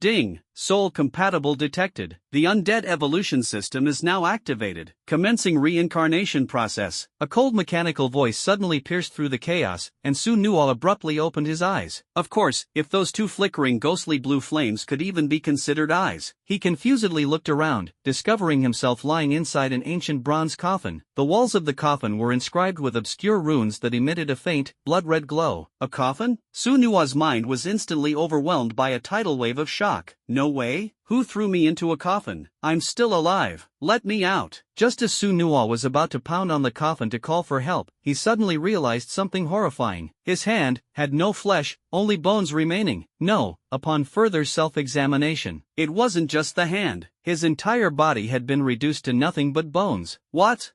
Ding! Soul compatible detected. The undead evolution system is now activated. Commencing reincarnation process. A cold mechanical voice suddenly pierced through the chaos, and Su Nuo abruptly opened his eyes. Of course, if those two flickering ghostly blue flames could even be considered eyes. He confusedly looked around, discovering himself lying inside an ancient bronze coffin. The walls of the coffin were inscribed with obscure runes that emitted a faint, blood-red glow. A coffin? Su Nuo's mind was instantly overwhelmed by a tidal wave of shock. No way? Who threw me into a coffin? I'm still alive. Let me out. Just as Su Nuo was about to pound on the coffin to call for help, he suddenly realized something horrifying. His hand had no flesh, only bones remaining. No, upon further self-examination, it wasn't just the hand. His entire body had been reduced to nothing but bones. What?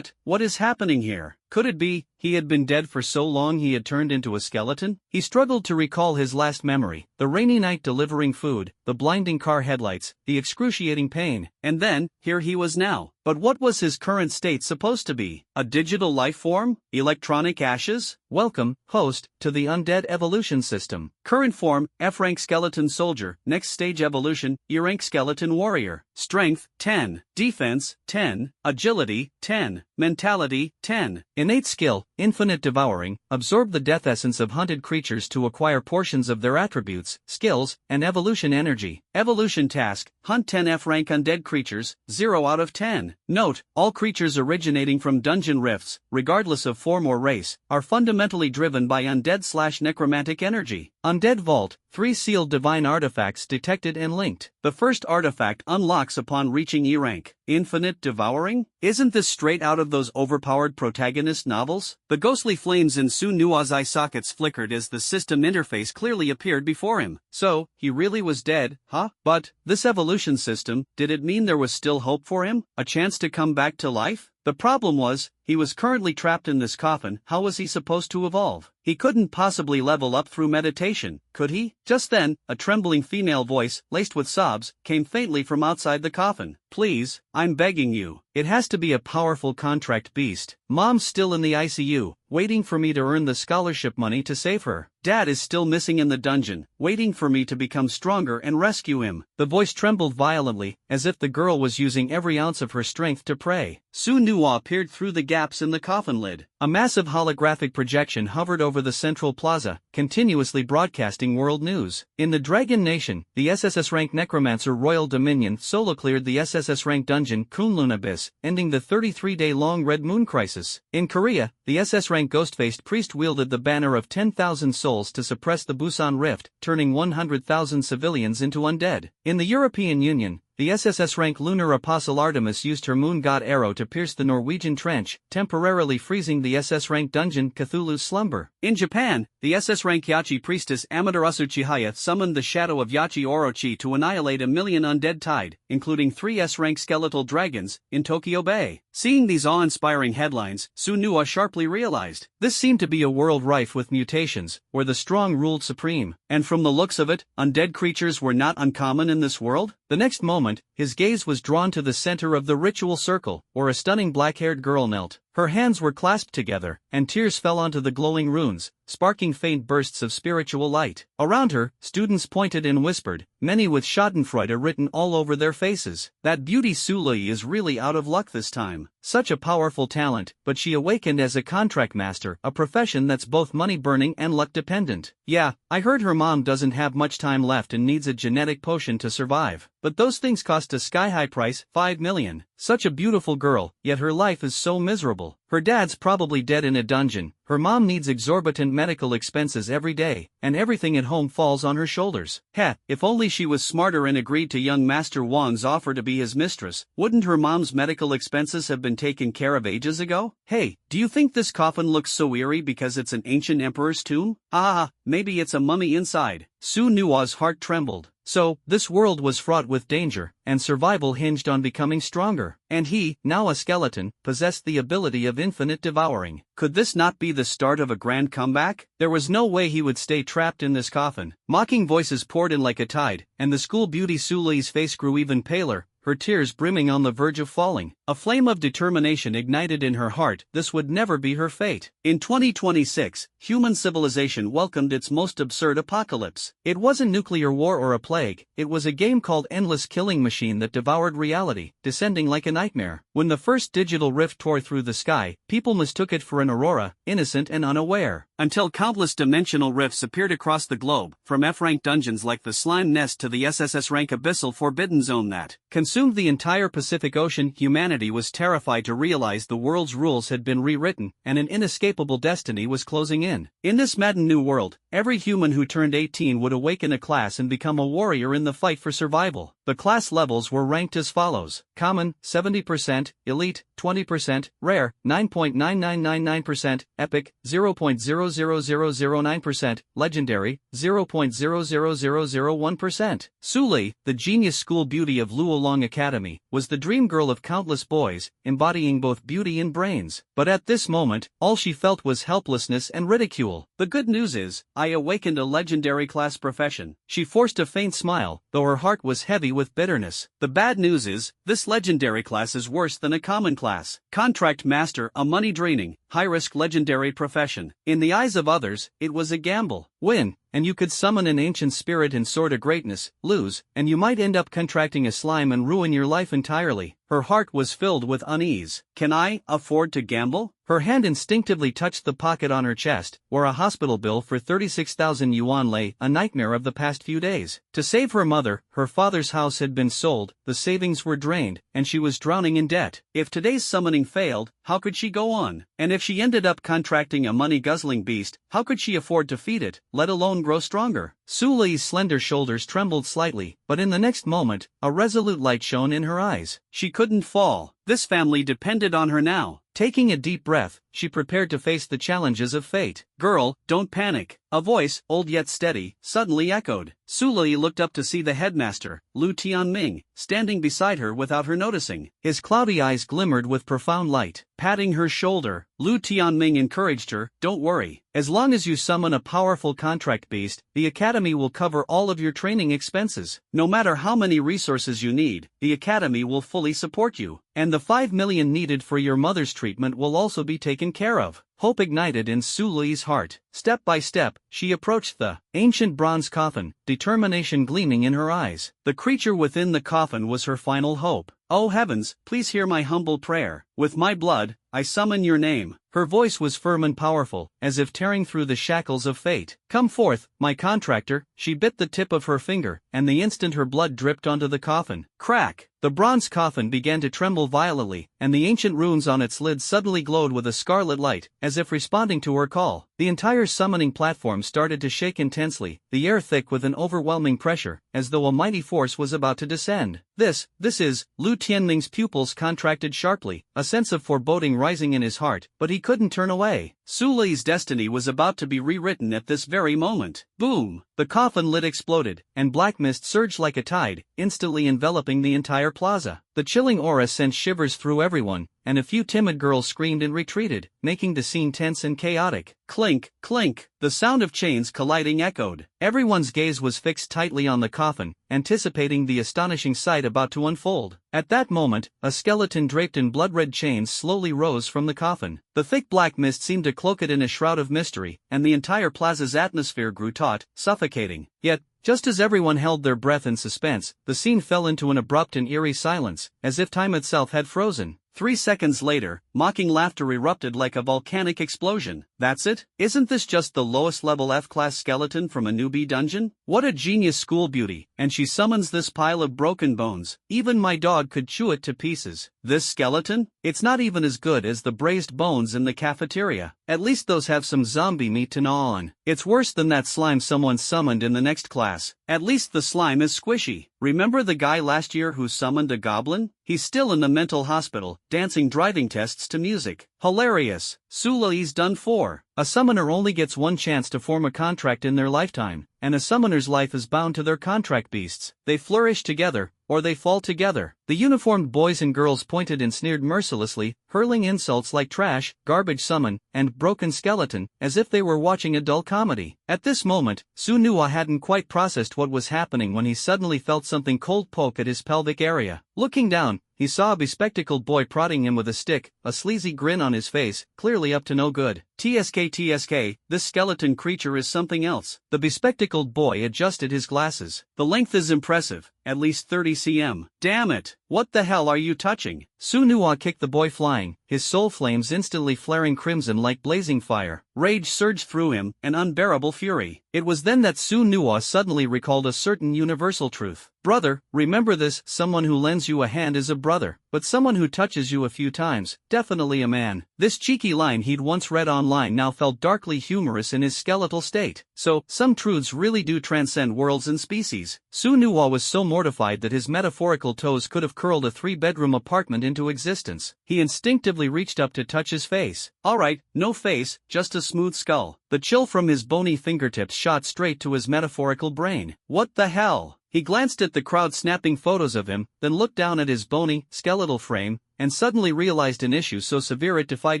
What is happening here? Could it be, he had been dead for so long he had turned into a skeleton? He struggled to recall his last memory, the rainy night delivering food, the blinding car headlights, the excruciating pain, and then, here he was now. But what was his current state supposed to be? A digital life form? Electronic ashes? Welcome, host, to the undead evolution system. Current form, F-rank skeleton soldier. Next stage evolution, E-rank skeleton warrior. Strength, 10. Defense, 10. Agility, 10. Mentality, 10. Innate skill, infinite devouring. Absorb the death essence of hunted creatures to acquire portions of their attributes, skills, and evolution energy. Evolution task, hunt 10 F-rank undead creatures, 0 out of 10. Note, all creatures originating from dungeon rifts, regardless of form or race, are fundamentally driven by undead/necromantic energy. Undead Vault, 3 sealed divine artifacts detected and linked. The first artifact unlocks upon reaching E-rank. Infinite devouring? Isn't this straight out of those overpowered protagonist novels? The ghostly flames in Su Nuo's eye sockets flickered as the system interface clearly appeared before him. So, he really was dead, huh? But, this evolution system, did it mean there was still hope for him? A chance to come back to life? The problem was, he was currently trapped in this coffin. How was he supposed to evolve? He couldn't possibly level up through meditation, could he? Just then, a trembling female voice, laced with sobs, came faintly from outside the coffin. Please, I'm begging you. It has to be a powerful contract beast. Mom's still in the ICU, waiting for me to earn the scholarship money to save her. Dad is still missing in the dungeon, waiting for me to become stronger and rescue him. The voice trembled violently, as if the girl was using every ounce of her strength to pray. Su Nuo peered through the gaps in the coffin lid. A massive holographic projection hovered over the central plaza, continuously broadcasting world news. In the Dragon Nation, the SSS-rank Necromancer Royal Dominion solo cleared the SSS-rank dungeon Kunlun Abyss, ending the 33-day-long Red Moon Crisis. In Korea, the SS-rank Ghost-faced priest wielded the banner of 10,000 souls to suppress the Busan Rift, turning 100,000 civilians into undead. In the European Union, the SSS-rank Lunar Apostle Artemis used her moon god arrow to pierce the Norwegian trench, temporarily freezing the SS-rank dungeon Cthulhu's Slumber. In Japan, the SS-rank Yachi priestess Amaterasu Chihaya summoned the shadow of Yachi Orochi to annihilate 1,000,000 undead tide, including 3 S-rank skeletal dragons, in Tokyo Bay. Seeing these awe-inspiring headlines, Su Nuo sharply realized, this seemed to be a world rife with mutations, where the strong ruled supreme. And from the looks of it, undead creatures were not uncommon in this world? The next moment, his gaze was drawn to the center of the ritual circle, where a stunning black-haired girl knelt. Her hands were clasped together, and tears fell onto the glowing runes, sparking faint bursts of spiritual light. Around her, students pointed and whispered, many with schadenfreude written all over their faces. That beauty Sulei is really out of luck this time. Such a powerful talent, but she awakened as a contract master, a profession that's both money-burning and luck-dependent. Yeah, I heard her mom doesn't have much time left and needs a genetic potion to survive. But those things cost a sky-high price, 5 million. Such a beautiful girl, yet her life is so miserable. Her dad's probably dead in a dungeon, her mom needs exorbitant medical expenses every day, and everything at home falls on her shoulders. Heh, if only she was smarter and agreed to young Master Wang's offer to be his mistress, wouldn't her mom's medical expenses have been taken care of ages ago? Hey, do you think this coffin looks so eerie because it's an ancient emperor's tomb? Ah, maybe it's a mummy inside. Su Nuo's heart trembled. So, this world was fraught with danger, and survival hinged on becoming stronger. And he, now a skeleton, possessed the ability of infinite devouring. Could this not be the start of a grand comeback? There was no way he would stay trapped in this coffin. Mocking voices poured in like a tide, and the school beauty Sulei's face grew even paler, her tears brimming on the verge of falling. A flame of determination ignited in her heart. This would never be her fate. In 2026, human civilization welcomed its most absurd apocalypse. It wasn't nuclear war or a plague, it was a game called Endless Killing Machine that devoured reality, descending like a nightmare. When the first digital rift tore through the sky, people mistook it for an aurora, innocent and unaware. Until countless dimensional rifts appeared across the globe, from F-rank dungeons like the Slime Nest to the SSS-rank Abyssal Forbidden Zone that consumed the entire Pacific Ocean. Humanity was terrified to realize the world's rules had been rewritten, and an inescapable destiny was closing in. In this maddened new world, every human who turned 18 would awaken a class and become a warrior in the fight for survival. The class levels were ranked as follows: Common, 70%, Elite, 20%, Rare, 9.9999%, Epic, 0.00009%, Legendary, 0.00001%. Suli, the genius school beauty of Luolong Academy, was the dream girl of countless boys, embodying both beauty and brains. But at this moment, all she felt was helplessness and ridicule. The good news is, I awakened a legendary class profession. She forced a faint smile, though her heart was heavy with bitterness. The bad news is, this legendary class is worse than a common class. Contract Master, a money-draining, high-risk legendary profession. In the eyes of others, it was a gamble. Win, and you could summon an ancient spirit and soar to greatness. Lose, and you might end up contracting a slime and ruin your life entirely. Her heart was filled with unease. Can I afford to gamble? Her hand instinctively touched the pocket on her chest, where a hospital bill for 36,000 yuan lay, a nightmare of the past few days. To save her mother, her father's house had been sold, the savings were drained, and she was drowning in debt. If today's summoning failed, how could she go on? And if she ended up contracting a money-guzzling beast, how could she afford to feed it, let alone grow stronger? Suli's slender shoulders trembled slightly, but in the next moment, a resolute light shone in her eyes. She couldn't fall. This family depended on her now. Taking a deep breath, she prepared to face the challenges of fate. Girl, don't panic. A voice, old yet steady, suddenly echoed. Suli looked up to see the headmaster, Lu Tianming, standing beside her without her noticing. His cloudy eyes glimmered with profound light. Patting her shoulder, Lu Tianming encouraged her, don't worry. As long as you summon a powerful contract beast, the academy will cover all of your training expenses. No matter how many resources you need, the academy will fully support you. And the 5 million needed for your mother's treatment will also be taken care of. Hope ignited in Suli's heart. Step by step, she approached the ancient bronze coffin, determination gleaming in her eyes. The creature within the coffin was her final hope. Oh heavens, please hear my humble prayer. With my blood, I summon your name. Her voice was firm and powerful, as if tearing through the shackles of fate. Come forth, my contractor. She bit the tip of her finger, and the instant her blood dripped onto the coffin. Crack! The bronze coffin began to tremble violently, and the ancient runes on its lid suddenly glowed with a scarlet light, as if responding to her call. The entire summoning platform started to shake intensely, the air thick with an overwhelming pressure, as though a mighty force was about to descend. This is, Lu Tianming's pupils contracted sharply, a sense of foreboding rising in his heart, but he couldn't turn away. Suli's destiny was about to be rewritten at this very moment. Boom! The coffin lid exploded, and black mist surged like a tide, instantly enveloping the entire plaza. The chilling aura sent shivers through everyone, and a few timid girls screamed and retreated, making the scene tense and chaotic. Clink, clink, the sound of chains colliding echoed. Everyone's gaze was fixed tightly on the coffin, anticipating the astonishing sight about to unfold. At that moment, a skeleton draped in blood-red chains slowly rose from the coffin. The thick black mist seemed to cloak it in a shroud of mystery, and the entire plaza's atmosphere grew taut, suffocating. Yet, just as everyone held their breath in suspense, the scene fell into an abrupt and eerie silence, as if time itself had frozen. 3 seconds later, mocking laughter erupted like a volcanic explosion. That's it? Isn't this just the lowest level F-class skeleton from a newbie dungeon? What a genius school beauty, and she summons this pile of broken bones. Even my dog could chew it to pieces. This skeleton? It's not even as good as the braised bones in the cafeteria. At least those have some zombie meat to gnaw on. It's worse than that slime someone summoned in the next class. At least the slime is squishy. Remember the guy last year who summoned a goblin? He's still in the mental hospital, dancing driving tests to music. Hilarious. Suli's done for. A summoner only gets one chance to form a contract in their lifetime, and a summoner's life is bound to their contract beasts. They flourish together, or they fall together. The uniformed boys and girls pointed and sneered mercilessly, hurling insults like trash, garbage summon, and broken skeleton, as if they were watching a dull comedy. At this moment, Su Nua hadn't quite processed what was happening when he suddenly felt something cold poke at his pelvic area. Looking down, he saw a bespectacled boy prodding him with a stick, a sleazy grin on his face, clearly up to no good. TSK, this skeleton creature is something else. The bespectacled boy adjusted his glasses. The length is impressive, at least 30 cm. Damn it, what the hell are you touching? Sunua kicked the boy flying, his soul flames instantly flaring crimson like blazing fire. Rage surged through him, an unbearable fury. It was then that Sunua suddenly recalled a certain universal truth. Brother, remember this, someone who lends you a hand is a brother, but someone who touches you a few times, definitely a man. This cheeky line he'd once read online now felt darkly humorous in his skeletal state. So, some truths really do transcend worlds and species. Sunua was so mortified that his metaphorical toes could have curled a 3-bedroom apartment into existence. He instinctively reached up to touch his face. Alright, no face, just a smooth skull. The chill from his bony fingertips shot straight to his metaphorical brain. What the hell? He glanced at the crowd snapping photos of him, then looked down at his bony, skeletal frame, and suddenly realized an issue so severe it defied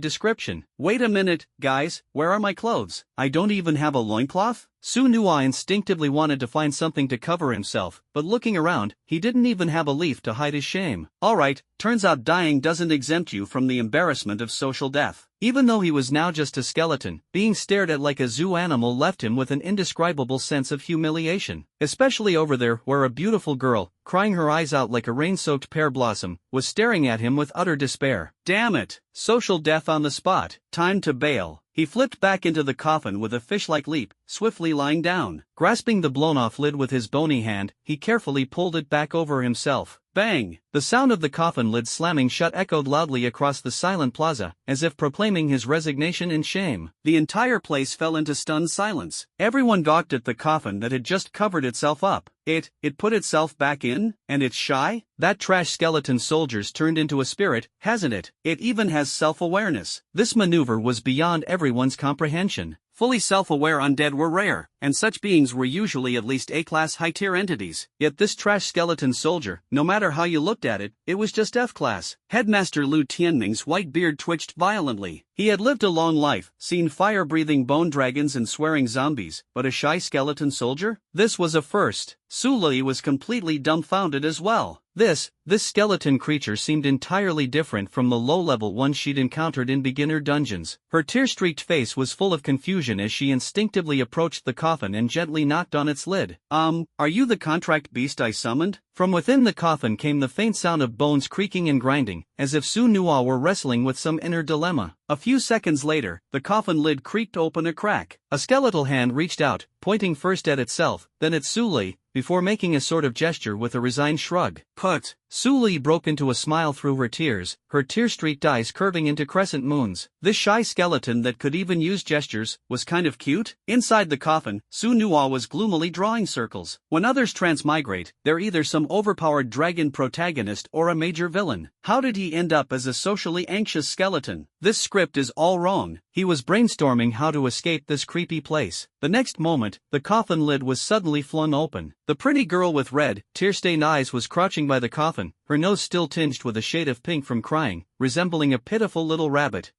description. Wait a minute, guys, where are my clothes? I don't even have a loincloth? Sunua instinctively wanted to find something to cover himself, but looking around, he didn't even have a leaf to hide his shame. Alright, turns out dying doesn't exempt you from the embarrassment of social death. Even though he was now just a skeleton, being stared at like a zoo animal left him with an indescribable sense of humiliation. Especially over there where a beautiful girl, crying her eyes out like a rain-soaked pear blossom, was staring at him with utter despair. Damn it! Social death on the spot. Time to bail. He flipped back into the coffin with a fish-like leap, swiftly lying down. Grasping the blown-off lid with his bony hand, he carefully pulled it back over himself. Bang! The sound of the coffin lid slamming shut echoed loudly across the silent plaza, as if proclaiming his resignation and shame. The entire place fell into stunned silence. Everyone gawked at the coffin that had just covered itself up. It put itself back in? And it's shy? That trash skeleton soldier's turned into a spirit, hasn't it? It even has self-awareness. This maneuver was beyond everyone's comprehension. Fully self-aware undead were rare, and such beings were usually at least A-class high-tier entities. Yet this trash skeleton soldier, no matter how you looked at it, it was just F-class. Headmaster Lu Tianming's white beard twitched violently. He had lived a long life, seen fire-breathing bone dragons and swearing zombies, but a shy skeleton soldier? This was a first. Sulei was completely dumbfounded as well. This skeleton creature seemed entirely different from the low-level one she'd encountered in beginner dungeons. Her tear-streaked face was full of confusion as she instinctively approached the coffin and gently knocked on its lid. Are you the contract beast I summoned? From within the coffin came the faint sound of bones creaking and grinding, as if Sunua were wrestling with some inner dilemma. A few seconds later, the coffin lid creaked open a crack. A skeletal hand reached out, pointing first at itself, then at Sulei, before making a sort of gesture with a resigned shrug. Put! Sulei broke into a smile through her tear-streaked eyes curving into crescent moons. This shy skeleton that could even use gestures was kind of cute. Inside the coffin, Sunua was gloomily drawing circles. When others transmigrate, they're either some overpowered dragon protagonist or a major villain. How did he end up as a socially anxious skeleton? This script is all wrong. He was brainstorming how to escape this creepy place. The next moment, the coffin lid was suddenly flung open. The pretty girl with red, tear-stained eyes was crouching by the coffin, her nose still tinged with a shade of pink from crying, resembling a pitiful little rabbit.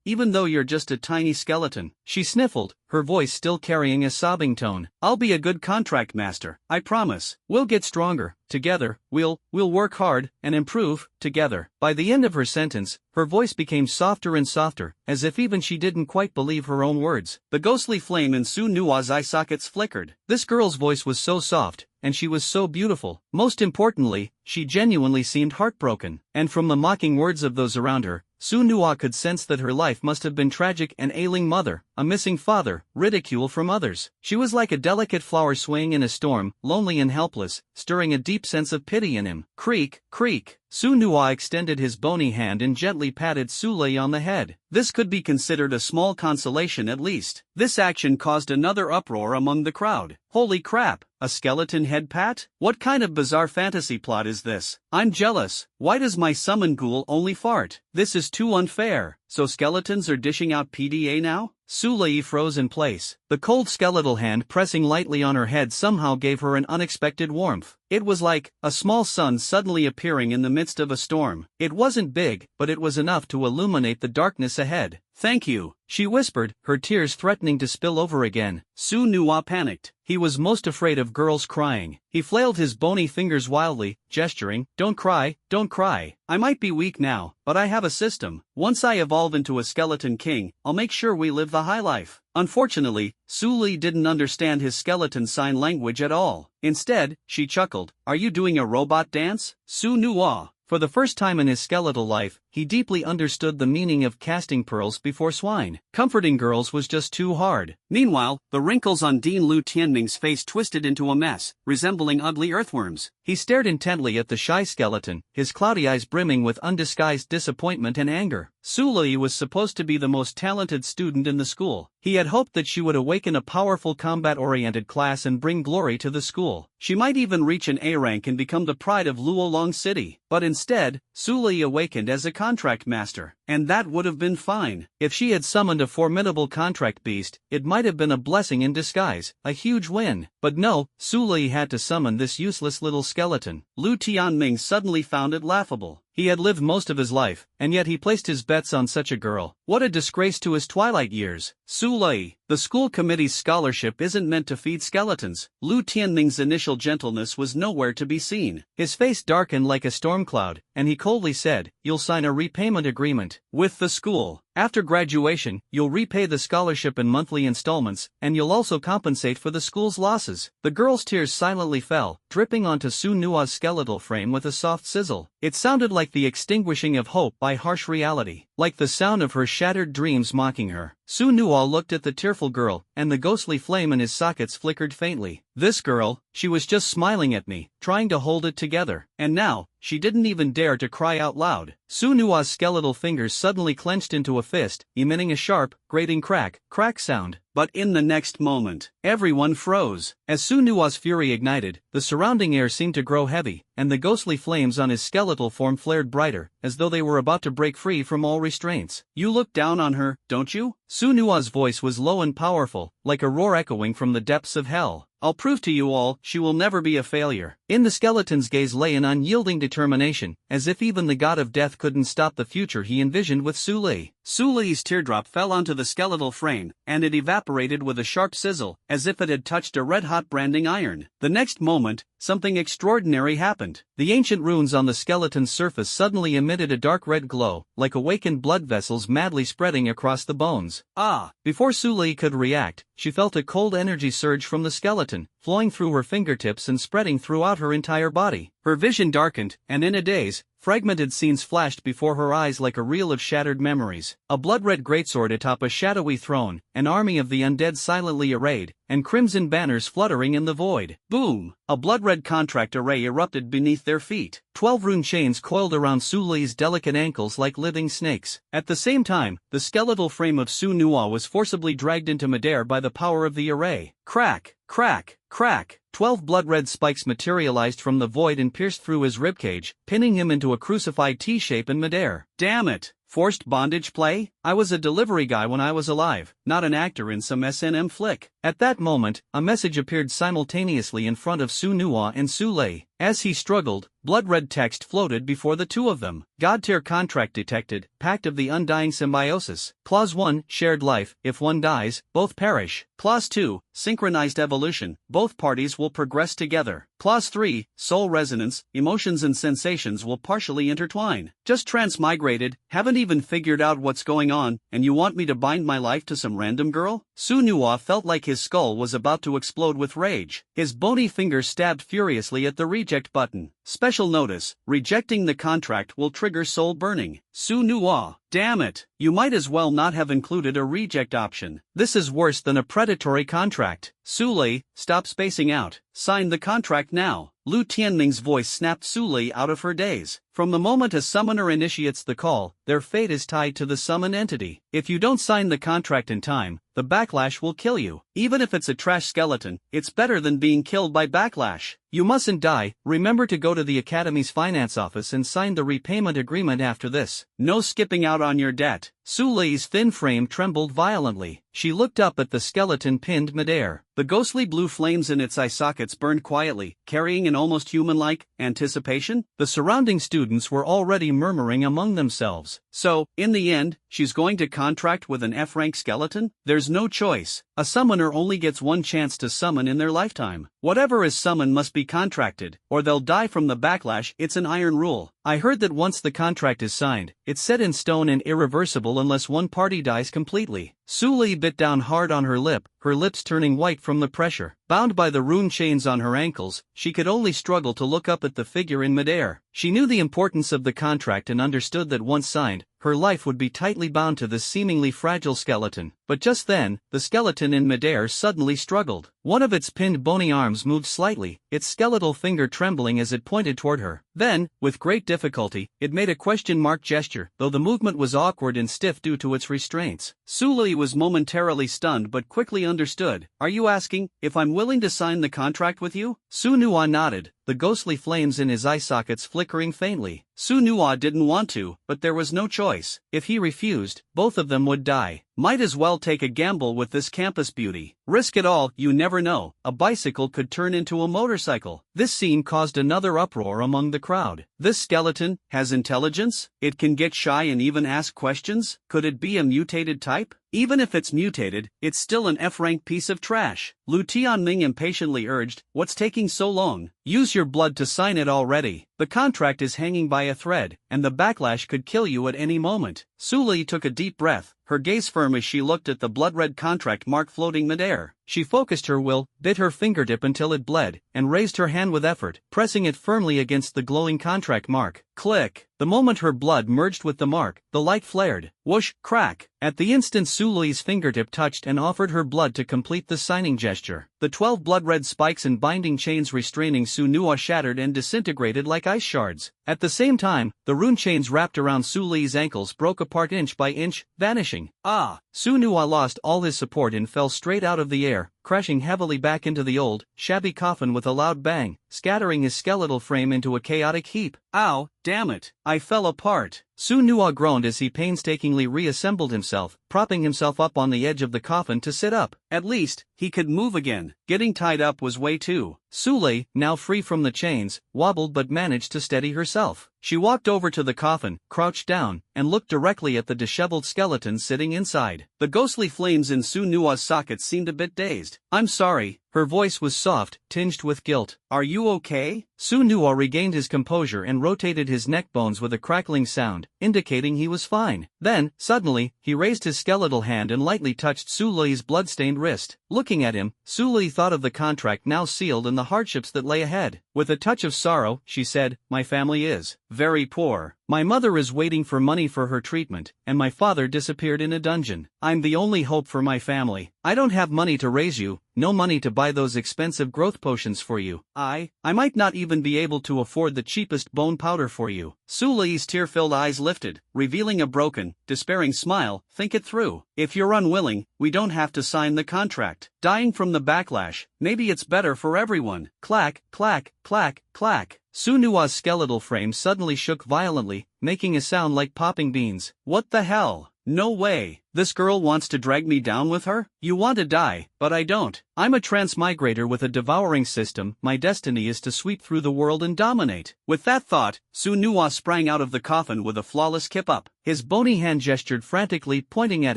Even though you're just a tiny skeleton, she sniffled, her voice still carrying a sobbing tone. I'll be a good contract master, I promise. We'll get stronger, together, we'll work hard, and improve, together. By the end of her sentence, her voice became softer and softer, as if even she didn't quite believe her own words. The ghostly flame in Sunua's eye sockets flickered. This girl's voice was so soft, and she was so beautiful. Most importantly, she genuinely seemed heartbroken. And from the mocking words of those around her, Sunua could sense that her life must have been tragic: an ailing mother, a missing father, ridicule from others. She was like a delicate flower swaying in a storm, lonely and helpless, stirring a deep sense of pity in him. Creak, creak. Sunua extended his bony hand and gently patted Sulei on the head. This could be considered a small consolation at least. This action caused another uproar among the crowd. Holy crap, a skeleton head pat? What kind of bizarre fantasy plot is this? I'm jealous. Why does my summon ghoul only fart? This is too unfair. So skeletons are dishing out PDA now? Sulei froze in place. The cold skeletal hand pressing lightly on her head somehow gave her an unexpected warmth. It was like a small sun suddenly appearing in the midst of a storm. It wasn't big, but it was enough to illuminate the darkness ahead. Thank you, she whispered, her tears threatening to spill over again. Su Nuwa panicked. He was most afraid of girls crying. He flailed his bony fingers wildly, gesturing, don't cry, don't cry. I might be weak now, but I have a system. Once I evolve into a skeleton king, I'll make sure we live the high life. Unfortunately, Su Li didn't understand his skeleton sign language at all. Instead, she chuckled, are you doing a robot dance? Su Nuwa. For the first time in his skeletal life, he deeply understood the meaning of casting pearls before swine. Comforting girls was just too hard. Meanwhile, the wrinkles on Dean Lu Tianming's face twisted into a mess, resembling ugly earthworms. He stared intently at the shy skeleton, his cloudy eyes brimming with undisguised disappointment and anger. Su Li was supposed to be the most talented student in the school. He had hoped that she would awaken a powerful combat-oriented class and bring glory to the school. She might even reach an A rank and become the pride of Luolong City. But instead, Su Li awakened as a contract master. And that would have been fine. If she had summoned a formidable contract beast, it might have been a blessing in disguise, a huge win. But no, Su Li had to summon this useless little skeleton. Lu Tianming suddenly found it laughable. He had lived most of his life, and yet he placed his bets on such a girl. What a disgrace to his twilight years. Su Li, the school committee's scholarship isn't meant to feed skeletons. Lu Tianming's initial gentleness was nowhere to be seen. His face darkened like a storm cloud, and he coldly said, you'll sign a repayment agreement with the school. After graduation, you'll repay the scholarship in monthly installments, and you'll also compensate for the school's losses. The girl's tears silently fell, dripping onto Su Nua's skeletal frame with a soft sizzle. It sounded like the extinguishing of hope by harsh reality, like the sound of her shattered dreams mocking her. Su Nua looked at the tearful girl, and the ghostly flame in his sockets flickered faintly. This girl, she was just smiling at me, trying to hold it together, and now, she didn't even dare to cry out loud. Su Nua's skeletal fingers suddenly clenched into a fist, emitting a sharp, grating crack sound. But in the next moment, everyone froze. As Su Nua's fury ignited, the surrounding air seemed to grow heavy, and the ghostly flames on his skeletal form flared brighter, as though they were about to break free from all restraints. You look down on her, don't you? Su Nua's voice was low and powerful, like a roar echoing from the depths of hell. I'll prove to you all, she will never be a failure. In the skeleton's gaze lay an unyielding determination, as if even the god of death couldn't stop the future he envisioned with Su Li. Su Li's teardrop fell onto the skeletal frame, and it evaporated with a sharp sizzle, as if it had touched a red-hot branding iron. The next moment, something extraordinary happened. The ancient runes on the skeleton's surface suddenly emitted a dark red glow, like awakened blood vessels madly spreading across the bones. Ah! Before Su Li could react, she felt a cold energy surge from the skeleton, flowing through her fingertips and spreading throughout her entire body. Her vision darkened, and in a daze, fragmented scenes flashed before her eyes like a reel of shattered memories. A blood-red greatsword atop a shadowy throne, an army of the undead silently arrayed, and crimson banners fluttering in the void. Boom! A blood-red contract array erupted beneath their feet. 12 rune chains coiled around Su Li's delicate ankles like living snakes. At the same time, the skeletal frame of Su Nua was forcibly dragged into midair by the power of the array. Crack! Crack! Crack! 12 blood-red spikes materialized from the void and pierced through his ribcage, pinning him into a crucified T-shape in midair. Damn it! Forced bondage play? I was a delivery guy when I was alive, not an actor in some S&M flick. At that moment, a message appeared simultaneously in front of Su Nua and Su Li. As he struggled, blood-red text floated before the two of them. God-tier contract detected, Pact of the Undying Symbiosis. Clause 1, Shared life, if one dies, both perish. Clause 2, Synchronized evolution, both parties will progress together. Clause 3, Soul resonance, emotions and sensations will partially intertwine. Just transmigrated, haven't even figured out what's going on, and you want me to bind my life to some random girl? Su Nua felt like his skull was about to explode with rage. His bony fingers stabbed furiously at the reject button. Special notice, rejecting the contract will trigger soul burning. Su Nua, damn it, you might as well not have included a reject option. This is worse than a predatory contract. Su Li, stop spacing out. Sign the contract now. Lu Tianming's voice snapped Su Li out of her daze. From the moment a summoner initiates the call, their fate is tied to the summoned entity. If you don't sign the contract in time, the backlash will kill you. Even if it's a trash skeleton, it's better than being killed by backlash. You mustn't die. Remember to go to the Academy's finance office and sign the repayment agreement after this. No skipping out on your debt. Su Li's thin frame trembled violently. She looked up at the skeleton pinned midair. The ghostly blue flames in its eye sockets burned quietly, carrying an almost human-like anticipation. The surrounding students were already murmuring among themselves. So, in the end, she's going to contract with an F-rank skeleton? There's no choice. A summoner only gets one chance to summon in their lifetime. Whatever is summoned must be contracted, or they'll die from the backlash. It's an iron rule. I heard that once the contract is signed, it's set in stone and irreversible unless one party dies completely. Suli bit down hard on her lip, her lips turning white from the pressure. Bound by the rune chains on her ankles, she could only struggle to look up at the figure in midair. She knew the importance of the contract and understood that once signed, her life would be tightly bound to this seemingly fragile skeleton. But just then, the skeleton in midair suddenly struggled. One of its pinned bony arms moved slightly, its skeletal finger trembling as it pointed toward her. Then, with great difficulty, it made a question mark gesture, though the movement was awkward and stiff due to its restraints. Suli was momentarily stunned but quickly understood. Are you asking if I'm willing to sign the contract with you? Sunua nodded, the ghostly flames in his eye sockets flickering faintly. Sunua didn't want to, but there was no choice. If he refused, both of them would die. Might as well take a gamble with this campus beauty. Risk it all, you never know. A bicycle could turn into a motorcycle. This scene caused another uproar among the crowd. This skeleton has intelligence? It can get shy and even ask questions? Could it be a mutated type? Even if it's mutated, it's still an F-rank piece of trash. Lu Tianming impatiently urged, what's taking so long? Use your blood to sign it already. The contract is hanging by a thread, and the backlash could kill you at any moment. Suli took a deep breath, her gaze firm as she looked at the blood-red contract mark floating midair. She focused her will, bit her fingertip until it bled, and raised her hand with effort, pressing it firmly against the glowing contract mark. Click! The moment her blood merged with the mark, the light flared. Whoosh! Crack! At the instant Suli's fingertip touched and offered her blood to complete the signing gesture. The 12 blood-red spikes and binding chains restraining Sunua shattered and disintegrated like ice shards. At the same time, the rune chains wrapped around Suli's ankles broke apart inch by inch, vanishing. Ah! Sunua lost all his support and fell straight out of the air, crashing heavily back into the old, shabby coffin with a loud bang, scattering his skeletal frame into a chaotic heap. Ow, damn it, I fell apart. Sunua groaned as he painstakingly reassembled himself, propping himself up on the edge of the coffin to sit up. At least, he could move again. Getting tied up was way too. Suli, now free from the chains, wobbled but managed to steady herself. She walked over to the coffin, crouched down, and looked directly at the disheveled skeleton sitting inside. The ghostly flames in Sunua's sockets seemed a bit dazed. I'm sorry. Her voice was soft, tinged with guilt. Are you okay? Sunua regained his composure and rotated his neck bones with a crackling sound, indicating he was fine. Then, suddenly, he raised his skeletal hand and lightly touched Suli's blood-stained wrist. Looking at him, Suli thought of the contract now sealed and the hardships that lay ahead. With a touch of sorrow, she said, my family is very poor. My mother is waiting for money for her treatment, and my father disappeared in a dungeon. I'm the only hope for my family. I don't have money to raise you, no money to buy those expensive growth potions for you. I might not even be able to afford the cheapest bone powder for you. Suli's tear-filled eyes lifted, revealing a broken, despairing smile. Think it through. If you're unwilling, we don't have to sign the contract. Dying from the backlash, maybe it's better for everyone. Clack, clack, clack, clack. Sunua's skeletal frame suddenly shook violently, making a sound like popping beans. What the hell? No way. This girl wants to drag me down with her? You want to die, but I don't. I'm a transmigrator with a devouring system. My destiny is to sweep through the world and dominate. With that thought, Sunua sprang out of the coffin with a flawless kip-up. His bony hand gestured frantically, pointing at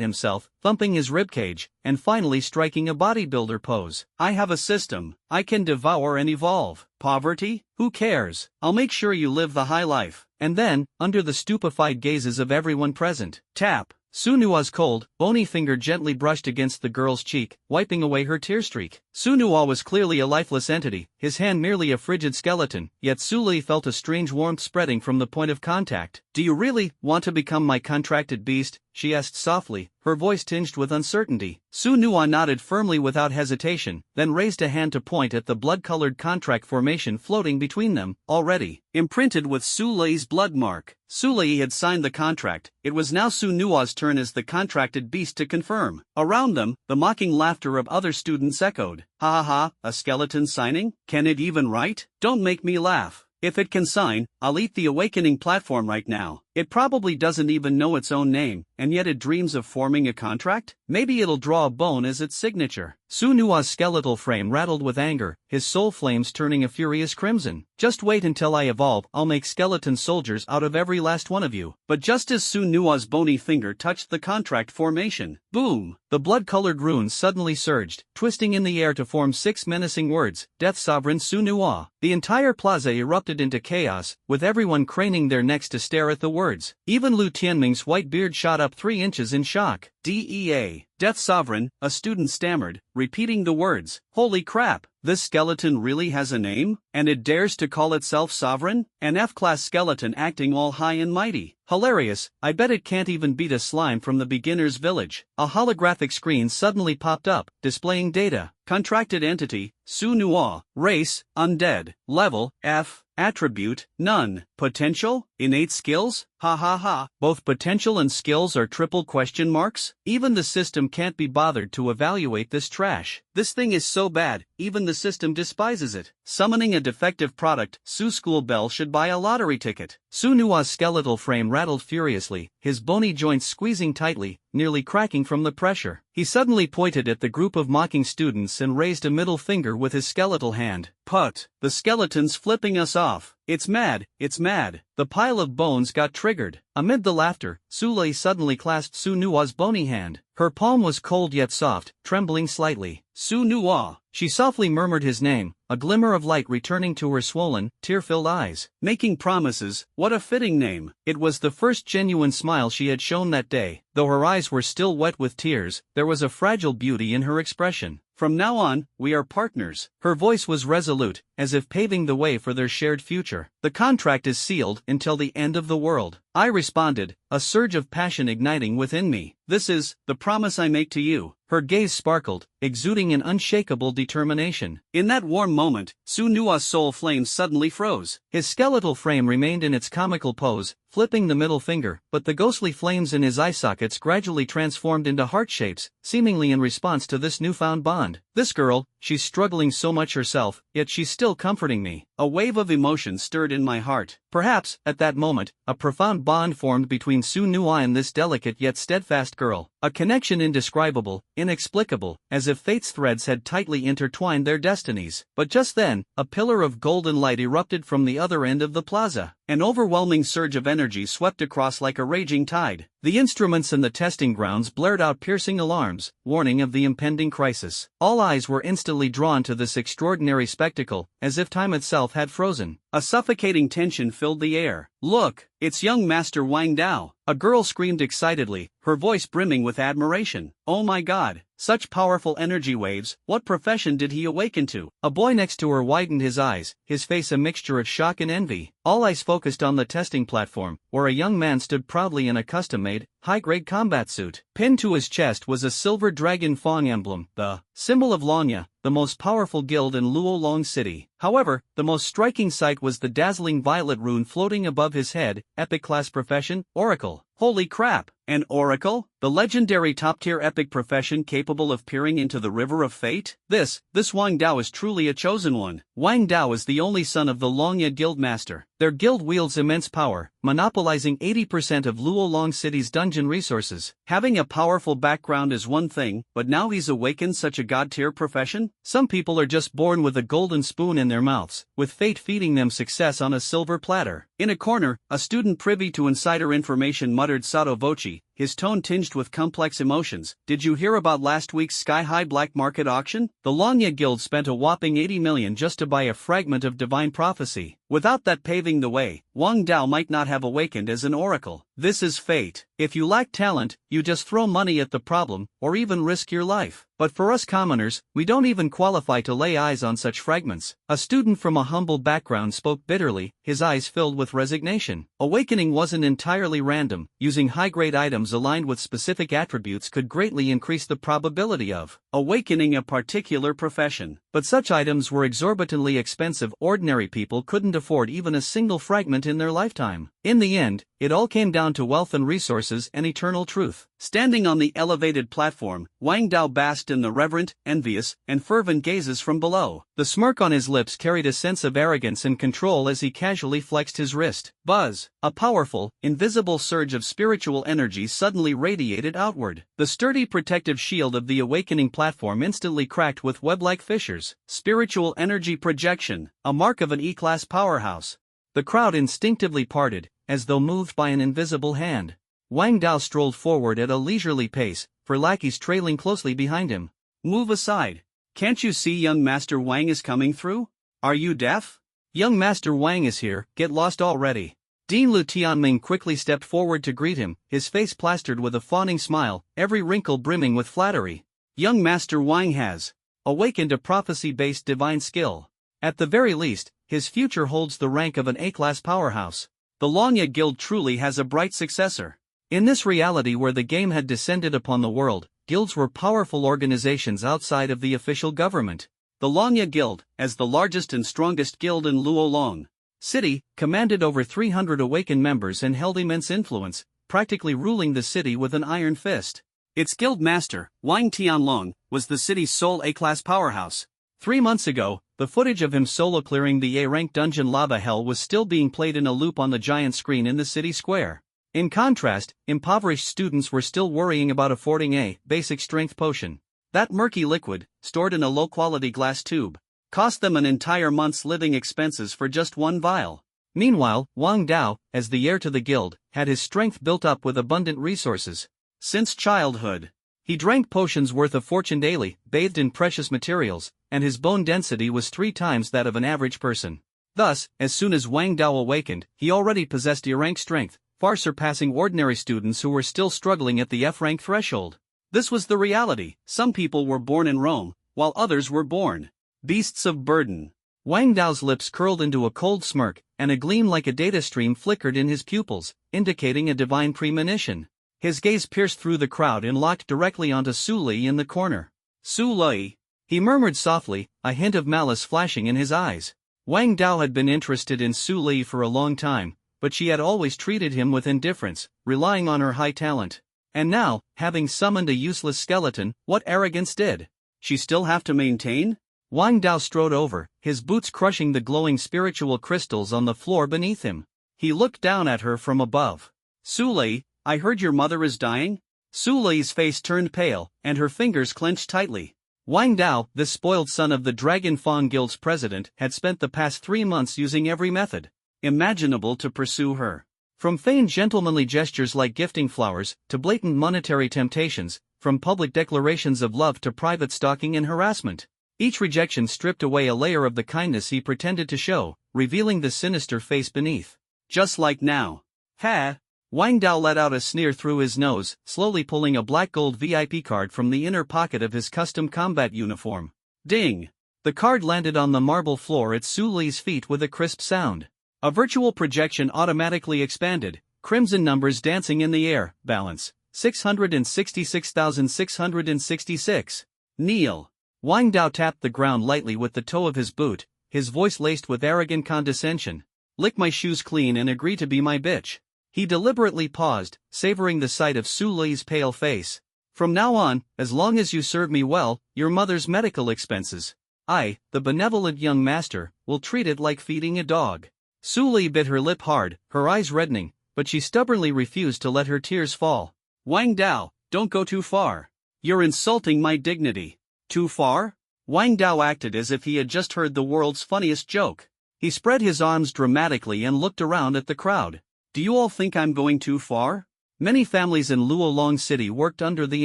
himself, thumping his ribcage, and finally striking a bodybuilder pose. I have a system. I can devour and evolve. Poverty? Who cares? I'll make sure you live the high life. And then, under the stupefied gazes of everyone present, tap. Sunua's cold, bony finger gently brushed against the girl's cheek, wiping away her tear streak. Sunua was clearly a lifeless entity, his hand merely a frigid skeleton, yet Suli felt a strange warmth spreading from the point of contact. Do you really want to become my contracted beast? She asked softly, her voice tinged with uncertainty. Sunua nodded firmly without hesitation, then raised a hand to point at the blood-colored contract formation floating between them, already imprinted with Suli's blood mark. Suli had signed the contract. It was now Sunua's turn as the contracted beast to confirm. Around them, the mocking laughter of other students echoed. Ha ha ha, a skeleton signing? Can it even write? Don't make me laugh. If it can sign, I'll eat the awakening platform right now. It probably doesn't even know its own name, and yet it dreams of forming a contract? Maybe it'll draw a bone as its signature. Su Nua's skeletal frame rattled with anger, his soul flames turning a furious crimson. Just wait until I evolve, I'll make skeleton soldiers out of every last one of you. But just as Su Nua's bony finger touched the contract formation, boom! The blood-colored runes suddenly surged, twisting in the air to form 6 menacing words: Death Sovereign Su Nua. The entire plaza erupted into chaos, with everyone craning their necks to stare at the words. Even Lu Tianming's white beard shot up 3 inches in shock. DEA. Death Sovereign, a student stammered, repeating the words. Holy crap, this skeleton really has a name? And it dares to call itself sovereign? An F-class skeleton acting all high and mighty. Hilarious, I bet it can't even beat a slime from the beginner's village. A holographic screen suddenly popped up, displaying data. Contracted entity, Su Nua. Race, undead. Level, F. Attribute, none. Potential, innate skills? Ha ha ha. Both potential and skills are triple question marks? Even the system can't be bothered to evaluate this trash. This thing is so bad, even the system despises it. Summoning a defective product, Su School Bell should buy a lottery ticket. Su Nua's skeletal frame rattled furiously, his bony joints squeezing tightly, nearly cracking from the pressure. He suddenly pointed at the group of mocking students and raised a middle finger with his skeletal hand. Put! The skeleton's flipping us off. It's mad, it's mad. The pile of bones got triggered. Amid the laughter, Su Lei suddenly clasped Su Nua's bony hand. Her palm was cold yet soft, trembling slightly. Su Nua. She softly murmured his name, a glimmer of light returning to her swollen, tear-filled eyes. Making promises, what a fitting name. It was the first genuine smile she had shown that day. Though her eyes were still wet with tears, there was a fragile beauty in her expression. From now on, we are partners. Her voice was resolute, as if paving the way for their shared future. The contract is sealed until the end of the world. I responded, a surge of passion igniting within me. This is the promise I make to you. Her gaze sparkled, exuding an unshakable determination. In that warm moment, Su Nua's soul flames suddenly froze. His skeletal frame remained in its comical pose, flipping the middle finger, but the ghostly flames in his eye sockets gradually transformed into heart shapes, seemingly in response to this newfound bond. This girl, she's struggling so much herself, yet she's still comforting me. A wave of emotion stirred in my heart. Perhaps, at that moment, a profound bond formed between Su Nua and this delicate yet steadfast girl. A connection indescribable, inexplicable, as if fate's threads had tightly intertwined their destinies. But just then, a pillar of golden light erupted from the other end of the plaza. An overwhelming surge of energy swept across like a raging tide. The instruments in the testing grounds blared out piercing alarms, warning of the impending crisis. All eyes were instantly drawn to this extraordinary spectacle, as if time itself had frozen. A suffocating tension filled the air. Look, it's young Master Wang Dao. A girl screamed excitedly, her voice brimming with admiration. Oh my god, such powerful energy waves, what profession did he awaken to? A boy next to her widened his eyes, his face a mixture of shock and envy. All eyes focused on the testing platform, where a young man stood proudly in a custom-made, high-grade combat suit. Pinned to his chest was a silver dragon fawn emblem, the symbol of Longya, the most powerful guild in Luolong City. However, the most striking sight was the dazzling violet rune floating above his head, epic class profession, Oracle. Holy crap, an oracle? The legendary top-tier epic profession capable of peering into the river of fate? This Wang Dao is truly a chosen one. Wang Dao is the only son of the Longya Guildmaster. Their guild wields immense power, monopolizing 80% of Luolong City's dungeon resources. Having a powerful background is one thing, but now he's awakened such a god-tier profession? Some people are just born with a golden spoon in their mouths, with fate feeding them success on a silver platter. In a corner, a student privy to insider information muttered sotto voce, his tone tinged with complex emotions. Did you hear about last week's sky-high black market auction? The Longya Guild spent a whopping 80 million just to buy a fragment of divine prophecy. Without that paving the way, Wang Dao might not have awakened as an oracle. This is fate. If you lack talent, you just throw money at the problem, or even risk your life. But for us commoners, we don't even qualify to lay eyes on such fragments. A student from a humble background spoke bitterly, his eyes filled with resignation. Awakening wasn't entirely random. Using high-grade items aligned with specific attributes could greatly increase the probability of awakening a particular profession. But such items were exorbitantly expensive. Ordinary people couldn't afford even a single fragment in their lifetime. In the end, it all came down to wealth and resources and eternal truth. Standing on the elevated platform, Wang Dao basked in the reverent, envious, and fervent gazes from below. The smirk on his lips carried a sense of arrogance and control as he casually flexed his wrist. Buzz! A powerful, invisible surge of spiritual energy suddenly radiated outward. The sturdy protective shield of the awakening platform instantly cracked with web-like fissures. Spiritual energy projection, a mark of an E-class powerhouse. The crowd instinctively parted, as though moved by an invisible hand. Wang Dao strolled forward at a leisurely pace, for lackeys trailing closely behind him. Move aside. Can't you see young Master Wang is coming through? Are you deaf? Young Master Wang is here, get lost already. Dean Lu Tianming quickly stepped forward to greet him, his face plastered with a fawning smile, every wrinkle brimming with flattery. Young Master Wang has awakened a prophecy-based divine skill. At the very least, his future holds the rank of an A-class powerhouse. The Longya Guild truly has a bright successor. In this reality where the game had descended upon the world, guilds were powerful organizations outside of the official government. The Longya Guild, as the largest and strongest guild in Luolong City, commanded over 300 awakened members and held immense influence, practically ruling the city with an iron fist. Its guild master, Wang Tianlong, was the city's sole A-class powerhouse. 3 months ago, the footage of him solo clearing the A-rank dungeon lava hell was still being played in a loop on the giant screen in the city square. In contrast, impoverished students were still worrying about affording a basic strength potion. That murky liquid, stored in a low-quality glass tube, cost them an entire month's living expenses for just one vial. Meanwhile, Wang Dao, as the heir to the guild, had his strength built up with abundant resources. Since childhood, he drank potions worth a fortune daily, bathed in precious materials, and his bone density was 3 times that of an average person. Thus, as soon as Wang Dao awakened, he already possessed E-rank strength, far surpassing ordinary students who were still struggling at the F-rank threshold. This was the reality. Some people were born in Rome, while others were born beasts of burden. Wang Dao's lips curled into a cold smirk, and a gleam like a data stream flickered in his pupils, indicating a divine premonition. His gaze pierced through the crowd and locked directly onto Su Lei in the corner. Su Lei, he murmured softly, a hint of malice flashing in his eyes. Wang Dao had been interested in Su Lei for a long time, but she had always treated him with indifference, relying on her high talent. And now, having summoned a useless skeleton, what arrogance did she still have to maintain? Wang Dao strode over, his boots crushing the glowing spiritual crystals on the floor beneath him. He looked down at her from above. Su Lei, I heard your mother is dying? Su Lei's face turned pale, and her fingers clenched tightly. Wang Dao, this spoiled son of the Dragon Fawn Guild's president, had spent the past 3 months using every method imaginable to pursue her. From feigned gentlemanly gestures like gifting flowers, to blatant monetary temptations, from public declarations of love to private stalking and harassment. Each rejection stripped away a layer of the kindness he pretended to show, revealing the sinister face beneath. Just like now. Ha! Wang Dao let out a sneer through his nose, slowly pulling a black gold VIP card from the inner pocket of his custom combat uniform. Ding! The card landed on the marble floor at Su Lei's feet with a crisp sound. A virtual projection automatically expanded, crimson numbers dancing in the air. Balance: 666,666. Kneel. Wang Dao tapped the ground lightly with the toe of his boot, his voice laced with arrogant condescension. Lick my shoes clean and agree to be my bitch. He deliberately paused, savoring the sight of Su Lei's pale face. From now on, as long as you serve me well, your mother's medical expenses, I, the benevolent young master, will treat it like feeding a dog. Su Lei bit her lip hard, her eyes reddening, but she stubbornly refused to let her tears fall. Wang Dao, don't go too far. You're insulting my dignity. Too far? Wang Dao acted as if he had just heard the world's funniest joke. He spread his arms dramatically and looked around at the crowd. Do you all think I'm going too far? Many families in Luolong City worked under the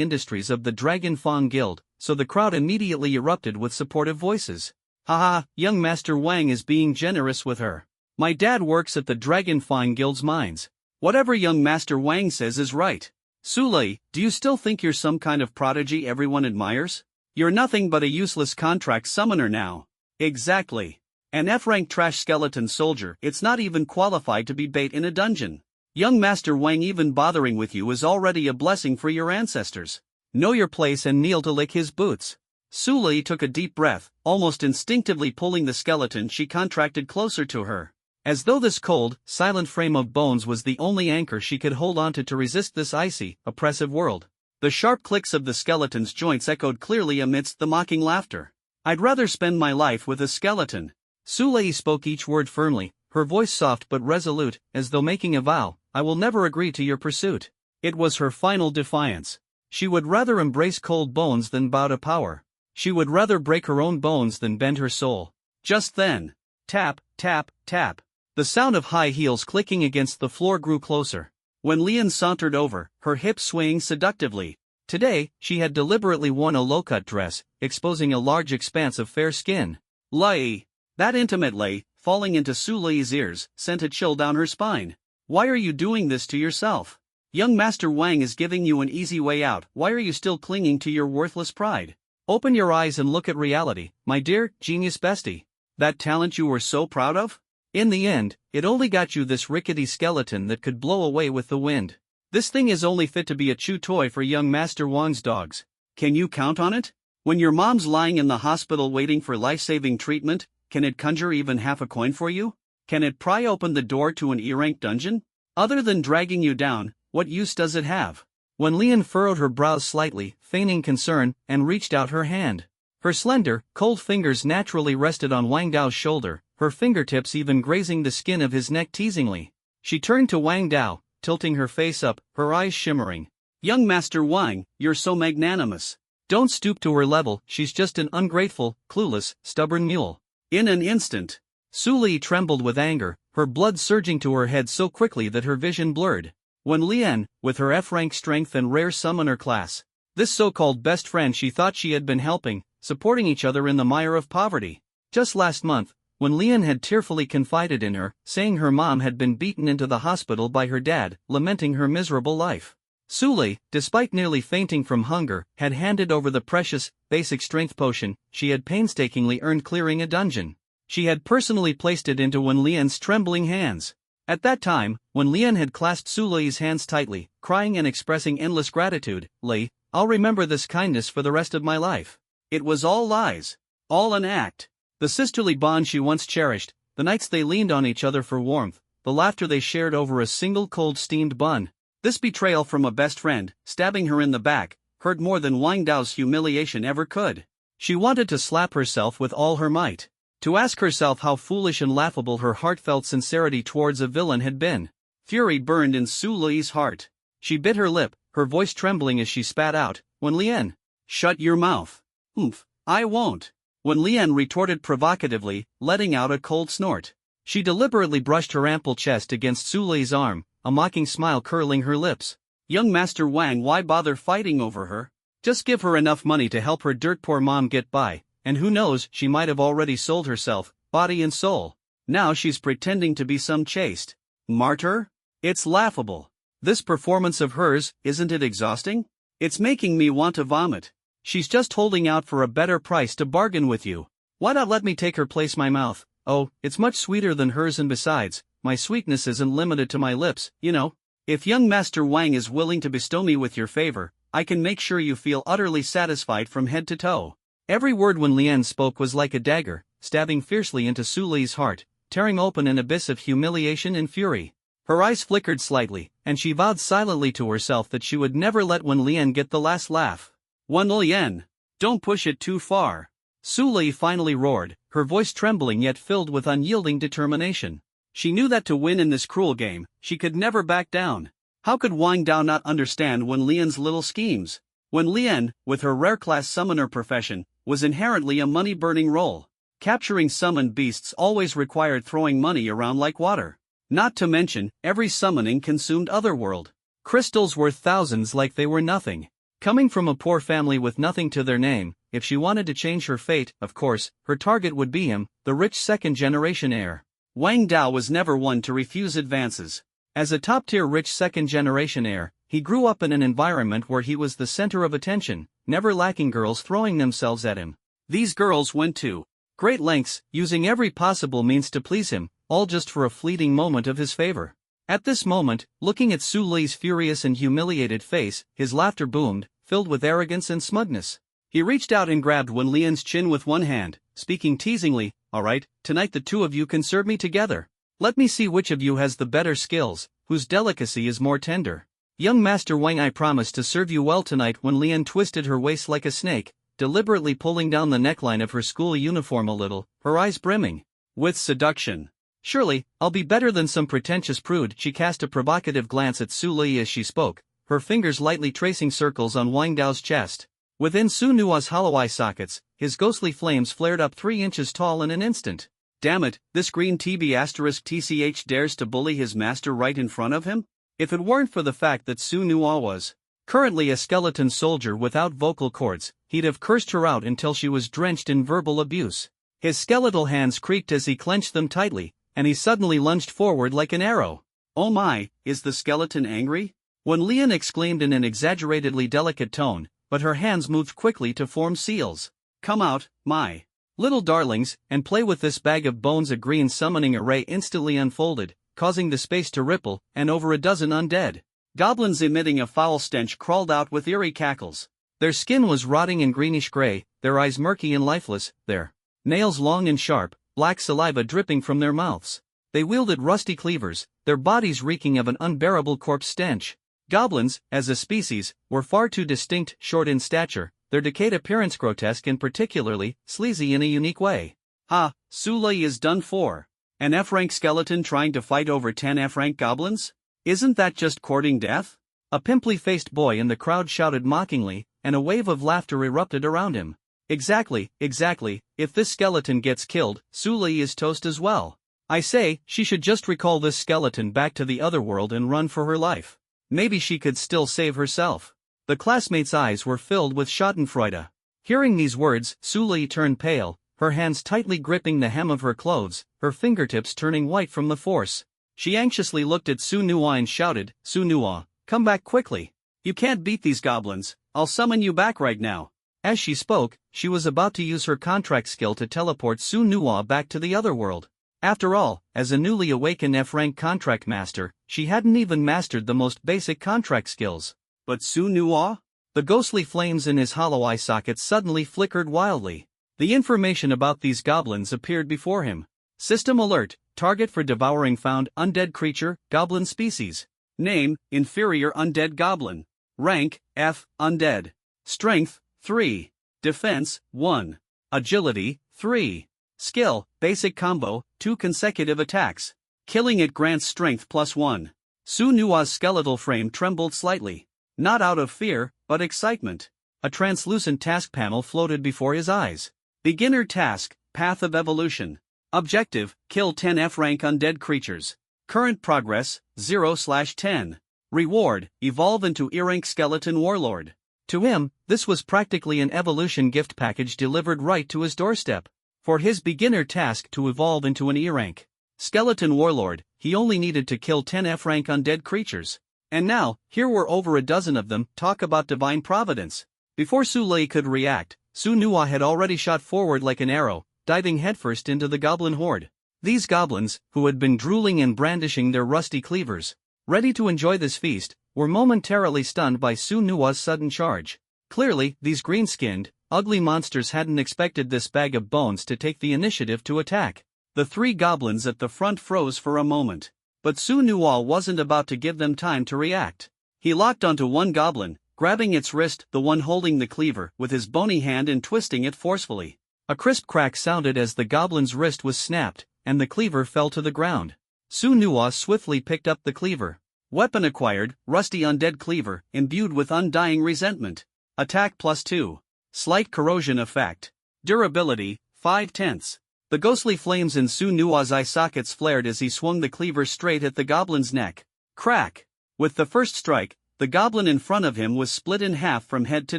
industries of the Dragon Fawn Guild, so the crowd immediately erupted with supportive voices. Haha, young Master Wang is being generous with her. My dad works at the Dragon Fawn Guild's mines. Whatever young Master Wang says is right. Su Lei, do you still think you're some kind of prodigy everyone admires? You're nothing but a useless contract summoner now. Exactly. An F-rank trash skeleton soldier, it's not even qualified to be bait in a dungeon. Young Master Wang even bothering with you is already a blessing for your ancestors. Know your place and kneel to lick his boots. Su Lei took a deep breath, almost instinctively pulling the skeleton she contracted closer to her. As though this cold, silent frame of bones was the only anchor she could hold onto to resist this icy, oppressive world. The sharp clicks of the skeleton's joints echoed clearly amidst the mocking laughter. "I'd rather spend my life with a skeleton." Sulei spoke each word firmly, her voice soft but resolute, as though making a vow. "I will never agree to your pursuit." It was her final defiance. She would rather embrace cold bones than bow to power. She would rather break her own bones than bend her soul. Just then, tap, tap, tap. The sound of high heels clicking against the floor grew closer. When Leon sauntered over, her hips swaying seductively. Today, she had deliberately worn a low-cut dress, exposing a large expanse of fair skin. Lei. That intimate lei, falling into Sulei's ears, sent a chill down her spine. "Why are you doing this to yourself? Young Master Wang is giving you an easy way out. Why are you still clinging to your worthless pride? Open your eyes and look at reality, my dear, genius bestie. That talent you were so proud of? In the end, it only got you this rickety skeleton that could blow away with the wind. This thing is only fit to be a chew toy for young Master Wang's dogs. Can you count on it? When your mom's lying in the hospital waiting for life-saving treatment, can it conjure even half a coin for you? Can it pry open the door to an E-rank dungeon? Other than dragging you down, what use does it have?" When Leon furrowed her brows slightly, feigning concern, and reached out her hand. Her slender, cold fingers naturally rested on Wang Dao's shoulder, her fingertips even grazing the skin of his neck teasingly. She turned to Wang Dao, tilting her face up, her eyes shimmering. "Young Master Wang, you're so magnanimous. Don't stoop to her level, she's just an ungrateful, clueless, stubborn mule." In an instant, Sulei trembled with anger, her blood surging to her head so quickly that her vision blurred. When Lien, with her F-rank strength and rare summoner class, this so-called best friend she thought she had been helping, supporting each other in the mire of poverty. Just last month, when Lien had tearfully confided in her, saying her mom had been beaten into the hospital by her dad, lamenting her miserable life. Sulei, despite nearly fainting from hunger, had handed over the precious, basic strength potion she had painstakingly earned clearing a dungeon. She had personally placed it into Wen Lian's trembling hands. At that time, when Lian had clasped Sulei's hands tightly, crying and expressing endless gratitude, "Lei, I'll remember this kindness for the rest of my life." It was all lies. All an act. The sisterly bond she once cherished, the nights they leaned on each other for warmth, the laughter they shared over a single cold steamed bun. This betrayal from a best friend, stabbing her in the back, hurt more than Wang Dao's humiliation ever could. She wanted to slap herself with all her might. To ask herself how foolish and laughable her heartfelt sincerity towards a villain had been. Fury burned in Su Lei's heart. She bit her lip, her voice trembling as she spat out, "Wen Lian, shut your mouth." "Oomph, I won't." Wen Lian retorted provocatively, letting out a cold snort. She deliberately brushed her ample chest against Su Lei's arm, a mocking smile curling her lips. "Young Master Wang, why bother fighting over her? Just give her enough money to help her dirt-poor mom get by. And who knows, she might have already sold herself, body and soul. Now she's pretending to be some chaste martyr? It's laughable. This performance of hers, isn't it exhausting? It's making me want to vomit. She's just holding out for a better price to bargain with you. Why not let me take her place my mouth? Oh, it's much sweeter than hers, and besides, my sweetness isn't limited to my lips, you know. If young Master Wang is willing to bestow me with your favor, I can make sure you feel utterly satisfied from head to toe." Every word Wen Lian spoke was like a dagger, stabbing fiercely into Su Lei's heart, tearing open an abyss of humiliation and fury. Her eyes flickered slightly, and she vowed silently to herself that she would never let Wen Lian get the last laugh. "Wen Lian, don't push it too far." Su Lei finally roared, her voice trembling yet filled with unyielding determination. She knew that to win in this cruel game, she could never back down. How could Wang Dao not understand Wen Lian's little schemes? Wen Lian, with her rare-class summoner profession, was inherently a money-burning role. Capturing summoned beasts always required throwing money around like water. Not to mention, every summoning consumed otherworld crystals worth thousands like they were nothing. Coming from a poor family with nothing to their name, if she wanted to change her fate, of course, her target would be him, the rich second-generation heir. Wang Dao was never one to refuse advances. As a top-tier rich second-generation heir, he grew up in an environment where he was the center of attention, never lacking girls throwing themselves at him. These girls went to great lengths, using every possible means to please him, all just for a fleeting moment of his favor. At this moment, looking at Su Lei's furious and humiliated face, his laughter boomed, filled with arrogance and smugness. He reached out and grabbed Wen Lian's chin with one hand, speaking teasingly, "All right, tonight the two of you can serve me together. Let me see which of you has the better skills, whose delicacy is more tender. Young Master Wang, I promise to serve you well tonight. When Lian twisted her waist like a snake, deliberately pulling down the neckline of her school uniform a little, her eyes brimming with seduction. Surely, I'll be better than some pretentious prude. She cast a provocative glance at Su Lei as she spoke, her fingers lightly tracing circles on Wang Dao's chest. Within Su Nua's hollow eye sockets, his ghostly flames flared up 3 inches tall in an instant. Damn it, this green TB*TCH dares to bully his master right in front of him? If it weren't for the fact that Su Nua was currently a skeleton soldier without vocal cords, he'd have cursed her out until she was drenched in verbal abuse. His skeletal hands creaked as he clenched them tightly, and he suddenly lunged forward like an arrow. Oh my, is the skeleton angry? When Lian exclaimed in an exaggeratedly delicate tone, but her hands moved quickly to form seals. Come out, my little darlings, and play with this bag of bones. A green summoning array instantly unfolded, causing the space to ripple, and over a dozen undead goblins emitting a foul stench crawled out with eerie cackles. Their skin was rotting and greenish-gray, their eyes murky and lifeless, their nails long and sharp, black saliva dripping from their mouths. They wielded rusty cleavers, their bodies reeking of an unbearable corpse stench. Goblins, as a species, were far too distinct, short in stature, their decayed appearance grotesque and particularly sleazy in a unique way. Ha, Su Lei is done for. An F-rank skeleton trying to fight over 10 F-rank goblins? Isn't that just courting death? A pimply-faced boy in the crowd shouted mockingly, and a wave of laughter erupted around him. Exactly, if this skeleton gets killed, Su Lei is toast as well. I say, she should just recall this skeleton back to the other world and run for her life. Maybe she could still save herself. The classmates' eyes were filled with schadenfreude. Hearing these words, Su Lei turned pale, her hands tightly gripping the hem of her clothes, her fingertips turning white from the force. She anxiously looked at Su Nua and shouted, Su Nua, come back quickly. You can't beat these goblins, I'll summon you back right now. As she spoke, she was about to use her contract skill to teleport Su Nua back to the other world. After all, as a newly awakened F-rank contract master, she hadn't even mastered the most basic contract skills. But Su Nua? The ghostly flames in his hollow eye sockets suddenly flickered wildly. The information about these goblins appeared before him. System alert, target for devouring found, undead creature, goblin species. Name, inferior undead goblin. Rank, F, undead. Strength, 3. Defense, 1. Agility, 3. Skill, basic combo, 2 consecutive attacks. Killing it grants strength +1. Su Nua's skeletal frame trembled slightly. Not out of fear, but excitement. A translucent task panel floated before his eyes. Beginner task, Path of Evolution. Objective, kill 10 F-rank undead creatures. Current progress, 0/10. Reward, evolve into E-rank skeleton warlord. To him, this was practically an evolution gift package delivered right to his doorstep. For his beginner task to evolve into an E-rank skeleton warlord, he only needed to kill 10 F-rank undead creatures. And now, here were over a dozen of them. Talk about divine providence. Before Su Lei could react, Su Nua had already shot forward like an arrow, diving headfirst into the goblin horde. These goblins, who had been drooling and brandishing their rusty cleavers, ready to enjoy this feast, were momentarily stunned by Su Nua's sudden charge. Clearly, these green-skinned, ugly monsters hadn't expected this bag of bones to take the initiative to attack. The 3 goblins at the front froze for a moment. But Su Nua wasn't about to give them time to react. He locked onto one goblin, grabbing its wrist, the one holding the cleaver, with his bony hand and twisting it forcefully. A crisp crack sounded as the goblin's wrist was snapped, and the cleaver fell to the ground. Su Nua swiftly picked up the cleaver. Weapon acquired, rusty undead cleaver, imbued with undying resentment. Attack +2. Slight corrosion effect. Durability, 5/10. The ghostly flames in Su Nua's eye sockets flared as he swung the cleaver straight at the goblin's neck. Crack! With the first strike, the goblin in front of him was split in half from head to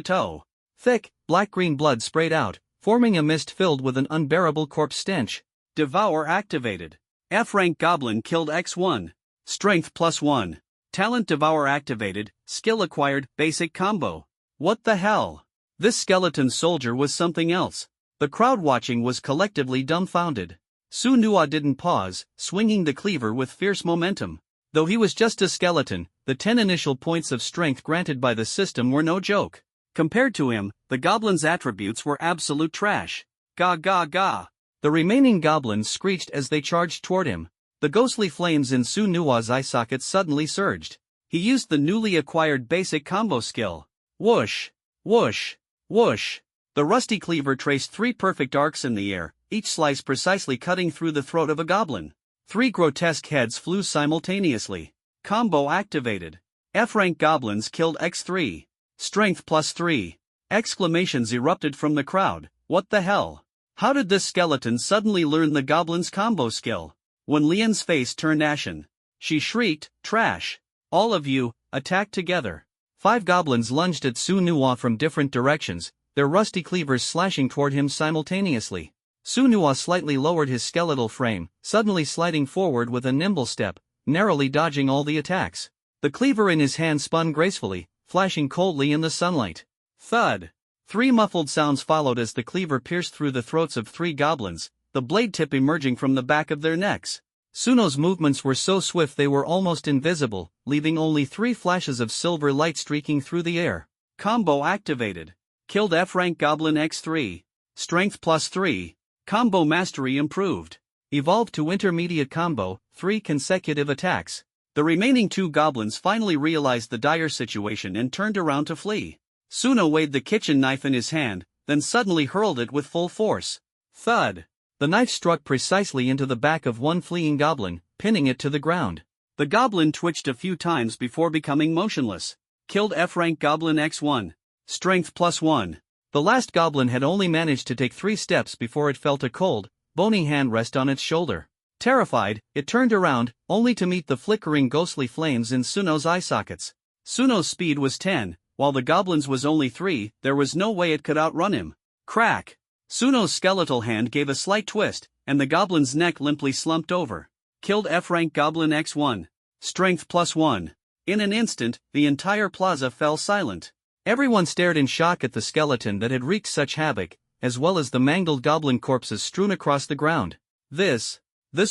toe. Thick, black-green blood sprayed out, forming a mist filled with an unbearable corpse stench. Devour activated. F-rank goblin killed X1. Strength +1. Talent Devour activated, skill acquired, basic combo. What the hell? This skeleton soldier was something else. The crowd watching was collectively dumbfounded. Su Nua didn't pause, swinging the cleaver with fierce momentum. Though he was just a skeleton, the 10 initial points of strength granted by the system were no joke. Compared to him, the goblin's attributes were absolute trash. Ga ga ga. The remaining goblins screeched as they charged toward him. The ghostly flames in Sunua's eye sockets suddenly surged. He used the newly acquired basic combo skill. Whoosh! Whoosh! Whoosh! The rusty cleaver traced 3 perfect arcs in the air, each slice precisely cutting through the throat of a goblin. 3 grotesque heads flew simultaneously. Combo activated. F-rank goblins killed X3. Strength +3. Exclamations erupted from the crowd. What the hell? How did this skeleton suddenly learn the goblin's combo skill? When Lian's face turned ashen, she shrieked, "Trash! All of you, attack together!" 5 goblins lunged at Sunua from different directions, their rusty cleavers slashing toward him simultaneously. Sunua slightly lowered his skeletal frame, suddenly sliding forward with a nimble step, narrowly dodging all the attacks. The cleaver in his hand spun gracefully, flashing coldly in the sunlight. Thud! 3 muffled sounds followed as the cleaver pierced through the throats of 3 goblins, the blade tip emerging from the back of their necks. Suno's movements were so swift they were almost invisible, leaving only 3 flashes of silver light streaking through the air. Combo activated. Killed F-rank goblin X3. Strength +3. Combo mastery improved. Evolved to intermediate combo, 3 consecutive attacks. The remaining 2 goblins finally realized the dire situation and turned around to flee. Suno weighed the kitchen knife in his hand, then suddenly hurled it with full force. Thud! The knife struck precisely into the back of one fleeing goblin, pinning it to the ground. The goblin twitched a few times before becoming motionless. Killed F-rank goblin X1. Strength +1. The last goblin had only managed to take 3 steps before it felt a cold, bony hand rest on its shoulder. Terrified, it turned around, only to meet the flickering ghostly flames in Suno's eye sockets. Suno's speed was 10, while the goblin's was only 3, there was no way it could outrun him. Crack! Suno's skeletal hand gave a slight twist, and the goblin's neck limply slumped over. Killed F-rank goblin X1. Strength +1. In an instant, the entire plaza fell silent. Everyone stared in shock at the skeleton that had wreaked such havoc, as well as the mangled goblin corpses strewn across the ground. This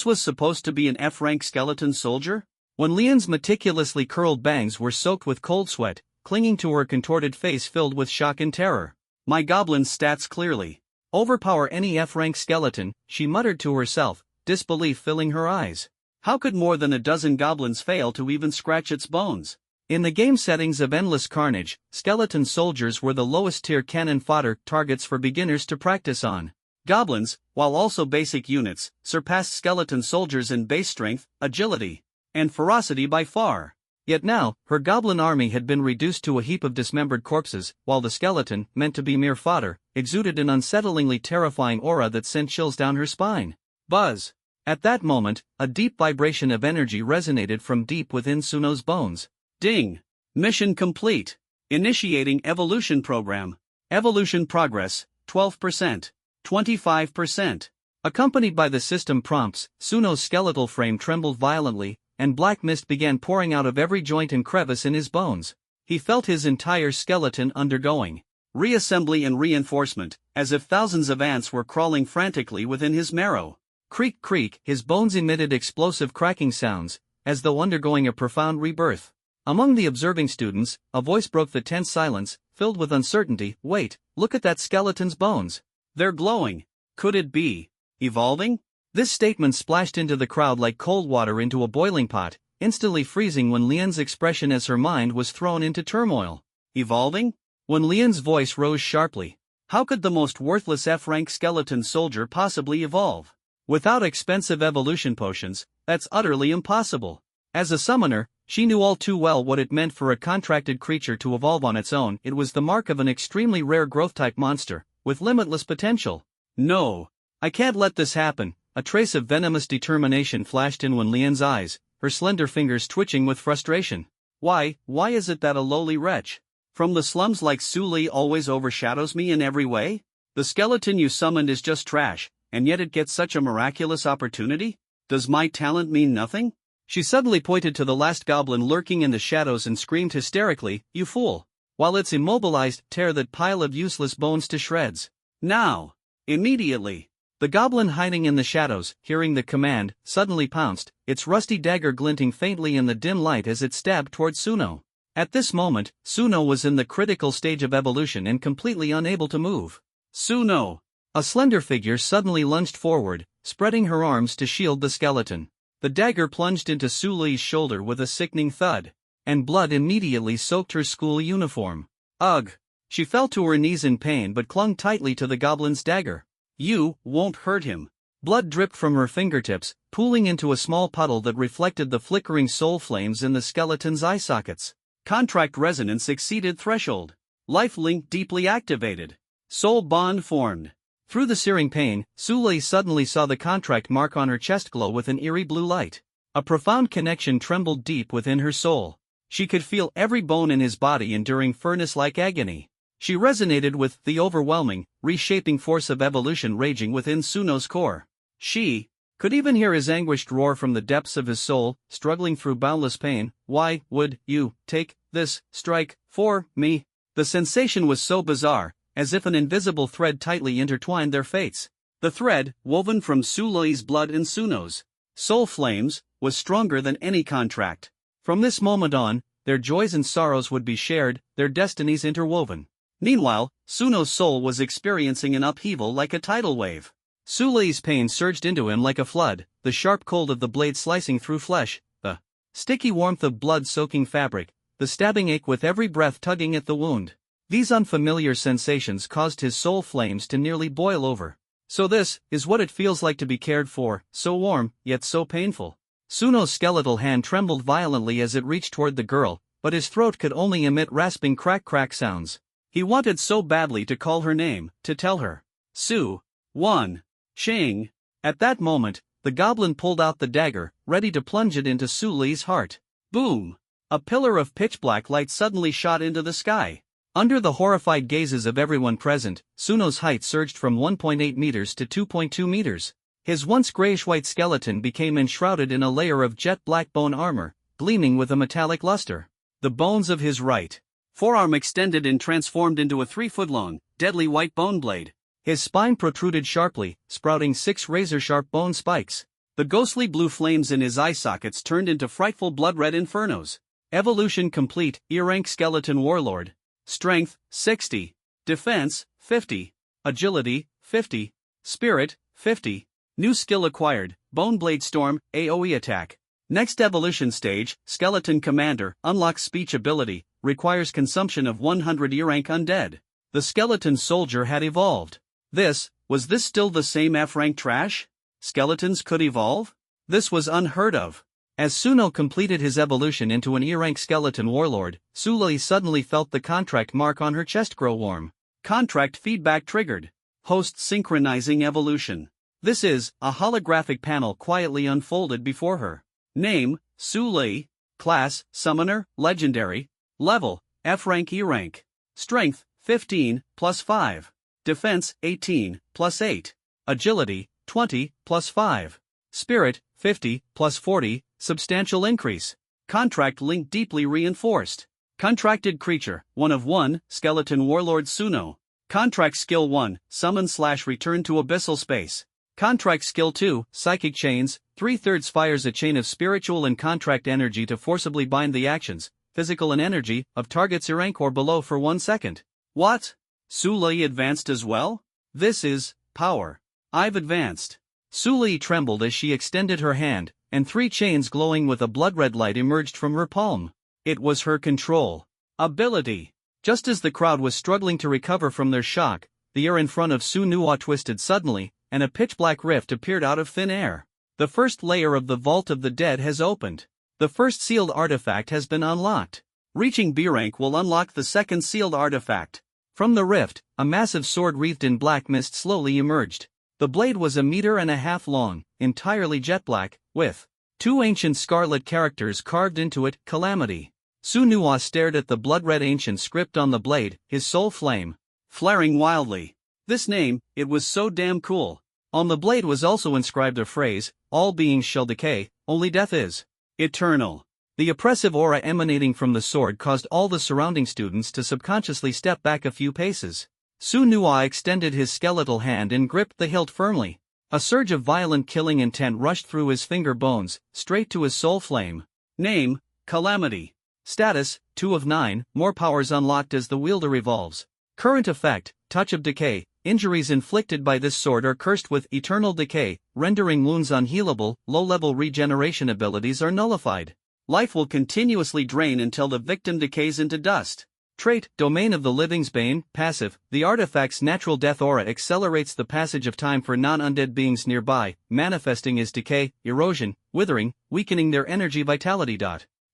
was supposed to be an F-rank skeleton soldier? When Lian's meticulously curled bangs were soaked with cold sweat, clinging to her contorted face filled with shock and terror. My goblin's stats clearly overpower any F-rank skeleton, she muttered to herself, disbelief filling her eyes. How could more than a dozen goblins fail to even scratch its bones? In the game settings of Endless Carnage, skeleton soldiers were the lowest-tier cannon fodder targets for beginners to practice on. Goblins, while also basic units, surpassed skeleton soldiers in base strength, agility, and ferocity by far. Yet now, her goblin army had been reduced to a heap of dismembered corpses, while the skeleton, meant to be mere fodder, exuded an unsettlingly terrifying aura that sent chills down her spine. Buzz! At that moment, a deep vibration of energy resonated from deep within Suno's bones. Ding! Mission complete. Initiating evolution program. Evolution progress, 12%. 25%. Accompanied by the system prompts, Suno's skeletal frame trembled violently, and black mist began pouring out of every joint and crevice in his bones. He felt his entire skeleton undergoing reassembly and reinforcement, as if thousands of ants were crawling frantically within his marrow. Creak creak, his bones emitted explosive cracking sounds, as though undergoing a profound rebirth. Among the observing students, a voice broke the tense silence, filled with uncertainty. Wait, look at that skeleton's bones. They're glowing. Could it be evolving? This statement splashed into the crowd like cold water into a boiling pot, instantly freezing when Lian's expression as her mind was thrown into turmoil. Evolving? When Lian's voice rose sharply. How could the most worthless F-rank skeleton soldier possibly evolve? Without expensive evolution potions, that's utterly impossible. As a summoner, she knew all too well what it meant for a contracted creature to evolve on its own. It was the mark of an extremely rare growth-type monster, with limitless potential. No, I can't let this happen. A trace of venomous determination flashed in when Lian's eyes, her slender fingers twitching with frustration. Why is it that a lowly wretch from the slums like Su Li always overshadows me in every way? The skeleton you summoned is just trash, and yet it gets such a miraculous opportunity? Does my talent mean nothing? She suddenly pointed to the last goblin lurking in the shadows and screamed hysterically, "You fool!" While it's immobilized, tear that pile of useless bones to shreds. Now! Immediately! The goblin hiding in the shadows, hearing the command, suddenly pounced, its rusty dagger glinting faintly in the dim light as it stabbed towards Suno. At this moment, Suno was in the critical stage of evolution and completely unable to move. Suno! A slender figure suddenly lunged forward, spreading her arms to shield the skeleton. The dagger plunged into Su Lei's shoulder with a sickening thud, and blood immediately soaked her school uniform. Ugh! She fell to her knees in pain but clung tightly to the goblin's dagger. You won't hurt him. Blood dripped from her fingertips, pooling into a small puddle that reflected the flickering soul flames in the skeleton's eye sockets. Contract resonance exceeded threshold. Life link deeply activated. Soul bond formed. Through the searing pain, Su Lei suddenly saw the contract mark on her chest glow with an eerie blue light. A profound connection trembled deep within her soul. She could feel every bone in his body enduring furnace-like agony. She resonated with the overwhelming, reshaping force of evolution raging within Suno's core. She could even hear his anguished roar from the depths of his soul, struggling through boundless pain. Why would you take this strike for me? The sensation was so bizarre, as if an invisible thread tightly intertwined their fates. The thread, woven from Su Lei's blood and Suno's soul flames, was stronger than any contract. From this moment on, their joys and sorrows would be shared, their destinies interwoven. Meanwhile, Suno's soul was experiencing an upheaval like a tidal wave. Su Lei's pain surged into him like a flood, the sharp cold of the blade slicing through flesh, the sticky warmth of blood-soaking fabric, the stabbing ache with every breath tugging at the wound. These unfamiliar sensations caused his soul flames to nearly boil over. So this is what it feels like to be cared for, so warm, yet so painful. Suno's skeletal hand trembled violently as it reached toward the girl, but his throat could only emit rasping crack-crack sounds. He wanted so badly to call her name, to tell her. Su. Wan. Ching. At that moment, the goblin pulled out the dagger, ready to plunge it into Su Lei's heart. Boom! A pillar of pitch-black light suddenly shot into the sky. Under the horrified gazes of everyone present, Suno's height surged from 1.8 meters to 2.2 meters. His once grayish-white skeleton became enshrouded in a layer of jet-black bone armor, gleaming with a metallic luster. The bones of his right forearm extended and transformed into a 3-foot-long, deadly white bone blade. His spine protruded sharply, sprouting 6 razor-sharp bone spikes. The ghostly blue flames in his eye sockets turned into frightful blood-red infernos. Evolution complete. E-rank skeleton warlord. Strength, 60. Defense, 50. Agility, 50. Spirit, 50. New skill acquired, Bone Blade Storm, AoE attack. Next evolution stage, Skeleton Commander, unlocks speech ability, requires consumption of 100 E-rank undead. The skeleton soldier had evolved. Was this still the same F-rank trash? Skeletons could evolve? This was unheard of. As Suno completed his evolution into an E-rank skeleton warlord, Su Lei suddenly felt the contract mark on her chest grow warm. Contract feedback triggered. Host synchronizing evolution. This is, a holographic panel quietly unfolded before her. Name, Su Lei. Class, Summoner, Legendary. Level, F-rank E-rank. Strength, 15, plus 5. Defense, 18, plus 8. Agility, 20, plus 5. Spirit, 50, plus 40, substantial increase. Contract link deeply reinforced. Contracted creature, 1 of 1, Skeleton Warlord Suno. Contract skill 1, summon/return to abyssal space. Contract skill 2, Psychic Chains, 3/3 fires a chain of spiritual and contract energy to forcibly bind the actions, physical and energy, of targets E-rank or below for 1 second. What? Su Lei advanced as well? This is power. I've advanced. Su Lei trembled as she extended her hand, and 3 chains glowing with a blood-red light emerged from her palm. It was her control ability. Just as the crowd was struggling to recover from their shock, the air in front of Su Nuo twisted suddenly, and a pitch-black rift appeared out of thin air. The first layer of the Vault of the Dead has opened. The first sealed artifact has been unlocked. Reaching B-rank will unlock the second sealed artifact. From the rift, a massive sword wreathed in black mist slowly emerged. The blade was 1.5 meters long, entirely jet black, with 2 ancient scarlet characters carved into it, Calamity. Su Nuo stared at the blood-red ancient script on the blade, his soul flame flaring wildly. This name, it was so damn cool. On the blade was also inscribed a phrase, all beings shall decay, only death is eternal. The oppressive aura emanating from the sword caused all the surrounding students to subconsciously step back a few paces. Su Nuo extended his skeletal hand and gripped the hilt firmly. A surge of violent killing intent rushed through his finger bones, straight to his soul flame. Name, Calamity. Status, 2 of 9, more powers unlocked as the wielder evolves. Current effect, Touch of Decay, Injuries inflicted by this sword are cursed with eternal decay, rendering wounds unhealable. Low-level regeneration abilities are nullified. Life will continuously drain until the victim decays into dust. Trait, Domain of the Living's Bane, passive, the artifact's natural death aura accelerates the passage of time for non-undead beings nearby, manifesting as decay, erosion, withering, weakening their energy vitality.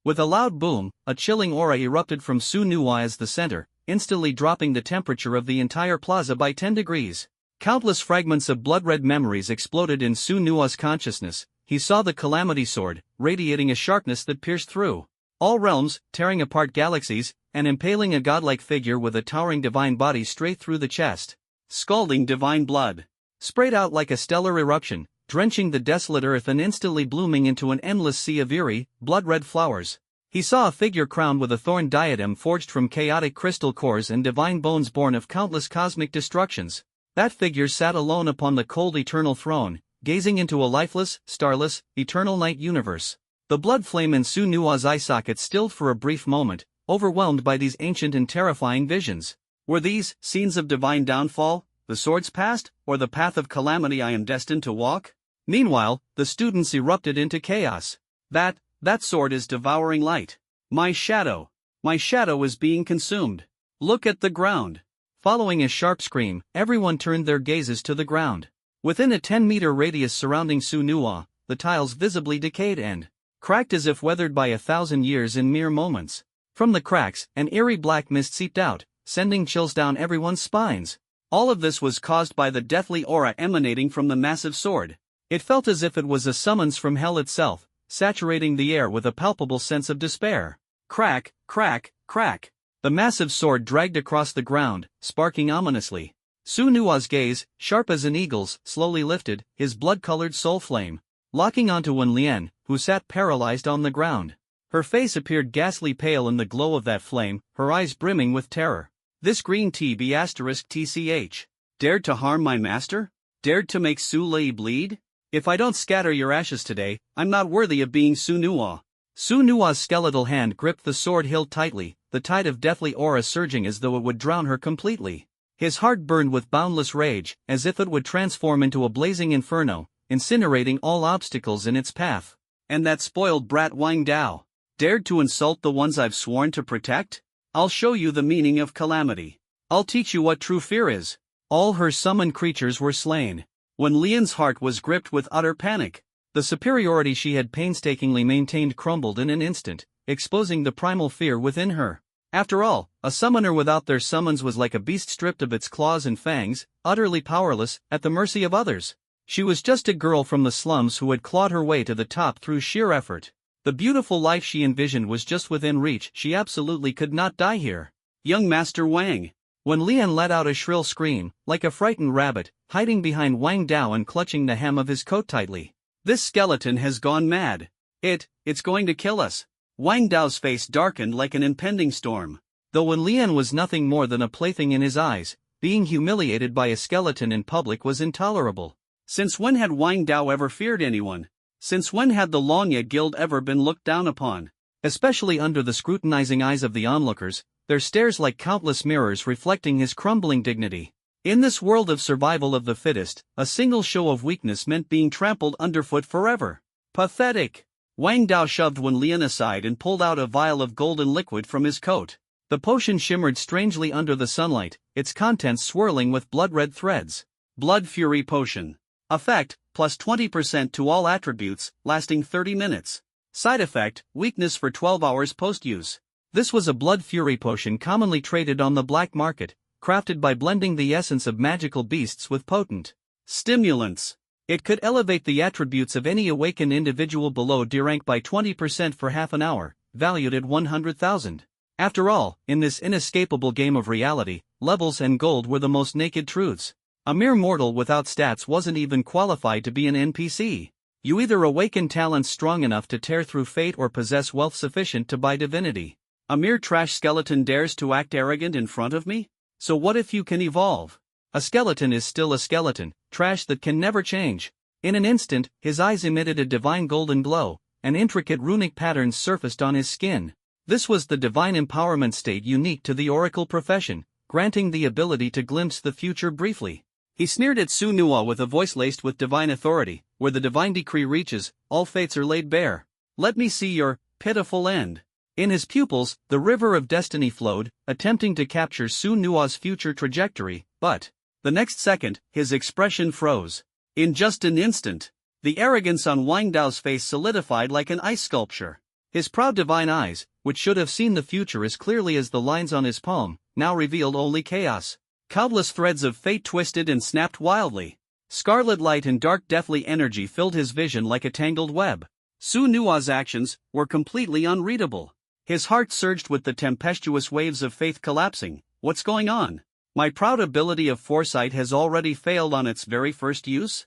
With a loud boom, a chilling aura erupted from Su Nuwa as the center, instantly dropping the temperature of the entire plaza by 10 degrees. Countless fragments of blood-red memories exploded in Su Nuwa's consciousness. He saw the Calamity Sword, radiating a sharpness that pierced through all realms, tearing apart galaxies, and impaling a godlike figure with a towering divine body straight through the chest. Scalding divine blood sprayed out like a stellar eruption, drenching the desolate earth and instantly blooming into an endless sea of eerie, blood-red flowers. He saw a figure crowned with a thorn diadem forged from chaotic crystal cores and divine bones born of countless cosmic destructions. That figure sat alone upon the cold eternal throne, gazing into a lifeless, starless, eternal night universe. The blood flame in Su Nuwa's eye socket stilled for a brief moment, overwhelmed by these ancient and terrifying visions. Were these scenes of divine downfall, the sword's past, or the path of calamity I am destined to walk? Meanwhile, the students erupted into chaos. That sword is devouring light. My shadow is being consumed. Look at the ground. Following a sharp scream, everyone turned their gazes to the ground. Within a 10-meter radius surrounding Su Nuwa, the tiles visibly decayed and cracked as if weathered by 1,000 years in mere moments. From the cracks, an eerie black mist seeped out, sending chills down everyone's spines. All of this was caused by the deathly aura emanating from the massive sword. It felt as if it was a summons from hell itself, saturating the air with a palpable sense of despair. Crack, crack, crack. The massive sword dragged across the ground, sparking ominously. Su Nuwa's gaze, sharp as an eagle's, slowly lifted, his blood-colored soul flame locking onto Wen Lian, who sat paralyzed on the ground. Her face appeared ghastly pale in the glow of that flame, her eyes brimming with terror. This green TB*TCH. Dared to harm my master? Dared to make Su Lei bleed? If I don't scatter your ashes today, I'm not worthy of being Su Nuwa. Su Nuwa's skeletal hand gripped the sword hilt tightly, the tide of deathly aura surging as though it would drown her completely. His heart burned with boundless rage, as if it would transform into a blazing inferno, incinerating all obstacles in its path. And that spoiled brat Wang Dao dared to insult the ones I've sworn to protect? I'll show you the meaning of calamity. I'll teach you what true fear is. All her summoned creatures were slain. When Lian's heart was gripped with utter panic, the superiority she had painstakingly maintained crumbled in an instant, exposing the primal fear within her. After all, a summoner without their summons was like a beast stripped of its claws and fangs, utterly powerless, at the mercy of others. She was just a girl from the slums who had clawed her way to the top through sheer effort. The beautiful life she envisioned was just within reach. She absolutely could not die here. Young Master Wang. When Lian let out a shrill scream, like a frightened rabbit, hiding behind Wang Dao and clutching the hem of his coat tightly. This skeleton has gone mad. It's going to kill us. Wang Dao's face darkened like an impending storm. Though Wen Lian was nothing more than a plaything in his eyes, being humiliated by a skeleton in public was intolerable. Since when had Wang Dao ever feared anyone? Since when had the Longya Guild ever been looked down upon? Especially under the scrutinizing eyes of the onlookers, their stares like countless mirrors reflecting his crumbling dignity. In this world of survival of the fittest, a single show of weakness meant being trampled underfoot forever. Pathetic! Wang Dao shoved Wen Lian aside and pulled out a vial of golden liquid from his coat. The potion shimmered strangely under the sunlight, its contents swirling with blood-red threads. Blood Fury Potion. Effect, plus 20% to all attributes, lasting 30 minutes. Side effect, weakness for 12 hours post-use. This was a blood fury potion commonly traded on the black market, crafted by blending the essence of magical beasts with potent stimulants. It could elevate the attributes of any awakened individual below D rank by 20% for half an hour, valued at 100,000. After all, in this inescapable game of reality, levels and gold were the most naked truths. A mere mortal without stats wasn't even qualified to be an NPC. You either awaken talents strong enough to tear through fate or possess wealth sufficient to buy divinity. A mere trash skeleton dares to act arrogant in front of me? So what if you can evolve? A skeleton is still a skeleton, trash that can never change. In an instant, his eyes emitted a divine golden glow, and intricate runic patterns surfaced on his skin. This was the divine empowerment state unique to the oracle profession, granting the ability to glimpse the future briefly. He sneered at Su Nua with a voice laced with divine authority. Where the divine decree reaches, all fates are laid bare. Let me see your pitiful end. In his pupils, the river of destiny flowed, attempting to capture Su Nua's future trajectory, but the next second, his expression froze. In just an instant, the arrogance on Wang Dao's face solidified like an ice sculpture. His proud divine eyes, which should have seen the future as clearly as the lines on his palm, now revealed only chaos. Countless threads of fate twisted and snapped wildly. Scarlet light and dark deathly energy filled his vision like a tangled web. Su Nua's actions were completely unreadable. His heart surged with the tempestuous waves of faith collapsing. What's going on? My proud ability of foresight has already failed on its very first use?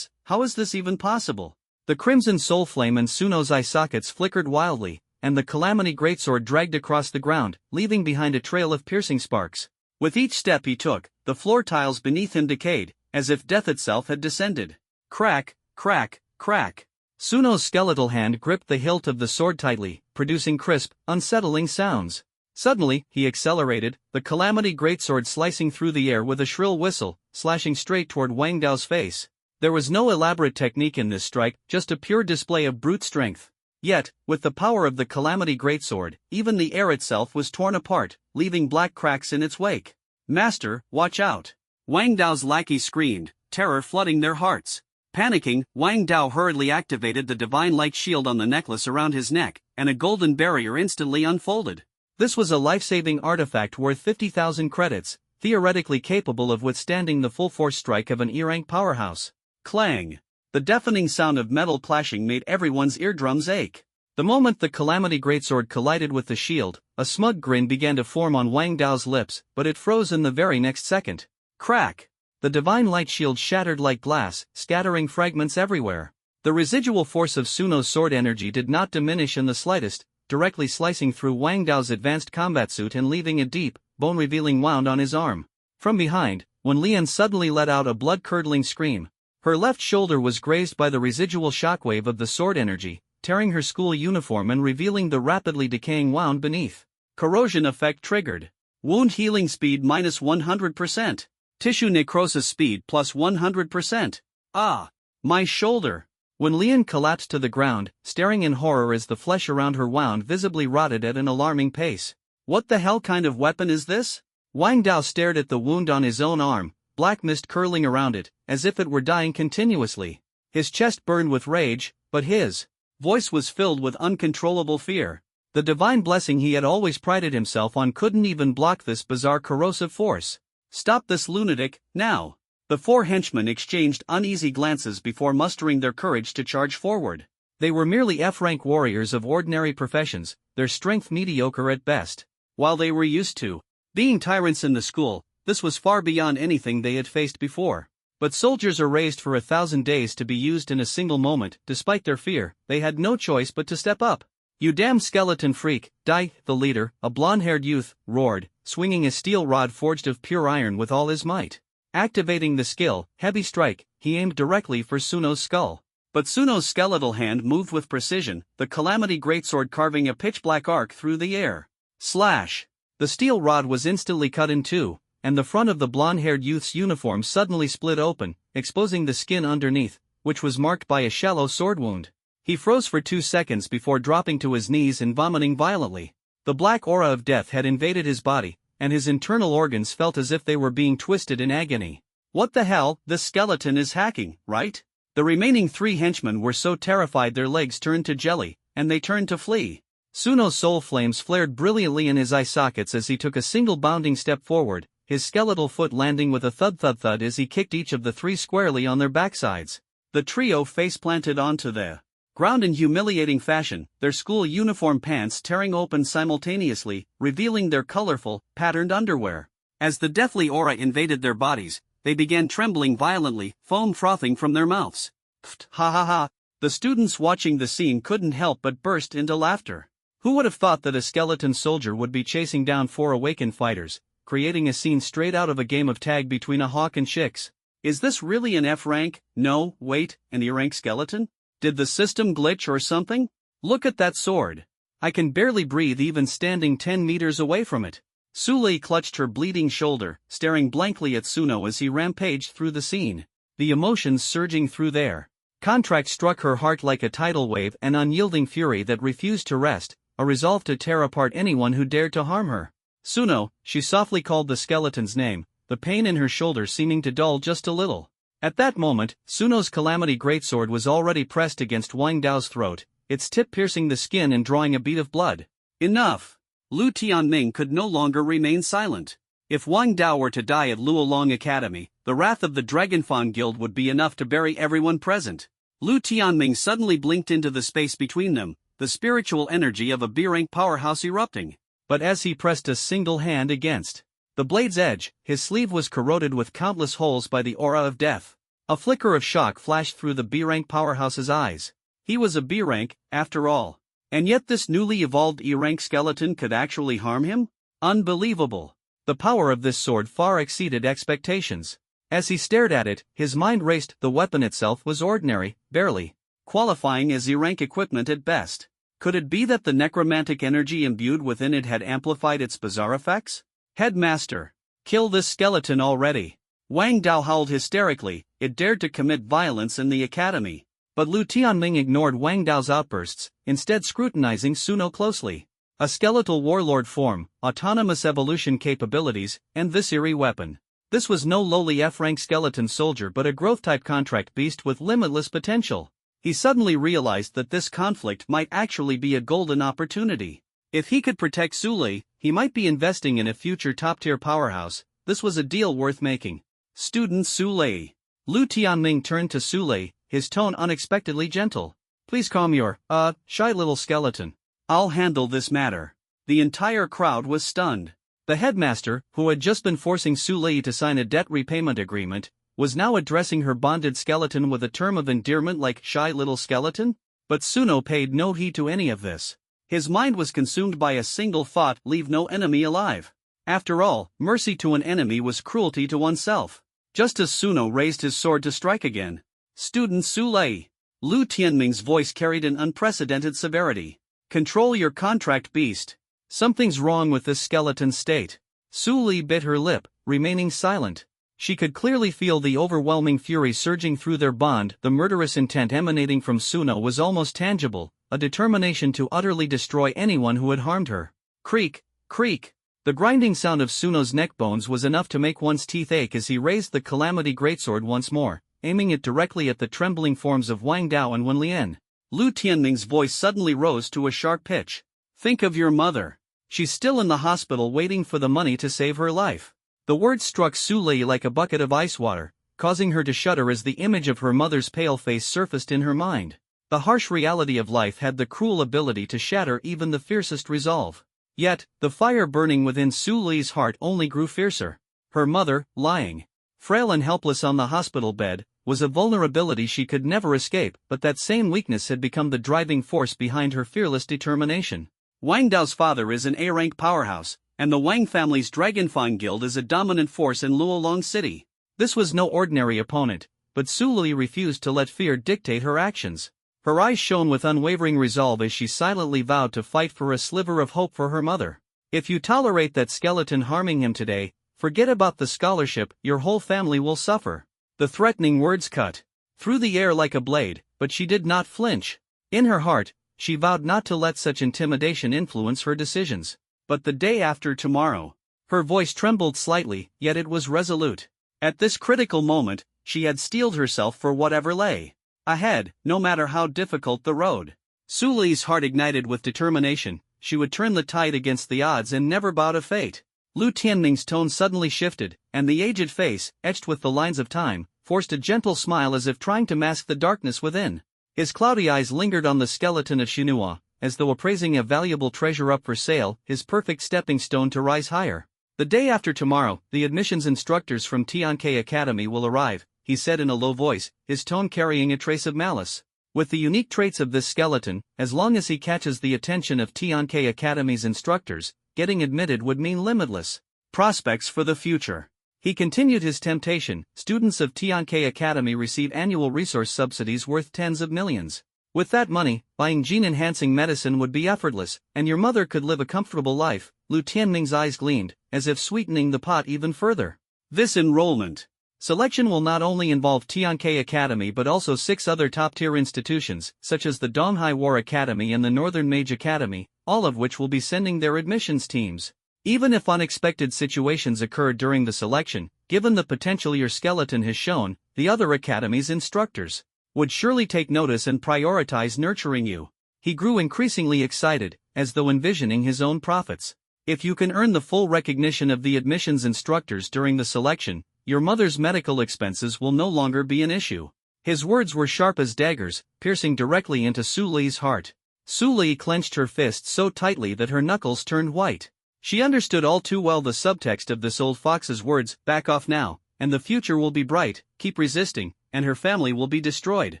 How is this even possible? The crimson soul flame in Suno's eye sockets flickered wildly, and the Calamity Greatsword dragged across the ground, leaving behind a trail of piercing sparks. With each step he took, the floor tiles beneath him decayed, as if death itself had descended. Crack, crack, crack. Suno's skeletal hand gripped the hilt of the sword tightly, producing crisp, unsettling sounds. Suddenly, he accelerated, the Calamity Greatsword slicing through the air with a shrill whistle, slashing straight toward Wang Dao's face. There was no elaborate technique in this strike, just a pure display of brute strength. Yet, with the power of the Calamity Greatsword, even the air itself was torn apart, leaving black cracks in its wake. Master, watch out! Wang Dao's lackeys screamed, terror flooding their hearts. Panicking, Wang Dao hurriedly activated the divine light shield on the necklace around his neck, and a golden barrier instantly unfolded. This was a life-saving artifact worth 50,000 credits, theoretically capable of withstanding the full-force strike of an E-rank powerhouse. Clang! The deafening sound of metal clashing made everyone's eardrums ache. The moment the Calamity Greatsword collided with the shield, a smug grin began to form on Wang Dao's lips, but it froze in the very next second. Crack! The divine light shield shattered like glass, scattering fragments everywhere. The residual force of Suno's sword energy did not diminish in the slightest, directly slicing through Wang Dao's advanced combat suit and leaving a deep, bone-revealing wound on his arm. From behind, Wen Lian suddenly let out a blood-curdling scream. Her left shoulder was grazed by the residual shockwave of the sword energy, tearing her school uniform and revealing the rapidly decaying wound beneath. Corrosion effect triggered. Wound healing speed minus 100%. Tissue necrosis speed plus 100%. Ah! My shoulder! Wen Lian collapsed to the ground, staring in horror as the flesh around her wound visibly rotted at an alarming pace. What the hell kind of weapon is this? Wang Dao stared at the wound on his own arm, black mist curling around it, as if it were dying continuously. His chest burned with rage, but his voice was filled with uncontrollable fear. The divine blessing he had always prided himself on couldn't even block this bizarre corrosive force. Stop this lunatic, now! The four henchmen exchanged uneasy glances before mustering their courage to charge forward. They were merely F-rank warriors of ordinary professions, their strength mediocre at best. While they were used to being tyrants in the school, this was far beyond anything they had faced before. But soldiers are raised for 1,000 days to be used in a single moment. Despite their fear, they had no choice but to step up. You damn skeleton freak, die! The leader, a blonde-haired youth, roared, swinging a steel rod forged of pure iron with all his might. Activating the skill, Heavy Strike, he aimed directly for Suno's skull. But Suno's skeletal hand moved with precision, the Calamity Greatsword carving a pitch-black arc through the air. Slash! The steel rod was instantly cut in two, and the front of the blonde-haired youth's uniform suddenly split open, exposing the skin underneath, which was marked by a shallow sword wound. He froze for 2 seconds before dropping to his knees and vomiting violently. The black aura of death had invaded his body, and his internal organs felt as if they were being twisted in agony. What the hell, this skeleton is hacking, right? The remaining 3 henchmen were so terrified their legs turned to jelly, and they turned to flee. Suno's soul flames flared brilliantly in his eye sockets as he took a single bounding step forward, his skeletal foot landing with a thud-thud-thud as he kicked each of the 3 squarely on their backsides. The trio face-planted onto the ground in humiliating fashion, their school uniform pants tearing open simultaneously, revealing their colorful, patterned underwear. As the deathly aura invaded their bodies, they began trembling violently, foam frothing from their mouths. Pfft, ha ha ha! The students watching the scene couldn't help but burst into laughter. Who would have thought that a skeleton soldier would be chasing down 4 awakened fighters, creating a scene straight out of a game of tag between a hawk and chicks? Is this really an F rank? No, wait, an E rank skeleton? Did the system glitch or something? Look at that sword. I can barely breathe even standing 10 meters away from it. Sule clutched her bleeding shoulder, staring blankly at Suno as he rampaged through the scene. The emotions surging through there. Contract struck her heart like a tidal wave, an unyielding fury that refused to rest, a resolve to tear apart anyone who dared to harm her. Suno, she softly called the skeleton's name, the pain in her shoulder seeming to dull just a little. At that moment, Suno's calamity greatsword was already pressed against Wang Dao's throat, its tip piercing the skin and drawing a bead of blood. Enough! Lu Tianming could no longer remain silent. If Wang Dao were to die at Luolong Academy, the wrath of the Dragonfang Guild would be enough to bury everyone present. Lu Tianming suddenly blinked into the space between them, the spiritual energy of a B-rank powerhouse erupting. But as he pressed a single hand against the blade's edge, his sleeve was corroded with countless holes by the aura of death. A flicker of shock flashed through the B-rank powerhouse's eyes. He was a B-rank, after all. And yet this newly evolved E-rank skeleton could actually harm him? Unbelievable. The power of this sword far exceeded expectations. As he stared at it, his mind raced. The weapon itself was ordinary, barely qualifying as E-rank equipment at best. Could it be that the necromantic energy imbued within it had amplified its bizarre effects? Headmaster, kill this skeleton already. Wang Dao howled hysterically. It dared to commit violence in the academy. But Lu Tianming ignored Wang Dao's outbursts, instead scrutinizing Suno closely. A skeletal warlord form, autonomous evolution capabilities, and this eerie weapon. This was no lowly F-rank skeleton soldier but a growth-type contract beast with limitless potential. He suddenly realized that this conflict might actually be a golden opportunity. If he could protect Sule, he might be investing in a future top-tier powerhouse. This was a deal worth making. Student Sule. Lu Tianming turned to Sule, his tone unexpectedly gentle. Please calm your, shy little skeleton. I'll handle this matter. The entire crowd was stunned. The headmaster, who had just been forcing Sule to sign a debt repayment agreement, was now addressing her bonded skeleton with a term of endearment like shy little skeleton? But Suno paid no heed to any of this. His mind was consumed by a single thought: leave no enemy alive. After all, mercy to an enemy was cruelty to oneself. Just as Suno raised his sword to strike again. Student Sule. Lu Tianming's voice carried an unprecedented severity. Control your contract, beast. Something's wrong with this skeleton's state. Sule bit her lip, remaining silent. She could clearly feel the overwhelming fury surging through their bond. The murderous intent emanating from Suno was almost tangible, a determination to utterly destroy anyone who had harmed her. Creak, creak. The grinding sound of Suno's neck bones was enough to make one's teeth ache as he raised the calamity greatsword once more, aiming it directly at the trembling forms of Wang Dao and Wen Lian. Lu Tianming's voice suddenly rose to a sharp pitch. Think of your mother. She's still in the hospital waiting for the money to save her life. The words struck Sule like a bucket of ice water, causing her to shudder as the image of her mother's pale face surfaced in her mind. The harsh reality of life had the cruel ability to shatter even the fiercest resolve. Yet, the fire burning within Sule's heart only grew fiercer. Her mother, lying, frail and helpless on the hospital bed, was a vulnerability she could never escape, but that same weakness had become the driving force behind her fearless determination. Wang Dao's father is an A-rank powerhouse, and the Wang family's Dragonfang Guild is a dominant force in Luolong City. This was no ordinary opponent, but Sule refused to let fear dictate her actions. Her eyes shone with unwavering resolve as she silently vowed to fight for a sliver of hope for her mother. If you tolerate that skeleton harming him today, forget about the scholarship, your whole family will suffer. The threatening words cut through the air like a blade, but she did not flinch. In her heart, she vowed not to let such intimidation influence her decisions. But the day after tomorrow. Her voice trembled slightly, yet it was resolute. At this critical moment, she had steeled herself for whatever lay ahead, no matter how difficult the road. Sule's heart ignited with determination. She would turn the tide against the odds and never bow to fate. Lu Tianming's tone suddenly shifted, and the aged face, etched with the lines of time, forced a gentle smile as if trying to mask the darkness within. His cloudy eyes lingered on the skeleton of Shinua, as though appraising a valuable treasure up for sale, his perfect stepping stone to rise higher. The day after tomorrow, the admissions instructors from Tianke Academy will arrive, he said in a low voice, his tone carrying a trace of malice. With the unique traits of this skeleton, as long as he catches the attention of Tianke Academy's instructors, getting admitted would mean limitless prospects for the future. He continued his temptation. Students of Tianke Academy receive annual resource subsidies worth tens of millions. With that money, buying gene-enhancing medicine would be effortless, and your mother could live a comfortable life. Lu Tianming's eyes gleamed, as if sweetening the pot even further. This enrollment selection will not only involve Tianke Academy but also 6 other top-tier institutions, such as the Donghai War Academy and the Northern Mage Academy, all of which will be sending their admissions teams. Even if unexpected situations occur during the selection, given the potential your skeleton has shown, the other academies' instructors would surely take notice and prioritize nurturing you. He grew increasingly excited, as though envisioning his own profits. If you can earn the full recognition of the admissions instructors during the selection, your mother's medical expenses will no longer be an issue. His words were sharp as daggers, piercing directly into Su Li's heart. Su Li clenched her fists so tightly that her knuckles turned white. She understood all too well the subtext of this old fox's words: back off now, and the future will be bright, keep resisting, and her family will be destroyed.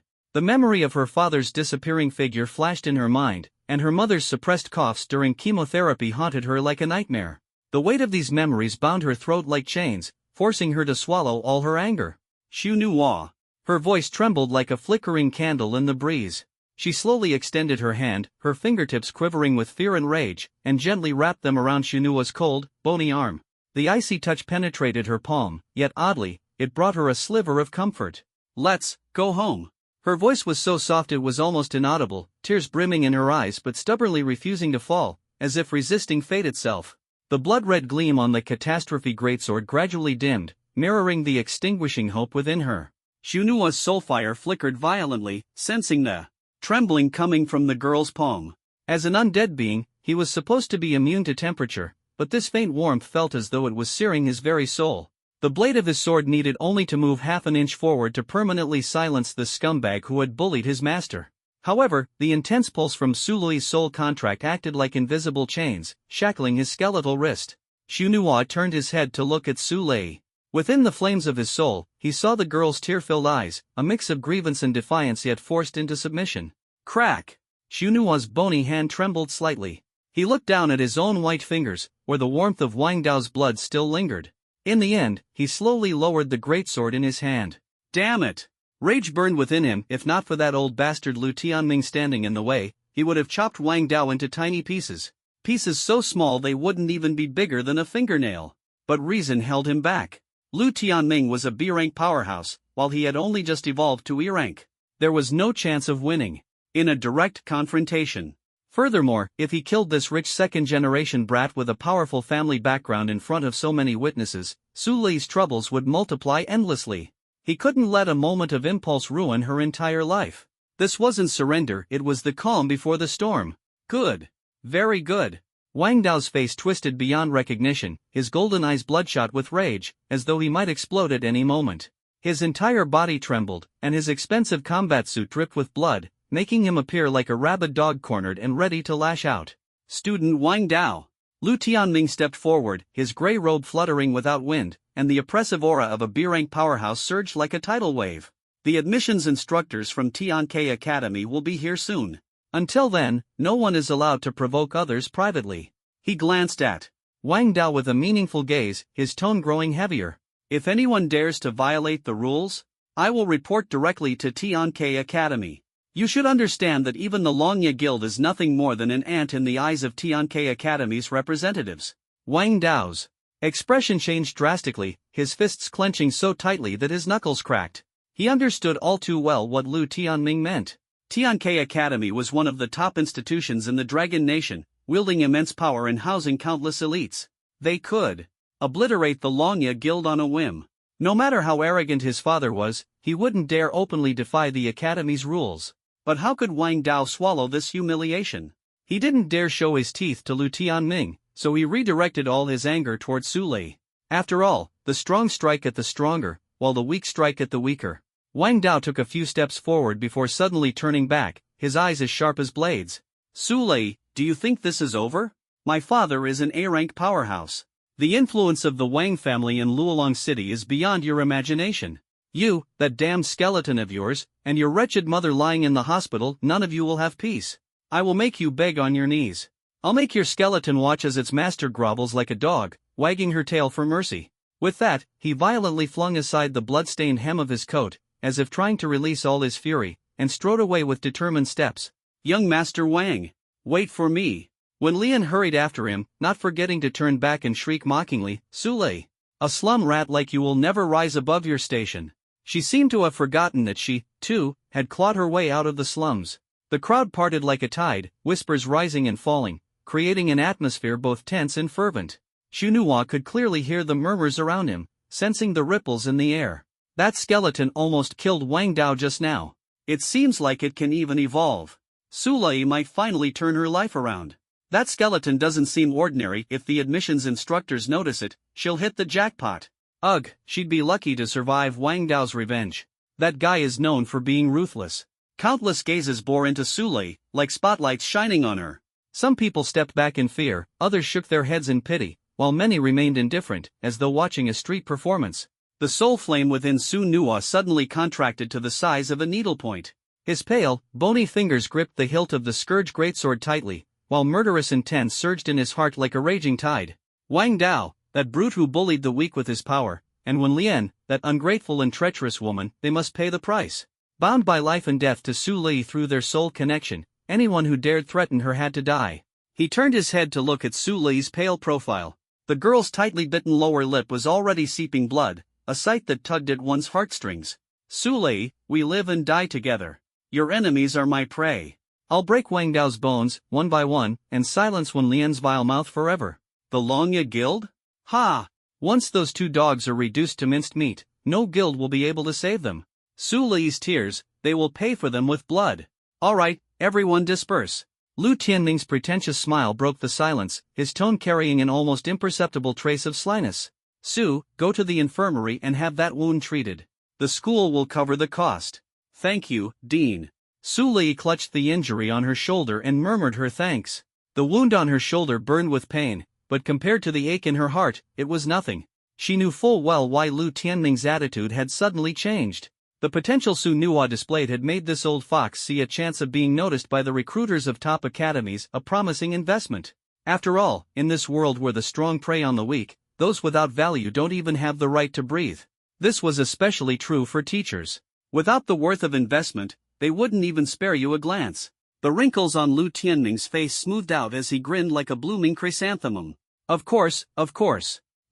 The memory of her father's disappearing figure flashed in her mind, and her mother's suppressed coughs during chemotherapy haunted her like a nightmare. The weight of these memories bound her throat like chains, forcing her to swallow all her anger. Xu Nuo. Her voice trembled like a flickering candle in the breeze. She slowly extended her hand, her fingertips quivering with fear and rage, and gently wrapped them around Xu Nuo's cold, bony arm. The icy touch penetrated her palm, yet oddly, it brought her a sliver of comfort. Let's go home. Her voice was so soft it was almost inaudible, tears brimming in her eyes but stubbornly refusing to fall, as if resisting fate itself. The blood-red gleam on the catastrophe greatsword gradually dimmed, mirroring the extinguishing hope within her. Xu Nuo's soulfire flickered violently, sensing the trembling coming from the girl's palm. As an undead being, he was supposed to be immune to temperature, but this faint warmth felt as though it was searing his very soul. The blade of his sword needed only to move half an inch forward to permanently silence the scumbag who had bullied his master. However, the intense pulse from Su Li's soul contract acted like invisible chains, shackling his skeletal wrist. Xu Nuo turned his head to look at Su Li. Within the flames of his soul, he saw the girl's tear-filled eyes, a mix of grievance and defiance yet forced into submission. Crack! Xu Nuo's bony hand trembled slightly. He looked down at his own white fingers, where the warmth of Wang Dao's blood still lingered. In the end, he slowly lowered the greatsword in his hand. Damn it! Rage burned within him. If not for that old bastard Lu Tianming standing in the way, he would have chopped Wang Dao into tiny pieces. Pieces so small they wouldn't even be bigger than a fingernail. But reason held him back. Lu Tianming was a B-rank powerhouse, while he had only just evolved to E-rank. There was no chance of winning in a direct confrontation. Furthermore, if he killed this rich second-generation brat with a powerful family background in front of so many witnesses, Su Li's troubles would multiply endlessly. He couldn't let a moment of impulse ruin her entire life. This wasn't surrender, it was the calm before the storm. Good. Very good. Wang Dao's face twisted beyond recognition, his golden eyes bloodshot with rage, as though he might explode at any moment. His entire body trembled, and his expensive combat suit dripped with blood, making him appear like a rabid dog cornered and ready to lash out. Student Wang Dao. Lu Tianming stepped forward, his gray robe fluttering without wind, and the oppressive aura of a B-rank powerhouse surged like a tidal wave. The admissions instructors from Tianke Academy will be here soon. Until then, no one is allowed to provoke others privately. He glanced at Wang Dao with a meaningful gaze, his tone growing heavier. If anyone dares to violate the rules, I will report directly to Tianke Academy. You should understand that even the Longya Guild is nothing more than an ant in the eyes of Tianke Academy's representatives. Wang Dao's expression changed drastically, his fists clenching so tightly that his knuckles cracked. He understood all too well what Lu Tianming meant. Tianke Academy was one of the top institutions in the Dragon Nation, wielding immense power and housing countless elites. They could obliterate the Longya Guild on a whim. No matter how arrogant his father was, he wouldn't dare openly defy the Academy's rules. But how could Wang Dao swallow this humiliation? He didn't dare show his teeth to Lu Tianming, so he redirected all his anger toward Su Li. After all, the strong strike at the stronger, while the weak strike at the weaker. Wang Dao took a few steps forward before suddenly turning back, his eyes as sharp as blades. Su Li, do you think this is over? My father is an A-rank powerhouse. The influence of the Wang family in Luolong City is beyond your imagination. You, that damned skeleton of yours, and your wretched mother lying in the hospital, none of you will have peace. I will make you beg on your knees. I'll make your skeleton watch as its master grovels like a dog, wagging her tail for mercy. With that, he violently flung aside the blood-stained hem of his coat, as if trying to release all his fury, and strode away with determined steps. Young Master Wang, wait for me. When Lian hurried after him, not forgetting to turn back and shriek mockingly, Sule, a slum rat like you will never rise above your station. She seemed to have forgotten that she, too, had clawed her way out of the slums. The crowd parted like a tide, whispers rising and falling, creating an atmosphere both tense and fervent. Xunhua could clearly hear the murmurs around him, sensing the ripples in the air. That skeleton almost killed Wang Dao just now. It seems like it can even evolve. Sule might finally turn her life around. That skeleton doesn't seem ordinary. If the admissions instructors notice it, she'll hit the jackpot. Ugh, she'd be lucky to survive Wang Dao's revenge. That guy is known for being ruthless. Countless gazes bore into Sule, like spotlights shining on her. Some people stepped back in fear, others shook their heads in pity, while many remained indifferent, as though watching a street performance. The soul flame within Su Nua suddenly contracted to the size of a needlepoint. His pale, bony fingers gripped the hilt of the scourge greatsword tightly, while murderous intent surged in his heart like a raging tide. Wang Dao, that brute who bullied the weak with his power, and Wen Lian, that ungrateful and treacherous woman, they must pay the price. Bound by life and death to Su Li through their soul connection, anyone who dared threaten her had to die. He turned his head to look at Su Li's pale profile. The girl's tightly bitten lower lip was already seeping blood, a sight that tugged at one's heartstrings. Su Li, we live and die together. Your enemies are my prey. I'll break Wang Dao's bones, one by one, and silence Wen Lian's vile mouth forever. The Longya Guild? Ha! Once those two dogs are reduced to minced meat, no guild will be able to save them. Su Li's tears, they will pay for them with blood. Alright, everyone disperse. Lu Tianming's pretentious smile broke the silence, his tone carrying an almost imperceptible trace of slyness. Su, go to the infirmary and have that wound treated. The school will cover the cost. Thank you, Dean. Su Li clutched the injury on her shoulder and murmured her thanks. The wound on her shoulder burned with pain, but compared to the ache in her heart, it was nothing. She knew full well why Lu Tianming's attitude had suddenly changed. The potential Su Nua displayed had made this old fox see a chance of being noticed by the recruiters of top academies, a promising investment. After all, in this world where the strong prey on the weak, those without value don't even have the right to breathe. This was especially true for teachers. Without the worth of investment, they wouldn't even spare you a glance. The wrinkles on Lu Tianming's face smoothed out as he grinned like a blooming chrysanthemum. Of course.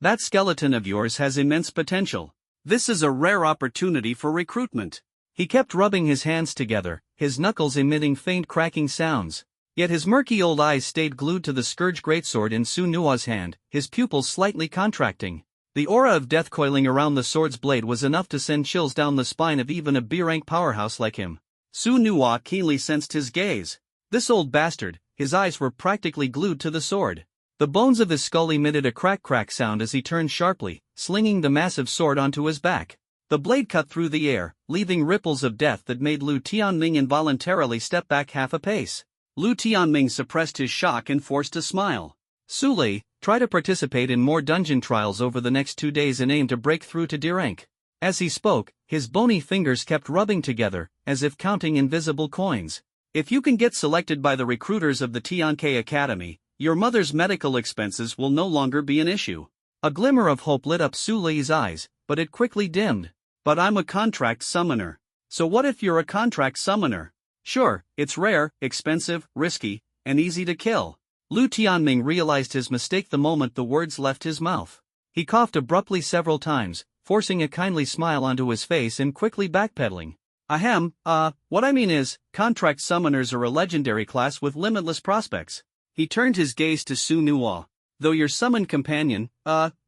That skeleton of yours has immense potential. This is a rare opportunity for recruitment. He kept rubbing his hands together, his knuckles emitting faint cracking sounds. Yet his murky old eyes stayed glued to the scourge greatsword in Su Nua's hand, his pupils slightly contracting. The aura of death coiling around the sword's blade was enough to send chills down the spine of even a B-rank powerhouse like him. Su Nua keenly sensed his gaze. This old bastard, his eyes were practically glued to the sword. The bones of his skull emitted a crack sound as he turned sharply, slinging the massive sword onto his back. The blade cut through the air, leaving ripples of death that made Lu Tianming involuntarily step back half a pace. Lu Tianming suppressed his shock and forced a smile. Su Li, try to participate in more dungeon trials over the next 2 days and aim to break through to D rank. As he spoke, his bony fingers kept rubbing together, as if counting invisible coins. If you can get selected by the recruiters of the Tianke Academy, your mother's medical expenses will no longer be an issue. A glimmer of hope lit up Su Li's eyes, but it quickly dimmed. But I'm a contract summoner. So what if you're a contract summoner? Sure, it's rare, expensive, risky, and easy to kill. Lu Tianming realized his mistake the moment the words left his mouth. He coughed abruptly several times, forcing a kindly smile onto his face and quickly backpedaling. Ahem, what I mean is, contract summoners are a legendary class with limitless prospects. He turned his gaze to Su Nua. Though your summoned companion,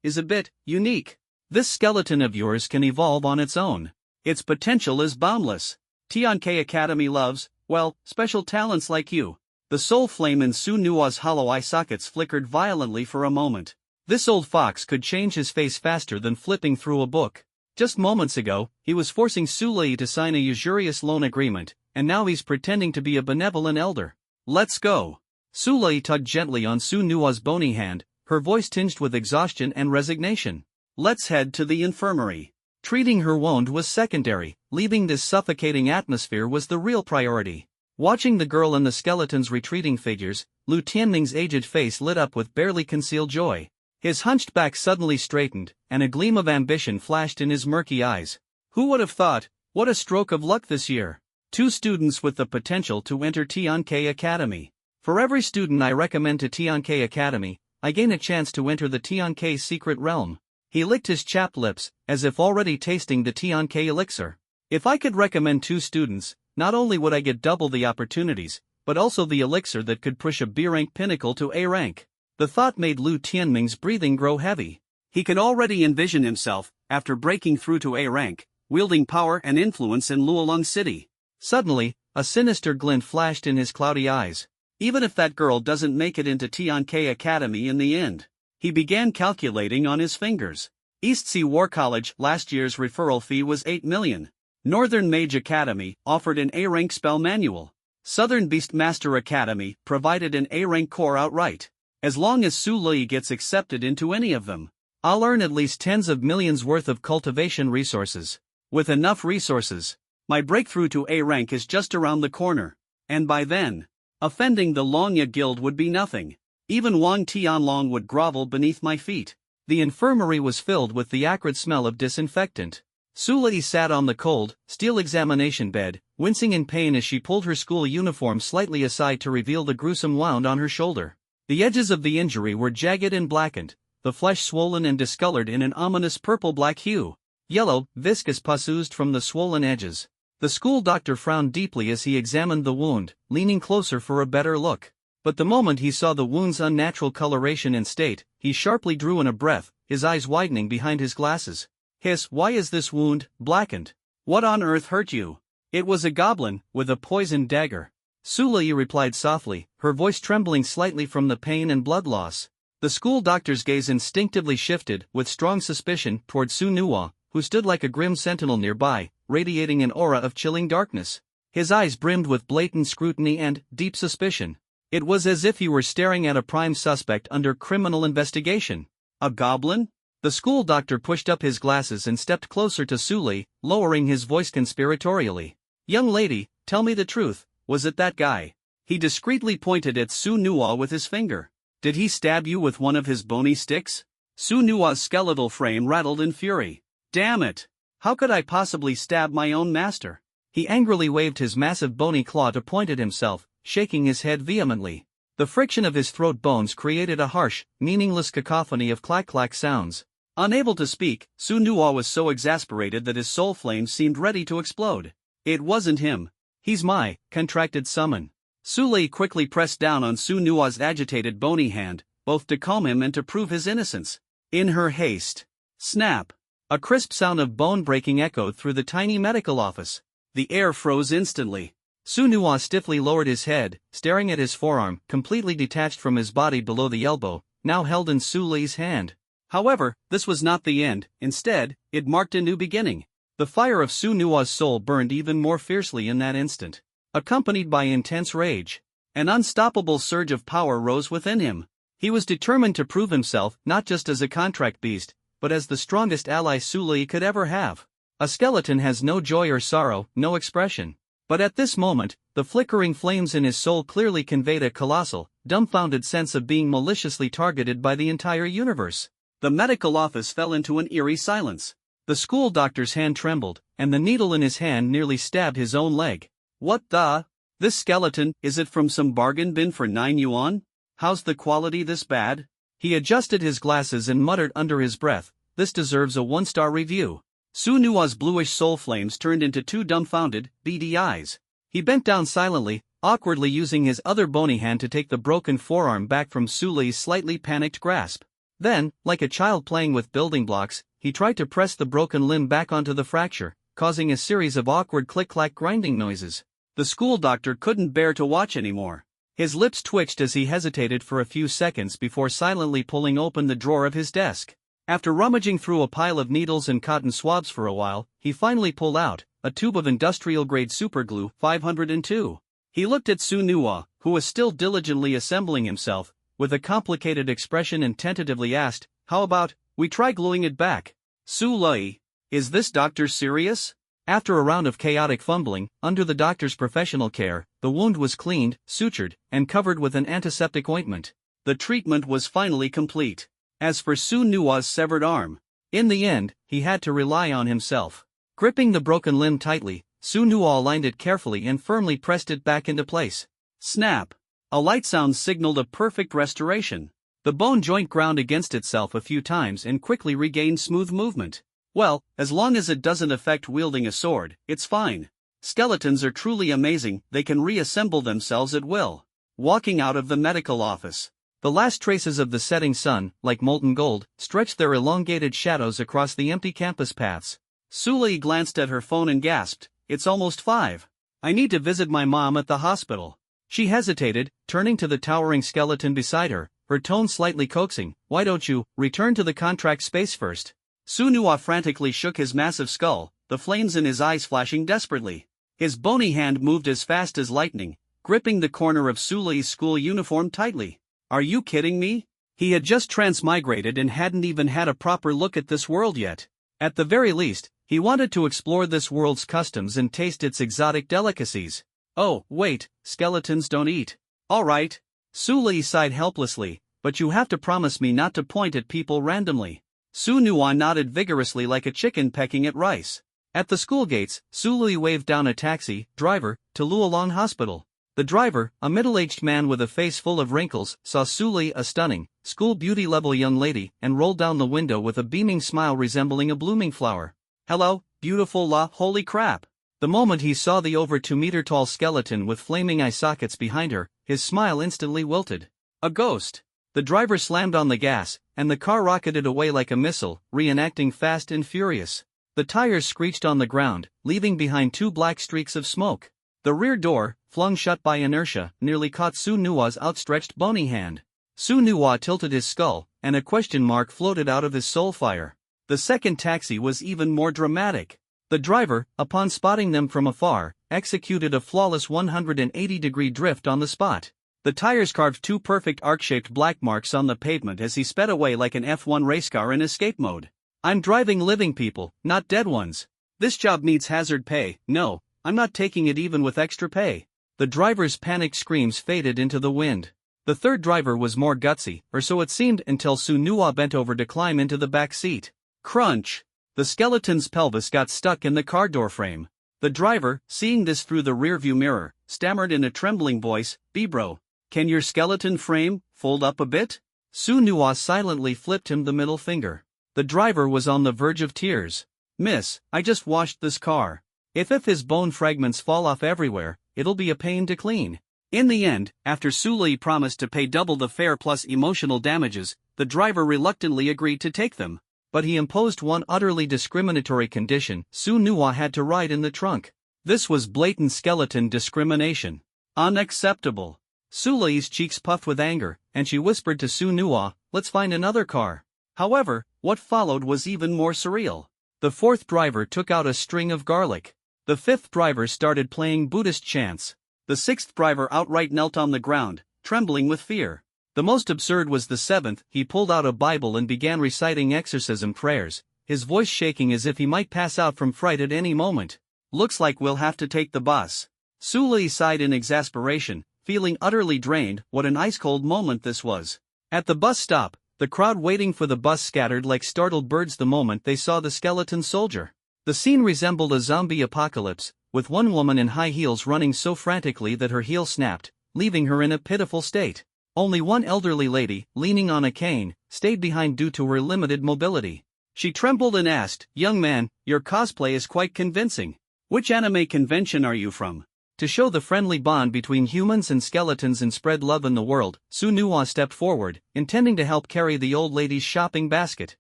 is a bit unique. This skeleton of yours can evolve on its own. Its potential is boundless. Tianke Academy loves, well, special talents like you. The soul flame in Su Nua's hollow eye sockets flickered violently for a moment. This old fox could change his face faster than flipping through a book. Just moments ago, he was forcing Su Li to sign a usurious loan agreement, and now he's pretending to be a benevolent elder. Let's go. Su Li tugged gently on Su Nua's bony hand, her voice tinged with exhaustion and resignation. Let's head to the infirmary. Treating her wound was secondary, leaving this suffocating atmosphere was the real priority. Watching the girl and the skeleton's retreating figures, Lu Tianming's aged face lit up with barely concealed joy. His hunched back suddenly straightened, and a gleam of ambition flashed in his murky eyes. Who would have thought? What a stroke of luck this year. 2 students with the potential to enter Tianke Academy. For every student I recommend to Tianke Academy, I gain a chance to enter the Tianke secret realm. He licked his chapped lips, as if already tasting the Tianke elixir. If I could recommend 2 students, not only would I get double the opportunities, but also the elixir that could push a B-rank pinnacle to A rank. The thought made Lu Tianming's breathing grow heavy. He could already envision himself, after breaking through to A rank, wielding power and influence in Luolong City. Suddenly, a sinister glint flashed in his cloudy eyes. Even if that girl doesn't make it into Tianke Academy in the end. He began calculating on his fingers. East Sea War College last year's referral fee was 8 million. Northern Mage Academy offered an A-rank spell manual. Southern Beastmaster Academy provided an A-rank core outright. As long as Su Lei gets accepted into any of them, I'll earn at least tens of millions worth of cultivation resources. With enough resources, my breakthrough to A rank is just around the corner. And by then, offending the Longya Guild would be nothing. Even Wang Tianlong would grovel beneath my feet. The infirmary was filled with the acrid smell of disinfectant. Su Lei sat on the cold, steel examination bed, wincing in pain as she pulled her school uniform slightly aside to reveal the gruesome wound on her shoulder. The edges of the injury were jagged and blackened, the flesh swollen and discolored in an ominous purple-black hue. Yellow, viscous pus oozed from the swollen edges. The school doctor frowned deeply as he examined the wound, leaning closer for a better look. But the moment he saw the wound's unnatural coloration and state, he sharply drew in a breath, his eyes widening behind his glasses. Hiss, why is this wound blackened? What on earth hurt you? It was a goblin, with a poisoned dagger. Su Lei replied softly, her voice trembling slightly from the pain and blood loss. The school doctor's gaze instinctively shifted, with strong suspicion, toward Su Nuwa, who stood like a grim sentinel nearby, radiating an aura of chilling darkness. His eyes brimmed with blatant scrutiny and deep suspicion. It was as if he were staring at a prime suspect under criminal investigation. A goblin? The school doctor pushed up his glasses and stepped closer to Su Lei, lowering his voice conspiratorially. Young lady, tell me the truth, was it that guy? He discreetly pointed at Su Nuwa with his finger. Did he stab you with one of his bony sticks? Su Nuwa's skeletal frame rattled in fury. Damn it! How could I possibly stab my own master? He angrily waved his massive bony claw to point at himself, shaking his head vehemently. The friction of his throat bones created a harsh, meaningless cacophony of clack-clack sounds. Unable to speak, Su Nuwa was so exasperated that his soul flame seemed ready to explode. It wasn't him. He's my contracted summon. Su Lei quickly pressed down on Su Nuwa's agitated bony hand, both to calm him and to prove his innocence. In her haste. Snap! A crisp sound of bone breaking echoed through the tiny medical office. The air froze instantly. Su Nuwa stiffly lowered his head, staring at his forearm, completely detached from his body below the elbow, now held in Su Lei's hand. However, this was not the end. Instead, it marked a new beginning. The fire of Su Nuwa's soul burned even more fiercely in that instant, accompanied by intense rage. An unstoppable surge of power rose within him. He was determined to prove himself not just as a contract beast, but as the strongest ally Su Lei could ever have. A skeleton has no joy or sorrow, no expression. But at this moment, the flickering flames in his soul clearly conveyed a colossal, dumbfounded sense of being maliciously targeted by the entire universe. The medical office fell into an eerie silence. The school doctor's hand trembled, and the needle in his hand nearly stabbed his own leg. What the? This skeleton, is it from some bargain bin for 9 yuan? How's the quality this bad? He adjusted his glasses and muttered under his breath, this deserves a 1-star review. Su Nuwa's bluish soul flames turned into 2 dumbfounded, beady eyes. He bent down silently, awkwardly using his other bony hand to take the broken forearm back from Su Lei's slightly panicked grasp. Then, like a child playing with building blocks, he tried to press the broken limb back onto the fracture, causing a series of awkward click-clack grinding noises. The school doctor couldn't bear to watch anymore. His lips twitched as he hesitated for a few seconds before silently pulling open the drawer of his desk. After rummaging through a pile of needles and cotton swabs for a while, he finally pulled out a tube of industrial-grade superglue 502. He looked at Su Nuwa, who was still diligently assembling himself, with a complicated expression and tentatively asked, how about, we try gluing it back? Su Lei, is this doctor serious? After a round of chaotic fumbling, under the doctor's professional care, the wound was cleaned, sutured, and covered with an antiseptic ointment. The treatment was finally complete. As for Su Nuwa's severed arm, in the end, he had to rely on himself. Gripping the broken limb tightly, Su Nuo aligned it carefully and firmly pressed it back into place. Snap! A light sound signaled a perfect restoration. The bone joint ground against itself a few times and quickly regained smooth movement. Well, as long as it doesn't affect wielding a sword, it's fine. Skeletons are truly amazing, they can reassemble themselves at will. Walking out of the medical office. The last traces of the setting sun, like molten gold, stretched their elongated shadows across the empty campus paths. Sulei glanced at her phone and gasped, "It's almost 5. I need to visit my mom at the hospital." She hesitated, turning to the towering skeleton beside her, her tone slightly coaxing, "Why don't you return to the contract space first?" Su Nuo frantically shook his massive skull, the flames in his eyes flashing desperately. His bony hand moved as fast as lightning, gripping the corner of Sulei's school uniform tightly. "Are you kidding me?" He had just transmigrated and hadn't even had a proper look at this world yet. At the very least, he wanted to explore this world's customs and taste its exotic delicacies. "Oh, wait, skeletons don't eat." "All right." Sulei sighed helplessly, "but you have to promise me not to point at people randomly." Su Nuo nodded vigorously like a chicken pecking at rice. At the school gates, Sulei waved down a taxi driver to Luolong Hospital. The driver, a middle-aged man with a face full of wrinkles, saw Sulei, a stunning, school beauty-level young lady, and rolled down the window with a beaming smile resembling a blooming flower. "Hello, beautiful la, holy crap." The moment he saw the over 2-meter-tall skeleton with flaming eye sockets behind her, his smile instantly wilted. A ghost. The driver slammed on the gas, and the car rocketed away like a missile, reenacting Fast and Furious. The tires screeched on the ground, leaving behind 2 black streaks of smoke. The rear door, flung shut by inertia, nearly caught Su Nuo's outstretched bony hand. Su Nuo tilted his skull, and a question mark floated out of his soul fire. The second taxi was even more dramatic. The driver, upon spotting them from afar, executed a flawless 180-degree drift on the spot. The tires carved 2 perfect arc-shaped black marks on the pavement as he sped away like an F1 race car in escape mode. "I'm driving living people, not dead ones. This job needs hazard pay. No, I'm not taking it even with extra pay." The driver's panicked screams faded into the wind. The third driver was more gutsy, or so it seemed until Su Nuo bent over to climb into the back seat. Crunch! The skeleton's pelvis got stuck in the car door frame. The driver, seeing this through the rearview mirror, stammered in a trembling voice, "Bro, can your skeleton frame fold up a bit?" Su Nuo silently flipped him the middle finger. The driver was on the verge of tears. "Miss, I just washed this car. If his bone fragments fall off everywhere, it'll be a pain to clean." In the end, after Sulei promised to pay double the fare plus emotional damages, the driver reluctantly agreed to take them. But he imposed one utterly discriminatory condition: Su Nuo had to ride in the trunk. This was blatant skeleton discrimination. Unacceptable. Sulei's cheeks puffed with anger, and she whispered to Su Nuo, "Let's find another car." However, what followed was even more surreal. The fourth driver took out a string of garlic. The fifth driver started playing Buddhist chants. The sixth driver outright knelt on the ground, trembling with fear. The most absurd was the seventh. He pulled out a Bible and began reciting exorcism prayers, his voice shaking as if he might pass out from fright at any moment. "Looks like we'll have to take the bus." Sulei sighed in exasperation, feeling utterly drained. What an ice-cold moment this was. At the bus stop, the crowd waiting for the bus scattered like startled birds the moment they saw the skeleton soldier. The scene resembled a zombie apocalypse, with one woman in high heels running so frantically that her heel snapped, leaving her in a pitiful state. Only one elderly lady, leaning on a cane, stayed behind due to her limited mobility. She trembled and asked, "Young man, your cosplay is quite convincing. Which anime convention are you from?" To show the friendly bond between humans and skeletons and spread love in the world, Su Nuo stepped forward, intending to help carry the old lady's shopping basket.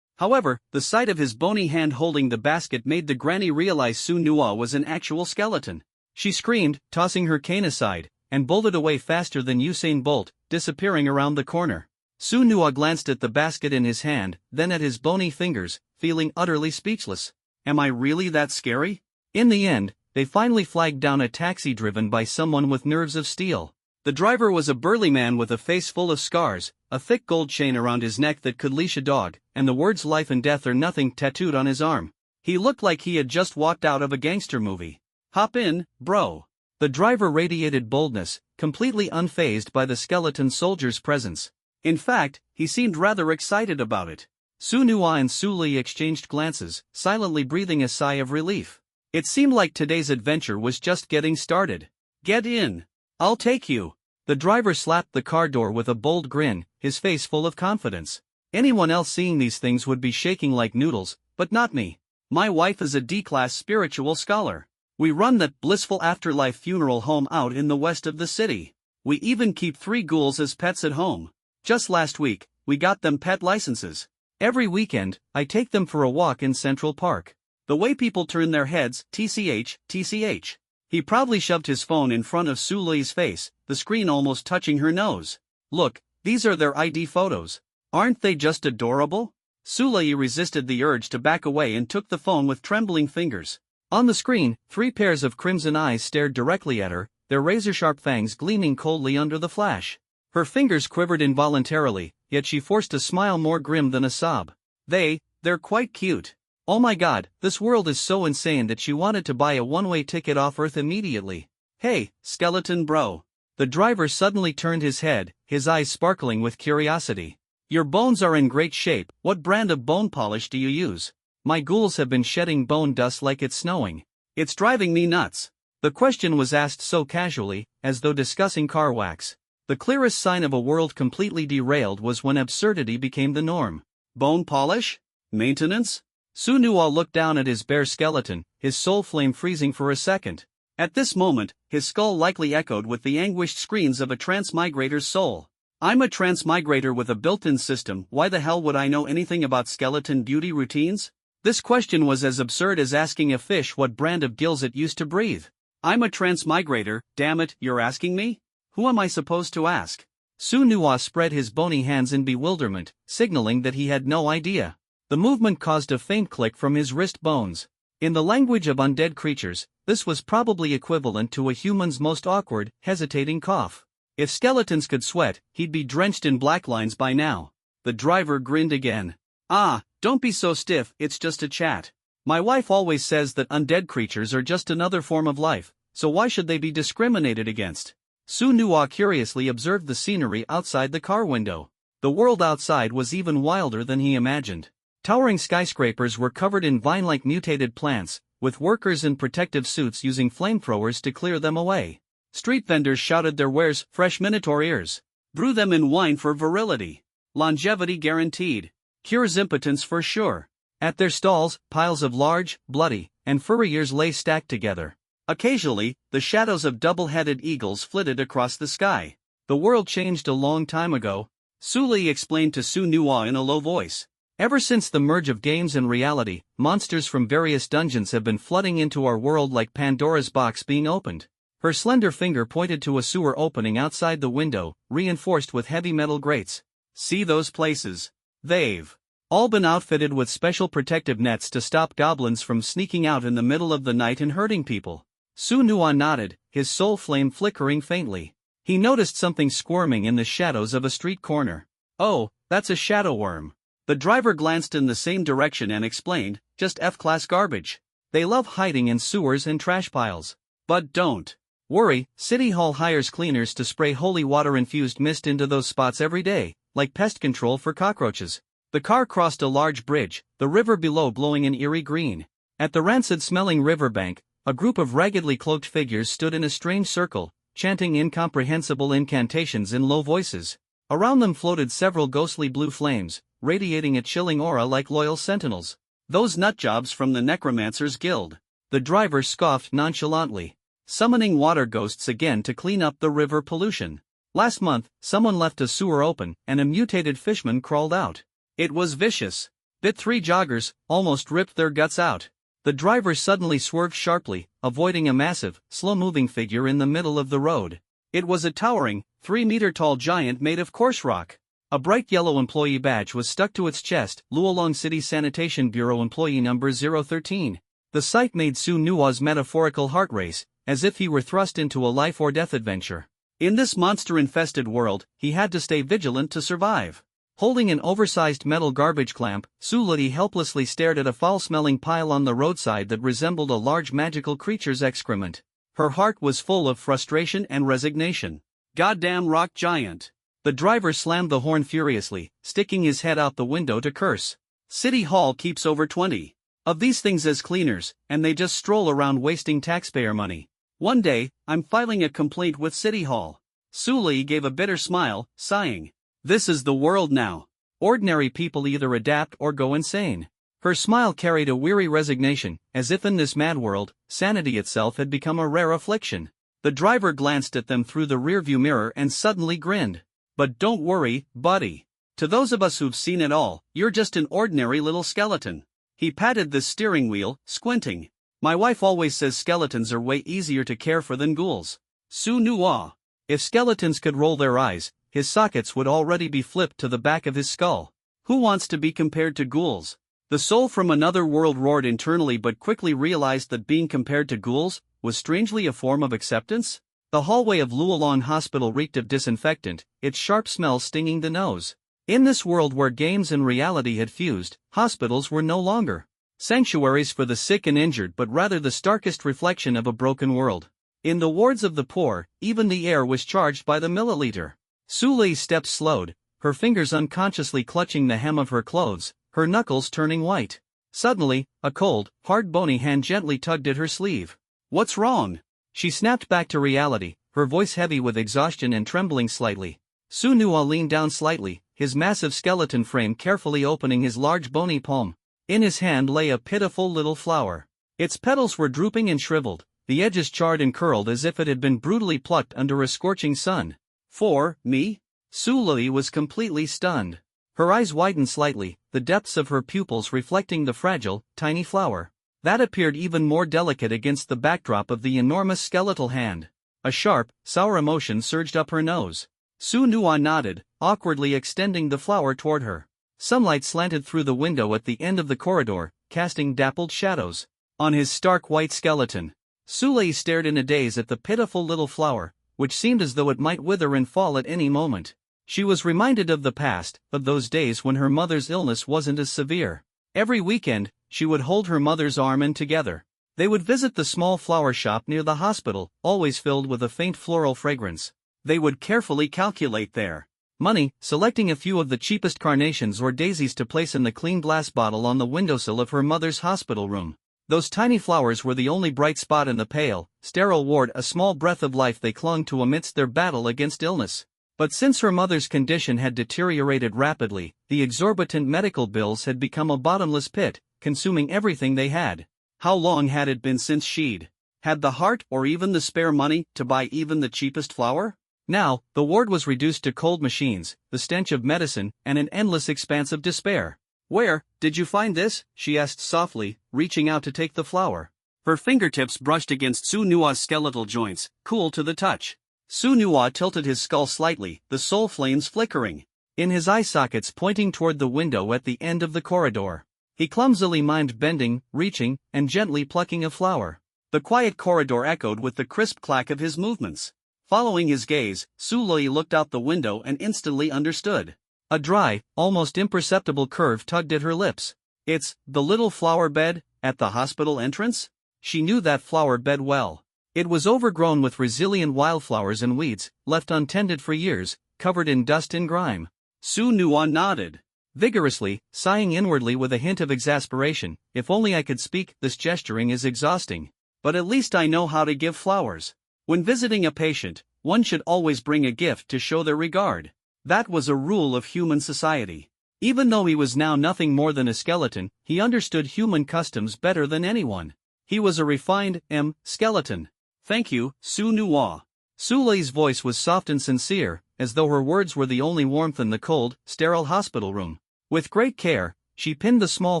However, the sight of his bony hand holding the basket made the granny realize Su Nuo was an actual skeleton. She screamed, tossing her cane aside, and bolted away faster than Usain Bolt, disappearing around the corner. Su Nuo glanced at the basket in his hand, then at his bony fingers, feeling utterly speechless. Am I really that scary? In the end, they finally flagged down a taxi driven by someone with nerves of steel. The driver was a burly man with a face full of scars, a thick gold chain around his neck that could leash a dog, and the words "life and death or nothing" tattooed on his arm. He looked like he had just walked out of a gangster movie. "Hop in, bro." The driver radiated boldness, completely unfazed by the skeleton soldier's presence. In fact, he seemed rather excited about it. Su Nuo and Sulei exchanged glances, silently breathing a sigh of relief. It seemed like today's adventure was just getting started. Get in. I'll take you. The driver slapped the car door with a bold grin, his face full of confidence. Anyone else seeing these things would be shaking like noodles, but not me. My wife is a D-class spiritual scholar. We run that blissful afterlife funeral home out in the west of the city. We even keep 3 ghouls as pets at home. Just last week, we got them pet licenses. Every weekend, I take them for a walk in Central Park. The way people turn their heads, TCH. He proudly shoved his phone in front of Su Lei's face, the screen almost touching her nose. Look, these are their ID photos. Aren't they just adorable? Su Lei resisted the urge to back away and took the phone with trembling fingers. On the screen, 3 pairs of crimson eyes stared directly at her, their razor-sharp fangs gleaming coldly under the flash. Her fingers quivered involuntarily, yet she forced a smile more grim than a sob. They're quite cute. Oh my god, this world is so insane that she wanted to buy a one-way ticket off Earth immediately. Hey, skeleton bro. The driver suddenly turned his head, his eyes sparkling with curiosity. Your bones are in great shape. What brand of bone polish do you use? My ghouls have been shedding bone dust like it's snowing. It's driving me nuts. The question was asked so casually, as though discussing car wax. The clearest sign of a world completely derailed was when absurdity became the norm. Bone polish? Maintenance? Su Nuo looked down at his bare skeleton, his soul flame freezing for a second. At this moment, his skull likely echoed with the anguished screams of a transmigrator's soul. I'm a transmigrator with a built-in system. Why the hell would I know anything about skeleton beauty routines? This question was as absurd as asking a fish what brand of gills it used to breathe. I'm a transmigrator, damn it, you're asking me? Who am I supposed to ask? Su Nuo spread his bony hands in bewilderment, signaling that he had no idea. The movement caused a faint click from his wrist bones. In the language of undead creatures, this was probably equivalent to a human's most awkward, hesitating cough. If skeletons could sweat, he'd be drenched in black lines by now. The driver grinned again. Ah, don't be so stiff, it's just a chat. My wife always says that undead creatures are just another form of life, so why should they be discriminated against? Su Nuo curiously observed the scenery outside the car window. The world outside was even wilder than he imagined. Towering skyscrapers were covered in vine-like mutated plants, with workers in protective suits using flamethrowers to clear them away. Street vendors shouted their wares, fresh minotaur ears. Brew them in wine for virility. Longevity guaranteed. Cures impotence for sure. At their stalls, piles of large, bloody, and furry ears lay stacked together. Occasionally, the shadows of double-headed eagles flitted across the sky. The world changed a long time ago. Su Lei explained to Su Nuo in a low voice. Ever since the merge of games and reality, monsters from various dungeons have been flooding into our world like Pandora's box being opened. Her slender finger pointed to a sewer opening outside the window, reinforced with heavy metal grates. See those places? They've all been outfitted with special protective nets to stop goblins from sneaking out in the middle of the night and hurting people. Su Nuo nodded, his soul flame flickering faintly. He noticed something squirming in the shadows of a street corner. Oh, that's a shadow worm. The driver glanced in the same direction and explained, just F-class garbage. They love hiding in sewers and trash piles. But don't worry, City Hall hires cleaners to spray holy water-infused mist into those spots every day, like pest control for cockroaches. The car crossed a large bridge, the river below glowing an eerie green. At the rancid-smelling riverbank, a group of raggedly cloaked figures stood in a strange circle, chanting incomprehensible incantations in low voices. Around them floated several ghostly blue flames, radiating a chilling aura like loyal sentinels. Those nutjobs from the Necromancer's Guild. The driver scoffed nonchalantly. Summoning water ghosts again to clean up the river pollution. Last month, someone left a sewer open, and a mutated fishman crawled out. It was vicious. Bit 3 joggers, almost ripped their guts out. The driver suddenly swerved sharply, avoiding a massive, slow-moving figure in the middle of the road. It was a towering, 3-meter-tall giant made of coarse rock. A bright yellow employee badge was stuck to its chest, Luolong City Sanitation Bureau employee number 013. The sight made Su Nuo's metaphorical heart race, as if he were thrust into a life-or-death adventure. In this monster-infested world, he had to stay vigilant to survive. Holding an oversized metal garbage clamp, Su Lei helplessly stared at a foul-smelling pile on the roadside that resembled a large magical creature's excrement. Her heart was full of frustration and resignation. Goddamn rock giant. The driver slammed the horn furiously, sticking his head out the window to curse. City Hall keeps over 20 of these things as cleaners, and they just stroll around wasting taxpayer money. One day, I'm filing a complaint with City Hall. Suli gave a bitter smile, sighing. This is the world now. Ordinary people either adapt or go insane. Her smile carried a weary resignation, as if in this mad world, sanity itself had become a rare affliction. The driver glanced at them through the rearview mirror and suddenly grinned. But don't worry, buddy. To those of us who've seen it all, you're just an ordinary little skeleton. He patted the steering wheel, squinting. My wife always says skeletons are way easier to care for than ghouls. Su Nua. If skeletons could roll their eyes, his sockets would already be flipped to the back of his skull. Who wants to be compared to ghouls? The soul from another world roared internally but quickly realized that being compared to ghouls was strangely a form of acceptance. The hallway of Luolong Hospital reeked of disinfectant, its sharp smell stinging the nose. In this world where games and reality had fused, hospitals were no longer sanctuaries for the sick and injured but rather the starkest reflection of a broken world. In the wards of the poor, even the air was charged by the milliliter. Sulei's steps slowed, her fingers unconsciously clutching the hem of her clothes, her knuckles turning white. Suddenly, a cold, hard bony hand gently tugged at her sleeve. What's wrong? She snapped back to reality, her voice heavy with exhaustion and trembling slightly. Su Nua leaned down slightly, his massive skeleton frame carefully opening his large bony palm. In his hand lay a pitiful little flower. Its petals were drooping and shriveled, the edges charred and curled as if it had been brutally plucked under a scorching sun. For me? Sulei was completely stunned. Her eyes widened slightly, the depths of her pupils reflecting the fragile, tiny flower. That appeared even more delicate against the backdrop of the enormous skeletal hand. A sharp, sour emotion surged up her nose. Su Nua nodded, awkwardly extending the flower toward her. Sunlight slanted through the window at the end of the corridor, casting dappled shadows on his stark white skeleton. Sulei stared in a daze at the pitiful little flower, which seemed as though it might wither and fall at any moment. She was reminded of the past, of those days when her mother's illness wasn't as severe. Every weekend, she would hold her mother's arm and together they would visit the small flower shop near the hospital, always filled with a faint floral fragrance. They would carefully calculate their money, selecting a few of the cheapest carnations or daisies to place in the clean glass bottle on the windowsill of her mother's hospital room. Those tiny flowers were the only bright spot in the pale, sterile ward, a small breath of life they clung to amidst their battle against illness. But since her mother's condition had deteriorated rapidly, the exorbitant medical bills had become a bottomless pit, consuming everything they had. How long had it been since she'd had the heart or even the spare money to buy even the cheapest flower? Now, the ward was reduced to cold machines, the stench of medicine, and an endless expanse of despair. Where did you find this? She asked softly, reaching out to take the flower. Her fingertips brushed against Su Nua's skeletal joints, cool to the touch. Su Nua tilted his skull slightly, the soul flames flickering in his eye sockets pointing toward the window at the end of the corridor. He clumsily mimed bending, reaching, and gently plucking a flower. The quiet corridor echoed with the crisp clack of his movements. Following his gaze, Sulei looked out the window and instantly understood. A dry, almost imperceptible curve tugged at her lips. It's the little flower bed at the hospital entrance? She knew that flower bed well. It was overgrown with resilient wildflowers and weeds, left untended for years, covered in dust and grime. Su Nua nodded vigorously, sighing inwardly with a hint of exasperation. If only I could speak, this gesturing is exhausting. But at least I know how to give flowers. When visiting a patient, one should always bring a gift to show their regard. That was a rule of human society. Even though he was now nothing more than a skeleton, he understood human customs better than anyone. He was a refined, skeleton. Thank you, Su Nua. Sulei's voice was soft and sincere, as though her words were the only warmth in the cold, sterile hospital room. With great care, she pinned the small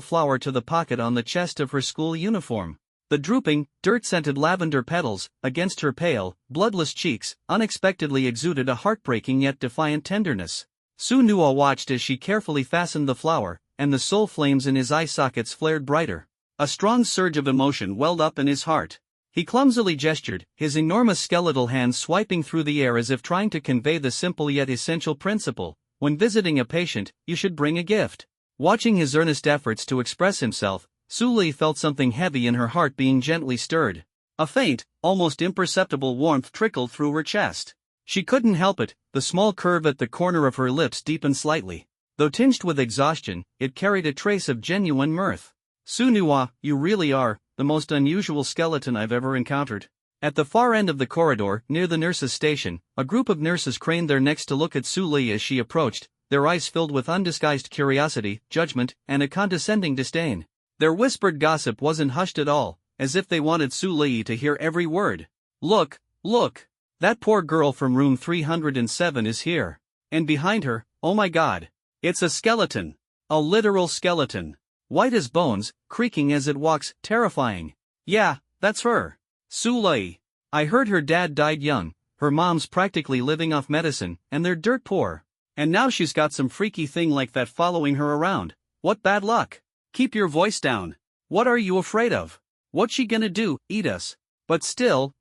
flower to the pocket on the chest of her school uniform. The drooping, dirt-scented lavender petals, against her pale, bloodless cheeks, unexpectedly exuded a heartbreaking yet defiant tenderness. Su Nua watched as she carefully fastened the flower, and the soul flames in his eye sockets flared brighter. A strong surge of emotion welled up in his heart. He clumsily gestured, his enormous skeletal hands swiping through the air as if trying to convey the simple yet essential principle: when visiting a patient, you should bring a gift. Watching his earnest efforts to express himself, Sulei felt something heavy in her heart being gently stirred. A faint, almost imperceptible warmth trickled through her chest. She couldn't help it, the small curve at the corner of her lips deepened slightly. Though tinged with exhaustion, it carried a trace of genuine mirth. Su Nuwa, you really are the most unusual skeleton I've ever encountered. At the far end of the corridor, near the nurses' station, a group of nurses craned their necks to look at Su Li as she approached, their eyes filled with undisguised curiosity, judgment, and a condescending disdain. Their whispered gossip wasn't hushed at all, as if they wanted Su Li to hear every word. Look, look! That poor girl from room 307 is here. And behind her, oh my god! It's a skeleton! A literal skeleton! White as bones, creaking as it walks, terrifying. Yeah, that's her. Su Li. I heard her dad died young, her mom's practically living off medicine, and they're dirt poor. And now she's got some freaky thing like that following her around. What bad luck! Keep your voice down. What are you afraid of? What's she gonna do, eat us? But still,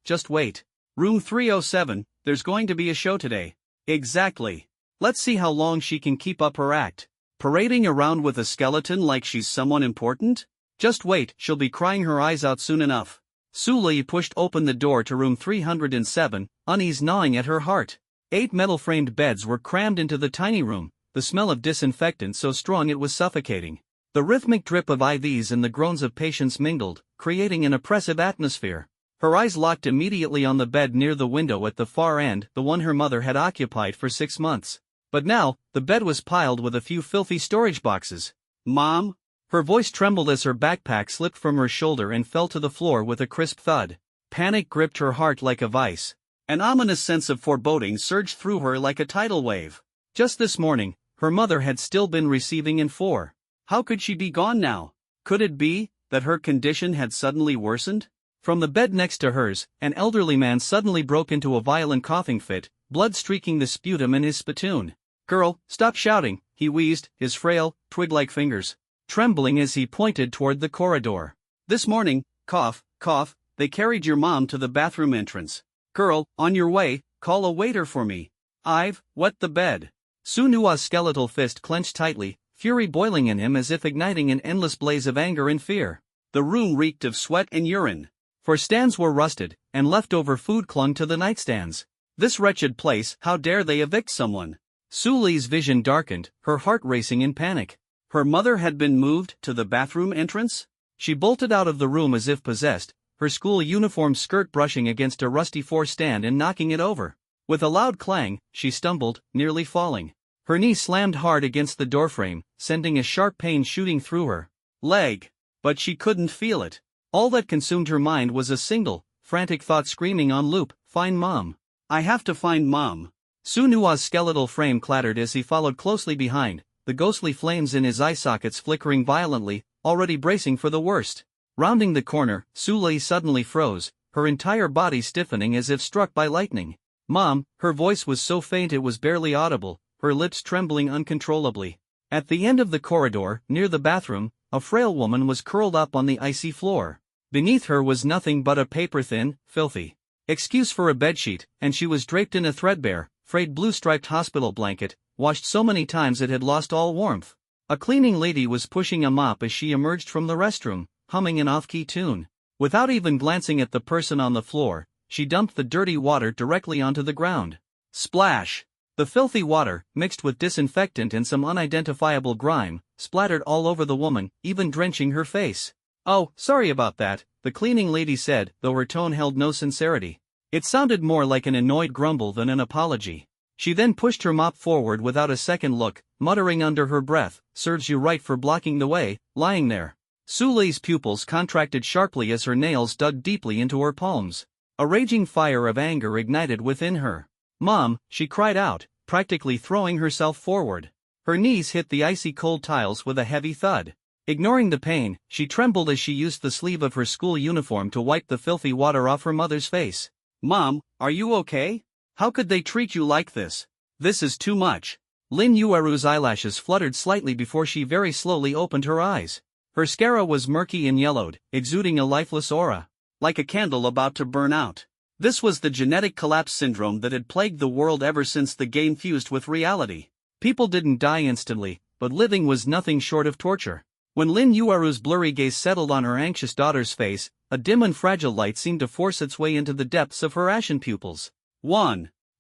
just wait. Room 307, there's going to be a show today. Exactly. Let's see how long she can keep up her act. Parading around with a skeleton like she's someone important? Just wait, she'll be crying her eyes out soon enough. Su Li pushed open the door to room 307, unease gnawing at her heart. 8 metal-framed beds were crammed into the tiny room, the smell of disinfectant so strong it was suffocating. The rhythmic drip of IVs and the groans of patients mingled, creating an oppressive atmosphere. Her eyes locked immediately on the bed near the window at the far end, the one her mother had occupied for 6 months. But now, the bed was piled with a few filthy storage boxes. Mom? Her voice trembled as her backpack slipped from her shoulder and fell to the floor with a crisp thud. Panic gripped her heart like a vice. An ominous sense of foreboding surged through her like a tidal wave. Just this morning, her mother had still been receiving IN4. How could she be gone now? Could it be that her condition had suddenly worsened? From the bed next to hers, an elderly man suddenly broke into a violent coughing fit, blood streaking the sputum in his spittoon. Girl, stop shouting, he wheezed, his frail, twig-like fingers trembling as he pointed toward the corridor. This morning, cough, cough, they carried your mom to the bathroom entrance. Girl, on your way, call a waiter for me. I've wet the bed. Su Nuwa's skeletal fist clenched tightly, fury boiling in him as if igniting an endless blaze of anger and fear. The room reeked of sweat and urine. For stands were rusted, and leftover food clung to the nightstands. This wretched place, how dare they evict someone? Su Li's vision darkened, her heart racing in panic. Her mother had been moved to the bathroom entrance? She bolted out of the room as if possessed, her school uniform skirt brushing against a rusty four-stand and knocking it over. With a loud clang, she stumbled, nearly falling. Her knee slammed hard against the doorframe, sending a sharp pain shooting through her leg. But she couldn't feel it. All that consumed her mind was a single, frantic thought screaming on loop, find Mom. I have to find Mom. Su Nuwa's skeletal frame clattered as he followed closely behind, the ghostly flames in his eye sockets flickering violently, already bracing for the worst. Rounding the corner, Su Li suddenly froze, her entire body stiffening as if struck by lightning. Mom, her voice was so faint it was barely audible, her lips trembling uncontrollably. At the end of the corridor, near the bathroom, a frail woman was curled up on the icy floor. Beneath her was nothing but a paper-thin, filthy excuse for a bedsheet, and she was draped in a threadbare, frayed blue-striped hospital blanket, washed so many times it had lost all warmth. A cleaning lady was pushing a mop as she emerged from the restroom, humming an off-key tune. Without even glancing at the person on the floor, she dumped the dirty water directly onto the ground. Splash! The filthy water, mixed with disinfectant and some unidentifiable grime, splattered all over the woman, even drenching her face. Oh, sorry about that, the cleaning lady said, though her tone held no sincerity. It sounded more like an annoyed grumble than an apology. She then pushed her mop forward without a second look, muttering under her breath, serves you right for blocking the way, lying there. Su Li's pupils contracted sharply as her nails dug deeply into her palms. A raging fire of anger ignited within her. Mom, she cried out, practically throwing herself forward. Her knees hit the icy cold tiles with a heavy thud. Ignoring the pain, she trembled as she used the sleeve of her school uniform to wipe the filthy water off her mother's face. Mom, are you okay? How could they treat you like this? This is too much. Lin Yueru's eyelashes fluttered slightly before she very slowly opened her eyes. Her scara was murky and yellowed, exuding a lifeless aura, like a candle about to burn out. This was the genetic collapse syndrome that had plagued the world ever since the game fused with reality. People didn't die instantly, but living was nothing short of torture. When Lin Yueru's blurry gaze settled on her anxious daughter's face, a dim and fragile light seemed to force its way into the depths of her ashen pupils.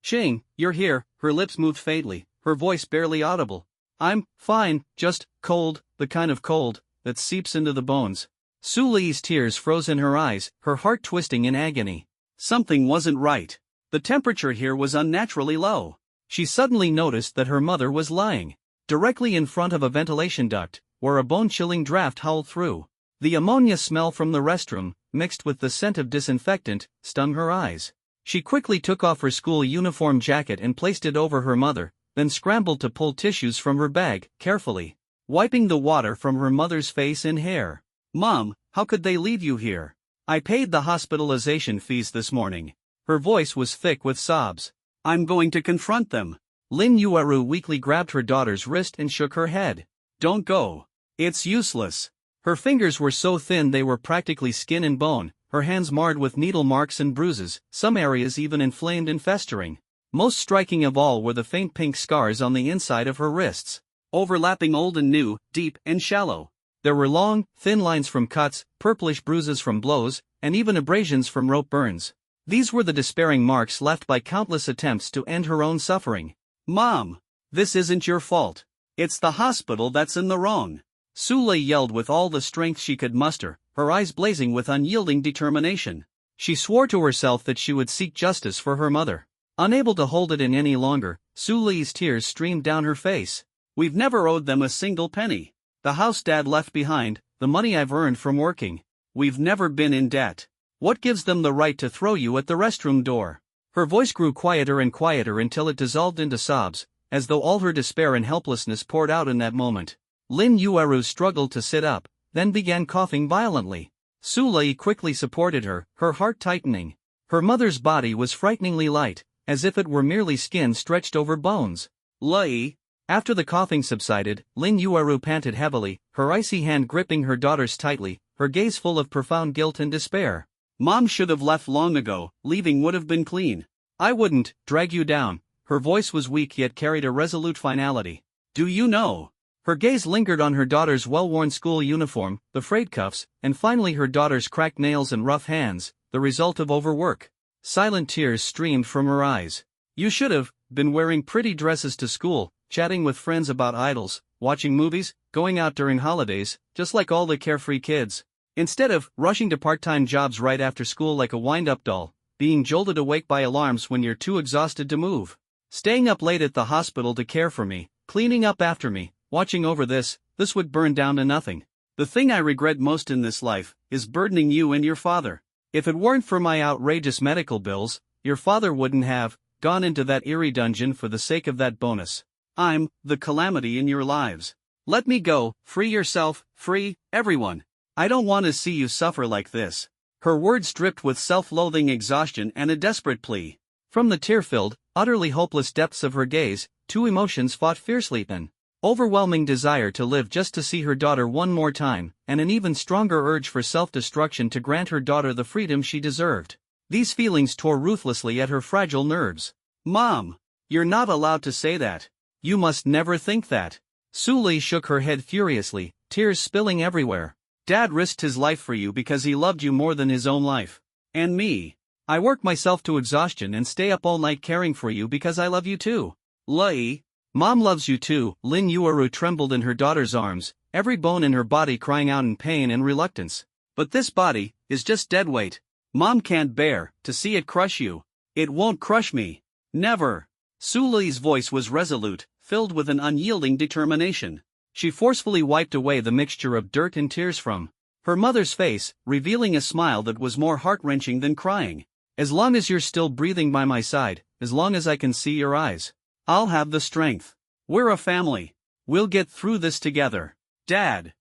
Ching, you're here, her lips moved faintly, her voice barely audible. I'm fine, just cold, the kind of cold that seeps into the bones. Su Li's tears froze in her eyes, her heart twisting in agony. Something wasn't right. The temperature here was unnaturally low. She suddenly noticed that her mother was lying directly in front of a ventilation duct, where a bone-chilling draft howled through. The ammonia smell from the restroom, mixed with the scent of disinfectant, stung her eyes. She quickly took off her school uniform jacket and placed it over her mother, then scrambled to pull tissues from her bag, carefully wiping the water from her mother's face and hair. "Mom, how could they leave you here? I paid the hospitalization fees this morning." Her voice was thick with sobs. "I'm going to confront them." Lin Yueru weakly grabbed her daughter's wrist and shook her head. "Don't go. It's useless." Her fingers were so thin they were practically skin and bone, her hands marred with needle marks and bruises, some areas even inflamed and festering. Most striking of all were the faint pink scars on the inside of her wrists, overlapping old and new, deep and shallow. There were long, thin lines from cuts, purplish bruises from blows, and even abrasions from rope burns. These were the despairing marks left by countless attempts to end her own suffering. "Mom, this isn't your fault. It's the hospital that's in the wrong." Su Li yelled with all the strength she could muster, her eyes blazing with unyielding determination. She swore to herself that she would seek justice for her mother. Unable to hold it in any longer, Su Li's tears streamed down her face. "We've never owed them a single penny. The house Dad left behind, the money I've earned from working. We've never been in debt. What gives them the right to throw you at the restroom door?" Her voice grew quieter and quieter until it dissolved into sobs, as though all her despair and helplessness poured out in that moment. Lin Yueru struggled to sit up, then began coughing violently. Su Li quickly supported her, her heart tightening. Her mother's body was frighteningly light, as if it were merely skin stretched over bones. "Li." After the coughing subsided, Lin Yueru panted heavily, her icy hand gripping her daughter's tightly, her gaze full of profound guilt and despair. "Mom should have left long ago, leaving would have been clean. I wouldn't drag you down." Her voice was weak yet carried a resolute finality. "Do you know?" Her gaze lingered on her daughter's well-worn school uniform, the frayed cuffs, and finally her daughter's cracked nails and rough hands, the result of overwork. Silent tears streamed from her eyes. "You should have been wearing pretty dresses to school, chatting with friends about idols, watching movies, going out during holidays, just like all the carefree kids. Instead of rushing to part-time jobs right after school like a wind-up doll, being jolted awake by alarms when you're too exhausted to move. Staying up late at the hospital to care for me, cleaning up after me, watching over this would burn down to nothing. The thing I regret most in this life is burdening you and your father. If it weren't for my outrageous medical bills, your father wouldn't have gone into that eerie dungeon for the sake of that bonus. I'm the calamity in your lives. Let me go, free yourself, free everyone. I don't want to see you suffer like this." Her words dripped with self-loathing exhaustion and a desperate plea. From the tear-filled, utterly hopeless depths of her gaze, two emotions fought fiercely: an overwhelming desire to live just to see her daughter one more time, and an even stronger urge for self-destruction to grant her daughter the freedom she deserved. These feelings tore ruthlessly at her fragile nerves. "Mom, you're not allowed to say that. You must never think that." Su Li shook her head furiously, tears spilling everywhere. "Dad risked his life for you because he loved you more than his own life. And me. I work myself to exhaustion and stay up all night caring for you because I love you too. Li. Mom loves you too." Lin Yueru trembled in her daughter's arms, every bone in her body crying out in pain and reluctance. "But this body is just dead weight. Mom can't bear to see it crush you." "It won't crush me. Never." Su Li's voice was resolute, filled with an unyielding determination. She forcefully wiped away the mixture of dirt and tears from her mother's face, revealing a smile that was more heart-wrenching than crying. "As long as you're still breathing by my side, as long as I can see your eyes, I'll have the strength. We're a family. We'll get through this together. Dad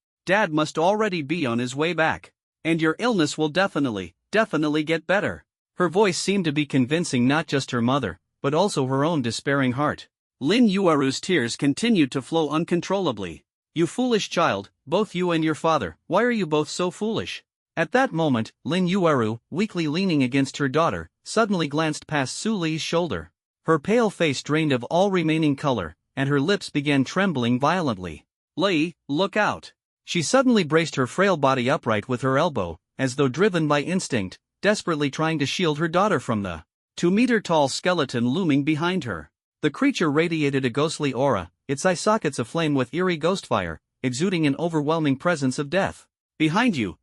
must already be on his way back. And your illness will definitely get better." Her voice seemed to be convincing not just her mother, but also her own despairing heart. Lin Yueru's tears continued to flow uncontrollably. "You foolish child, both you and your father, why are you both so foolish?" At that moment, Lin Yueru, weakly leaning against her daughter, suddenly glanced past Su Li's shoulder. Her pale face drained of all remaining color, and her lips began trembling violently. "Li, look out." She suddenly braced her frail body upright with her elbow, as though driven by instinct, desperately trying to shield her daughter from the 2-meter-tall skeleton looming behind her. The creature radiated a ghostly aura, its eye sockets aflame with eerie ghost fire, exuding an overwhelming presence of death. Behind you,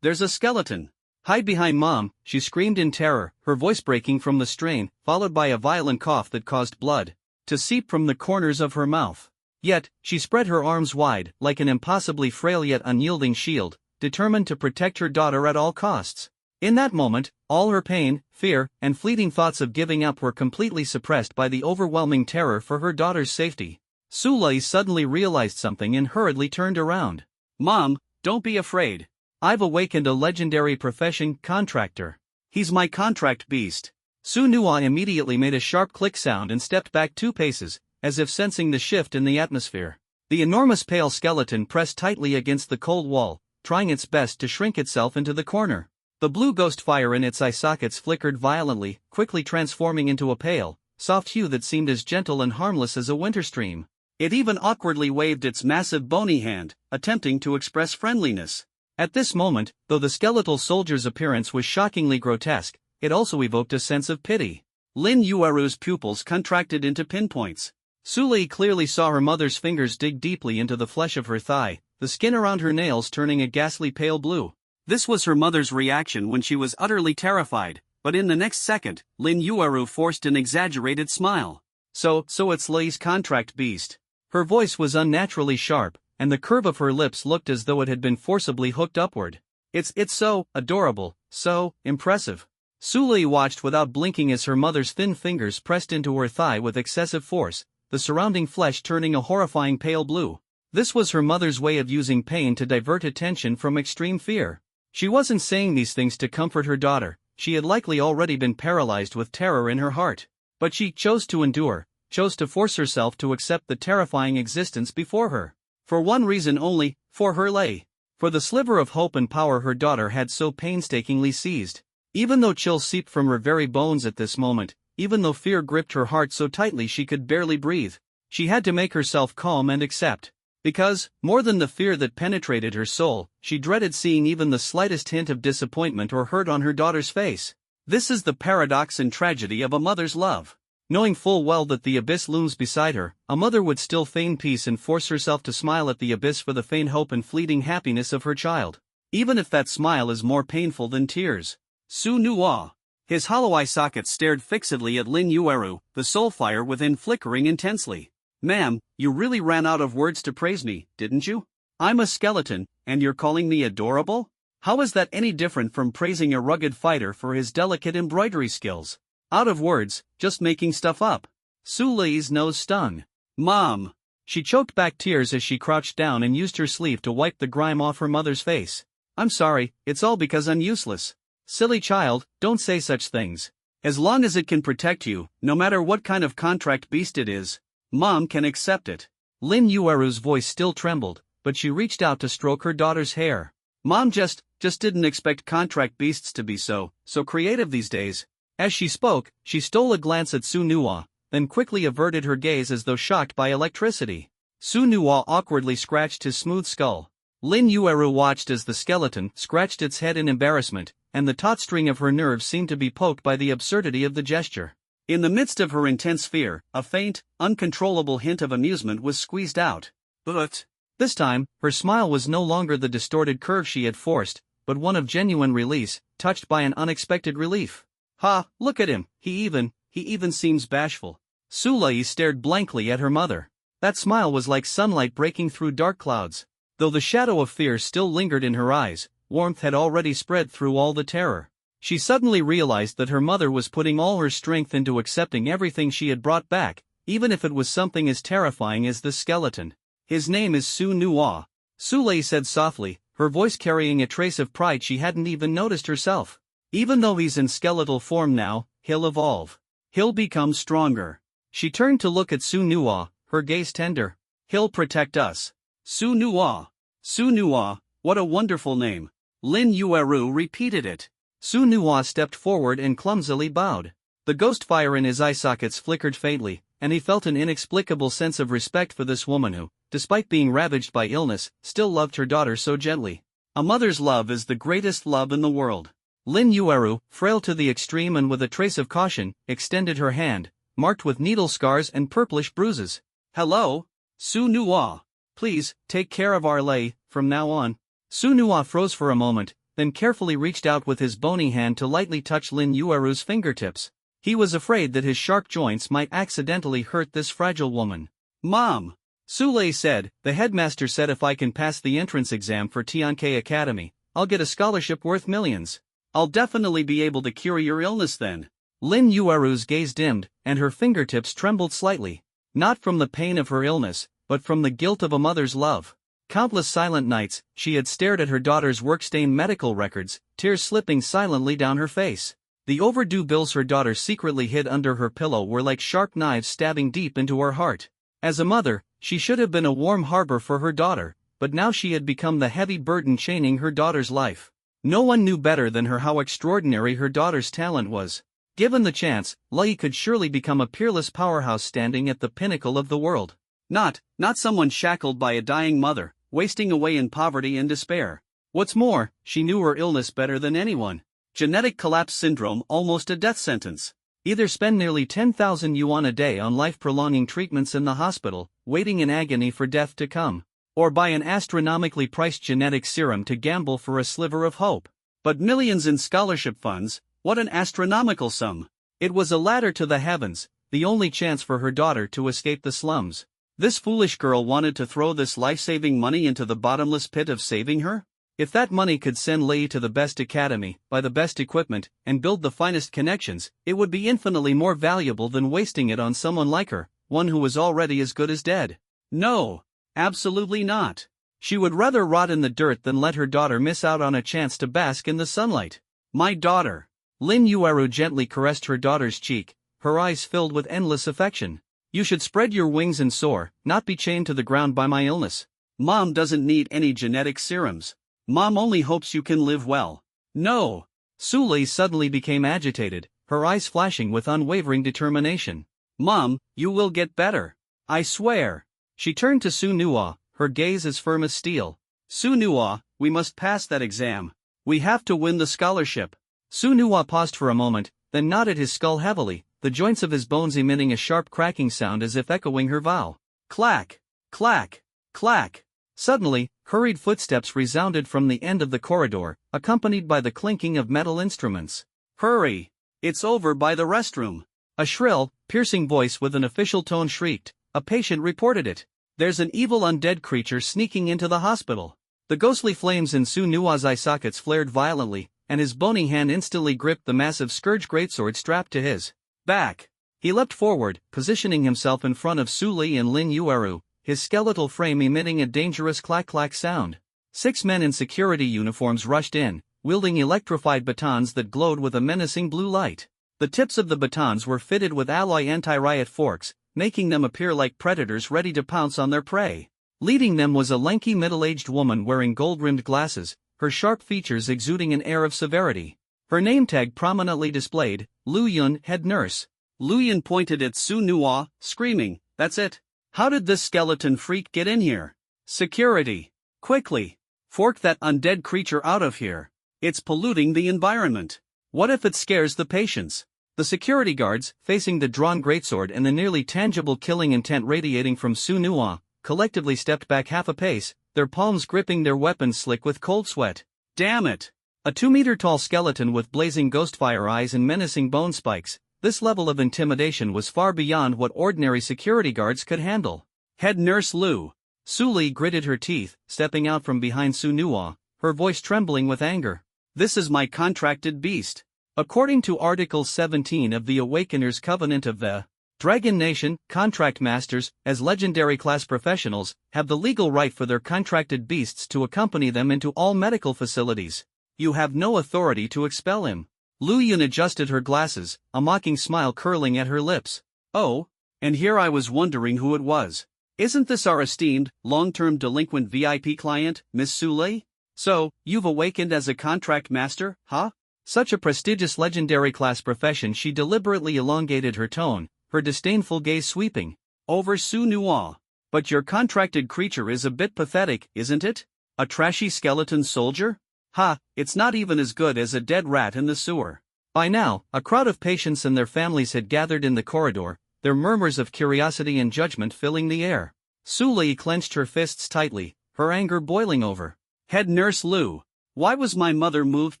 there's a skeleton. Hide behind Mom, she screamed in terror, her voice breaking from the strain, followed by a violent cough that caused blood to seep from the corners of her mouth. Yet, she spread her arms wide, like an impossibly frail yet unyielding shield, determined to protect her daughter at all costs. In that moment, all her pain, fear, and fleeting thoughts of giving up were completely suppressed by the overwhelming terror for her daughter's safety. Sulei suddenly realized something and hurriedly turned around. Mom, don't be afraid. I've awakened a legendary profession contractor. He's my contract beast. Su Nuo immediately made a sharp click sound and stepped back 2 paces, as if sensing the shift in the atmosphere. The enormous pale skeleton pressed tightly against the cold wall, trying its best to shrink itself into the corner. The blue ghost fire in its eye sockets flickered violently, quickly transforming into a pale, soft hue that seemed as gentle and harmless as a winter stream. It even awkwardly waved its massive bony hand, attempting to express friendliness. At this moment, though the skeletal soldier's appearance was shockingly grotesque, it also evoked a sense of pity. Lin Yueru's pupils contracted into pinpoints. Sulei clearly saw her mother's fingers dig deeply into the flesh of her thigh, the skin around her nails turning a ghastly pale blue. This was her mother's reaction when she was utterly terrified, but in the next second, Lin Yueru forced an exaggerated smile. So it's Lei's contract beast. Her voice was unnaturally sharp, and the curve of her lips looked as though it had been forcibly hooked upward. It's so adorable, so impressive. Sulei watched without blinking as her mother's thin fingers pressed into her thigh with excessive force, the surrounding flesh turning a horrifying pale blue. This was her mother's way of using pain to divert attention from extreme fear. She wasn't saying these things to comfort her daughter, she had likely already been paralyzed with terror in her heart. But she chose to endure, chose to force herself to accept the terrifying existence before her. For one reason only, for her Lei. For the sliver of hope and power her daughter had so painstakingly seized. Even though chills seeped from her very bones at this moment, even though fear gripped her heart so tightly she could barely breathe, she had to make herself calm and accept. Because, more than the fear that penetrated her soul, she dreaded seeing even the slightest hint of disappointment or hurt on her daughter's face. This is the paradox and tragedy of a mother's love. Knowing full well that the abyss looms beside her, a mother would still feign peace and force herself to smile at the abyss for the faint hope and fleeting happiness of her child. Even if that smile is more painful than tears. Su Nuo. His hollow eye sockets stared fixedly at Lin Yueru, the soul fire within flickering intensely. Ma'am, you really ran out of words to praise me, didn't you? I'm a skeleton, and you're calling me adorable? How is that any different from praising a rugged fighter for his delicate embroidery skills? Out of words, just making stuff up. Sulei's nose stung. Mom! She choked back tears as she crouched down and used her sleeve to wipe the grime off her mother's face. I'm sorry, it's all because I'm useless. Silly child, don't say such things. As long as it can protect you, no matter what kind of contract beast it is, Mom can accept it. Lin Yueru's voice still trembled, but she reached out to stroke her daughter's hair. Mom just didn't expect contract beasts to be so creative these days. As she spoke, she stole a glance at Su Nuo, then quickly averted her gaze as though shocked by electricity. Su Nuo awkwardly scratched his smooth skull. Lin Yueru watched as the skeleton scratched its head in embarrassment, and the taut string of her nerves seemed to be poked by the absurdity of the gesture. In the midst of her intense fear, a faint, uncontrollable hint of amusement was squeezed out. But this time, her smile was no longer the distorted curve she had forced, but one of genuine release, touched by an unexpected relief. Ha, look at him, he even seems bashful. Sulei stared blankly at her mother. That smile was like sunlight breaking through dark clouds. Though the shadow of fear still lingered in her eyes, warmth had already spread through all the terror. She suddenly realized that her mother was putting all her strength into accepting everything she had brought back, even if it was something as terrifying as this skeleton. His name is Su Nuo. Sulei said softly, her voice carrying a trace of pride she hadn't even noticed herself. Even though he's in skeletal form now, he'll evolve. He'll become stronger. She turned to look at Su Nuo, her gaze tender. He'll protect us. Su Nuo. Su Nuo, what a wonderful name. Lin Yueru repeated it. Su Nuo stepped forward and clumsily bowed. The ghost fire in his eye sockets flickered faintly, and he felt an inexplicable sense of respect for this woman who, despite being ravaged by illness, still loved her daughter so gently. A mother's love is the greatest love in the world. Lin Yueru, frail to the extreme and with a trace of caution, extended her hand, marked with needle scars and purplish bruises. Hello? Su Nuo. Please, take care of our lay, from now on. Su Nua froze for a moment, then carefully reached out with his bony hand to lightly touch Lin Yueru's fingertips. He was afraid that his sharp joints might accidentally hurt this fragile woman. Mom! Su Lei said, the headmaster said if I can pass the entrance exam for Tianke Academy, I'll get a scholarship worth millions. I'll definitely be able to cure your illness then. Lin Yueru's gaze dimmed, and her fingertips trembled slightly. Not from the pain of her illness, but from the guilt of a mother's love. Countless silent nights, she had stared at her daughter's work-stained medical records, tears slipping silently down her face. The overdue bills her daughter secretly hid under her pillow were like sharp knives stabbing deep into her heart. As a mother, she should have been a warm harbor for her daughter, but now she had become the heavy burden chaining her daughter's life. No one knew better than her how extraordinary her daughter's talent was. Given the chance, Lei could surely become a peerless powerhouse standing at the pinnacle of the world. Not someone shackled by a dying mother, wasting away in poverty and despair. What's more, she knew her illness better than anyone. Genetic collapse syndrome, almost a death sentence. Either spend nearly 10,000 yuan a day on life-prolonging treatments in the hospital, waiting in agony for death to come, or buy an astronomically priced genetic serum to gamble for a sliver of hope. But millions in scholarship funds, what an astronomical sum. It was a ladder to the heavens, the only chance for her daughter to escape the slums. This foolish girl wanted to throw this life-saving money into the bottomless pit of saving her? If that money could send Lei to the best academy, buy the best equipment, and build the finest connections, it would be infinitely more valuable than wasting it on someone like her, one who was already as good as dead. No, absolutely not. She would rather rot in the dirt than let her daughter miss out on a chance to bask in the sunlight. My daughter. Lin Yueru gently caressed her daughter's cheek, her eyes filled with endless affection. You should spread your wings and soar, not be chained to the ground by my illness. Mom doesn't need any genetic serums. Mom only hopes you can live well. No. Su Lei suddenly became agitated, her eyes flashing with unwavering determination. Mom, you will get better. I swear. She turned to Su Nua, her gaze as firm as steel. Su Nua, we must pass that exam. We have to win the scholarship. Su Nua paused for a moment, then nodded his skull heavily, the joints of his bones emitting a sharp cracking sound as if echoing her vow. Clack, clack, clack. Suddenly, hurried footsteps resounded from the end of the corridor, accompanied by the clinking of metal instruments. Hurry! It's over by the restroom. A shrill, piercing voice with an official tone shrieked. A patient reported it. There's an evil undead creature sneaking into the hospital. The ghostly flames in Su Nua's eye sockets flared violently, and his bony hand instantly gripped the massive scourge greatsword strapped to his back. He leapt forward, positioning himself in front of Su Lei and Lin Yueru, his skeletal frame emitting a dangerous clack-clack sound. 6 men in security uniforms rushed in, wielding electrified batons that glowed with a menacing blue light. The tips of the batons were fitted with alloy anti-riot forks, making them appear like predators ready to pounce on their prey. Leading them was a lanky middle-aged woman wearing gold-rimmed glasses, her sharp features exuding an air of severity. Her name tag prominently displayed, Lu Yun, head nurse. Lu Yun pointed at Su Nua, screaming, "That's it! How did this skeleton freak get in here? Security! Quickly! Fork that undead creature out of here! It's polluting the environment! What if it scares the patients?" The security guards, facing the drawn greatsword and the nearly tangible killing intent radiating from Su Nua, collectively stepped back half a pace, their palms gripping their weapons slick with cold sweat. Damn it! A 2-meter-tall skeleton with blazing ghostfire eyes and menacing bone spikes, this level of intimidation was far beyond what ordinary security guards could handle. Head Nurse Lu. Su Lei gritted her teeth, stepping out from behind Su Nua, her voice trembling with anger. This is my contracted beast. According to Article 17 of the Awakeners Covenant of the Dragon Nation, contract masters, as legendary class professionals, have the legal right for their contracted beasts to accompany them into all medical facilities. You have no authority to expel him. Lu Yun adjusted her glasses, a mocking smile curling at her lips. Oh, and here I was wondering who it was. Isn't this our esteemed, long-term delinquent VIP client, Miss Su Lei? So, you've awakened as a contract master, huh? Such a prestigious legendary class profession. She deliberately elongated her tone, her disdainful gaze sweeping over Su Nua. But your contracted creature is a bit pathetic, isn't it? A trashy skeleton soldier? Ha, it's not even as good as a dead rat in the sewer. By now, a crowd of patients and their families had gathered in the corridor, their murmurs of curiosity and judgment filling the air. Su Lei clenched her fists tightly, her anger boiling over. Head Nurse Lu. Why was my mother moved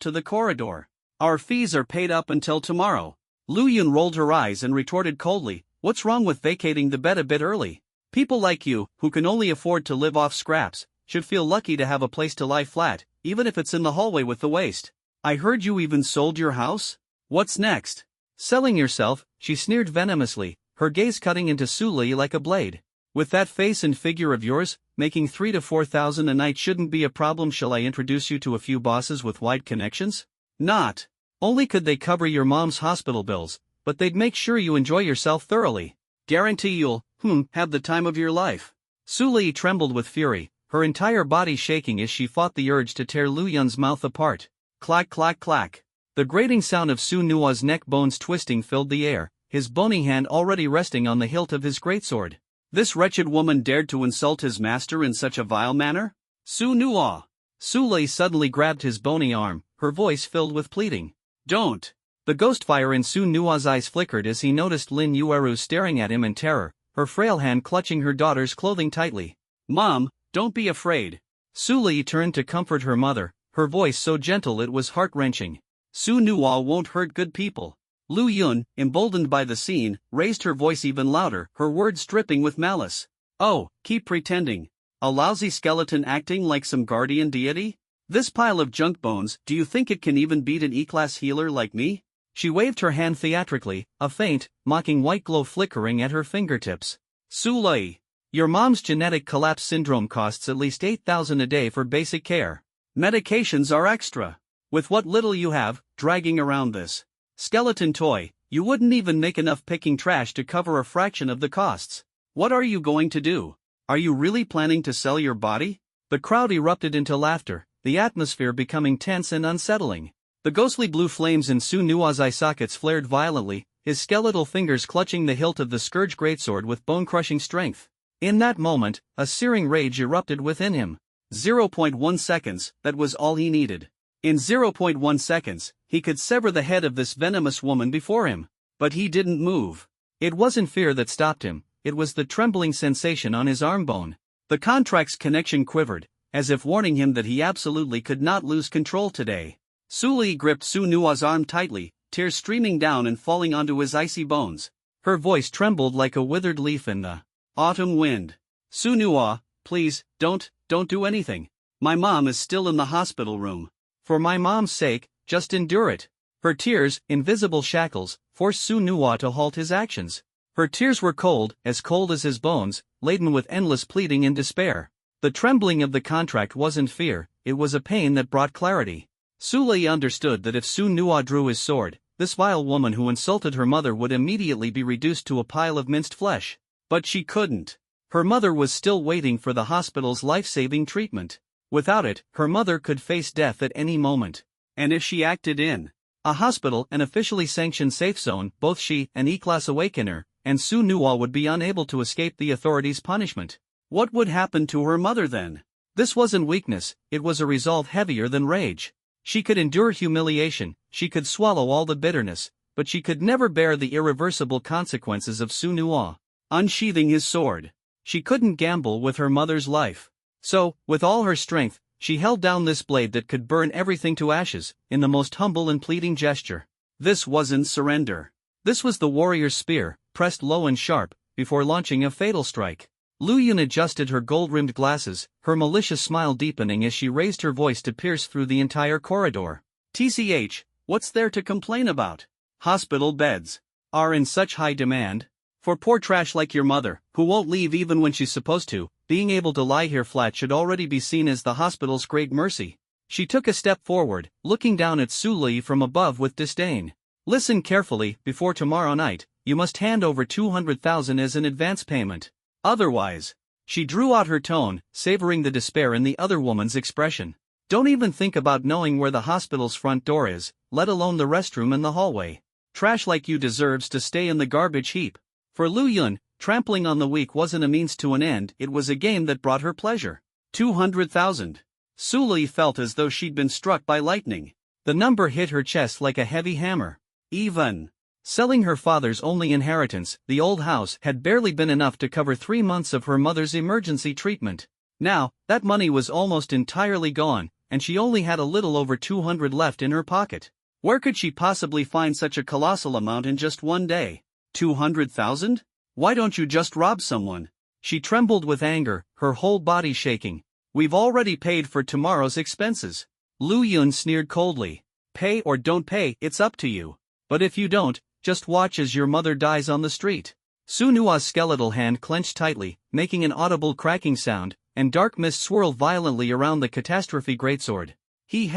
to the corridor? Our fees are paid up until tomorrow. Lu Yun rolled her eyes and retorted coldly, what's wrong with vacating the bed a bit early? People like you, who can only afford to live off scraps, should feel lucky to have a place to lie flat, even if it's in the hallway with the waste. I heard you even sold your house? What's next? Selling yourself, she sneered venomously, her gaze cutting into Su Lei like a blade. With that face and figure of yours, making 3,000 to 4,000 a night shouldn't be a problem. Shall I introduce you to a few bosses with wide connections? Not only could they cover your mom's hospital bills, but they'd make sure you enjoy yourself thoroughly. Guarantee you'll, have the time of your life. Su Lei trembled with fury, her entire body shaking as she fought the urge to tear Lu Yun's mouth apart. Clack clack clack. The grating sound of Su Nua's neck bones twisting filled the air, his bony hand already resting on the hilt of his greatsword. This wretched woman dared to insult his master in such a vile manner? Su Nua! Su Lei suddenly grabbed his bony arm, her voice filled with pleading. Don't! The ghost fire in Su Nua's eyes flickered as he noticed Lin Yueru staring at him in terror, her frail hand clutching her daughter's clothing tightly. Mom, don't be afraid. Su Lei turned to comfort her mother, her voice so gentle it was heart-wrenching. Su Nua won't hurt good people. Lu Yun, emboldened by the scene, raised her voice even louder, her words dripping with malice. Oh, keep pretending. A lousy skeleton acting like some guardian deity? This pile of junk bones, do you think it can even beat an E-class healer like me? She waved her hand theatrically, a faint, mocking white glow flickering at her fingertips. Su Lei, your mom's genetic collapse syndrome costs at least 8,000 a day for basic care. Medications are extra. With what little you have, dragging around this skeleton toy, you wouldn't even make enough picking trash to cover a fraction of the costs. What are you going to do? Are you really planning to sell your body? The crowd erupted into laughter, the atmosphere becoming tense and unsettling. The ghostly blue flames in Su Nua's eye sockets flared violently, his skeletal fingers clutching the hilt of the scourge greatsword with bone-crushing strength. In that moment, a searing rage erupted within him. 0.1 seconds, that was all he needed. In 0.1 seconds, he could sever the head of this venomous woman before him. But he didn't move. It wasn't fear that stopped him, it was the trembling sensation on his arm bone. The contract's connection quivered, as if warning him that he absolutely could not lose control today. Su Lei gripped Su Nua's arm tightly, tears streaming down and falling onto his icy bones. Her voice trembled like a withered leaf in the autumn wind. Su Nua, please, don't do anything. My mom is still in the hospital room. For my mom's sake, just endure it. Her tears, invisible shackles, forced Su Nua to halt his actions. Her tears were cold as his bones, laden with endless pleading and despair. The trembling of the contract wasn't fear, it was a pain that brought clarity. Su Lei understood that if Su Nua drew his sword, this vile woman who insulted her mother would immediately be reduced to a pile of minced flesh. But she couldn't. Her mother was still waiting for the hospital's life-saving treatment. Without it, her mother could face death at any moment. And if she acted in a hospital, an officially sanctioned safe zone, both she and E-Class Awakener and Su Nua would be unable to escape the authorities' punishment. What would happen to her mother then? This wasn't weakness, it was a resolve heavier than rage. She could endure humiliation, she could swallow all the bitterness, but she could never bear the irreversible consequences of Su Nua unsheathing his sword. She couldn't gamble with her mother's life. So, with all her strength, she held down this blade that could burn everything to ashes, in the most humble and pleading gesture. This wasn't surrender. This was the warrior's spear, pressed low and sharp, before launching a fatal strike. Lu Yun adjusted her gold-rimmed glasses, her malicious smile deepening as she raised her voice to pierce through the entire corridor. TCH, what's there to complain about? Hospital beds are in such high demand. For poor trash like your mother, who won't leave even when she's supposed to, being able to lie here flat should already be seen as the hospital's great mercy. She took a step forward, looking down at Su Lei from above with disdain. Listen carefully, before tomorrow night, you must hand over 200,000 as an advance payment. Otherwise, she drew out her tone, savoring the despair in the other woman's expression. Don't even think about knowing where the hospital's front door is, let alone the restroom and the hallway. Trash like you deserves to stay in the garbage heap. For Lu Yun, trampling on the weak wasn't a means to an end, it was a game that brought her pleasure. 200,000. Su Lei felt as though she'd been struck by lightning. The number hit her chest like a heavy hammer. Even Selling her father's only inheritance, the old house had barely been enough to cover 3 months of her mother's emergency treatment. Now, that money was almost entirely gone, and she only had a little over 200 left in her pocket. Where could she possibly find such a colossal amount in just one day? 200,000? Why don't you just rob someone? She trembled with anger, her whole body shaking. We've already paid for tomorrow's expenses. Lu Yun sneered coldly. Pay or don't pay, it's up to you. But if you don't, just watch as your mother dies on the street. Su Nua's skeletal hand clenched tightly, making an audible cracking sound, and dark mist swirled violently around the catastrophe greatsword. He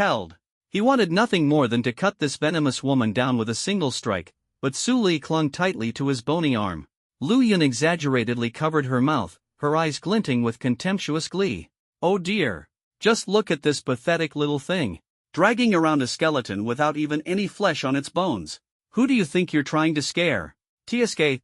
wanted nothing more than to cut this venomous woman down with a single strike, but Su Li clung tightly to his bony arm. Lu Yun exaggeratedly covered her mouth, her eyes glinting with contemptuous glee. Oh dear. Just look at this pathetic little thing. Dragging around a skeleton without even any flesh on its bones. Who do you think you're trying to scare? TSK,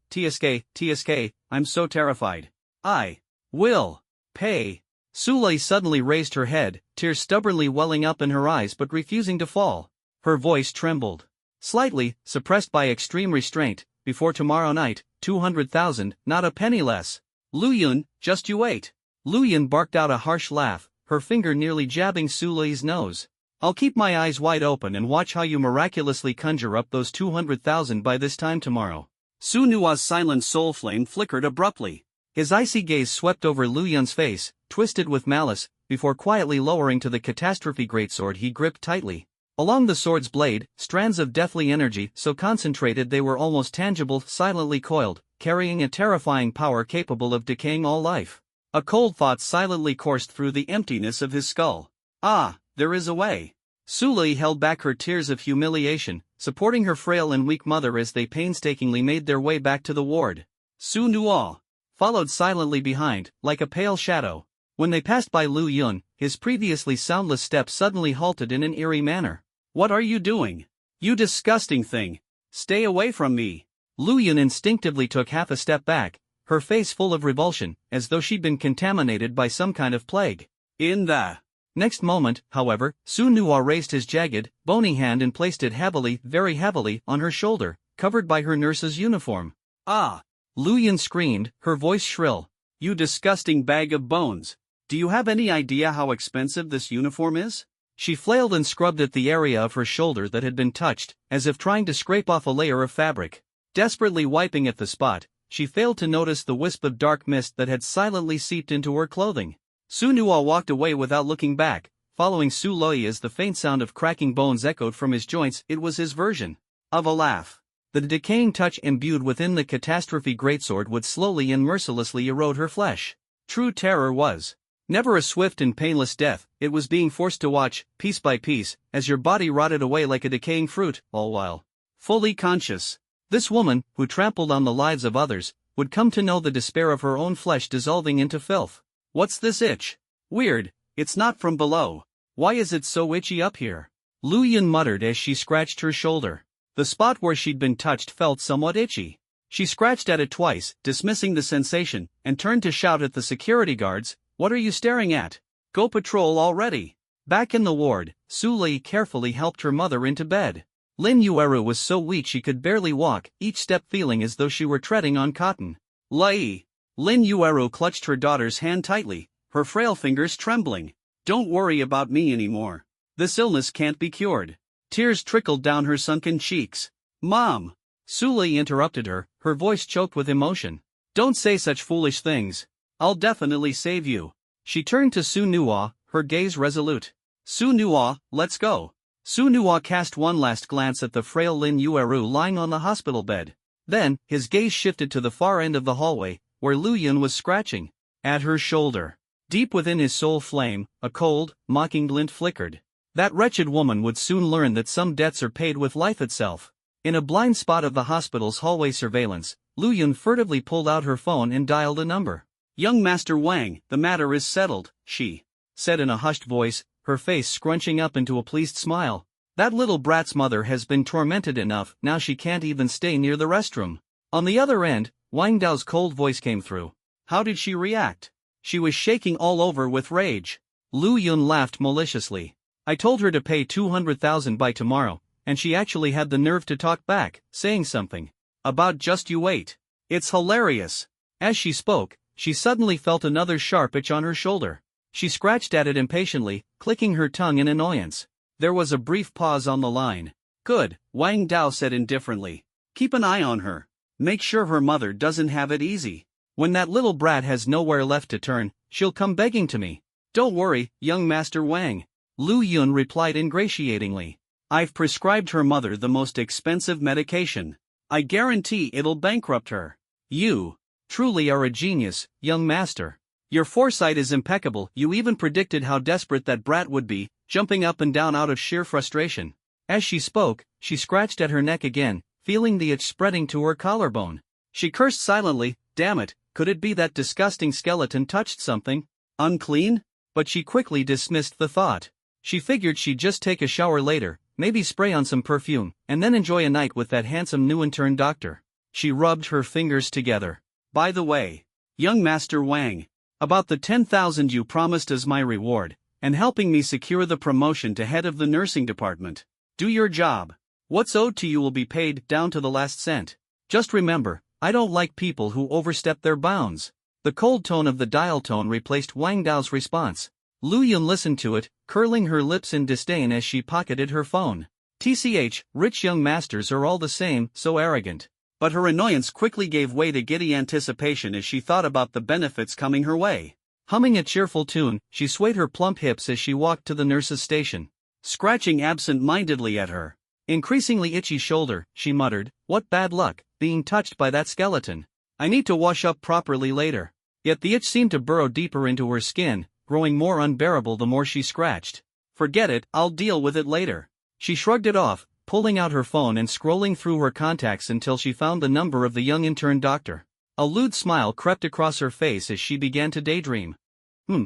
I'm so terrified. I will pay. Su Li suddenly raised her head, tears stubbornly welling up in her eyes but refusing to fall. Her voice trembled. Slightly, suppressed by extreme restraint, before tomorrow night, 200,000, not a penny less. Lu Yun, just you wait. Lu Yun barked out a harsh laugh, her finger nearly jabbing Su Li's nose. I'll keep my eyes wide open and watch how you miraculously conjure up those 200,000 by this time tomorrow. Su Nua's silent soul flame flickered abruptly. His icy gaze swept over Lu Yun's face, twisted with malice, before quietly lowering to the catastrophe greatsword he gripped tightly. Along the sword's blade, strands of deathly energy so concentrated they were almost tangible silently coiled, carrying a terrifying power capable of decaying all life. A cold thought silently coursed through the emptiness of his skull. Ah, there is a way. Su Li held back her tears of humiliation, supporting her frail and weak mother as they painstakingly made their way back to the ward. Su Nua followed silently behind, like a pale shadow. When they passed by Lu Yun, his previously soundless steps suddenly halted in an eerie manner. What are you doing? You disgusting thing! Stay away from me! Lu Yun instinctively took half a step back, her face full of revulsion, as though she'd been contaminated by some kind of plague. In the next moment, however, Su Nua raised his jagged, bony hand and placed it heavily, very heavily, on her shoulder, covered by her nurse's uniform. Ah! Lu Yun screamed, her voice shrill. You disgusting bag of bones! Do you have any idea how expensive this uniform is? She flailed and scrubbed at the area of her shoulder that had been touched, as if trying to scrape off a layer of fabric. Desperately wiping at the spot, she failed to notice the wisp of dark mist that had silently seeped into her clothing. Su Nua walked away without looking back, following Su Loi as the faint sound of cracking bones echoed from his joints. It was his version of a laugh. The decaying touch imbued within the catastrophe greatsword would slowly and mercilessly erode her flesh. True terror was never a swift and painless death, it was being forced to watch, piece by piece, as your body rotted away like a decaying fruit, all while fully conscious. This woman, who trampled on the lives of others, would come to know the despair of her own flesh dissolving into filth. What's this itch? Weird, it's not from below. Why is it so itchy up here? Lu Yun muttered as she scratched her shoulder. The spot where she'd been touched felt somewhat itchy. She scratched at it twice, dismissing the sensation, and turned to shout at the security guards, "What are you staring at? Go patrol already!" Back in the ward, Su Li carefully helped her mother into bed. Lin Yueru was so weak she could barely walk, each step feeling as though she were treading on cotton. Lin Yueru clutched her daughter's hand tightly, her frail fingers trembling. Don't worry about me anymore. This illness can't be cured. Tears trickled down her sunken cheeks. Mom! Su Li interrupted her, her voice choked with emotion. Don't say such foolish things. I'll definitely save you. She turned to Su Nua, her gaze resolute. Su Nua, let's go. Su Nua cast one last glance at the frail Lin Yueru lying on the hospital bed. Then, his gaze shifted to the far end of the hallway, where Lu Yun was scratching at her shoulder. Deep within his soul flame, a cold, mocking glint flickered. That wretched woman would soon learn that some debts are paid with life itself. In a blind spot of the hospital's hallway surveillance, Lu Yun furtively pulled out her phone and dialed a number. Young Master Wang, the matter is settled, she said in a hushed voice, her face scrunching up into a pleased smile. That little brat's mother has been tormented enough, now she can't even stay near the restroom. On the other end, Wang Dao's cold voice came through. How did she react? She was shaking all over with rage. Lu Yun laughed maliciously. I told her to pay 200,000 by tomorrow, and she actually had the nerve to talk back, saying something about just you wait. It's hilarious. As she spoke, she suddenly felt another sharp itch on her shoulder. She scratched at it impatiently, clicking her tongue in annoyance. There was a brief pause on the line. Good, Wang Dao said indifferently. Keep an eye on her. Make sure her mother doesn't have it easy. When that little brat has nowhere left to turn, she'll come begging to me. Don't worry, young Master Wang. Lu Yun replied ingratiatingly. I've prescribed her mother the most expensive medication. I guarantee it'll bankrupt her. You truly are a genius, young master. Your foresight is impeccable. You even predicted how desperate that brat would be, jumping up and down out of sheer frustration. As she spoke, she scratched at her neck again, feeling the itch spreading to her collarbone. She cursed silently. Damn it, could it be that disgusting skeleton touched something unclean? But she quickly dismissed the thought. She figured she'd just take a shower later, maybe spray on some perfume, and then enjoy a night with that handsome new intern doctor. She rubbed her fingers together. By the way, young Master Wang, about the 10,000 you promised as my reward, and helping me secure the promotion to head of the nursing department. Do your job. What's owed to you will be paid down to the last cent. Just remember, I don't like people who overstep their bounds. The cold tone of the dial tone replaced Wang Dao's response. Lu Yun listened to it, curling her lips in disdain as she pocketed her phone. TCH, rich young masters are all the same, so arrogant. But her annoyance quickly gave way to giddy anticipation as she thought about the benefits coming her way. Humming a cheerful tune, she swayed her plump hips as she walked to the nurse's station. Scratching absent-mindedly at her increasingly itchy shoulder, she muttered, what bad luck, being touched by that skeleton. I need to wash up properly later. Yet the itch seemed to burrow deeper into her skin, growing more unbearable the more she scratched. Forget it, I'll deal with it later. She shrugged it off, pulling out her phone and scrolling through her contacts until she found the number of the young intern doctor. A lewd smile crept across her face as she began to daydream.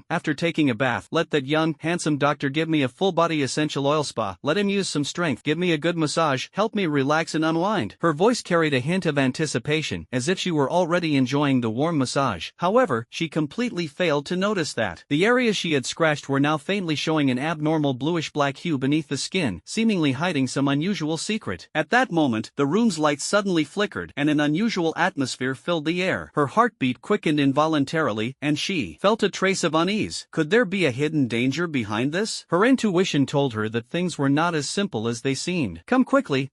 After taking a bath, let that young, handsome doctor give me a full-body essential oil spa, let him use some strength, give me a good massage, help me relax and unwind. Her voice carried a hint of anticipation, as if she were already enjoying the warm massage. However, she completely failed to notice that the areas she had scratched were now faintly showing an abnormal bluish-black hue beneath the skin, seemingly hiding some unusual secret. At that moment, the room's lights suddenly flickered and an unusual atmosphere filled the air. Her heartbeat quickened involuntarily, and she felt a trace of unease. Could there be a hidden danger behind this? Her intuition told her that things were not as simple as they seemed. Come quickly,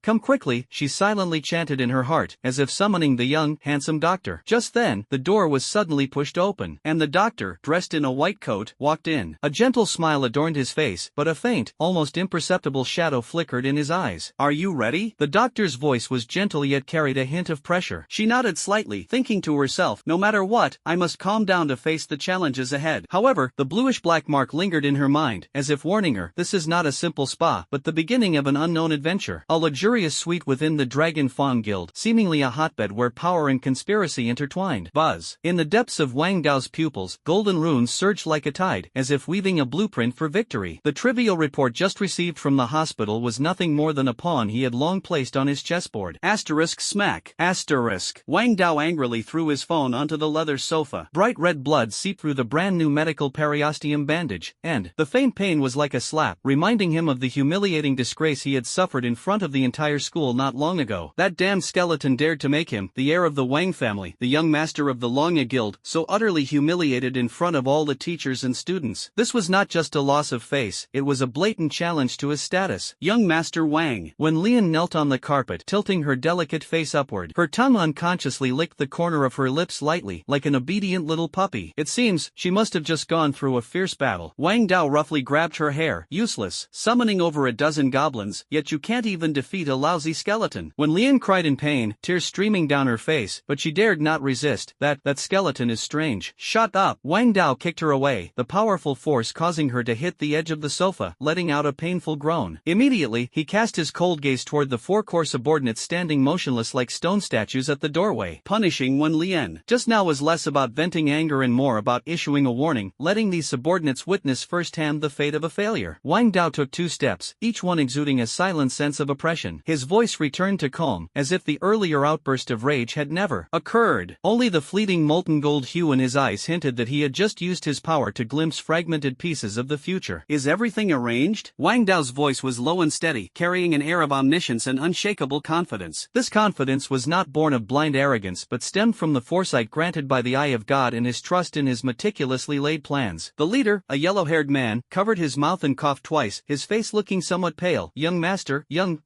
she silently chanted in her heart, as if summoning the young, handsome doctor. Just then, the door was suddenly pushed open, and the doctor, dressed in a white coat, walked in. A gentle smile adorned his face, but a faint, almost imperceptible shadow flickered in his eyes. Are you ready? The doctor's voice was gentle yet carried a hint of pressure. She nodded slightly, thinking to herself, no matter what, I must calm down to face the challenges ahead. However, the bluish-black mark lingered in her mind, as if warning her, this is not a simple spa, but the beginning of an unknown adventure. A luxurious suite within the Dragon Fawn Guild, seemingly a hotbed where power and conspiracy intertwined. Buzz. In the depths of Wang Dao's pupils, golden runes surged like a tide, as if weaving a blueprint for victory. The trivial report just received from the hospital was nothing more than a pawn he had long placed on his chessboard. Asterisk smack. Asterisk. Wang Dao angrily threw his phone onto the leather sofa. Bright red blood seeped through the brand new medical periosteum bandage, and the faint pain was like a slap, reminding him of the humiliating disgrace he had suffered in front of the entire school not long ago. That damned skeleton dared to make him, the heir of the Wang family, the young master of the Longya Guild, so utterly humiliated in front of all the teachers and students. This was not just a loss of face, it was a blatant challenge to his status. Young Master Wang. When Lian knelt on the carpet, tilting her delicate face upward, her tongue unconsciously licked the corner of her lips lightly, like an obedient little puppy. It seems, she must have just gone through a fierce battle. Wang Dao roughly grabbed her hair. Useless. Summoning over a dozen goblins, yet you can't even defeat a lousy skeleton. When Lian cried in pain, tears streaming down her face, but she dared not resist. That skeleton is strange. Shut up. Wang Dao kicked her away, the powerful force causing her to hit the edge of the sofa, letting out a painful groan. Immediately, he cast his cold gaze toward the four core subordinates standing motionless like stone statues at the doorway. Punishing Wen Lian just now was less about venting anger and more about issuing a warning. warning, letting these subordinates witness firsthand the fate of a failure. Wang Dao took 2 steps, each one exuding a silent sense of oppression. His voice returned to calm, as if the earlier outburst of rage had never occurred. Only the fleeting molten gold hue in his eyes hinted that he had just used his power to glimpse fragmented pieces of the future. Is everything arranged? Wang Dao's voice was low and steady, carrying an air of omniscience and unshakable confidence. This confidence was not born of blind arrogance but stemmed from the foresight granted by the eye of God and his trust in his meticulously laid plans. The leader, a yellow-haired man, covered his mouth and coughed twice, his face looking somewhat pale. Young master, young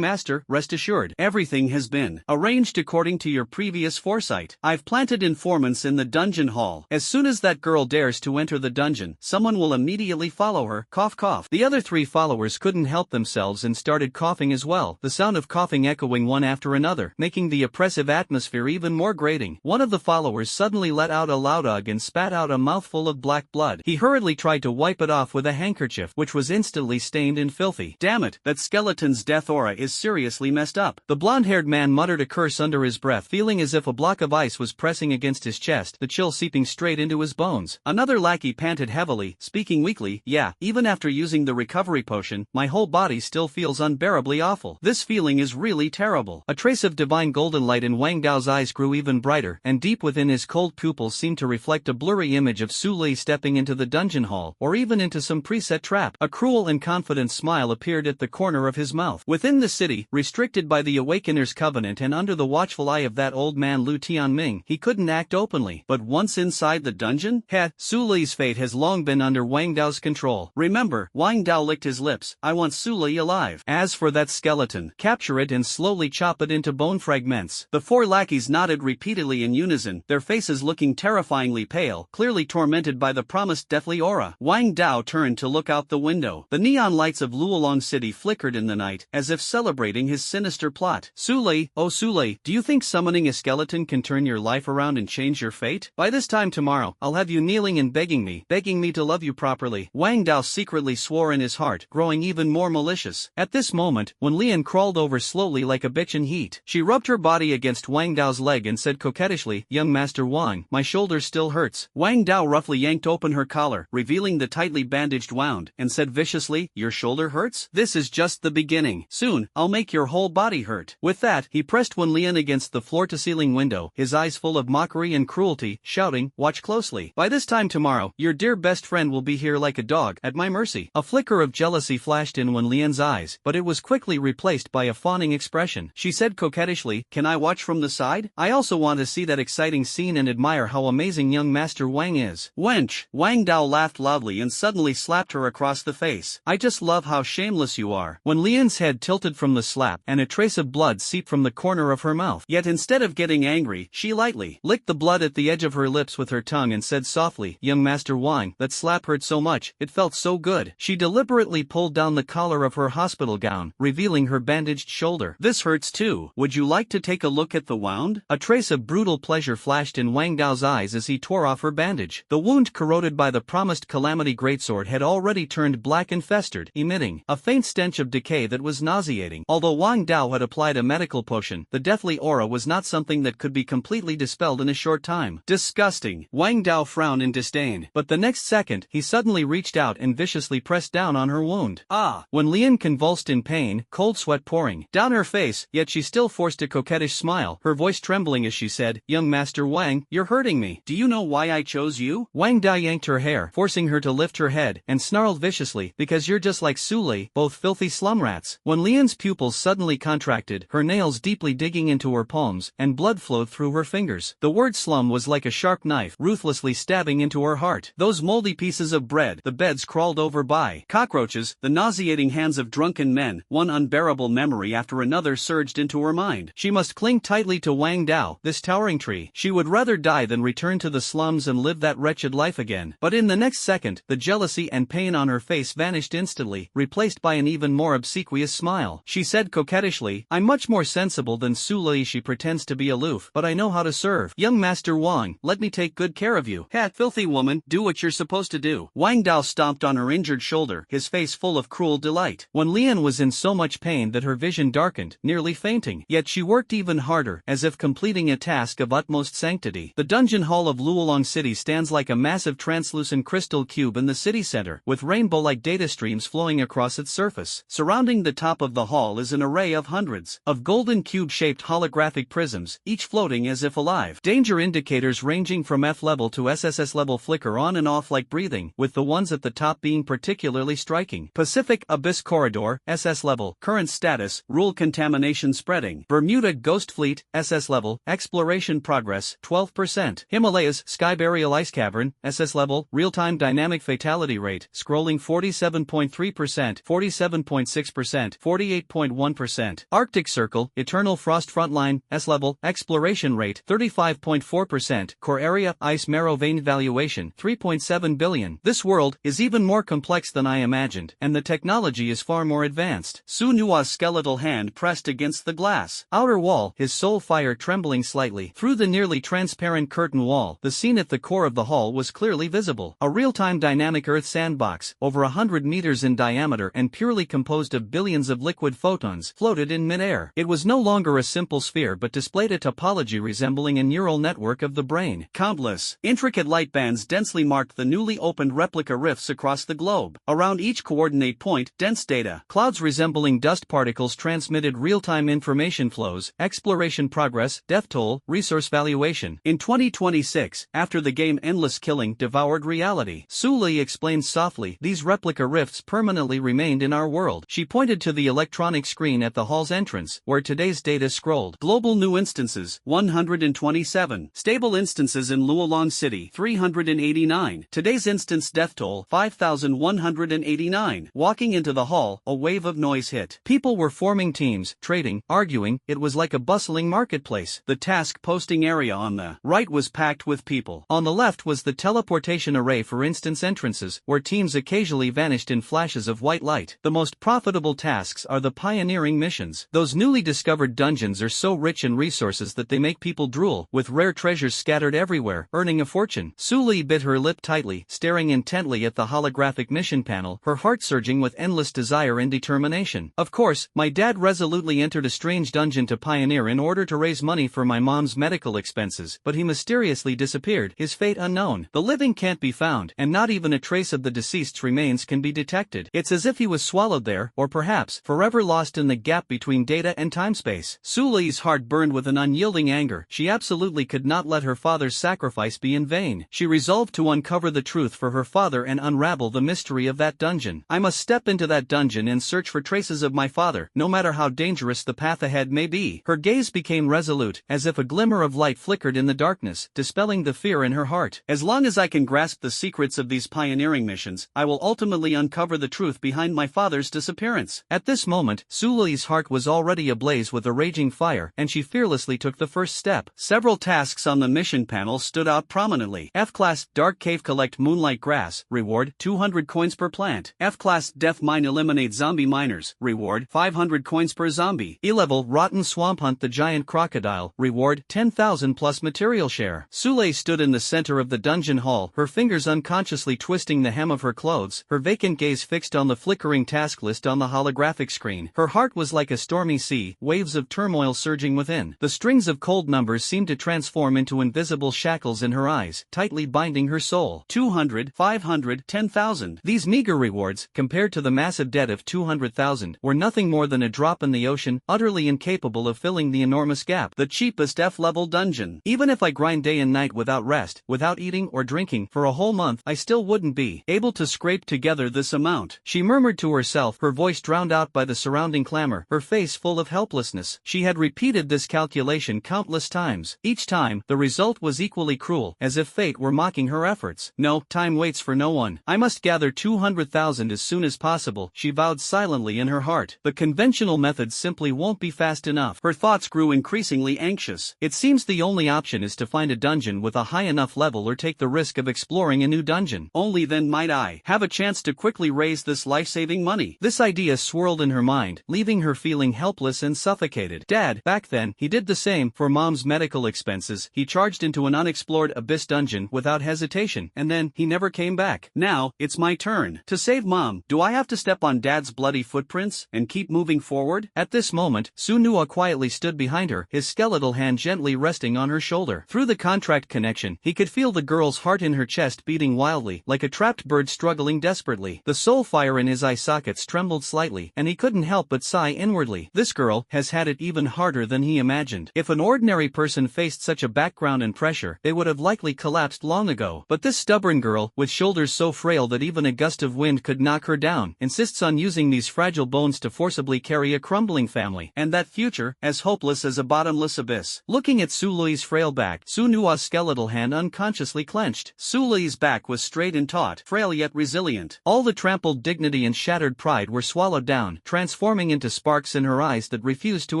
master, rest assured, everything has been arranged according to your previous foresight. I've planted informants in the dungeon hall. As soon as that girl dares to enter the dungeon, someone will immediately follow her. Cough cough. The other 3 followers couldn't help themselves and started coughing as well, the sound of coughing echoing one after another, making the oppressive atmosphere even more grating. One of the followers suddenly let out a loud ugh and spat out a mouthful of black blood. He hurriedly tried to wipe it off with a handkerchief, which was instantly stained and filthy. Damn it, that skeleton's death aura is seriously messed up. The blonde-haired man muttered a curse under his breath, feeling as if a block of ice was pressing against his chest, the chill seeping straight into his bones. Another lackey panted heavily, speaking weakly, yeah, even after using the recovery potion, my whole body still feels unbearably awful. This feeling is really terrible. A trace of divine golden light in Wang Dao's eyes grew even brighter, and deep within his cold pupils seemed to reflect a blurry image of Su Lei stepping into the dungeon hall, or even into some preset trap. A cruel and confident smile appeared at the corner of his mouth. Within the city, restricted by the Awakener's Covenant and under the watchful eye of that old man Lu Tianming, he couldn't act openly. But once inside the dungeon? Su Lei's fate has long been under Wang Dao's control. Remember, Wang Dao licked his lips, I want Su Lei alive. As for that skeleton, capture it and slowly chop it into bone fragments. The 4 lackeys nodded repeatedly in unison, their faces looking terrifyingly pale, clearly tormented by the promised deathly aura. Wang Dao turned to look out the window. The neon lights of Luolong City flickered in the night, as if celebrating his sinister plot. Su Lei, oh Su Lei, do you think summoning a skeleton can turn your life around and change your fate? By this time tomorrow, I'll have you kneeling and begging me to love you properly. Wang Dao secretly swore in his heart, growing even more malicious. At this moment, when Lian crawled over slowly like a bitch in heat, she rubbed her body against Wang Dao's leg and said coquettishly, young master Wang, my shoulder still hurts. Wang Dao roughly yanked open her collar, revealing the tightly bandaged wound, and said viciously, your shoulder hurts? This is just the beginning. Soon, I'll make your whole body hurt. With that, he pressed Wen Lian against the floor-to-ceiling window, his eyes full of mockery and cruelty, shouting, watch closely. By this time tomorrow, your dear best friend will be here like a dog, at my mercy. A flicker of jealousy flashed in Wen Lian's eyes, but it was quickly replaced by a fawning expression. She said coquettishly, can I watch from the side? I also want to see that exciting scene and admire how amazing young Master Wang is. Wench! Wang Dao laughed loudly and suddenly slapped her across the face. I just love how shameless you are. Wen Lian's head tilted from the slap, and a trace of blood seeped from the corner of her mouth. Yet instead of getting angry, she lightly licked the blood at the edge of her lips with her tongue and said softly, young Master Wang, that slap hurt so much, it felt so good. She deliberately pulled down the collar of her hospital gown, revealing her bandaged shoulder. This hurts too. Would you like to take a look at the wound? A trace of brutal pleasure flashed in Wang Dao's eyes as he tore off her bandage. The wound corroded by the promised calamity greatsword had already turned black and festered, emitting a faint stench of decay that was nauseating. Although Wang Dao had applied a medical potion, the deathly aura was not something that could be completely dispelled in a short time. Disgusting. Wang Dao frowned in disdain, but the next second, he suddenly reached out and viciously pressed down on her wound. Ah! When Lian convulsed in pain, cold sweat pouring down her face, yet she still forced a coquettish smile, her voice trembling as she said, young Master Wang, you're hurting me. Do you know why I chose you? Wang Dao yanked her hair, forcing her to lift her head, and snarled viciously, because you're just like Su Lei, both filthy slum rats. When Lian's pupils suddenly contracted, her nails deeply digging into her palms, and blood flowed through her fingers. The word slum was like a sharp knife, ruthlessly stabbing into her heart. Those moldy pieces of bread, the beds crawled over by cockroaches, the nauseating hands of drunken men, one unbearable memory after another surged into her mind. She must cling tightly to Wang Dao, this towering tree. She would rather die than return to the slums and live that wretched life again. But in the next second, the jealousy and pain on her face vanished instantly, replaced by an even more obsequious smile. She said coquettishly, I'm much more sensible than Su Lei. She pretends to be aloof, but I know how to serve. Young Master Wang, let me take good care of you. Filthy woman, do what you're supposed to do. Wang Dao stomped on her injured shoulder, his face full of cruel delight. When Lian was in so much pain that her vision darkened, nearly fainting, yet she worked even harder, as if completing a task of utmost sanctity. The dungeon hall of Luolong City stands stands like a massive translucent crystal cube in the city center, with rainbow-like data streams flowing across its surface. Surrounding the top of the hall is an array of hundreds of golden cube-shaped holographic prisms, each floating as if alive. Danger indicators ranging from F-level to SSS-level flicker on and off like breathing, with the ones at the top being particularly striking. Pacific Abyss Corridor, SS-level, current status, rule contamination spreading. Bermuda Ghost Fleet, SS-level, exploration progress, 12%. Himalayas Sky Burial Ice Cavern, SS-level, real-time dynamic fatality rate, scrolling 47.3%, 47.6%, 48.1%. Arctic Circle, Eternal Frost Frontline, S-level, exploration rate, 35.4%. Core area, ice marrow vein valuation, 3.7 billion. This world is even more complex than I imagined, and the technology is far more advanced. Su Nua's skeletal hand pressed against the glass outer wall, his soul fire trembling slightly. Through the nearly transparent curtain wall, the scene at the core of the hall was clearly visible. A real-time dynamic Earth sandbox, over 100 meters in diameter and purely composed of billions of liquid photons, floated in midair. It was no longer a simple sphere but displayed a topology resembling a neural network of the brain. Countless, intricate light bands densely marked the newly opened replica rifts across the globe. Around each coordinate point, dense data clouds resembling dust particles transmitted real-time information flows, exploration progress, death toll, resource valuation. In 2026, after the game Endless Killing devoured reality, Su Li explained softly, these replica rifts permanently remained in our world. She pointed to the electronic screen at the hall's entrance, where today's data scrolled. Global new instances, 127. Stable instances in Luolan City, 389. Today's instance death toll, 5,189. Walking into the hall, a wave of noise hit. People were forming teams, trading, arguing. It was like a bustling marketplace. The task posting area on the right was packed with people. On the left was the teleportation array for instance entrances, where teams occasionally vanished in flashes of white light. The most profitable tasks are the pioneering missions. Those newly discovered dungeons are so rich in resources that they make people drool, with rare treasures scattered everywhere, earning a fortune. Su Li bit her lip tightly, staring intently at the holographic mission panel, her heart surging with endless desire and determination. Of course, my dad resolutely entered a strange dungeon to pioneer in order to raise money for my mom's medical expenses, but he mysteriously disappeared, his fate unknown. The living can't be found, and not even a trace of the deceased's remains can be detected. It's as if he was swallowed there, or perhaps, forever lost in the gap between data and time-space. Su Li's heart burned with an unyielding anger. She absolutely could not let her father's sacrifice be in vain. She resolved to uncover the truth for her father and unravel the mystery of that dungeon. I must step into that dungeon and search for traces of my father, no matter how dangerous the path ahead may be. Her gaze became resolute, as if a glimmer of light flickered in the darkness, dispelling the fear in her heart. As long as I can grasp the secrets of these pioneering missions, I will ultimately uncover the truth behind my father's disappearance. At this moment, Su Li's heart was already ablaze with a raging fire, and she fearlessly took the first step. Several tasks on the mission panel stood out prominently. F-Class, Dark Cave Collect Moonlight Grass, reward, 200 coins per plant. F-Class, Death Mine Eliminate Zombie Miners, reward, 500 coins per zombie. E-Level, Rotten Swamp Hunt the Giant Crocodile, reward, 10,000 plus material share. Su Li stood in the center of the dungeon hall, her fingers unconsciously twisting the hem of her clothes, her vacant gaze fixed on the flickering task list on the holographic screen. Her heart was like a stormy sea, waves of turmoil surging within. The strings of cold numbers seemed to transform into invisible shackles in her eyes, tightly binding her soul. 200, 500, 10,000. These meager rewards, compared to the massive debt of 200,000, were nothing more than a drop in the ocean, utterly incapable of filling the enormous gap. The cheapest F-level dungeon. Even if I grind day and night without rest, without eating or drinking, for a whole month, I still wouldn't be able to scrape together this amount. She murmured to herself, her voice drowned out by the surrounding clamor, her face full of helplessness. She had repeated this calculation countless times. Each time, the result was equally cruel, as if fate were mocking her efforts. No, time waits for no one. I must gather 200,000 as soon as possible, she vowed silently in her heart. The conventional methods simply won't be fast enough. Her thoughts grew increasingly anxious. It seems the only option is to find a dungeon with a high enough level or take the risk of exploring a new dungeon. Only then might I have a chance to quickly raise this life-saving money. This idea swirled in her mind, leaving her feeling helpless and suffocated. Dad, back then, he did the same. For Mom's medical expenses, he charged into an unexplored abyss dungeon without hesitation, and then, he never came back. Now, it's my turn. To save Mom, do I have to step on Dad's bloody footprints, and keep moving forward? At this moment, Su Nua quietly stood behind her, his skeletal hand gently resting on her shoulder. Through the contract connection, he could feel feel the girl's heart in her chest beating wildly, like a trapped bird struggling desperately. The soul fire in his eye sockets trembled slightly, and he couldn't help but sigh inwardly. This girl has had it even harder than he imagined. If an ordinary person faced such a background and pressure, they would have likely collapsed long ago. But this stubborn girl, with shoulders so frail that even a gust of wind could knock her down, insists on using these fragile bones to forcibly carry a crumbling family, and that future, as hopeless as a bottomless abyss. Looking at Su Lui's frail back, Su Nua's skeletal hand unconsciously clenched. Su Lui's back was straight and taut, frail yet resilient. All the trampled dignity and shattered pride were swallowed down, transforming into sparks in her eyes that refused to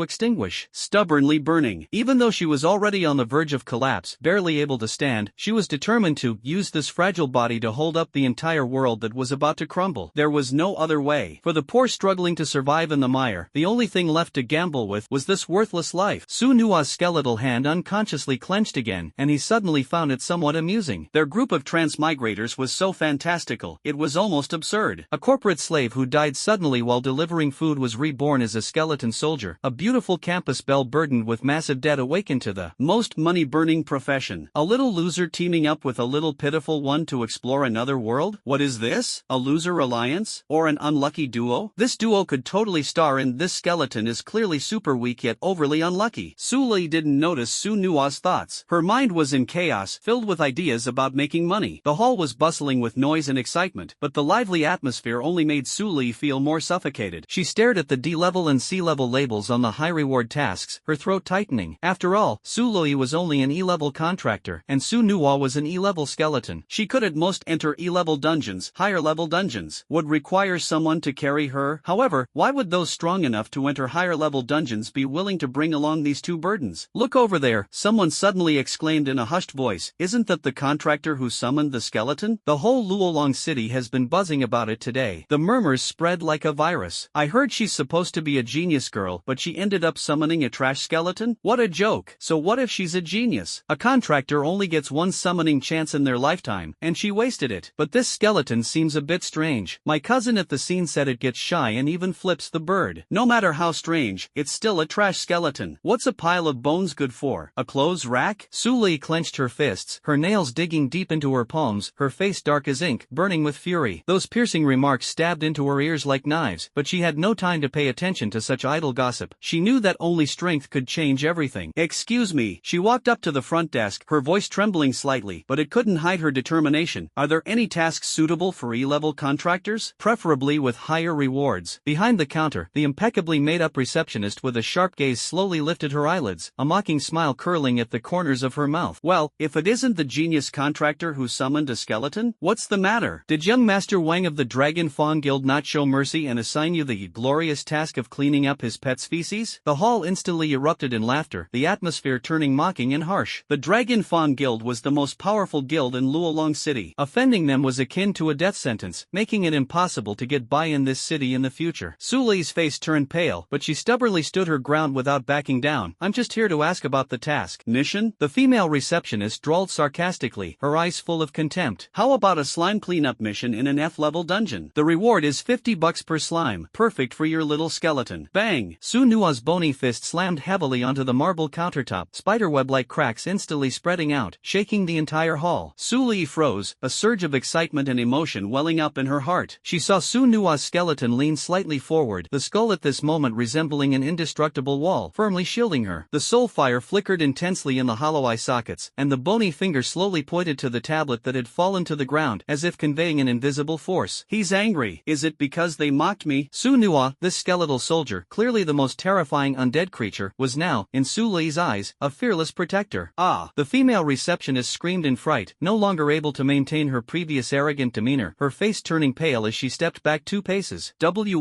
extinguish. Stubbornly burning. Even though she was already on the verge of collapse, barely able to stand, she was determined to use this fragile body to hold up the entire world that was about to crumble. There was no other way. For the poor struggling to survive in the mire, the only thing left to gamble with was this worthless life. Su Nua's skeletal hand unconsciously clenched again, and he suddenly found it somewhat amusing. Their group of transmigrators was so fantastical, it was almost absurd. A corporate slave who died suddenly while delivering food was reborn as a skeleton soldier. A beautiful campus belle burdened with massive debt awakened to the most money-burning profession. A little loser teaming up with a little pitiful one to explore another world? What is this? A loser alliance? Or an unlucky duo? This duo could totally star in This skeleton is clearly super weak yet overly unlucky. Su Lui didn't notice Su Nua's thoughts. Her mind was in chaos, filled with ideas about making money. The hall was bustling with noise and excitement, but the lively atmosphere only made Su Lui feel more suffocated. She stared at the D-level and C-level labels on the high-reward tasks, her throat tightening. After all, Su Lui was only an E-level contractor, and Su Nua was an E-level skeleton. She could at most enter E-level dungeons. Higher-level dungeons would require someone to carry her. However, why would those strong enough to enter higher-level dungeons be willing to bring along these two burdens? Look over there, someone suddenly exclaimed in a hushed voice. Isn't that the contractor who summoned the skeleton? The whole Luolong city has been buzzing about it today. The murmurs spread like a virus. I heard she's supposed to be a genius girl, but she ended up summoning a trash skeleton? What a joke. So what if she's a genius? A contractor only gets one summoning chance in their lifetime, and she wasted it. But this skeleton seems a bit strange. My cousin at the scene said it gets shy and even flips the bird. No matter how strange, it's still a trash skeleton. What's a pile of bones good for? A clothes rack? Su Lui clenched her fists, her nails digging deep into her palms, her face dark as ink, burning with fury. Those piercing remarks stabbed into her ears like knives, but she had no time to pay attention to such idle gossip. She knew that only strength could change everything. Excuse me. She walked up to the front desk, her voice trembling slightly, but it couldn't hide her determination. Are there any tasks suitable for E-level contractors? Preferably with higher rewards. Behind the counter, the impeccably made-up receptionist with a sharp gaze slowly lifted her eyelids, a mocking smile curling at the corners of her mouth. Well, if it isn't the genius contractor who summoned a skeleton, what's the matter? Did young Master Wang of the Dragon Fawn Guild not show mercy and assign you the glorious task of cleaning up his pet's feces? The hall instantly erupted in laughter, the atmosphere turning mocking and harsh. The Dragon Fawn Guild was the most powerful guild in Luolong City. Offending them was akin to a death sentence, making it impossible to get by in this city in the future. Su Lui's face turned pale, but she stubbornly stood her ground without backing down. I'm just here to ask about the task. Mission? The female receptionist drawled sarcastically, her eyes full of contempt. How about a slime cleanup mission in an F-level dungeon? The reward is $50 per slime, perfect for your little skeleton. Bang! Su Nua's bony fist slammed heavily onto the marble countertop, spiderweb-like cracks instantly spreading out, shaking the entire hall. Su Lui froze, a surge of excitement and emotion welling up in her heart. She saw Su Nua's skeleton lean slightly forward, the skull at this moment resembling an indestructible wall, firmly shielding her. The soul fire flickered intensely in the hollow eye sockets, and the bony finger slowly pointed to the tablet that had fallen to the ground, as if conveying an invisible force. He's angry. Is it because they mocked me? Su Nua, this skeletal soldier, clearly the most terrifying undead creature, was now, in Su Lui's eyes, a fearless protector. Ah! The female receptionist screamed in fright, no longer able to maintain her previous arrogant demeanor, her face turning pale as she stepped back 2 paces.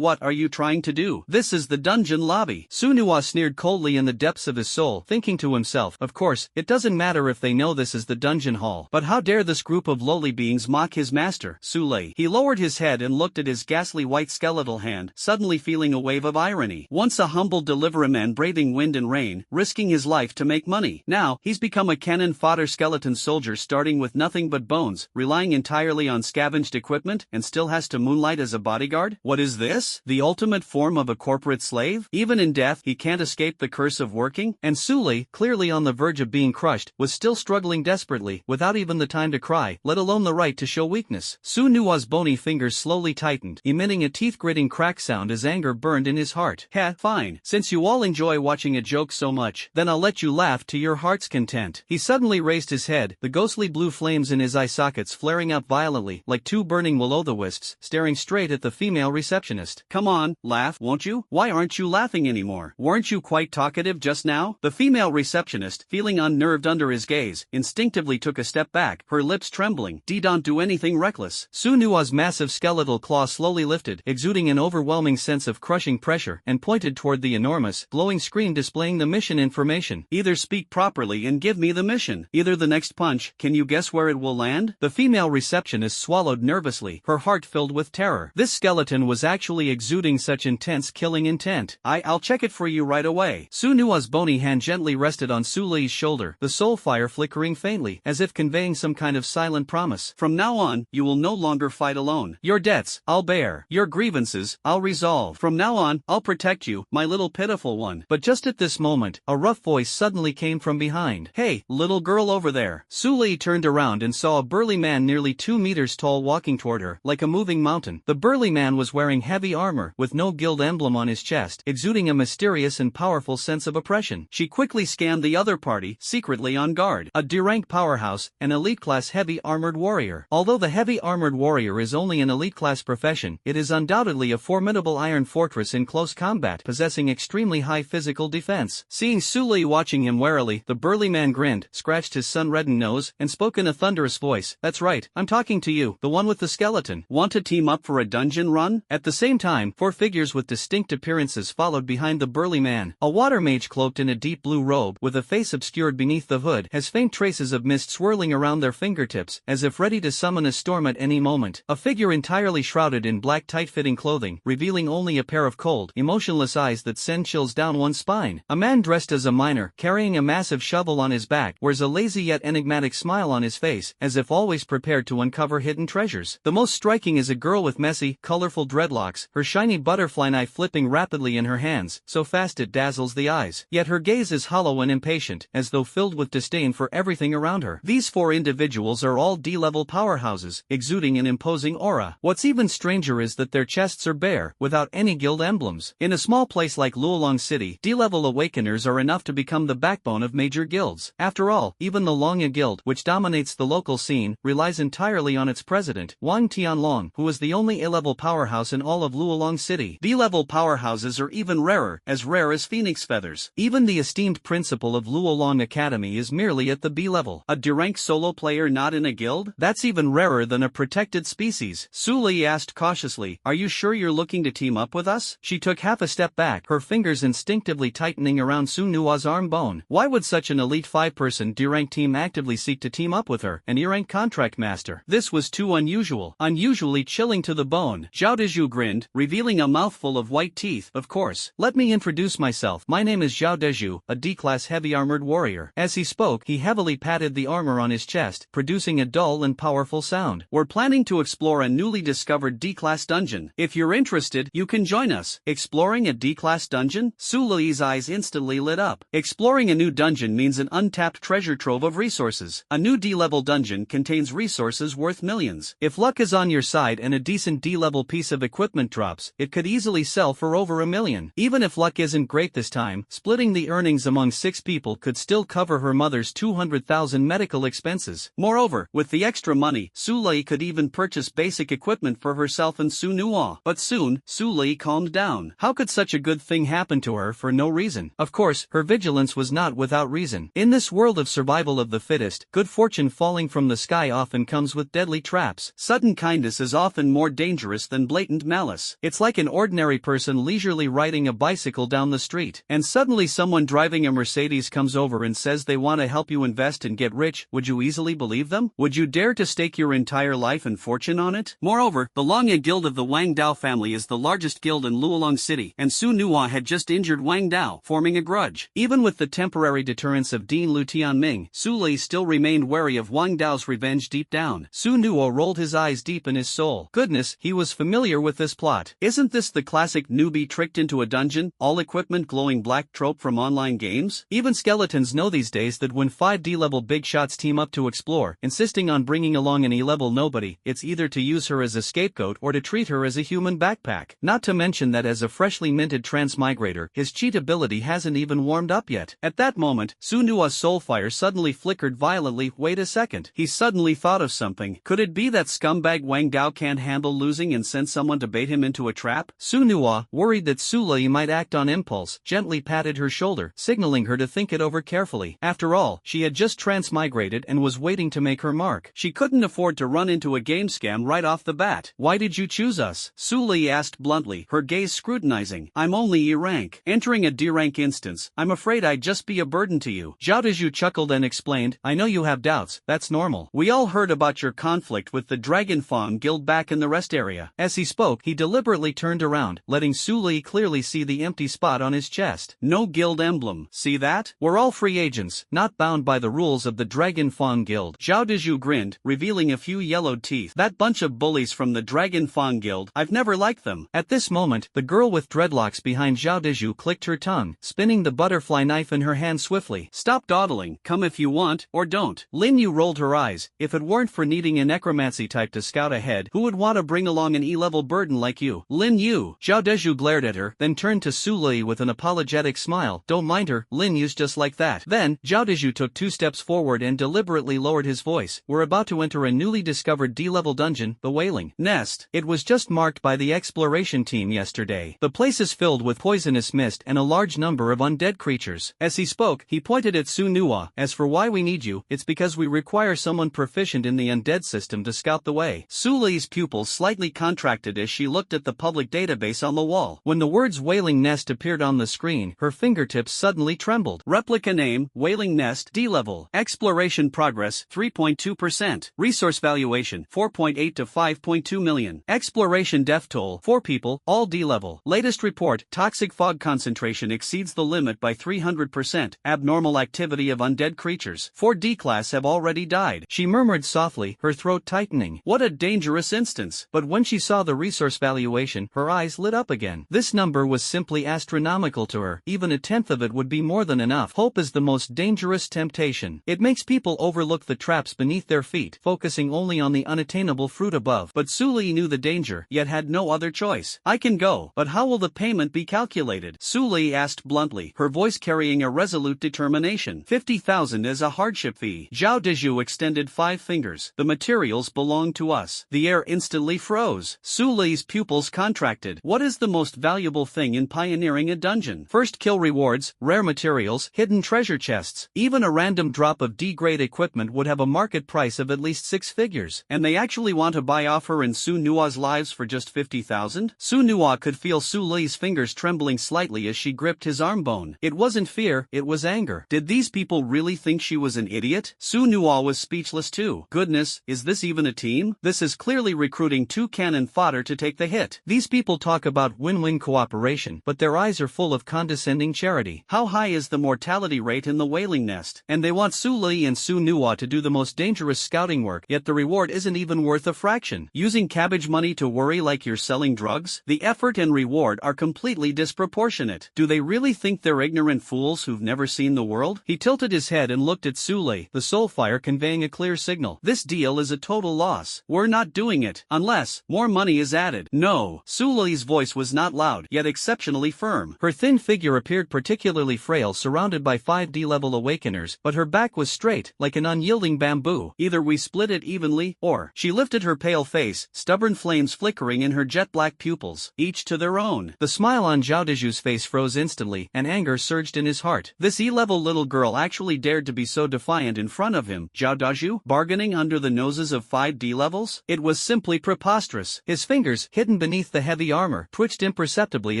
What are you trying to do? This is the dungeon lobby. Su Nua sneered coldly in the depths of his soul, thinking to himself, of course, it doesn't matter if they know this is the dungeon hall. But how dare this group of lowly beings mock his master, Su Lui? He lowered his head and looked at his ghastly white skeletal hand, suddenly feeling a wave of irony. Once a humble deliveryman braving wind and rain, risking his life to make money. Now, he's become a cannon fodder skeleton soldier starting with nothing but bones, relying entirely on scavenged equipment, and still has to moonlight as a bodyguard? What is this? The ultimate form of a corporate slave? Even in death, he can't escape the curse of working? And Su Lui, clearly on the verge of being crushed, was still struggling desperately. desperately, without even the time to cry, let alone the right to show weakness. Su Nua's bony fingers slowly tightened, emitting a teeth-gritting crack sound as anger burned in his heart. Heh, fine. Since you all enjoy watching a joke so much, then I'll let you laugh to your heart's content. He suddenly raised his head, the ghostly blue flames in his eye sockets flaring up violently, like two burning will-o'-the-wisps, staring straight at the female receptionist. Come on, laugh, won't you? Why aren't you laughing anymore? Weren't you quite talkative just now? The female receptionist, feeling unnerved under his gaze, instinctively took a step back, her lips trembling. Don't do anything reckless. Su Nua's massive skeletal claw slowly lifted, exuding an overwhelming sense of crushing pressure, and pointed toward the enormous, glowing screen displaying the mission information. Either speak properly and give me the mission. Either the next punch, can you guess where it will land? The female receptionist swallowed nervously, her heart filled with terror. This skeleton was actually exuding such intense killing intent. I'll check it for you right away. Su Nua's bony hand gently rested on Su Li's shoulder, the soul fire flickering faintly, as if conveying some kind of silent promise. From now on, you will no longer fight alone. Your debts, I'll bear. Your grievances, I'll resolve. From now on, I'll protect you, my little pitiful one. But just at this moment, a rough voice suddenly came from behind. Hey, little girl over there. Su Li turned around and saw a burly man nearly 2 meters tall walking toward her, like a moving mountain. The burly man was wearing heavy armor, with no guild emblem on his chest, exuding a mysterious and powerful sense of oppression. She quickly scanned the other party, secretly on guard. A D-rank powerhouse, an elite-class heavy armored warrior. Although the heavy armored warrior is only an elite-class profession, it is undoubtedly a formidable iron fortress in close combat, possessing extremely high physical defense. Seeing Su Li watching him warily, the burly man grinned, scratched his sun-reddened nose, and spoke in a thunderous voice. That's right, I'm talking to you, the one with the skeleton. Want to team up for a dungeon run? At the same time, 4 figures with distinct appearances followed behind the burly man. A water mage cloaked in a deep blue robe, with a face obscured beneath the hood, has faint traces of mist swirling around their fingertips, as if ready to summon a storm at any moment. A figure entirely shrouded in black tight-fitting clothing, revealing only a pair of cold, emotionless eyes that send chills down one's spine. A man dressed as a miner, carrying a massive shovel on his back, wears a lazy yet enigmatic smile on his face, as if always prepared to uncover hidden treasures. The most striking is a girl with messy, colorful dreadlocks, her shiny butterfly knife flipping rapidly in her hands, so fast it dazzles the eyes. Yet her gaze is hollow and impatient, as though filled with disdain for everything around her. These 4 individuals are all D-level powerhouses, exuding an imposing aura. What's even stranger is that their chests are bare, without any guild emblems. In a small place like Luolong City, D-level awakeners are enough to become the backbone of major guilds. After all, even the Longya Guild, which dominates the local scene, relies entirely on its president, Wang Tianlong, who is the only A-level powerhouse in all of Luolong City. D-level powerhouses are even rarer as phoenix feathers. Even the esteemed principal of Luolong Academy is merely at the B-level. A D-rank solo player not in a guild? That's even rarer than a protected species. Su Li asked cautiously, are you sure you're looking to team up with us? She took half a step back, her fingers instinctively tightening around Su Nua's arm bone. Why would such an elite 5-person D-rank team actively seek to team up with her, an E-rank contract master? This was too unusually chilling to the bone. Zhao Dezhu grinned, revealing a mouthful of white teeth. Of course. Let me introduce myself. My name is Zhao Dezhu, a D-class heavy armored warrior. As he spoke, he heavily patted the armor on his chest, producing a dull and powerful sound. We're planning to explore a newly discovered D-class dungeon. If you're interested, you can join us. Exploring a D-class dungeon? Su Li's eyes instantly lit up. Exploring a new dungeon means an untapped treasure trove of resources. A new D-level dungeon contains resources worth millions. If luck is on your side and a decent D-level piece of equipment drops, it could easily sell for over $1 million. Even if luck isn't great this time, splitting the earnings among 6 people could still cover her mother's 200,000 medical expenses. Moreover, with the extra money, Su Li could even purchase basic equipment for herself and Su Nua. But soon, Su Li calmed down. How could such a good thing happen to her for no reason? Of course, her vigilance was not without reason. In this world of survival of the fittest, good fortune falling from the sky often comes with deadly traps. Sudden kindness is often more dangerous than blatant malice. It's like an ordinary person leisurely riding a bicycle down the street, and suddenly someone driving a Mercedes comes over and says they want to help you invest and get rich. Would you easily believe them? Would you dare to stake your entire life and fortune on it? Moreover, the Longya Guild of the Wang Dao family is the largest guild in Luolong City, and Su Nua had just injured Wang Dao, forming a grudge. Even with the temporary deterrence of Dean Lu Tianming, Su Li still remained wary of Wang Dao's revenge deep down. Su Nua rolled his eyes deep in his soul. Goodness, he was familiar with this plot. Isn't this the classic newbie tricked into a dungeon, all equipment glowing black trope from online games? Even skeletons know these days that when 5D-level big big shots team up to explore, insisting on bringing along an E-level nobody. It's either to use her as a scapegoat or to treat her as a human backpack. Not to mention that as a freshly minted transmigrator, his cheat ability hasn't even warmed up yet. At that moment, Sunua's soulfire suddenly flickered violently. Wait a second. He suddenly thought of something. Could it be that scumbag Wang Dao can't handle losing and sent someone to bait him into a trap? Sunua, worried that Sulei might act on impulse, gently patted her shoulder, signaling her to think it over carefully. After all, she had just transmigrated and was waiting to make her mark. She couldn't afford to run into a game scam right off the bat. Why did you choose us? Sulei asked bluntly, her gaze scrutinizing. I'm only E-rank. Entering a D-rank instance, I'm afraid I'd just be a burden to you. Zhao Dezhu chuckled and explained, I know you have doubts, that's normal. We all heard about your conflict with the Dragon Fawn Guild back in the rest area. As he spoke, he deliberately turned around, letting Sulei clearly see the empty spot on his chest. No guild emblem. See that? We're all free agents, not bound by the rules of the Dragon Fawn Guild. Zhao Dezhu grinned, revealing a few yellowed teeth. That bunch of bullies from the Dragon Fawn Guild, I've never liked them. At this moment, the girl with dreadlocks behind Zhao Dezhu clicked her tongue, spinning the butterfly knife in her hand swiftly. Stop dawdling. Come if you want, or don't. Lin Yu rolled her eyes. If it weren't for needing a necromancy type to scout ahead, who would want to bring along an E-level burden like you? Lin Yu. Zhao Dezhu glared at her, then turned to Sulei with an apologetic smile. Don't mind her, Lin Yu's just like that. Then, Zhao Dezhu took 2 steps forward and deliberately lowered his voice. We're about to enter a newly discovered D-level dungeon, the Wailing Nest. It was just marked by the exploration team yesterday. The place is filled with poisonous mist and a large number of undead creatures. As he spoke, he pointed at Sunua. As for why we need you, it's because we require someone proficient in the undead system to scout the way. Sulei's pupils slightly contracted as she looked at the public database on the wall. When the words Wailing Nest appeared on the screen, her fingertips suddenly trembled. Replica name, Wailing Nest, D-level. Exploration progress, 3.2%. Resource valuation, 4.8 to 5.2 million. Exploration death toll, 4 people, all D-level. Latest report, toxic fog concentration exceeds the limit by 300%. Abnormal activity of undead creatures. 4 D-class have already died. She murmured softly, her throat tightening. What a dangerous instance. But when she saw the resource valuation, her eyes lit up again. This number was simply astronomical to her. Even a tenth of it would be more than enough. Hope is the most dangerous temptation. It makes people overlook the traps beneath their feet, focusing only on the unattainable fruit above. But Sulei knew the danger, yet had no other choice. I can go, but how will the payment be calculated? Sulei asked bluntly, her voice carrying a resolute determination. 50,000 as a hardship fee. Zhao Dezhu extended 5 fingers. The materials belong to us. The air instantly froze. Sulei's pupils contracted. What is the most valuable thing in pioneering a dungeon? First kill rewards, rare materials, hidden treasure chests. Even a random drop of D-grade equipment would have a market price of at least 6 figures. And they actually want to buy off her and Sunua's lives for just 50,000? Sunua could feel Sulei's fingers trembling slightly as she gripped his arm bone. It wasn't fear, it was anger. Did these people really think she was an idiot? Sunua was speechless too. Goodness, is this even a team? This is clearly recruiting 2 cannon fodder to take the hit. These people talk about win-win cooperation, but their eyes are full of condescending charity. How high is the mortality rate in the Wailing Nest? And they want Sulei and Sunua to do the most dangerous scouting work, yet the reward isn't even worth a fraction. Using cabbage money to worry like you're selling drugs? The effort and reward are completely disproportionate. Do they really think they're ignorant fools who've never seen the world? He tilted his head and looked at Sulei, the soulfire conveying a clear signal. This deal is a total loss. We're not doing it, unless more money is added. No. Sulei's voice was not loud, yet exceptionally firm. Her thin figure appeared particularly frail, surrounded by 5 D-level awakeners, but her back was straight, like an unyielding bamboo. Either we split it evenly, or... She lifted her pale face, stubborn flames flickering in her jet-black pupils. Each to their own. The smile on Zhao Dezhu's face froze instantly, and anger surged in his heart. This E-level little girl actually dared to be so defiant in front of him. Zhao Dezhu, bargaining under the noses of 5 D-levels? It was simply preposterous. His fingers, hidden beneath the heavy armor, twitched imperceptibly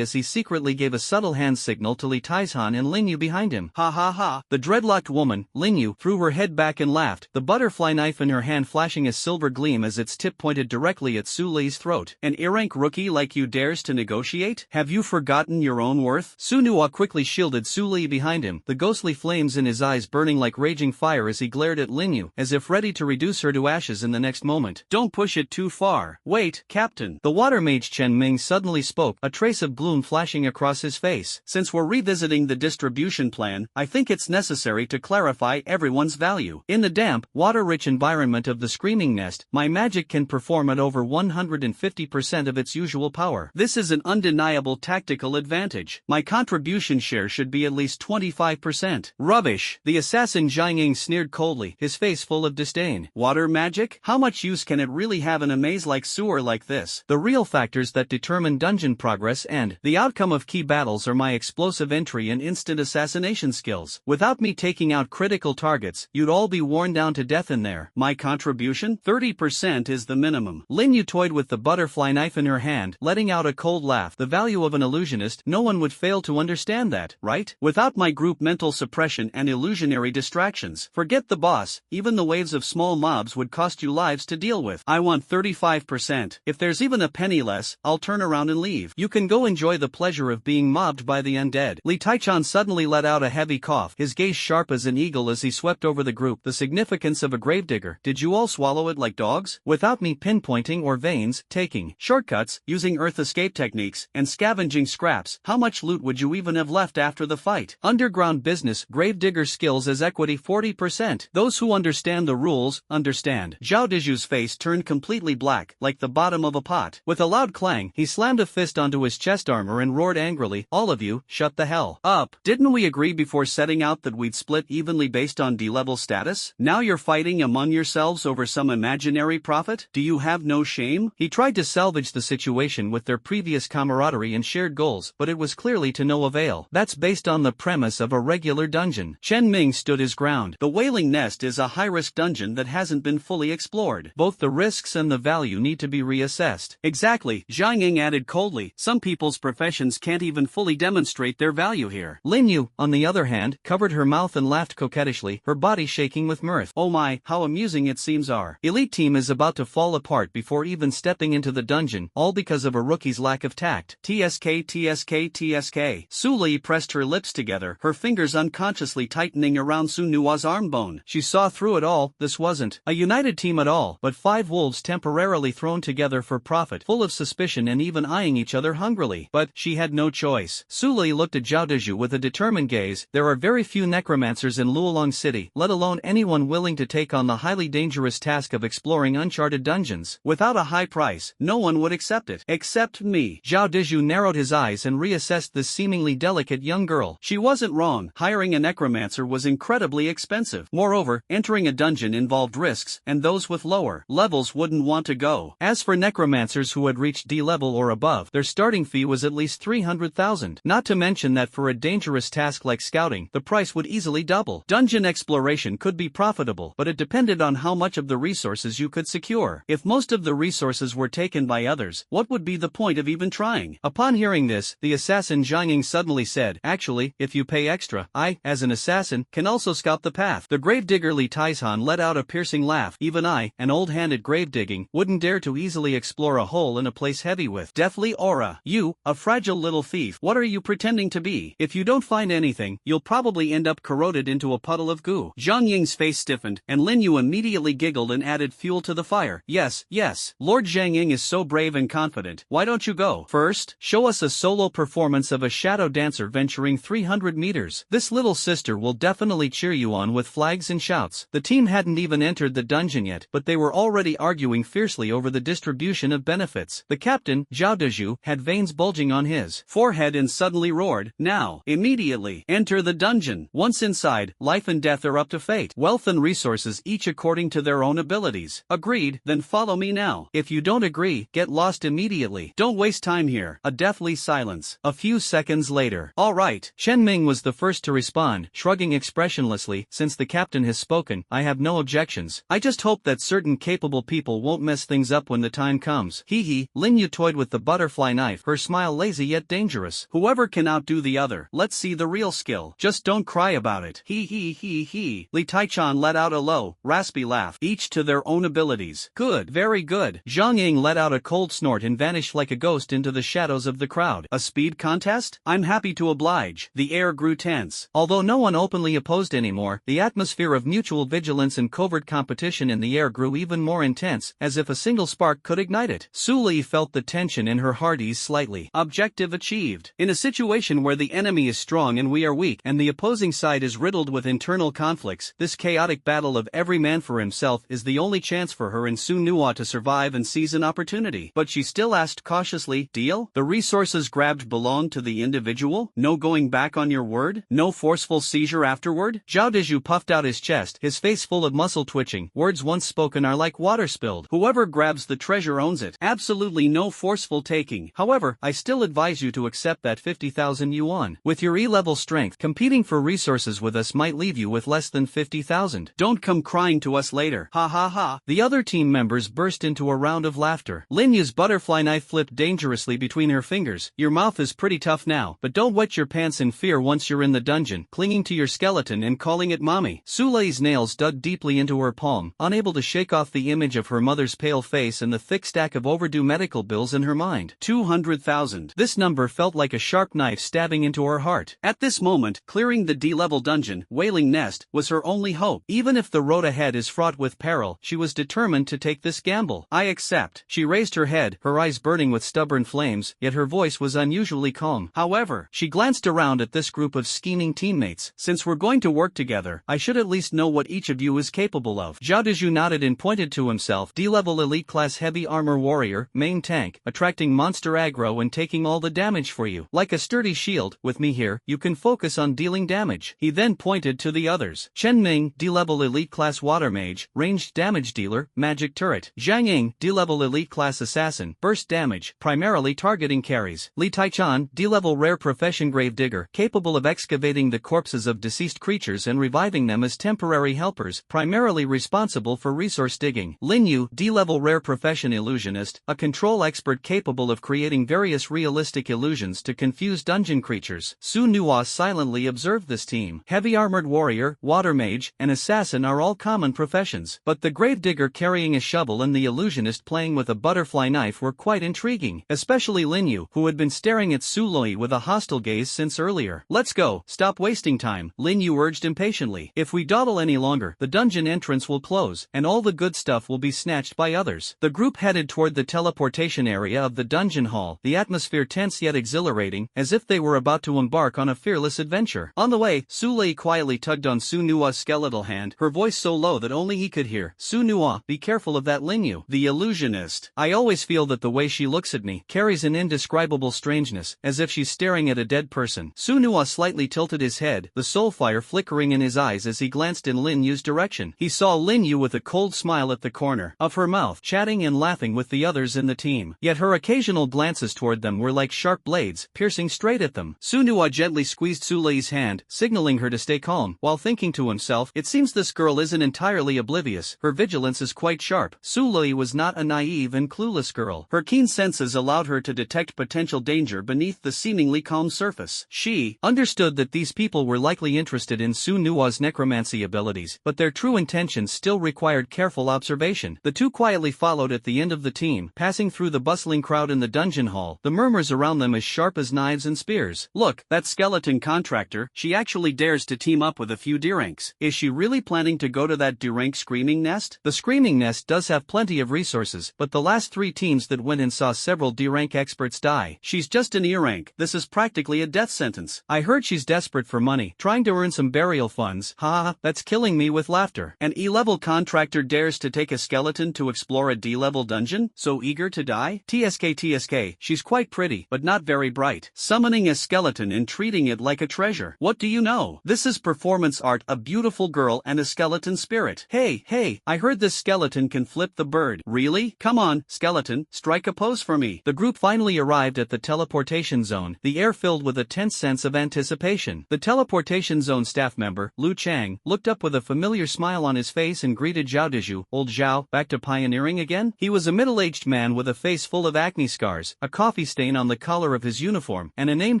as he secretly gave a subtle hand signal to Li Taizhan and Lin Yu behind him. Ha ha ha. The dreadlocked woman, Lin Yu, threw her head back and laughed, the butterfly knife in her hand flashing a silver gleam as its tip pointed directly at Sulei's throat. An E-rank rookie like you dares to negotiate? Have you forgotten your own worth? Sunua quickly shielded Sulei behind him, the ghostly flames in his eyes burning like raging fire as he glared at Lin Yu, as if ready to reduce her to ashes in the next moment. Don't push it too far. Wait, Captain. The water mage Chen Ming suddenly spoke, a trace of gloom flashing across his face. Since we're revisiting the distribution plan, I think it's necessary to clarify everything. everyone's value. In the damp, water-rich environment of the Screaming Nest, my magic can perform at over 150% of its usual power. This is an undeniable tactical advantage. My contribution share should be at least 25%. Rubbish, the assassin Zhang Ying sneered coldly, his face full of disdain. Water magic? How much use can it really have in a maze-like sewer like this? The real factors that determine dungeon progress and the outcome of key battles are my explosive entry and instant assassination skills. Without me taking out critical targets, you'd all be worn down to death in there. My contribution? 30% is the minimum. Lin Yu toyed with the butterfly knife in her hand, letting out a cold laugh. The value of an illusionist, no one would fail to understand that, right? Without my group mental suppression and illusionary distractions, forget the boss, even the waves of small mobs would cost you lives to deal with. I want 35%. If there's even a penny less, I'll turn around and leave. You can go enjoy the pleasure of being mobbed by the undead. Li Taichan suddenly let out a heavy cough, his gaze sharp as an eagle as he swept over the group. The significance of a gravedigger. Did you all swallow it like dogs? Without me pinpointing or veins, taking shortcuts, using earth escape techniques, and scavenging scraps, how much loot would you even have left after the fight? Underground business, gravedigger skills as equity 40%. Those who understand the rules, understand. Zhao Deju's face turned completely black, like the bottom of a pot. With a loud clang, he slammed a fist onto his chest armor and roared angrily, all of you, shut the hell up. Didn't we agree before setting out that we'd split evenly based on D-level status? Now you're fighting among yourselves over some imaginary profit? Do you have no shame? He tried to salvage the situation with their previous camaraderie and shared goals, but it was clearly to no avail. That's based on the premise of a regular dungeon. Chen Ming stood his ground. The Wailing Nest is a high-risk dungeon that hasn't been fully explored. Both the risks and the value need to be reassessed. Exactly, Zhang Ying added coldly. Some people's professions can't even fully demonstrate their value here. Lin Yu, on the other hand, covered her mouth and laughed coquettishly, her body shaking with mirth. Oh my, how amusing it seems. Our elite team is about to fall apart before even stepping into the dungeon, all because of a rookie's lack of tact. TSK TSK TSK. Su Li pressed her lips together, her fingers unconsciously tightening around Su Nua's arm bone. She saw through it all. This wasn't a united team at all, but five wolves temporarily thrown together for profit, full of suspicion and even eyeing each other hungrily. But she had no choice. Su Li looked at Zhao Deju with a determined gaze. There are very few necromancers in Luolong City, let alone anyone willing to take on the highly dangerous task of exploring uncharted dungeons. Without a high price, no one would accept it. Except me. Zhao Deju narrowed his eyes and reassessed this seemingly delicate young girl. She wasn't wrong. Hiring a necromancer was incredibly expensive. Moreover, entering a dungeon involved risks, and those with lower levels wouldn't want to go. As for necromancers who had reached D level or above, their starting fee was at least 300,000. Not to mention that for a dangerous task like scouting, the price would easily double. Dungeon exploration could be profitable, but it depended on how much of the resources you could secure. If most of the resources were taken by others, what would be the point of even trying? Upon hearing this, the assassin Zhang Ying suddenly said, actually, if you pay extra, I, as an assassin, can also scout the path. The gravedigger Li Taizhan let out a piercing laugh. Even I, an old-handed gravedigging, wouldn't dare to easily explore a hole in a place heavy with deathly aura. You, a fragile little thief, what are you pretending to be? If you don't find anything, you'll probably end up corroded into a puddle of goo. Zhang Ying's face stiffened, and Lin Yu immediately giggled and added fuel to the fire. Yes, yes, Lord Zhang Ying is so brave and confident. Why don't you go? First, show us a solo performance of a shadow dancer venturing 300 meters. This little sister will definitely cheer you on with flags and shouts. The team hadn't even entered the dungeon yet, but they were already arguing fiercely over the distribution of benefits. The captain, Zhao Deju, had veins bulging on his forehead and suddenly roared, now, immediately, enter the dungeon. Once inside, life and death are up to fate. Wealth and resources each according to their own abilities. Agreed? Then follow me now. If you don't agree, get lost immediately. Don't waste time here. A deathly silence. A few seconds later. All right. Chen Ming was the first to respond, shrugging expressionlessly. Since the captain has spoken, I have no objections. I just hope that certain capable people won't mess things up when the time comes. Hee hee. Lin Yu toyed with the butterfly knife, her smile lazy yet dangerous. Whoever can outdo the other. Let's see the real skill. Just don't cry about it. Hee hee hee hee. Li Taichan let out a low, raspy laugh. Each to their own abilities. Good. Very good. Zhang Ying let out a cold snort and vanished like a ghost into the shadows of the crowd. A speed contest? I'm happy to oblige. The air grew tense. Although no one openly opposed anymore, the atmosphere of mutual vigilance and covert competition in the air grew even more intense, as if a single spark could ignite it. Su Li felt the tension in her heart ease slightly. Objective achieved. In a situation where the enemy is strong and we are weak, and the opposing side is riddled with internal conflicts, this chaotic battle of every man for himself is the only chance for her and Su Nua to survive and seize an opportunity. But she still asked cautiously, deal? The resources grabbed belong to the individual? No going back on your word? No forceful seizure afterward? Zhao Deju puffed out his chest, his face full of muscle twitching. Words once spoken are like water spilled. Whoever grabs the treasure owns it. Absolutely no forceful taking. However, I still advise you to accept that 50,000 yuan. With your E-level strength, competing for resources with us might leave you with less than 50,000. Don't come crying to us later. Ha ha ha. The other team members burst into a round of laughter. Lin Yu's butterfly knife flipped dangerously between her fingers. Your mouth is pretty tough now, but don't wet your pants in fear once you're in the dungeon, clinging to your skeleton and calling it mommy. Su Lei's nails dug deeply into her palm, unable to shake off the image of her mother's pale face and the thick stack of overdue medical bills in her mind. 200,000. This number felt like a sharp knife stabbing into her heart. At this moment, clearing the D-level dungeon, Wailing Nest, was her only hope. Even if the road ahead is fraught with peril, she was determined to take this gamble. I accept. She raised her head, her eyes burning with stubborn flames, yet her voice was unusually calm. However, she glanced around at this group of scheming teammates. Since we're going to work together, I should at least know what each of you is capable of. Zhao Deju nodded and pointed to himself. D-level elite class heavy armor warrior, main tank, attracting monster aggro and taking all the damage for you. Like a sturdy shield, with me here, you can focus on dealing damage. He then pointed to the others. Chen Ming, D-level elite class water mage, ranged damage dealer, magic turret. Zhang Ying, D-level elite class assassin, burst damage, primarily targeting carries. Li Taichan, D-level rare profession grave digger, capable of excavating the corpses of deceased creatures and reviving them as temporary helpers, primarily responsible for resource digging. Lin Yu, D-level rare profession illusionist, a control expert capable of creating various realistic illusions to confuse dungeon creatures. Su Nua silently observed this team. Heavy armored warrior, water mage, and assassin are all common professions, but the gravedigger carrying a shovel and the illusionist playing with a butterfly knife were quite intriguing, especially Lin Yu, who had been staring at Su Loi with a hostile gaze since earlier. Let's go, stop wasting time, Lin Yu urged impatiently. If we dawdle any longer, the dungeon entrance will close, and all the good stuff will be snatched by others. The group headed toward the teleportation area of the dungeon hall, the atmosphere tense yet exhilarating, as if they were about to embark on a fearless adventure. On the way, Su Lei quietly tugged on Su Nua's skeletal hand, her voice so low that only he could hear. Su Nua, be careful of that Lin Yu, the illusionist. I always feel that the way she looks at me carries an indescribable strangeness, as if she's staring at a dead person. Su Nua slightly tilted his head, the soul fire flickering in his eyes as he glanced in Lin Yu's direction. He saw Lin Yu with a cold smile at the corner of her mouth, chatting and laughing with the others in the team. Yet her occasional glances toward them were like sharp blades, piercing straight at them. Su Nua gently squeezed Su Lei's hand, signaling her to stay calm, while thinking to himself, it seems this girl isn't entirely oblivious, her vigilance is quite sharp. Su Lei was not a naive and clueless girl. Her keen senses allowed her to detect potential danger beneath the seemingly calm surface. She understood that these people were likely interested in Su Nua's necromancy abilities, but their true intentions still required careful observation. The two quietly followed at the end of the team, passing through the bustling crowd in the dungeon hall, the murmurs around them as sharp as knives and spears. Look, that skeleton contractor, she actually dares to team up with a few D-ranks. Is she really planning to go to that D-rank screaming nest? The screaming nest does have plenty of resources, but the last 3 teams that went in saw several D-rank experts die. She's just an E-rank. This is practically a death sentence. I heard she's desperate for money, trying to earn some burial funds. Ha, that's killing me with laughter. An E-level contractor dares to take a skeleton to explore a D-level dungeon? So eager to die? TSK, she's quite pretty, but not very bright. Summoning a skeleton and treating it like a treasure. What do you know? This is performance art, a beautiful girl and a skeleton spirit. Hey, I heard this skeleton can flip the bird. Really? Come on, skeleton, strike a pose for me. The group finally arrived at the teleportation zone, the air filled with a tense sense of anticipation. The teleportation zone staff member, Lu Chang, looked up with a familiar smile on his face and greeted Zhao Deju. Old Zhao, back to pioneering again? He was a middle-aged man with a face full of acne scars, a coffee stain on the collar of his uniform, and a name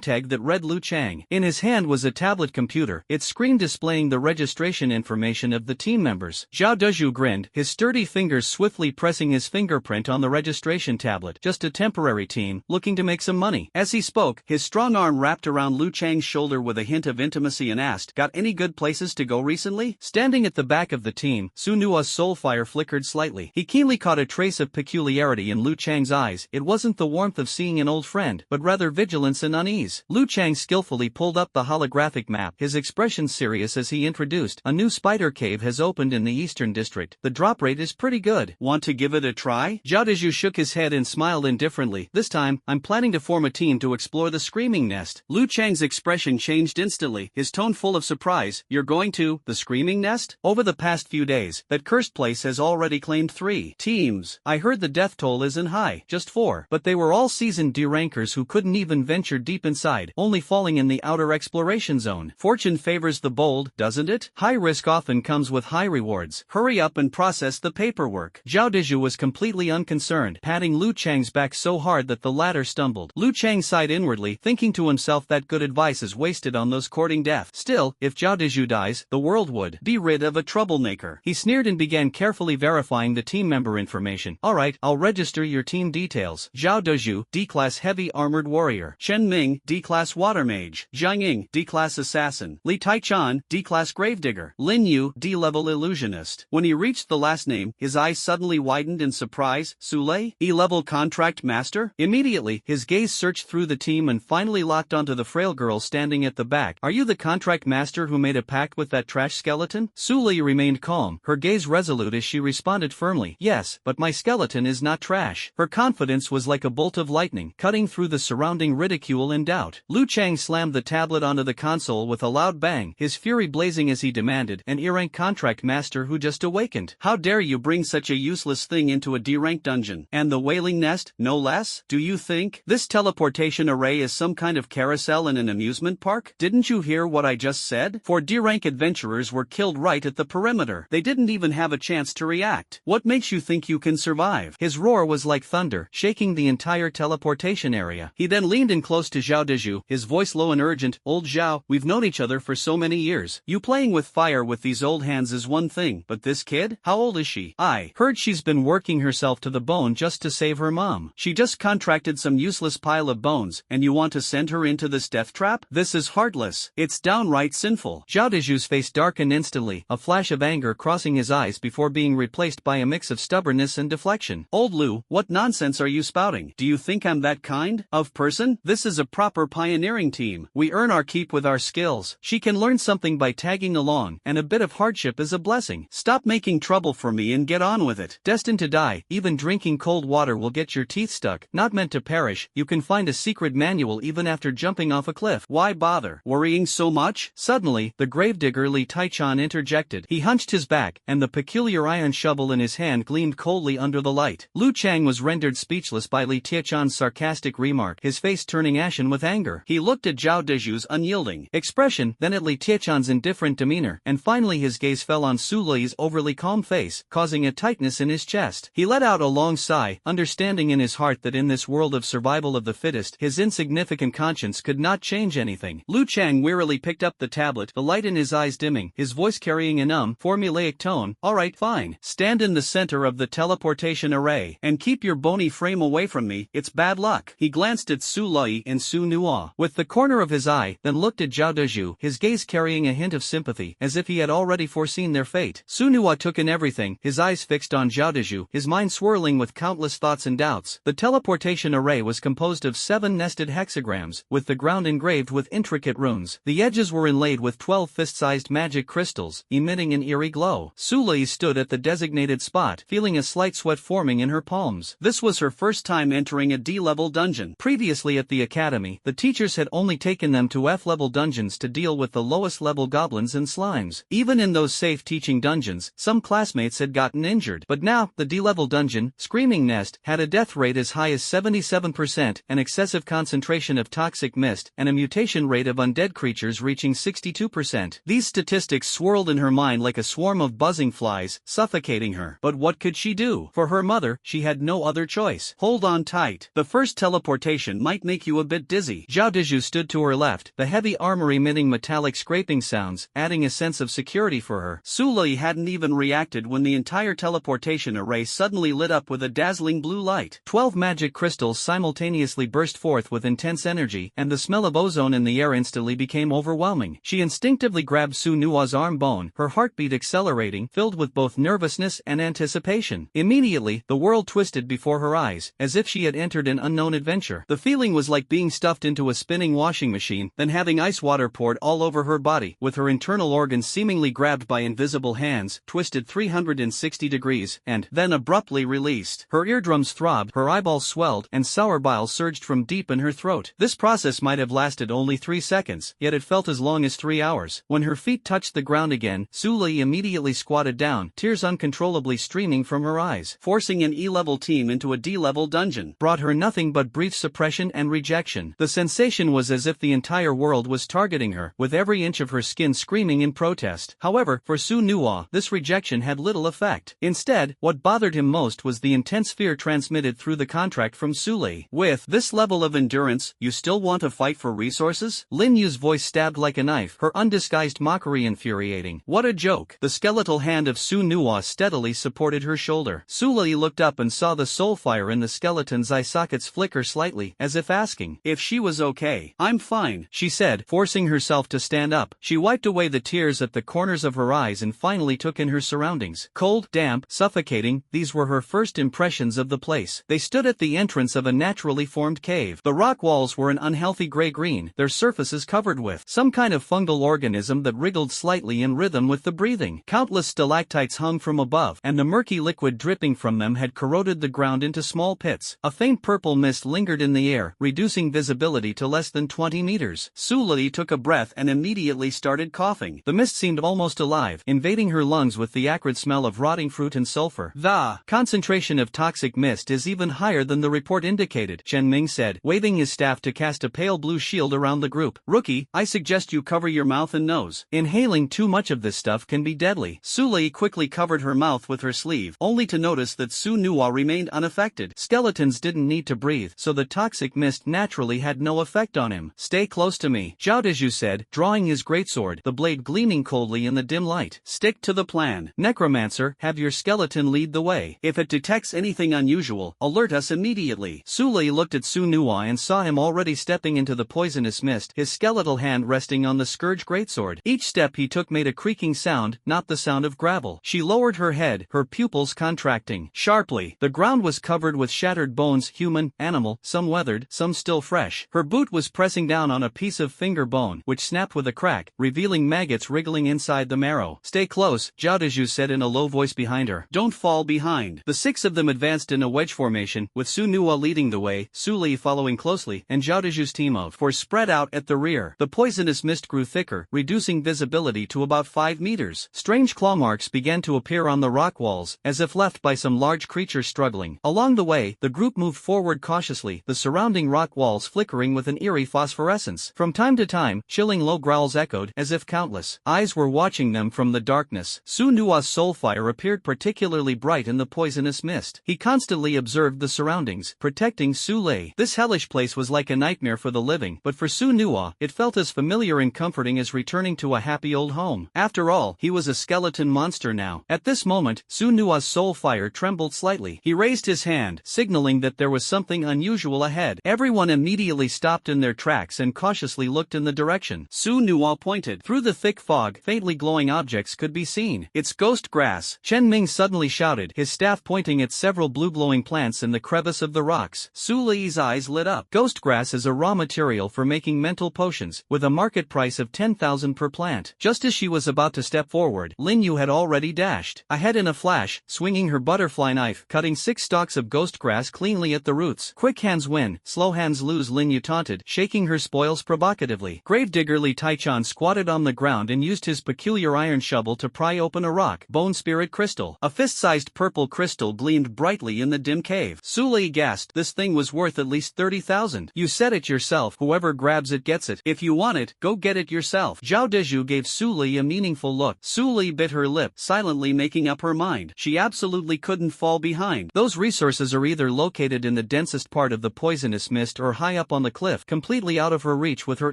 tag that read Lu Chang. In his hand was a tablet computer, its screen displaying the registration information of the team members. Zhao Deju grinned, his sturdy fingers swiftly pressing his fingerprint on the registration tablet. Just a temporary team, looking to make some money. As he spoke, his strong arm wrapped around Lu Chang's shoulder with a hint of intimacy and asked, got any good places to go recently? Standing at the back of the team, Su Nua's soul fire flickered slightly. He keenly caught a trace of peculiarity in Lu Chang's eyes. It wasn't the warmth of seeing an old friend, but rather vigilance and unease. Lu Chang skillfully pulled up the holographic map, his expression serious nervous as he introduced, "A new spider cave has opened in the Eastern District. The drop rate is pretty good. Want to give it a try?" Zhao Dezhu shook his head and smiled indifferently. "This time, I'm planning to form a team to explore the Screaming Nest." Lu Chang's expression changed instantly, his tone full of surprise. "You're going to the Screaming Nest?" Over the past few days, that cursed place has already claimed 3 teams. I heard the death toll isn't high, just 4, but they were all seasoned D-rankers who couldn't even venture deep inside, only falling in the outer exploration zone. Fortune favors the bold, doesn't it? High risk often comes with high rewards. Hurry up and process the paperwork. Zhao Dezhu was completely unconcerned, patting Lu Chang's back so hard that the latter stumbled. Lu Chang sighed inwardly, thinking to himself that good advice is wasted on those courting death. Still, if Zhao Dezhu dies, the world would be rid of a troublemaker. He sneered and began carefully verifying the team member information. "Alright, I'll register your team details. Zhao Dezhu, D-Class Heavy Armored Warrior. Chen Ming, D-Class Water Mage. Jiang Ying, D-Class Assassin. Li Taichan, D-Class Gravedigger. Lin Yu, D-Level Illusionist." When he reached the last name, his eyes suddenly widened in surprise. "Sule? E-Level Contract Master?" Immediately, his gaze searched through the team and finally locked onto the frail girl standing at the back. "Are you the contract master who made a pact with that trash skeleton?" Sule remained calm, her gaze resolute as she responded firmly. "Yes, but my skeleton is not trash." Her confidence was like a bolt of lightning, cutting through the surrounding ridicule and doubt. Lu Chang slammed the tablet onto the console with a loud bang, his fury blazing as he demanded, "An E-rank contract master who just awakened. How dare you bring such a useless thing into a D-rank dungeon? And the Wailing Nest, no less? Do you think this teleportation array is some kind of carousel in an amusement park? Didn't you hear what I just said? 4 D-rank adventurers were killed right at the perimeter. They didn't even have a chance to react. What makes you think you can survive?" His roar was like thunder, shaking the entire teleportation area. He then leaned in close to Zhao Dezhu, his voice low and urgent. "Old Zhao, we've known each other for so many years. You playing with fire with these old hands is one thing, but this kid? How old is she? I heard she's been working herself to the bone just to save her mom. She just contracted some useless pile of bones, and you want to send her into this death trap? This is heartless. It's downright sinful." Zhao Dezhu's face darkened instantly, a flash of anger crossing his eyes before being replaced by a mix of stubbornness and deflection. "Old Lu, what nonsense are you spouting? Do you think I'm that kind of person? This is a proper pioneering team. We earn our keep with our skills. She can learn something by tagging along, and a bit of hardship is a blessing. Stop making trouble for me and get on with it. Destined to die, even drinking cold water will get your teeth stuck. Not meant to perish, you can find a secret manual even after jumping off a cliff. Why bother worrying so much?" Suddenly, the gravedigger Li Taichan interjected. He hunched his back, and the peculiar iron shovel in his hand gleamed coldly under the light. Lu Chang was rendered speechless by Li Taichan's sarcastic remark, his face turning ashen with anger. He looked at Zhao Dezhu's unyielding expression, then at Li Taichan's indifferent demeanor, and finally his gaze fell on Su Lei's overly calm face, causing a tightness in his chest. He let out a long sigh, understanding in his heart that in this world of survival of the fittest, his insignificant conscience could not change anything. Lu Chang wearily picked up the tablet, the light in his eyes dimming, his voice carrying an formulaic tone. "Alright, fine. Stand in the center of the teleportation array, and keep your bony frame away from me, it's bad luck." He glanced at Su Lei and Su Nuo with the corner of his eye, then looked at Zhao Dezhu, his gaze carrying a hint of sympathy, as if he had already foreseen their fate. Su Nuo took in everything, his eyes fixed on Zhao Dezhu, his mind swirling with countless thoughts and doubts. The teleportation array was composed of 7 nested hexagrams, with the ground engraved with intricate runes. The edges were inlaid with 12 fist-sized magic crystals, emitting an eerie glow. Su Lei stood at the designated spot, feeling a slight sweat forming in her palms. This was her first time entering a D-level dungeon. Previously at the academy, the teachers had only taken them to F-level dungeons to deal with the lowest level goblins and slimes. Even in those safe teaching dungeons, some classmates had gotten injured. But now, the D-level dungeon, Screaming Nest, had a death rate as high as 77%, an excessive concentration of toxic mist, and a mutation rate of undead creatures reaching 62%. These statistics swirled in her mind like a swarm of buzzing flies, suffocating her. But what could she do? For her mother, she had no other choice. "Hold on tight. The first teleportation might make you a bit dizzy." Zhao Dezhu stood to her left, the heavy armor emitting metallic scraping sounds, adding a sense of security for her. Su Lei hadn't even reacted when the entire teleportation array suddenly lit up with a dazzling blue light. 12 magic crystals simultaneously burst forth with intense energy, and the smell of ozone in the air instantly became overwhelming. She instinctively grabbed Su Nuo's arm bone, her heartbeat accelerating, filled with both nervousness and anticipation. Immediately, the world twisted before her eyes, as if she had entered an unknown adventure. The feeling was like being stuffed into a spinning washing machine, then having ice water poured all over her body. with her internal organs seemingly grabbed by invisible hands, twisted 360 degrees, and then abruptly released. Her eardrums throbbed, her eyeballs swelled, and sour bile surged from deep in her throat. This process might have lasted only 3 seconds, yet it felt as long as 3 hours. When her feet touched the ground again, Suli immediately squatted down, tears uncontrollably streaming from her eyes. Forcing an E-level team into a D-level dungeon brought her nothing but brief suppression and rejection. The sensation was as if the entire world was targeting her, with every inch of her skin screaming in protest. However, for Su Nuwa, this rejection had little effect. Instead, what bothered him most was the intense fear transmitted through the contract from Suli. With this level of endurance, you still want to fight for resources? Lin Yu's voice stabbed like a knife, her undisguised mockery infuriating. What a joke. The skeletal hand of Su Nuwa steadily supported her shoulder. Suli looked up and saw the soul fire in the skeleton's eye sockets flicker slightly, as if asking if she was okay. I'm fine, she said, forcing herself to stand up. She wiped away the tears at the corners of her eyes and finally took in her surroundings. Cold, damp, suffocating, these were her first impressions of the place. They stood at the entrance of a naturally formed cave. The rock walls were an unhealthy gray-green, their surfaces covered with some kind of fungal organism that wriggled slightly in rhythm with the breathing. Countless stalactites hung from above, and the murky liquid dripping from them had corroded the ground into small pits. A faint purple mist lingered in the air, reducing visibility to less than 20 meters. Suli took a breath and immediately started coughing. The mist seemed almost alive, invading her lungs with the acrid smell of rotting fruit and sulfur. The concentration of toxic mist is even higher than the report indicated, Chen Ming said, waving his staff to cast a pale blue shield around the group. Rookie, I suggest you cover your mouth and nose. Inhaling too much of this stuff can be deadly. Suli quickly covered her mouth with her sleeve, only to notice that Su Nuwa remained unaffected. Skeletons didn't need to breathe, so the toxic mist naturally had no effect on him. Stay close to me, Zhao Deju said, drawing his greatsword, the blade gleaming coldly in the dim light. Stick to the plan. Necromancer, have your skeleton lead the way. If it detects anything unusual, alert us immediately. Suli looked at Su Nuwa and saw him already stepping into the poisonous mist, his skeletal hand resting on the scourge greatsword. Each step he took made a creaking sound, not the sound of gravel. She lowered her head, her pupils contracting sharply. The ground was covered with shattered bones, human, animal, some weathered, some still fresh. Her boot was pressing down on a piece of finger bone, which snapped with a crack, revealing maggots wriggling inside the marrow. Stay close, Zhao Deju said in a low voice behind her. Don't fall behind. The 6 of them advanced in a wedge formation, with Su Nuwa leading the way, Suli following closely, and Zhao Deju's team of 4 spread out at the rear. The poisonous mist grew thicker, reducing visibility to about 5 meters. Strange claw marks began to appear on the rock walls, as if left by some large creature struggling. Along the way, the group moved forward cautiously, the surrounding rock walls flickering with an eerie phosphorescence. From time to time, chilling low growls echoed, as if countless eyes were watching them from the darkness. Su Nuwa's soul fire appeared particularly bright in the poisonous mist. He constantly observed the surroundings, protecting Su Lei. This hellish place was like a nightmare for the living, but for Su Nuwa, it felt as familiar and comforting as returning to a happy old home. After all, he was a skeleton monster now. At this moment, Su Nuwa's soul fire trembled slightly. He raised his hand, signaling that there was something unusual ahead. Everyone immediately stopped in their tracks and cautiously looked in the direction Su Nuwa pointed. Through the thick fog, faintly glowing objects could be seen. It's ghost grass, Chen Ming suddenly shouted, his staff pointing at several blue glowing plants in the crevice of the rocks. Su Li's eyes lit up. Ghost grass is a raw material for making mental potions, with a market price of 10,000 per plant. Just as she was about to step forward, Lin Yu had already dashed ahead in a flash, swinging her butterfly knife, cutting 6 stalks of ghost grass cleanly at the roots. Quick hands win, slow hands lose, Lin Yu taunted, shaking her spoils provocatively. Gravedigger Li Taichan squatted on the ground and used his peculiar iron shovel to pry open a rock. Bone spirit crystal. A fist-sized purple crystal gleamed brightly in the dim cave. Su Li gasped, this thing was worth at least 30,000. You said it yourself, whoever grabs it gets it. If you want it, go get it yourself. Zhao Deju gave Su Li a meaningful look. Su Li bit her lip, silently making up her mind. She absolutely couldn't fall behind. Those resources are either located in the densest part of the poisonous mist or high up on the cliff, completely out of her reach with her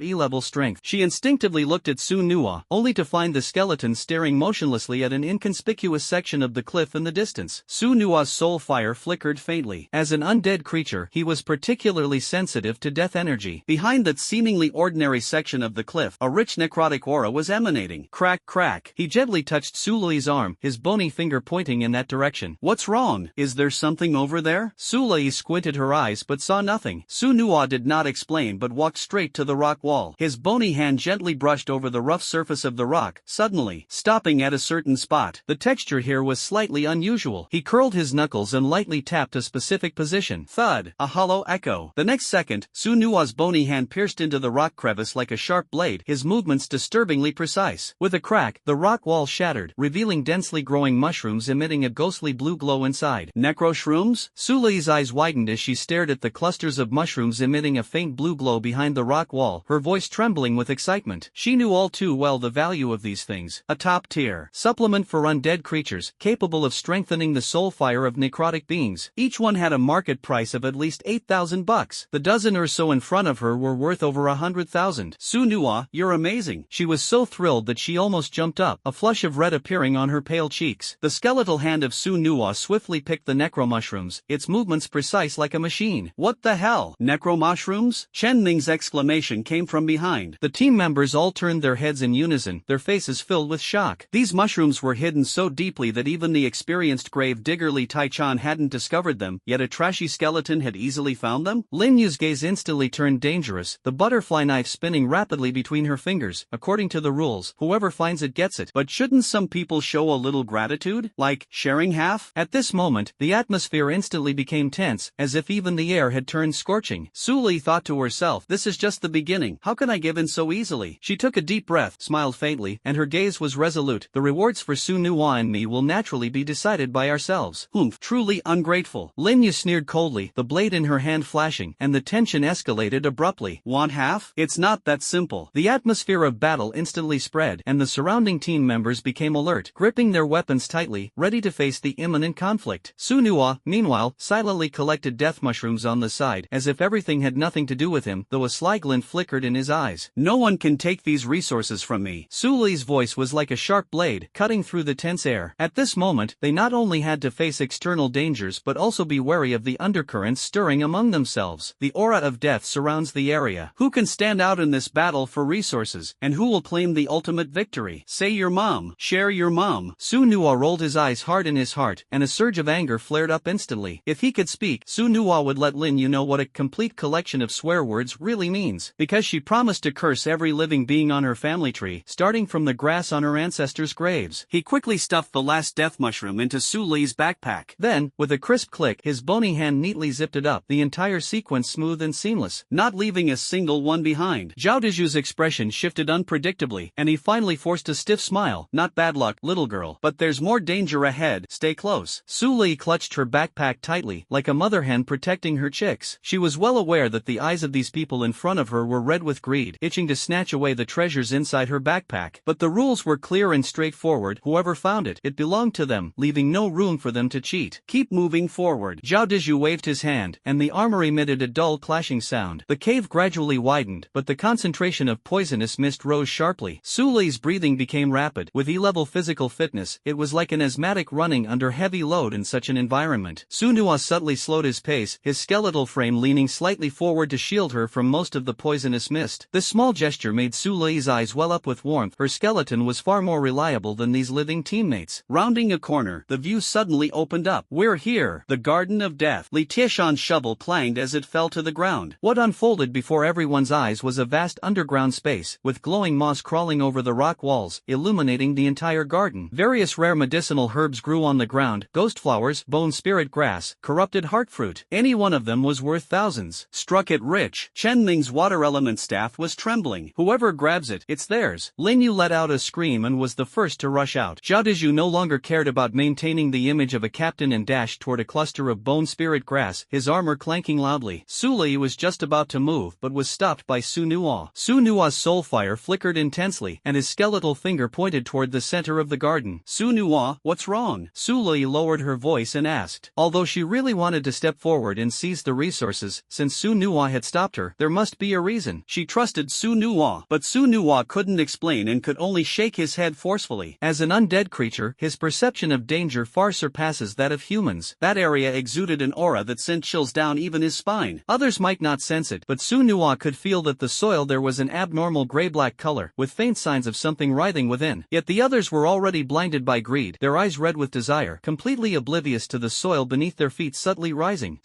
E-level strength. She instinctively looked at Su Nuwa, only to find the skeleton staring motionlessly at an inconspicuous section of the cliff in the distance. Su Nuwa's soul fire flickered faintly. As an undead creature, he was particularly sensitive to death energy. Behind that seemingly ordinary section of the cliff, a rich necrotic aura was emanating. Crack, crack. He gently touched Su Li's arm, his bony finger pointing in that direction. What's wrong? Is there something over there? Su Li squinted her eyes but saw nothing. Su Nuwa did not explain but walked straight to the rock wall. His bony hand gently brushed over over the rough surface of the rock, suddenly stopping at a certain spot. The texture here was slightly unusual. He curled his knuckles and lightly tapped a specific position. Thud! A hollow echo. The next second, Su Nua's bony hand pierced into the rock crevice like a sharp blade, his movements disturbingly precise. With a crack, the rock wall shattered, revealing densely growing mushrooms emitting a ghostly blue glow inside. Necroshrooms? Su Lei's eyes widened as she stared at the clusters of mushrooms emitting a faint blue glow behind the rock wall, her voice trembling with excitement. She knew all too well the value of these things. A top-tier supplement for undead creatures, capable of strengthening the soul fire of necrotic beings. Each one had a market price of at least 8,000 bucks. The dozen or so in front of her were worth over 100,000. Su Nua, you're amazing. She was so thrilled that she almost jumped up, a flush of red appearing on her pale cheeks. The skeletal hand of Su Nua swiftly picked the necromushrooms, its movements precise like a machine. What the hell? Necromushrooms? Chen Ning's exclamation came from behind. The team members all turned their heads in unison, their faces filled with shock. These mushrooms were hidden so deeply that even the experienced grave digger Li Taichan hadn't discovered them, yet a trashy skeleton had easily found them? Lin Yu's gaze instantly turned dangerous, the butterfly knife spinning rapidly between her fingers. According to the rules, whoever finds it gets it. But shouldn't some people show a little gratitude? Like, sharing half? At this moment, the atmosphere instantly became tense, as if even the air had turned scorching. Su Lei thought to herself, this is just the beginning. How can I give in so easily? She took a deep breath, smiled faintly, and her gaze was resolute. The rewards for Su Nua and me will naturally be decided by ourselves. Humph, truly ungrateful. Lin Yu sneered coldly, the blade in her hand flashing, and the tension escalated abruptly. Want half? It's not that simple. The atmosphere of battle instantly spread, and the surrounding team members became alert, gripping their weapons tightly, ready to face the imminent conflict. Su Nua, meanwhile, silently collected death mushrooms on the side, as if everything had nothing to do with him, though a sly glint flickered in his eyes. No one can take these resources from me. Su Lei's voice was like a sharp blade, cutting through the tense air. At this moment, they not only had to face external dangers but also be wary of the undercurrents stirring among themselves. The aura of death surrounds the area. Who can stand out in this battle for resources, and who will claim the ultimate victory? Say your mom. Share your mom. Su Nua rolled his eyes hard in his heart, and a surge of anger flared up instantly. If he could speak, Su Nua would let Lin Yu know what a complete collection of swear words really means, because she promised to curse every living being on her family tree, starting from the grass on her ancestors' graves. He quickly stuffed the last death mushroom into Su Lei's backpack. Then, with a crisp click, his bony hand neatly zipped it up, the entire sequence smooth and seamless, not leaving a single one behind. Zhao Deju's expression shifted unpredictably, and he finally forced a stiff smile. Not bad luck, little girl, but there's more danger ahead. Stay close. Su Lei clutched her backpack tightly, like a mother hen protecting her chicks. She was well aware that the eyes of these people in front of her were red with greed, itching to snatch away the treasures inside her backpack. But the rules were clear and straightforward. Whoever found it, it belonged to them, leaving no room for them to cheat. Keep moving forward. Zhao Deju waved his hand, and the armor emitted a dull clashing sound. The cave gradually widened, but the concentration of poisonous mist rose sharply. Su Lei's breathing became rapid. With E-level physical fitness, it was like an asthmatic running under heavy load in such an environment. Su Nua subtly slowed his pace, his skeletal frame leaning slightly forward to shield her from most of the poisonous mist. This small gesture made Su Lei's eyes well up with warmth. Her skeleton was far more reliable than these living teammates. Rounding a corner, the view suddenly opened up. We're here. The Garden of Death. Li Tieshan's shovel clanged as it fell to the ground. What unfolded before everyone's eyes was a vast underground space, with glowing moss crawling over the rock walls, illuminating the entire garden. Various rare medicinal herbs grew on the ground, ghost flowers, bone spirit grass, corrupted heart fruit. Any one of them was worth thousands. Struck it rich. Chen Ning's water element staff was trembling. Whoever grabs it, it's theirs. Lin Yu let out a scream and was the first to rush out. Zhao Deju no longer cared about maintaining the image of a captain and dashed toward a cluster of bone spirit grass, his armor clanking loudly. Su Lei was just about to move but was stopped by Su Nua. Su Nua's soul fire flickered intensely, and his skeletal finger pointed toward the center of the garden. Su Nua, what's wrong? Su Lei lowered her voice and asked. Although she really wanted to step forward and seize the resources, since Su Nua had stopped her, there must be a reason. She trusted Su Nua, but Su Nua couldn't explain and could only shake his head forcefully. As an undead creature, his perception of danger far surpasses that of humans. That area exuded an aura that sent chills down even his spine. Others might not sense it, but Su Nua could feel that the soil there was an abnormal gray-black color, with faint signs of something writhing within. Yet the others were already blinded by greed, their eyes red with desire, completely oblivious to the soil beneath their feet subtly rising.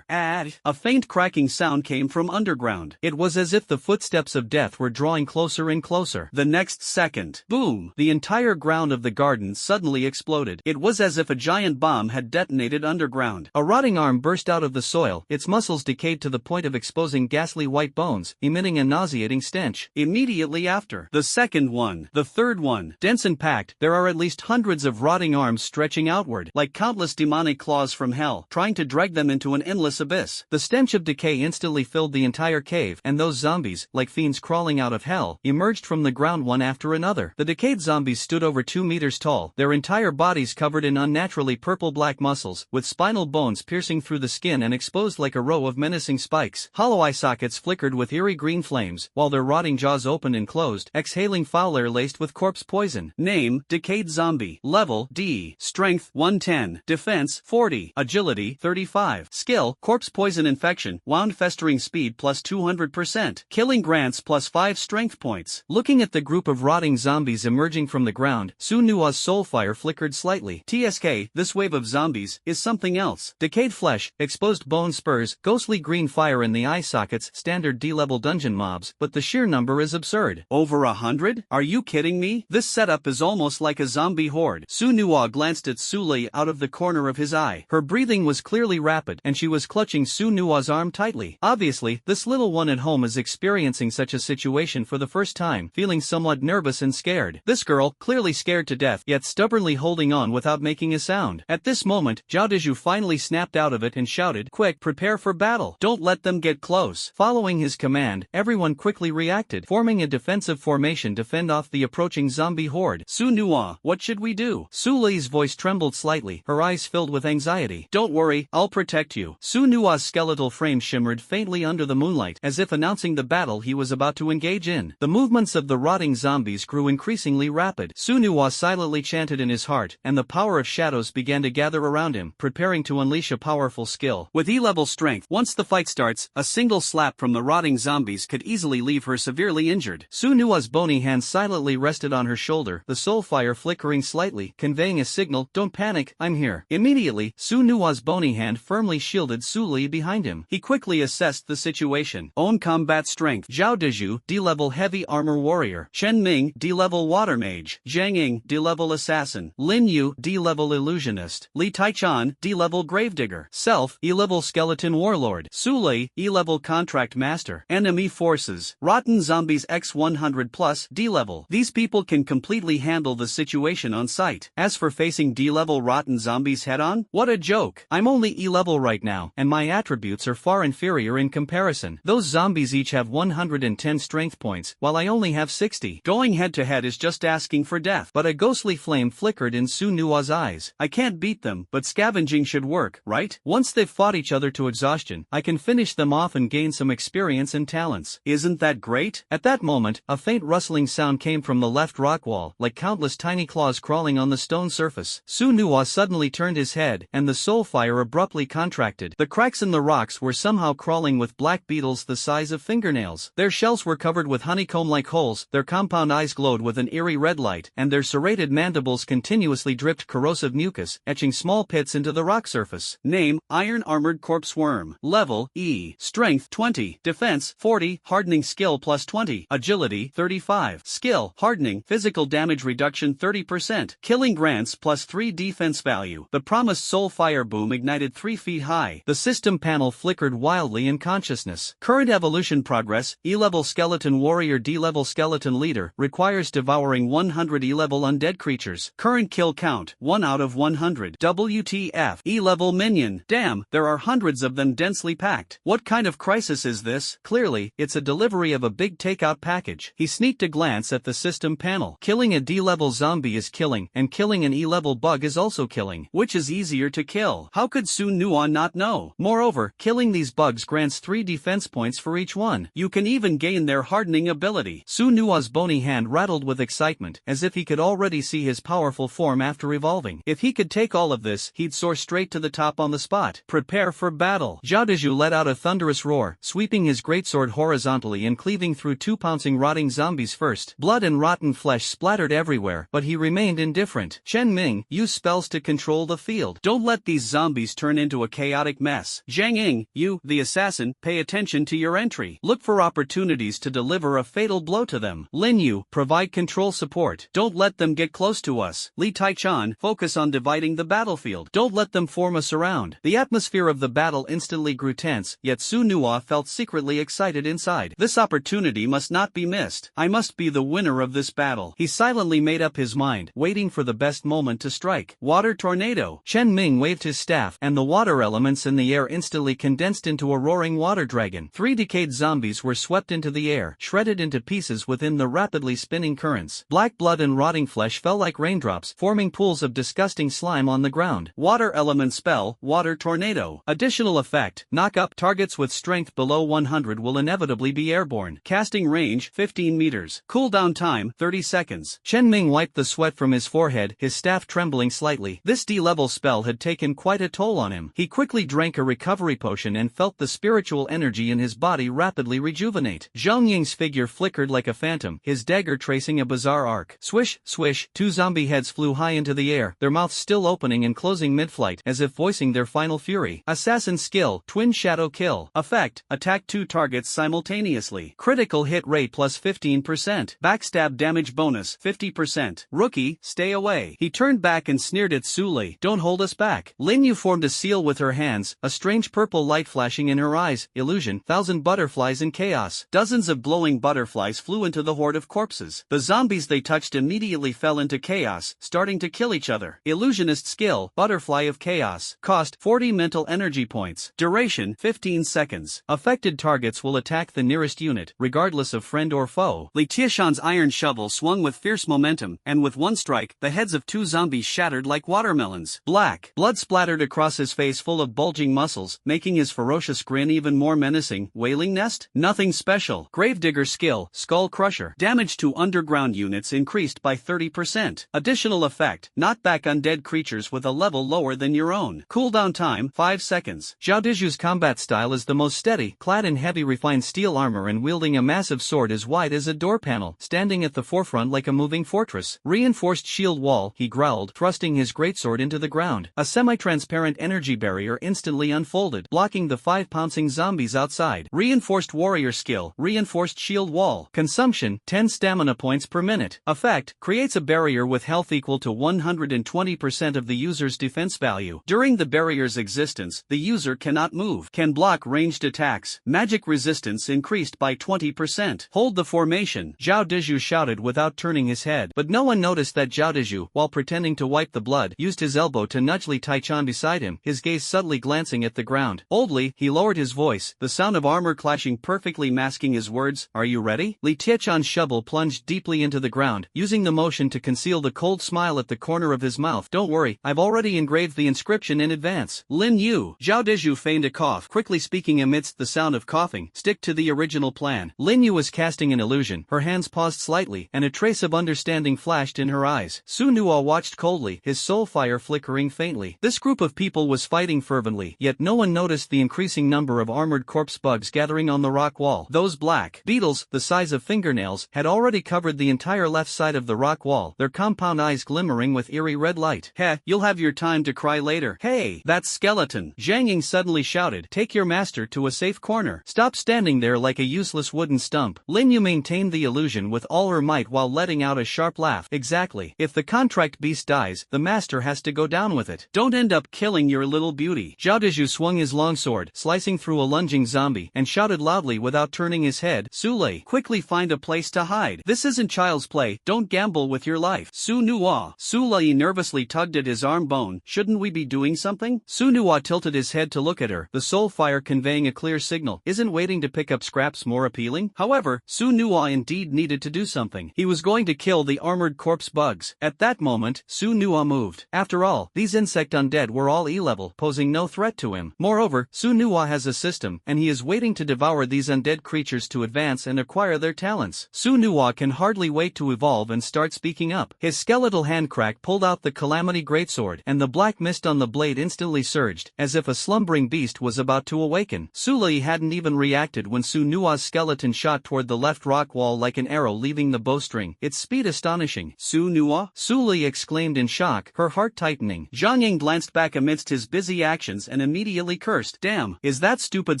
A faint cracking sound came from underground. It was as if the footsteps of death were drawing closer closer and closer. The next second, boom! The entire ground of the garden suddenly exploded. It was as if a giant bomb had detonated underground. A rotting arm burst out of the soil, its muscles decayed to the point of exposing ghastly white bones, emitting a nauseating stench. Immediately after, the second one, the third one, dense and packed, there are at least hundreds of rotting arms stretching outward, like countless demonic claws from hell, trying to drag them into an endless abyss. The stench of decay instantly filled the entire cave, and those zombies, like fiends crawling out of hell, emerged from the ground one after another. The decayed zombies stood over 2 meters tall, their entire bodies covered in unnaturally purple-black muscles, with spinal bones piercing through the skin and exposed like a row of menacing spikes. Hollow eye sockets flickered with eerie green flames, while their rotting jaws opened and closed, exhaling foul air laced with corpse poison. Name: Decayed Zombie. Level: D. Strength: 110. Defense: 40. Agility: 35. Skill: Corpse Poison Infection, Wound Festering Speed plus 200%. Killing grants plus 5 strength points. Looking at the group of rotting zombies emerging from the ground, Su Nua's soulfire flickered slightly. TSK, this wave of zombies is something else. Decayed flesh, exposed bone spurs, ghostly green fire in the eye sockets, standard D-level dungeon mobs, but the sheer number is absurd. Over 100? Are you kidding me? This setup is almost like a zombie horde. Su Nua glanced at Su Lei out of the corner of his eye. Her breathing was clearly rapid, and she was clutching Su Nua's arm tightly. Obviously, this little one at home is experiencing such a situation for the first time, feeling somewhat nervous and scared. This girl, clearly scared to death, yet stubbornly holding on without making a sound. At this moment, Zhao Deju finally snapped out of it and shouted, "Quick, prepare for battle. Don't let them get close." Following his command, everyone quickly reacted, forming a defensive formation to fend off the approaching zombie horde. Su Nua, what should we do? Su Lei's voice trembled slightly, her eyes filled with anxiety. Don't worry, I'll protect you. Su Nua's skeletal frame shimmered faintly under the moonlight, as if announcing the battle he was about to engage in. The movements of the rotting zombies grew increasingly rapid. Su Nua silently chanted in his heart, and the power of shadows began to gather around him, preparing to unleash a powerful skill. With E-level strength, once the fight starts, a single slap from the rotting zombies could easily leave her severely injured. Su Nua's bony hand silently rested on her shoulder, the soul fire flickering slightly, conveying a signal, "Don't panic, I'm here." Immediately, Su Nua's bony hand firmly shielded Su Lei behind him. He quickly assessed the situation. Own combat strength: Zhao Deju, D-level heavy armor warrior; Chen Ming, D-level water mage; Zhang Ying, D-level assassin; Lin Yu, D-level illusionist; Li Taichan, D-level gravedigger; Self, E-level skeleton warlord; Su Lei, E-level contract master. Enemy forces: rotten zombies X100 plus, D-level. These people can completely handle the situation on sight. As for facing D-level rotten zombies head-on, what a joke. I'm only E-level right now, and my attributes are far inferior in comparison. Those zombies each have 110 strength points, while I only have 60. Going head-to-head is just asking for death. But a ghostly flame flickered in Su Nua's eyes. I can't beat them, but scavenging should work, right? Once they've fought each other to exhaustion, I can finish them off and gain some experience and talents. Isn't that great? At that moment, a faint rustling sound came from the left rock wall, like countless tiny claws crawling on the stone surface. Su Nua suddenly turned his head, and the soul fire abruptly contracted. The cracks in the rocks were somehow crawling with black beetles the size of fingernails. Their shells were covered with honeycomb-like holes, their compound eyes glowed with an eerie red light, and their serrated mandibles continuously dripped corrosive mucus, etching small pits into the rock surface. Name: Iron Armored Corpse Worm. Level: E. Strength: 20. Defense: 40. Hardening Skill plus 20. Agility: 35. Skill: Hardening. Physical damage reduction 30%. Killing grants plus 3 defense value. The promised soul fire boom ignited 3 feet high. The system panel flickered wildly in consciousness. Current evolution progress: E-level skeleton warrior, D-level skeleton leader, requires devouring 100 E-level undead creatures. Current kill count: 1 out of 100. WTF. E-level minion. Damn, there are hundreds of them densely packed. What kind of crisis is this? Clearly, it's a delivery of a big takeout package. He sneaked a glance at the system panel. Killing a D-level zombie is killing, and killing an E-level bug is also killing. Which is easier to kill? How could Su Nua not know? Moreover, killing these bugs grants 3 defense points for each one. You can even gain their hardening ability. Su Nua's bony hand rattled with excitement, as if he could already see his powerful form after evolving. If he could take all of this, he'd soar straight to the top on the spot. Prepare for battle. Zhao Deju let out a thunderous roar, sweeping his greatsword horizontally and cleaving through 2 pouncing rotting zombies first. Blood and rotten flesh splattered everywhere, but he remained indifferent. Chen Ming, use spells to control the field. Don't let these zombies turn into a chaotic mess. Zhang Ying, you, the assassin, pay attention to your entry. Look for opportunities to deliver a fatal blow to them. Lin Yu, provide control support. Don't let them get close to us. Li Taichan, focus on dividing the battlefield. Don't let them form us around. The atmosphere of the battle instantly grew tense, yet Su Nuo felt secretly excited inside. This opportunity must not be missed. I must be the winner of this battle. He silently made up his mind, waiting for the best moment to strike. Water tornado. Chen Ming waved his staff, and the water elements in the air instantly condensed into a roaring water dragon. 3 decayed zombies were swept into the air, shredded into pieces within the rapidly spinning currents. Black blood and rotting flesh fell like raindrops, forming pools of disgusting slime on the ground. Water element spell, water tornado. Additional effect, knock up targets with strength below 100 will inevitably be airborne. Casting range, 15 meters. Cooldown time, 30 seconds. Chen Ming wiped the sweat from his forehead, his staff trembling slightly. This D-level spell had taken quite a toll on him. He quickly drank a recovery potion and felt the spiritual energy in his body rapidly rejuvenate. Zhang Ying's figure flickered like a phantom, his dagger tracing a bizarre arc. Swish, swish, 2 zombie heads flew high into the air, their mouths still opening and closing mid-flight, as if voicing their final fury. Assassin skill, twin shadow kill. Effect, attack 2 targets simultaneously. Critical hit rate plus 15%. Backstab damage bonus, 50%. Rookie, stay away. He turned back and sneered at Su Lei. Don't hold us back. Lin Yu formed a seal with her hands, a strange purple light flashing in her eyes. Illusion, 1,000 butterflies in chaos. Dozens of glowing butterflies flew into the horde of corpses. The zombies they touched immediately fell into chaos, starting to kill each other. Illusionist skill, butterfly of chaos. Cost, 40 mental energy points. Duration, 15 seconds. Affected targets will attack the nearest unit, regardless of friend or foe. Li Tieshan's iron shovel swung with fierce momentum, and with one strike, the heads of 2 zombies shattered like watermelons. Black blood splattered across his face full of bulging muscles, making his ferocious grin even more menacing. Wailing nest? Nothing special. Gravedigger skill, skull crusher. Damage to underground units increased by 30%. Additional effect, knock back undead creatures with a level lower than your own. Cooldown time, 5 seconds. Zhao Diju's combat style is the most steady, clad in heavy refined steel armor and wielding a massive sword as wide as a door panel, standing at the forefront like a moving fortress. Reinforced shield wall, he growled, thrusting his greatsword into the ground. A semi-transparent energy barrier instantly unfolded, blocking the 5 pouncing zombies outside. Reinforced warrior skill, reinforced shield wall. Consumption, 10 stamina points per minute. Effect, creates a barrier with health equal to 120% of the user's defense value. During the barrier's existence, the user cannot move, can block ranged attacks. Magic resistance increased by 20%. Hold the formation, Zhao Diju shouted without turning his head. But no one noticed that Zhao Diju, while pretending to wipe the blood, used his elbow to nudge Li Taichan beside him, his gaze subtly glancing at the ground. Boldly, he lowered his voice, the sound of armor clashing perfectly masking his words. Are you ready? Li Tiechan's shovel plunged deeply into the ground, using the motion to conceal the cold smile at the corner of his mouth. Don't worry, I've already engraved the inscription in advance. Lin Yu. Zhao Diju feigned a cough, quickly speaking amidst the sound of coughing. Stick to the original plan. Lin Yu was casting an illusion, her hands paused slightly, and a trace of understanding flashed in her eyes. Su Nuo watched coldly, his soul fire flickering faintly. This group of people was fighting fervently, yet no one noticed the increasing number of armored corpse bugs gathering on the rock wall. Those black beetles, the size of fingernails, had already covered the entire left side of the rock wall, their compound eyes glimmering with eerie red light. Heh, you'll have your time to cry later. Hey, that skeleton! Zhang Ying suddenly shouted. Take your master to a safe corner. Stop standing there like a useless wooden stump. Lin Yu maintained the illusion with all her might while letting out a sharp laugh. Exactly. If the contract beast dies, the master has to go down with it. Don't end up killing your little beauty. Zhao Diju swung his longsword, slicing through a lunging zombie, and shouted loudly without turning his head. Su Lei, quickly find a place to hide. This isn't child's play, don't gamble with your life. Su Nuo. Su Lei nervously tugged at his arm bone. Shouldn't we be doing something? Su Nuo tilted his head to look at her, the soul fire conveying a clear signal. Isn't waiting to pick up scraps more appealing? However, Su Nuo indeed needed to do something. He was going to kill the armored corpse bugs. At that moment, Su Nuo moved. After all, these insect undead were all E-level, posing no threat to him. Moreover, Su Nuo has a system, and he is waiting to devour these undead creatures to advance and acquire their talents. Su Nuo can hardly wait to evolve and start speaking up. His skeletal hand crack pulled out the Calamity Greatsword, and the black mist on the blade instantly surged, as if a slumbering beast was about to awaken. Su Lei hadn't even reacted when Su Nuo's skeleton shot toward the left rock wall like an arrow leaving the bowstring, its speed astonishing. Su Nuo? Su Lei exclaimed in shock, her heart tightening. Zhang Ying glanced back amidst his busy actions and immediately cursed. Damn, is that stupid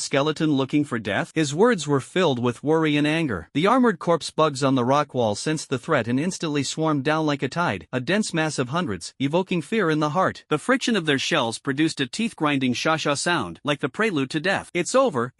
skeleton looking for death? His words were filled with worry and in anger. The armored corpse bugs on the rock wall sensed the threat and instantly swarmed down like a tide, a dense mass of hundreds, evoking fear in the heart. The friction of their shells produced a teeth-grinding sha-sha sound, like the prelude to death. It's over,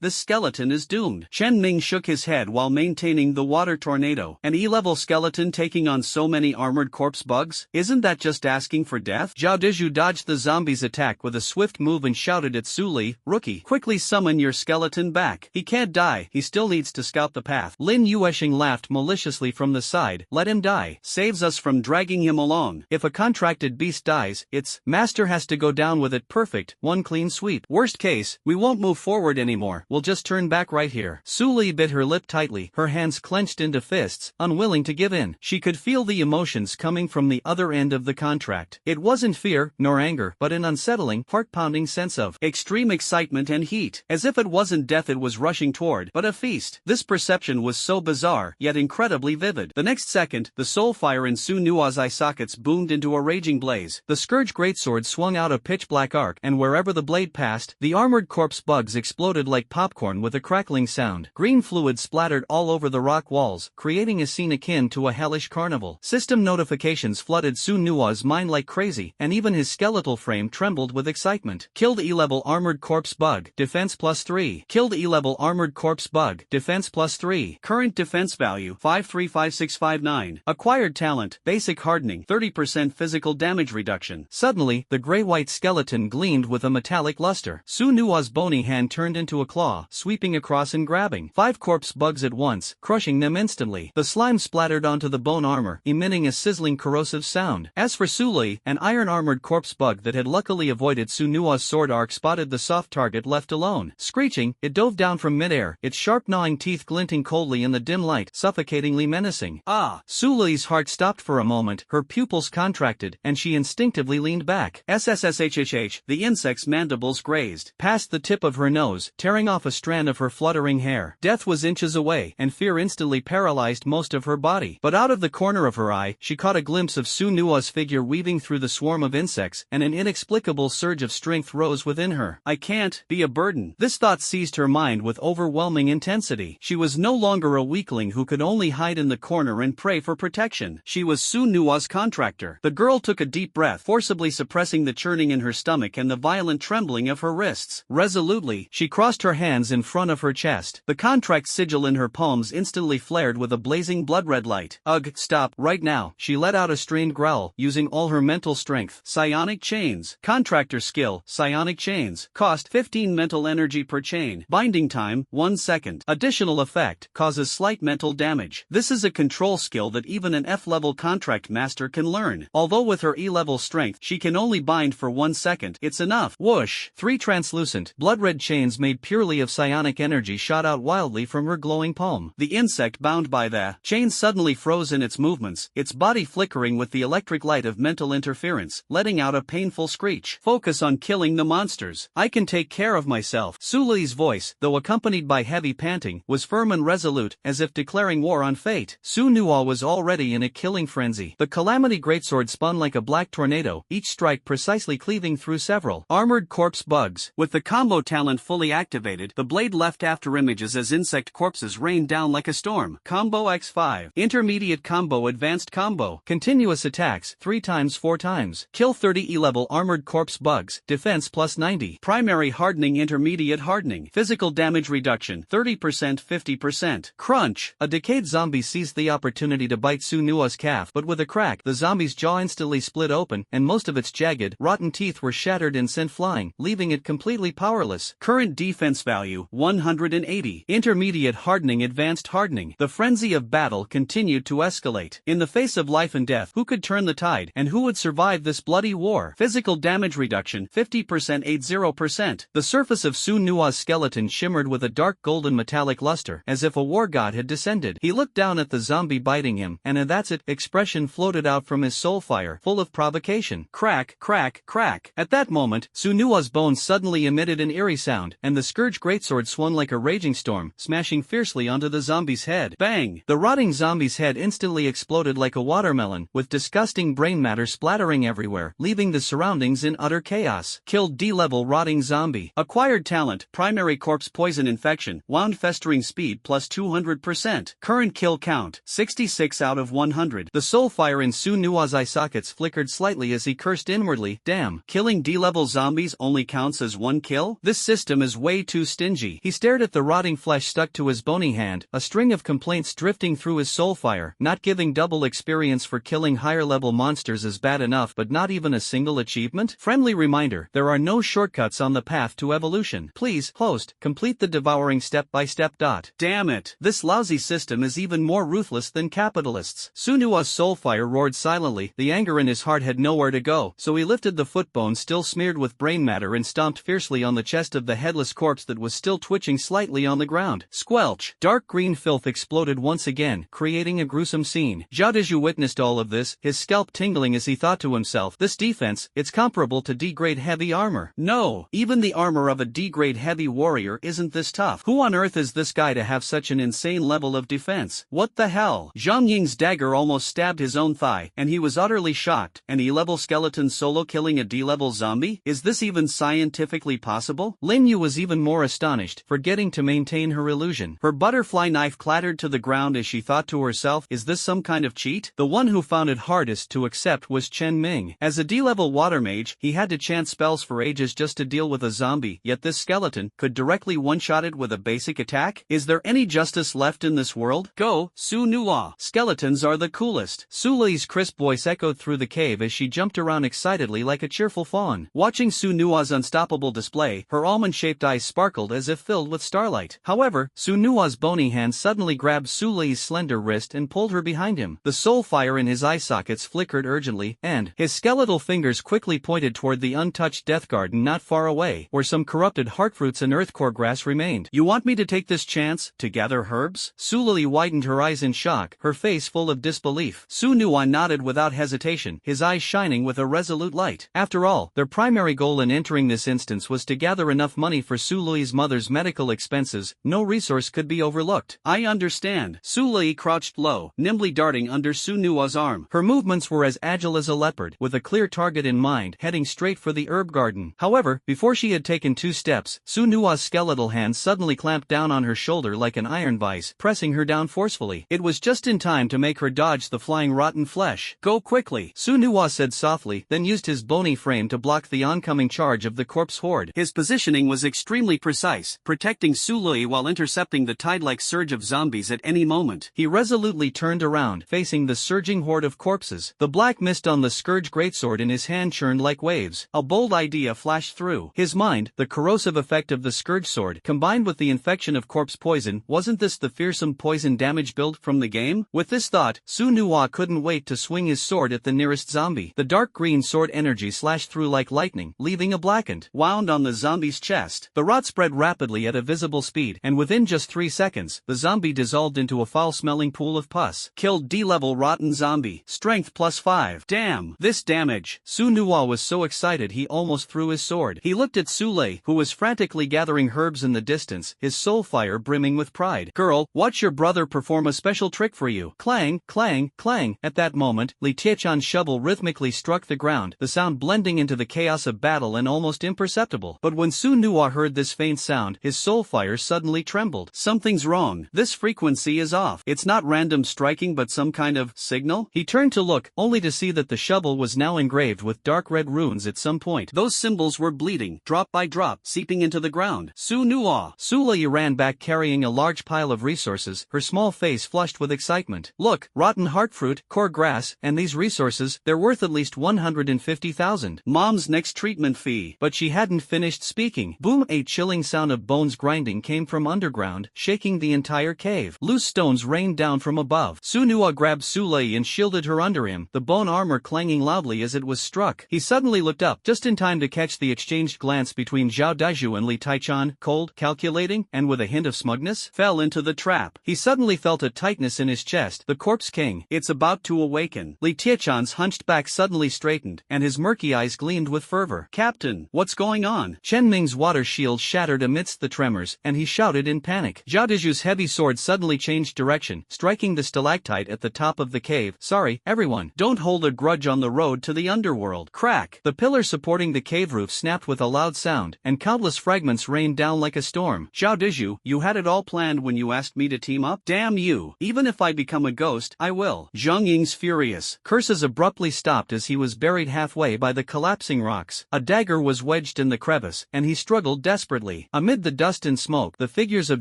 this skeleton is doomed. Chen Ming shook his head while maintaining the water tornado. An E-level skeleton taking on so many armored corpse bugs? Isn't that just asking for death? Zhao Dizhu dodged the zombie's attack with a swift move and shouted at Su Li, "Rookie, quickly summon your skeleton back. He can't die, he still needs to scout the path." Lin Yuesheng laughed maliciously from the side. "Let him die. Saves us from dragging him along. If a contracted beast dies, its master has to go down with it perfect, one clean sweep. Worst case, we won't move forward anymore, we'll just turn back right here." Su Li bit her lip tightly, her hands clenched into fists, unwilling to give in. She could feel the emotions coming from the other end of the contract. It wasn't fear, nor anger, but an unsettling, heart-pounding sense of extreme excitement and heat. As if it wasn't death it was rushing toward, but a feast. This perception was so bizarre, yet incredibly vivid. The next second, the soul fire in Su Nua's eye sockets boomed into a raging blaze. The Scourge greatsword swung out a pitch-black arc, and wherever the blade passed, the armored corpse bugs exploded like popcorn with a crackling sound. Green fluid splattered all over the rock walls, creating a scene akin to a hellish carnival. System notifications flooded Su Nua's mind like crazy, and even his skeletal frame trembled with excitement. Killed E-level armored corpse bug, defense +3. Killed E-level armored corpse bug, defense +3. Current defense value 535659. Acquired talent, basic hardening, 30% physical damage reduction. Suddenly, the gray-white skeleton gleamed with a metallic luster. Su Nua's bony hand turned into a claw, sweeping across and grabbing 5 corpse bugs at once, crushing them instantly. The slime splattered onto the bone armor, emitting a sizzling corrosive sound. As for Su Li, an iron-armored corpse bug that had luckily avoided Su Nua's sword arc spotted the soft target left alone. Screeching, it dove down from midair, its sharp gnawing teeth glinting coldly in the dim light, suffocatingly menacing. Ah! Su Li's heart stopped for a moment, her pupils contracted, and she instinctively leaned back. SSS-Level, the insect's mandibles grazed past the tip of her nose, tearing off a strand of her fluttering hair. Death was inches away, and fear instantly paralyzed most of her body. But out of the corner of her eye, she caught a glimpse of Su Nua's figure weaving through the swarm of insects, and an inexplicable surge of strength rose within her. I can't be a burden. This thought seized her mind with overwhelming intensity. She was no longer a weakling who could only hide in the corner and pray for protection. She was Su Nua's contractor. The girl took a deep breath, forcibly suppressing the churning in her stomach and the violent trembling of her wrists. Resolutely, she crossed her hands in front of her chest. The contract sigil in her palms instantly flared with a blazing blood-red light. Ugh, stop, right now. She let out a strained growl, using all her mental strength. Psionic chains. Contractor skill, psionic chains. Cost 15 mental energy per chain. Binding time, 1 second. Additional effect, causes slight mental damage. This is a control skill that even an F-level contract master can learn. Although with her E-level strength, she can only bind for 1 second. It's enough. Whoosh! 3 translucent, blood-red chains made purely of psionic energy shot out wildly from her glowing palm. The insect bound by the chains suddenly froze in its movements, its body flickering with the electric light of mental interference, letting out a painful screech. Focus on killing the monsters. I can take care of myself. Su Li's voice, though accompanied by heavy panting, was firm and resolute, as if declaring war on fate. Su Nua was already in a killing frenzy. The Calamity Greatsword spun like a black tornado, each strike precisely cleaving through several armored corpse bugs. With the combo talent fully activated, the blade left after images as insect corpses rained down like a storm. Combo X5. Intermediate combo. Advanced combo. Continuous attacks, 3 times 4 times. Kill 30 E-level armored corpse bugs, defense +90. Primary hardening. Intermediate hardening. Physical damage reduction, 30% 50%. Crunch. A decayed zombie seized the opportunity to bite Su Nua's calf, but with a crack, the zombie's jaw instantly split open, and most of its jagged, rotten teeth were shattered and sent flying, leaving it completely powerless. Current defense value, 180. Intermediate hardening. Advanced hardening. The frenzy of battle continued to escalate. In the face of life and death, who could turn the tide, and who would survive this bloody war? Physical damage reduction, 50% 80%. The surface of Su Nua's skeleton shimmered with a dark golden metallic luster, as if a war god had descended. He looked down at the zombie biting him, and a "that's it" expression floated out from his soul fire, full of provocation. Crack, crack, crack. At that moment, Su Nua's bones suddenly emitted an eerie sound, and the Scourge greatsword swung like a raging storm, smashing fiercely onto the zombie's head. Bang! The rotting zombie's head instantly exploded like a watermelon, with disgusting brain matter splattering everywhere, leaving the surroundings in utter chaos. Killed D-level rotting zombie. Acquired talent, primary corpse poison infection, wound festering firing speed plus 200%. Current kill count, 66 out of 100. The soul fire in Su Nua's eye sockets flickered slightly as he cursed inwardly, damn, killing D-level zombies only counts as one kill? This system is way too stingy. He stared at the rotting flesh stuck to his bony hand, a string of complaints drifting through his soul fire. Not giving double experience for killing higher level monsters is bad enough, but not even a single achievement? Friendly reminder, there are no shortcuts on the path to evolution. Please, host, complete the devouring step by step. Damn it, this lousy system is even more ruthless than capitalists. Su Nua's soul fire roared silently. The anger in his heart had nowhere to go, so he lifted the footbone still smeared with brain matter and stomped fiercely on the chest of the headless corpse that was still twitching slightly on the ground. Squelch! Dark green filth exploded once again, creating a gruesome scene. Zhao Dezhu witnessed all of this, his scalp tingling as he thought to himself, this defense, it's comparable to D-grade heavy armor. No, even the armor of a D-grade heavy warrior isn't this tough. Who on earth is this guy to have such an insane level of defense? What the hell? Zhang Ying's dagger almost stabbed his own thigh, and he was utterly shocked. An E-level skeleton solo killing a D-level zombie? Is this even scientifically possible? Lin Yu was even more astonished, forgetting to maintain her illusion. Her butterfly knife clattered to the ground as she thought to herself, is this some kind of cheat? The one who found it hardest to accept was Chen Ming. As a D-level water mage, he had to chant spells for ages just to deal with a zombie, yet this skeleton could directly one-shot it with a basic attack? Is there any justice left in this world? Go, Su Nua! Skeletons are the coolest! Su Li's crisp voice echoed through the cave as she jumped around excitedly like a cheerful fawn. Watching Su Nua's unstoppable display, her almond-shaped eyes sparkled as if filled with starlight. However, Su Nua's bony hand suddenly grabbed Su Li's slender wrist and pulled her behind him. The soul fire in his eye sockets flickered urgently, and his skeletal fingers quickly pointed toward the untouched death garden not far away, where some corrupted heartfruits and earthcore grass remained. You want me to take this chance to gather herbs? Su Li widened her eyes in shock, her face full of disbelief. Su Nua nodded without hesitation, his eyes shining with a resolute light. After all, their primary goal in entering this instance was to gather enough money for Su Li's mother's medical expenses. No resource could be overlooked. I understand. Su Li crouched low, nimbly darting under Su Nua's arm. Her movements were as agile as a leopard, with a clear target in mind, heading straight for the herb garden. However, before she had taken 2 steps, Su Nua's skeletal hand suddenly clamped down on her shoulder like an iron vise, pressing her down forcefully. It was just in time to make her dodge the flying rotten flesh. Go quickly, Su Nua said softly, then used his bony frame to block the oncoming charge of the corpse horde. His positioning was extremely precise, protecting Su Li while intercepting the tide-like surge of zombies at any moment. He resolutely turned around, facing the surging horde of corpses. The black mist on the scourge greatsword in his hand churned like waves. A bold idea flashed through his mind, the corrosive effect of the scourge sword, combined with the infection of corpse poison. Wasn't this the fearsome poison damage build from the game? With this thought, Su Nua couldn't wait to swing his sword at the nearest zombie. The dark green sword energy slashed through like lightning, leaving a blackened wound on the zombie's chest. The rot spread rapidly at a visible speed, and within just 3 seconds, the zombie dissolved into a foul-smelling pool of pus. Killed D-level rotten zombie. Strength +5. Damn, this damage. Su Nua was so excited he almost threw his sword. He looked at Su Li, who was frantically gathering herbs in the distance, his soul fire brimming with pride. Girl, watch your brother perform a special trick for you. Clang, clang, clang. At that moment, Li Tiechan's shovel rhythmically struck the ground, the sound blending into the chaos of battle and almost imperceptible. But when Su Nua heard this faint sound, his soul fire suddenly trembled. Something's wrong. This frequency is off. It's not random striking but some kind of signal? He turned to look, only to see that the shovel was now engraved with dark red runes at some point. Those symbols were bleeding, drop by drop, seeping into the ground. Su Nua! Su Li ran back carrying a large pile of resources, her small face flushed with excitement. Look, rotten heartfruit, core grass, and these resources, they're worth at least 150,000. Mom's next treatment fee. But she hadn't finished speaking. Boom! A chilling sound of bones grinding came from underground, shaking the entire cave. Loose stones rained down from above. Su Nua grabbed Su Li and shielded her under him, the bone armor clanging loudly as it was struck. He suddenly looked up, just in time to catch the exchanged glance between Zhao Dezhu and Li Tiechan, cold, calculating, and with a hint of smugness, fell into the trap. He suddenly felt a tightness in his chest. The Corpse King. It's about to awaken. Li Tiechan's hunched back suddenly straightened, and his murky eyes gleamed with fervor. Captain, what's going on? Chen Ming's water shield shattered amidst the tremors, and he shouted in panic. Zhao Dezhu's heavy sword suddenly changed direction, striking the stalactite at the top of the cave. Sorry, everyone. Don't hold a grudge on the road to the underworld. Crack! The pillar supporting the cave roof snapped with a loud sound, and countless fragments rained down like a storm. Zhao Dezhu, you had it all planned when you asked me to team up? Damn you. Even if I become a ghost, I will. Zhang Ying's furious curses abruptly stopped as he was buried halfway by the collapsing rocks. A dagger was wedged in the crevice, and he struggled desperately. Amid the dust and smoke, the figures of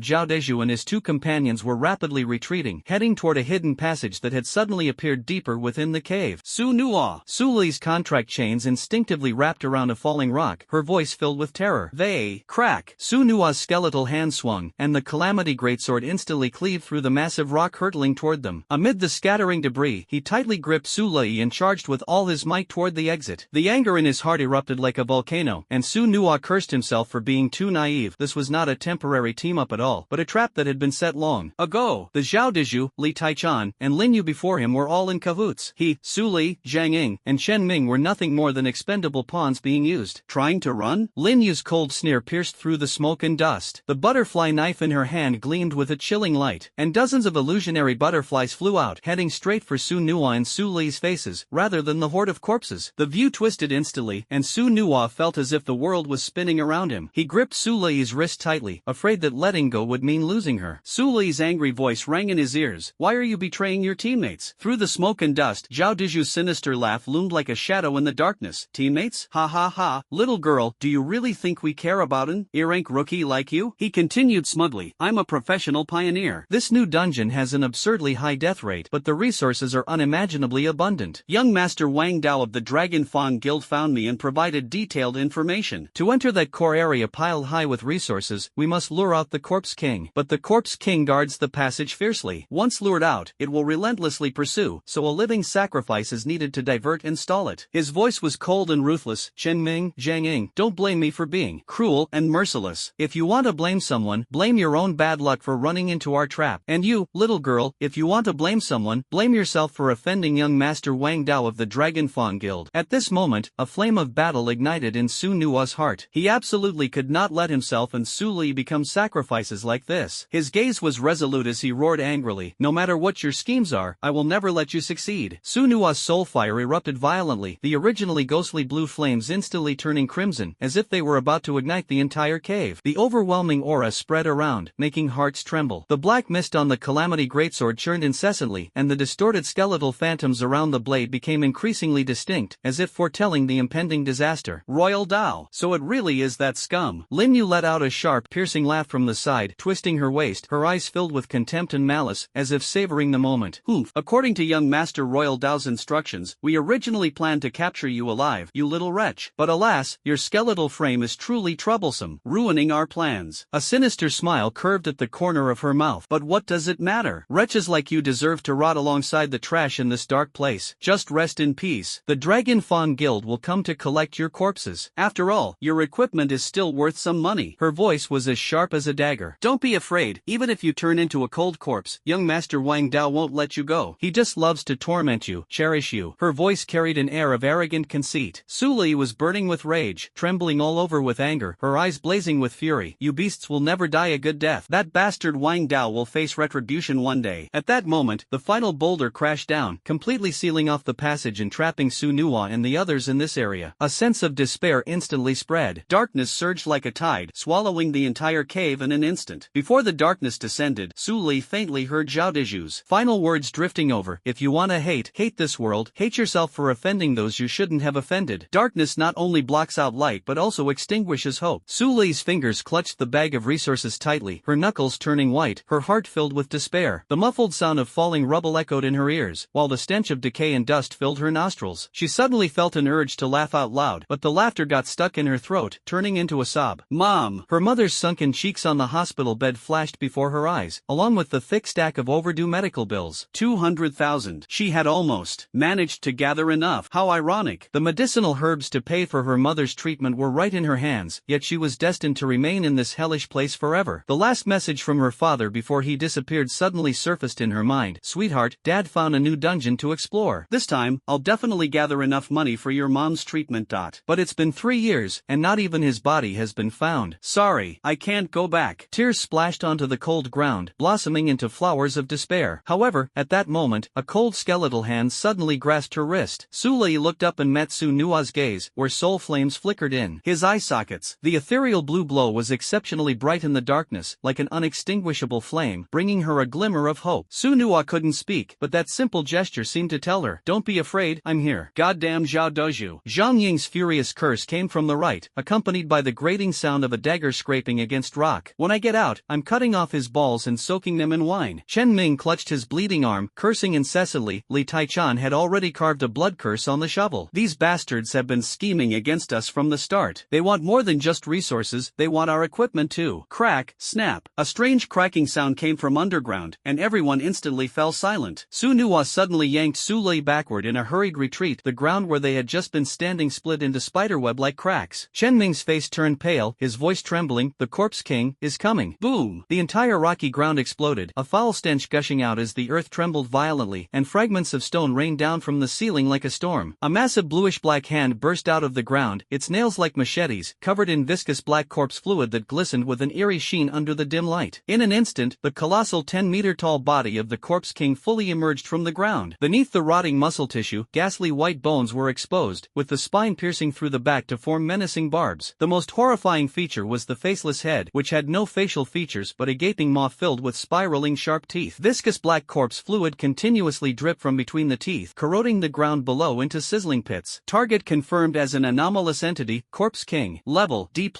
Zhao Deju and his two companions were rapidly retreating, heading toward a hidden passage that had suddenly appeared deeper within the cave. Su Nuo. Su Li's contract chains instinctively wrapped around a falling rock, her voice filled with terror. They crack. Su Nuo's skeletal hand swung, and the Calamity Greatsword instantly cleaved through the massive rock hurtling toward them. Amid the scattering debris, he tightly gripped Su Li and charged with all his might toward the exit. The anger in his heart erupted like a volcano, and Su Nuo cursed himself for being too naive. This was not a temporary team-up at all, but a trap that had been set long ago. The Zhao Deju, Li Taichan, and Lin Yu before him were all in cahoots. He, Su Li, Zhang Ying, and Shen Ming were nothing more than expendable pawns being used. Trying to run? Lin Yu's cold sneer pierced through the smoke and dust. The butterfly knife in her hand gleamed with a chilling light, and dozens of illusionary butterflies flew out, heading straight for Su Nuo and Su Li's faces, rather than the horde of corpses. The view twisted instantly, and Su Nuo felt as if the world was spinning around him. He gripped Su Li's wrist tightly, afraid that letting go would mean losing her. Su Li's angry voice rang in his ears. Why are you betraying your teammates? Through the smoke and dust, Zhao Deju's sinister laugh loomed like a shadow in the darkness. Teammates? Ha ha ha. Little girl, do you really think we care about an ear-rank rookie like you? He continued smugly. I'm a professional pioneer. This new dungeon has an absurdly high death rate, but the resources are unimaginably abundant. Young Master Wang Dao of the Dragon Fawn Guild found me and provided detailed information. To enter that core area piled high with resources, we must lure out the Corpse King. But the Corpse King guards the passage fiercely. Once lured out, it will relentlessly pursue, so a living sacrifice is needed to divert and stall it. His voice was cold and ruthless. Chen Ming, Zhang Ying, don't blame me for being cruel and merciless. If you want to blame someone, blame your own bad luck for running into our trap. And you, little girl, if you want to blame someone, blame yourself for offending young Master Wang Dao of the Dragon Fawn Guild. At this moment, a flame of battle ignited in Su Nuo's heart. He absolutely could not let himself and Su Li become sacrifices like this. His gaze was resolute as he roared angrily, no matter what your schemes are, I will never let you succeed. Su Nuo's soul fire erupted violently, the originally ghostly blue flames instantly turning crimson, as if they were about to ignite the entire cave. The overwhelming aura spread around, making hearts tremble. The black mist on the Calamity Greatsword churned incessantly, and the distorted skeletal phantoms around the blade became increasingly distinct, as if foretelling the impending disaster. Royal Dao. So it really is that scum. Lin Yu let out a sharp, piercing laugh from the side, twisting her waist, her eyes filled with contempt and malice, as if savoring the moment. Humph. According to young Master Royal Dao's instructions, we originally planned to capture you alive, you little wretch. But alas, your skeletal frame is truly troublesome, ruining our plans. A sinister smile curved at the corner of her mouth. But what does it matter? Wretches like you deserve to rot alongside the trash in this dark place. Just rest in peace. The Dragon Fawn Guild will come to collect your corpses. After all, your equipment is still worth some money. Her voice was as sharp as a dagger. Don't be afraid. Even if you turn into a cold corpse, young Master Wang Dao won't let you go. He just loves to torment you, cherish you. Her voice carried an air of arrogant conceit. Su Li was burning with rage, trembling all over with anger, her eyes blazing with fury. You beasts will never die a good death. That bastard Wang Dao will face retribution one day. At that moment, the final boulder crashed down, completely sealing off the passage and trapping Su Nuo and the others in this area. A sense of despair instantly spread. Darkness surged like a tide, swallowing the entire cave in an instant. Before the darkness descended, Su Li faintly heard Zhao Deju's final words drifting over. If you wanna hate this world, hate yourself for offending those you shouldn't have offended. Darkness not only blocks out light but also extinguishes hope. Su Li's fingers clutched the bag of resources tightly, her knuckles turning white, her heart filled with despair. The muffled sound of falling rubble echoed in her ears, while the stench of decay and dust filled her nostrils. She suddenly felt an urge to laugh out loud, but the laughter got stuck in her throat, turning into a sob. Mom! Her mother's sunken cheeks on the hospital bed flashed before her eyes, along with the thick stack of overdue medical bills. 200,000. She had almost managed to gather enough. How ironic. The medicinal herbs to pay for her mother's treatment were right in her hands, yet she was destined to remain in this hellish place forever. The last message from her father before he disappeared suddenly surfaced in her mind. Sweetheart, Dad found a new dungeon to explore. This time, I'll definitely gather enough money for your mom's treatment. But it's been 3 years, and not even his body has been found. Sorry, I can't go back. Tears splashed onto the cold ground, blossoming into flowers of despair. However, at that moment, a cold skeletal hand suddenly grasped her wrist. Su Li looked up and met Su Nuo's gaze, where soul flames flickered in his eye sockets. The ethereal blue glow was exceptionally bright in the darkness, darkness, like an unextinguishable flame, bringing her a glimmer of hope. Su Nuwa couldn't speak, but that simple gesture seemed to tell her, "Don't be afraid, I'm here." Goddamn Zhao Doju. Zhang Ying's furious curse came from the right, accompanied by the grating sound of a dagger scraping against rock. "When I get out, I'm cutting off his balls and soaking them in wine." Chen Ming clutched his bleeding arm, cursing incessantly. Li Taichan had already carved a blood curse on the shovel. "These bastards have been scheming against us from the start. They want more than just resources, they want our equipment too." Crack, snap. A strange cracking sound came from underground, and everyone instantly fell silent. Su Nuwa suddenly yanked Su Lei backward in a hurried retreat. The ground where they had just been standing split into spiderweb-like cracks. Chen Ming's face turned pale, his voice trembling. "The Corpse King is coming." Boom! The entire rocky ground exploded, a foul stench gushing out as the earth trembled violently, and fragments of stone rained down from the ceiling like a storm. A massive bluish-black hand burst out of the ground, its nails like machetes, covered in viscous black corpse fluid that glistened with an eerie sheen under the dim light. In an instant, the colossal 10-meter-tall body of the Corpse King fully emerged from the ground. Beneath the rotting muscle tissue, ghastly white bones were exposed, with the spine piercing through the back to form menacing barbs. The most horrifying feature was the faceless head, which had no facial features but a gaping maw filled with spiraling sharp teeth. Viscous black corpse fluid continuously dripped from between the teeth, corroding the ground below into sizzling pits. Target confirmed as an anomalous entity. Corpse King. Level D+.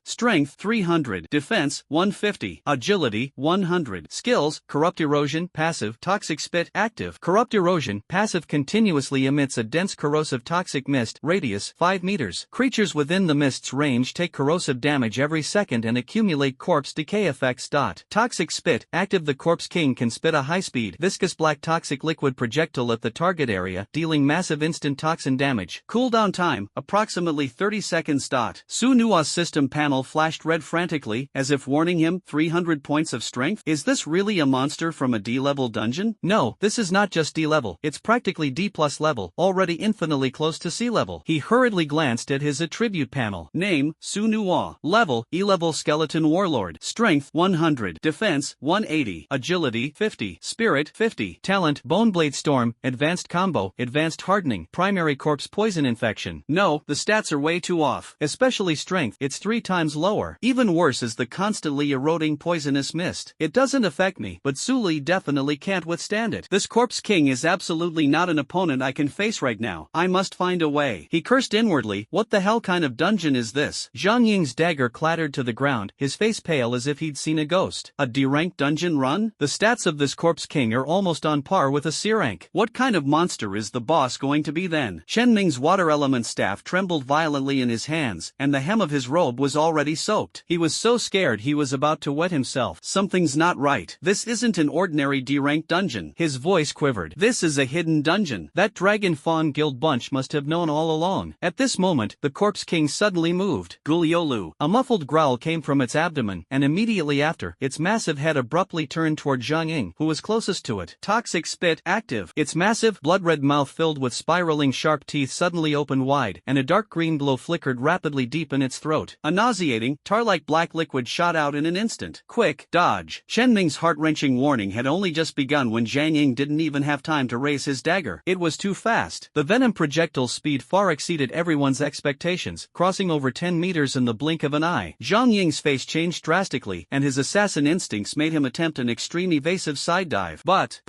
Strength 300. Defense 150. Agility 100. Skills: Corrupt Erosion, passive. Toxic Spit, active. Corrupt Erosion, passive, continuously emits a dense corrosive toxic mist, radius 5 meters. Creatures within the mist's range take corrosive damage every second and accumulate corpse decay effects. Toxic Spit, active. The Corpse King can spit a high-speed, viscous black toxic liquid projectile at the target area, dealing massive instant toxin damage. Cooldown time, approximately 30 seconds. Su Nuwa's system panel flashed red frantically, as if warning him, 300 points of strength? Is this really a monster from a D-level dungeon? No, this is not just D-level, it's practically D+ level, already infinitely close to C-level. He hurriedly glanced at his attribute panel. Name, Su Nuwa. Level, E-level skeleton warlord. Strength, 100. Defense, 180. Agility, 50. Spirit, 50. Talent, Boneblade Storm, Advanced Combo, Advanced Hardening, Primary Corpse Poison Infection. No, the stats are way too off. Especially strength, it's 3 times lower. Even worse is the constantly eroding poisonous mist. It doesn't affect me, but Su Lei definitely can't withstand it. This Corpse King is absolutely not an opponent I can face right now. I must find a way. He cursed inwardly. What the hell kind of dungeon is this? Zhang Ying's dagger clattered to the ground, his face pale as if he'd seen a ghost. A D-rank dungeon run? The stats of this Corpse King are almost on par with a C-rank. What kind of monster is the boss going to be then? Chen Ming's water element staff trembled violently in his hands, and the hem of his robe was already soaked. He was so scared he was about to wet himself. Something's not right. This isn't an ordinary D-rank dungeon. His voice quivered. This is a hidden dungeon. That Dragon Fawn Guild bunch must have known all along. At this moment, the Corpse King suddenly moved. Guliolu. A muffled growl came from its abdomen, and immediately after, its massive head abruptly turned toward Zhang Ying, who was closest to it. Toxic Spit, active. Its massive, blood-red mouth filled with spiraling sharp teeth suddenly opened wide, and a dark green glow flickered rapidly deep in its throat. A nauseating, tar-like black liquid shot out in an instant. Quick, dodge. Chen Ming's heart-wrenching warning had only just begun when Zhang Ying didn't even have time to raise his dagger. It was too fast. The venom projectile's speed far exceeded everyone's expectations, crossing over 10 meters in the blink of an eye. Zhang Ying's face changed drastically, and his assassin instincts made him attempt an extreme evasive side dive. But,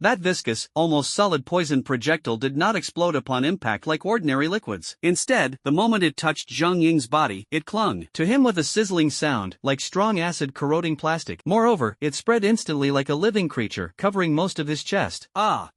that viscous, almost solid poison projectile did not explode upon impact like ordinary liquids. Instead, the moment it touched Zhang Ying's body, it clung to him with a sizzling sound, like strong acid corroding plastic. Moreover, it spread instantly like a living creature, covering most of his chest.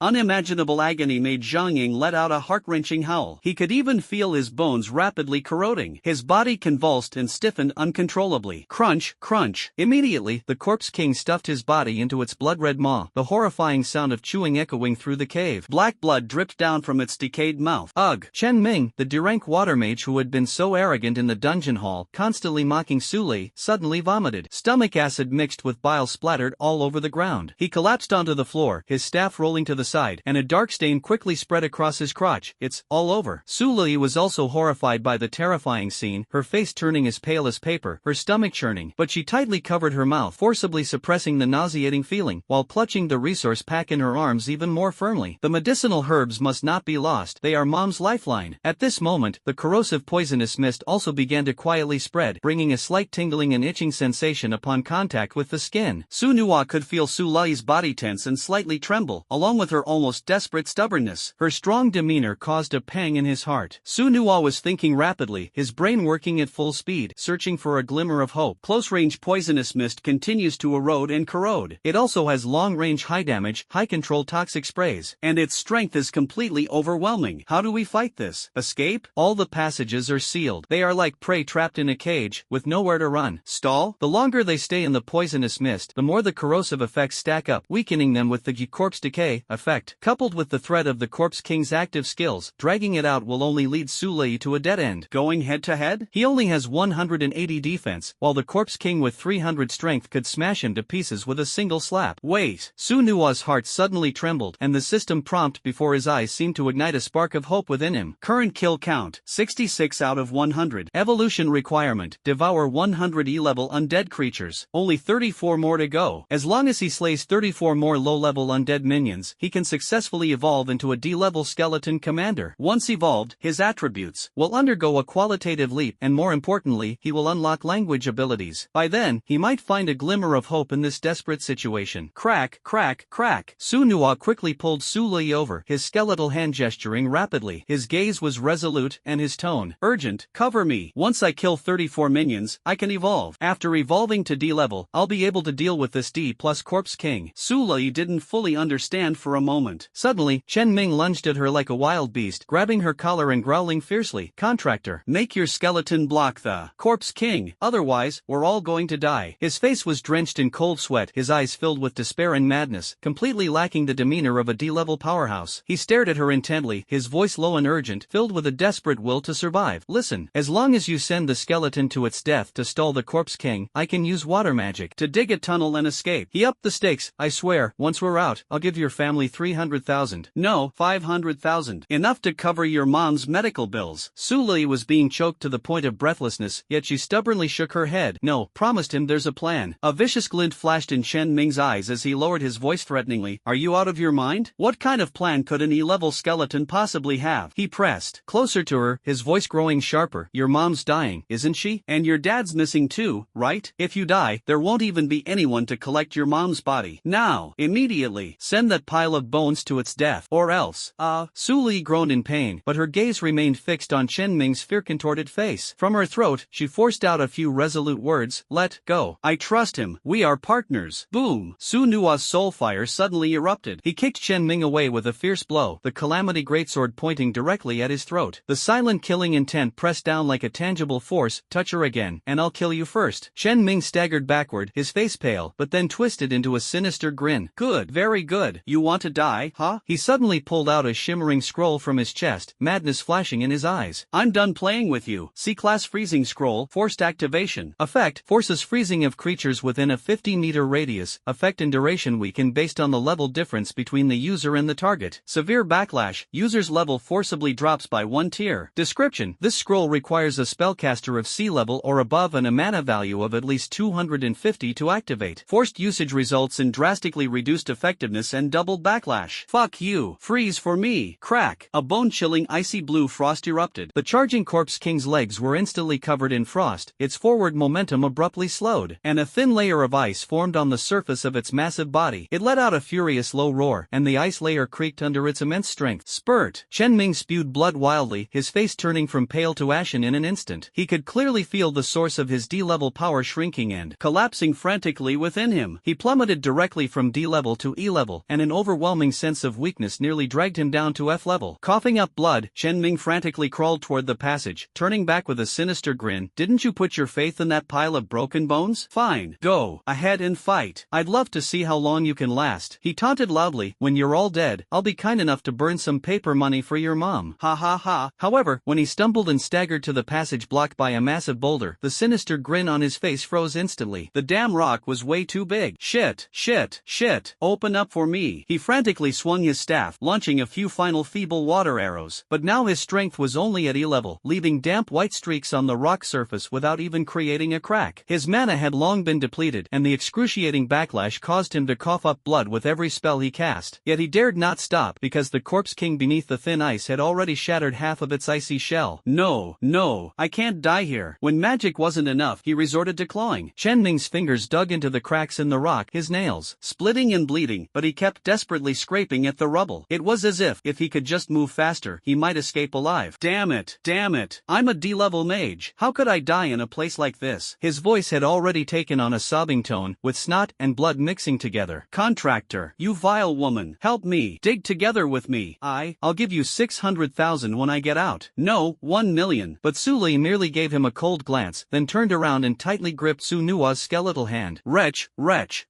Unimaginable agony made Zhang Ying let out a heart-wrenching howl. He could even feel his bones rapidly corroding. His body convulsed and stiffened uncontrollably. Crunch, crunch. Immediately, the Corpse King stuffed his body into its blood-red maw, the horrifying sound of chewing echoing through the cave. Black blood dripped down from its decayed mouth. Ugh! Chen Ming, the D-rank water mage who had been so arrogant in the dungeon hall, constantly mocking Su Lei, suddenly vomited. Stomach acid mixed with bile splattered all over the ground. He collapsed onto the floor, his staff rolling to the side, and a dark stain quickly spread across his crotch. It's all over. Su Lei was also horrified by the terrifying scene, her face turning as pale as paper, her stomach churning, but she tightly covered her mouth, forcibly suppressing the nauseating feeling, while clutching the resource pack in her arms even more firmly. The medicinal herbs must not be lost, they are Mom's lifeline. At this moment, the corrosive poisonous mist also began to quietly spread, bringing a slight tingling and itching sensation sensation upon contact with the skin. Su Nuwa could feel Su Lei's body tense and slightly tremble, along with her almost desperate stubbornness. Her strong demeanor caused a pang in his heart. Su Nuwa was thinking rapidly, his brain working at full speed, searching for a glimmer of hope. Close-range poisonous mist continues to erode and corrode. It also has long-range high-damage, high-control toxic sprays, and its strength is completely overwhelming. How do we fight this? Escape? All the passages are sealed. They are like prey trapped in a cage, with nowhere to run. Stall? The longer they stay in the poisonous mist, the more the corrosive effects stack up, weakening them with the corpse decay effect. Coupled with the threat of the Corpse King's active skills, dragging it out will only lead Su Lei to a dead end. Going head-to-head? He only has 180 defense, while the Corpse King with 300 strength could smash him to pieces with a single slap. Wait! Su Nuwa's heart suddenly trembled, and the system prompt before his eyes seemed to ignite a spark of hope within him. Current kill count, 66 out of 100. Evolution requirement, devour 100 E-level undead creatures. Only 34 more to go. As long as he slays 34 more low-level undead minions, he can successfully evolve into a D-level skeleton commander. Once evolved, his attributes will undergo a qualitative leap, and more importantly, he will unlock language abilities. By then, he might find a glimmer of hope in this desperate situation. Crack, crack, crack. Su Nuwa quickly pulled Su Lei over, his skeletal hand gesturing rapidly. His gaze was resolute, and his tone urgent. Cover me. Once I kill 34 minions, I can evolve. After evolving to D-level, I'll be able to deal with this D+ Corpse King. Su Lei didn't fully understand for a moment. Suddenly, Chen Ming lunged at her like a wild beast, grabbing her collar and growling fiercely. Contractor, make your skeleton block the Corpse King, otherwise, we're all going to die. His face was drenched in cold sweat, his eyes filled with despair and madness, completely lacking the demeanor of a D-level powerhouse. He stared at her intently, his voice low and urgent, filled with a desperate will to survive. Listen, as long as you send the skeleton to its death to stall the Corpse King, I can use water magic to dig a tunnel and escape. He upped the stakes. I swear, once we're out, I'll give your family 300,000. No, 500,000. Enough to cover your mom's medical bills. Su Lei was being choked to the point of breathlessness, yet she stubbornly shook her head. No, promised him there's a plan. A vicious glint flashed in Chen Ming's eyes as he lowered his voice threateningly. Are you out of your mind? What kind of plan could an E-level skeleton possibly have? He pressed closer to her, his voice growing sharper. Your mom's dying, isn't she? And your dad's missing too, right? If you die, there won't even be anyone to collect your mom's body. Now, immediately, send that pile of bones to its death, or else. Su Lei groaned in pain, but her gaze remained fixed on Chen Ming's fear-contorted face. From her throat, she forced out a few resolute words. Let go. I trust him. We are partners. Boom. Su Nuwa's soul fire suddenly erupted. He kicked Chen Ming away with a fierce blow, the Calamity Greatsword pointing directly at his throat. The silent killing intent pressed down like a tangible force. Touch her again, and I'll kill you first. Chen Ming staggered backward, his face pale, but then twisted into a sinister grin. Good, very good. You want to die, huh? He suddenly pulled out a shimmering scroll from his chest, madness flashing in his eyes. I'm done playing with you. C-Class Freezing Scroll, Forced Activation. Effect, forces freezing of creatures within a 50-meter radius. Effect and duration weaken based on the level difference between the user and the target. Severe backlash, user's level forcibly drops by 1 tier. Description, this scroll requires a spellcaster of C-level or above and a mana value of at least 250 to activate. Forced usage results in drastically reduced effectiveness and double backlash. Fuck you. Freeze for me. Crack. A bone-chilling icy blue frost erupted. The charging Corpse King's legs were instantly covered in frost, its forward momentum abruptly slowed, and a thin layer of ice formed on the surface of its massive body. It let out a furious low roar, and the ice layer creaked under its immense strength. Spurt. Chen Ming spewed blood wildly, his face turning from pale to ashen in an instant. He could clearly feel the source of his D-level power shrinking and collapsing frantically within him. He plummeted directly from D-level to E-level, and an overwhelming sense of weakness nearly dragged him down to F-level. Coughing up blood, Chen Ming frantically crawled toward the passage, turning back with a sinister grin. Didn't you put your faith in that pile of broken bones? Fine. Go ahead and fight. I'd love to see how long you can last. He taunted loudly. When you're all dead, I'll be kind enough to burn some paper money for your mom. Ha ha ha. However, when he stumbled and staggered to the passage blocked by a massive boulder, the sinister grin on his face froze instantly. The damn rock was way too big. Shit, shit, shit. Open up for me. He frantically swung his staff, launching a few final feeble water arrows. But now his strength was only at E-level, leaving damp white streaks on the rock surface without even creating a crack. His mana had long been depleted, and the excruciating backlash caused him to cough up blood with every spell he cast. Yet he dared not stop, because the Corpse King beneath the thin ice had already shattered half of its icy shell. No, I can't die here. When magic wasn't enough, he resorted declawing. Chen Ming's fingers dug into the cracks in the rock, his nails splitting and bleeding, but he kept desperately scraping at the rubble. It was as if he could just move faster, he might escape alive. Damn it, I'm a D-level mage. How could I die in a place like this? His voice had already taken on a sobbing tone, with snot and blood mixing together. Contractor, you vile woman, help me, dig together with me. I'll give you 600,000 when I get out. No, 1 million. But Su Li merely gave him a cold glance, then turned around and tightly gripped Su Nua's skeletal hand. Wretch.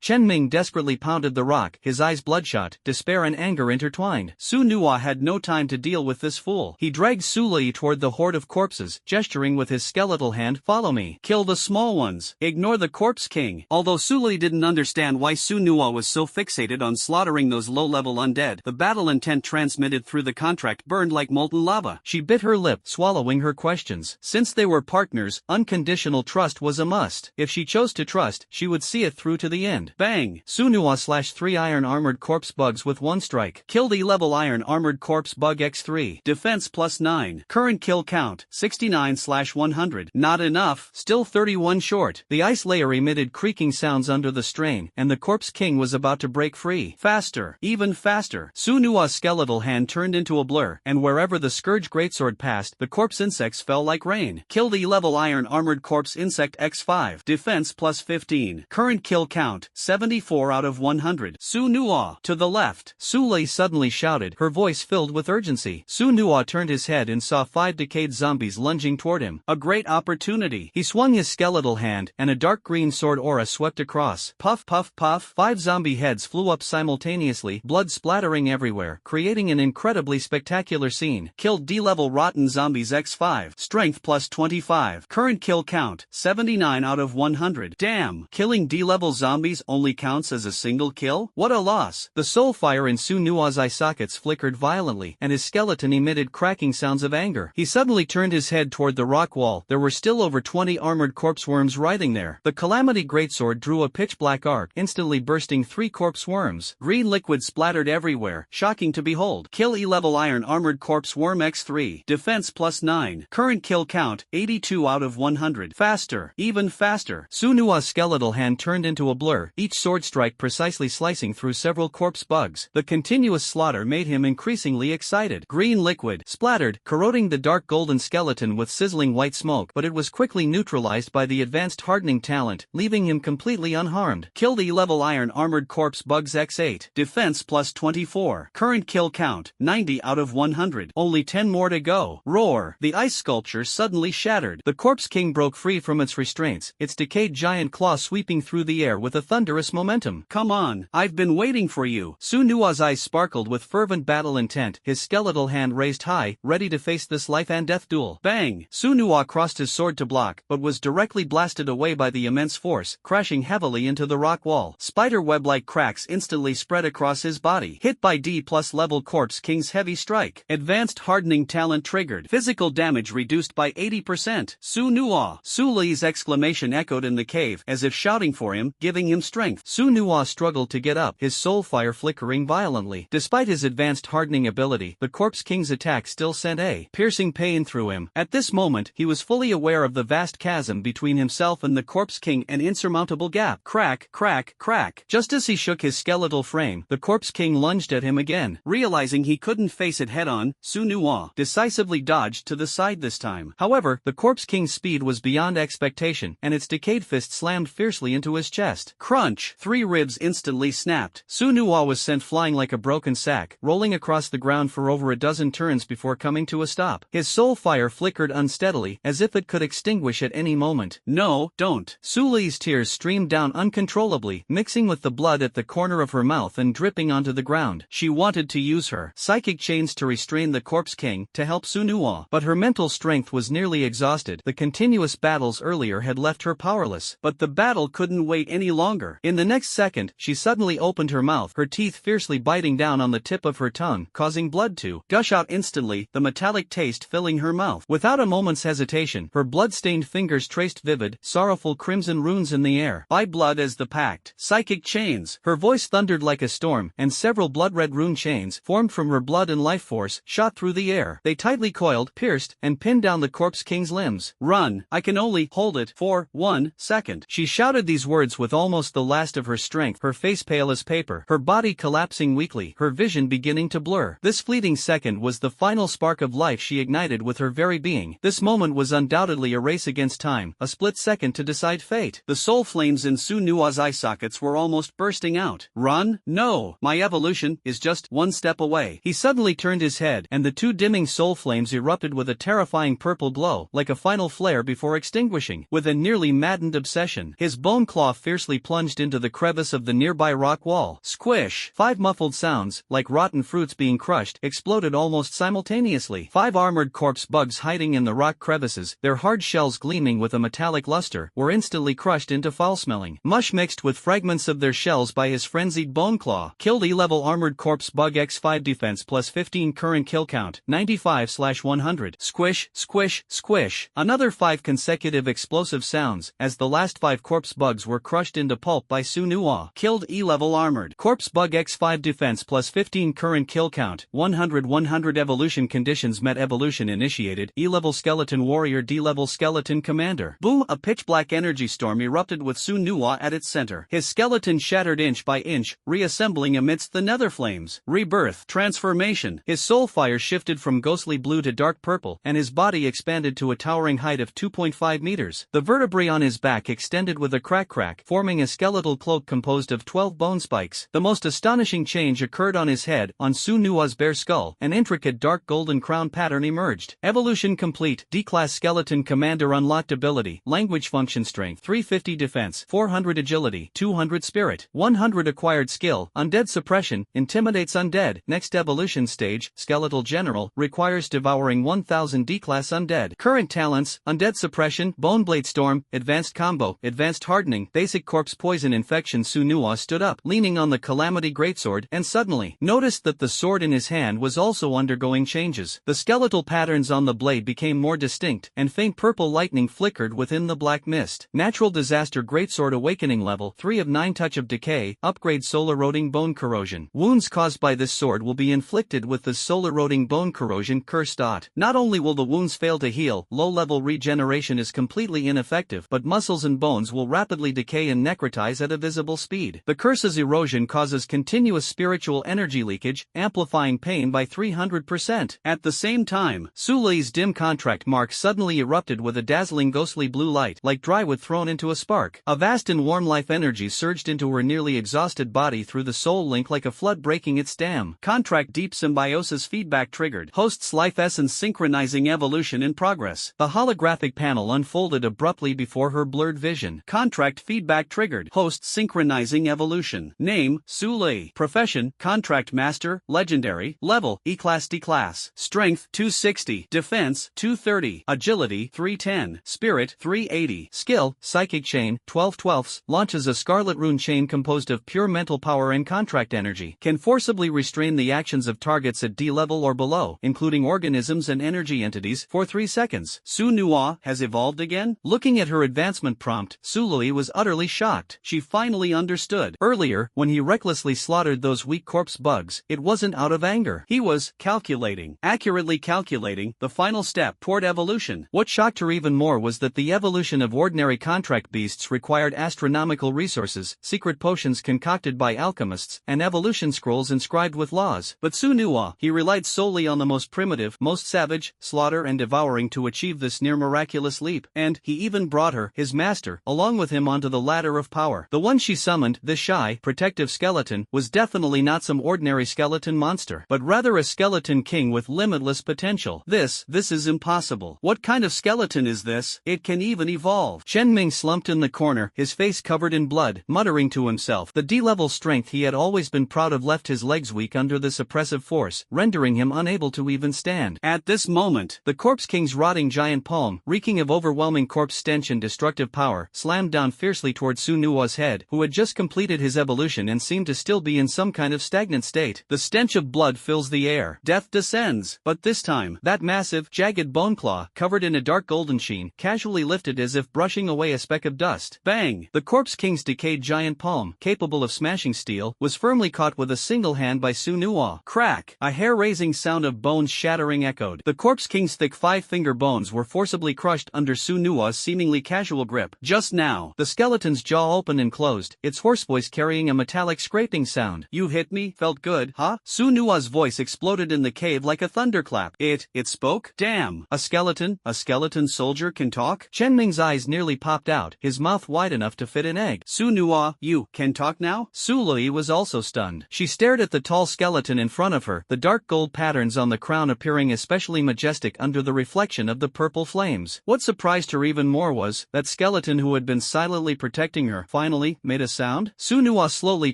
Chen Ming desperately pounded the rock, his eyes bloodshot, despair and anger intertwined. Su Nua had no time to deal with this fool. He dragged Su Li toward the horde of corpses, gesturing with his skeletal hand, follow me. Kill the small ones. Ignore the corpse king. Although Su Li didn't understand why Su Nua was so fixated on slaughtering those low-level undead, the battle intent transmitted through the contract burned like molten lava. She bit her lip, swallowing her questions. Since they were partners, unconditional trust was a must. If she chose to trust, she would see it through to the end. Bang! Su Nua slashed 3 iron-armored corpse bugs with one strike. Killed E-level iron-armored corpse bug X3. Defense +9. Current kill count, 69/100. Not enough, still 31 short. The ice layer emitted creaking sounds under the strain, and the corpse king was about to break free. Faster, even faster. Su Nua's skeletal hand turned into a blur, and wherever the scourge greatsword passed, the corpse insects fell like rain. Killed E-level iron-armored corpse insect X5. Defense +15. Current kill count, 74/100. Su Nua, to the left. Su Li suddenly shouted, her voice filled with urgency. Su Nua turned his head and saw 5 decayed zombies lunging toward him. A great opportunity. He swung his skeletal hand, and a dark green sword aura swept across. Puff, puff, puff. 5 zombie heads flew up simultaneously, blood splattering everywhere, creating an incredibly spectacular scene. Killed D-level rotten zombies X5. Strength +25. Current kill count, 79/100. Damn. Killing D-level zombies only counts as a single kill? What a loss. The soul fire in Su Nua's eye sockets flickered violently, and his skeleton emitted cracking sounds of anger. He suddenly turned his head toward the rock wall. There were still over 20 armored corpse worms writhing there. The Calamity Greatsword drew a pitch-black arc, instantly bursting 3 corpse worms. Green liquid splattered everywhere, shocking to behold. Kill E-level iron-armored corpse worm X3. Defense +9. Current kill count, 82/100. Faster, even faster. Su Nua's skeletal hand turned into a blur, each sword strike precisely slicing through several corpse bugs. The continuous slaughter made him increasingly excited. Green liquid splattered, corroding the dark golden skeleton with sizzling white smoke, but it was quickly neutralized by the advanced hardening talent, leaving him completely unharmed. Killed E-level iron-armored corpse bugs X8. Defense +24. Current kill count, 90/100. Only 10 more to go. Roar! The ice sculpture suddenly shattered. The corpse king broke free from its restraints, its decayed giant claw sweeping through the air with a thunderous momentum. Come on, I've been waiting for you. Su Nua's eyes sparkled with fervent battle intent, his skeletal hand raised high, ready to face this life and death duel. Bang! Su Nua crossed his sword to block, but was directly blasted away by the immense force, crashing heavily into the rock wall. Spider web-like cracks instantly spread across his body. Hit by D+ level corpse king's heavy strike. Advanced hardening talent triggered. Physical damage reduced by 80%. Su Nua! Su Li's exclamation echoed in the cave, as if shouting for him, giving him strength. Su Nua struggled to get up, his soul fire flickering violently. Despite his advanced hardening ability, the corpse king's attack still sent a piercing pain through him. At this moment, he was fully aware of the vast chasm between himself and the corpse king, an insurmountable gap. Crack, crack, crack. Just as he shook his skeletal frame, the corpse king lunged at him again. Realizing he couldn't face it head-on, Su Nua decisively dodged to the side this time. However, the corpse king's speed was beyond expectation, and its decayed fist slammed fiercely into his chest. Crunch! 3 ribs instantly snapped. Su Nua was sent flying like a broken sack, rolling across the ground for over a dozen turns before coming to a stop. His soul fire flickered unsteadily, as if it could extinguish at any moment. No, don't. Su Li's tears streamed down uncontrollably, mixing with the blood at the corner of her mouth and dripping onto the ground. She wanted to use her psychic chains to restrain the corpse king, to help Su Nua, but her mental strength was nearly exhausted. The continuous battles earlier had left her powerless. But the battle couldn't wait any longer. In the next second, she suddenly opened her mouth, her teeth fiercely biting down on the tip of her tongue, causing blood to gush out instantly, the metallic taste filling her mouth. Without a moment's hesitation, her blood-stained fingers traced vivid, sorrowful crimson runes in the air. By blood as the pact. Psychic chains. Her voice thundered like a storm, and several blood-red rune chains, formed from her blood and life force, shot through the air. They tightly coiled, pierced, and pinned down the corpse king's limbs. Run! I can only hold it for for 1 second. She shouted these words with almost the last of her strength, her face pale as paper, her body collapsing weakly, her vision beginning to blur. This fleeting second was the final spark of life she ignited with her very being. This moment was undoubtedly a race against time, a split second to decide fate. The soul flames in Su Nua's eye sockets were almost bursting out. Run? No, my evolution is just one step away. He suddenly turned his head, and the two dimming soul flames erupted with a terrifying purple glow, like a final flare before extinguishing. With a nearly maddened obsession, his bone claw fiercely plunged into the crevice of the nearby rock wall. Squish! 5 muffled sounds, like rotten fruits being crushed, exploded almost simultaneously. 5 armored corpse bugs hiding in the rock crevices, their hard shells gleaming with a metallic luster, were instantly crushed into foul-smelling mush mixed with fragments of their shells by his frenzied bone claw. Killed E-level armored corpse bug X5 defense plus 15 current kill count, 95/100. Squish, squish, squish. Another 5 consecutive explosive sounds, as the last 5 corpse bugs were crushed into pulp by Su Nua. Killed E-level armored corpse bug X5 defense plus 15 current kill count, 100/100. Evolution conditions met. Evolution initiated. E-level skeleton warrior, D-level skeleton commander. Boom! A pitch-black energy storm erupted with Su Nua at its center. His skeleton shattered inch by inch, reassembling amidst the nether flames. Rebirth. Transformation. His soul fire shifted from ghostly blue to dark purple, and his body expanded to a towering height of 2.5 meters. The vertebrae on his back extended with a crack, forming a skeletal cloak composed of 12 bone spikes. The most astonishing change occurred on his head. On Su Nua's bare skull, an intricate dark golden crown pattern emerged. Evolution complete. D-class skeleton commander unlocked ability. Language function strength 350 defense, 400 agility, 200 spirit, 100 acquired skill. Undead suppression, intimidates undead. Next evolution stage, skeletal general, requires devouring 1000 D-class undead. Current talents, undead suppression, boneblade storm, advanced combo, advanced hardening, basic corpse poison infection. Su Nua stood up, leaning on the calamity greatsword, and suddenly noticed that the sword in his hand was also undergoing changes. The skeletal patterns on the blade became more distinct, and faint purple lightning flickered within the black mist. Natural disaster greatsword awakening level 3 of 9 touch of decay, upgrade soul eroding bone corrosion. Wounds caused by this sword will be inflicted with the soul eroding bone corrosion curse. Not only will the wounds fail to heal, low-level regeneration is completely ineffective, but muscles and bones will rapidly decay and necrotize at a visible speed. The curse's erosion causes continuous spiritual energy leakage, amplifying pain by 300%. At the same time, Su Li's dim contract mark suddenly erupted with a dazzling ghostly blue light, like dry wood thrown into a spark. A vast and warm life energy surged into her nearly exhausted body through the soul link like a flood breaking its dam. Contract deep symbiosis feedback triggered. Host's life essence synchronizing evolution in progress. The holographic panel unfolded abruptly before her blurred vision. Contract feedback triggered. Host synchronizing evolution. Name, Su Li. Profession, contract master, legendary. Level, E-class D-class. Strength, 260. Defense, 230. Agility, 310. Spirit, 380. Skill, psychic chain, 12/12. Launches a scarlet rune chain composed of pure mental power and contract energy. Can forcibly restrain the actions of targets at D level or below, including organisms and energy entities, for 3 seconds. Su Nua has evolved again? Looking at her advancement prompt, Su Li was utterly shocked. She finally understood. Earlier, when he recklessly slaughtered those weak corpse bugs, it wasn't out of anger. He was calculating, accurately calculating, the final step toward evolution. What shocked her even more was that the evolution of ordinary contract beasts required astronomical resources, secret potions concocted by alchemists, and evolution scrolls inscribed with laws. But Su Nua, he relied solely on the most primitive, most savage, slaughter and devouring to achieve this near-miraculous leap, and he even brought her, his master, along with him onto the ladder of power. The one she summoned, this shy, protective skeleton, was definitely not some ordinary skeleton monster, but rather a skeleton king with limitless potential. This is impossible. What kind of skeleton is this? It can even evolve. Chen Ming slumped in the corner, his face covered in blood, muttering to himself. The D-level strength he had always been proud of left his legs weak under this oppressive force, rendering him unable to even stand. At this moment, the Corpse King's rotting giant palm, reeking of overwhelming corpse stench and destructive power, slammed down fiercely toward Su Nua's head, who had just completed his evolution and seemed to still be in some kind of stagnant state. The stench of blood fills the air. Death descends. But this time, that massive, jagged bone claw, covered in a dark golden sheen, casually lifted as if brushing away a speck of dust. Bang! The Corpse King's decayed giant palm, capable of smashing steel, was firmly caught with a single hand by Su Nua. Crack! A hair-raising sound of bones shattering echoed. The Corpse King's thick 5-finger bones were forcibly crushed under Su Nua's seemingly seemingly casual grip. Just now, the skeleton's jaw opened and closed, its hoarse voice carrying a metallic scraping sound. You hit me? Felt good, huh? Su Nua's voice exploded in the cave like a thunderclap. It spoke? Damn. A skeleton soldier can talk? Chen Ming's eyes nearly popped out, his mouth wide enough to fit an egg. Su Nua, you can talk now? Su Lei was also stunned. She stared at the tall skeleton in front of her, the dark gold patterns on the crown appearing especially majestic under the reflection of the purple flames. What surprised her even more was that skeleton who had been silently protecting her finally made a sound. Su Nua slowly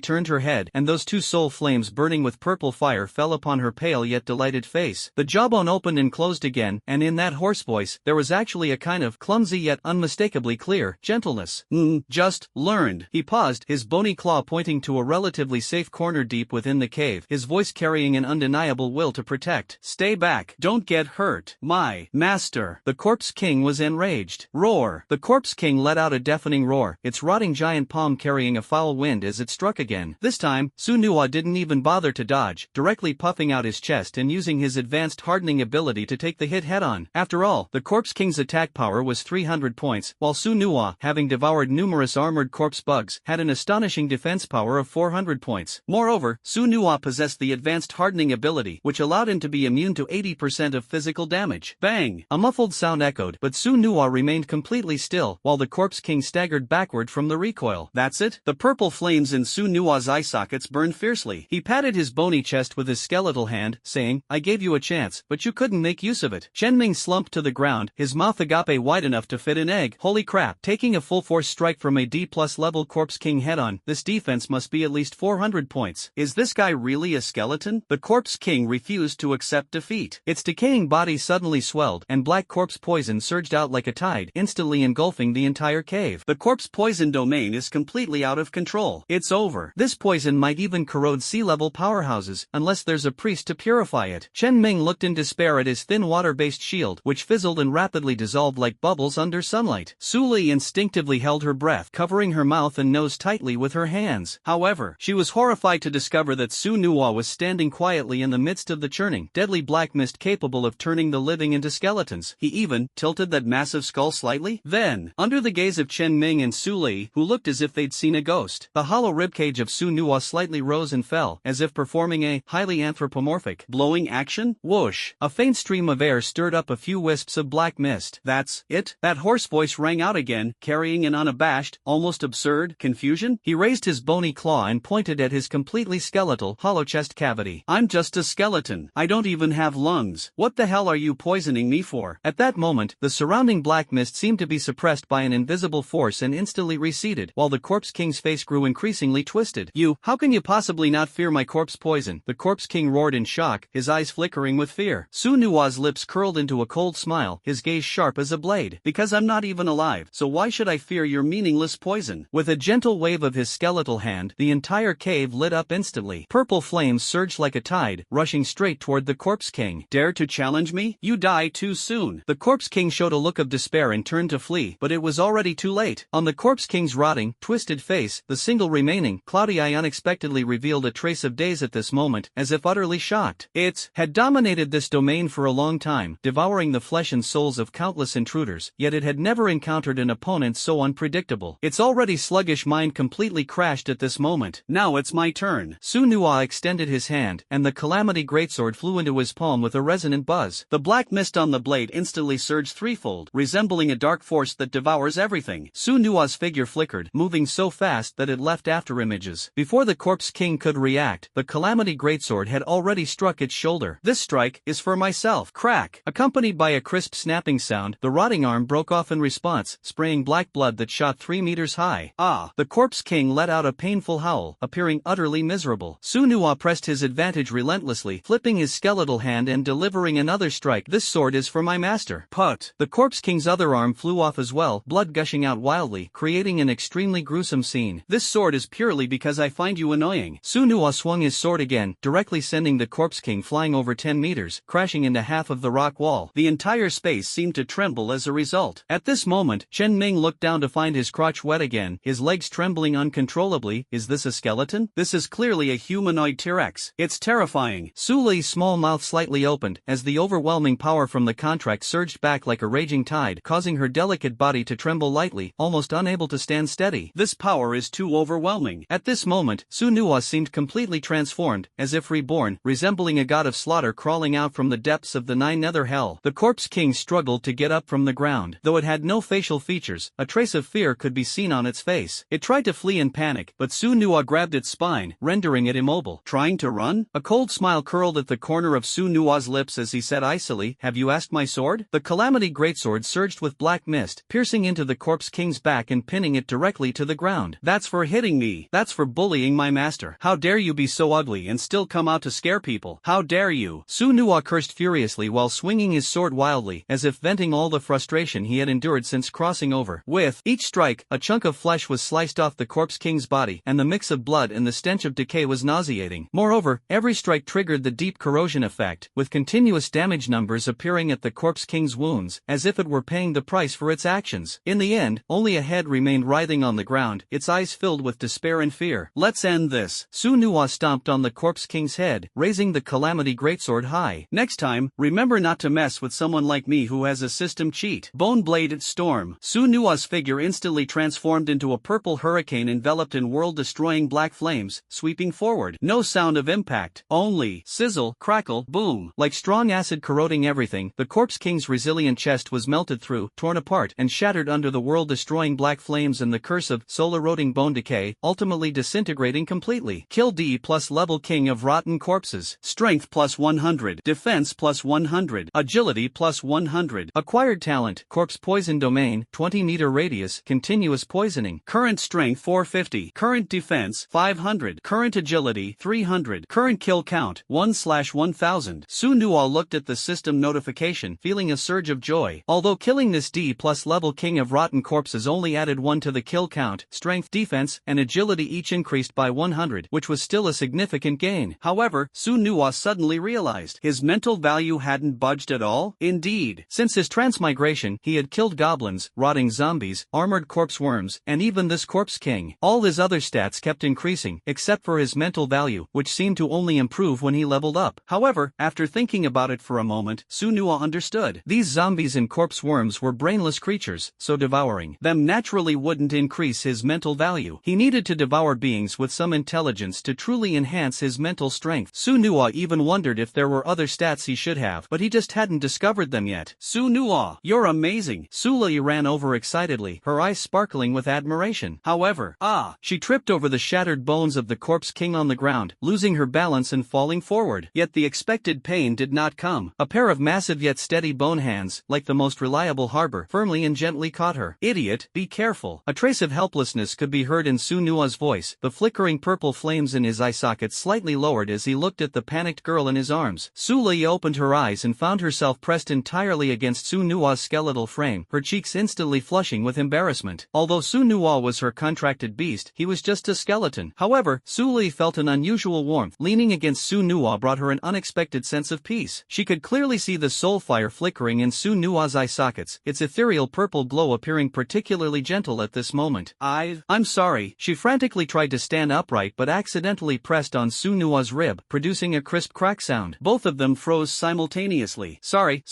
turned her head, and those two soul flames burning with purple fire fell upon her pale yet delighted face. The jawbone opened and closed again, and in that hoarse voice, there was actually a kind of clumsy yet unmistakably clear gentleness. Just learned. He paused, his bony claw pointing to a relatively safe corner deep within the cave, his voice carrying an undeniable will to protect. Stay back. Don't get hurt. My master. The Corpse King was enraged. Roar. The Corpse King let out a deafening roar, its rotting giant palm carrying a foul wind as it struck again. This time, Su Nua didn't even bother to dodge, directly puffing out his chest and using his advanced hardening ability to take the hit head-on. After all, the Corpse King's attack power was 300 points, while Su Nua, having devoured numerous armored corpse bugs, had an astonishing defense power of 400 points. Moreover, Su Nua possessed the advanced hardening ability, which allowed him to be immune to 80% of physical damage. Bang! A muffled sound echoed, but Su Nua remained completely still, while the Corpse King staggered backward from the recoil. That's it? The purple flames in Su Nua's eye sockets burned fiercely. He patted his bony chest with his skeletal hand, saying, I gave you a chance, but you couldn't make use of it. Chen Ming slumped to the ground, his mouth agape wide enough to fit an egg. Holy crap, taking a full force strike from a D+ level Corpse King head-on, this defense must be at least 400 points. Is this guy really a skeleton? The Corpse King refused to accept defeat. Its decaying body suddenly swelled, and black corpse poison surged out like a tide, instantly engulfing the entire cave. The corpse poison domain is completely out of control. It's over. This poison might even corrode sea-level powerhouses, unless there's a priest to purify it. Chen Ming looked in despair at his thin water-based shield, which fizzled and rapidly dissolved like bubbles under sunlight. Su Lei instinctively held her breath, covering her mouth and nose tightly with her hands. However, she was horrified to discover that Su Nua was standing quietly in the midst of the churning, deadly black mist capable of turning the living into skeletons. He even tilted that massive skull slightly. Then, under the gaze of Chen Ming and Su Lei, who looked as if they'd seen a ghost, the hollow ribcage of Su Nua slightly rose and fell, as if performing a highly anthropomorphic blowing action. Whoosh! A faint stream of air stirred up a few wisps of black mist. That's it? That hoarse voice rang out again, carrying an unabashed, almost absurd confusion. He raised his bony claw and pointed at his completely skeletal, hollow chest cavity. I'm just a skeleton. I don't even have lungs. What the hell are you poisoning me for? At that moment, the surrounding black mist seemed to be suppressed by an invisible force and instantly receded, while the Corpse King's face grew increasingly twisted. How can you possibly not fear my corpse poison? The Corpse King roared in shock, his eyes flickering with fear. Su Nua's lips curled into a cold smile, his gaze sharp as a blade. Because I'm not even alive, so why should I fear your meaningless poison? With a gentle wave of his skeletal hand, the entire cave lit up instantly. Purple flames surged like a tide, rushing straight toward the Corpse King. Dare to challenge me? You die too soon. The Corpse King showed a look of despair and turned to flee, but it was already too late. On the Corpse King's rotting, twisted face, the single remaining, cloudy eye unexpectedly revealed a trace of daze at this moment, as if utterly shocked. It had dominated this domain for a long time, devouring the flesh and souls of countless intruders, yet it had never encountered an opponent so unpredictable. Its already sluggish mind completely crashed at this moment. Now it's my turn. Su Nua extended his hand, and the Calamity Greatsword flew into his palm with a resonant buzz. The black mist on the blade instantly surged threefold, resembling a dark force that devours everything. Su Nua's figure flickered, moving so fast that it left afterimages. Before the Corpse King could react, the Calamity Greatsword had already struck its shoulder. This strike is for myself. Crack! Accompanied by a crisp snapping sound, the rotting arm broke off in response, spraying black blood that shot 3 meters high. Ah! The Corpse King let out a painful howl, appearing utterly miserable. Su Nua pressed his advantage relentlessly, flipping his skeletal hand and delivering another strike. This sword is for my master. Put! The Corpse King's other arm flew off as well, blood gushing out wildly, creating an extremely gruesome scene. This sword is purely because I find you annoying. Su Nua swung his sword again, directly sending the Corpse King flying over 10 meters, crashing into half of the rock wall. The entire space seemed to tremble as a result. At this moment, Chen Ming looked down to find his crotch wet again, his legs trembling uncontrollably. Is this a skeleton? This is clearly a humanoid T-Rex. It's terrifying. Su Lei's small mouth slightly opened, as the overwhelming power from the contract surged back like a raging tide, causing her delicate delicate body to tremble lightly, almost unable to stand steady. This power is too overwhelming. At this moment, Su Nuwa seemed completely transformed, as if reborn, resembling a god of slaughter crawling out from the depths of the nine nether hell. The Corpse King struggled to get up from the ground. Though it had no facial features, a trace of fear could be seen on its face. It tried to flee in panic, but Su Nuwa grabbed its spine, rendering it immobile. Trying to run? A cold smile curled at the corner of Su Nuwa's lips as he said icily, "Have you asked my sword?" The Calamity Greatsword surged with black mist, piercing into the Corpse King's back and pinning it directly to the ground. "That's for hitting me. That's for bullying my master. How dare you be so ugly and still come out to scare people? How dare you?" Su Nuwa cursed furiously while swinging his sword wildly, as if venting all the frustration he had endured since crossing over. With each strike, a chunk of flesh was sliced off the Corpse King's body, and the mix of blood and the stench of decay was nauseating. Moreover, every strike triggered the deep corrosion effect, with continuous damage numbers appearing at the Corpse King's wounds, as if it were paying the price for its actions. In the end, only a head remained writhing on the ground, its eyes filled with despair and fear. "Let's end this." Su Nuwa stomped on the Corpse King's head, raising the Calamity Greatsword high. "Next time, remember not to mess with someone like me who has a system cheat." Bone-bladed storm. Su Nuwa's figure instantly transformed into a purple hurricane enveloped in world-destroying black flames, sweeping forward. No sound of impact, only sizzle, crackle, boom. Like strong acid corroding everything, the Corpse King's resilient chest was melted through, torn apart, and shattered under the world-destroying black flames and the curse of soul-eroding bone decay, ultimately disintegrating completely. Kill D plus level King of Rotten Corpses. Strength plus 100. Defense plus 100. Agility plus 100. Acquired talent. Corpse Poison Domain, 20-meter radius, continuous poisoning. Current strength 450. Current defense 500. Current agility 300. Current kill count 1/1000. Su Nuwa looked at the system notification, feeling a surge of joy. Although killing this D plus level King of Rotten Corpses only added 1 to the kill count, strength, defense, and agility each increased by 100, which was still a significant gain. However, Su Nuwa suddenly realized his mental value hadn't budged at all. Indeed, since his transmigration, he had killed goblins, rotting zombies, armored corpse worms, and even this Corpse King. All his other stats kept increasing, except for his mental value, which seemed to only improve when he leveled up. However, after thinking about it for a moment, Su Nuwa understood. These zombies and corpse worms were brainless creatures, so devouring them naturally wouldn't increase his mental value. He needed to devour beings with some intelligence to truly enhance his mental strength. Su Nuwa even wondered if there were other stats he should have, but he just hadn't discovered them yet. "Su Nuwa, you're amazing." Suli ran over excitedly, her eyes sparkling with admiration. However, she tripped over the shattered bones of the Corpse King on the ground, losing her balance and falling forward. Yet the expected pain did not come. A pair of massive yet steady bone hands, like the most reliable harbor, firmly and gently caught her. "Idiot, be careful." A trace of helplessness could be heard in Su Nuwa's voice, the flickering purple flames in his eye sockets slightly lowered as he looked at the panicked girl in his arms. Suli opened her eyes and found herself pressed entirely against Su Nuwa's skeletal frame, her cheeks instantly flushing with embarrassment. Although Su Nuwa was her contracted beast, he was just a skeleton. However, Suli felt an unusual warmth. Leaning against Su Nuwa brought her an unexpected sense of peace. She could clearly see the soul fire flickering in Su Nuwa's eye sockets, its ethereal purple glow appearing particularly gentle at this moment. I'm sorry." She frantically tried to stand upright but accidentally pressed on Su Nuwa's rib, producing a crisp crack sound. Both of them froze simultaneously. Sorry.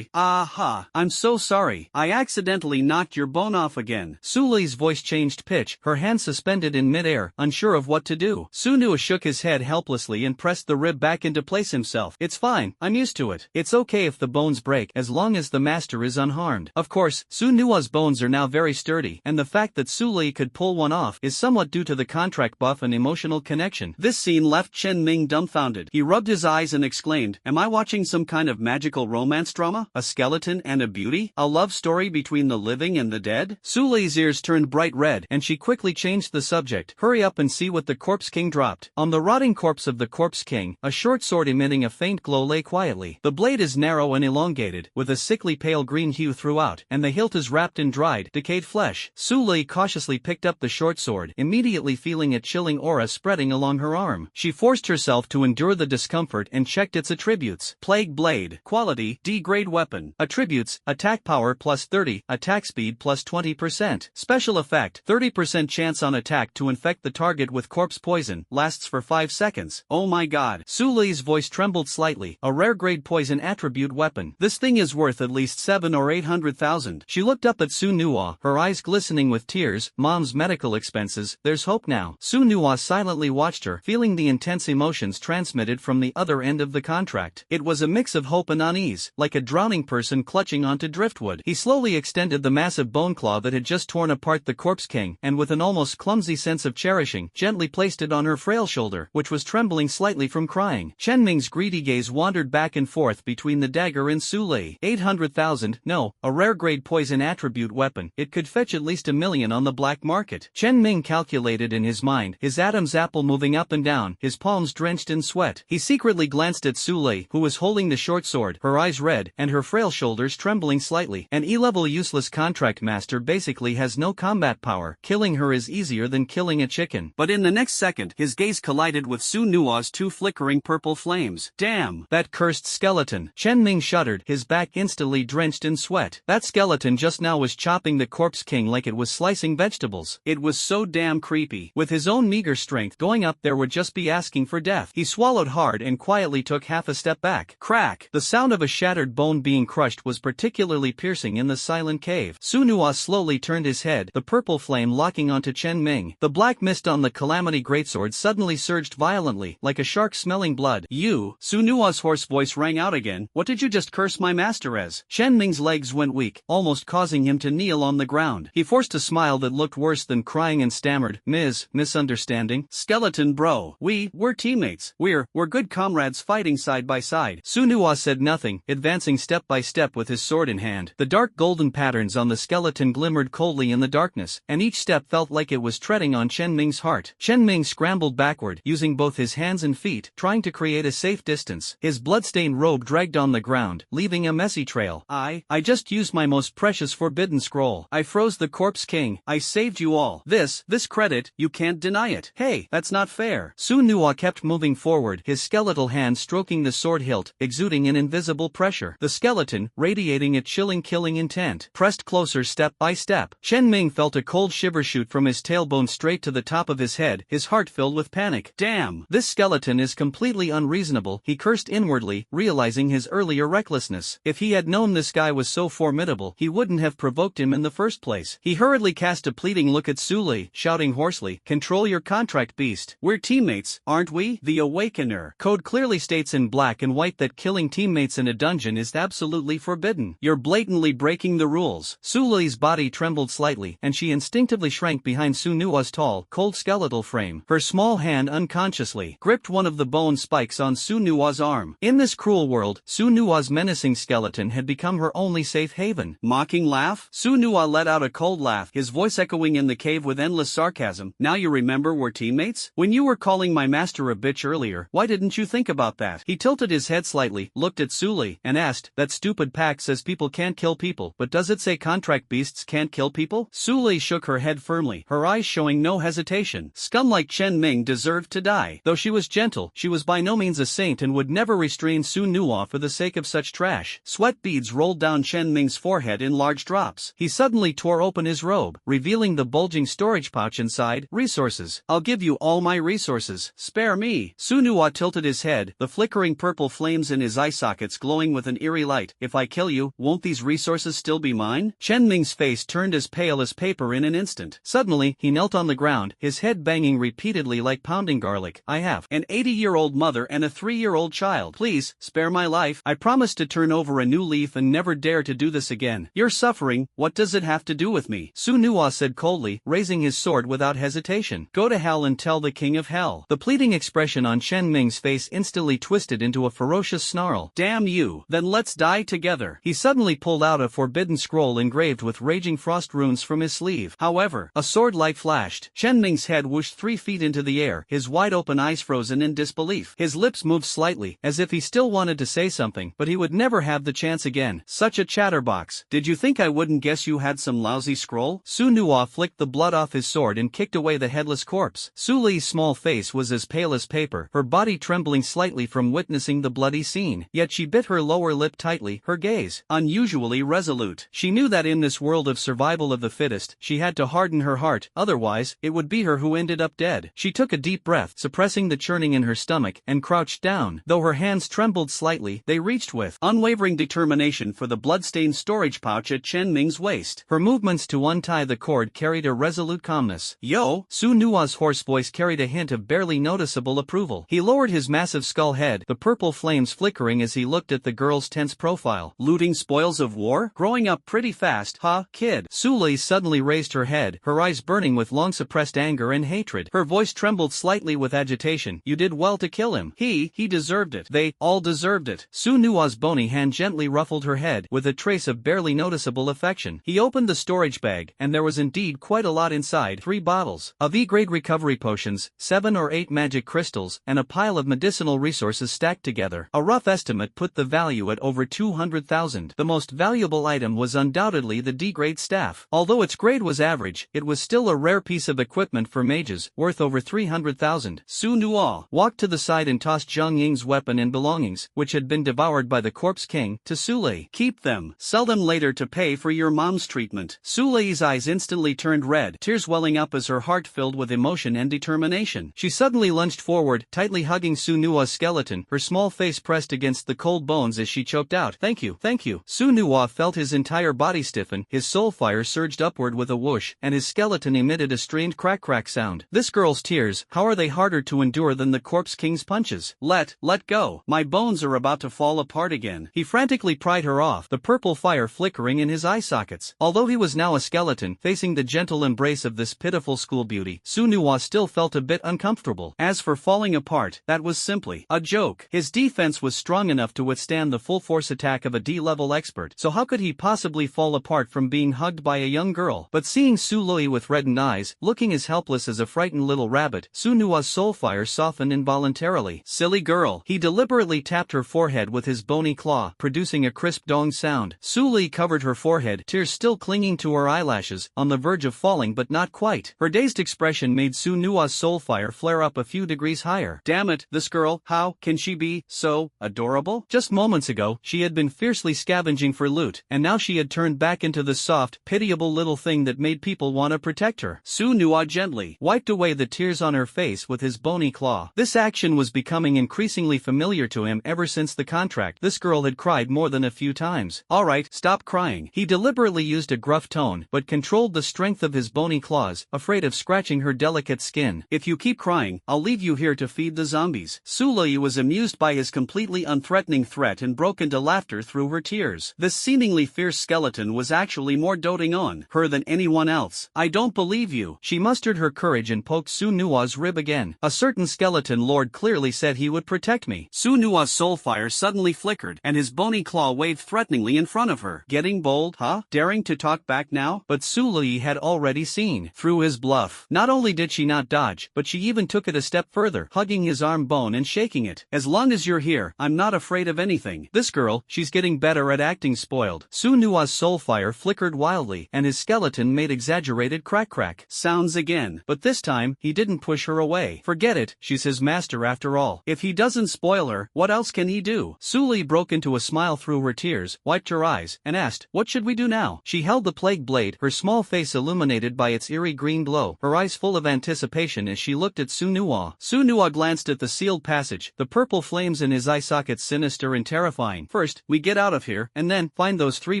I'm so sorry. I accidentally knocked your bone off again." Suli's voice changed pitch, her hand suspended in midair, unsure of what to do. Su Nuwa shook his head helplessly and pressed the rib back into place himself. "It's fine, I'm used to it. It's okay if the bones break as long as the master is unharmed." Of course, Su Nuwa's bones are now very sturdy, and the fact that Suli could pull one off is somewhat due to the contract buff and emotional connection. This scene left Chen Ming dumbfounded. He rubbed his eyes and exclaimed, "Am I watching some kind of magical romance drama? A skeleton and a beauty? A love story between the living and the dead?" Suli's ears turned bright red, and she quickly changed the subject. "Hurry up and see what the Corpse King dropped." On the rotting corpse of the Corpse King, a short sword emitting a faint glow lay quietly. The blade is narrow and elongated, with a sickly pale green hue throughout, and the hilt is wrapped in dried, decayed flesh. Suli cautiously picked up the short sword, immediately feeling a chilling aura spreading along her arm. She forced herself to endure the discomfort and checked its attributes. Plague Blade. Quality, D-grade weapon. Attributes, attack power plus 30, attack speed plus 20%. Special effect, 30% chance on attack to infect the target with corpse poison, lasts for 5 seconds. Oh my god. Suli's voice trembled slightly. A rare grade poison attribute weapon. This thing is worth at least 7 or 800,000. 10,000. She looked up at Su Nuwa, her eyes glistening with tears. Mom's medical expenses, there's hope now. Su Nuwa silently watched her, feeling the intense emotions transmitted from the other end of the contract. It was a mix of hope and unease, like a drowning person clutching onto driftwood. He slowly extended the massive bone claw that had just torn apart the corpse king, and with an almost clumsy sense of cherishing, gently placed it on her frail shoulder, which was trembling slightly from crying. Chen Ming's greedy gaze wandered back and forth between the dagger and Su Lei. 800,000, no, a rare-grade poison attribute weapon. It could fetch at least $1 million on the black market. Chen Ming calculated in his mind, his Adam's apple moving up and down, his palms drenched in sweat. He secretly glanced at Su Lei, who was holding the short sword, her eyes red, and her frail shoulders trembling slightly. An E-level useless contract master basically has no combat power. Killing her is easier than killing a chicken. But in the next second, his gaze collided with Su Nuwa's two flickering purple flames. Damn! That cursed skeleton. Chen Ming shuddered, his back instantly drenched in sweat. That skeleton just now was chopping the corpse king like it was slicing vegetables. It was so damn creepy. With his own meager strength, going up there would just be asking for death. He swallowed hard and quietly took half a step back. Crack! The sound of a shattered bone being crushed was particularly piercing in the silent cave. Su Nuwa slowly turned his head, the purple flame locking onto Chen Ming. The black mist on the Calamity greatsword suddenly surged violently, like a shark smelling blood. You! Su Nuwa's hoarse voice rang out again. What did you just curse my master as? Chen Ming's legs went weak, almost causing him to kneel on the ground. He forced a smile that looked worse than crying and stammered, misunderstanding. Skeleton bro. We're teammates. We're good comrades fighting side by side. Su Nuwa said nothing, advancing step by step with his sword in hand. The dark golden patterns on the skeleton glimmered coldly in the darkness, and each step felt like it was treading on Chen Ming's heart. Chen Ming scrambled backward, using both his hands and feet, trying to create a safe distance. His bloodstained robe dragged on the ground, leaving a messy trail. I just used my most precious forbidden scroll. I froze the corpse king. I saved you all. This credit, you can't deny it. Hey, that's not fair. Su Nuwa kept moving forward, his skeletal hand stroking the sword hilt, exuding an invisible pressure. The skeleton, radiating a chilling killing intent, pressed closer step by step. Chen Ming felt a cold shiver shoot from his tailbone straight to the top of his head, his heart filled with panic. Damn! This skeleton is completely unreasonable, he cursed inwardly, realizing his earlier recklessness. If he had known this guy was so formidable, he wouldn't have provoked him in the first place. He hurriedly cast a pleading look at Su Lei, shouting hoarsely, "Control your contract, beast. We're teammates, aren't we?" The Awakener code clearly states in black and white that killing teammates in a dungeon is absolutely forbidden. You're blatantly breaking the rules. Su Lei's body trembled slightly, and she instinctively shrank behind Su Nuwa's tall, cold skeletal frame. Her small hand unconsciously gripped one of the bone spikes on Su Nuwa's arm. In this cruel world, Su Nuwa's menacing skeleton had become her only safe haven. Mocking laugh? Su Nuwa let out a cold laugh, his voice echoing in the cave with endless sarcasm. Now you remember we're teammates? When you were calling my master a bitch earlier, why didn't you think about that? He tilted his head slightly, looked at Su Lei, and asked, that stupid pact says people can't kill people, but does it say contract beasts can't kill people? Su Lei shook her head firmly, her eyes showing no hesitation. Scum like Chen Ming deserved to die. Though she was gentle, she was by no means a saint and would never restrain Su Nuwa for the sake of such trash. Sweat beads rolled down Chen Ming's forehead in large drops. He suddenly tore open his robe, revealing the bulging storage pouch inside. Resources. I'll give you all my resources. Spare me. Su Nuwa tilted his head, the flickering purple flames in his eye sockets glowing with an eerie light. If I kill you, won't these resources still be mine? Chen Ming's face turned as pale as paper in an instant. Suddenly, he knelt on the ground, his head banging repeatedly like pounding garlic. I have an 80-year-old mother and a 3-year-old child. Please, spare my life. I promise to turn over a new leaf and never dare to do this again. Your suffering, what does it have to do with me? Su Nuwa said coldly, raising his sword without hesitation. Go to hell and tell the king of hell. The pleading expression on Chen Ming's face instantly twisted into a ferocious snarl. Damn you, then let's die together. He suddenly pulled out a forbidden scroll engraved with raging frost runes from his sleeve. However, a sword light flashed. Chen Ming's head whooshed 3 feet into the air, his wide-open eyes frozen in disbelief. His lips moved slightly, as if he still wanted to say something, but he would never have the chance again. Such a chatterbox. Did you think I wouldn't guess you had some lousy scroll? Su Nuwa flicked the blood off his sword and kicked away the headless corpse. Su Lei's small face was as pale as paper, her body trembling slightly from witnessing the bloody scene. Yet she bit her lower lip tightly, her gaze unusually resolute. She knew that in this world of survival of the fittest, she had to harden her heart, otherwise, it would be her who ended up dead. She took a deep breath, suppressing the churning in her stomach, and crouched down. Though her hands trembled slightly, they reached with unwavering determination for the bloodstained storage pouch at Chen Ming's waist. Her movements to untie the cord carried a resolute calmness. Yo! Su Nua's hoarse voice carried a hint of barely noticeable approval. He lowered his massive skull head, the purple flames flickering as he looked at the girl's tense profile. Looting spoils of war? Growing up pretty fast, huh, kid? Su Lei suddenly raised her head, her eyes burning with long-suppressed anger and hatred. Her voice trembled slightly with agitation. You did well to kill him. He deserved it. They all deserved it. Su Nua's bony hand gently ruffled her head, with a trace of barely noticeable affection. He opened the storage bag, and there was indeed quite a lot inside. 3 bottles of E-grade recovery potions, 7 or 8 magic crystals, and a pile of medicinal resources stacked together. A rough estimate put the value at over 200,000. The most valuable item was undoubtedly the D-grade staff. Although its grade was average, it was still a rare piece of equipment for mages, worth over 300,000. Su Nua walked to the side and tossed Zhang Ying's weapon and belongings, which had been devoured by the Corpse King, to Su Lei. Keep them. Sell them later to pay for your mom's treatment. Su Lei's eyes instantly turned red, tears welling up as her heart filled with emotion and determination. She suddenly lunged forward, tightly hugging Su Nua's skeleton, her small face pressed against the cold bones as she choked out, Thank you, thank you. Su Nua felt his entire body stiffen, his soul fire surged upward with a whoosh, and his skeleton emitted a strained crack-crack sound. This girl's tears, how are they harder to endure than the Corpse King's punches? Let go. My bones are about to fall apart again. He frantically pried her off, the purple fire flickering in his eye sockets. Although he was now a skeleton, facing the gentle embrace of this pitiful school beauty, Su Nua still felt a bit uncomfortable. As for falling apart, that was simply a joke. His defense was strong enough to withstand the full-force attack of a D-level expert, so how could he possibly fall apart from being hugged by a young girl? But seeing Su Lei with reddened eyes, looking as helpless as a frightened little rabbit, Su Nua's soul fire softened involuntarily. Silly girl. He deliberately tapped her forehead with his bony claw, producing a crisp dong sound. Su Lei covered her forehead, tears still clinging to her eyelashes, on the verge of falling but not quite. Her dazed expression made Su Nua's soul fire flare up a few degrees higher. Damn it, this girl, how can she be so adorable? Just moments ago, she had been fiercely scavenging for loot, and now she had turned back into the soft, pitiable little thing that made people want to protect her. Su Nua gently wiped away the tears on her face with his bony claw. This action was becoming increasingly familiar to him ever since the contract. This girl had cried more than a few times. Alright, stop crying. He deliberately used a gruff tone, but controlled the strength of his bony claws, afraid of scratching her delicate skin. If you keep crying, I'll leave you here to feed the zombies. Su Lei was amused by his completely unthreatening threat and broke into laughter through her tears. This seemingly fierce skeleton was actually more doting on her than anyone else. I don't believe you. She mustered her courage and poked Su Nua's rib again. A certain skeleton lord clearly said he would protect me. Su Nua's soul fire suddenly flickered, and his bony claw waved threateningly in front of her. Getting bold, huh? Daring to talk back now? But Su Lei had already seen through his bluff. Not only did she not dodge, but she even took it a step further, hugging his arm bone and shaking it. As long as you're here, I'm not afraid of anything. This girl, she's getting better at acting spoiled. Su Nua's soul fire flickered wildly, and his skeleton made exaggerated crack-crack sounds again. But this time, he didn't push her away. Forget it, she's his master after all. If he doesn't spoil her, what else can he do? Su Lei broke into a smile through her tears, wiped her eyes, and asked, what should we do now? She held the plague blade, her small face illuminated by its eerie green glow, her eyes full of anticipation as she looked at Su Nua. Su Nua glanced at the sealed passage, the purple flames in his eye sockets sinister and terrifying. First, we get out of here, and then, find those 3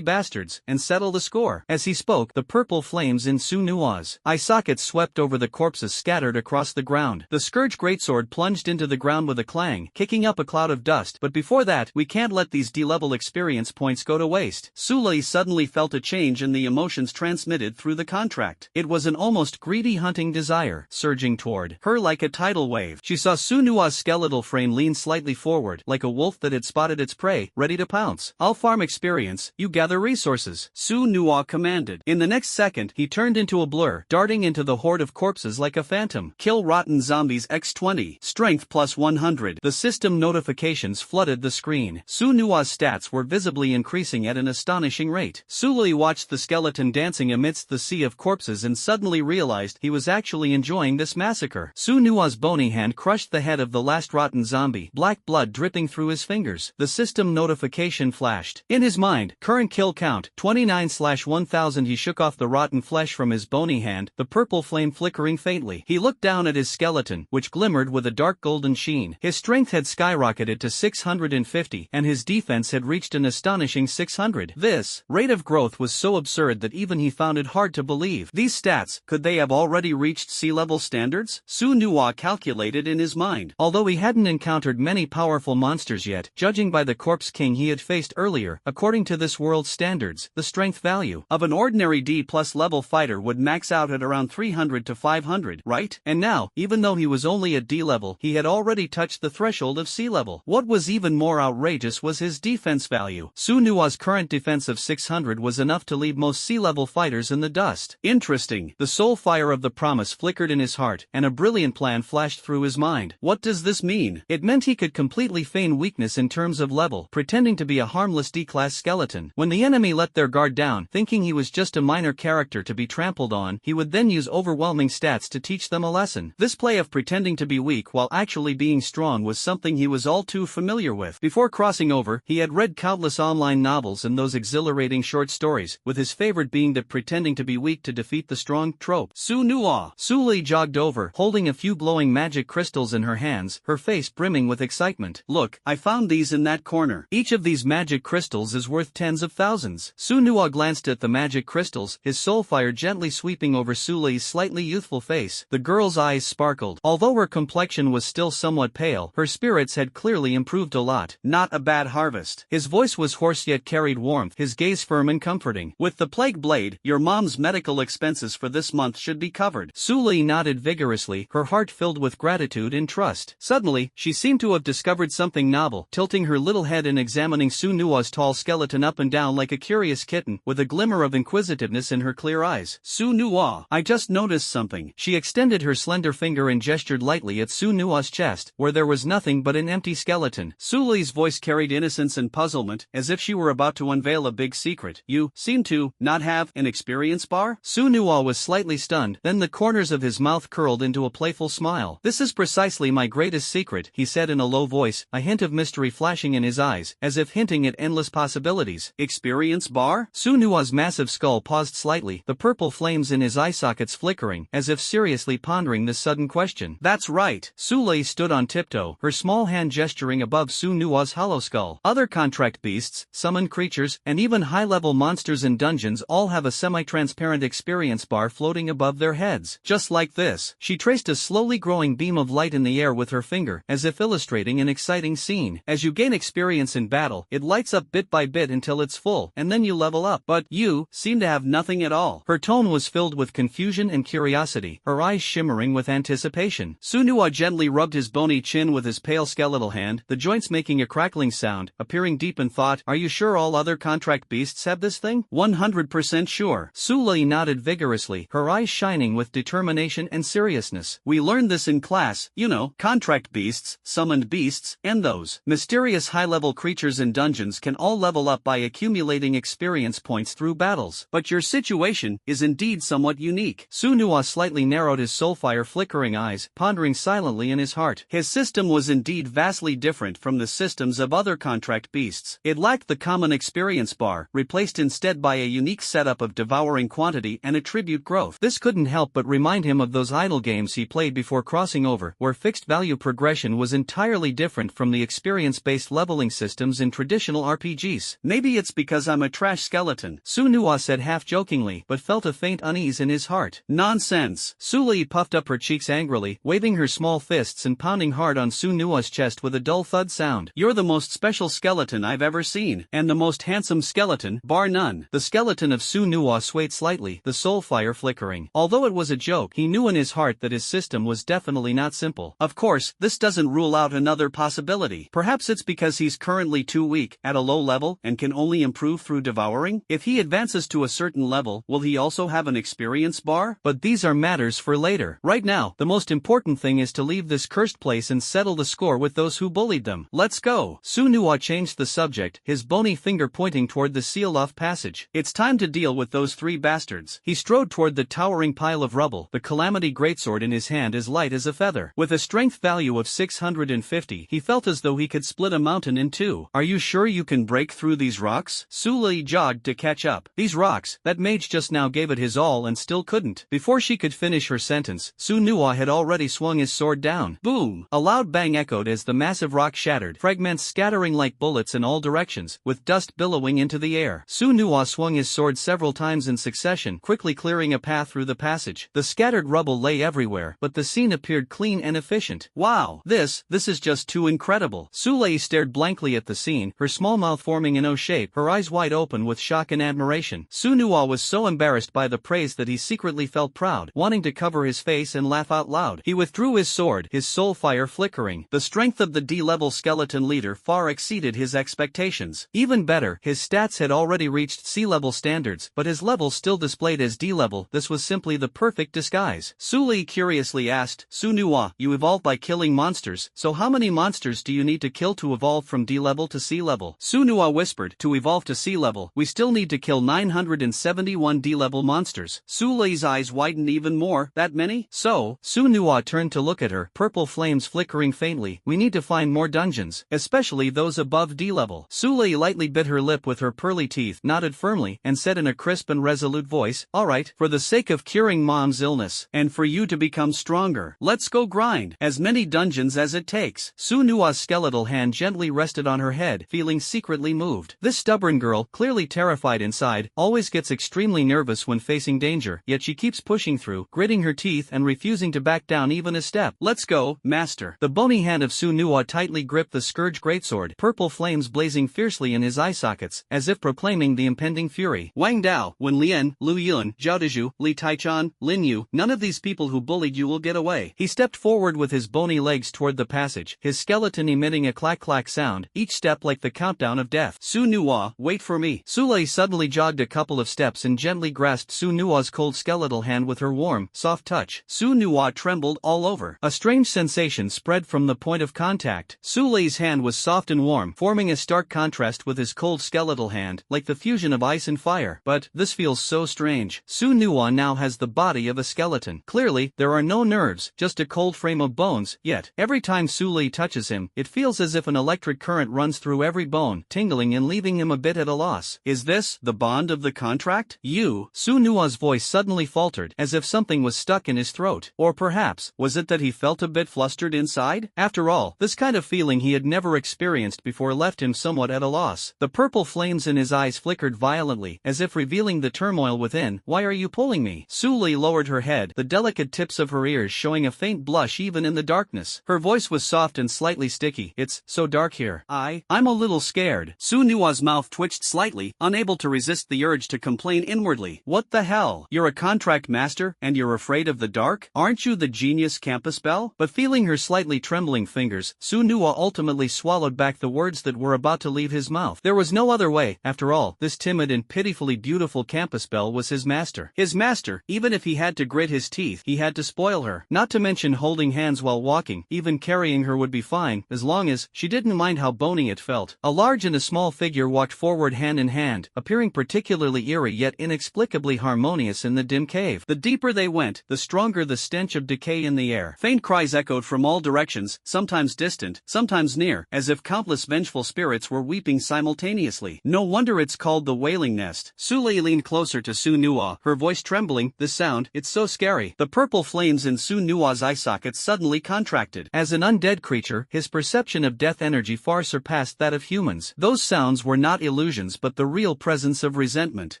bastards, and settle the score. As he spoke, the purple flames in Su Nua's eye sockets swept over the corpses scattered across the ground. The Scourge greatsword plunged into the ground with a clang, kicking up a cloud of dust. But before that, we can't let these D-level experience points go to waste. Su Lei suddenly felt a change in the emotions transmitted through the contract. It was an almost greedy hunting desire, surging toward her like a tidal wave. She saw Su Nua's skeletal frame lean slightly forward, like a wolf that had spotted its prey, ready to pounce. I'll farm experience, you gather resources, Su Nua commanded. In the next second, he turned into a blur, darting into the horde of corpses like a phantom. Kill rotten zombies x20, strength plus 100. The system notifications flooded the screen. Su Nua's stats were visibly increasing at an astonishing rate. Su Lei watched the skeleton dancing amidst the sea of corpses and suddenly realized he was actually enjoying this massacre. Su Nua's bony hand crushed the head of the last rotten zombie, black blood dripping through his fingers. The system notification flashed. In his mind, current kill count, 29/1000. He shook off the rotten flesh from his bony hand, the purple flame flickering faintly. He looked down at his skeleton, which glimmered with a dark golden sheen. His strength had skyrocketed to 650, and his defense had reached an astonishing 600. This rate of growth was so absurd that even he found it hard to believe. These stats, could they have already reached sea-level standards? Su Nuwa calculated in his mind. Although he hadn't encountered many powerful monsters yet, judging by the Corpse King he had faced earlier, according to this world's standards, the strength value of an ordinary D+ level fighter would max out at around 300 to 500, right? And now, even though he was only at D level, he had already touched the threshold of sea level. What was even more outrageous was his defense value. Su Nuwa's current defense of 600 was enough to leave most sea level fighters in the dust. Interesting. The soul fire of the promise flickered in his heart, and a brilliant plan flashed through his mind. What does this mean? It meant he could completely feign weakness in terms of level, pretending to be a harmless D-class skeleton. When the enemy let their guard down, thinking he was just a minor character to be trampled on, he would then use overwhelming stats to teach them a lesson. This play of pretending to be weak while actually being strong was something he was all too familiar with. Before crossing over, he had read countless online novels and those exhilarating short stories, with his favorite being the pretending to be weak to defeat the strong trope. Su Nuwa. Su Li jogged over, holding a few glowing magic crystals in her hands, her face brimming with excitement. Look, I found these in that corner. Each of these magic crystals is worth tens of thousands. Su Nuwa glanced at the magic crystals, his soul fire gently sweeping over Su Li's slightly youthful face. The girl's eyes sparkled. Although her complexion was still somewhat pale, her spirits had clearly improved a lot. Not a bad harvest. His voice was hoarse yet carried warmth, his gaze firm and comforting. With the plague blade, your mom's medical expenses for this month should be covered. Su Li nodded vigorously, her heart filled with gratitude and trust. Suddenly, she seemed to have discovered something novel, tilting her little head and examining Su Nuwa's tall skeleton up and down like a curious kitten, with a glimmer of inquisitiveness in her clear eyes. Su Nuwa, I just noticed something. She extended her slender finger and gestured lightly at Su Nuwa's chest, where there was nothing but an empty skeleton. Su Li's voice carried innocence and puzzlement, as if she were about to unveil a big secret. You seem to not have an experience bar? Su Nuwa was slightly stunned, then the corners of his mouth curled into a playful smile. This is precisely my greatest secret, he said in a low voice, a hint of mystery flashing in his eyes, as if hinting at endless possibilities. Experience bar? Su Nuwa's massive skull paused slightly, the purple flames in his eye sockets flickering, as if seriously pondering this sudden question. That's right. Su Li stood on tiptoe, her small hand gesturing above Su Nuwa's hollow skull. Other contract beasts, summoned creatures, and even high-level monsters in dungeons all have a semi-transparent experience bar floating above their heads. Just like this. She traced a slowly growing beam of light in the air with her finger, as if illustrating an exciting scene. As you gain experience in battle, it lights up bit by bit until it's full, and then you level up. But you seem to have nothing at all. Her tone was filled with confusion and curiosity, her eyes shimmering with anticipation. Su Nuwa gently rubbed his bony chin with his pale skeletal hand, the joints making a crackling sound, appearing deep in thought. Are you sure all other contract beasts have this thing? 100% sure. Su Li nodded vigorously, her eyes shining with determination and seriousness. We learned this in class, you know, contract beasts, summoned beasts, and those mysterious high-level creatures in dungeons can all level up by accumulating experience points through battles. But your situation is indeed somewhat unique. Su Nuwa slightly narrowed his soulfire flickering eyes, pondering silently in his heart. His system was indeed vastly different from the systems of other contract beasts. It lacked the common experience bar, replaced instead by a unique setup of devouring quantity and attribute growth. This couldn't help but remind him of those idle games he played before crossing over, where fixed value progression was entirely different from the experience-based leveling systems in traditional RPGs. Maybe it's because I'm a trash skeleton, Su Nuwa said half-jokingly, but felt a faint unease in his heart. Nonsense. Su Li puffed up her cheeks angrily, waving her small fists and pounding hard on Su Nuwa's chest with a dull thud sound. You're the most special skeleton I've ever seen, and the most handsome skeleton, bar none. The skeleton of Su Nuwa swayed slightly, the soul fire flickering. Although it was a joke, he knew in his heart that his system was definitely not simple. Of course, this doesn't rule out another possibility. Perhaps it's because he's currently too weak, at a low level, and can only improve through devouring? If he advances to a certain level, will he also have an experience bar? But these are matters for later. Right now, the most important thing is to leave this cursed place and settle the score with those who bullied them. Let's go. Su Nuwa changed the subject, his bony finger pointing toward the sealed-off passage. It's time to deal with those three bastards. He strode toward the towering pile of rubble, the Calamity greatsword in his hand as light as a feather. With a strength value of 650, he felt as though he could split a mountain in two. Are you sure you can break through these rocks? Su Li jogged to catch up. These rocks, that mage just now gave it his all and still couldn't. Before she could finish her sentence, Su Nuwa had already swung his sword down. Boom! A loud bang echoed as the massive rock shattered, fragments scattering like bullets in all directions, with dust billowing soaring into the air. Su Nuwa swung his sword several times in succession, quickly clearing a path through the passage. The scattered rubble lay everywhere, but the scene appeared clean and efficient. Wow, this is just too incredible. Su Lei stared blankly at the scene, her small mouth forming an O shape, her eyes wide open with shock and admiration. Su Nuwa was so embarrassed by the praise that he secretly felt proud, wanting to cover his face and laugh out loud. He withdrew his sword, his soul fire flickering. The strength of the D-level skeleton leader far exceeded his expectations. Even better, his stats had already reached C-level standards, but his level still displayed as D-level. This was simply the perfect disguise. Su Lei curiously asked, Su Nuwa, you evolved by killing monsters, so how many monsters do you need to kill to evolve from D-level to C-level? Su Nuwa whispered, to evolve to C-level, we still need to kill 971 D-level monsters. Su Lei's eyes widened even more. That many? So, Su Nuwa turned to look at her, purple flames flickering faintly. We need to find more dungeons, especially those above D-level. Su Lei lightly bit her lip with her pearly teeth, nodded firmly, and said in a crisp and resolute voice, alright, for the sake of curing Mom's illness, and for you to become stronger, let's go grind as many dungeons as it takes. Su Nuwa's skeletal hand gently rested on her head, feeling secretly moved. This stubborn girl, clearly terrified inside, always gets extremely nervous when facing danger, yet she keeps pushing through, gritting her teeth and refusing to back down even a step. Let's go, master. The bony hand of Su Nuwa tightly gripped the Scourge greatsword, purple flames blazing fiercely in his eye sockets, as if proclaiming the impending fury. Wang Dao, Wen Lian, Lu Yun, Zhao Dezhu, Li Taichan, Lin Yu, none of these people who bullied you will get away. He stepped forward with his bony legs toward the passage, his skeleton emitting a clack-clack sound, each step like the countdown of death. Su Nuwa, wait for me. Su Lei suddenly jogged a couple of steps and gently grasped Su Nuwa's cold skeletal hand with her warm, soft touch. Su Nuwa trembled all over. A strange sensation spread from the point of contact. Su Lei's hand was soft and warm, forming a stark contrast with his cold skeletal hand, like the fusion of ice and fire. But, this feels so strange. Su Nuwa now has the body of a skeleton. Clearly, there are no nerves, just a cold frame of bones, yet, every time Su Lei touches him, it feels as if an electric current runs through every bone, tingling and leaving him a bit at a loss. Is this the bond of the contract? You? Su Nuwa's voice suddenly faltered, as if something was stuck in his throat. Or perhaps, was it that he felt a bit flustered inside? After all, this kind of feeling he had never experienced before left him somewhat at a loss. The purple flames in his eyes flickered violently, as if revealing the turmoil within. Why are you pulling me? Su Lei lowered her head, the delicate tips of her ears showing a faint blush even in the darkness. Her voice was soft and slightly sticky. It's so dark here. I'm a little scared. Su Nuwa's mouth twitched slightly, unable to resist the urge to complain inwardly. What the hell? You're a contract master, and you're afraid of the dark? Aren't you the genius campus belle? But feeling her slightly trembling fingers, Su Nuwa ultimately swallowed back the words that were about to leave his mouth. There was no other way. After all, this timid and pitifully beautiful campus belle was his master. His master, even if he had to grit his teeth, he had to spoil her. Not to mention holding hands while walking, even carrying her would be fine, as long as she didn't mind how bony it felt. A large and a small figure walked forward hand in hand, appearing particularly eerie yet inexplicably harmonious in the dim cave. The deeper they went, the stronger the stench of decay in the air. Faint cries echoed from all directions, sometimes distant, sometimes near, as if countless vengeful spirits were weeping simultaneously. No wonder it's called the Wailing Nest. Su Lei leaned closer to Su Nuwa, her voice trembling. This sound, it's so scary. The purple flames in Su Nuwa's eye sockets suddenly contracted. As an undead creature, his perception of death energy far surpassed that of humans. Those sounds were not illusions but the real presence of resentment.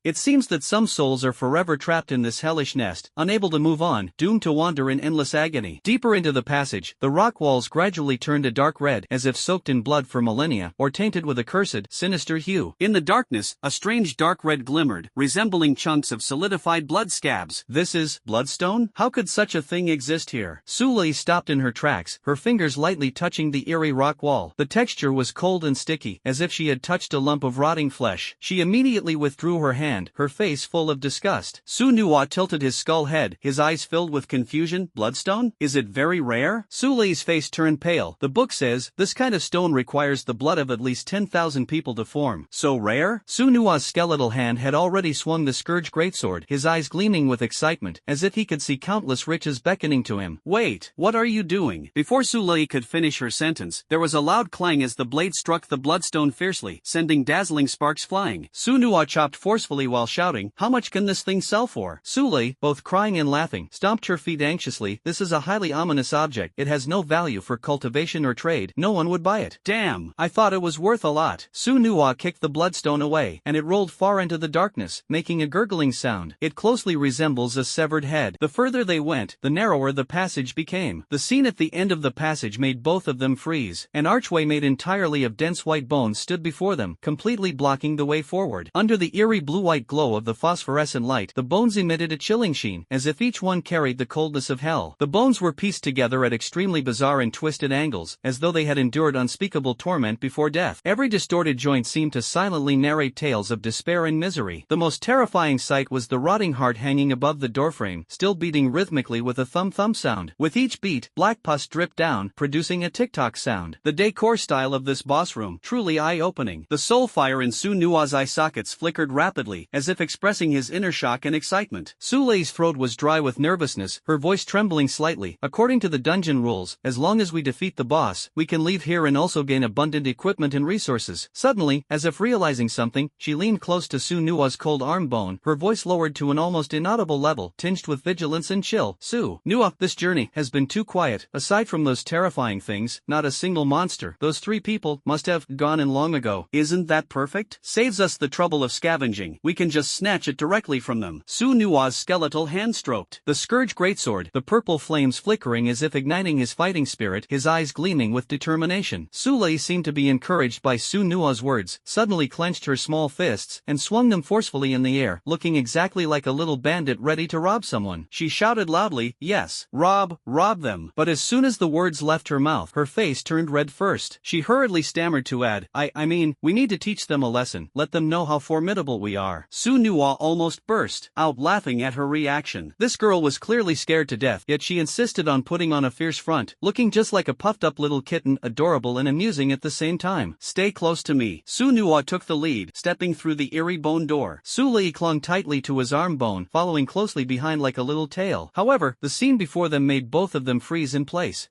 It seems that some souls are forever trapped in this hellish nest, unable to move on, doomed to wander in endless agony. Deeper into the passage, the rock walls gradually turned a dark red, as if soaked in blood for millennia, or tainted with a cursed, sinister hue. In the darkness, a strange dark red glimmered, resembling chunks of solidified blood scabs. This is bloodstone? How could such a thing exist here? Su Lei stopped in her tracks, her fingers lightly touching the eerie rock wall. The texture was cold and sticky, as if she had touched a lump of rotting flesh. She immediately withdrew her hand, her face full of disgust. Su Nuwa tilted his skull head, his eyes filled with confusion. Bloodstone? Is it very rare? Su Lei's face turned pale. The book says, this kind of stone requires the blood of at least 10,000 people to form. So rare? Su Nuwa's skeletal hand had already swung the Scourge greatsword, his eyes gleaming with excitement, as if he could see countless riches beckoning to him. Wait, what are you doing? Before Su Lei could finish her sentence, there was a loud clang as the blade struck the bloodstone fiercely, sending dazzling sparks flying. Su Nuwa chopped forcefully while shouting, how much can this thing sell for? Su Lei, both crying and laughing, stomped her feet anxiously. This is a highly ominous object. It has no value for cultivation or trade. No one would buy it. Damn, I thought it was worth a lot. Su Nuwa kicked the bloodstone away, and it rolled far into the darkness, making a gurgling sound. It closely resembles a severed head. The further they went, the narrower the passage became. The scene at the end of the passage made both of them freeze. An archway made entirely of dense white bones stood before them, completely blocking the way forward. Under the eerie blue-white glow of the phosphorescent light, the bones emitted a chilling sheen, as if each one carried the coldness of hell. The bones were pieced together at extremely bizarre and twisted angles, as though they had endured unspeakable torment before death. Every distorted joint seemed to silently narrate tales of despair and misery. The most terrifying sight was the rotting heart hanging above the doorframe, still beating rhythmically with a thump-thump sound. With each beat, black pus dripped down, producing a tick-tock sound. The decor style of this boss room, truly eye-opening. The soul fire in Su Nua's eye sockets flickered rapidly, as if expressing his inner shock and excitement. Su Lei's throat was dry with nervousness, her voice trembling slightly. According to the dungeon rules, as long as we defeat the boss, we can leave here and also gain abundant equipment and resources. Suddenly, as if realizing something, she leaned close to Su Nua's cold arm bone, her voice lowered to an almost inaudible level, tinged with vigilance and chill. Su Nua, this journey has been too quiet. Aside from those terrifying things, not a single monster. Those 3 people must have gone in long ago. Isn't that perfect? Saves us the trouble of scavenging. We can just snatch it directly from them. Su Nua's skeletal hand stroked the scourge greatsword, the purple flames flickering as if igniting his fighting spirit, his eyes gleaming with determination. Su Lei seemed to be encouraged by Su Nua's words, suddenly clenched her small fists, and swung them forcefully in the air, looking exactly like a little bandit ready to rob someone. She shouted loudly, "Yes, rob them." But as soon as the words left her mouth, her face turned red first. She hurriedly stammered to add, I mean, we need to teach them a lesson, let them know how formidable we are. Su Nua almost burst out laughing at her reaction. This girl was clearly scared to death, yet she insisted on putting on a fierce front, looking just like a puffed-up little kitten, adorable and amusing at the same time. Stay close to me. Su Nua took the lead, stepping through the eerie bone door. Su Lei clung tightly to his arm bone, following closely behind like a little tail. However, the scene before them made both of them freeze in place.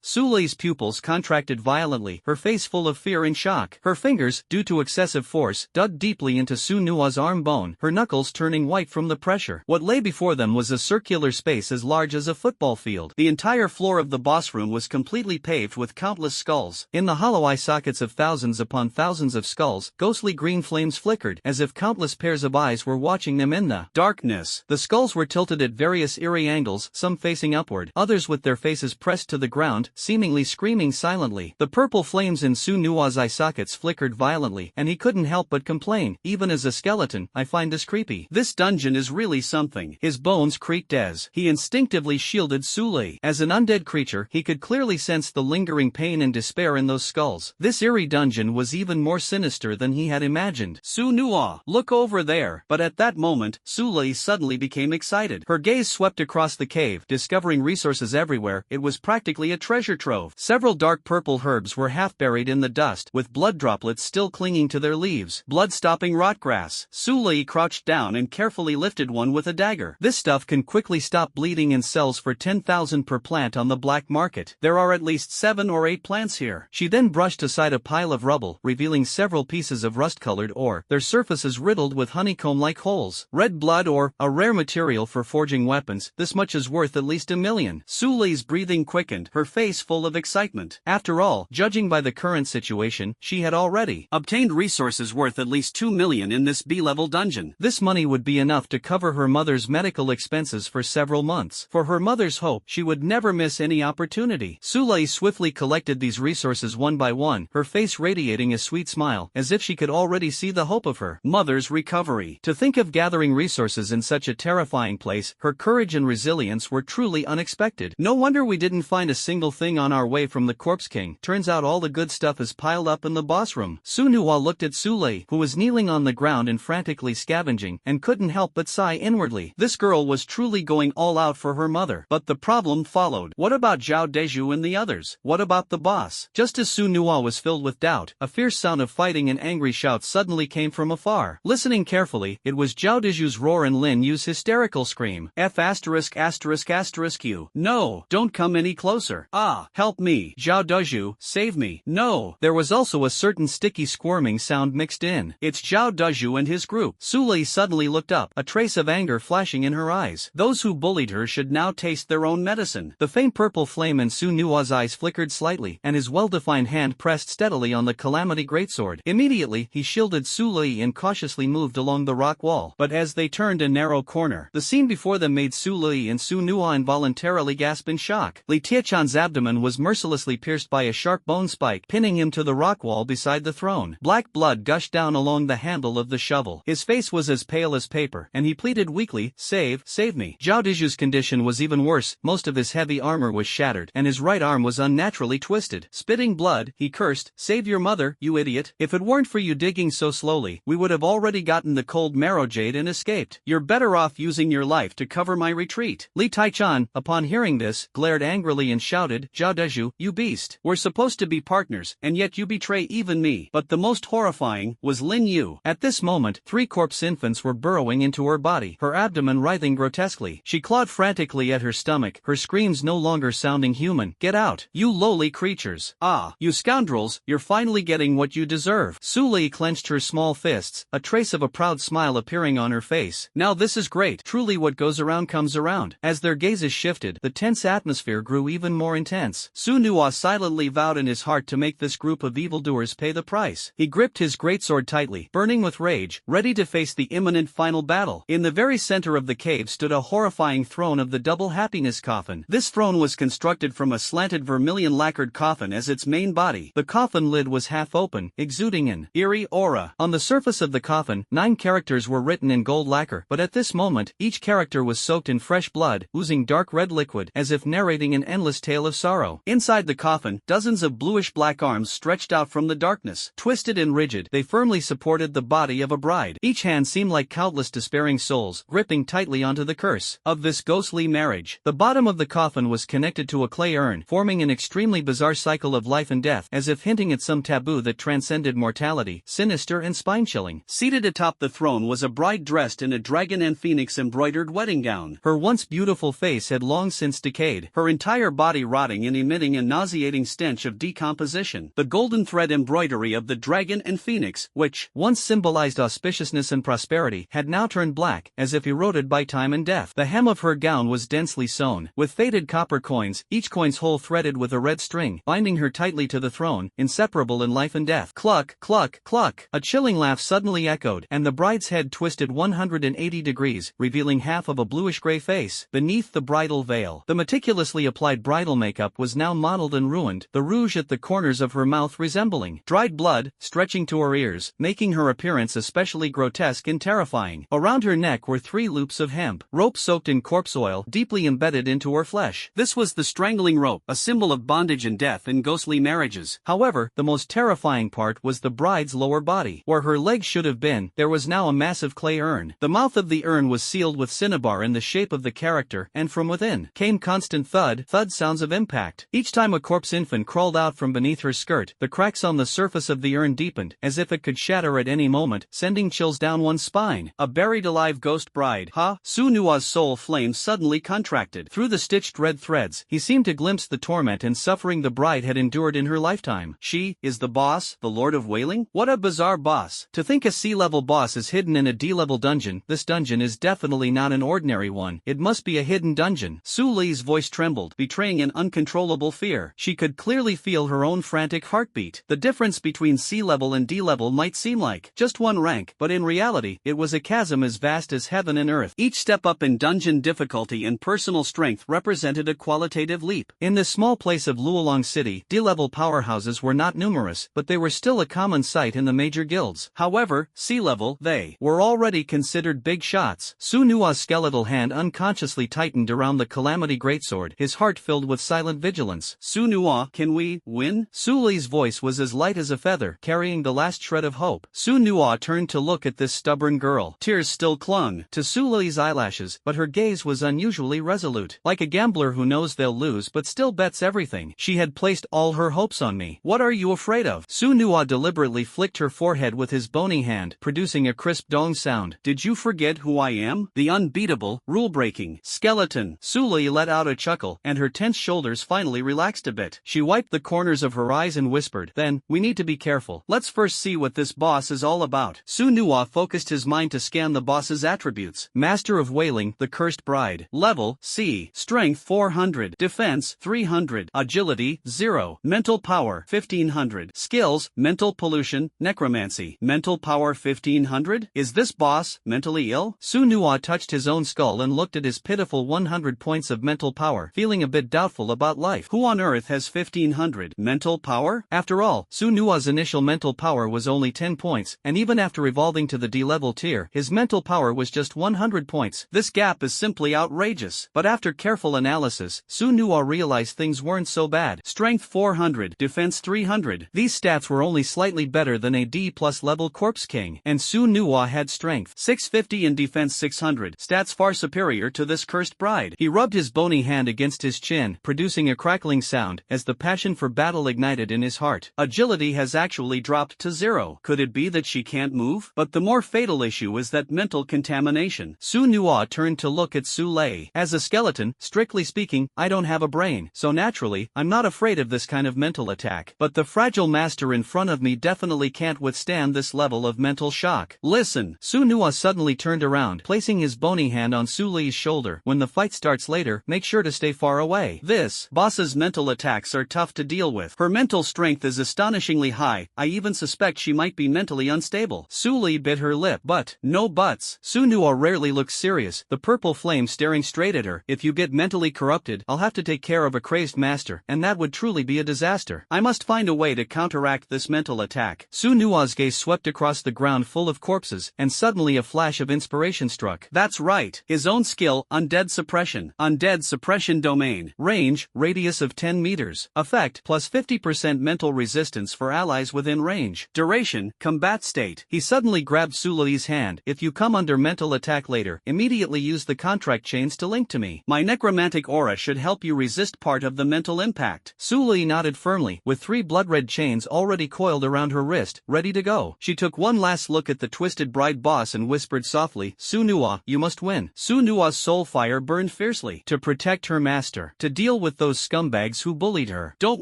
Su Lei's pupils contracted violently, her face full of fear and shock. Her fingers, due to excessive force, dug deeply into Su Nua's arm bone, her knuckles turning white from the pressure. What lay before them was a circular space as large as a football field. The entire floor of the boss room was completely paved with countless skulls. In the hollow eye sockets of thousands upon thousands of skulls, ghostly green flames flickered, as if countless pairs of eyes were watching them in the darkness. The skulls were tilted at various eerie angles, some facing upward, others with their faces pressed to the ground, seemingly screaming silently. The purple flames in Su Nua's eye sockets flickered violently, and he couldn't help but complain, even as a skeleton, I find this creepy. This dungeon is really something. His bones creaked as he instinctively shielded Su Lei. As an undead creature, he could clearly sense the lingering pain and despair in those skulls. This eerie dungeon was even more sinister than he had imagined. Su Nua, look over there. But at that moment, Su Lei suddenly became excited. Her gaze swept across the cave, discovering resources everywhere. It was practically a treasure trove. Several dark purple herbs were half buried in the dust, with blood droplets still clinging to their leaves. Blood-stopping rotgrass. Su Lei crouched down and carefully lifted one with a dagger. This stuff can quickly stop bleeding and sells for 10,000 per plant on the black market. There are at least 7 or 8 plants here. She then brushed aside a pile of rubble, revealing several pieces of rust-colored ore, their surfaces riddled with honeycomb-like holes. Red blood ore, a rare material for forging weapons, this much is worth at least 1 million. Su Lei's breathing quickened, her face full of excitement. After all, judging by the current situation, she had already obtained resources worth at least 2 million in this B-level dungeon. This money would be enough to cover her mother's medical expenses for several months. For her mother's hope, she would never miss any opportunity. Su Lei swiftly collected these resources one by one, her face radiating a sweet smile, as if she could already see the hope of her mother's recovery. To think of gathering resources in such a terrifying place, her courage and resilience were truly unexpected. No wonder we didn't find a single thing on our way from the Corpse King. Turns out all the good stuff is piled up in the boss room. Su Nua looked at Su Lei, who was kneeling on the ground and frantically scavenging, and couldn't help but sigh inwardly. This girl was truly going all out for her mother. But the problem followed. What about Zhao Deju and the others? What about the boss? Just as Su Nua was filled with doubt, a fierce sound of fighting and angry shouts suddenly came from afar. Listening carefully, it was Zhao Deju's roar and Lin Yu's hysterical scream. F******Q. No, don't come any closer. Ah, help me. Zhao Deju, save me. No. There was also a certain sticky squirming sound mixed in. It's Zhao Deju and his group. Su Lei suddenly looked up, a trace of anger flashing in her eyes. Those who bullied her should now taste their own medicine. The faint purple flame in Su Nua's eyes flickered slightly, and his well-defined hand pressed steadily on the Calamity Greatsword. greatsword. Immediately, he shielded Su Lei and cautiously moved along the rock wall. But as they turned a narrow corner, the scene before them made Su Lei and Su Nuo involuntarily gasp in shock. Li Tiechan's abdomen was mercilessly pierced by a sharp bone spike, pinning him to the rock wall beside the throne. Black blood gushed down along the handle of the shovel. His face was as pale as paper, and he pleaded weakly, save me. Zhao Deju's condition was even worse. Most of his heavy armor was shattered, and his right arm was unnaturally twisted. Spitting blood, he cursed, "Save your mother, you idiot. If it weren't for you digging so slowly, we would have already gotten the cold marrow jade and escaped. You're better off using your life to cover my retreat." Li Tiechan, upon hearing this, glared angrily and shouted, "Zhao Deju, you beast. We're supposed to be partners, and yet you betray even me." But the most horrifying was Lin Yu. At this moment, 3 corpse infants were burrowing into her body, her abdomen writhing grotesquely. She clawed frantically at her stomach, her screams no longer sounding human. "Get out, you lowly creatures. Ah, you scoundrels, you're finally getting what you deserve." Su Lei clenched her small fists, a trace of a proud smile appearing on her face. "Now this is great. Truly what goes around comes around." As their gazes shifted, the tense atmosphere grew even more intense. Su Nuo silently vowed in his heart to make this group of evildoers pay the price. He gripped his greatsword tightly, burning with rage, ready to face the imminent final battle. In the very center of the cave stood a horrifying throne of the double happiness coffin. This throne was constructed from a slanted vermilion lacquered coffin as its main body. The coffin lid was half open, exuding an eerie aura. On the surface of the coffin, 9 characters were written in gold lacquer, but at this moment, each character was soaked in fresh blood, oozing dark red liquid, as if narrating an endless tale of sorrow. Inside the coffin, dozens of bluish-black arms stretched out from the darkness. Twisted and rigid, they firmly supported the body of a bride. Each hand seemed like countless despairing souls, gripping tightly onto the curse of this ghostly marriage. The bottom of the coffin was connected to a clay urn, forming an extremely bizarre cycle of life and death, as if hinting at some taboo that transcended mortality, sinister and spine-chilling. Seated atop the throne was a bride dressed in a dragon and phoenix embroidered wedding gown. Her once beautiful face had long since decayed, her entire body rotting and emitting a nauseating stench of decomposition. The golden thread embroidery of the dragon and phoenix, which once symbolized auspiciousness and prosperity, had now turned black, as if eroded by time and death. The hem of her gown was densely sewn, with faded copper coins, each coin's hole threaded with a red string, binding her tightly to the throne, inseparable in life and death. Cluck, cluck, cluck. A chilling laugh suddenly echoed, and the bride's head twisted 180 degrees, revealing half of a bluish-gray face. Beneath the bridal veil, the meticulously applied bridal makeup was now mottled and ruined, the rouge at the corners of her mouth resembling dried blood, stretching to her ears, making her appearance especially grotesque and terrifying. Around her neck were 3 loops of hemp rope soaked in corpse oil, deeply embedded into her flesh. This was the strangling rope, a symbol of bondage and death in ghostly marriages. However, the most terrifying part was the bride's lower body. Where her legs should have been, there was now a massive clay urn. The mouth of the urn was sealed with cinnabar in the shape of the character, and from within came constant thud sounds of impact. Each time a corpse infant crawled out from beneath her skirt, the cracks on the surface of the urn deepened, as if it could shatter at any moment, sending chills down one's spine. A buried alive ghost bride. Su Nuo's soul flame suddenly contracted. Through the stitched red threads, he seemed to glimpse the torment and suffering the bride had endured in her lifetime. She is the boss, the Lord of Wailing? What a bizarre boss. To think a C-level boss is hidden in a D-level dungeon. This dungeon is definitely not an ordinary one. It must be a hidden dungeon. Su Lei's voice trembled, betraying an uncontrollable fear. She could clearly feel her own frantic heartbeat. The difference between C-level and D-level might seem like just one rank, but in reality, it was a chasm as vast as heaven and earth. Each step up in dungeon difficulty and personal strength represented a qualitative leap. In this small place of Luolong City, D-level powerhouses were not numerous, but they were still a common sight in the major guilds. However, C-level, they were already considered big shots. Su Nuo's skeletal hand unconsciously tightened around the Calamity Greatsword, his heart filled with silent vigilance. Su Nuo, can we win? Su Lei's voice was as light as a feather, carrying the last shred of hope. Su Nuo turned to look at this stubborn girl. Tears still clung to Su Lei's eyelashes, but her gaze was unusually resolute. Like a gambler who knows they'll lose but still bets everything. She had placed all her hopes on me. What are you afraid of? Su Nuo deliberately flicked her forehead with his bony hand, producing a crisp dong sound. Did you forget who I am? The unbeatable, rule-breaking skeleton. Su Lei let out a chuckle, and her tense shoulders finally relaxed a bit. She wiped the corners of her eyes and whispered, "Then, we need to be careful. Let's first see what this boss is all about." Su Nuo focused his mind to scan the boss's attributes. Master of Wailing, the Cursed Bride. Level, C. Strength 400. Defense 300. Agility 0. Mental power 1500. Skills, mental Mental pollution, necromancy. Mental power 1500? Is this boss mentally ill? Su Nuwa touched his own skull and looked at his pitiful 100 points of mental power, feeling a bit doubtful about life. Who on earth has 1500 mental power? After all, Su Nuwa's initial mental power was only 10 points, and even after evolving to the D-level tier, his mental power was just 100 points. This gap is simply outrageous. But after careful analysis, Su Nuwa realized things weren't so bad. Strength 400, defense 300. These stats were only slightly better than a D+ level Corpse King, and Su Nuwa had strength 650 and defense 600, stats far superior to this cursed bride. He rubbed his bony hand against his chin, producing a crackling sound, as the passion for battle ignited in his heart. Agility has actually dropped to 0. Could it be that she can't move? But the more fatal issue is that mental contamination. Su Nuwa turned to look at Su Lei. As a skeleton, strictly speaking, I don't have a brain, so naturally, I'm not afraid of this kind of mental attack. But the fragile master in front of me definitely can't withstand this level of mental shock. Listen! Su Nuwa suddenly turned around, placing his bony hand on Su Lei's shoulder. When the fight starts later, make sure to stay far away. This boss's mental attacks are tough to deal with. Her mental strength is astonishingly high. I even suspect she might be mentally unstable. Su Lei bit her lip, but no buts. Su Nuwa rarely looks serious, the purple flame staring straight at her. If you get mentally corrupted, I'll have to take care of a crazed master, and that would truly be a disaster. I must find a way to counteract this mental attack. Su Nuwa's gaze swept across the ground full of corpses, and suddenly a flash of inspiration struck. That's right, his own skill, Undead Suppression. Undead Suppression Domain. Range, radius of 10 meters. Effect, plus 50% mental resistance for allies within range. Duration, combat state. He suddenly grabbed Su Lei's hand. If you come under mental attack later, immediately use the contract chains to link to me. My necromantic aura should help you resist part of the mental impact. Su Lei nodded firmly, with 3 blood-red chains already coiled around her wrist, ready to go. She took one last look at the twisted bride boss and whispered softly, Su Nuwa, you must win. Su Nuwa's soul fire burned fiercely. To protect her master. To deal with those scumbags who bullied her. Don't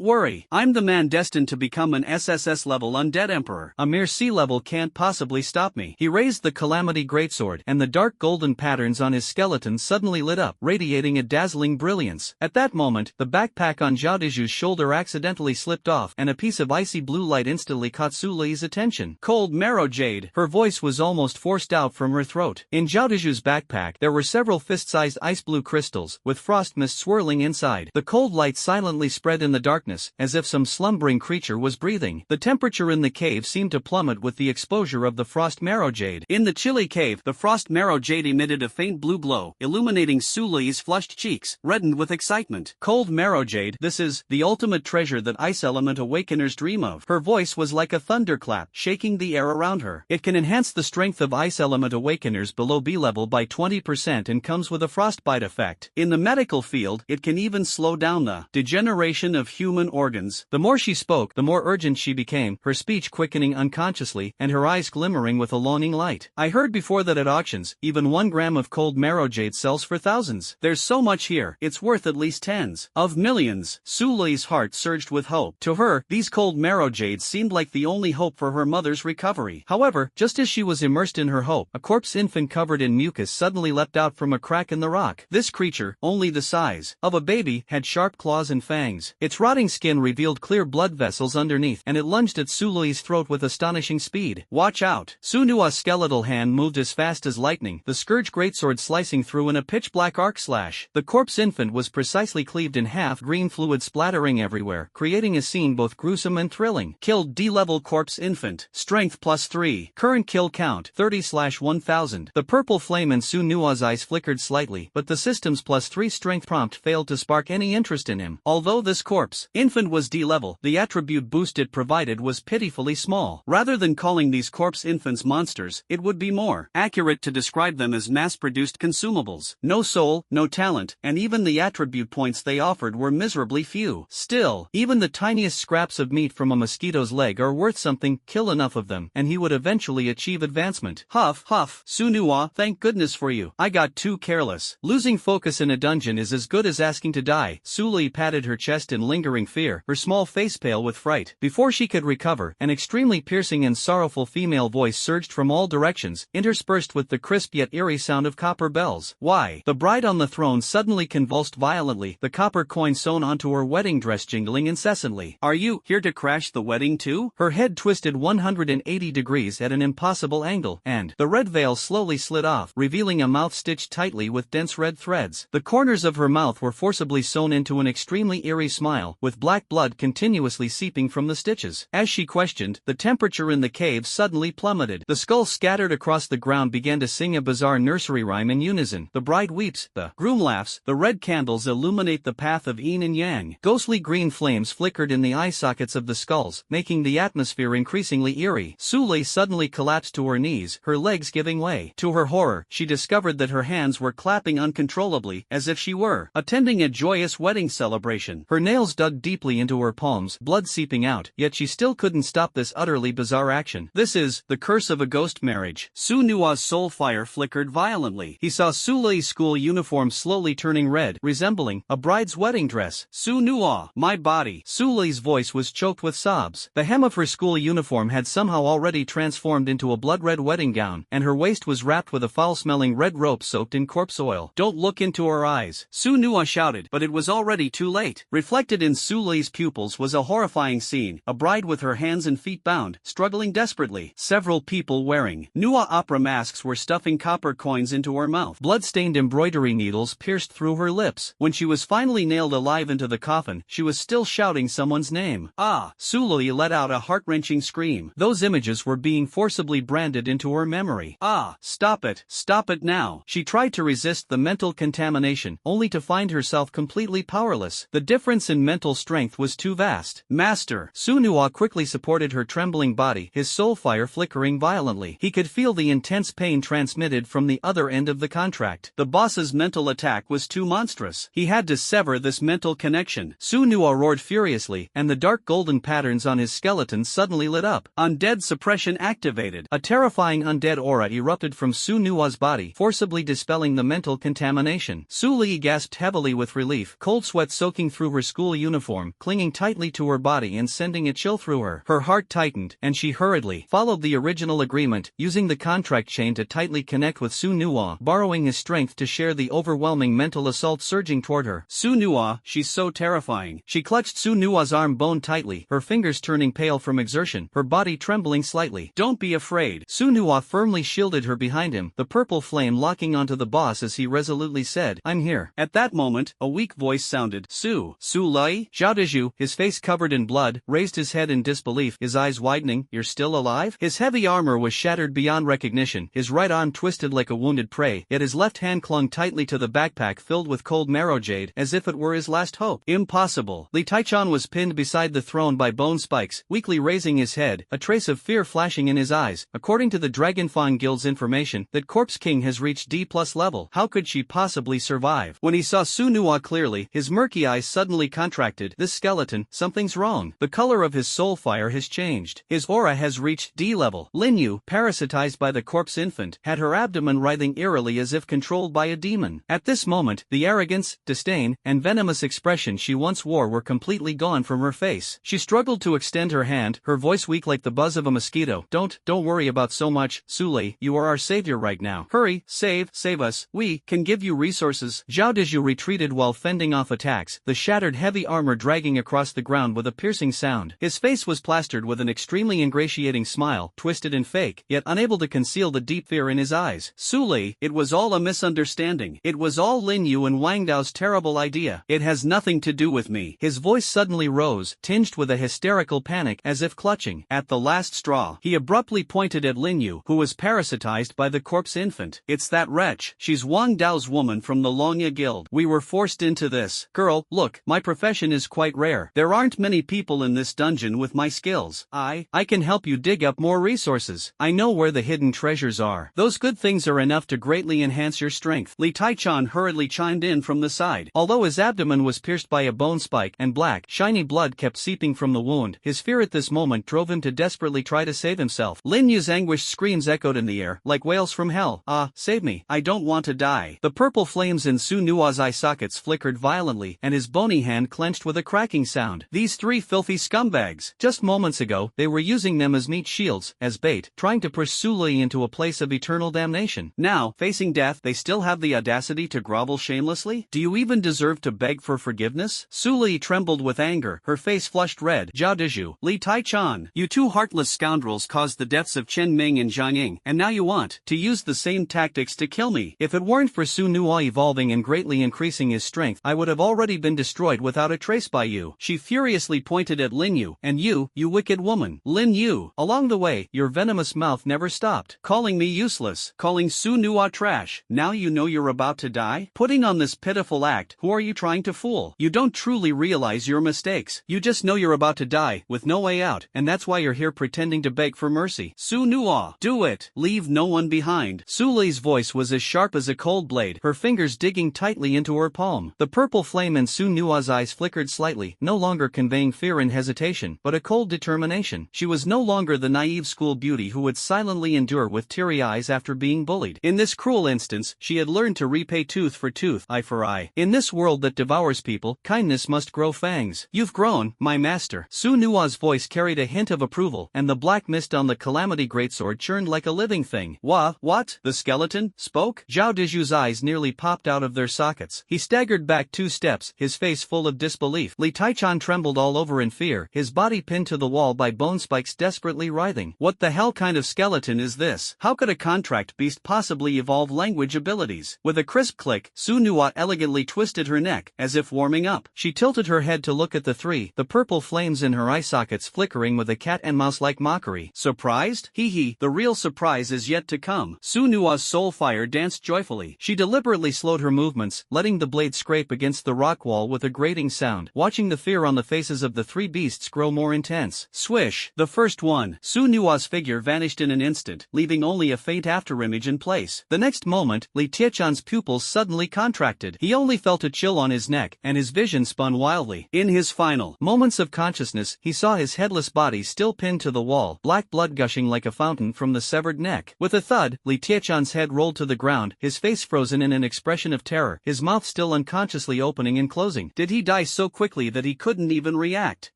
worry, I'm the man destined to become an SSS-level undead emperor. A mere C-level can't possibly stop me. He raised the Calamity Greatsword, and the dark golden patterns on his skeleton suddenly lit up, radiating a dazzling brilliance. At that moment, the backpack on Zhao Deju's shoulder accidentally slipped off, and a piece of icy blue light instantly caught Su Lei's attention. Cold marrow jade. Her voice was almost forced out from her throat. In Zhao Deju's backpack, there were several fist-sized ice blue crystals, with frost mist swirling inside. The cold light silently spread in the darkness, as if some slumbering creature was breathing. The temperature in the cave seemed to plummet with the exposure of the frost marrow jade. In the chilly cave, the frost marrow jade emitted a faint blue glow, illuminating Su Lei's flushed cheeks, reddened with excitement. Cold marrow jade, this is the ultimate treasure that ice element awakeners dream of. Her voice was like a thunderclap, shaking the air around her. It can enhance the strength of ice element awakeners below B level by 20% and comes with a frostbite effect. In the medical field, it can even slow down the degeneration of human organs. The more she spoke, the more urgent she became, her speech quickening unconsciously, and her eyes glimmering with a longing light. I heard before that at auctions, even 1 gram of cold marrow jade sells for thousands. There's so much here, it's worth at least tens of millions. Su Lei's heart surged with hope. To her, these cold marrow jades seemed like the only hope for her mother's recovery. However, just as she was immersed in her hope, a corpse infant covered in mucus suddenly leapt out from a crack in the rock. This creature, only the size of a baby, had sharp claws and fangs. Its rotting skin revealed clear blood vessels underneath, and it lunged at Su Lei's throat with astonishing speed. Watch out! Su Nuwa's skeletal hand moved as fast as lightning, the scourge greatsword slicing through in a pitch-black arc slash. The corpse infant was precisely cleaved in half, green fluid splattering everywhere, creating a scene both gruesome and thrilling. Killed D-level corpse infant. Strength +3. Current kill count 30/1000. The purple flame in Su Nuwa's eyes flickered slightly, but the system's +3 strength prompt failed to spark any interest in him. Although this corpse infant was D-level, the attribute boost it provided was pitifully small. Rather than calling these corpse infants monsters, it would be more accurate to describe them as mass-produced consumables. No soul, no talent, and even the attribute points they offered were miserably few. Still, even the tiniest scraps of meat from a mosquito's leg are worth something. Kill enough of them, and he would eventually achieve advancement. Huff, huff. Su Nuwa, thank goodness for you. I got too careless. Losing focus in a dungeon is as good as asking to die. Su Lei patted her chest in lingering fear, her small face pale with fright. Before she could recover, an extremely piercing and sorrowful female voice surged from all directions, interspersed with the crisp yet eerie sound of copper bells. Why? The bride on the throne suddenly convulsed violently, the copper coin sewn onto her wedding dress jingling incessantly. Are you here to crash the wedding too? Her head twisted 180 degrees at an impossible angle, and the red veil slowly slid off, revealing a mouth stitched tightly with dense red threads. The corners of her mouth were forcibly sewn into an extremely eerie smile, with black blood continuously seeping from the stitches. As she questioned, the temperature in the cave suddenly plummeted. The skulls scattered across the ground began to sing a bizarre nursery rhyme in unison. The bride weeps, the groom laughs, the red candles illuminate the path of yin and yang. Ghostly green flames flickered in the eye sockets of the skulls, making the atmosphere increasingly eerie. Sule suddenly collapsed to her knees, her legs giving way. To her horror, she discovered that her hands were clapping uncontrollably, as if she were attending a joyous wedding celebration. Her nails dug deeply into her palms, blood seeping out, yet she still couldn't stop this utterly bizarre action. This is the curse of a ghost marriage. Su Nua's soul fire flickered violently. He saw Sulei's school uniform slowly turning red, resembling a bride's wedding dress. Su Nua, my body. Sulei's voice was choked with sobs. The hem of her school uniform had somehow already transformed into a blood-red wedding gown, and her waist was wrapped with a foul-smelling red rope soaked in corpse oil. Don't look into her eyes, Su Nua shouted, but it was already too late. Reflected in Sulei's pupils was a horrifying scene, a bride with her hands and feet bound, struggling desperately. Several people wearing Nua opera masks were stuffing copper coins into her mouth. Blood-stained embroidery needles pierced through her lips. When she was finally nailed alive into the coffin, she was still shouting someone's name. Ah! Sulei let out a heart-wrenching scream. Those images were being forcibly branded into her memory. Ah! Stop it now. She tried to resist the mental contamination, only to find herself completely powerless. The difference in mental strength was too vast. Master! Su Nua quickly supported her trembling body, his soul fire flickering violently. He could feel the intense pain transmitted from the other end of the contract. The boss's mental attack was too monstrous. He had to sever this mental connection. Su Nua roared furiously, and the dark golden patterns on his skeleton suddenly lit up. Undead suppression activated. A terrifying undead aura erupted from Su Nua's body, forcibly dispelling the mental contamination. Su Li gasped heavily with relief, cold sweat soaking through her school uniform, clinging tightly to her body and sending a chill through her. Her heart tightened, and she hurriedly followed the original agreement, using the contract chain to tightly connect with Su Nua, borrowing his strength to share the overwhelming mental assault surging toward her. Su Nua, she's so terrifying. She clutched Su Nua's arm bone tightly, her fingers turning pale from exertion, her body trembling slightly. Don't be afraid. Su Nua firmly shielded her behind him, the purple flame locking onto the boss as he resolutely said, I'm here. At that moment, a weak voice sounded. Su Lei? Zhao Dezhu, his face covered in blood, raised his head in disbelief, his eyes widening. You're still alive? His heavy armor was shattered beyond recognition, his right arm twisted like a wounded prey, yet his left hand clung tightly to the backpack filled with cold marrow jade, as if it were his last hope. Impossible. Li Taichan was pinned beside the throne by bone spikes, weakly raising his head, a trace of fear flashing in his eyes. According to the Dragonfawn Guild's information, that Corpse King has reached D+ level. How could she possibly survive? When he saw Su Nua clearly, his murky eyes suddenly contracted. This skeleton, something's wrong. The color of his soul fire has changed. His aura has reached D level. Lin Yu, parasitized by the corpse infant, had her abdomen writhing eerily as if controlled by a demon. At this moment, the arrogance, disdain, and venomous expression she once wore were completely gone from her face. She struggled to extend her hand, her voice weak like the buzz of a mosquito. Don't worry about so much, Sulei. You are our savior right now. Hurry, save us. We can give you resources. Zhao Dezhu retreated while fending off attacks, the shattered heavy armor dragging across the ground with a piercing sound. His face was plastered with an extremely ingratiating smile, twisted and fake, yet unable to conceal the deep fear in his eyes. Sulei, it was all a misunderstanding. It was all Lin Yu and Wang Dao's terrible idea. It has nothing to do with me. His voice suddenly rose, tinged with a hysterical panic, as if clutching at the last straw. He abruptly pointed at Lin Yu, who was parasitized by the corpse infant. It's that wretch. She's Wang Dao's woman from the Longya Guild. We were forced into this. Girl, look, my profession is quite rare. There aren't many people in this dungeon with my skills. I can help you dig up more resources. I know where the hidden treasures are. Those good things are enough to greatly enhance your strength. Li Taichan hurriedly chimed in from the side. Although his abdomen was pierced by a bone spike and black, shiny blood kept seeping from the wound, his fear at this moment drove him to desperately try to save himself. Lin Yu's anguished screams echoed in the air, like wails from hell. Ah, save me. I don't want to die. The purple flames in Su Nua's eye sockets flickered violently, and his bony hand clenched with a cracking sound. These three filthy scumbags. Just moments ago, they were using them as meat shields, as bait, trying to push Sulei into a place of eternal damnation. Now, facing death, they still have the audacity to grovel shamelessly? Do you even deserve to beg for forgiveness? Sulei trembled with anger, her face flushed red. Zhao Dezhu, you, Li Tai-chan. You two heartless scoundrels caused the deaths of Chen Ming and Zhang Ying, and now you want to use the same tactics to kill me. If it weren't for Su Nuo evolving and greatly increasing his strength, I would have already been destroyed without a trace by you. She furiously pointed at Lin Yu. And you wicked woman. Lin Yu. Along the way, your venomous mouth never stopped, calling me useless, calling Su Nuo trash. Now you know you're about to die? Putting on this pitiful act, who are you trying to fool? You don't truly realize your mistakes. You just know you're about to die, with no way out, and that's why you're here pretending to beg for mercy. Su Nuo, do it. Leave no one behind. Su Li's voice was as sharp as a cold blade, her fingers digging tightly into her palm. The purple flame in Su Nuo's eyes flickered slightly, no longer conveying fear and hesitation, but a cold determination. She was no longer the naive school beauty who would silently endure with teary eyes after being bullied. In this cruel instance, she had learned to repay tooth for tooth, eye for eye. In this world that devours people, kindness must grow fangs. You've grown, my master. Su Nuo's voice carried a hint of approval, and the black mist on the Calamity Greatsword churned like a living thing. What? The skeleton spoke? Zhao Deju's eyes nearly popped out of their sockets. He staggered back 2 steps, his face full of disbelief. Li Tai-chan trembled all over in fear, his body pinned to the wall by bone spikes desperately writhing. What the hell kind of skeleton is this? How could a contract beast possibly evolve language abilities? With a crisp click, Su Nuo elegantly twisted her neck, as if warming up. She tilted her head to look at the three, the purple flames in her eye sockets flickering with a cat-and-mouse-like mockery. Surprised? Hee hee, the real surprise is yet to come. Su Nuo's soul fire danced joyfully. She deliberately slowed her movements, letting the blade scrape against the rock wall with a grating sound, watching the fear on the faces of the 3 beasts grow more intense. Swish! The first one. Su Nuo's figure vanished in an instant, leaving only a faint afterimage in place. The next moment, Li Tai-chan's pupils suddenly contracted. He only felt a chill on his neck, and his vision spun wildly. In his final moments of consciousness, he saw his headless body still pinned to the wall, black blood gushing like a fountain from the severed neck. With a thud, Li Tai-chan's head rolled to the ground, his face frozen in an expression of terror, his mouth still unconsciously opening and closing. Did he die so quickly that he couldn't even react?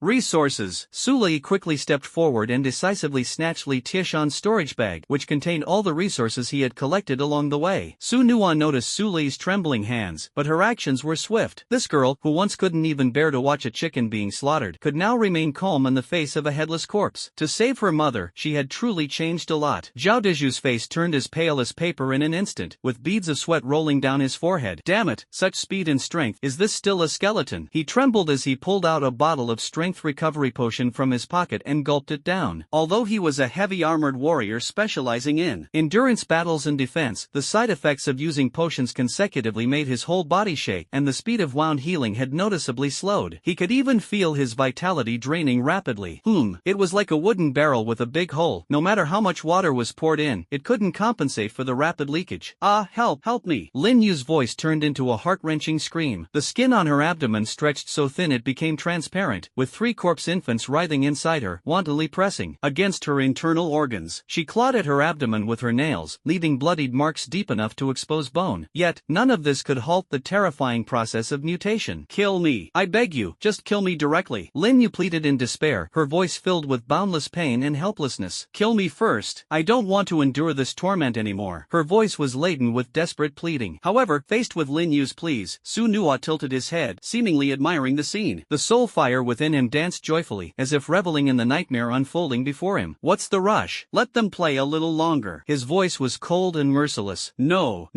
Resources. Su Li quickly stepped forward and decisively snatched Li Tai-chan's storage bag, which contained all the resources he had collected along the way. Su Nuo noticed Su Li's trembling hands, but her actions were swift. This girl, who once couldn't even bear to watch a chicken being slaughtered, could now remain calm in the face of a headless corpse. To save her mother, she had truly changed a lot. Zhao Deju's face turned as pale as paper in an instant, with beads of sweat rolling down his forehead. Damn it, such speed and strength. Is this still a skeleton? He trembled as he pulled out a bottle of strength recovery potion from his pocket and gulped it down. Although he was a heavy armored warrior specializing in endurance battles and defense, the side effects of using potions consecutively made his whole body shake, and the speed of wound healing had noticeably slowed. He could even feel his vitality draining rapidly. It was like a wooden barrel with a big hole. No matter how much water was poured in, it couldn't compensate for the rapid leakage. Help me. Lin Yu's voice turned into a heart-wrenching scream. The skin on her abdomen stretched so thin it became transparent, with 3 corpse infants writhing inside her, wantonly pressing against her internal organs. She clawed at her abdomen with her nails, leaving bloodied marks deep enough to expose bone. Yet, none of this could halt the terrifying process of mutation. Kill me. I beg you, just kill me directly. Lin Yu pleaded in despair, her voice filled with boundless pain and helplessness. Kill me first. I don't want to endure this torment anymore. Her voice was laden with desperate pleading. However, faced with Lin Yu's pleas, Su Nuo tilted his head, seemingly admiring the scene. The soul fire within him danced joyfully, as if reveling in the nightmare unfolding before him. What's the rush? Let them play a little longer. His voice was cold and merciless. No,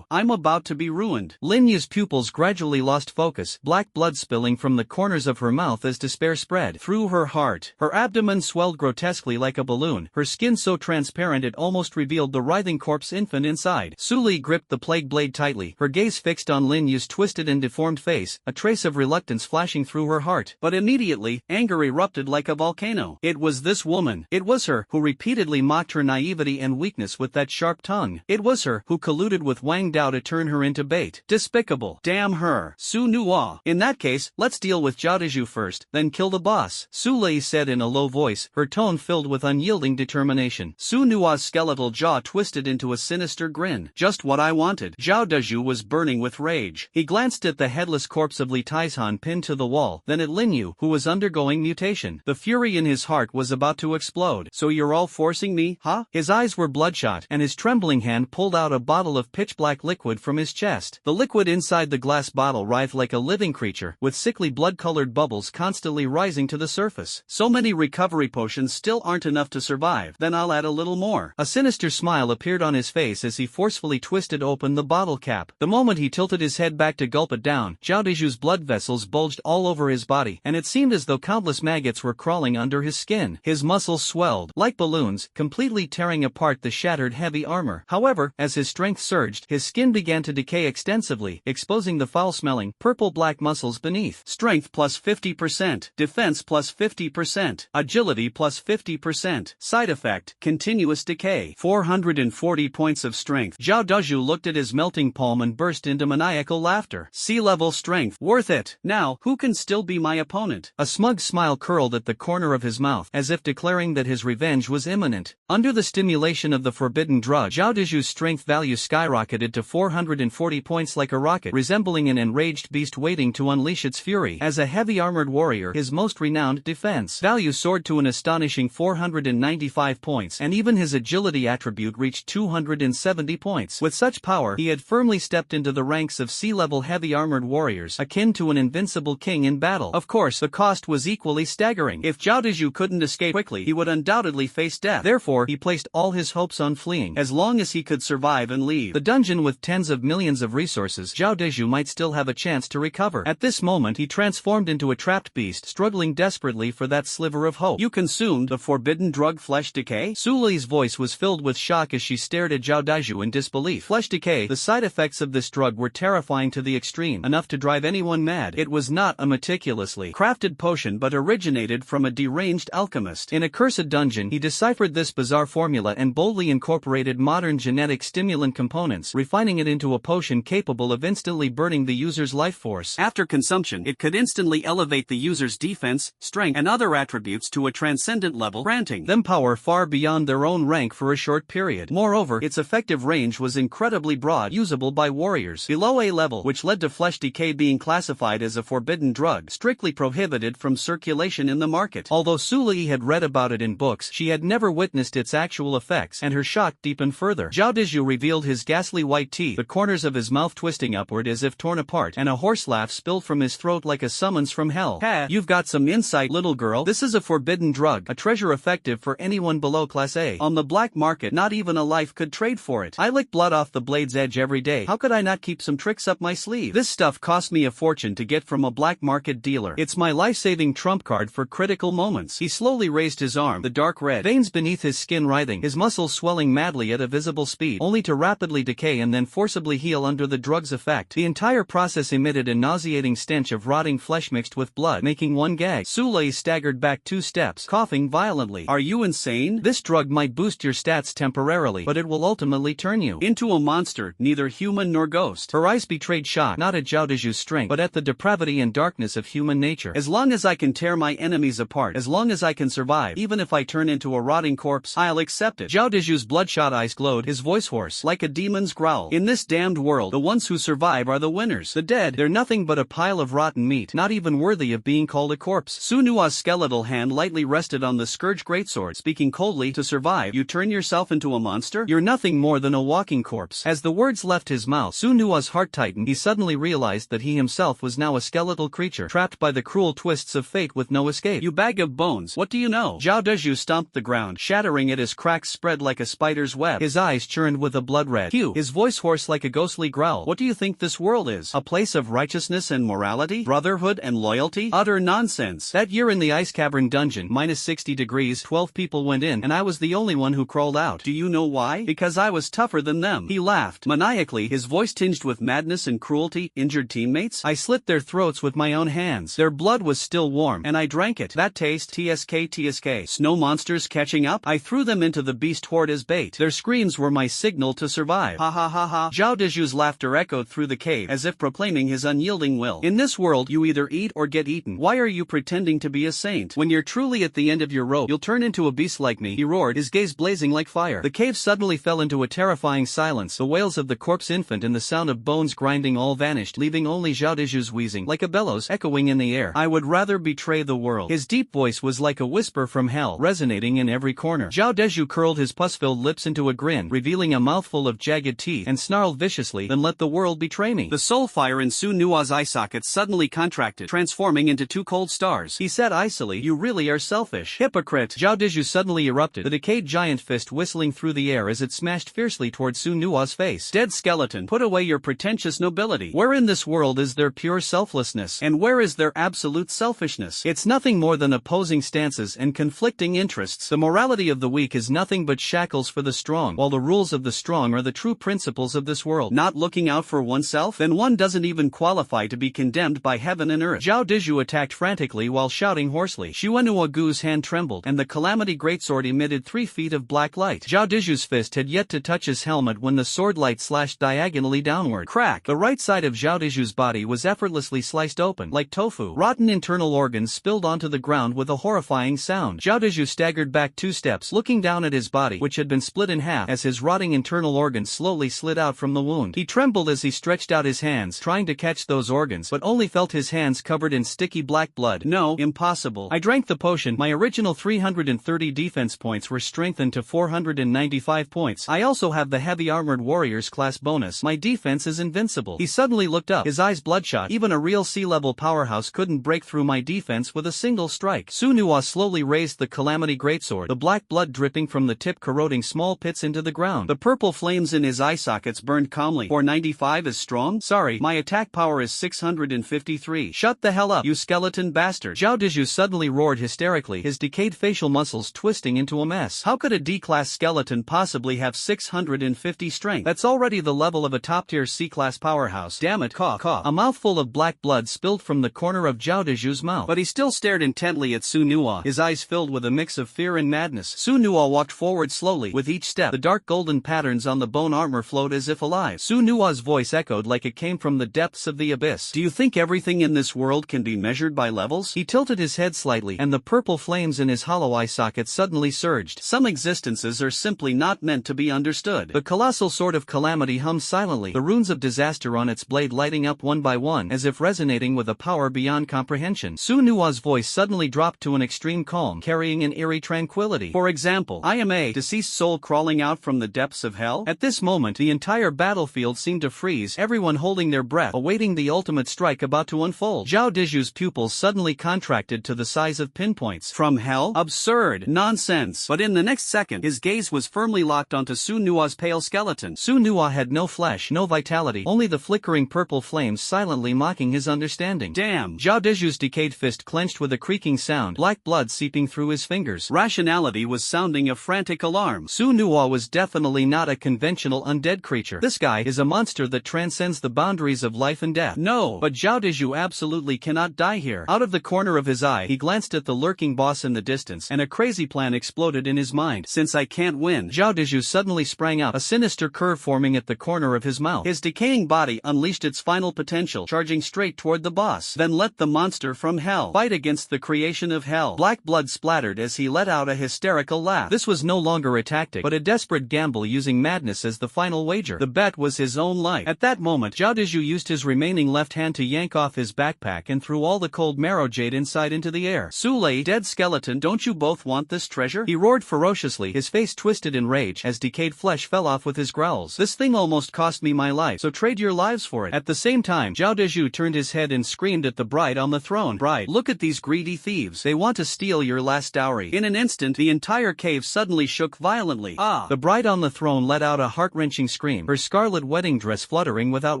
I'm about to be ruined. Lin Yu's pupils gradually lost focus, black blood spilling from the corners of her mouth as despair spread through her heart. Her abdomen swelled grotesquely like a balloon, her skin so transparent it almost revealed the writhing corpse infant inside. Su Li gripped the plague blade tightly, her gaze fixed on Lin Yu's twisted and deformed face, a trace of reluctance flashing through her heart. But immediately, anger erupted like a volcano. It was this woman. It was her who repeatedly mocked her naivety and weakness with that sharp tongue. It was her who colluded with Wang Dao to turn her into bait. Despicable. Damn her. Su Nuo. In that case, let's deal with Zhao Deju first, then kill the boss. Su Li said in a low voice, her tone filled with unyielding determination. Su Nuo's skeletal jaw twisted into a sinister grin. Just what I wanted. Zhao Deju was burning with rage. He glanced at the headless corpse of Li Tai-chan pinned to the wall, then at Lin Yu, who was undergoing mutation. The fury in his heart was about to explode. So you're all forcing me, huh? His eyes were bloodshot, and his trembling hand pulled out a bottle of pitch-black liquid from his chest. The liquid inside the glass bottle writhed like a living creature, with sickly blood-colored bubbles constantly rising to the surface. surface. So many recovery potions still aren't enough to survive. Then I'll add a little more. A sinister smile appeared on his face as he forcefully twisted open the bottle cap. The moment he tilted his head back to gulp it down, Zhao Deju's blood vessels bulged all over his body, and it seemed as though countless maggots were crawling under his skin. His muscles swelled like balloons, completely tearing apart the shattered heavy armor. However, as his strength surged, his skin began to decay extensively, exposing the foul-smelling, purple-black muscles beneath. Strength plus 50%, defense plus 50%, agility plus 50%. Side effect, continuous decay. 440 points of strength. Zhao Deju looked at his melting palm and burst into maniacal laughter. Sea-level strength, worth it. Now, who can still be my opponent? A smug smile curled at the corner of his mouth, as if declaring that his revenge was imminent. Under the stimulation of the forbidden drug, Zhao Deju's strength value skyrocketed to 440 points like a rocket, resembling an enraged beast waiting to unleash its fury. As a heavy armored warrior, his most renowned defense value soared to an astonishing 495 points, and even his agility attribute reached 270 points. With such power, he had firmly stepped into the ranks of sea-level heavy armored warriors, akin to an invincible king in battle. Of course, the cost was equally staggering. If Zhao Deju couldn't escape quickly, he would undoubtedly face death. Therefore, he placed all his hopes on fleeing. As long as he could survive and leave the dungeon with tens of millions of resources, Zhao Deju might still have a chance to recover. At this moment, he transformed into a trapped beast, struggling desperately for that sliver of hope. You consumed the forbidden drug flesh decay? Su Li's voice was filled with shock as she stared at Zhao Deju in disbelief. Flesh decay. The side effects of this drug were terrifying to the extreme, enough to drive anyone mad. It was not a meticulously crafted potion but originated from a deranged alchemist. In a cursed dungeon, he deciphered this bizarre formula and boldly incorporated modern genetic stimulant components, refining it into a potion capable of instantly burning the user's life force. After consumption, it could instantly elevate the user's defense, strength, and other attributes to a transcendent level, granting them power far beyond their own rank for a short period. Moreover, its effective range was incredibly broad, usable by warriors below A level, which led to flesh decay being classified as a forbidden drug, strictly prohibited from circulation in the market. Although Su Li had read about it in books, she had never witnessed its actual effects, and her shock deepened further. Zhao Deju revealed his ghastly white teeth, the corners of his mouth twisting upward as if torn apart, and a hoarse laugh spilled from his throat like a summons from hell. Ha! You've got some insight, little girl. This is a forbidden drug, a treasure effective for anyone below Class A. On the black market, not even a life could trade for it. I lick blood off the blade's edge every day. How could I not keep some tricks up my sleeve? This stuff cost me a fortune to get from a black market dealer. It's my life-saving trump card for critical moments. He slowly raised his arm, the dark red veins beneath his skin writhing, his muscles swelling madly at a visible speed, only to rapidly decay and then forcibly heal under the drug's effect. The entire process emitted a nauseating stench of rotting flesh mixed with blood, making one gag. Su Li staggered back 2 steps, coughing violently. Are you insane? This drug might boost your stats temporarily, but it will ultimately turn you into a monster, neither human nor ghost. Her eyes betrayed shock, not at Zhao Deju's strength, but at the depravity and darkness of human nature. As long as I can tear my enemies apart, as long as I can survive, even if I turn into a rotting corpse, I'll accept it. Zhao Deju's bloodshot eyes glowed, his voice hoarse, like a demon's growl. In this damned world, the ones who survive are the winners. The dead, they're nothing but a pile of rotten meat, not even worthy of being called a corpse. Su Nua's skeletal hand lightly rested on the scourge greatsword, speaking coldly. To survive, you turn yourself into a monster? You're nothing more than a walking corpse. As the words left his mouth, Su Nua's heart tightened. He suddenly realized that he himself was now a skeletal creature, trapped by the cruel twists of fate with no escape. You bag of bones, what do you know? Zhao Deju stomped the ground, shattering it as cracks spread like a spider's web. His eyes churned with a blood-red hue, his voice hoarse like a ghostly growl. What do you think this world is? A place of righteousness and morality? Brotherhood and loyalty? Utter nonsense. That year in the ice cavern dungeon, minus 60 degrees, 12 people went in, and I was the only one who crawled out. Do you know why? Because I was tougher than them. He laughed, maniacally, his voice tinged with madness and cruelty. Injured teammates? I slit their throats with my own hands. Their blood was still warm, and I drank it. That taste, TSK. Snow monsters catching up? I threw them into the beast horde as bait. Their screams were my signal to survive. Ha ha ha ha. Zhao Deju's laughter echoed through the cave, as if proclaiming his unyielding will. In this world, you either eat or get eaten. Why are you pretending to be a saint? When you're truly at the end of your rope, you'll turn into a beast like me, he roared, his gaze blazing like fire. The cave suddenly fell into a terrifying silence. The wails of the corpse infant and the sound of bones grinding all vanished, leaving only Zhao Deju's wheezing, like a bellows, echoing in the air. I would rather betray the world. His deep voice was like a whisper from hell, resonating in every corner. Zhao Deju curled his pus-filled lips into a grin, revealing a mouthful of jagged teeth, and snarled viciously, then let the world betray me. The soul fire in Su Nua's eye sockets suddenly contracted, transforming into 2 cold stars. He said icily, "You really are selfish. Hypocrite." Zhao Dizhu suddenly erupted, the decayed giant fist whistling through the air as it smashed fiercely toward Su Nua's face. "Dead skeleton, put away your pretentious nobility. Where in this world is there pure selflessness? And where is there absolute selfishness? It's nothing more than opposing stances and conflicting interests. The morality of the weak is nothing but shackles for the strong, while the rules of the strong are the true principles of this world. Not looking out for oneself? Then one doesn't even qualify to be condemned by heaven and earth." Zhao Dizhu attacked frantically while shouting hoarsely. Xuanhua Gu's hand trembled, and the Calamity Greatsword emitted 3 feet of black light. Zhao Dizhu's fist had yet to touch his helmet when the sword light slashed diagonally downward. Crack! The right side of Zhao Dizhu's body was effortlessly sliced open, like tofu. Rotten internal organs spilled onto the ground with a horrifying sound. Zhao Dizhu staggered back 2 steps, looking down at his body, which had been split in half as his rotting internal organs slowly slid out from the wound. He trembled as he stretched out his hands, trying to catch those organs, but only felt his hands covered in sticky black blood. "No, impossible. I drank the potion. My original 330 defense points were strengthened to 495 points. I also have the heavy armored warriors class bonus. My defense is invincible." He suddenly looked up, his eyes bloodshot. "Even a real sea-level powerhouse couldn't break through my defense with a single strike." Su Nua slowly raised the Calamity Greatsword, the black blood dripping from the tip corroding small pits into the ground. The purple flames in his eye sockets burned calmly. "495 is strong? Sorry, my attack power is 653. Shut the hell up, you skeleton bastard." Zhao Dizhu suddenly roared hysterically, his decayed facial muscles twisting into a mess. How could a D-class skeleton possibly have 650 strength? That's already the level of a top-tier C-class powerhouse. Damn it, cough, cough. A mouthful of black blood spilled from the corner of Zhao Dizhu's mouth. But he still stared intently at Su Nua, his eyes filled with a mix of fear and madness. Su Nua walked forward slowly. With each step, the dark golden patterns on the bone armor flowed as if alive. Su Nua's voice echoed like it came from the depths of the abyss. "Do you think everything in this world can be measured by levels?" He tilted his head slightly, and the purple flames in his hollow eye socket suddenly surged. "Some existences are simply not meant to be understood." The colossal sword of calamity hummed silently, the runes of disaster on its blade lighting up one by one as if resonating with a power beyond comprehension. Su Nua's voice suddenly dropped to an extreme calm, carrying an eerie tranquility. "For example, I am a deceased soul crawling out from the depths of hell." At this moment, the entire battlefield seemed to freeze, everyone holding their breath, awaiting the ultimate strike about to unfold. Zhao Dizhu's pupils suddenly contracted to the size of pinpoints. "From hell? Absurd. Nonsense." But in the next second, his gaze was firmly locked onto Su Nua's pale skeleton. Su Nua had no flesh, no vitality, only the flickering purple flames silently mocking his understanding. "Damn." Zhao Dizhu's decayed fist clenched with a creaking sound, black blood seeping through his fingers. Rationality was sounding a frantic alarm. Su Nua was definitely not a conventional undead creature. This guy is a monster that transcends the boundaries of life and death. "No, but Zhao Dizhu absolutely cannot die here." Out of the corner of his eye, he glanced at the lurking boss in the distance, and a crazy plan exploded in his mind. "Since I can't win." Zhao Dizhu suddenly sprang up, a sinister curve forming at the corner of his mouth. His decaying body unleashed its final potential, charging straight toward the boss. "Then let the monster from hell fight against the creation of hell." Black blood splattered as he let out a hysterical laugh. This was no longer a tactic, but a desperate gamble using madness as the final wager. The bet was his own life. At that moment, Zhao Dizhu used his remaining left hand to yank off his backpack and threw all the cold marrow jade inside into the air. "Su Lei, dead skeleton, don't you both want this treasure?" He roared ferociously, his face twisted in rage as decayed flesh fell off with his growls. "This thing almost cost me my life, so trade your lives for it." At the same time, Zhao Dizhu turned his head and screamed at the bride on the throne. "Bride, look at these greedy thieves. They want to steal your last dowry." In an instant, the entire cave suddenly shook violently. "Ah!" The bride on the throne let out a heart-wrenching scream, her scarlet wedding dress fluttering without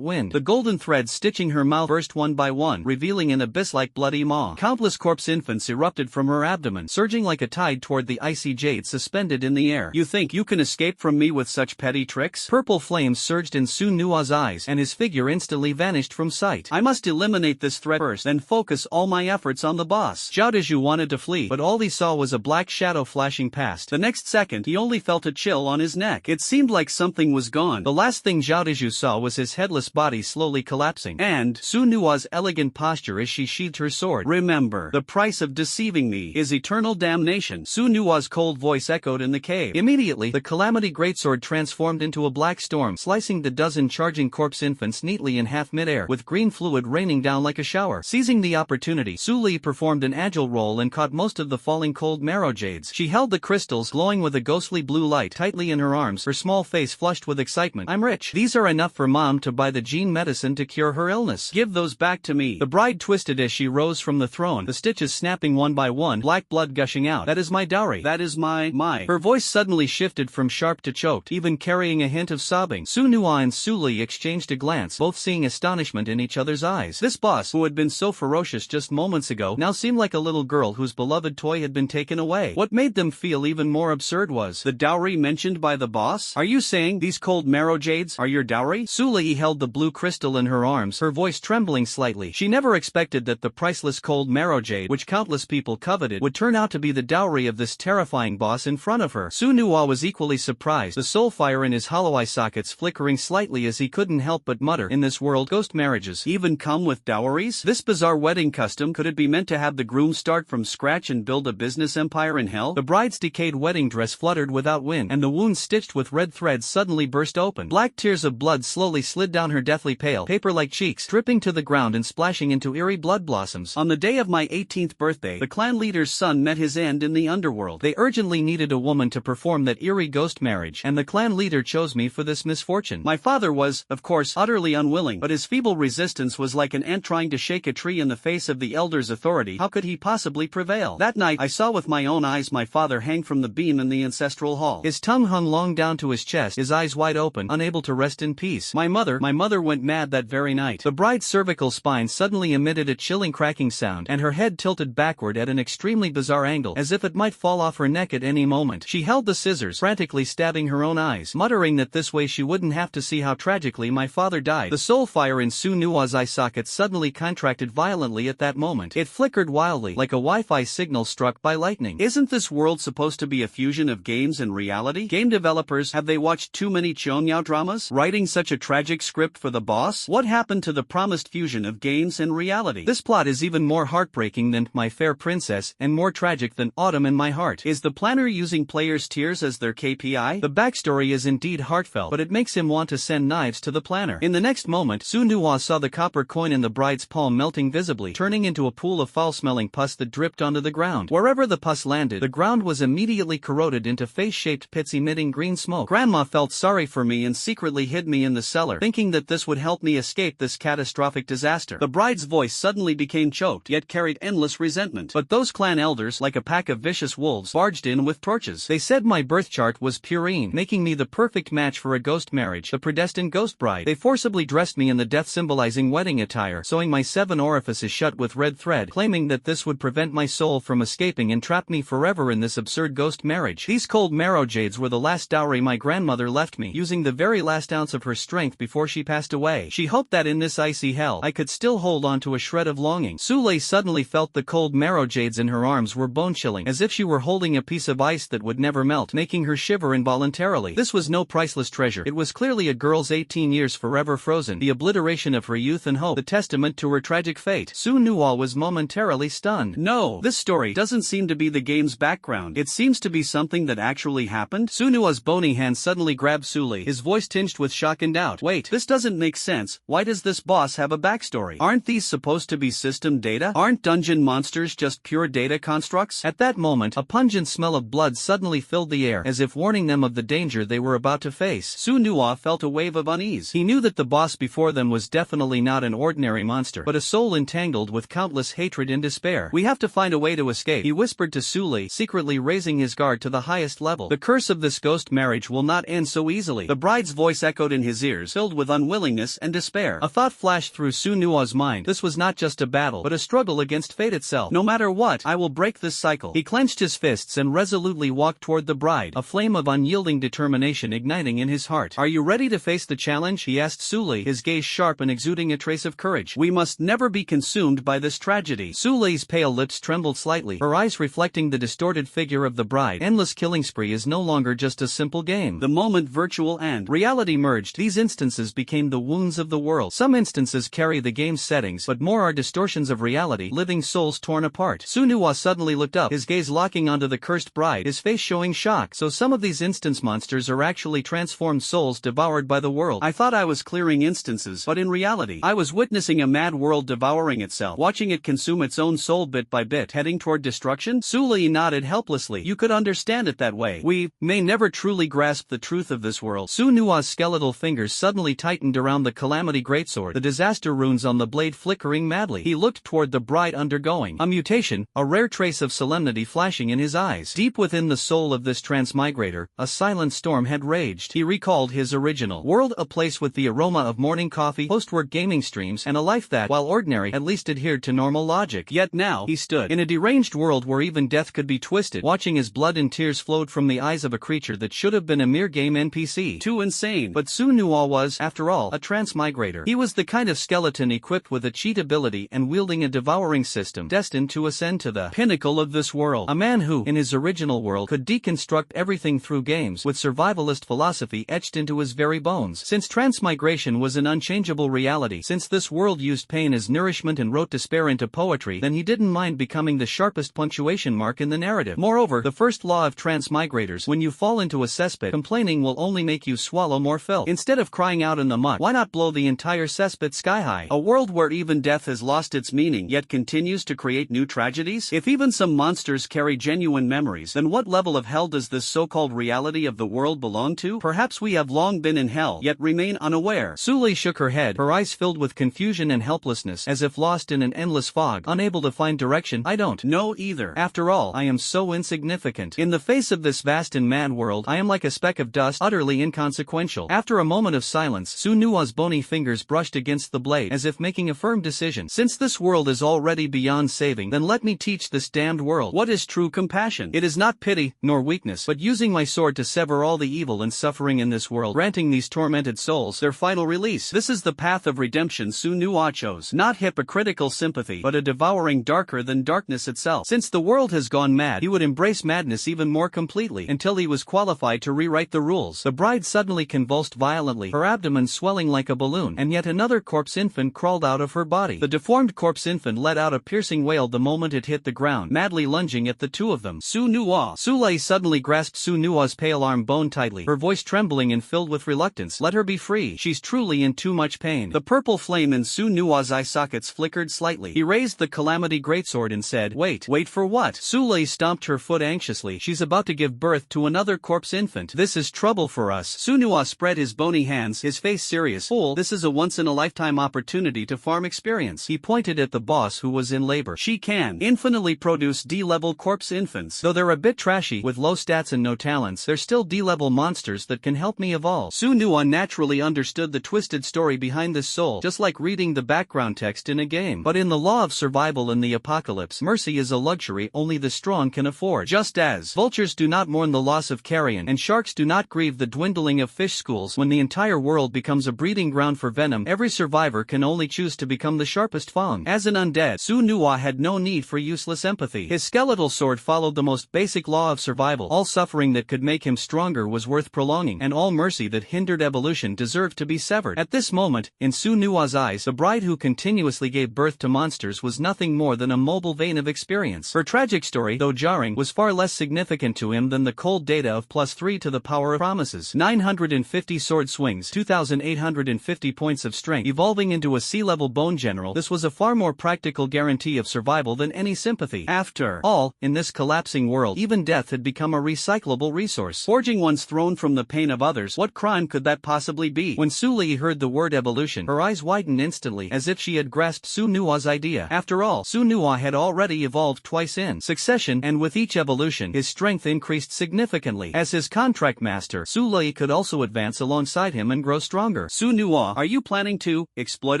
wind. The golden threads stitching her mouth burst one by one, revealing an abyss-like bloody maw. Countless corpse infants erupted from her abdomen, surging like a tide toward the icy jade suspended in the air. "You think you can escape from me with such petty tricks?" Purple flames surged in Su Nua's eyes, and his figure instantly vanished from sight. "I must eliminate this threat first, then focus all my efforts on the boss." Zhao Dizhu wanted to flee, but all he saw was a black shadow flashing past. The next second, he only felt a chill on his neck. It seemed like something was gone. The last thing Zhao Dizhu saw was his headless body slowly collapsing, and Su Nua's elegant posture as she sheathed her sword. "Remember, the price of deceiving me is eternal damnation." Su Nua's cold voice echoed in the cave. Immediately, the Calamity Greatsword transformed into a black storm, slicing the dozen charging corpse infants neatly in half midair, with green fluid raining down like a shower. Seizing the opportunity, Su Li performed an agile roll and caught most of the falling cold marrow jades. She held the crystals, glowing with a ghostly blue light, tightly in her arms, her small face flushed with excitement. "I'm rich. These are enough for Mom to buy the gene medicine to cure her illness. Give those back to me." The bride twisted as she rose from the throne, one, the stitches snapping one by one, black blood gushing out. That is my dowry. That is my. Her voice suddenly shifted from sharp to choked, even carrying a hint of sobbing. Su Nuwa and Su Li exchanged a glance, both seeing astonishment in each other's eyes. This boss, who had been so ferocious just moments ago, now seemed like a little girl whose beloved toy had been taken away. What made them feel even more absurd was the dowry mentioned by the boss. Are you saying these cold marrow jades are your dowry? Su Li held the blue crystal in her arms, her voice trembling slightly. She never expected that the priceless cold marrow jade, which countless people coveted, would turn out to be the dowry of this terrifying boss in front of her. Su Nuwa was equally surprised, the soul fire in his hollow eye sockets flickering slightly as he couldn't help but mutter, in this world ghost marriages even come with dowries? This bizarre wedding custom, could it be meant to have the groom start from scratch and build a business empire in hell? The bride's decayed wedding dress fluttered without wind, and the wound stitched with red threads suddenly burst open. Black tears of blood slowly slid down her deathly pale, paper-like cheeks, dripping to the ground and splashing into eerie blood blossoms. On the day of my 18th birthday, the clan leader's son met his end in the underworld. They urgently needed a woman to perform that eerie ghost marriage, and the clan leader chose me for this misfortune. My father was, of course, utterly unwilling, but his feeble resistance was like an ant trying to shake a tree in the face of the elder's authority. How could he possibly prevail? That night, I saw with my own eyes my father hang from the beam in the ancestral hall. His tongue hung long down to his chest, his eyes wide open, unable to rest in peace. My mother went mad that very night. The bride's cervical spine suddenly emitted a chilling cracking sound, and her head tilted backward at an extremely bizarre angle, as if it might fall off her neck at any moment. She held the scissors, frantically stabbing her own eyes, muttering that this way she wouldn't have to see how tragically my father died. The soul fire in Su Nuwa's eye socket suddenly contracted violently at that moment. It flickered wildly, like a Wi-Fi signal struck by lightning. Isn't this world supposed to be a fusion of games and reality? Game developers, have they watched too many Chonyao dramas? Writing such a tragic script for the boss? What happened to the promised fusion of games and reality? This plot is even more heartbreaking than My Fair Princess, and more tragic than Autumn in My Heart. Is the planner using players' tears as their KPI? The backstory is indeed heartfelt, but it makes him want to send knives to the planner. In the next moment, Su Nuwa saw the copper coin in the bride's palm melting visibly, turning into a pool of foul-smelling pus that dripped onto the ground. Wherever the pus landed, the ground was immediately corroded into face-shaped pits emitting green smoke. Grandma felt sorry for me and secretly hid me in the cellar, thinking that this would help me escape this catastrophic disaster. The bride's voice suddenly became choked, yet carried endless resentment. But those clan elders, like a pack of vicious wolves, barged in with torches. They said my birth chart was purine, making me the perfect match for a ghost marriage, the predestined ghost bride. They forcibly dressed me in the death-symbolizing wedding attire, sewing my 7 orifices shut with red thread, claiming that this would prevent my soul from escaping and trap me forever in this absurd ghost marriage. These cold marrow jades were the last dowry my grandmother left me, using the very last ounce of her strength before she passed away. She hoped that in this icy hell, I could still hold on to a shred of longing. Su Lei suddenly felt the cold marrow jades in her arms were bone-chilling, as if she were holding a piece of ice that would never melt, making her shiver involuntarily. This was no priceless treasure. It was clearly a girl's 18 years forever frozen, the obliteration of her youth and hope, the testament to her tragic fate. Su Nuwa was momentarily stunned. No, this story doesn't seem to be the game's background. It seems to be something that actually happened. Su Nuwa's bony hand suddenly grabbed Su Lei, his voice tinged with shock and doubt. Wait, this doesn't make sense. Why does this boss have a backstory? Aren't these supposed to be system data? Aren't dungeon monsters just pure data constructs? At that moment, a pungent smell of blood suddenly filled the air, as if warning them of the danger they were about to face. Su Nuwa felt a wave of unease. He knew that the boss before them was definitely not an ordinary monster, but a soul entangled with countless hatred and despair. We have to find a way to escape, he whispered to Su Lei, secretly raising his guard to the highest level. The curse of this ghost marriage will not end so easily. The bride's voice echoed in his ears, filled with unwillingness and despair. A thought flashed through Su Nuwa's mind. This was not just a battle, but a struggle against fate itself. No matter what, I will break this cycle. He clenched his fists and resolutely walked toward the bride, a flame of unyielding determination igniting in his heart. Are you ready to face the challenge? He asked Su Lei, his gaze sharp and exuding a trace of courage. We must never be consumed by this tragedy. Su Lei's pale lips trembled slightly, her eyes reflecting the distorted figure of the bride. Endless killing spree is no longer just a simple game. The moment virtual and reality merged, these instances became the wounds of the world. Some instances carry the game's settings, but more are distortions of reality, living souls torn apart. Su Nuwa suddenly looked up, his gaze locking onto the cursed bride, his face showing shock. So some of these instance monsters are actually transformed souls devoured by the world. I thought I was clearing instances, but in reality, I was witnessing a mad world devouring itself, watching it consume its own soul bit by bit, heading toward destruction. Su Lei nodded helplessly. You could understand it that way. We may never truly grasp the truth of this world. Su Nuwa's skeletal fingers suddenly tightened around the calamity greatsword, the disaster runes on the blade flickering madly. He looked toward the bride bride undergoing a mutation, a rare trace of solemnity flashing in his eyes. Deep within the soul of this transmigrator, a silent storm had raged. He recalled his original world, a place with the aroma of morning coffee, post-work gaming streams, and a life that, while ordinary, at least adhered to normal logic. Yet now, he stood in a deranged world where even death could be twisted, watching as blood and tears flowed from the eyes of a creature that should have been a mere game NPC. Too insane. But Su Nuwa was, after all, a transmigrator. He was the kind of skeleton equipped with a cheat ability and wielding a devouring system destined to ascend to the pinnacle of this world. A man who, in his original world, could deconstruct everything through games, with survivalist philosophy etched into his very bones. Since transmigration was an unchangeable reality, since this world used pain as nourishment and wrote despair into poetry, then he didn't mind becoming the sharpest punctuation mark in the narrative. Moreover, the first law of transmigrators: when you fall into a cesspit, complaining will only make you swallow more filth. Instead of crying out in the muck, why not blow the entire cesspit sky high? A world where even death has lost its meaning yet continues to create new tragedies? If even some monsters carry genuine memories, then what level of hell does this so-called reality of the world belong to? Perhaps we have long been in hell, yet remain unaware. Suli shook her head, her eyes filled with confusion and helplessness, as if lost in an endless fog, unable to find direction. I don't know either. After all, I am so insignificant. In the face of this vast and mad world, I am like a speck of dust, utterly inconsequential. After a moment of silence, Su Nuwa's bony fingers brushed against the blade, as if making a firm decision. Since this world is already beyond saving, then let me teach this damned world what is true compassion. It is not pity, nor weakness, but using my sword to sever all the evil and suffering in this world, granting these tormented souls their final release. This is the path of redemption Su Nuwa chose. Not hypocritical sympathy, but a devouring darker than darkness itself. Since the world has gone mad, he would embrace madness even more completely, until he was qualified to rewrite the rules. The bride suddenly convulsed violently, her abdomen swelling like a balloon, and yet another corpse infant crawled out of her body. The deformed corpse infant let out a piercing wail the moment it hit the ground, madly lunging at the two of them. Su Nuwa! Sulei suddenly grasped Su Nuwa's pale arm bone tightly, her voice trembling and filled with reluctance. Let her be free. She's truly in too much pain. The purple flame in Su Nuwa's eye sockets flickered slightly. He raised the Calamity Greatsword and said, Wait for what? Sulei stomped her foot anxiously. She's about to give birth to another corpse infant. This is trouble for us. Su Nuwa spread his bony hands, his face serious. Fool, this is a once-in-a-lifetime opportunity to farm experience. He pointed at the boss who was in labor. She can infinitely produce D-level corpse infants. Though they're a bit trashy, with low stats and no talents, they're still D-level monsters that can help me evolve. Su Nuwa naturally understood the twisted story behind this soul, just like reading the background text in a game. But in the law of survival in the apocalypse, mercy is a luxury only the strong can afford. Just as vultures do not mourn the loss of carrion, and sharks do not grieve the dwindling of fish schools, when the entire world becomes a breeding ground for venom, every survivor can only choose to become the sharpest fang. As an undead, Su Nuwa had no need for useless empathy. His skeletal sword followed the most basic law of survival. All suffering that could make him stronger was worth prolonging, and all mercy that hindered evolution deserved to be severed. At this moment, in Su Nuwa's eyes, the bride who continuously gave birth to monsters was nothing more than a mobile vein of experience. Her tragic story, though jarring, was far less significant to him than the cold data of +3 to the power of promises. 950 sword swings, 2,850 points of strength, evolving into a sea-level bone general. This was a far more practical guarantee of survival than any sympathy. After all, in this collapsing world, even death had become a recyclable resource. Forging one's throne from the pain of others, what crime could that possibly be? When Su Li heard the word evolution, her eyes widened instantly, as if she had grasped Su Nuwa's idea. After all, Su Nuwa had already evolved twice in succession, and with each evolution, his strength increased significantly. As his contract master, Su Li could also advance alongside him and grow stronger. Su Nuwa, are you planning to exploit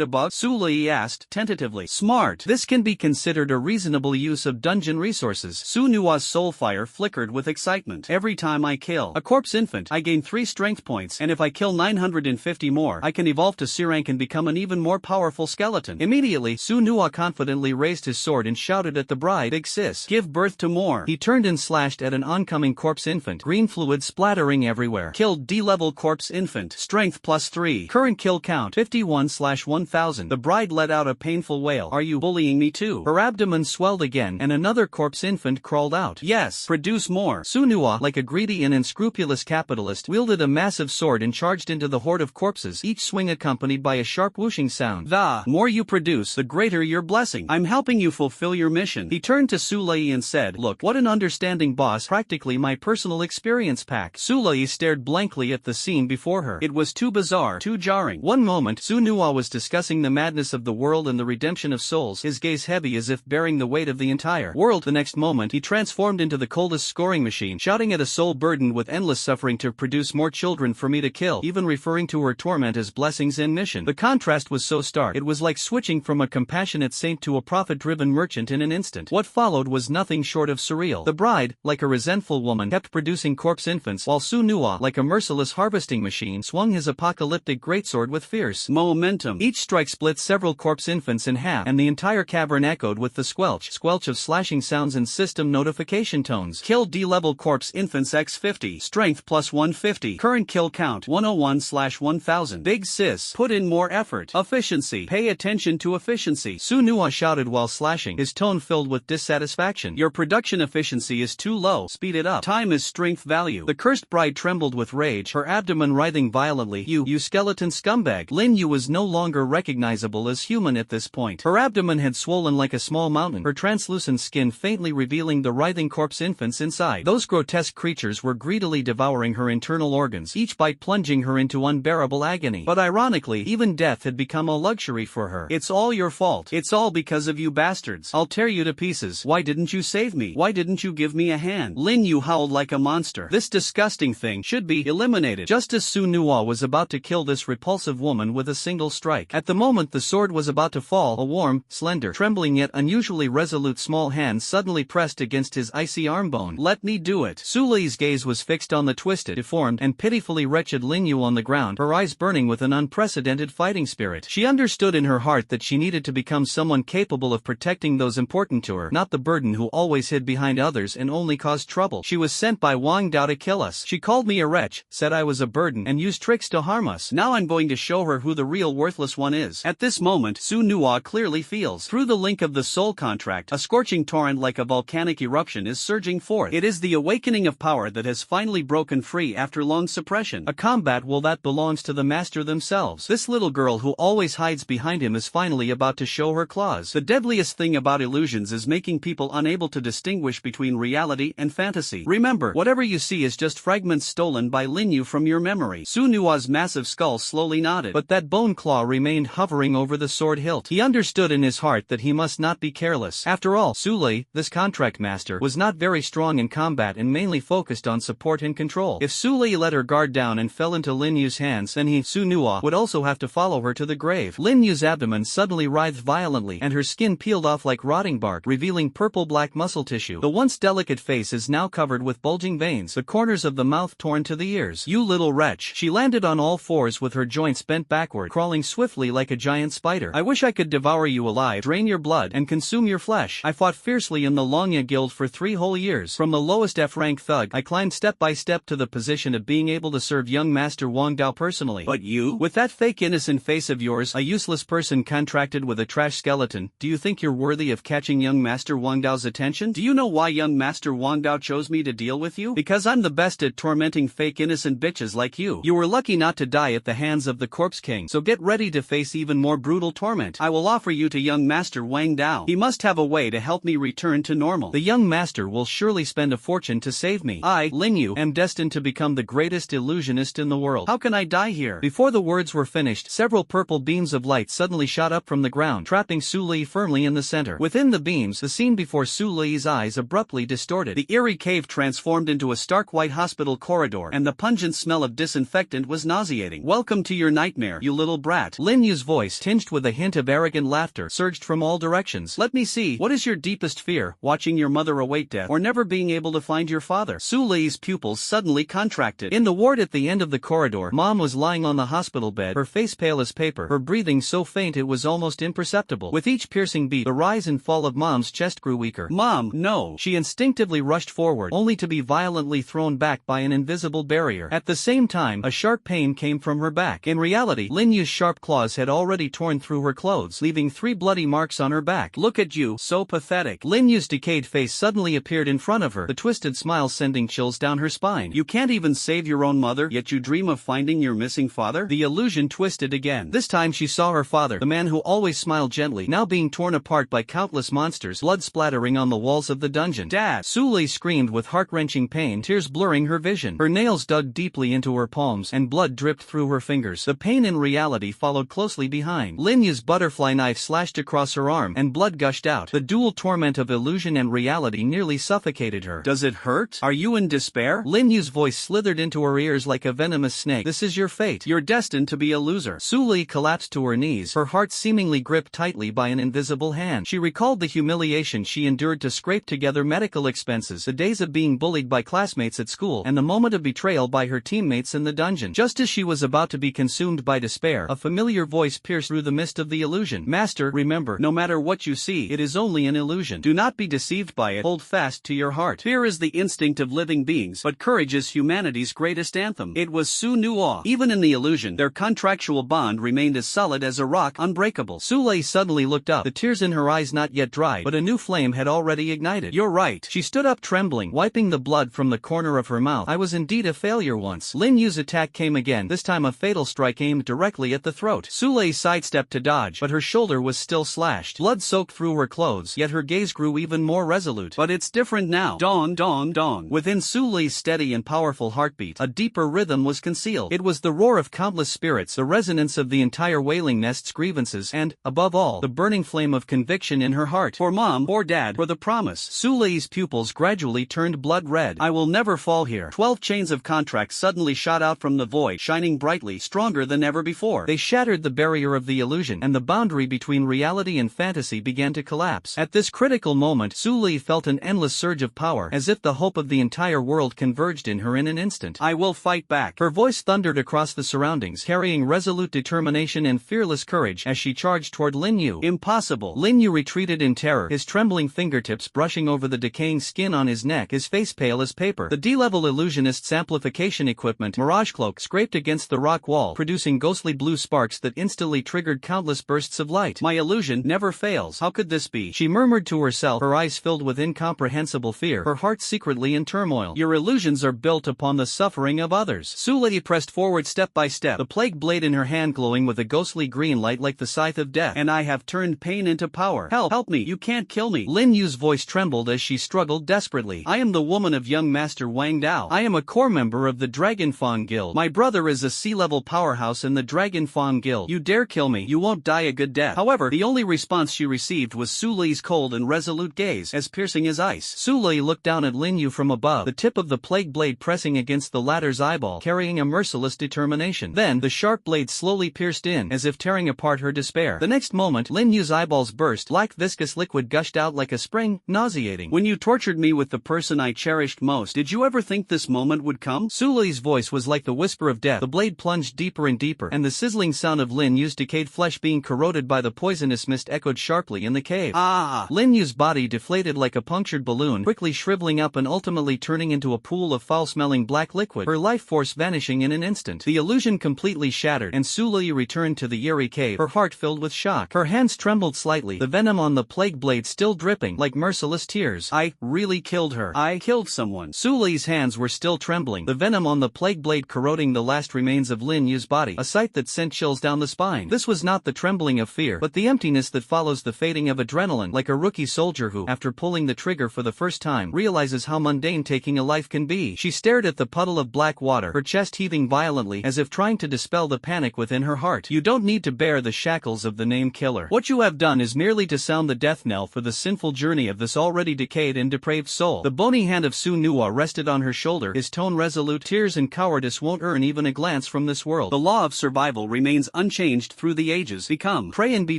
a bug? Su Li asked, tentatively. Smart. This can be considered a reasonable use of dungeon resources. Su Nuwa's soul fire flickered with excitement. Every time I kill a corpse infant, I gain 3 strength points, and if I kill 950 more, I can evolve to C rank and become an even more powerful skeleton. Immediately, Su Nuwa confidently raised his sword and shouted at the bride, Big sis, give birth to more. He turned and slashed at an oncoming corpse infant, green fluid splattering everywhere. Killed D-level corpse infant, strength +3. Current kill count 51/1000. The bride let out a painful wail. Are you bullying me too? Her abdomen swelled again, and another corpse infant crawled out. Yes, produce more. Su Nuwa, like a greedy and unscrupulous capitalist, wielded a massive sword and charged into the horde of corpses, each swing accompanied by a sharp whooshing sound. The more you produce, the greater your blessing. I'm helping you fulfill your mission. He turned to Su Lei and said, Look, what an understanding boss, practically my personal experience pack. Su Lei stared blankly at the scene before her. It was too bizarre, too jarring. One moment, Su Nuwa was discussing the madness of the world and the redemption of souls, his his gaze heavy as if bearing the weight of the entire world. The next moment he transformed into the coldest scoring machine, shouting at a soul burdened with endless suffering to produce more children for me to kill, even referring to her torment as blessings in mission. The contrast was so stark, it was like switching from a compassionate saint to a profit-driven merchant in an instant. What followed was nothing short of surreal. The bride, like a resentful woman, kept producing corpse infants, while Su Nua, like a merciless harvesting machine, swung his apocalyptic greatsword with fierce momentum. Each strike split several corpse infants in half, and the entire cavern echoed with the squelch of slashing sounds and system notification tones. Kill D-level corpse infants x50. Strength plus 150. Current kill count 101/1000. Big sis, put in more effort. Efficiency. Pay attention to efficiency. Su Nua shouted while slashing, his tone filled with dissatisfaction. Your production efficiency is too low. Speed it up. Time is strength value. The cursed bride trembled with rage, her abdomen writhing violently. You skeleton scumbag. Lin Yu was no longer recognizable as human at this point. Her abdomen had swollen like a small mountain, her translucent skin faintly revealing the writhing corpse infants inside. Those grotesque creatures were greedily devouring her internal organs, each bite plunging her into unbearable agony. But ironically, even death had become a luxury for her. It's all your fault. It's all because of you bastards. I'll tear you to pieces. Why didn't you save me? Why didn't you give me a hand? Lin Yu howled like a monster. This disgusting thing should be eliminated. Just as Su Nua was about to kill this repulsive woman with a single strike. At the moment the sword was about to fall, a warm, slender, trembling yet unusually resolute small hand suddenly pressed against his icy arm bone. Let me do it. Su Lei's gaze was fixed on the twisted, deformed, and pitifully wretched Lin Yu on the ground, her eyes burning with an unprecedented fighting spirit. She understood in her heart that she needed to become someone capable of protecting those important to her, not the burden who always hid behind others and only caused trouble. She was sent by Wang Dao to kill us. She called me a wretch, said I was a burden, and used tricks to harm us. Now I'm going to show her who the real worthless one is. At this moment, Su Nua clearly feels, through the link of the soul contract, a scorching torrent like a volcanic eruption is surging forth. It is the awakening of power that has finally broken free after long suppression. A combat will that belongs to the master themselves. This little girl who always hides behind him is finally about to show her claws. The deadliest thing about illusions is making people unable to distinguish between reality and fantasy. Remember, whatever you see is just fragments stolen by Lin Yu from your memory. Su Nua's massive skull slowly nodded, but that bone claw remained hovering over the sword hilt. He understood in his heart that he must not be careless. After all, Su Lei, this contract master, was not very strong in combat and mainly focused on support and control. If Su Lei let her guard down and fell into Lin Yu's hands, then he, Su Nua, would also have to follow her to the grave. Lin Yu's abdomen suddenly writhed violently, and her skin peeled off like rotting bark, revealing purple-black muscle tissue. The once delicate face is now covered with bulging veins, the corners of the mouth torn to the ears. You little wretch. She landed on all fours with her joints bent backward, crawling swiftly like a giant spider. I wish I could devour you alive, drain your blood, and consume your flesh. I fought fiercely in the Longya Guild for 3 whole years. From the lowest F-rank thug, I climbed step by step to the position of being able to serve young Master Wang Dao personally. But you? With that fake innocent face of yours, a useless person contracted with a trash skeleton, do you think you're worthy of catching young Master Wang Dao's attention? Do you know why young Master Wang Dao chose me to deal with you? Because I'm the best at tormenting fake innocent bitches like you. You were lucky not to die at the hands of the Corpse King, so get ready to face even more brutal torment. I will offer you to young Master Wang Dao. He must have a way to help me return to normal. The young master will surely spend a fortune to save me. I, Lin Yu, am destined to become the greatest illusionist in the world. How can I die here? Before the words were finished, several purple beams of light suddenly shot up from the ground, trapping Su Lei firmly in the center. Within the beams, the scene before Su Lei's eyes abruptly distorted. The eerie cave transformed into a stark white hospital corridor, and the pungent smell of disinfectant was nauseating. Welcome to your nightmare, you little brat. Lin Yu's voice, tinged with a hint of arrogant laughter, surged from all directions. Let me see, what is your deepest fear, watching your mother await death, or never being able to find your father? Su Lei's pupils suddenly contracted. In the ward at the end of the corridor, Mom was lying on the hospital bed, her face pale as paper, her breathing so faint it was almost imperceptible. With each piercing beat, the rise and fall of Mom's chest grew weaker. Mom, no! She instinctively rushed forward, only to be violently thrown back by an invisible barrier. At the same time, a sharp pain came from her back. In reality, Lin Yu's sharp claws had already torn through her clothes, leaving 3 bloody marks on her back. Look at you, so pathetic. Lin Yu's decayed face suddenly appeared in front of her, the twisted smile sending chills down her spine. You can't even save your own mother, yet you dream of finding your missing father? The illusion twisted again. This time she saw her father, the man who always smiled gently, now being torn apart by countless monsters, blood splattering on the walls of the dungeon. Dad! Su Lei screamed with heart-wrenching pain, tears blurring her vision. Her nails dug deeply into her palms, and blood dripped through her fingers. The pain in reality followed closely behind. Lin Yu's butterfly knife slashed across across her arm, and blood gushed out. The dual torment of illusion and reality nearly suffocated her. Does it hurt? Are you in despair? Lin Yu's voice slithered into her ears like a venomous snake. This is your fate. You're destined to be a loser. Su Li collapsed to her knees, her heart seemingly gripped tightly by an invisible hand. She recalled the humiliation she endured to scrape together medical expenses, the days of being bullied by classmates at school, and the moment of betrayal by her teammates in the dungeon. Just as she was about to be consumed by despair, a familiar voice pierced through the mist of the illusion. Master, remember, no matter what you see, it is only an illusion. Do not be deceived by it. Hold fast to your heart. Fear is the instinct of living beings, but courage is humanity's greatest anthem. It was Su Nuo. Even in the illusion, their contractual bond remained as solid as a rock, unbreakable. Su Lei suddenly looked up, the tears in her eyes not yet dried, but a new flame had already ignited. You're right. She stood up trembling, wiping the blood from the corner of her mouth. I was indeed a failure once. Lin Yu's attack came again, this time a fatal strike aimed directly at the throat. Su Lei sidestepped to dodge, but her shoulder was still slashed. Blood soaked through her clothes, yet her gaze grew even more resolute. But it's different now. Dawn, dawn, dawn. Within Su Lei's steady and powerful heartbeat, a deeper rhythm was concealed. It was the roar of countless spirits, the resonance of the entire wailing nest's grievances, and, above all, the burning flame of conviction in her heart. For Mom, for Dad, for the promise. Su Lei's pupils gradually turned blood red. I will never fall here. 12 chains of contracts suddenly shot out from the void, shining brightly, stronger than ever before. They shattered the barrier of the illusion, and the boundary between reality and fantasy began to collapse. At this critical moment, Su Lei felt an endless surge of power, as if the hope of the entire world converged in her in an instant. I will fight back. Her voice thundered across the surroundings, carrying resolute determination and fearless courage as she charged toward Lin Yu. Impossible. Lin Yu retreated in terror, his trembling fingertips brushing over the decaying skin on his neck, his face pale as paper. The D-level illusionist's amplification equipment, Mirage Cloak, scraped against the rock wall, producing ghostly blue sparks that instantly triggered countless bursts of light. My illusion never fails. How could this be? She murmured to herself, her eyes filled with incomprehensible fear, her heart secretly in turmoil. Your illusions are built upon the suffering of others. Su Lei pressed forward step by step, the plague blade in her hand glowing with a ghostly green light like the scythe of death. And I have turned pain into power. Help me, you can't kill me. Lin Yu's voice trembled as she struggled desperately. I am the woman of young Master Wang Dao. I am a core member of the Dragon Fawn Guild. My brother is a C-level powerhouse in the Dragon Fawn Guild. You dare kill me, you won't die a good death. However, the only response she received was Su Lei's cold and resolute gaze, as piercing as ice. Su Lei looked down at Lin Yu from above, the tip of the plague blade pressing against the latter's eyeball, carrying a merciless determination. Then, the sharp blade slowly pierced in, as if tearing apart her despair. The next moment, Lin Yu's eyeballs burst, black viscous liquid gushed out like a spring, nauseating. When you tortured me with the person I cherished most, did you ever think this moment would come? Su Lei's voice was like the whisper of death. The blade plunged deeper and deeper, and the sizzling sound of Lin Yu's decayed flesh being corroded by the poisonous mist echoed sharply in the cave. Ah! Lin Yu's body deflated like a punctured balloon, quickly shriveling up and ultimately turning into a pool of foul-smelling black liquid, her life force vanishing in an instant. The illusion completely shattered, and Su Lei returned to the eerie cave, her heart filled with shock. Her hands trembled slightly, the venom on the plague blade still dripping like merciless tears. I really killed her. I killed someone. Su Lei's hands were still trembling, the venom on the plague blade corroding the last remains of Lin Yu's body, a sight that sent chills down the spine. This was not the trembling of fear, but the emptiness that follows the fading of adrenaline, like a rookie soldier who, after pulling the trigger for the first time, realizes how mundane taking a life can be. She stared at the puddle of black water, her chest heaving violently as if trying to dispel the panic within her heart. You don't need to bear the shackles of the name killer. What you have done is merely to sound the death knell for the sinful journey of this already decayed and depraved soul. The bony hand of Su Nuo rested on her shoulder, his tone resolute. Tears and cowardice won't earn even a glance from this world. The law of survival remains unchanged through the ages. Become prey and be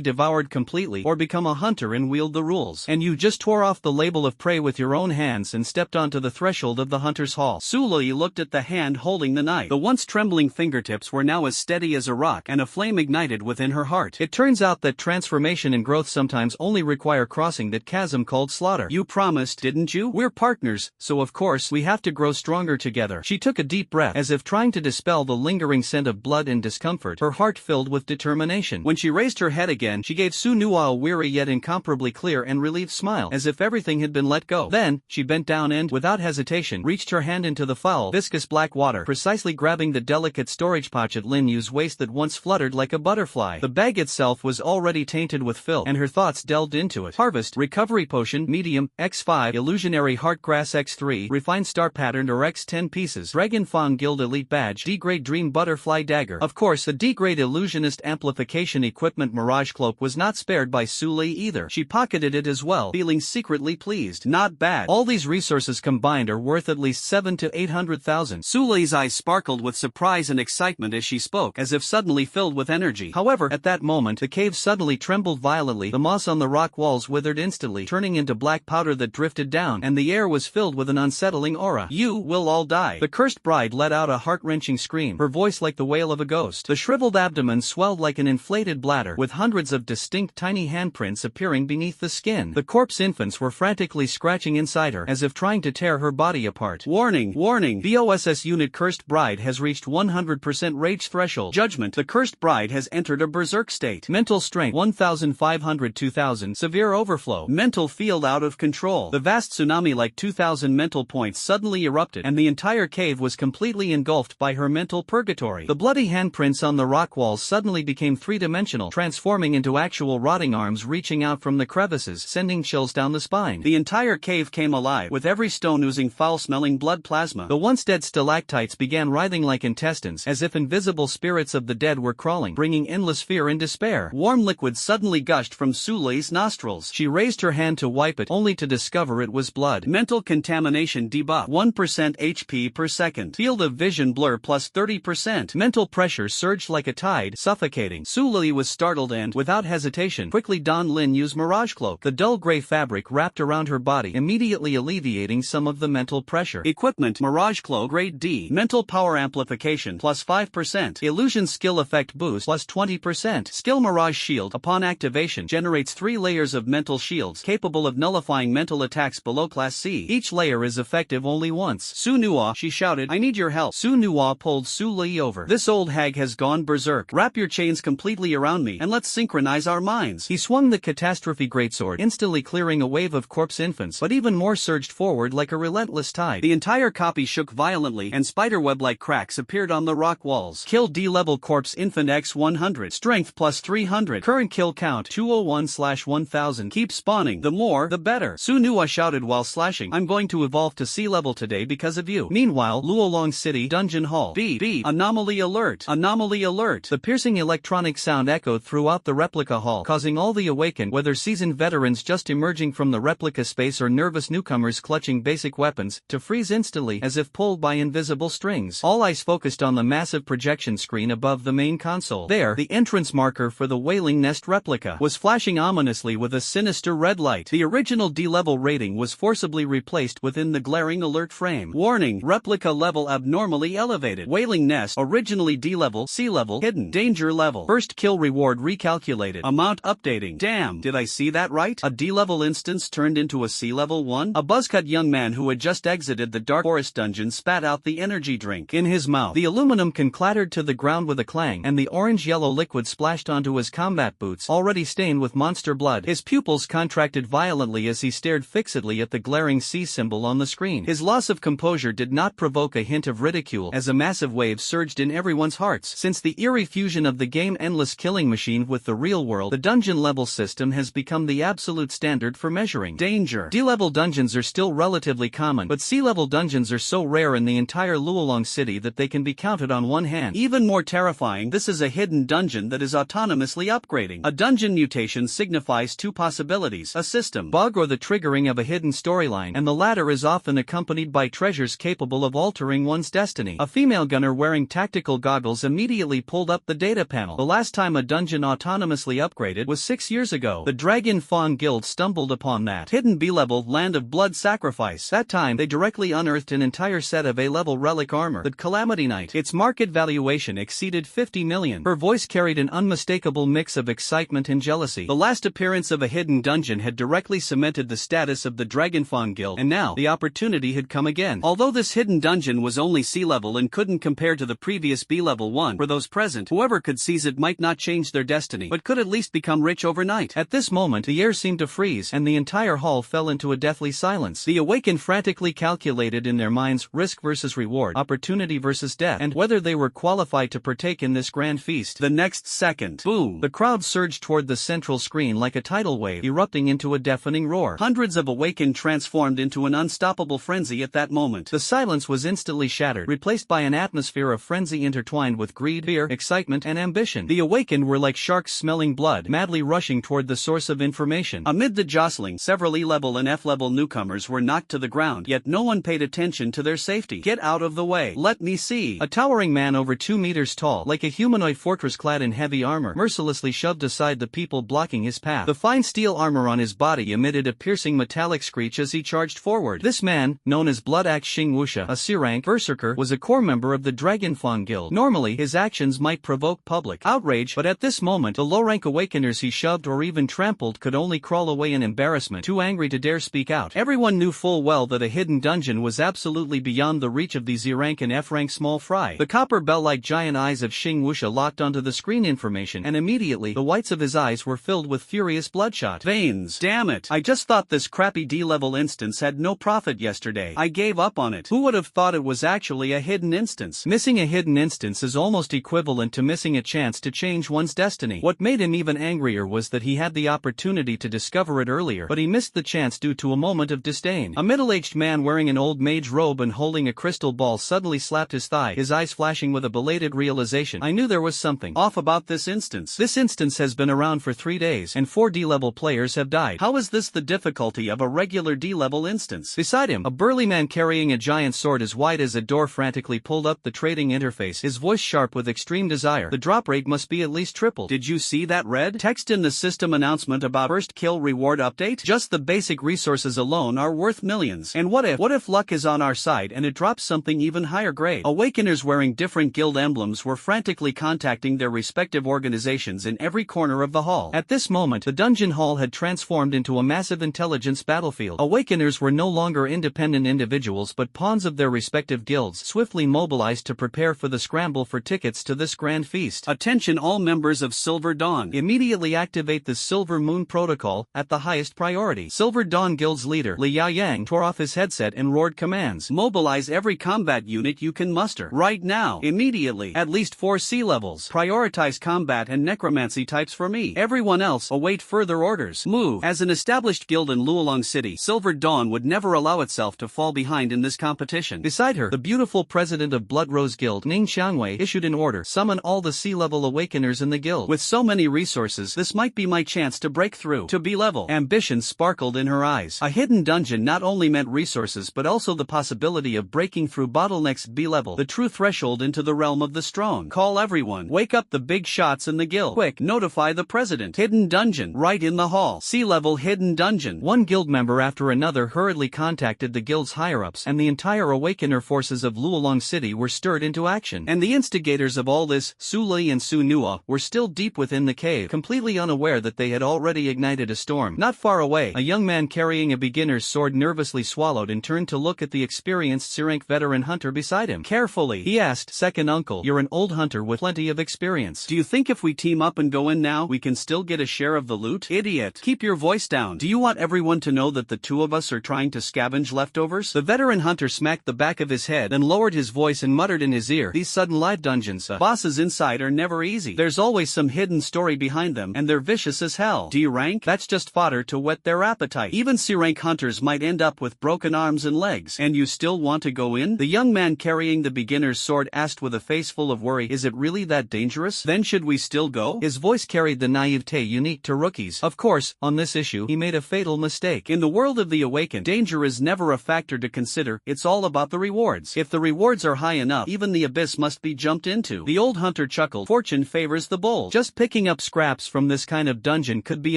devoured completely, or become a hunter and wield the rules. And you just tore off the label of prey with your own hands and stepped onto the threshold of the hunter's hall. Su Lei looked at the hand holding the knife. The once trembling fingertips were now as steady as a rock, and a flame ignited within her heart. It turns out that transformation and growth sometimes only require crossing that chasm called slaughter. You promised, didn't you? We're partners, so of course we have to grow stronger together. She took a deep breath, as if trying to dispel the lingering scent of blood and discomfort, her heart filled with determination. When she raised her head again, she gave Su Nuo a weary yet incomparably clear and relieved smile, as if everything had been let go. Then, she bent down and, without hesitation, reached her hand into the foul, viscous black water, precisely grabbing the delicate storage pouch at Lin Yu's waist that once fluttered like a butterfly. The bag itself was already tainted with filth, and her thoughts delved into it. Harvest, recovery potion, medium, X5, illusionary heartgrass X3, refined star pattern or X10 pieces, Dragon Fawn Guild elite badge, D-grade dream butterfly dagger. Of course, the D-grade illusionist amplification equipment Mirage Cloak was not not spared by Su Li either. She pocketed it as well, feeling secretly pleased. Not bad. All these resources combined are worth at least 7 to 800,000. Su Li's eyes sparkled with surprise and excitement as she spoke, as if suddenly filled with energy. However, at that moment, the cave suddenly trembled violently, the moss on the rock walls withered instantly, turning into black powder that drifted down, and the air was filled with an unsettling aura. You will all die. The cursed bride let out a heart-wrenching scream, her voice like the wail of a ghost. The shriveled abdomen swelled like an inflated bladder, with hundreds of distinct tiny handprints appearing beneath the skin. The corpse infants were frantically scratching inside her, as if trying to tear her body apart. Warning! Warning! BOSS unit Cursed Bride has reached 100% rage threshold. Judgment. The Cursed Bride has entered a berserk state. Mental strength 1,500 2,000. Severe overflow. Mental field out of control. The vast tsunami like 2,000 mental points suddenly erupted, and the entire cave was completely engulfed by her mental purgatory. The bloody handprints on the rock walls suddenly became three-dimensional, transforming into actual rotting arms reaching out from the crevices, sending chills down the spine. The entire cave came alive, with every stone oozing foul-smelling blood plasma. The once dead stalactites began writhing like intestines, as if invisible spirits of the dead were crawling, bringing endless fear and despair. Warm liquid suddenly gushed from Su Li's nostrils. She raised her hand to wipe it, only to discover it was blood. Mental contamination debuff 1% HP per second. Field of vision blur plus 30%. Mental pressure surged like a tide, suffocating. Su Li was startled and, without hesitation, quickly donned Lin Yu's mirage cloak. The dull gray fabric wrapped around her body, immediately alleviating some of the mental pressure. Equipment: Mirage Cloak Grade D. Mental power amplification plus 5%. Illusion skill effect boost plus 20%. Skill Mirage Shield. Upon activation, generates 3 layers of mental shields capable of nullifying mental attacks below Class C. Each layer is effective only once. Su Nua, she shouted, I need your help. Su Nua pulled Su Li over. This old hag has gone berserk. Wrap your chains completely around me, and let's synchronize our minds. He swung the catastrophe greatsword, instantly clearing a wave of corpse infants, but even more surged forward like a relentless tide. The entire copy shook violently, and spiderweb-like cracks appeared on the rock walls. Kill D-level corpse infant X100. Strength plus 300. Current kill count 201/1000. Keep spawning. The more, the better. Su Nua shouted while slashing. I'm going to evolve to C-level today because of you. Meanwhile, Luolong City Dungeon Hall. B. Anomaly alert. Anomaly alert. The piercing electronic sound echoed throughout the replica hall, causing all the awakened, whether seasoned veterans just emerging from the replica space or nervous newcomers clutching basic weapons, to freeze instantly as if pulled by invisible strings. All eyes focused on the massive projection screen above the main console. There, the entrance marker for the Wailing Nest replica was flashing ominously with a sinister red light. The original D-level rating was forcibly replaced within the glaring alert frame. Warning: replica level abnormally elevated. Wailing Nest, originally D-level, C-level, hidden. Danger level. First kill reward recalculated. Amount updating. Damn, did I see that right? A D-level instance turned into a C-level one? A buzzcut young man who had just exited the Dark Forest dungeon spat out the energy drink. In his mouth, the aluminum can clattered to the ground with a clang, and the orange-yellow liquid splashed onto his combat boots, already stained with monster blood. His pupils contracted violently as he stared fixedly at the glaring C symbol on the screen. His loss of composure did not provoke a hint of ridicule, as a massive wave surged in everyone's hearts. Since the eerie fusion of the game Endless Killing Machine with the real world, the dungeon level system has become the absolute standard for measuring danger. D-level dungeons are still relatively common, but C-level dungeons are so rare in the entire Luolong City that they can be counted on one hand. Even more terrifying, this is a hidden dungeon that is autonomously upgrading. A dungeon mutation signifies two possibilities: a system bug or the triggering of a hidden storyline, and the latter is often accompanied by treasures capable of altering one's destiny. A female gunner wearing tactical goggles immediately pulled up the data panel. The last time a dungeon autonomously upgraded was 6 years ago. The Dragon Fawn Guild stumbled upon that hidden B-level Land of Blood sacrifice. That time they directly unearthed an entire set of A-level relic armor, the Calamity Knight. Its market valuation exceeded 50 million. Her voice carried an unmistakable mix of excitement and jealousy. The last appearance of a hidden dungeon had directly cemented the status of the Dragon Fawn Guild, and now the opportunity had come again. Although this hidden dungeon was only C-level and couldn't compare to the previous B-level one, for those present, whoever could seize it might not change their destiny, but could at least become rich overnight. At this moment, the air seemed to freeze, and the entire hall fell into a deathly silence. The awakened frantically calculated in their minds risk versus reward, opportunity versus death, and whether they were qualified to partake in this grand feast. The next second, boom! The crowd surged toward the central screen like a tidal wave, erupting into a deafening roar. Hundreds of awakened transformed into an unstoppable frenzy at that moment. The silence was instantly shattered, replaced by an atmosphere of frenzy intertwined with greed, fear, excitement, and ambition. The awakened were like sharks smelling blood, blood, madly rushing toward the source of information. Amid the jostling, several E-level and F-level newcomers were knocked to the ground, yet no one paid attention to their safety. Get out of the way. Let me see. A towering man over 2 meters tall, like a humanoid fortress clad in heavy armor, mercilessly shoved aside the people blocking his path. The fine steel armor on his body emitted a piercing metallic screech as he charged forward. This man, known as Blood Axe Xing Wuxia, a C-rank berserker, was a core member of the Dragonfang Guild. Normally, his actions might provoke public outrage, but at this moment, the low-rank awakeners he shoved or even trampled could only crawl away in embarrassment, too angry to dare speak out. Everyone knew full well that a hidden dungeon was absolutely beyond the reach of the Z-rank and F-rank small fry. The copper bell-like giant eyes of Xing Wuxia locked onto the screen information, and immediately, the whites of his eyes were filled with furious bloodshot veins. Damn it! I just thought this crappy D-level instance had no profit yesterday. I gave up on it. Who would have thought it was actually a hidden instance? Missing a hidden instance is almost equivalent to missing a chance to change one's destiny. What made him even angrier was that he had the opportunity to discover it earlier, but he missed the chance due to a moment of disdain. A middle-aged man wearing an old mage robe and holding a crystal ball suddenly slapped his thigh, his eyes flashing with a belated realization. I knew there was something off about this instance. This instance has been around for 3 days, and 4 D-level players have died. How is this the difficulty of a regular D-level instance? Beside him, a burly man carrying a giant sword as wide as a door frantically pulled up the trading interface, his voice sharp with extreme desire. The drop rate must be at least tripled. Did you see that red text in the system announcement about first kill reward update? Just the basic resources alone are worth millions. And what if luck is on our side and it drops something even higher grade? Awakeners wearing different guild emblems were frantically contacting their respective organizations in every corner of the hall. At this moment, the dungeon hall had transformed into a massive intelligence battlefield. Awakeners were no longer independent individuals but pawns of their respective guilds, swiftly mobilized to prepare for the scramble for tickets to this grand feast. Attention all members of Silver Dawn. Immediately activate the Silver Moon Protocol at the highest priority. Silver Dawn Guild's leader, Li Yaoyang, tore off his headset and roared commands. Mobilize every combat unit you can muster. Right now. Immediately. At least 4 C-levels. Prioritize combat and necromancy types for me. Everyone else, await further orders. Move. As an established guild in Luolong City, Silver Dawn would never allow itself to fall behind in this competition. Beside her, the beautiful president of Blood Rose Guild, Ning Xiangwei, issued an order. Summon all the C-level awakeners in the guild. With so many resources, this might be my chance to break through. To B-level. Ambition sparkled in her eyes. A hidden dungeon not only meant resources but also the possibility of breaking through bottlenecks B-level, the true threshold into the realm of the strong. Call everyone. Wake up the big shots in the guild. Quick, notify the president. Hidden dungeon. Right in the hall. C-level hidden dungeon. One guild member after another hurriedly contacted the guild's higher-ups, and the entire awakener forces of Luolong City were stirred into action. And the instigators of all this, Su Li and Su Nua, were still deep within the cave, completely unaware that they had already ignited a storm. Not far away, a young man carrying a beginner's sword nervously swallowed and turned to look at the experienced C-rank veteran hunter beside him. Carefully, he asked, "Second uncle, you're an old hunter with plenty of experience. Do you think if we team up and go in now, we can still get a share of the loot?" Idiot. Keep your voice down. Do you want everyone to know that the two of us are trying to scavenge leftovers? The veteran hunter smacked the back of his head, then lowered his voice and muttered in his ear, "These sudden live dungeons, bosses inside are never easy. There's always some hidden story behind them, and they're vicious as hell. D-rank? That's just fodder to whet their appetite. Even C-rank hunters might end up with broken arms and legs. And you still want to go in?" The young man carrying the beginner's sword asked with a face full of worry, "Is it really that dangerous? Then should we still go?" His voice carried the naivete unique to rookies. Of course, on this issue, he made a fatal mistake. In the world of the awakened, danger is never a factor to consider, it's all about the rewards. If the rewards are high enough, even the abyss must be jumped into. The old hunter chuckled, "Fortune favors the bold. Just picking up scraps from this kind of dungeon could be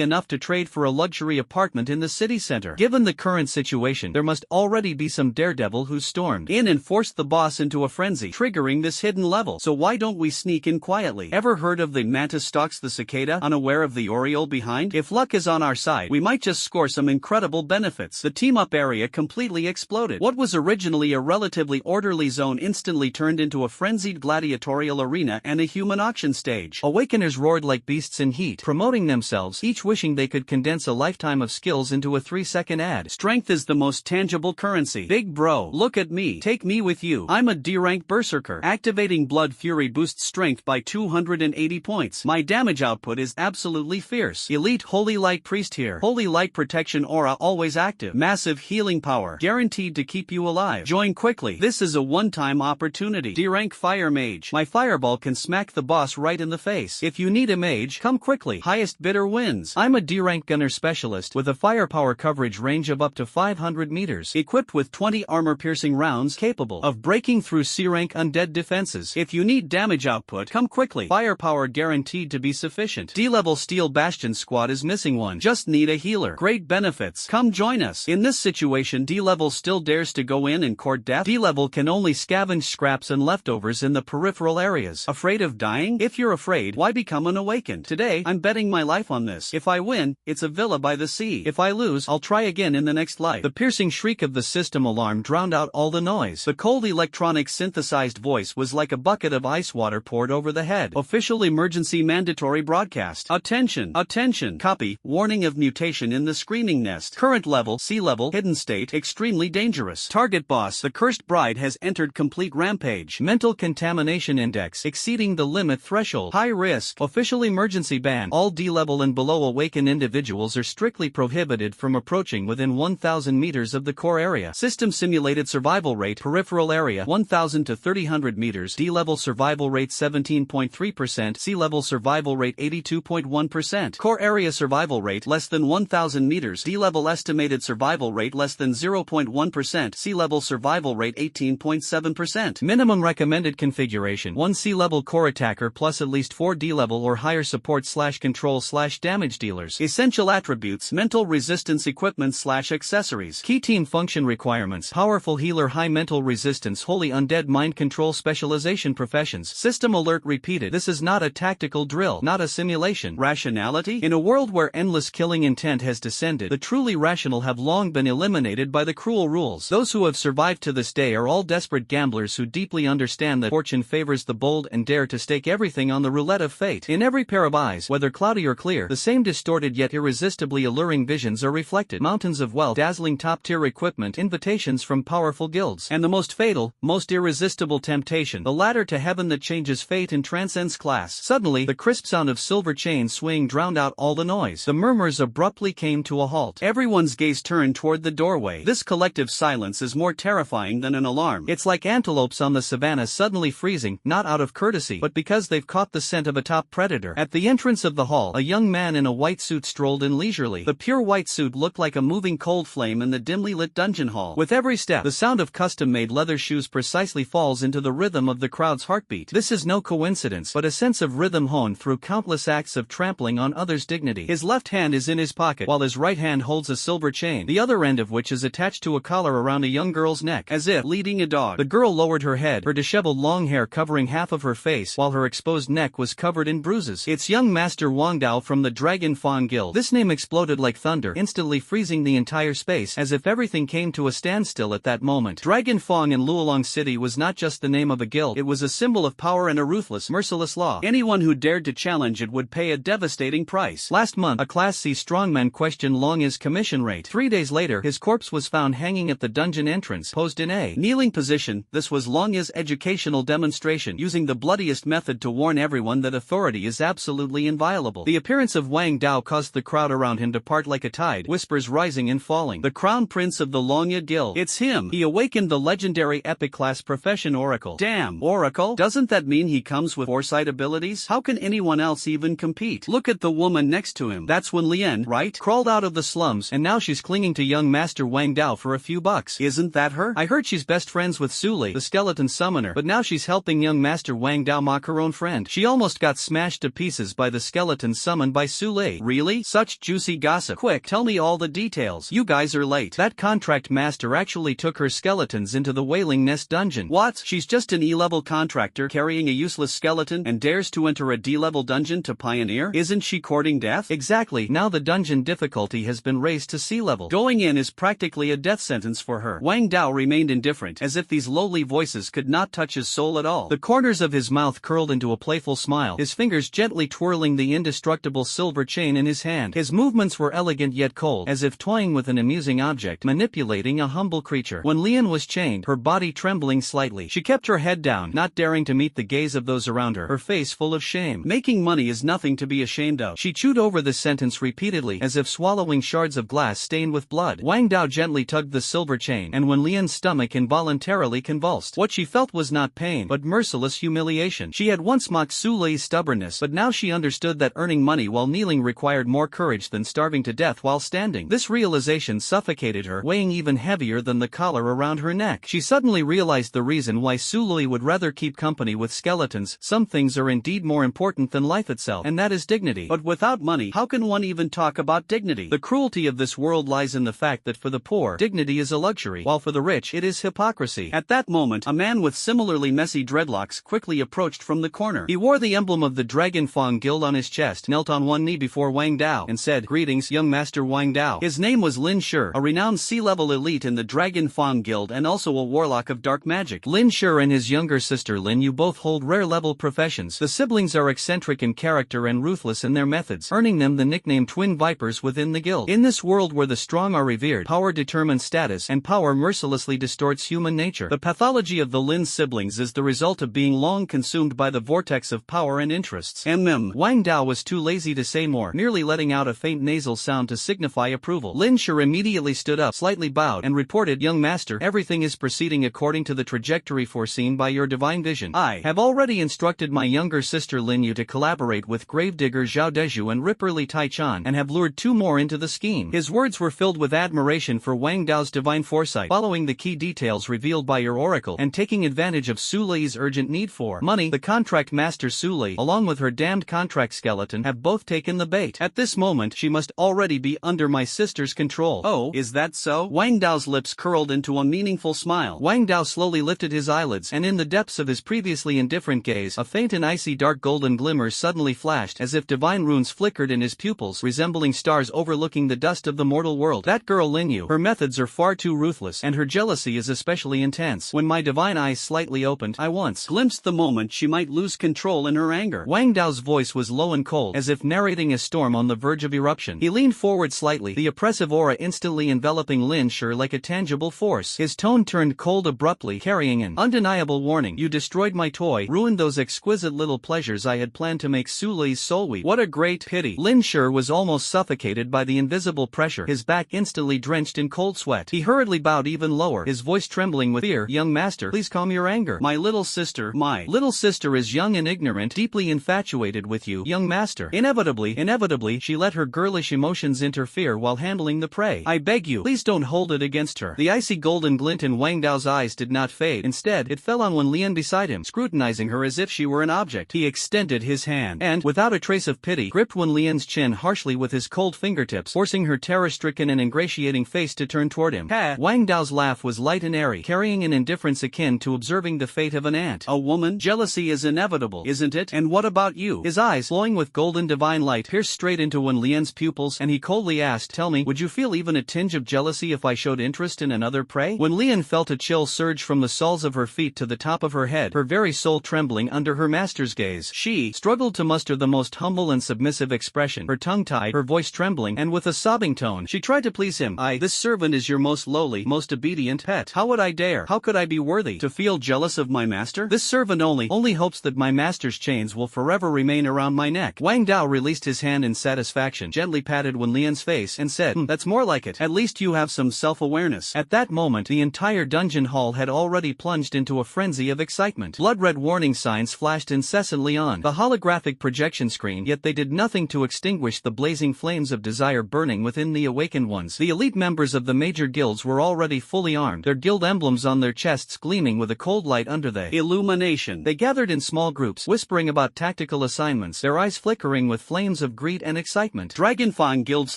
enough to trade for a luxury apartment in the city center. Given the current situation, there must already be some daredevil who stormed in and forced the boss into a frenzy, triggering this hidden level. So why don't we sneak in quietly? Ever heard of the mantis stalks the cicada, unaware of the oriole behind? If luck is on our side, we might just score some incredible benefits." The team-up area completely exploded. What was originally a relatively orderly zone instantly turned into a frenzied gladiatorial arena and a human auction stage. Awakeners roared like beasts in heat, promoting themselves, each wishing they could condense a lifetime of skills into a 3-second ad. Strength is the most tangible currency. Big bro, look at me. Take me with you. I'm a D-rank berserker. Activating Blood Fury boosts strength by 280 points. My damage output is absolutely fierce. Elite Holy Light Priest here. Holy Light Protection Aura always active. Massive healing power. Guaranteed to keep you alive. Join quickly. This is a one-time opportunity. D-rank Fire Mage. My fireball can smack the boss right in the face. If you need a mage, Come quickly. Highest bidder wins. I'm a D-rank gunner specialist with a firepower coverage range of up to 500 meters, equipped with 20 armor-piercing rounds capable of breaking through C-rank undead defenses. If you need damage output, come quickly. Firepower guaranteed to be sufficient. D-level Steel Bastion squad is missing one. Just need a healer. Great benefits. Come join us. In this situation, D-level still dares to go in and court death. D-level can only scavenge scraps and leftovers in the peripheral areas. Afraid of dying? If you're afraid, why become an awakened? Today, I'm betting my life on this. If I win, it's a villa by the sea. If I lose, I'll try again in the next life. The piercing shriek of the system alarm drowned out all the noise. The cold electronic synthesized voice was like a bucket of ice water poured over the head. Official emergency mandatory broadcast. Attention! Attention! Copy. Warning of mutation in the screaming nest. Current level, sea level, hidden state, extremely dangerous. Target boss, the cursed bride has entered complete rampage. Mental contamination index exceeding the limit threshold. High risk. Official emergency ban. All D-level and below awakened individuals are strictly prohibited from approaching within 1,000 meters of the core area. System simulated survival rate. Peripheral area 1,000 to 300 meters. D-level survival rate 17.3%. Sea-level survival rate 82.1%. Core area survival rate less than 1,000 meters. D-level estimated survival rate less than 0.1%. Sea-level survival rate 18.7%. Minimum recommended configuration 1 sea-level core attacker plus at least 4 D-level or higher support/control/damage dealers. Essential attributes: mental resistance equipment/accessories. Key team function requirements: powerful healer, high mental resistance, wholly undead, mind control specialization professions. System alert repeated. This is not a tactical drill, not a simulation. Rationality? In a world where endless killing intent has descended, the truly rational have long been eliminated by the cruel rules. Those who have survived to this day are all desperate gamblers who deeply understand that fortune favors the bold and dare to stake everything on the roulette of fate. In every pair of eyes, whether cloudy or clear, the same distorted yet irresistibly alluring visions are reflected. Mountains of wealth, dazzling top-tier equipment, invitations from powerful guilds, and the most fatal, most irresistible temptation, the ladder to heaven that changes fate and transcends class. Suddenly, the crisp sound of silver chains swaying drowned out all the noise. The murmurs abruptly came to a halt. Everyone's gaze turned toward the doorway. This collective silence is more terrifying than an alarm. It's like antelopes on the savannah suddenly freezing, not out of courtesy, but because they've caught the scent of a top predator. At the entrance of the hall, a young man in a white suit strolled in leisurely. The pure white suit looked like a moving cold flame in the dimly lit dungeon hall. With every step, the sound of custom-made leather shoes precisely falls into the rhythm of the crowd's heartbeat. This is no coincidence, but a sense of rhythm honed through countless acts of trampling on others' dignity. His left hand is in his pocket, while his right hand holds a silver chain, the other end of which is attached to a collar around a young girl's neck, as if leading a dog. The girl lowered her head, her disheveled long hair covering half of her face, while her exposed neck was covered in bruises. It's young Master Wang Dao from the Dragon Fawn Guild. This name exploded like thunder, instantly freezing the entire space, as if everything came to a standstill at that moment. Dragon Fong in Luolong City was not just the name of a guild, it was a symbol of power and a ruthless, merciless law. Anyone who dared to challenge it would pay a devastating price. Last month, a Class C strongman questioned Long's commission rate. 3 days later, his corpse was found hanging at the dungeon entrance, posed in a kneeling position. This was Long's educational demonstration, using the bloodiest method to warn everyone that authority is absolutely inviolable. The appearance of Wang Dao caused the crowd around him to part like a tide, whispers rising and falling. The crown prince of the Longya Guild. It's him. He awakened the legendary epic class profession Oracle. Damn, Oracle? Doesn't that mean he comes with foresight abilities? How can anyone else even compete? Look at the woman next to him. That's Wen Lian, right? Crawled out of the slums, and now she's clinging to young Master Wang Dao for a few bucks. Isn't that her? I heard she's best friends with Su Li, the skeleton summoner, but now she's helping young Master Wang Dao mock her own friend. She almost got smashed to pieces by the skeleton summoned by Su Li. Really? Such juicy gossip. Quick, tell me all the details. You guys are late. That contract master actually took her skeletons into the Wailing Nest dungeon. What? She's just an E-level contractor carrying a useless skeleton and dares to enter a D-level dungeon to pioneer? Isn't she courting death? Exactly. Now the dungeon difficulty has been raised to C-level. Going in is practically a death sentence for her. Wang Dao remained indifferent, as if these lowly voices could not touch his soul at all. The corners of his mouth curled into a playful smile, his fingers gently twirling the indestructible silver chain in his hand. His movements were elegant yet cold, as if toying with an amusing object, manipulating a humble creature. When Lian was chained, her body trembling slightly, she kept her head down, not daring to meet the gaze of those around her face full of shame. Making money is nothing to be ashamed of. She chewed over the sentence repeatedly, as if swallowing shards of glass stained with blood. Wang Dao gently tugged the silver chain, and when Lian's stomach involuntarily convulsed, what she felt was not pain, but merciless humiliation. She had once mocked Su Li's stubbornness, but now she understood that earning money while kneeling required more courage than starving to death while standing. This realization suffocated her, weighing even heavier than the collar around her neck. She suddenly realized the reason why Sully would rather keep company with skeletons. Some things are indeed more important than life itself, and that is dignity. But without money, how can one even talk about dignity? The cruelty of this world lies in the fact that for the poor, dignity is a luxury, while for the rich it is hypocrisy. At that moment, a man with similarly messy dreadlocks quickly approached from the corner. He wore the emblem of the Dragon Fang Guild on his chest, knelt on one knee before Wang Dao, and said, "Greetings, young master Wang Dao." His name was Lin Shi, a renowned sea-level elite in the Dragon Fang Guild and also a warlock of dark magic. Lin Shi and his younger sister Lin Yu both hold rare-level professions. The siblings are eccentric in character and ruthless in their methods, earning them the nickname Twin Vipers within the guild. In this world where the strong are revered, power determines status, and power mercilessly distorts human nature. The pathology of the Lin siblings is the result of being long consumed by the vortex of power and interests. Wang Dao was too lazy to say more, merely letting out a faint nasal sound to signify approval. Lin Shi immediately stood up, slightly bowed, and reported, "Young master, everything is proceeding according to the trajectory foreseen by your divine vision. I have already instructed my younger sister Lin Yu to collaborate with gravedigger Zhao Deju and Ripper Li Taichan, and have lured 2 more into the scheme." His words were filled with admiration for Wang Dao's divine foresight, following the key details revealed by your oracle, and taking advantage of Su Lei's urgent need for money. The contract master Su Lei, along with her damned contract skeleton, have both taken the bait. At this moment, she must already be under my sister's control. Oh, is that so? Wang Dao's lips curled into a meaningful smile. Wang Dao slowly lifted his eyelids, and in the depths of his previously indifferent gaze, a faint and icy dark golden glimmer suddenly flashed, as if divine runes flickered in his pupils, resembling stars overlooking the dust of the mortal world. That girl Lin Yu, her methods are far too ruthless, and her jealousy is especially intense. When my divine eyes slightly opened, I once glimpsed the moment she might lose control in her anger. Wang Dao's voice was low and cold, as if narrating a storm on the verge of eruption. He leaned forward slightly, the oppressive aura instantly enveloping Lin Shi like a tangible force. His tone turned cold abruptly, carrying an undeniable warning. "You destroyed my toy, ruined those exquisite little pleasures I had planned to make Su Lei's soul weep. What a great pity." Lin Shi was almost suffocated by the invisible pressure, his back instantly drenched in cold sweat. He hurriedly bowed even lower, his voice trembling with fear. "Young master, please calm your anger. My little sister is young and ignorant, deeply infatuated with you, young master." Inevitably, she let her girlish emotions interfere while handling the prey. "I beg you, please don't hold it against her." The icy golden glint in Wang Dao's eyes did not fade. Instead, it fell on Wen Lian beside him, scrutinizing her as if she were an object. He extended his hand, and, without a trace of pity, gripped Wen Lian's chin harshly with his cold fingertips, forcing her terror-stricken and ingratiating face to turn toward him. "Ha!" Wang Dao's laugh was light and airy, carrying an indifference akin to observing the fate of an ant. "A woman? Jealousy is inevitable, isn't it? And what about you?" His eyes, glowing with golden divine light, pierced straight into Wen Lian's pupils, and he coldly asked, "Tell me, would you feel even a tinge of jealousy if I showed interest in another prey?" Wen Lian felt a chill surge from the soles of her feet to the top of her head, her very soul trembling under her master's gaze. She struggled to muster the most humble and submissive expression, her tongue tied, her voice trembling, and with a sobbing tone, she tried to please him. This servant is your most lowly, most obedient pet. How would I dare? How could I be worthy to feel jealous of my master? This servant only hopes that my master's chains will forever remain around my neck." Wang Dao released his hand in satisfaction, gently patted Wen Lian's face, and said, "That's more like it. At least you have some self-awareness." At that moment, the entire dungeon hall had already plunged into a frenzy of excitement. Blood-red warning signs flashed incessantly on the holographic projection screen, yet they did nothing to extinguish the blazing flames of desire burning within the awakened ones. The elite members of the major guilds were already fully armed, their guild emblems on their chests gleaming with a cold light under the illumination. They gathered in small groups, whispering about tactical assignments, their eyes flickering with flames of greed and excitement. "Dragonfang Guild's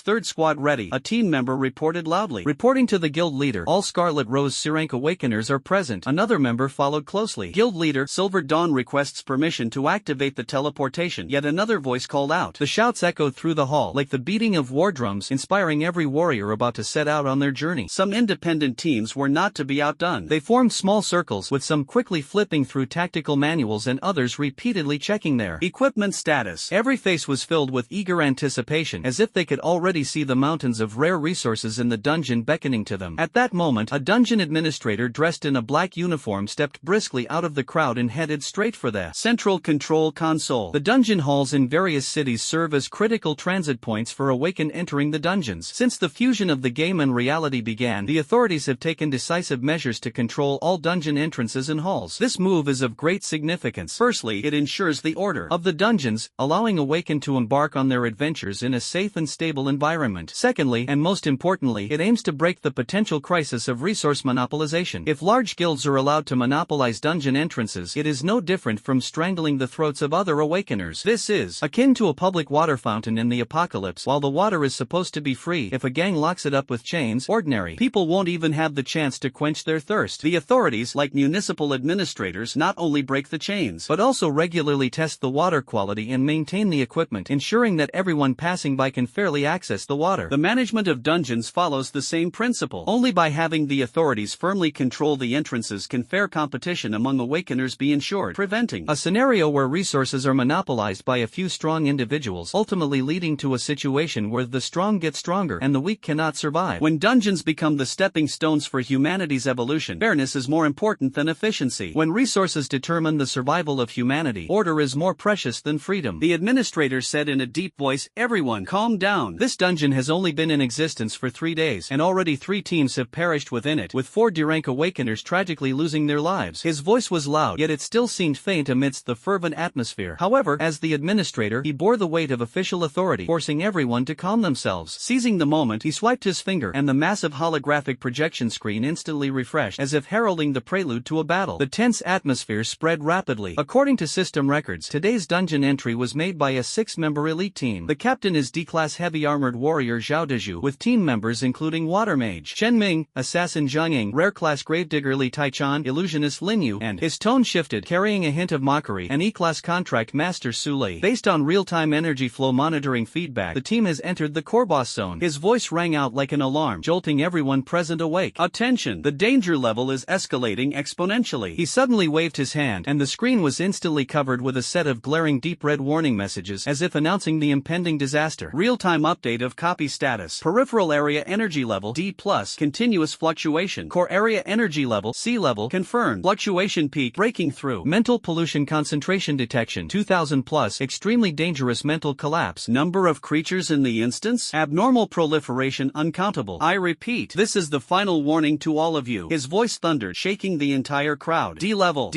3rd squad ready," a team member reported loudly. Reporting to the guild leader, "All Scarlet Rose Sirank Awakeners are present." Another member followed closely. "Guild leader, Silver Dawn requests permission to activate the teleportation." Yet another voice called out. The shouts echoed through the hall, like the beating of war drums, inspiring every warrior about to set out on their journey. Some independent teams were not to be outdone. They formed small circles, with some quickly flipping through tactical manuals and others repeatedly checking their equipment status. Every face was filled with eager anticipation, as if they could already see the mountains of rare resources in the dungeon beckoning to them. At that moment, a dungeon administrator dressed in a black uniform stepped briskly out of the crowd and headed straight for the central control console. The dungeon halls in various cities serve as critical transit points for awakened entering the dungeons. Since the fusion of the game and reality began, the authorities have taken decisive measures to control all dungeon entrances and halls. This move is of great significance. Firstly, it ensures the order of the dungeon dungeons, allowing awakened to embark on their adventures in a safe and stable environment. Secondly, and most importantly, it aims to break the potential crisis of resource monopolization. If large guilds are allowed to monopolize dungeon entrances, it is no different from strangling the throats of other awakeners. This is akin to a public water fountain in the apocalypse. While the water is supposed to be free, if a gang locks it up with chains, ordinary people won't even have the chance to quench their thirst. The authorities, like municipal administrators, not only break the chains, but also regularly test the water quality and maintain the equipment, ensuring that everyone passing by can fairly access the water. The management of dungeons follows the same principle. Only by having the authorities firmly control the entrances can fair competition among awakeners be ensured, preventing a scenario where resources are monopolized by a few strong individuals, ultimately leading to a situation where the strong get stronger and the weak cannot survive. When dungeons become the stepping stones for humanity's evolution, fairness is more important than efficiency. When resources determine the survival of humanity, order is more precious than freedom. The administrator said in a deep voice, "Everyone, calm down. This dungeon has only been in existence for 3 days, and already 3 teams have perished within it, with 4 D-rank awakeners tragically losing their lives." His voice was loud, yet it still seemed faint amidst the fervent atmosphere. However, as the administrator, he bore the weight of official authority, forcing everyone to calm themselves. Seizing the moment, he swiped his finger, and the massive holographic projection screen instantly refreshed, as if heralding the prelude to a battle. The tense atmosphere spread rapidly. According to system records, today's dungeon entry was made by a 6-member elite team. The captain is D-class heavy-armored warrior Zhao Deju, with team members including Water Mage Chen Ming, Assassin Zhang Ying, Rare-class Gravedigger Li Taichan, Illusionist Lin Yu, and his tone shifted, carrying a hint of mockery, an E-class contract master Su Lei. Based on real-time energy flow monitoring feedback, the team has entered the core boss zone. His voice rang out like an alarm, jolting everyone present awake. Attention! The danger level is escalating exponentially. He suddenly waved his hand, and the screen was instantly covered with a set of glaring deep red warning messages, as if announcing the impending disaster. Real-time update of copy status. Peripheral area energy level D+, continuous fluctuation. Core area energy level C level confirmed. Fluctuation peak breaking through. Mental pollution concentration detection 2000+. Extremely dangerous mental collapse. Number of creatures in the instance? Abnormal proliferation uncountable. I repeat, this is the final warning to all of you. His voice thundered, shaking the entire crowd. D-level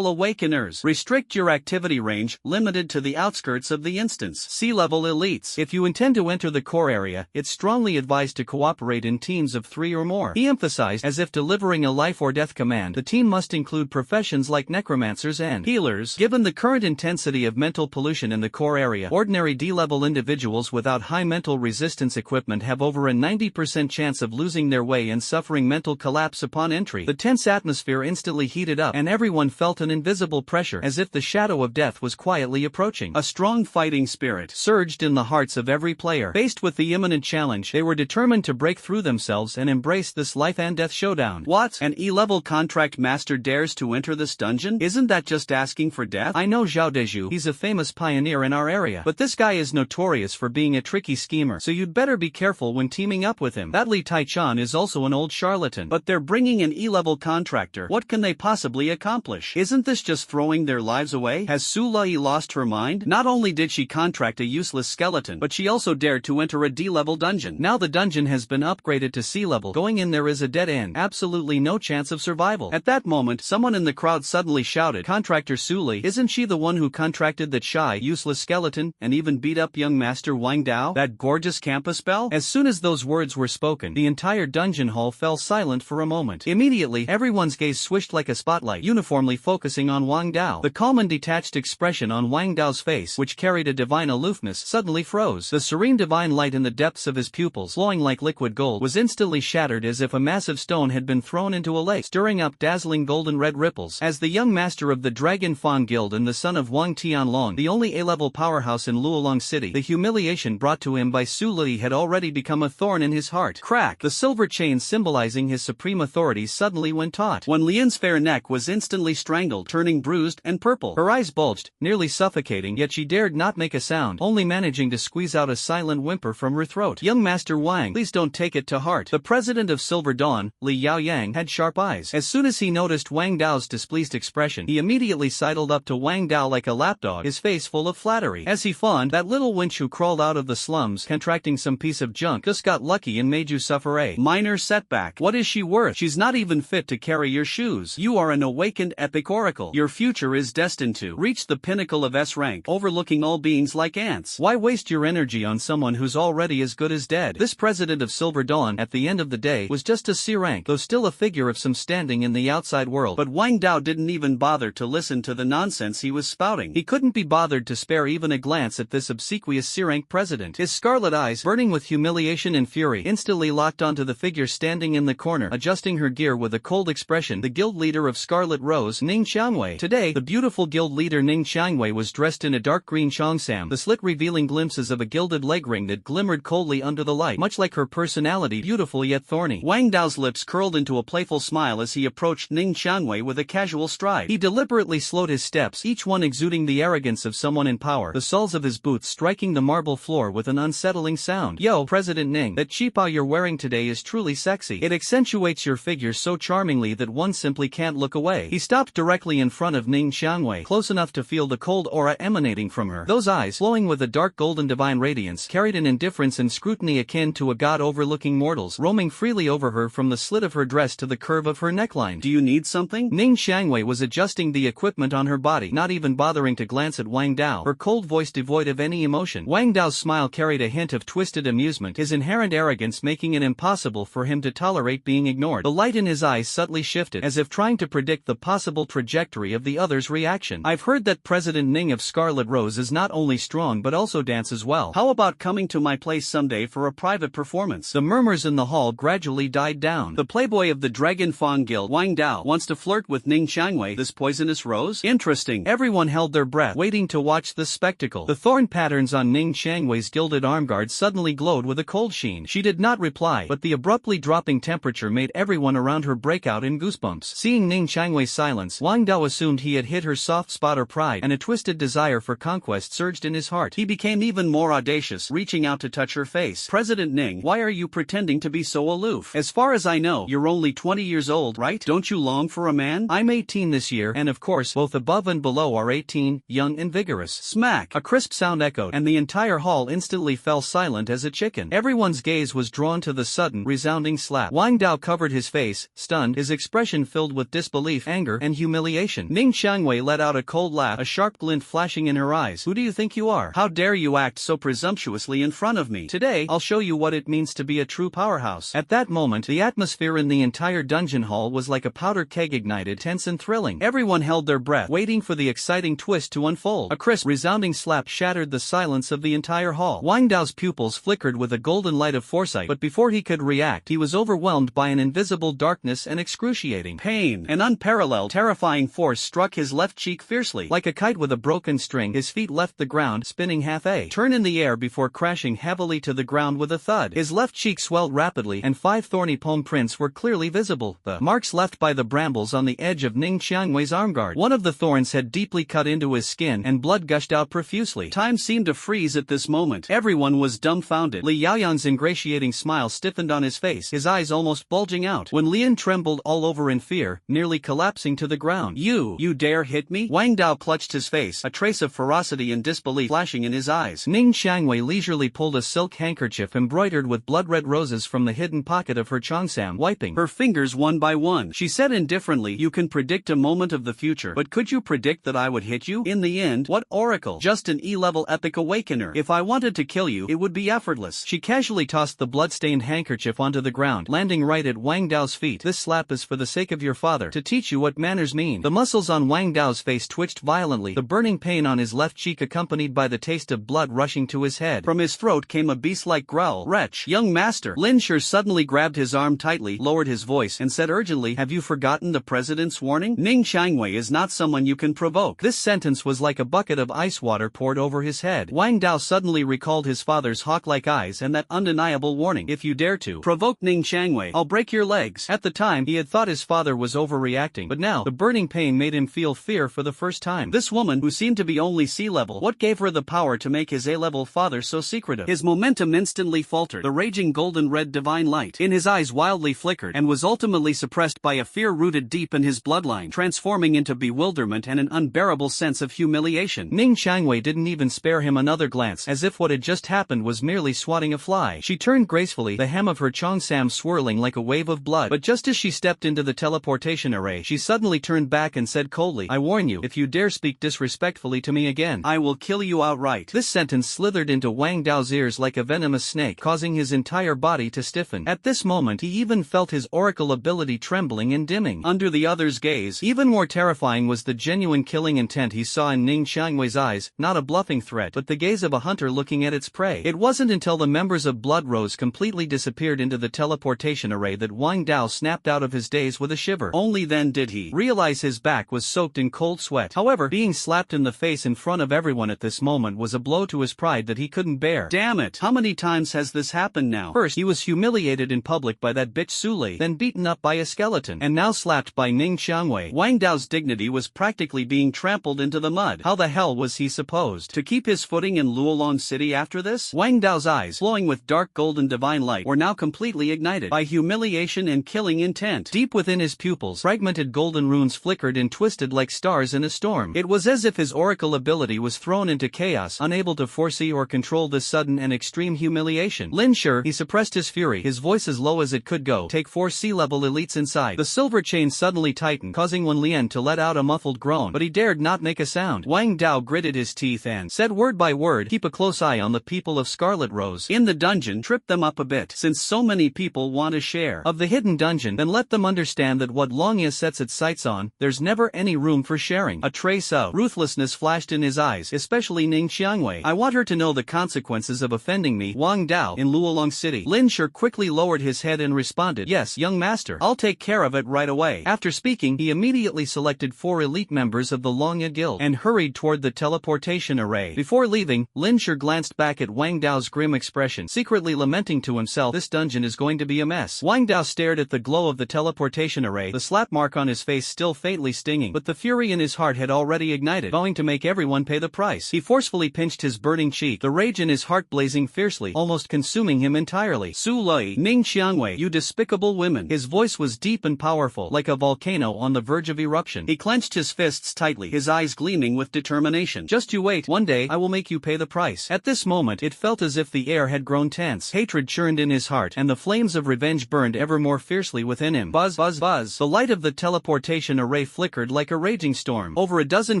awakeners. Restrict your activity range, limited to the outskirts of the instance. C-level elites. If you intend to enter the core area, it's strongly advised to cooperate in teams of 3 or more. He emphasized, as if delivering a life or death command, the team must include professions like necromancers and healers. Given the current intensity of mental pollution in the core area, ordinary D-level individuals without high mental resistance equipment have over a 90% chance of losing their way and suffering mental collapse upon entry. The tense atmosphere instantly heated up, and everyone felt an invisible pressure, as if the shadow of death was quietly approaching. A strong fighting spirit surged in the hearts of every player. Faced with the imminent challenge, they were determined to break through themselves and embrace this life and death showdown. What? An E-level contract master dares to enter this dungeon? Isn't that just asking for death? I know Zhao Deju, he's a famous pioneer in our area, but this guy is notorious for being a tricky schemer, so you'd better be careful when teaming up with him. That Li Taichan is also an old charlatan, but they're bringing an E-level contractor. What can they possibly accomplish? Isn't this just throwing their lives away? Has Su Lei lost her mind? Not only did she contract a useless skeleton, but she also dared to enter a D-level dungeon. Now the dungeon has been upgraded to C-level. Going in there is a dead end. Absolutely no chance of survival. At that moment, someone in the crowd suddenly shouted, "Contractor Su Lei, isn't she the one who contracted that shy, useless skeleton, and even beat up young Master Wang Dao? That gorgeous campus spell?" As soon as those words were spoken, the entire dungeon hall fell silent for a moment. Immediately, everyone's gaze swished like a spotlight, uniformly focusing on Wang Dao. The calm and detached expression on Wang Dao's face, which carried a divine aloofness, suddenly froze. The serene divine light in the depths of his pupils, flowing like liquid gold, was instantly shattered as if a massive stone had been thrown into a lake, stirring up dazzling golden red ripples. As the young master of the Dragon Fawn Guild and the son of Wang Tianlong, the only A-level powerhouse in Luolong City, the humiliation brought to him by Su Lei had already become a thorn in his heart. Crack! The silver chain symbolizing his supreme authority suddenly went taut. When Lian's fair neck was instantly strangled, turning bruised and purple. Her eyes bulged, nearly suffocating, yet she dared not make a sound, only managing to squeeze out a silent whimper from her throat. Young Master Wang, please don't take it to heart. The president of Silver Dawn, Li Yaoyang, had sharp eyes. As soon as he noticed Wang Dao's displeased expression, he immediately sidled up to Wang Dao like a lapdog, his face full of flattery. As he fawned, that little wench who crawled out of the slums contracting some piece of junk just got lucky and made you suffer a minor setback. What is she worth? She's not even fit to carry your shoes. You are an awakened epic oracle. Your future is destined to reach the pinnacle of S-rank rank, overlooking all beings like ants. Why waste your energy on someone who's already as good as dead? This president of Silver Dawn, at the end of the day, was just a C rank, though still a figure of some standing in the outside world. But Wang Dao didn't even bother to listen to the nonsense he was spouting. He couldn't be bothered to spare even a glance at this obsequious C rank president. His scarlet eyes, burning with humiliation and fury, instantly locked onto the figure standing in the corner, adjusting her gear with a cold expression. The guild leader of Scarlet Rose, Ning Xiangwei. Today, the beautiful guild leader Ning Xiangwei was dressed in a dark green cheongsam, the slit revealing glimpses of a gilded leg ring that glimmered coldly under the light, much like her personality, beautiful yet thorny. Wang Dao's lips curled into a playful smile as he approached Ning Xiangwei with a casual stride. He deliberately slowed his steps, each one exuding the arrogance of someone in power, the soles of his boots striking the marble floor with an unsettling sound. Yo, President Ning, that cheapao you're wearing today is truly sexy. It accentuates your figure so charmingly that one simply can't look away. He stopped directly in front of Ning Xiangwei, close enough to feel the cold aura emanating from her. Those eyes, glowing with a dark golden divine radiance, carried an indifference and scrutiny akin to a god overlooking mortals, roaming freely over her from the slit of her dress to the curve of her neckline. Do you need something? Ning Xiangwei was adjusting the equipment on her body, not even bothering to glance at Wang Dao, her cold voice devoid of any emotion. Wang Dao's smile carried a hint of twisted amusement, his inherent arrogance making it impossible for him to tolerate being ignored. The light in his eyes subtly shifted, as if trying to predict the possible trajectory of the other's reaction. I've heard that President Ning of Scarlet Rose is not only strong but also dances well. How about coming to my place someday for a private performance? The murmurs in the hall gradually died down. The playboy of the Dragon Fang Guild, Wang Dao, wants to flirt with Ning Xiangwei, this poisonous rose? Interesting. Everyone held their breath, waiting to watch the spectacle. The thorn patterns on Ning Xiangwei's gilded armguard suddenly glowed with a cold sheen. She did not reply, but the abruptly dropping temperature made everyone around her break out in goosebumps. Seeing Ning Xiangwei's silence, Wang Dao assumed he had hit her soft spot or pride, and a twisted desire for conquest surged in his heart. He became even more audacious, reaching out to touch her face. President Ning, why are you pretending to be so aloof? As far as I know, you're only 20 years old, right? Don't you long for a man? I'm 18 this year, and of course, both above and below are 18, young and vigorous. Smack! A crisp sound echoed, and the entire hall instantly fell silent as a chicken. Everyone's gaze was drawn to the sudden, resounding slap. Wang Dao covered his face, stunned, his expression filled with disbelief, anger, and humiliation. Ning Xiangwei let out a cold laugh, a sharp glint flashing in her eyes. Who do you think you are? How dare you act so presumptuously in front of me? Today, I'll show you what it means to be a true powerhouse. At that moment, the atmosphere in the entire dungeon hall was like a powder keg, ignited, tense and thrilling. Everyone held their breath, waiting for the exciting twist to unfold. A crisp, resounding slap shattered the silence of the entire hall. Wang Dao's pupils flickered with a golden light of foresight, but before he could react, he was overwhelmed by an invisible darkness and excruciating pain. An unparalleled, terrifying force struck his left cheek fiercely. Like a kite with a broken string, his feet left the ground, spinning half a turn in the air before crashing heavily to the ground with a thud. His left cheek swelled rapidly, and 5 thorny palm prints were clearly visible, the marks left by the brambles on the edge of Ning Xiangwei's armguard. One of the thorns had deeply cut into his skin, and blood gushed out profusely. Time seemed to freeze at this moment. Everyone was dumbfounded. Li Yaoyan's ingratiating smile stiffened on his face, his eyes almost bulging out, when Lian trembled all over in fear, nearly collapsing to the ground. You dare hit me? Wang Dao clutched his face, a trace of ferocity and disbelief flashing in his eyes. Ning Xiangwei leisurely pulled a silk handkerchief embroidered with blood-red roses from the hidden pocket of her cheongsam, wiping her fingers one by one. She said indifferently, you can predict a moment of the future, but could you predict that I would hit you? In the end, what oracle? Just an E-level epic awakener. If I wanted to kill you, it would be effortless. She casually tossed the blood-stained handkerchief onto the ground, landing right at Wang Dao's feet. This slap is for the sake of your father, to teach you what manners mean. The muscles on Wang Dao's face twitched violently, the burning pain on his left cheek accompanied by the taste of blood rushing to his head. From his throat came a beast-like growl. Wretch! Young master! Lin Shi suddenly grabbed his arm tightly, lowered his voice, and said urgently, have you forgotten the president's warning? Ning Xiangwei is not someone you can provoke. This sentence was like a bucket of ice water poured over his head. Wang Dao suddenly recalled his father's hawk-like eyes and that undeniable warning. If you dare to provoke Ning Xiangwei, I'll break your legs. At the time, he had thought his father was overreacting, but now, the burning pain made him feel fear for the first time. This woman, who seemed to be only C-level, what gave her the power to make his A-level father so secretive? His momentum instantly faltered. The raging golden-red divine light in his eyes wildly flickered, and was ultimately suppressed by a fear rooted deep in his bloodline, transforming into bewilderment and an unbearable sense of humiliation. Ning Xiangwei didn't even spare him another glance, as if what had just happened was merely swatting a fly. She turned gracefully, the hem of her cheongsam swirling like a wave of blood, but just as she stepped into the teleportation array, she suddenly turned back and said coldly, I warn you, if you dare speak disrespectfully directly to me again. I will kill you outright. This sentence slithered into Wang Dao's ears like a venomous snake, causing his entire body to stiffen. At this moment he even felt his oracle ability trembling and dimming. Under the other's gaze, even more terrifying was the genuine killing intent he saw in Ning Xiangwei's eyes, not a bluffing threat but the gaze of a hunter looking at its prey. It wasn't until the members of Blood Rose completely disappeared into the teleportation array that Wang Dao snapped out of his daze with a shiver. Only then did he realize his back was soaked in cold sweat. However, being slapped in the face in front of everyone at this moment was a blow to his pride that he couldn't bear. Damn it, how many times has this happened now? First, he was humiliated in public by that bitch Suli, then beaten up by a skeleton, and now slapped by Ning Xiangwei. Wang Dao's dignity was practically being trampled into the mud. How the hell was he supposed to keep his footing in Luolong City after this? Wang Dao's eyes, glowing with dark golden divine light, were now completely ignited by humiliation and killing intent. Deep within his pupils, fragmented golden runes flickered and twisted like stars in a storm. It was as if his oracle ability was thrown into chaos, unable to foresee or control this sudden and extreme humiliation. Lin Shi, he suppressed his fury, his voice as low as it could go. Take 4 C-level elites inside. The silver chain suddenly tightened, causing Wen Lian to let out a muffled groan, but he dared not make a sound. Wang Dao gritted his teeth and said word by word, keep a close eye on the people of Scarlet Rose. In the dungeon, trip them up a bit, since so many people want a share of the hidden dungeon, then let them understand that what Longya sets its sights on, there's never any room for sharing. A trace of ruthlessness flashed in his eyes, especially Ning Xiangwei. I want her to know the consequences of offending me, Wang Dao, in Luolong City. Lin Shi quickly lowered his head and responded, yes, young master, I'll take care of it right away. After speaking, he immediately selected 4 elite members of the Longya Guild and hurried toward the teleportation array. Before leaving, Lin Shi glanced back at Wang Dao's grim expression, secretly lamenting to himself, this dungeon is going to be a mess. Wang Dao stared at the glow of the teleportation array, the slap mark on his face still faintly stinging, but the fury in his heart had already ignited, vowing to make everyone pay the price. He forcefully pinched his burning cheek, the rage in his heart blazing fiercely, almost consuming him entirely. Su Lei, Ning Xiangwei, you despicable women. His voice was deep and powerful, like a volcano on the verge of eruption. He clenched his fists tightly, his eyes gleaming with determination. Just you wait, one day I will make you pay the price. At this moment it felt as if the air had grown tense. Hatred churned in his heart, and the flames of revenge burned ever more fiercely within him. Buzz, buzz, buzz. The light of the teleportation array flickered like a raging storm. Over a dozen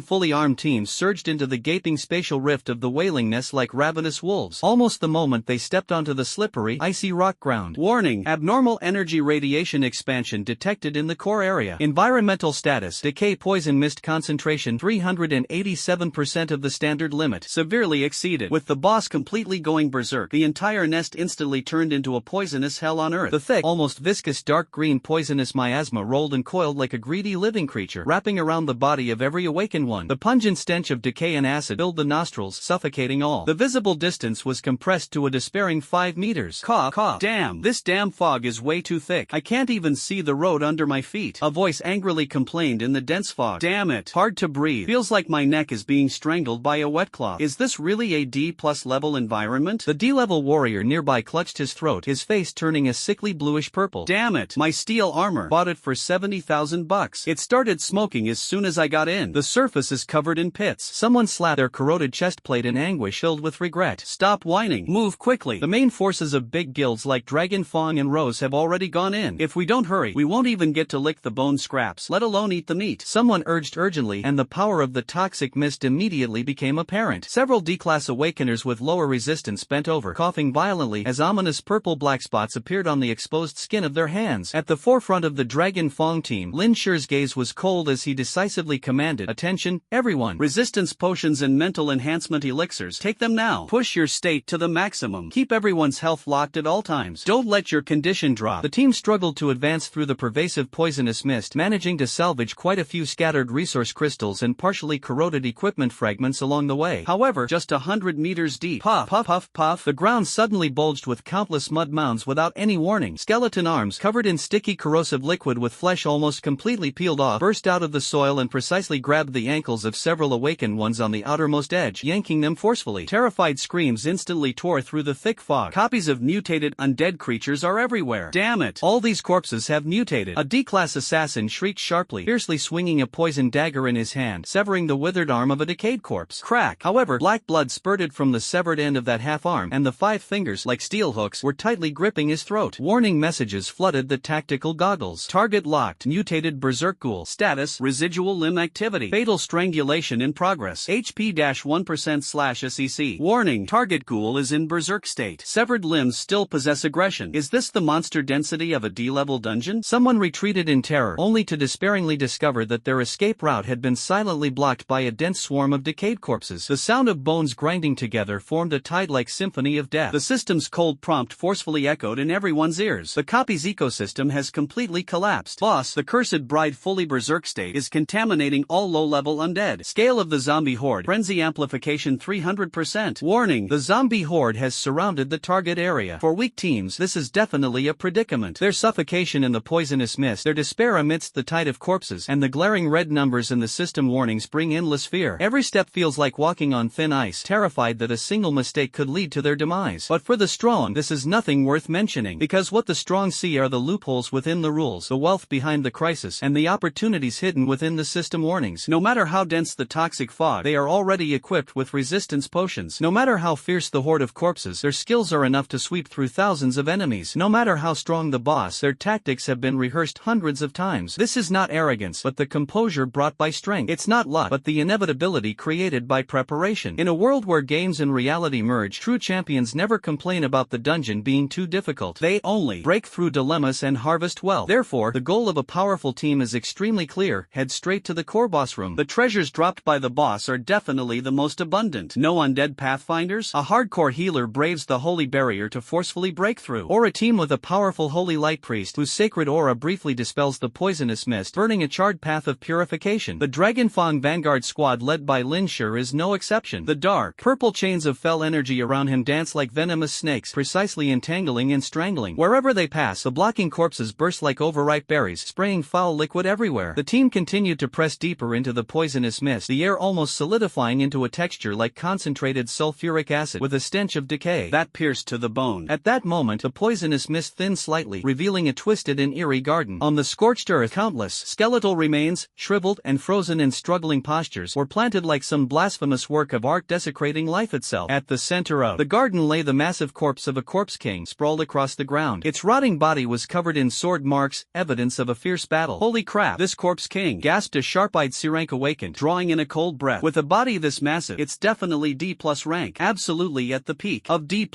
fully armed teams surged into the gaping spatial rift of the wailing nest like ravenous wolves. Almost the moment they stepped onto the slippery, icy rock ground. Warning, abnormal energy radiation expansion detected in the core area. Environmental status, decay poison mist concentration 387% of the standard limit. Severely exceeded. With the boss completely going berserk, the entire nest instantly turned into a poisonous hell on earth. The thick, almost viscous dark green poisonous miasma rolled and coiled like a greedy living creature, wrapping around the body of every awakened one. The pungent stench of decay and acid filled the nostrils, suffocating all. The visible distance was compressed to a despairing 5 meters. Cough, cough. Damn, this damn fog is way too thick. I can't even see the road under my feet. A voice angrily complained in the dense fog. Damn it, hard to breathe. Feels like my neck is being strangled by a wet cloth. Is this really a D+ level environment? The D-level warrior nearby clutched his throat, his face turning a sickly bluish purple. Damn it, my steel armor. Bought it for 70,000 bucks. It started smoking as soon as I got in. The surface is covered in pits. Someone slapped their corroded chest plate in anguish filled with regret. Stop whining. Move quickly. The main forces of big guilds like Dragon Fong and Rose have already gone in. If we don't hurry, we won't even get to lick the bone scraps, let alone eat the meat. Someone urged urgently, and the power of the toxic mist immediately became apparent. Several D-class awakeners with lower resistance bent over, coughing violently as ominous purple-black spots appeared on the exposed skin of their hands. At the forefront of the Dragon Fong team, Lin Shi's gaze was cold as he decisively commanded, attention, everyone. Resistance potions and mental enhancement elixirs, take them now. Push your state to the maximum. Keep everyone's health locked at all times. Don't let your condition drop. The team struggled to advance through the pervasive poisonous mist, managing to salvage quite a few scattered resource crystals and partially corroded equipment fragments along the way. However, just 100 meters deep, puff, puff, puff, puff, the ground suddenly bulged with countless mud mounds without any warning. Skeleton arms, covered in sticky corrosive liquid with flesh almost completely peeled off, burst out of the soil and precisely grabbed the ankles of several awakened ones on the outermost edge, yanking them forcefully. Terrified screams instantly tore through the thick fog. Copies of mutated undead creatures are everywhere. Damn it! All these corpses have mutated. A D-class assassin shrieked sharply, fiercely swinging a poisoned dagger in his hand, severing the withered arm of a decayed corpse. Crack! However, black blood spurted from the severed end of that half-arm, and the 5 fingers, like steel hooks, were tightly gripping his throat. Warning messages flooded the tactical goggles. Target locked. Mutated berserk ghoul. Status: residual limb activity. Fatal strangulation evolution in progress. HP-1%/SEC. Warning, target ghoul is in berserk state. Severed limbs still possess aggression. Is this the monster density of a D-level dungeon? Someone retreated in terror, only to despairingly discover that their escape route had been silently blocked by a dense swarm of decayed corpses. The sound of bones grinding together formed a tide-like symphony of death. The system's cold prompt forcefully echoed in everyone's ears. The copy's ecosystem has completely collapsed. Boss, the cursed bride fully berserk state is contaminating all low-level undead. Scale of the zombie horde. Frenzy amplification 300%. Warning, the zombie horde has surrounded the target area. For weak teams, this is definitely a predicament. Their suffocation in the poisonous mist, their despair amidst the tide of corpses, and the glaring red numbers in the system warnings bring endless fear. Every step feels like walking on thin ice, terrified that a single mistake could lead to their demise. But for the strong, this is nothing worth mentioning, because what the strong see are the loopholes within the rules, the wealth behind the crisis, and the opportunities hidden within the system warnings. No matter how dense the toxic fog, they are already equipped with resistance potions. No matter how fierce the horde of corpses, their skills are enough to sweep through thousands of enemies. No matter how strong the boss, their tactics have been rehearsed hundreds of times. This is not arrogance, but the composure brought by strength. It's not luck, but the inevitability created by preparation. In a world where games and reality merge, true champions never complain about the dungeon being too difficult. They only break through dilemmas and harvest wealth. Therefore, the goal of a powerful team is extremely clear: head straight to the core boss room. The treasures dropped by the boss are definitely the most abundant. No undead pathfinders? A hardcore healer braves the holy barrier to forcefully break through. Or a team with a powerful holy light priest whose sacred aura briefly dispels the poisonous mist, burning a charred path of purification. The Dragonfang Vanguard squad led by Lin Shi is no exception. The dark, purple chains of fell energy around him dance like venomous snakes, precisely entangling and strangling. Wherever they pass, the blocking corpses burst like overripe berries, spraying foul liquid everywhere. The team continued to press deeper into the poisonous mist, the air almost solidifying into a texture like concentrated sulfuric acid, with a stench of decay that pierced to the bone. At that moment, the poisonous mist thinned slightly, revealing a twisted and eerie garden. On the scorched earth, countless skeletal remains, shriveled and frozen in struggling postures, were planted like some blasphemous work of art desecrating life itself. At the center of the garden lay the massive corpse of a corpse king, sprawled across the ground. Its rotting body was covered in sword marks, evidence of a fierce battle. Holy crap, this corpse king, gasped a sharp-eyed Sirank awakened, drawing in a cold breath. With a body this massive, it's definitely D+ rank, absolutely at the peak of D+.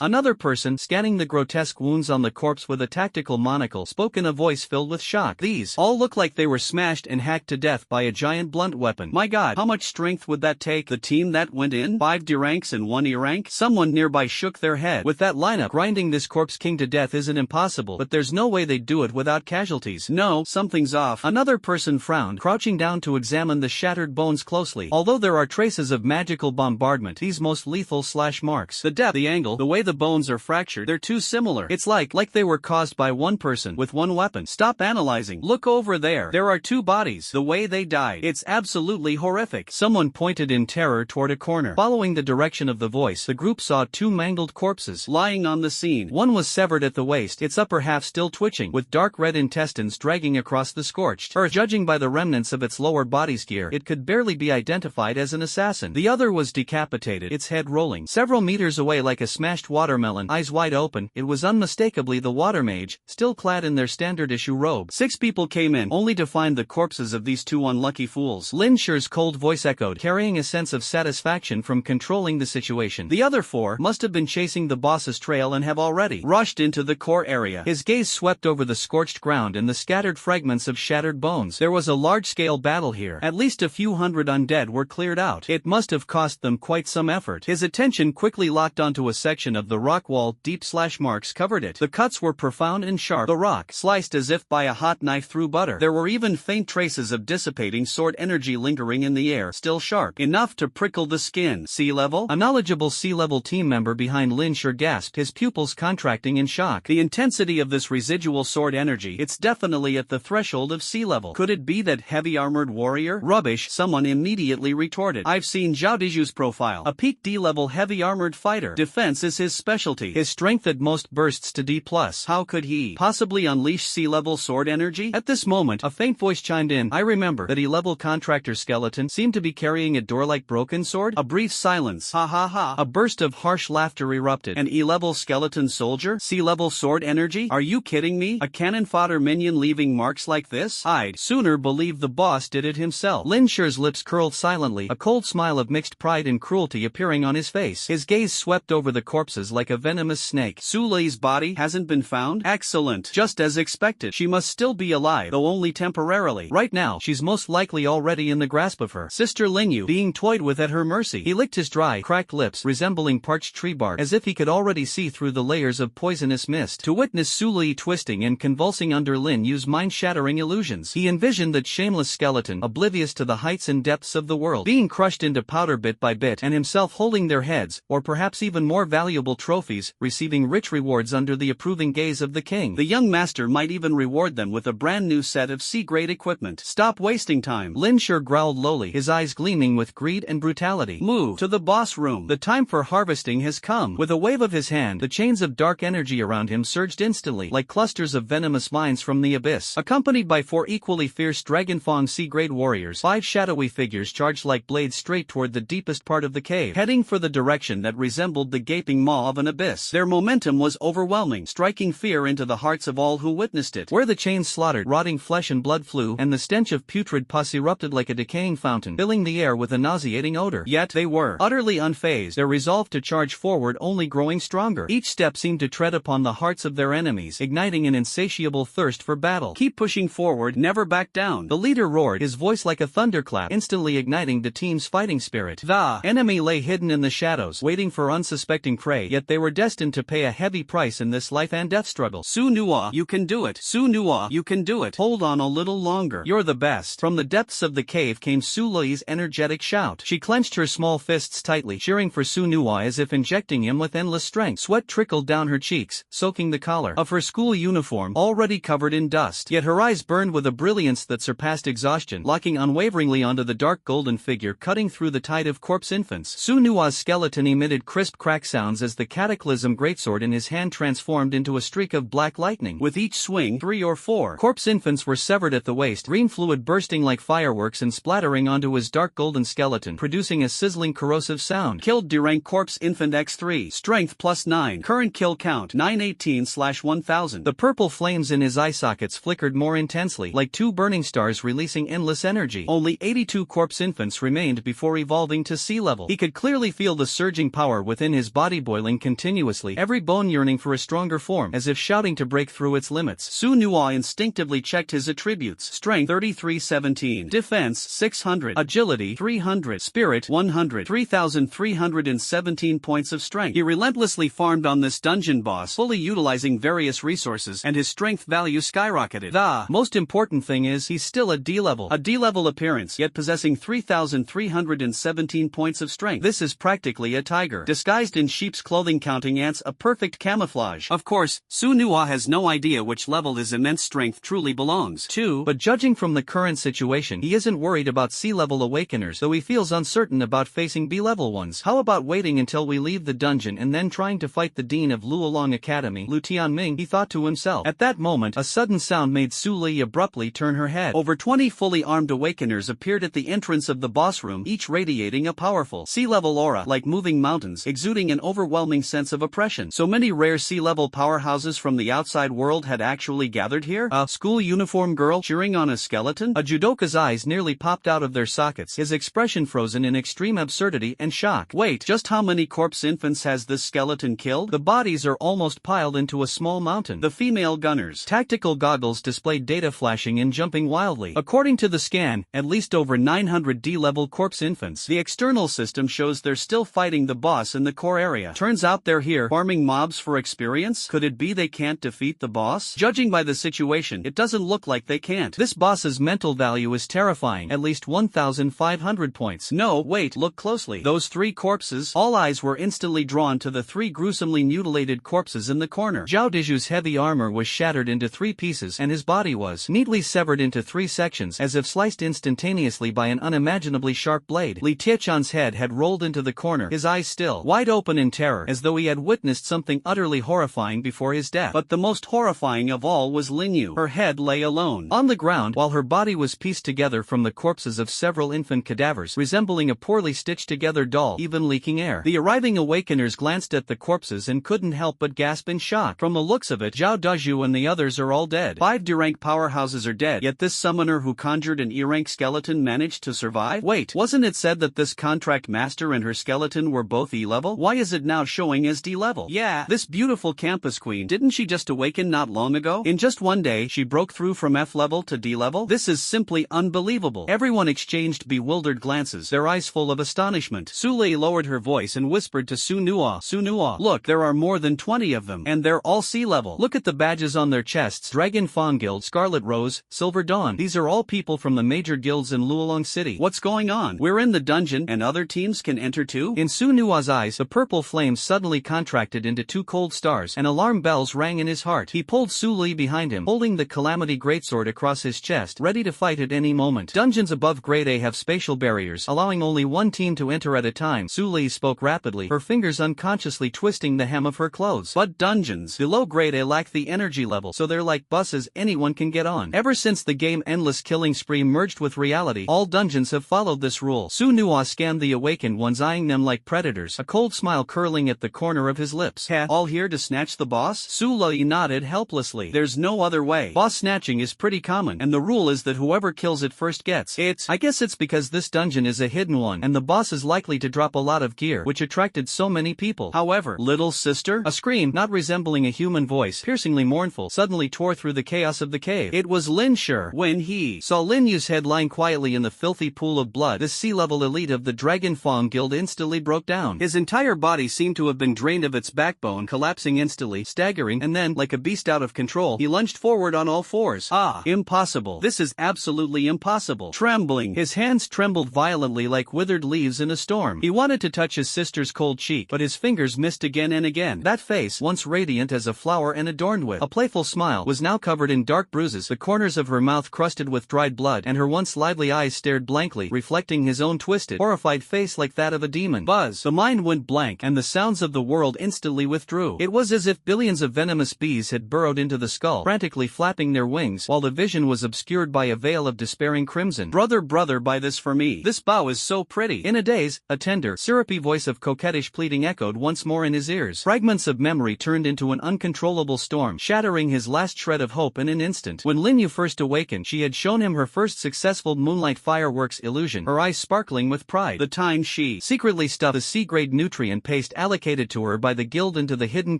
Another person, scanning the grotesque wounds on the corpse with a tactical monocle, spoke in a voice filled with shock. These all look like they were smashed and hacked to death by a giant blunt weapon. My god, how much strength would that take? The team that went in? 5 D ranks and 1 E rank? Someone nearby shook their head. With that lineup, grinding this corpse king to death isn't impossible, but there's no way they'd do it without casualties. No, something's off. Another person frowned, crouching down to examine the shattered bones closely. Although there are traces of magical bombardment, these most lethal slash marks. The depth, the angle, the way the bones are fractured, they're too similar. It's like they were caused by one person with one weapon. Stop analyzing. Look over there. There are 2 bodies. The way they died, it's absolutely horrific. Someone pointed in terror toward a corner. Following the direction of the voice, the group saw 2 mangled corpses lying on the scene. One was severed at the waist, its upper half still twitching, with dark red intestines dragging across the scorched earth. Judging by the remnants of its lower body's gear, it could barely be identified as an assassin. The other was decapitated, its head rolling several meters away like a smashed watermelon, eyes wide open. It was unmistakably the water mage, still clad in their standard issue robe. 6 people came in, only to find the corpses of these 2 unlucky fools. Lin Shi's cold voice echoed, carrying a sense of satisfaction from controlling the situation. The other 4 must have been chasing the boss's trail and have already rushed into the core area. His gaze swept over the scorched ground and the scattered fragments of shattered bones. There was a large-scale battle here. At least a few hundred undead were cleared out. It must have cost them quite some effort. His attention quickly locked onto a section of the rock wall. Deep slash marks covered it. The cuts were profound and sharp, the rock sliced as if by a hot knife through butter. There were even faint traces of dissipating sword energy lingering in the air, still sharp enough to prickle the skin. C-level? A knowledgeable C-level team member behind Lin Shi gasped, his pupils contracting in shock. The intensity of this residual sword energy, it's definitely at the threshold of C-level. Could it be that heavy armored warrior? Rubbish, someone immediately retorted. I've seen Zhao Diju's profile. A peak D-level heavy armored fighter. Defense is his specialty. His strength at most bursts to D+. How could he possibly unleash C-level sword energy? At this moment, a faint voice chimed in. I remember that E-level contractor skeleton seemed to be carrying a door-like broken sword. A brief silence. Ha ha ha. A burst of harsh laughter erupted. An E-level skeleton soldier? C-level sword energy? Are you kidding me? A cannon fodder minion leaving marks like this? I'd sooner believe the boss did it himself. Lin Shi's lips curled silently, a cold smile of mixed pride and cruelty appearing on his face. His gaze swept over the corpses like a venomous snake. Su Lei's body hasn't been found? Excellent. Just as expected. She must still be alive, though only temporarily. Right now, she's most likely already in the grasp of her sister Lingyu, being toyed with at her mercy. He licked his dry, cracked lips, resembling parched tree bark, as if he could already see through the layers of poisonous mist. To witness Su Lei twisting and convulsing under Lin Yu's mind-shattering illusions, he envisioned that shameless skeleton, oblivious to the heights and depths of the world, being crushed into powder bit by bit, and himself holding their heads, or perhaps even more valuable trophies, receiving rich rewards under the approving gaze of the king. The young master might even reward them with a brand new set of C-grade equipment. Stop wasting time. Lin Shi growled lowly, his eyes gleaming with greed and brutality. Move to the boss room. The time for harvesting has come. With a wave of his hand, the chains of dark energy around him surged instantly, like clusters of venomous mines from the abyss. Accompanied by 4 equally fierce Dragonfang C-grade warriors, 5 shadowy figures charged like blades straight toward the deepest part of the cave, heading for the direction that resembled the gaping maw of an abyss. Their momentum was overwhelming, striking fear into the hearts of all who witnessed it. Where the chains slaughtered, rotting flesh and blood flew, and the stench of putrid pus erupted like a decaying fountain, filling the air with a nauseating odor. Yet they were utterly unfazed, their resolve to charge forward only growing stronger. Each step seemed to tread upon the hearts of their enemies, igniting an insatiable thirst for battle. Keep pushing forward, never back down. The leader roared, his voice like a thunderclap, instantly igniting the team's fighting spirit. The enemy lay hidden in the shadows, waiting for unsuspecting prey, yet they were destined to pay a heavy price in this life and death struggle. Su Nua, you can do it. Su Nua, you can do it. Hold on a little longer. You're the best. From the depths of the cave came Su Lei's energetic shout. She clenched her small fists tightly, cheering for Su Nua as if injecting him with endless strength. Sweat trickled down her cheeks, soaking the collar of her school uniform, already covered in dust. Yet her eyes burned with a brilliance that surpassed exhaustion, locking unwaveringly onto the dark golden figure cutting through the tide of corpse infants. Su Nua's skeleton emitted crisp crack sounds as the cataclysm greatsword in his hand transformed into a streak of black lightning. With each swing, 3 or 4 corpse infants were severed at the waist, green fluid bursting like fireworks and splattering onto his dark golden skeleton, producing a sizzling corrosive sound. Killed Derank Corpse Infant X3. Strength +9. Current kill count 918/1000. The purple flames in his eye sockets flickered more intensely, like 2 burning stars releasing endless energy. Only 82 corpse infants remained before evolving to C-level. He could clearly feel the surging power within his body boiling continuously, every bone yearning for a stronger form, as if shouting to break through its limits. Su Nua instinctively checked his attributes. Strength 3317. Defense 600. Agility 300. Spirit 100. 3,317 points of strength. He relentlessly farmed on this dungeon boss, fully utilizing various resources, and his strength value skyrocketed. The most important thing is he's still a D-level. A D-level appearance, yet possessing 3,317 points of strength. This is practically a tiger, disguised in sheep's clothing, counting ants, a perfect camouflage. Of course, Su Nua has no idea which level his immense strength truly belongs to, but judging from the current situation, he isn't worried about C-level awakeners, though he feels uncertain about facing B-level ones. How about waiting until we leave the dungeon and then trying to fight the dean of Luolong Academy, Lu Tianming, he thought to himself. At that moment, a sudden sound made Su Lei abruptly turn her head. Over 20 fully armed awakeners appeared at the entrance of the boss room, each radiating a powerful C-level aura, like moving mountains, exuding an overwhelming sense of oppression. So many rare C-level powerhouses from the outside world had actually gathered here? A school uniform girl cheering on a skeleton? A judoka's eyes nearly popped out of their sockets, his expression frozen in extreme absurdity and shock. Wait, just how many corpse infants has this skeleton killed? The bodies are almost piled into a small mountain. The female gunners' tactical goggles displayed data flashing and jumping wildly. According to the scan, at least over 900 D-level corpse infants. The external system shows they're still fighting the boss in the core area. Turns out they're here, farming mobs for experience? Could it be they can't defeat the boss? Judging by the situation, it doesn't look like they can't. This boss's mental value is terrifying, at least 1,500 points. No, wait, look closely. Those 3 corpses? All eyes were instantly drawn to the 3 gruesomely mutilated corpses in the corner. Zhao Diju's heavy armor was shattered into 3 pieces, and his body was neatly severed into 3 sections, as if sliced instantaneously by an unimaginably sharp blade. Li Tiechan's head had rolled into the corner, his eyes still wide open in terror, as though he had witnessed something utterly horrifying before his death. But the most horrifying of all was Lingyu. Her head lay alone on the ground, while her body was pieced together from the corpses of several infant cadavers, resembling a poorly stitched together doll, even leaking air. The arriving awakeners glanced at the corpses and couldn't help but gasp in shock. From the looks of it, Zhao Daju and the others are all dead. 5 D-rank powerhouses are dead, yet this summoner who conjured an E-rank skeleton managed managed to survive? Wait, wasn't it said that this contract master and her skeleton were both E-level? Why is it now showing as D-level? Yeah, this beautiful campus queen, didn't she just awaken not long ago? In just one day, she broke through from F-level to D-level? This is simply unbelievable. Everyone exchanged bewildered glances, their eyes full of astonishment. Sulei lowered her voice and whispered to Sunua, look, there are more than 20 of them, and they're all C-level. Look at the badges on their chests: Dragon Fawn Guild, Scarlet Rose, Silver Dawn. These are all people from the major guilds in Luolong City. What's going on? We're in the dungeon, and other teams can enter too? In Sunua's eyes, the purple flames suddenly contracted into two cold stars, and alarm bells rang in his heart. He pulled Sulei behind him, holding the Calamity Greatsword across his chest, ready to fight at any moment. Dungeons above Grade A have spatial barriers, allowing only one team to enter at a time. Sulei spoke rapidly, her fingers unconsciously twisting the hem of her clothes. But dungeons below Grade A lack the energy level, so they're like buses anyone can get on. Ever since the game Endless Killing Spree merged with reality, all dungeons have followed this rule. Sunua scanned the awakened ones, eyeing them like predators, a cold smile curling at the corner of his lips. All here to snatch the boss? Sulei nodded helplessly. There's no other way. Boss snatching is pretty common, and the rule is that whoever kills it first gets it. I guess it's because this dungeon is a hidden one, and the boss is likely to drop a lot of gear, which attracted so many people. However, little sister? A scream, not resembling a human voice, piercingly mournful, suddenly tore through the chaos of the cave. It was Lin Shi. When he saw Lin Yu's head lying quietly in the filthy pool of blood, the C-level elite of the Dragon Fawn Guild instantly broke down. His entire body seemed to have been drained of its backbone, collapsing instantly, staggering, and then, like a beast out of control, he lunged forward on all fours. Impossible. This is absolutely impossible. Trembling, his hands trembled violently like withered leaves in a storm. He wanted to touch his sister's cold cheek, but his fingers missed again and again. That face, once radiant as a flower and adorned with a playful smile, was now covered in dark bruises, the corners of her mouth crusted with dried blood, and her once lively eyes stared blankly, reflecting his own twisted, horrified face like that of a demon. Buzz. The mind went blank, and the sounds of the world instantly withdrew. It was as if billions of venomous bees had burrowed into the skull, frantically flapping their wings, while the vision was obscured by a veil of despairing crimson. Brother, buy this for me. This bow is so pretty. In a daze, a tender, syrupy voice of coquettish pleading echoed once more in his ears. Fragments of memory turned into an uncontrollable storm, shattering his last shred of hope in an instant. When Lin Yu first awakened, she had shown him her first successful moonlight fireworks illusion, her eyes sparkling with pride. The time she secretly stuffed the C-grade nutrient paste allocated to her by the guild into the hidden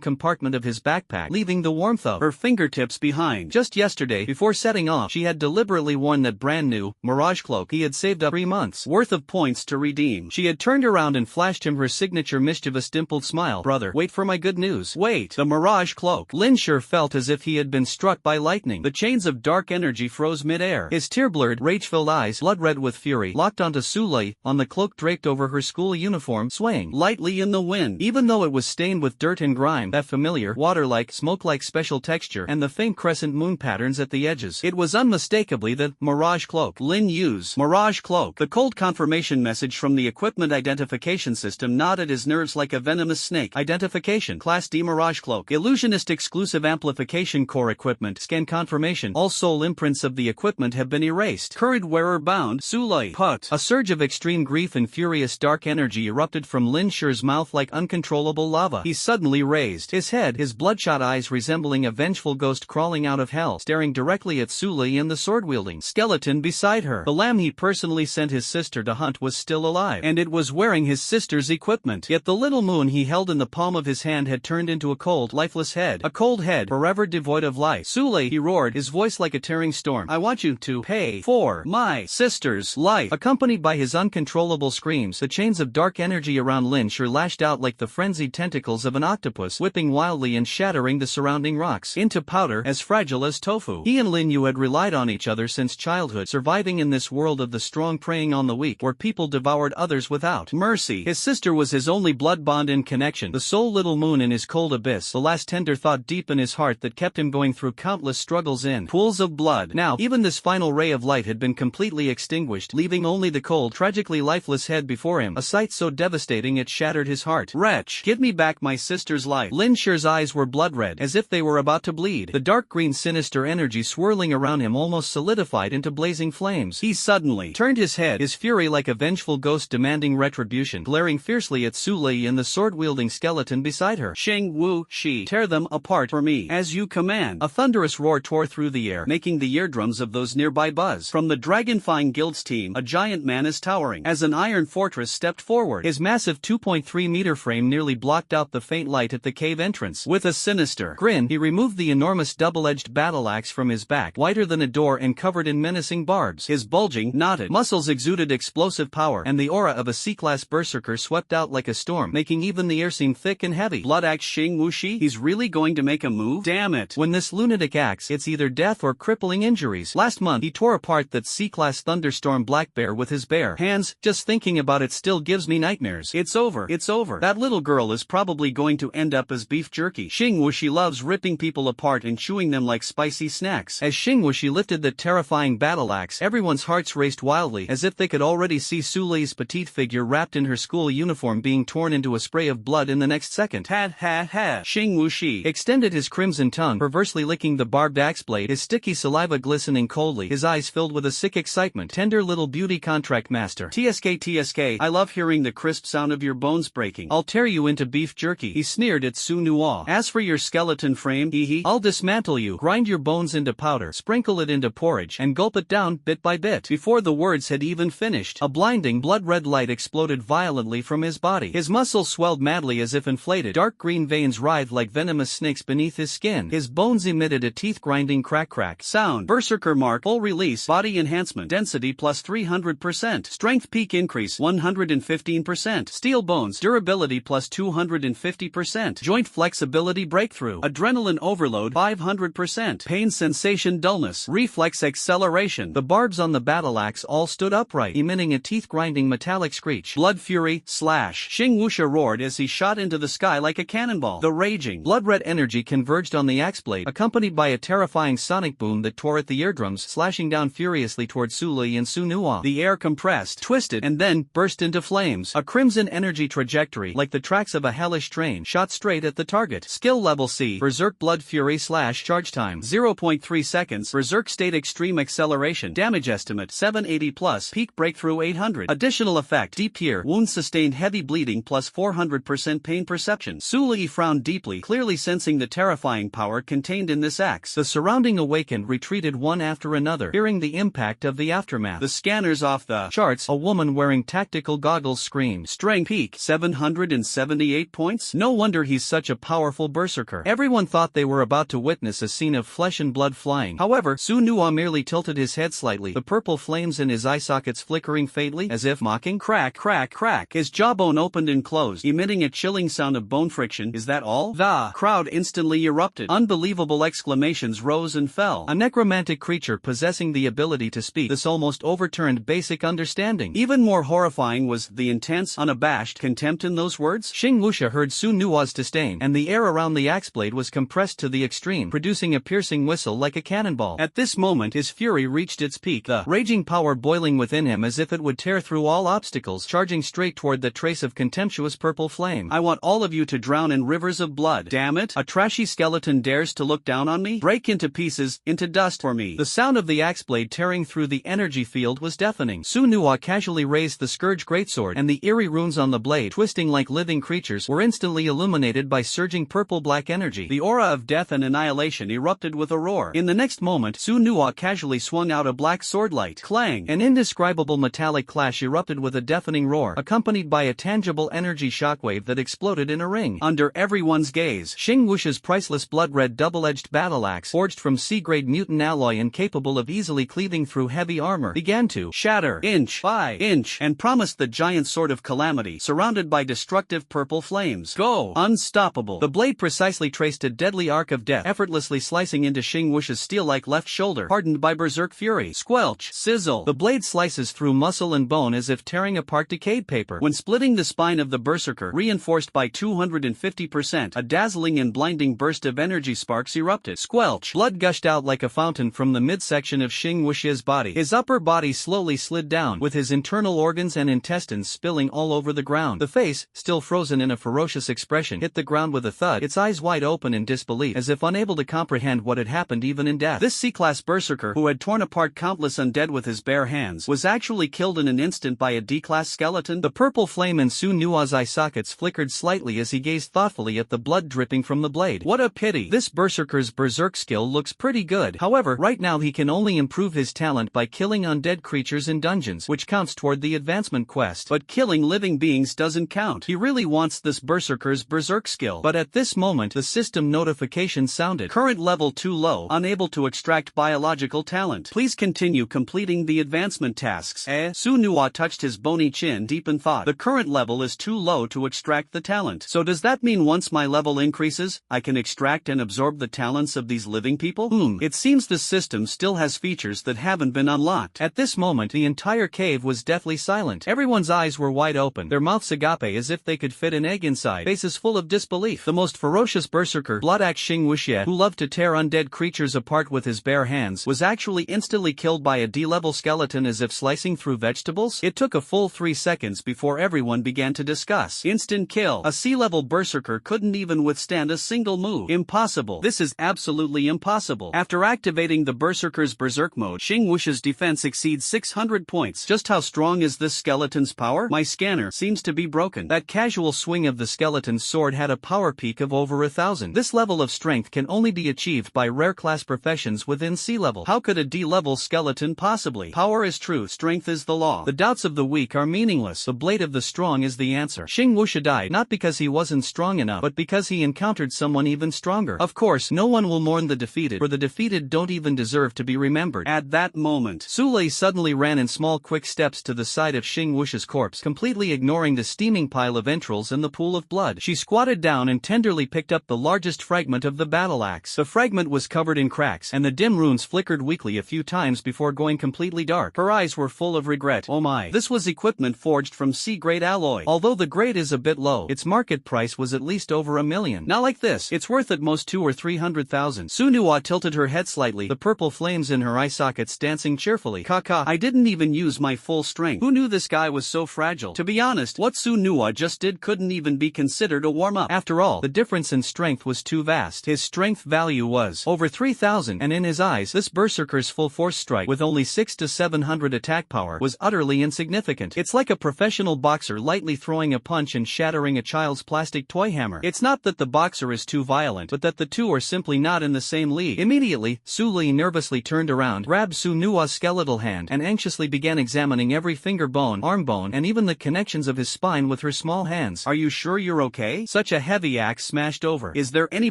compartment of his backpack, leaving the warmth of her fingertips behind. Just yesterday, before setting off, she had deliberately worn that brand new Mirage cloak he had saved up 3 months' worth of points to redeem. She had turned around and flashed him her signature mischievous dimpled smile. Brother, wait for my good news. Wait, the Mirage cloak. Lin Shi felt as if he had been struck by lightning. The chains of dark energy froze mid-air. His tear-blurred, rage-filled eyes, blood-red with fury, locked onto Sulei, on the cloak draped over her school uniform, swaying lightly in the wind. Even though it was stained with dirt and grime, that familiar, water-like, smoke-like special texture, and the faint crescent moon patterns at the edges, it was unmistakably the Mirage cloak. Lin Yu's Mirage cloak. The cold confirmation message from the equipment identification system gnawed at his nerves like a venomous snake. Identification: Class D Mirage cloak. Illusionist exclusive amplification core equipment. Scan confirmation: all soul imprints of the equipment have been erased. Current wearer bound. Sulei. Put. A surge of extreme grief and furious dark energy erupted from Lin Shi's mouth like uncontrollable lava. He suddenly raised his head, his bloodshot eyes resembling a vengeful ghost crawling out of hell, staring directly at Sulei and the sword-wielding skeleton beside her. The lamb he personally sent his sister to hunt was still alive, and it was wearing his sister's equipment. Yet the little moon he held in the palm of his hand had turned into a cold, lifeless head. A cold head, forever devoid of life. Sulei, he roared, his voice like a tearing storm. I want you to pay for my sister's life. Accompanied by his uncontrollable screams, the chains of dark energy around Lin Shi lashed out like the frenzied tentacles of an octopus, whipping wildly and shattering the surrounding rocks into powder as fragile as tofu. He and Lin Yu had relied on each other since childhood, surviving in this world of the strong preying on the weak, where people devoured others without mercy. His sister was his only blood bond and connection, the sole little moon in his cold abyss, the last tender thought deep in his heart that kept him going through countless struggles in pools of blood. Now, even this final ray of light had been completely extinguished, leaving only the cold, tragically lifeless head before him, a sight so devastating it shattered his heart. Wretch, give me back my sister's life. Lin Shi's eyes were blood-red, as if they were about to bleed. The dark green sinister energy swirling around him almost solidified into blazing flames. He suddenly turned his head, his fury like a vengeful ghost demanding retribution, glaring fiercely at Sulei and the sword-wielding skeleton beside her. Sheng Wu Shi, tear them apart for me, as you command. A thunderous roar tore through the air, making the eardrums of those nearby buzz. From the dragon-fying Devouring guild's team, a giant man is towering. As an iron fortress stepped forward, his massive 2.3-meter frame nearly blocked out the faint light at the cave entrance. With a sinister grin, he removed the enormous double-edged battle axe from his back, whiter than a door and covered in menacing barbs. His bulging, knotted muscles exuded explosive power, and the aura of a C-class berserker swept out like a storm, making even the air seem thick and heavy. Blood Axe Xing Wuxi? He's really going to make a move? Damn it. When this lunatic acts, it's either death or crippling injuries. Last month, he tore apart that C-class thunderstorm black bear with his bare hands. Just thinking about it still gives me nightmares. It's over. It's over. That little girl is probably going to end up as beef jerky. Xing Wuxi loves ripping people apart and chewing them like spicy snacks. As Xing Wuxi lifted the terrifying battle axe, everyone's hearts raced wildly, as if they could already see Su Lei's petite figure wrapped in her school uniform being torn into a spray of blood in the next second. Ha ha ha. Xing Wuxi extended his crimson tongue, perversely licking the barbed axe blade, his sticky saliva glistening coldly, his eyes filled with a sick excitement. Tender little beauty contract master. TSK, I love hearing the crisp sound of your bones breaking. I'll tear you into beef jerky. He sneered at Su Nuo. As for your skeleton frame, I'll dismantle you, grind your bones into powder, sprinkle it into porridge, and gulp it down bit by bit. Before the words had even finished, a blinding blood-red light exploded violently from his body. His muscles swelled madly as if inflated. Dark green veins writhed like venomous snakes beneath his skin. His bones emitted a teeth-grinding crack sound. Berserker mark, full release, body enhancement, density plus 300%, strength peak increase 115%, steel bones, durability plus 250%, joint flexibility breakthrough, adrenaline overload 500%, pain sensation dullness, reflex acceleration. The barbs on the battle axe all stood upright, emitting a teeth-grinding metallic screech. Blood fury, slash. Xing Wuxi roared as he shot into the sky like a cannonball. The raging, blood-red energy converged on the axe blade, accompanied by a terrifying sonic boom that tore at the eardrums, slashing down furiously toward Su Lei and Su Nuo. The air compressed, twisted, and then burst into flames. A crimson energy trajectory, like the tracks of a hellish train, shot straight at the target. Skill level C. Berserk Blood Fury slash. Charge time 0.3 seconds. Berserk State Extreme Acceleration. Damage estimate 780 plus. Peak breakthrough 800. Additional effect. Deep Tear. Wound sustained heavy bleeding plus 400% pain perception. Su Lei frowned deeply, clearly sensing the terrifying power contained in this axe. The surrounding awakened retreated one after another, fearing the impact of the aftermath. The scanners off the charts. A woman wearing tactical goggles screamed. Strength peak 778 points. No wonder he's such a powerful berserker. Everyone thought they were about to witness a scene of flesh and blood flying. However, Su Nuo merely tilted his head slightly, the purple flames in his eye sockets flickering faintly, as if mocking. Crack, crack, crack. His jawbone opened and closed, emitting a chilling sound of bone friction. Is that all? The crowd instantly erupted. Unbelievable exclamations rose and fell. A necromantic creature possessing the ability to speak. This almost overturned basic understanding. Even more horrifying was the intense, unabashed contempt in those words. Xing Wuxi heard Su Nuo's disdain, and the air around the axe blade was compressed to the extreme, producing a piercing whistle like a cannonball. At this moment his fury reached its peak, the raging power boiling within him as if it would tear through all obstacles, charging straight toward the trace of contemptuous purple flame. I want all of you to drown in rivers of blood. Damn it! A trashy skeleton dares to look down on me? Break into pieces, into dust for me. The sound of the axe blade tearing through the energy field was deafening. Su Nuo casually raised the scourge greatsword, and the eerie runes on the blade, twisting like living creatures, were instantly illuminated by surging purple-black energy. The aura of death and annihilation erupted with a roar. In the next moment, Su Nuo casually swung out a black swordlight. Clang! An indescribable metallic clash erupted with a deafening roar, accompanied by a tangible energy shockwave that exploded in a ring. Under everyone's gaze, Xing Wuxi's priceless blood-red double-edged battle axe, forged from C-grade mutant alloy and capable of easily cleaving through heavy armor, began to shatter inch by inch and promised the giant sword of calamity, surrounded by destructive purple flames. Go! Unstoppable! The blade precisely traced a deadly arc of death, effortlessly slicing into Xing Wuxi's steel-like left shoulder, hardened by berserk fury. Squelch! Sizzle! The blade slices through muscle and bone as if tearing apart decayed paper. When splitting the spine of the berserker, reinforced by 250%, a dazzling and blinding burst of energy sparks erupted. Squelch! Blood gushed out like a fountain from the midsection of Xing Wuxi's body. His upper body slowly slid down, with his internal organs and intestines spilling all over the ground. The face, still frozen in a ferocious expression, hit the ground with a thud, its eyes wide open in disbelief, as if unable to comprehend what had happened even in death. This C-class berserker, who had torn apart countless undead with his bare hands, was actually killed in an instant by a D-class skeleton. The purple flame in Su Nuo's eye sockets flickered slightly as he gazed thoughtfully at the blood dripping from the blade. What a pity! This berserker's berserk skill looks pretty good. However, right now he can only improve his talent by killing killing undead creatures in dungeons, which counts toward the advancement quest. But killing living beings doesn't count. He really wants this berserker's berserk skill. But at this moment the system notification sounded. Current level too low, unable to extract biological talent. Please continue completing the advancement tasks. Su Nuwa touched his bony chin deep in thought. The current level is too low to extract the talent. So does that mean once my level increases, I can extract and absorb the talents of these living people? It seems the system still has features that haven't been unlocked. At this moment the entire cave was deathly silent. Everyone's eyes were wide open, their mouths agape as if they could fit an egg inside, faces full of disbelief. The most ferocious berserker, Bloodaxe Xing Wuxie, who loved to tear undead creatures apart with his bare hands, was actually instantly killed by a D-level skeleton as if slicing through vegetables. It took a full 3 seconds before everyone began to discuss. Instant kill. A C-level berserker couldn't even withstand a single move. Impossible. This is absolutely impossible. After activating the berserker's berserk mode, Xing Wuxie's defense exceeds 600 points. Just how strong is this skeleton's power? My scanner seems to be broken. That casual swing of the skeleton's sword had a power peak of over 1,000. This level of strength can only be achieved by rare class professions within C-level. How could a D-level skeleton possibly? Power is truth, strength is the law. The doubts of the weak are meaningless. The blade of the strong is the answer. Xing Wuxie died not because he wasn't strong enough, but because he encountered someone even stronger. Of course, no one will mourn the defeated, for the defeated don't even deserve to be remembered. At that moment, Su Lei suddenly ran in small quick steps to the side of Xing Wuxie's corpse, completely ignoring the steaming pile of entrails and the pool of blood. She squatted down and tenderly picked up the largest fragment of the battle axe. The fragment was covered in cracks, and the dim runes flickered weakly a few times before going completely dark. Her eyes were full of regret. Oh my. This was equipment forged from C-grade alloy. Although the grade is a bit low, its market price was at least over $1 million. Not like this. It's worth at most 200,000 or 300,000. Su Nuwa tilted her head slightly, the purple flames in her eye sockets dancing cheerfully. Kaka, I didn't even use my full strength. Who knew this guy was so fragile? To be honest, what Su Nuwa just did couldn't even be considered a warm-up. After all, the difference in strength was too vast. His strength value was over 3,000, and in his eyes, this berserker's full force strike with only 600 to 700 attack power was utterly insignificant. It's like a professional boxer lightly throwing a punch and shattering a child's plastic toy hammer. It's not that the boxer is too violent, but that the two are simply not in the same league. Immediately, Su Lei nervously turned around, grabbed Su Nuwa's skeletal hand, and anxiously began examining every finger bone, arm bone, and even the connections of his spine with her small hands. Are you sure you're okay? Such a heavy axe smashed over. Is there any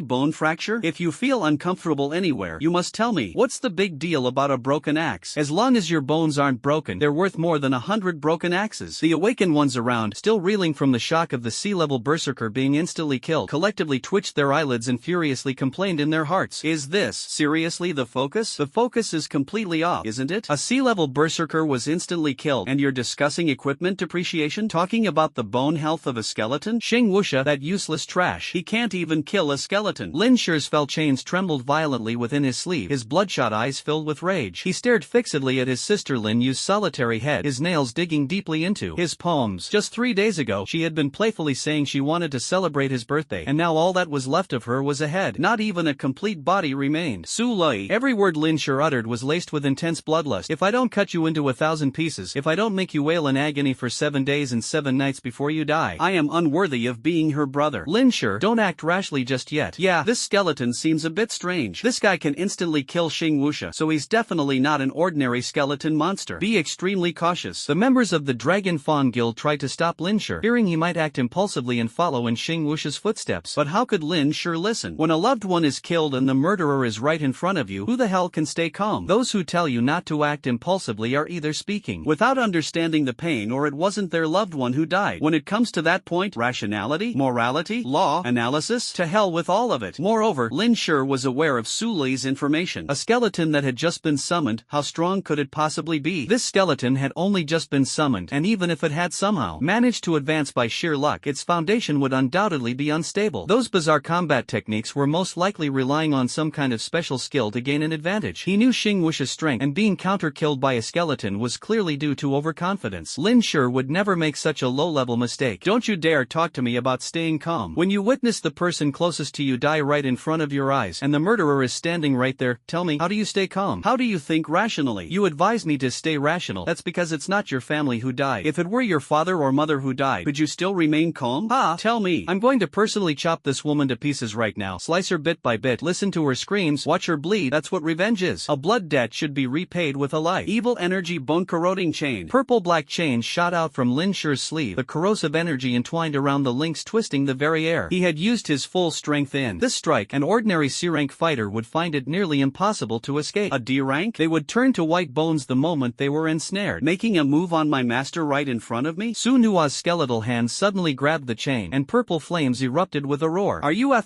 bone fracture? If you feel uncomfortable anywhere, you must tell me. What's the big deal about a broken axe? As long as your bones aren't broken, they're worth more than 100 broken axes. The awakened ones around, still reeling from the shock of the C-level berserker being instantly killed, collectively twitched their eyelids and furiously complained in their hearts. Is this seriously the focus? The focus is completely off, isn't it? A C-level berserker was instantly killed, and you're discussing equipment depreciation? Talking about the bone health of a skeleton? Xing Wuxie, that useless trash. He can't even kill a skeleton. Lin Shi's felt chains trembled violently within his sleeve, his bloodshot eyes filled with rage. He stared fixedly at his sister Lin Yu's solitary head, his nails digging deeply into his palms. Just 3 days ago, she had been playfully saying she wanted to celebrate his birthday, and now all that was left of her was a head. Not even a complete body remained. Su Lei. Every word Lin Shi uttered was laced with intense bloodlust. If I don't cut you into 1,000 pieces, if I don't make you wail in agony for 7 days and 7 nights before you die, I am unworthy of being her brother. Lin Shi, don't act rashly just yet. Yeah, this skeleton seems a bit strange. This guy can instantly kill Xing Wuxie, so he's definitely not an ordinary skeleton monster. Be extremely cautious. The members of the Dragon Fawn Guild tried to stop Lin Shi, fearing he might act impulsively and follow in Xing Wuxie's footsteps. But how could Lin Shi listen? When a loved one is killed and the murderer is right in front of you, who the hell can stay calm? Those who tell you not to act impulsively are either speaking without understanding the pain, or it wasn't their loved one who died. When it comes to that point, rationality, morality, law, analysis, to hell with all of it. Moreover, Lin Shi was aware of Su Lei's information. A skeleton that had just been summoned, how strong could it possibly be? This skeleton had only just been summoned, and even if it had somehow managed to advance by sheer luck, its foundation would undoubtedly be unstable. Those bizarre combat techniques were most likely relying on some kind of special skill to gain an advantage. He knew Xing Wuxie's strength, and being counter-killed by a skeleton was clearly due to overconfidence. Lin Shi would never make such a low-level mistake. Don't you dare talk to me about staying calm. When you witness the person closest to you die right in front of your eyes, and the murderer is standing right there, tell me, how do you stay calm? How do you think rationally? You advise me to stay rational. That's because it's not your family who died. If it were your father or mother who died, could you still remain calm? Tell me. I'm going to personally chop this woman to pieces right now. Slice her bit by bit, listen to her screams, watch her bleed. That's what revenge is. A blood debt should be repaid with with a light. Evil energy bone-corroding chain. Purple-black chain shot out from Lin Shi's sleeve, the corrosive energy entwined around the links twisting the very air. He had used his full strength in this strike. An ordinary C-rank fighter would find it nearly impossible to escape. A D-rank? They would turn to white bones the moment they were ensnared. Making a move on my master right in front of me? Su Nua's skeletal hand suddenly grabbed the chain, and purple flames erupted with a roar. Are you *****ing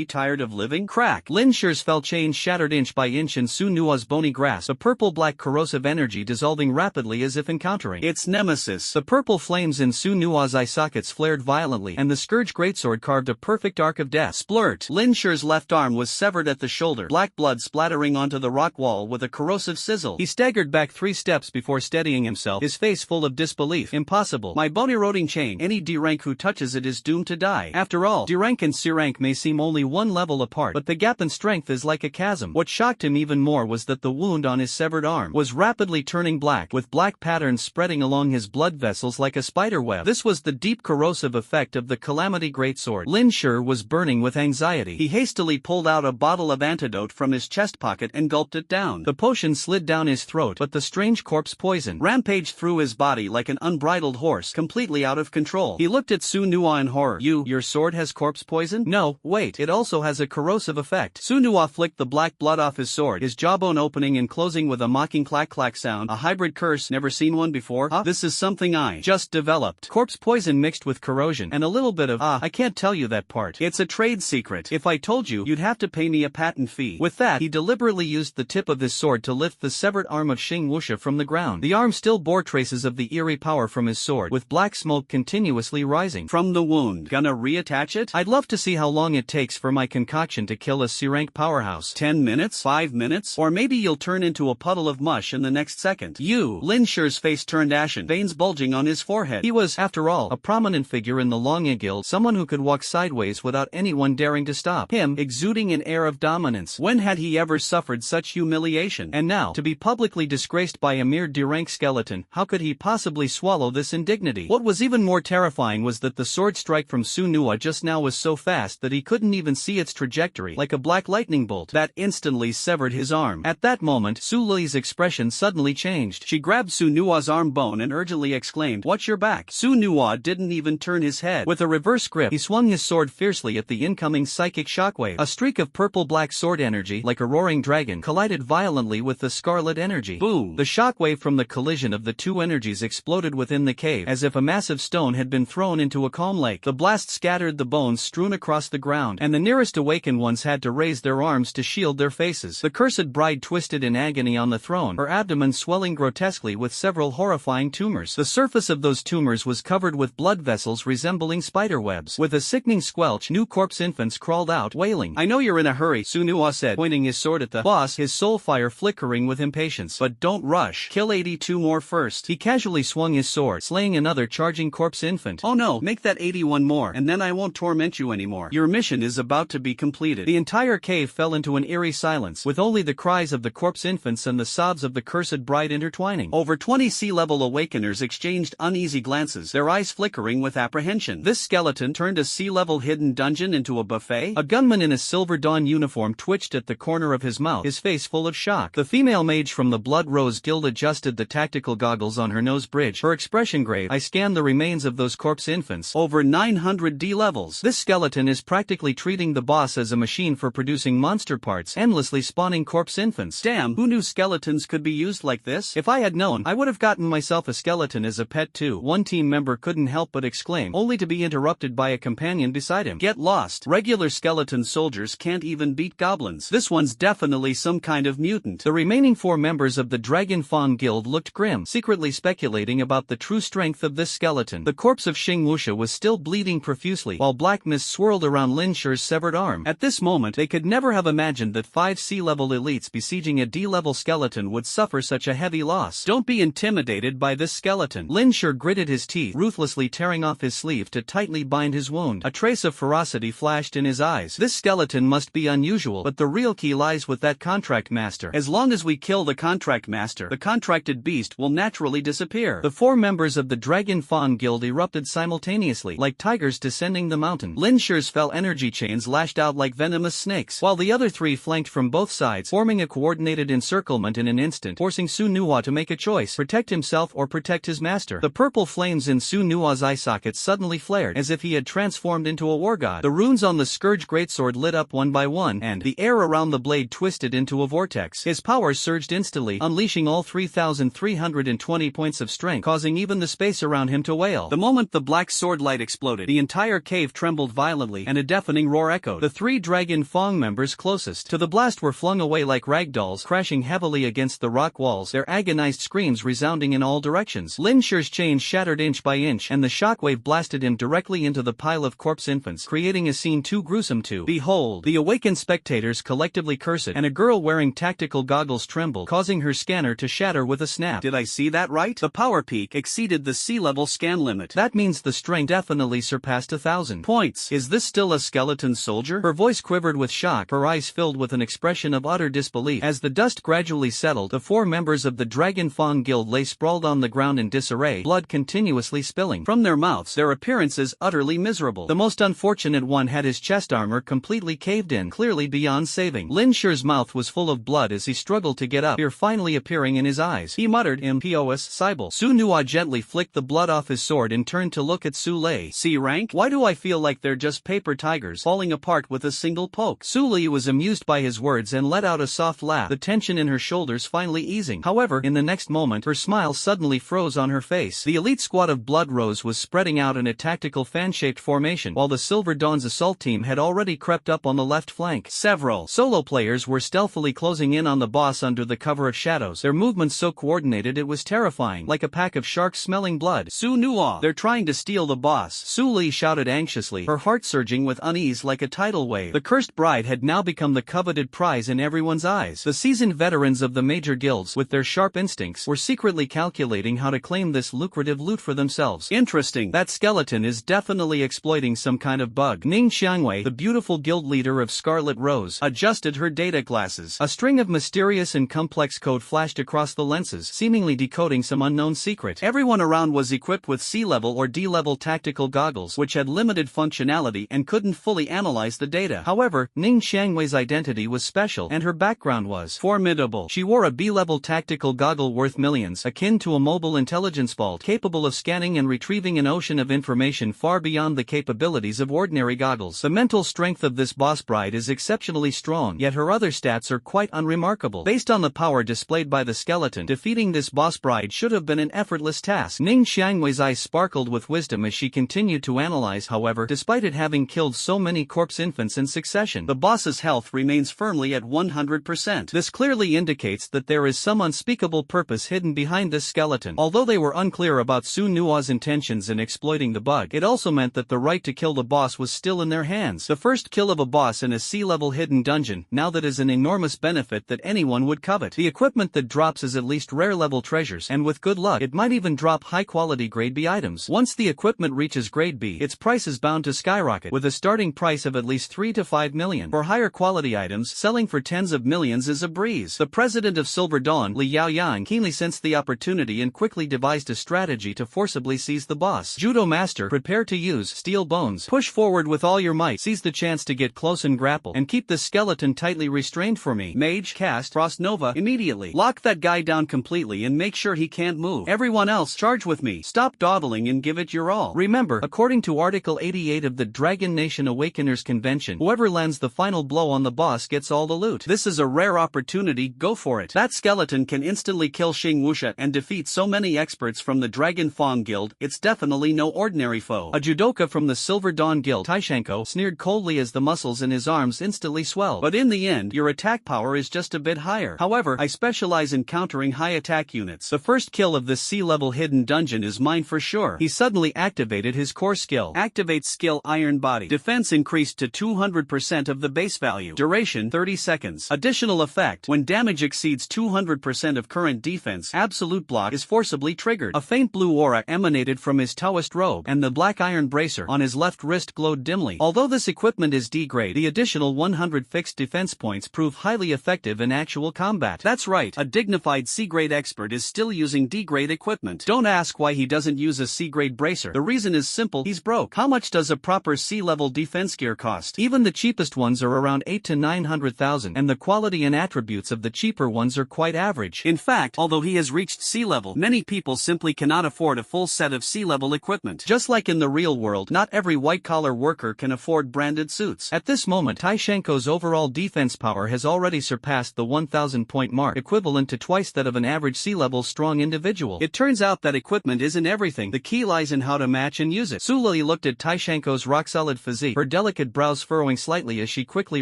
tired of living? Crack! Lin Shi's fell chain shattered inch by inch in Su Nua's bony grasp, the purple-black corrosive energy dissolving rapidly as if encountering its nemesis. The purple flames in Su Nua's eye sockets flared violently, and the Scourge greatsword carved a perfect arc of death. Splurt! Lin Shi's left arm was severed at the shoulder, black blood splattering onto the rock wall with a corrosive sizzle. He staggered back 3 steps before steadying himself, his face full of disbelief. Impossible. My bone-eroding chain. Any D-rank who touches it is doomed to die. After all, D-rank and C-rank may seem only one level apart, but the gap in strength is like a chasm. What shocked him even more was that the wound on his severed arm was rapidly turning black, with black patterns spreading along his blood vessels like a spider web. This was the deep corrosive effect of the Calamity Greatsword. Lin Shi was burning with anxiety. He hastily pulled out a bottle of antidote from his chest pocket and gulped it down. The potion slid down his throat, but the strange corpse poison rampaged through his body like an unbridled horse, completely out of control. He looked at Su Nua in horror. Your sword has corpse poison? No, wait, it also has a corrosive effect. Su Nua flicked the black blood off his sword, his jawbone opening and closing with a mocking clack-clack sound. A hybrid curse, never seen one before? Huh? This is something I just developed. Corpse poison mixed with corrosion, and a little bit of, I can't tell you that part. It's a trade secret. If I told you, you'd have to pay me a patent fee. With that, he deliberately used the tip of his sword to lift the severed arm of Xing Wuxia from the ground. The arm still bore traces of the eerie power from his sword, with black smoke continuously rising from the wound. Gonna reattach it? I'd love to see how long it takes for my concoction to kill a C-rank powerhouse. 10 minutes? 5 minutes? Or maybe you'll turn into a puddle of mush in the next second. Lin Shi's face turned ashen, veins bulging on his forehead. He was, after all, a prominent figure in the Longya Guild, someone who could walk sideways without anyone daring to stop him, exuding an air of dominance. When had he ever suffered such humiliation? And now, to be publicly disgraced by a mere D-rank skeleton, how could he possibly swallow this indignity? What was even more terrifying was that the sword strike from Su Nua just now was so fast that he couldn't even see its trajectory, like a black lightning bolt that instantly severed his arm. At that moment, Su Li's expression suddenly changed. She grabbed Su Nua's arm bone and urgently exclaimed, "Watch your back." Su Nua didn't even turn his head. With a reverse grip, he swung his sword fiercely at the incoming psychic shockwave. A streak of purple-black sword energy, like a roaring dragon, collided violently with the scarlet energy. Boom! The shockwave from the collision of the two energies exploded within the cave, as if a massive stone had been thrown into a calm lake. The blast scattered the bones strewn across the ground, and the nearest awakened ones had to raise their arms to shield their faces. The cursed bride twisted in agony on the throne, her abdomen swelling grotesquely with several horrifying tumors. The surface of those tumors was covered with blood vessels resembling spiderwebs. With a sickening squelch, new corpse infants crawled out, wailing. "I know you're in a hurry," Su Nua said, pointing his sword at the boss, his soul fire flickering with impatience. "But don't rush. Kill 82 more first." He casually swung his sword, slaying another charging corpse infant. "Oh no, make that 81 more, and then I won't torment you anymore. Your mission is about to be completed." The entire cave fell into an eerie silence, with only the cries of the corpse infants and the sobs of the cursed bride intertwining. Over 20 C-level awakeners exchanged uneasy glances, their eyes flickering with apprehension. This skeleton turned a C-level hidden dungeon into a buffet? A gunman in a Silver Dawn uniform twitched at the corner of his mouth, his face full of shock. The female mage from the Blood Rose Guild adjusted the tactical goggles on her nose bridge, her expression grave. "I scanned the remains of those corpse infants. Over 900 D levels. This skeleton is practically treating the boss as a machine for producing monster parts, endlessly spawning corpse infants. Damn, who knew skeletons could be used like this? If I had known, I would have gotten myself a skeleton as a pet too." One team member couldn't help but exclaim, only to be interrupted by a companion beside him. "Get lost. Regular skeleton soldiers can't even beat goblins. This one's definitely some kind of mutant." The remaining 4 members of the Dragon Fawn Guild looked grim, secretly speculating about the true strength of this skeleton. The corpse of Xing Wuxia was still bleeding profusely, while black mist swirled around Lin Shi's severed arm. At this moment, they could never have imagined that 5 C-level elites besieging a D-level skeleton would suffer such a heavy loss. "Don't be intimidated by this skeleton." Lin Shi gritted his teeth, ruthlessly tearing off his sleeve to tightly bind his wound. A trace of ferocity flashed in his eyes. "This skeleton must be unusual, but the real key lies with that contract master. As long as we kill the contract master, the contracted beast will naturally disappear." The 4 members of the Dragon Fawn Guild erupted simultaneously, like tigers descending the mountain. Lin Shi's fell energy chains lashed out like venomous snakes, while the other 3 flanked from both sides, forming triggering a coordinated encirclement in an instant, forcing Su Nuwa to make a choice: protect himself or protect his master. The purple flames in Su Nuwa's eye sockets suddenly flared, as if he had transformed into a war god. The runes on the Scourge greatsword lit up one by one, and the air around the blade twisted into a vortex. His power surged instantly, unleashing all 3,320 points of strength, causing even the space around him to wail. The moment the black sword light exploded, the entire cave trembled violently, and a deafening roar echoed. The three Dragon Fong members closest to the blast were flung away like ragdolls, crashing heavily against the rock walls, their agonized screams resounding in all directions. Lin Shi's chains shattered inch by inch, and the shockwave blasted him directly into the pile of corpse infants, creating a scene too gruesome to behold. The awakened spectators collectively cursed, and a girl wearing tactical goggles trembled, causing her scanner to shatter with a snap. Did I see that right? The power peak exceeded the sea-level scan limit. That means the strength definitely surpassed 1,000 points. Is this still a skeleton soldier? Her voice quivered with shock, her eyes filled with an expression of utter disbelief. As the dust gradually settled, the four members of the Dragon Fong Guild lay sprawled on the ground in disarray, blood continuously spilling from their mouths, their appearances utterly miserable. The most unfortunate one had his chest armor completely caved in, clearly beyond saving. Lin Shi's mouth was full of blood as he struggled to get up, fear finally appearing in his eyes. He muttered, "Impos Cybele." Su Nuwa gently flicked the blood off his sword and turned to look at Su Lei. "C rank? Why do I feel like they're just paper tigers falling apart with a single poke?" Su Lei was amused by his words and let out a soft laugh, the tension in her shoulders finally easing. However, in the next moment, her smile suddenly froze on her face. The elite squad of Blood Rose was spreading out in a tactical fan-shaped formation, while the Silver Dawn's assault team had already crept up on the left flank. Several solo players were stealthily closing in on the boss under the cover of shadows, their movements so coordinated it was terrifying, like a pack of sharks smelling blood. "Su Nuwa, they're trying to steal the boss," Su Lei shouted anxiously, her heart surging with unease like a tidal wave. The cursed bride had now become the coveted prize in everyone's eyes. The seasoned veterans of the major guilds, with their sharp instincts, were secretly calculating how to claim this lucrative loot for themselves. Interesting, that skeleton is definitely exploiting some kind of bug. Ning Xiangwei, the beautiful guild leader of Scarlet Rose, adjusted her data glasses. A string of mysterious and complex code flashed across the lenses, seemingly decoding some unknown secret. Everyone around was equipped with C-level or D-level tactical goggles, which had limited functionality and couldn't fully analyze the data. However, Ning Xiangwei's identity was special, and her background was formidable. She wore a B-level tactical goggle worth millions, akin to a mobile intelligence vault, capable of scanning and retrieving an ocean of information far beyond the capabilities of ordinary goggles. The mental strength of this boss bride is exceptionally strong, yet her other stats are quite unremarkable. Based on the power displayed by the skeleton, defeating this boss bride should have been an effortless task. Ning Xiangwei's eyes sparkled with wisdom as she continued to analyze. However, despite it having killed so many corpse infants in succession, the boss's health remains firmly at 100%. This clearly indicates that there is some unspeakable purpose hidden behind this skeleton. Although they were unclear about Su Nuwa's intentions in exploiting the bug, it also meant that the right to kill the boss was still in their hands. The first kill of a boss in a sea-level hidden dungeon, now that is an enormous benefit that anyone would covet. The equipment that drops is at least rare-level treasures, and with good luck, it might even drop high-quality grade B items. Once the equipment reaches grade B, its price is bound to skyrocket, with a starting price of at least 3 to 5 million. For higher quality items, selling for tens of millions is a breeze. The president of Silver Dawn, Li Yaoyang, keenly sensed the opportunity and quickly devised a strategy to forcibly seize the boss. Judo master, prepare to use steel bones. Push forward with all your might. Seize the chance to get close and grapple, and keep the skeleton tightly restrained for me. Mage, cast Frost Nova immediately. Lock that guy down completely and make sure he can't move. Everyone else, charge with me. Stop dawdling and give it your all. Remember, according to Article 88 of the Dragon Nation Awakeners Convention, whoever lands the final blow on the boss gets all the loot. This is a rare opportunity, go for it. That skeleton can instantly kill Xing Wuxia and defeat so many experts from the Dragon Fong Guild, it's definitely no ordinary foe. A judoka from the Silver Dawn Guild, Taishanko, sneered coldly as the muscles in his arms instantly swelled. But in the end, your attack power is just a bit higher. However, I specialize in countering high attack units. The first kill of this sea-level hidden dungeon is mine for sure. He suddenly activated his core skill. Activate skill Iron Body. Defense increased to 200% of the base value. Duration 30 seconds. Additional effect: when damage exceeds 200% of current defense, Absolute Block is forcibly triggered. A faint blue aura emanated from his Taoist robe, and the black iron bracer on his left wrist glowed dimly. Although this equipment is D-grade, the additional 100 fixed defense points prove highly effective in actual combat. That's right, a dignified C-grade expert is still using D-grade equipment. Don't ask why he doesn't use a C-grade bracer. The reason is simple, he's broke. How much does a proper C-level defense gear cost? Even the cheapest ones are around 8 to 900,000, and the quality quality and attributes of the cheaper ones are quite average. In fact, although he has reached sea level, many people simply cannot afford a full set of sea level equipment. Just like in the real world, not every white-collar worker can afford branded suits. At this moment, Tyshenko's overall defense power has already surpassed the 1,000-point mark, equivalent to twice that of an average sea-level strong individual. It turns out that equipment isn't everything. The key lies in how to match and use it. Sulili looked at Tyshenko's rock-solid physique, her delicate brows furrowing slightly as she quickly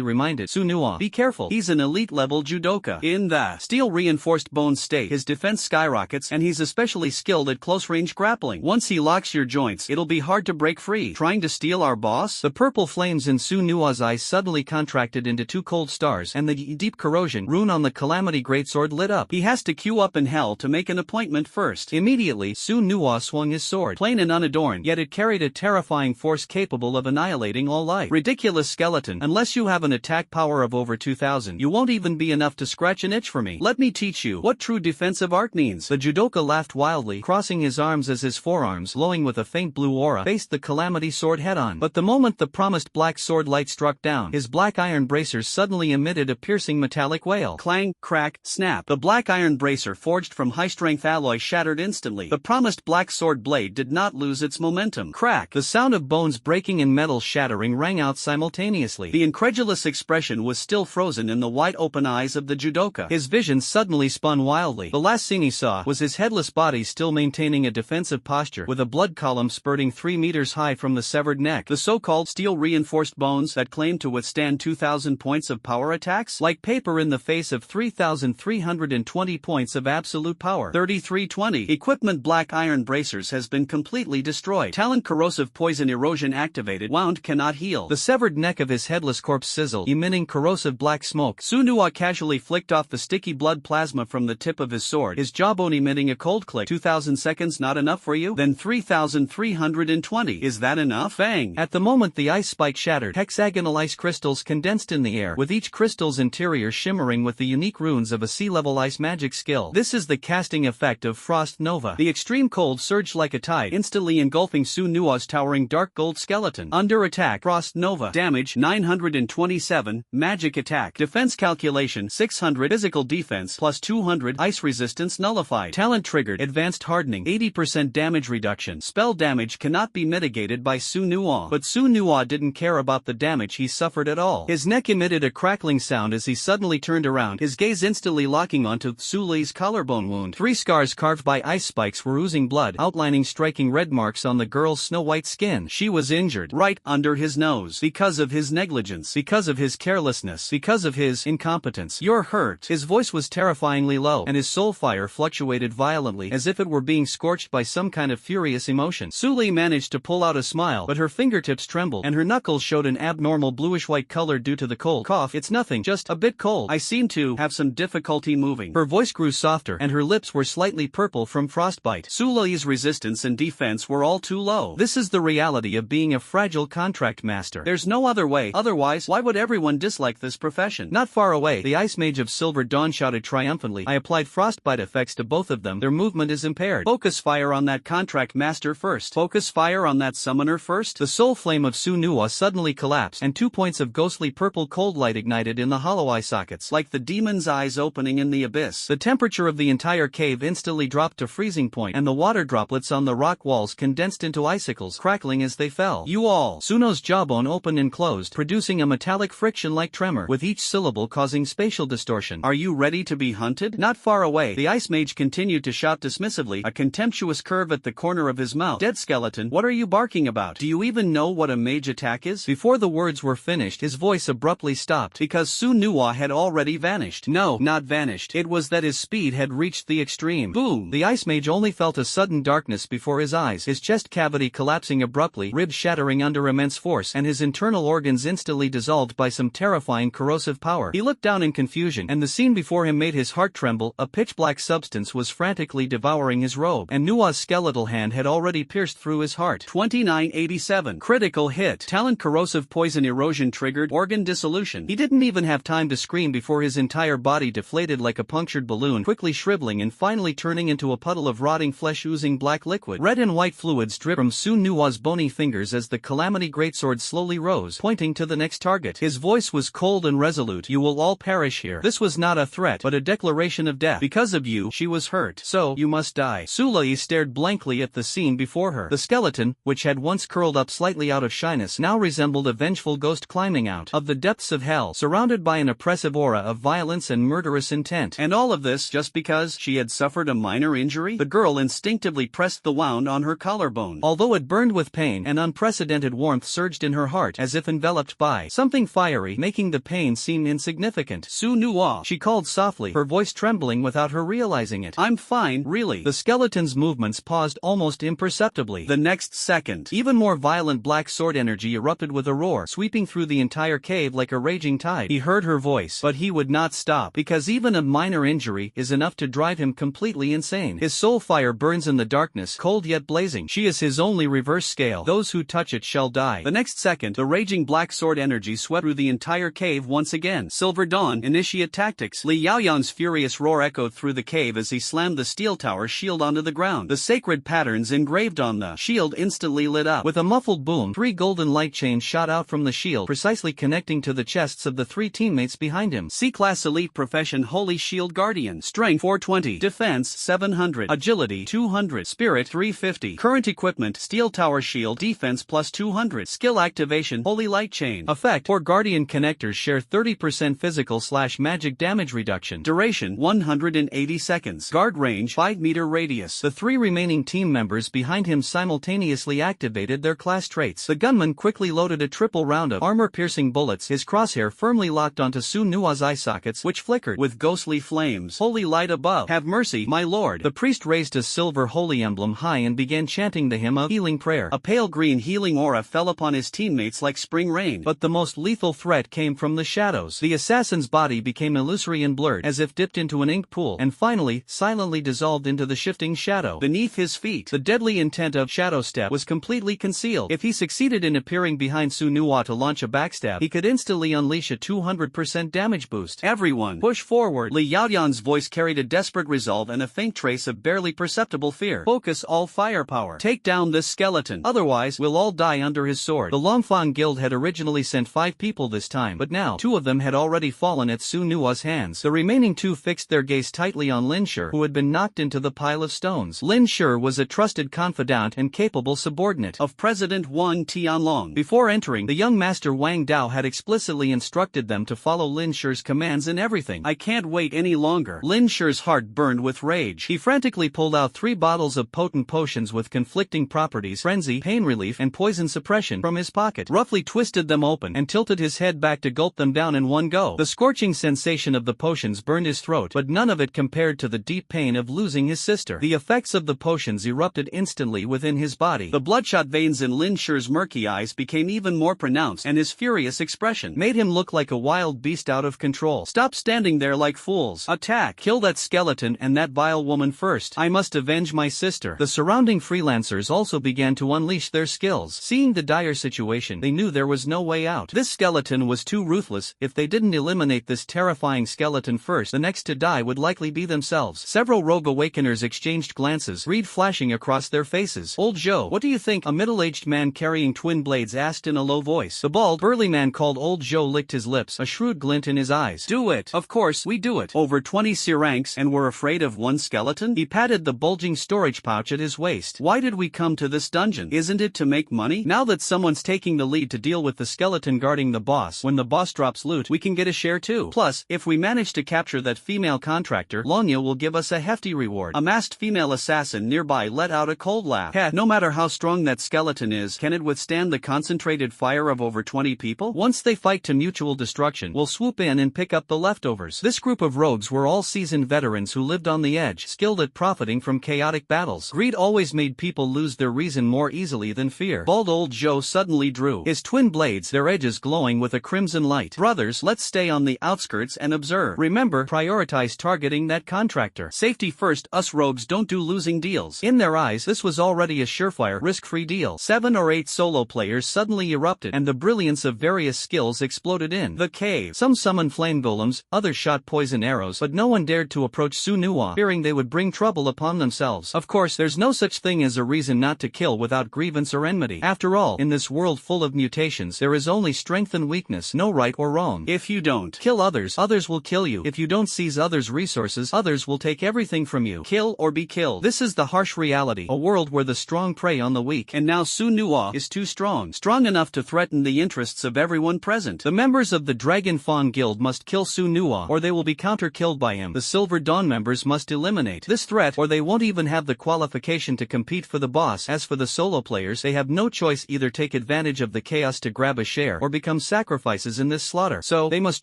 reminded Sunua, "Be careful, he's an elite-level judoka. In the steel-reinforced bones state, his defense skyrockets, and he's especially skilled at close-range grappling. Once he locks your joints, it'll be hard to break free. Trying to steal our boss?" The purple flames in Sunua's eyes suddenly contracted into two cold stars, and the deep corrosion rune on the Calamity Greatsword lit up. He has to queue up in hell to make an appointment first. Immediately, Sunua swung his sword, plain and unadorned, yet it carried a terrifying force capable of annihilating all life. Ridiculous skeleton, unless you have an attack power of over 2,000, you won't even be enough to scratch an itch for me. Let me teach you what true defensive art means. The judoka laughed wildly, crossing his arms as his forearms, glowing with a faint blue aura, faced the Calamity sword head-on. But the moment the promised black sword light struck down, his black iron bracers suddenly emitted a piercing metallic wail. Clang, crack, snap. The black iron bracer forged from high-strength alloy shattered instantly. The promised black sword blade did not lose its momentum. Crack. The sound of bones breaking and metal shattering rang out simultaneously. The incredulous expression was still frozen in the wide-open eyes of the judoka. His vision suddenly spun wildly. The last scene he saw was his headless body still maintaining a defensive posture, with a blood column spurting 3 meters high from the severed neck. The so-called steel-reinforced bones that claim to withstand 2,000 points of power attacks? Like paper in the face of 3,320 points of absolute power. 3320. Equipment black iron bracers has been completely destroyed. Talent corrosive poison erosion activated. Wound cannot heal. The severed neck of his headless corpse sizzled, emitting corrosive black smoke. Sunua casually flicked off the sticky blood plasma from the tip of his sword, his jawbone emitting a cold click. 2,000 seconds not enough for you? Then 3,320. Is that enough? Bang! At the moment the ice spike shattered, hexagonal ice crystals condensed in the air, with each crystal's interior shimmering with the unique runes of a sea-level ice magic skill. This is the casting effect of Frost Nova. The extreme cold surged like a tide, instantly engulfing Sunua's towering dark gold skeleton. Under attack, Frost Nova. Damage 927, magic attack. Defense calculation 600, physical defense plus 200, ice resistance nullified. Talent triggered, advanced hardening, 80% damage reduction. Spell damage cannot be mitigated by Sunua. But Sunua didn't care about the damage he suffered at all. His neck emitted a crackling sound as he suddenly turned around, his gaze instantly locking onto Suli's collarbone wound. 3 scars carved by ice spikes were oozing blood, outlining striking red marks on the girl's snow-white skin. She was injured, right under his nose, because of his negligence, because of his carelessness, because of his incompetence. "You're hurt." His voice was terrifyingly low, and his soul fire fluctuated violently as if it were being scorched by some kind of furious emotion. Suli managed to pull out a smile, but her fingertips trembled, and her knuckles showed an abnormal bluish-white color due to the cold. "Cough, it's nothing, just a bit cold. I seem to have some difficulty moving." Her voice grew softer, and her lips were slightly purple from frostbite. Suli's resistance and defense were all too low. This is the reality of being a fragile contract master. There's no other way, otherwise, why would everyone dislike this profession? Not far away, the Ice Mage of Silver Dawn shouted triumphantly. "I applied frostbite effects to both of them. Their movement is impaired. Focus fire on that contract master first. Focus fire on that summoner first." The soul flame of Sunua suddenly collapsed, and 2 points of ghostly purple cold light ignited in the hollow eye sockets, like the demon's eyes opening in the abyss. The temperature of the entire cave instantly dropped to freezing point, and the water droplets on the rock walls condensed into icicles, crackling as they fell. "You all!" Suno's jawbone opened and closed, producing a metallic friction-like tremor, with each syllable causing spatial distortion. "Are you ready to be hunted?" Not far away, the Ice Mage continued to shout dismissively, a contemptuous curve at the corner of his mouth. "Dead skeleton, what are you barking about? Do you even know what a mage attack is?" Before the words were finished, his voice abruptly stopped, because Sunua had already vanished. No, not vanished. It was that his speed had reached the extreme. Boom! The Ice Mage only felt a sudden darkness before his eyes, his chest cavity collapsing abruptly, ribs shattering under immense force, and his internal organs instantly dissolved by some terrifying corrosive power. He looked down in confusion, and the scene before him made his heart tremble. A pitch-black substance was frantically devouring his robe, and Nua's skeletal hand had already pierced through his heart. 2987. Critical hit. Talent corrosive poison erosion triggered. Organ dissolution. He didn't even have time to scream before his entire body deflated like a punctured balloon, quickly shriveling and finally turning into a puddle of rotting flesh oozing black liquid. Red and white fluids dripped from Sunua's bony fingers as the Calamity Greatsword slowly rose, pointing to the next target. His voice was cold and resolute. "You will will all perish here. This was not a threat but a declaration of death. Because of you, she was hurt. So, you must die. Sulai stared blankly at the scene before her. The skeleton, which had once curled up slightly out of shyness, now resembled a vengeful ghost climbing out of the depths of hell, surrounded by an oppressive aura of violence and murderous intent. And all of this just because she had suffered a minor injury? The girl instinctively pressed the wound on her collarbone. Although it burned with pain, an unprecedented warmth surged in her heart as if enveloped by something fiery, making the pain seem insignificant. Su Nuwa, she called softly, her voice trembling without her realizing it. I'm fine, really. The skeleton's movements paused almost imperceptibly. The next second, even more violent black sword energy erupted with a roar, sweeping through the entire cave like a raging tide. He heard her voice, but he would not stop, because even a minor injury is enough to drive him completely insane. His soul fire burns in the darkness, cold yet blazing. She is his only reverse scale. Those who touch it shall die. The next second, the raging black sword energy swept through the entire cave once again. Silver Dawn, initiate tactics. Li Yaoyan's furious roar echoed through the cave as he slammed the steel tower shield onto the ground. The sacred patterns engraved on the shield instantly lit up. With a muffled boom, 3 golden light chains shot out from the shield, precisely connecting to the chests of the 3 teammates behind him. C-Class Elite Profession Holy Shield Guardian. Strength 420. Defense 700. Agility 200. Spirit 350. Current equipment: Steel Tower Shield. Defense plus 200. Skill activation: Holy Light Chain. Effect: 4 Guardian connectors share 30% physical/magic damage reduction. Duration: 180 seconds. Guard range: 5-meter radius. The 3 remaining team members behind him simultaneously activated their class traits. The gunman quickly loaded a triple round of armor-piercing bullets, his crosshair firmly locked onto Su Nua's eye sockets, which flickered with ghostly flames. Holy light above. Have mercy, my lord. The priest raised a silver holy emblem high and began chanting the hymn of healing prayer. A pale green healing aura fell upon his teammates like spring rain. But the most lethal threat came from the shadows. The assassin's body became illusory and blurred, as if dipped into an ink pool, and finally, silently dissolved into the shifting shadow beneath his feet. The deadly intent of Shadow Step was completely concealed. If he succeeded in appearing behind Su Nua to launch a backstab, he could instantly unleash a 200% damage boost. Everyone, push forward. Li Yaoyan's voice carried a desperate resolve and a faint trace of barely perceptible fear. Focus all firepower. Take down this skeleton. Otherwise, we'll all die under his sword. The Longfang Guild had originally sent 5 people this time, but now 2 of them had already fallen at Su Nua's hands. The remaining 2 fixed their gaze tightly on Lin Shi, who had been knocked into the pile of stones. Lin Shi was a trusted confidant and capable subordinate of President Wang Tianlong. Before entering, the young master Wang Dao had explicitly instructed them to follow Lin Shi's commands in everything. I can't wait any longer. Lin Shi's heart burned with rage. He frantically pulled out 3 bottles of potent potions with conflicting properties: frenzy, pain relief, and poison suppression from his pocket, roughly twisted them open, and tilted his head back to gulp them down in one go. The scorching sensation of the potions burned his throat, but none of it compared to the deep pain of losing his sister. The effects of the potions erupted instantly within his body. The bloodshot veins in Lin Shi's murky eyes became even more pronounced, and his furious expression made him look like a wild beast out of control. Stop standing there like fools. Attack! Kill that skeleton and that vile woman first. I must avenge my sister. The surrounding freelancers also began to unleash their skills. Seeing the dire situation, they knew there was no way out. This skeleton was too ruthless. If they didn't eliminate this terrifying skeleton first, the next to die would likely be themselves. Several rogue awakeners exchanged glances, greed flashing across their faces. Old Zhou, what do you think? A middle-aged man carrying twin blades asked in a low voice. The bald, burly man called Old Zhou licked his lips, a shrewd glint in his eyes. Do it. Of course, we do it. Over 20 Siranks, and we're afraid of one skeleton? He patted the bulging storage pouch at his waist. Why did we come to this dungeon? Isn't it to make money? Now that someone's taking the lead to deal with the skeleton guarding the boss, when the boss drops loot, we can get a share too. Plus, if we manage to capture that female contractor, Lonya will give us a hefty reward. A masked female assassin nearby let out a cold laugh. Heh, no matter how strong that skeleton is, can it withstand the concentrated fire of over 20 people? Once they fight to mutual destruction, we'll swoop in and pick up the leftovers. This group of rogues were all seasoned veterans who lived on the edge, skilled at profiting from chaotic battles. Greed always made people lose their reason more easily than fear. Bald Old Zhou suddenly drew his twin blades, their edges glowing with a crimson light. Brothers, let's stay on the outskirts and observe. Remember, prioritize targeting that contractor. Safety first, us rogues don't do losing deals. In their eyes, this was already a surefire, risk-free deal. 7 or 8 solo players suddenly erupted, and the brilliance of various skills exploded in the cave. Some summoned flame golems, others shot poison arrows, but no one dared to approach Su Nua, fearing they would bring trouble upon themselves. Of course, there's no such thing as a reason not to kill without grievance or enmity. After all, in this world full of mutations, there is only strength and weakness, no right or wrong. If you don't kill others, others will kill you. If you don't seize others' resources, others will take everything from you. Kill or be killed. This is the harsh reality, a world where the strong prey on the weak. And now Su Nuo is too strong enough to threaten the interests of everyone present. The members of the Dragon Fawn Guild must kill Su Nuo, or they will be counter-killed by him. The Silver Dawn members must eliminate this threat, or they won't even have the qualification to compete for the boss. As for the solo players, they have no choice, either take advantage of the chaos to grab a share, or become sacrifices in this slaughter. So, they must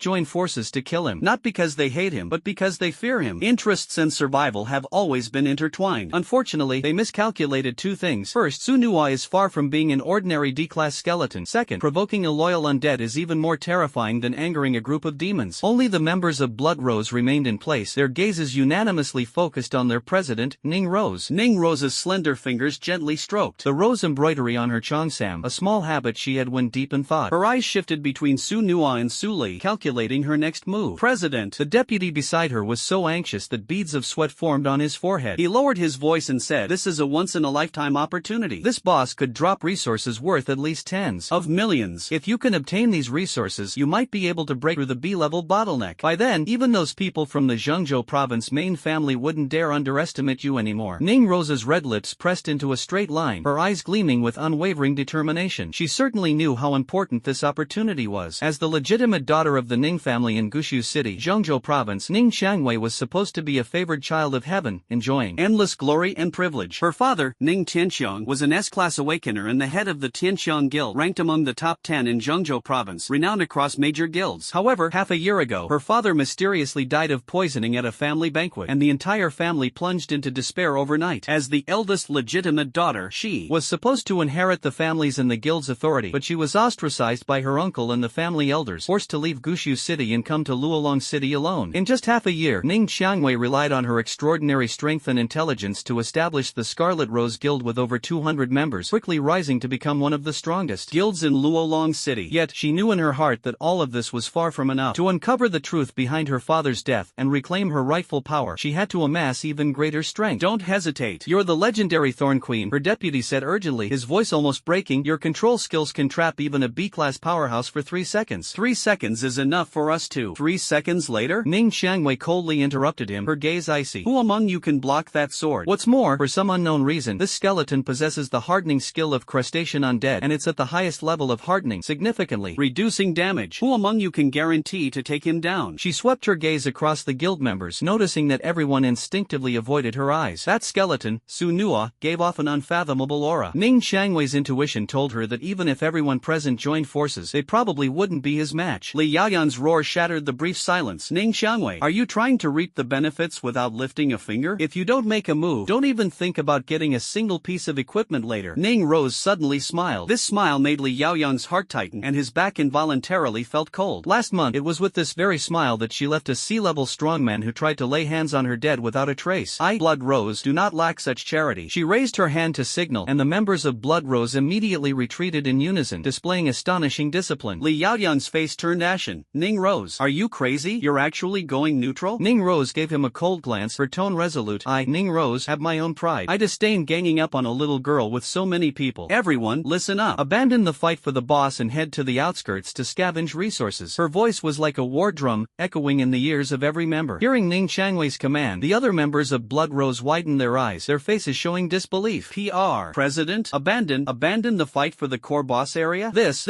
join forces to kill him, not because they hate him, but because they fear him. Interests and survival have always been intertwined. Unfortunately, they miscalculated two things. First, Su Nuo is far from being an ordinary D-class skeleton. Second, provoking a loyal undead is even more terrifying than angering a group of demons. Only the members of Blood Rose remained in place, their gazes unanimously focused on their president, Ning Rose. Ning Rose's slender fingers gently stroked the rose embroidery on her cheongsam, a small habit she had when deep in thought. Her eyes shifted between Su Nuo and Su Li, calculating her next move. President. The deputy beside her was so anxious that beads of sweat formed on his forehead. He lowered his voice and said, "This is a once-in-a-lifetime opportunity. This boss could drop resources worth at least tens of millions. If you can obtain these resources, you might be able to break through the B-level bottleneck. By then, even those people from the Zhengzhou province main family wouldn't dare underestimate you anymore." Ning Rose's red lips pressed into a straight line, her eyes gleaming with unwavering determination. She certainly knew how important this opportunity was. As the legitimate daughter of the Ning family in Gushu City, Zhengzhou province, Ning Xiangwei was supposed to be a favored child of heaven, enjoying endless glory and privilege. Her father, Ning Tianxiong, was an S-class awakener and the head of the Tianxiong Guild, ranked among the top 10 in Zhengzhou province, renowned across major guilds. However, half a year ago, her father mysteriously died of poisoning at a family banquet, and the entire family plunged into despair overnight. As the eldest legitimate daughter, she was supposed to inherit the family's and the guild's authority, but she was ostracized by her uncle and the family elders, forced to leave Gushu City and come to Luolong City alone. In just half a year, Ning Xiangwei relied on her extraordinary strength and intelligence to establish the Scarlet Rose Guild with over 200 members, quickly rising to become one of the strongest guilds in Luolong City. Yet, she knew in her heart that all of this was far from enough. To uncover the truth behind her father's death and reclaim her rightful power, she had to amass even greater strength. "Don't hesitate. You're the legendary Thorn Queen," her deputy said urgently, his voice almost breaking. "Your control skills can trap even a B-class powerhouse for 3 seconds. 3 seconds is enough for us to." 3 seconds later? Ning Xiangwei coldly interrupted him, her gaze icy. "Who among you can block that sword? What's more, for some unknown reason, this skeleton possesses the hardening skill of crustacean undead, and it's at the highest level of hardening, significantly reducing damage. Who among you can guarantee to take him down?" She swept her gaze across the guild members, noticing that everyone instinctively avoided her eyes. That skeleton, Su Nuo, gave off an unfathomable aura. Ning Xiangwei's intuition told her that even if everyone present joined forces, they probably wouldn't be his match. Li Yaoyan's roar shattered the brief silence. "Ning Xiangwei, are you trying to reap the benefits without lifting a finger? If you don't make a move, don't even think about getting a single piece of equipment later." Ning Rose suddenly smiled. This smile made Li Yaoyan's heart tighten, and his back involuntarily felt cold. Last month, it was with this very smile that she left a C-level strongman who tried to lay hands on her dead without a trace. "I, Blood Rose, do not lack such charity." She raised her hand to signal, and the members of Blood Rose immediately retreated in unison, displaying astonishing discipline. Li Yaoyan's face turned ashen. "Ning Rose, are you crazy? You're actually going neutral?" Ning Rose gave him a cold glance, her tone resolute. "I, Ning Rose, have my own pride. I disdain ganging up on a little girl with so many people. Everyone, listen up. Abandon the fight for the boss and head to the outskirts to scavenge resources." Her voice was like a war drum, echoing in the ears of every member. Hearing Ning Xiangwei's command, the other members of Blood Rose widened their eyes, their faces showing disbelief. "PR. President? Abandon the fight for the core boss area? That's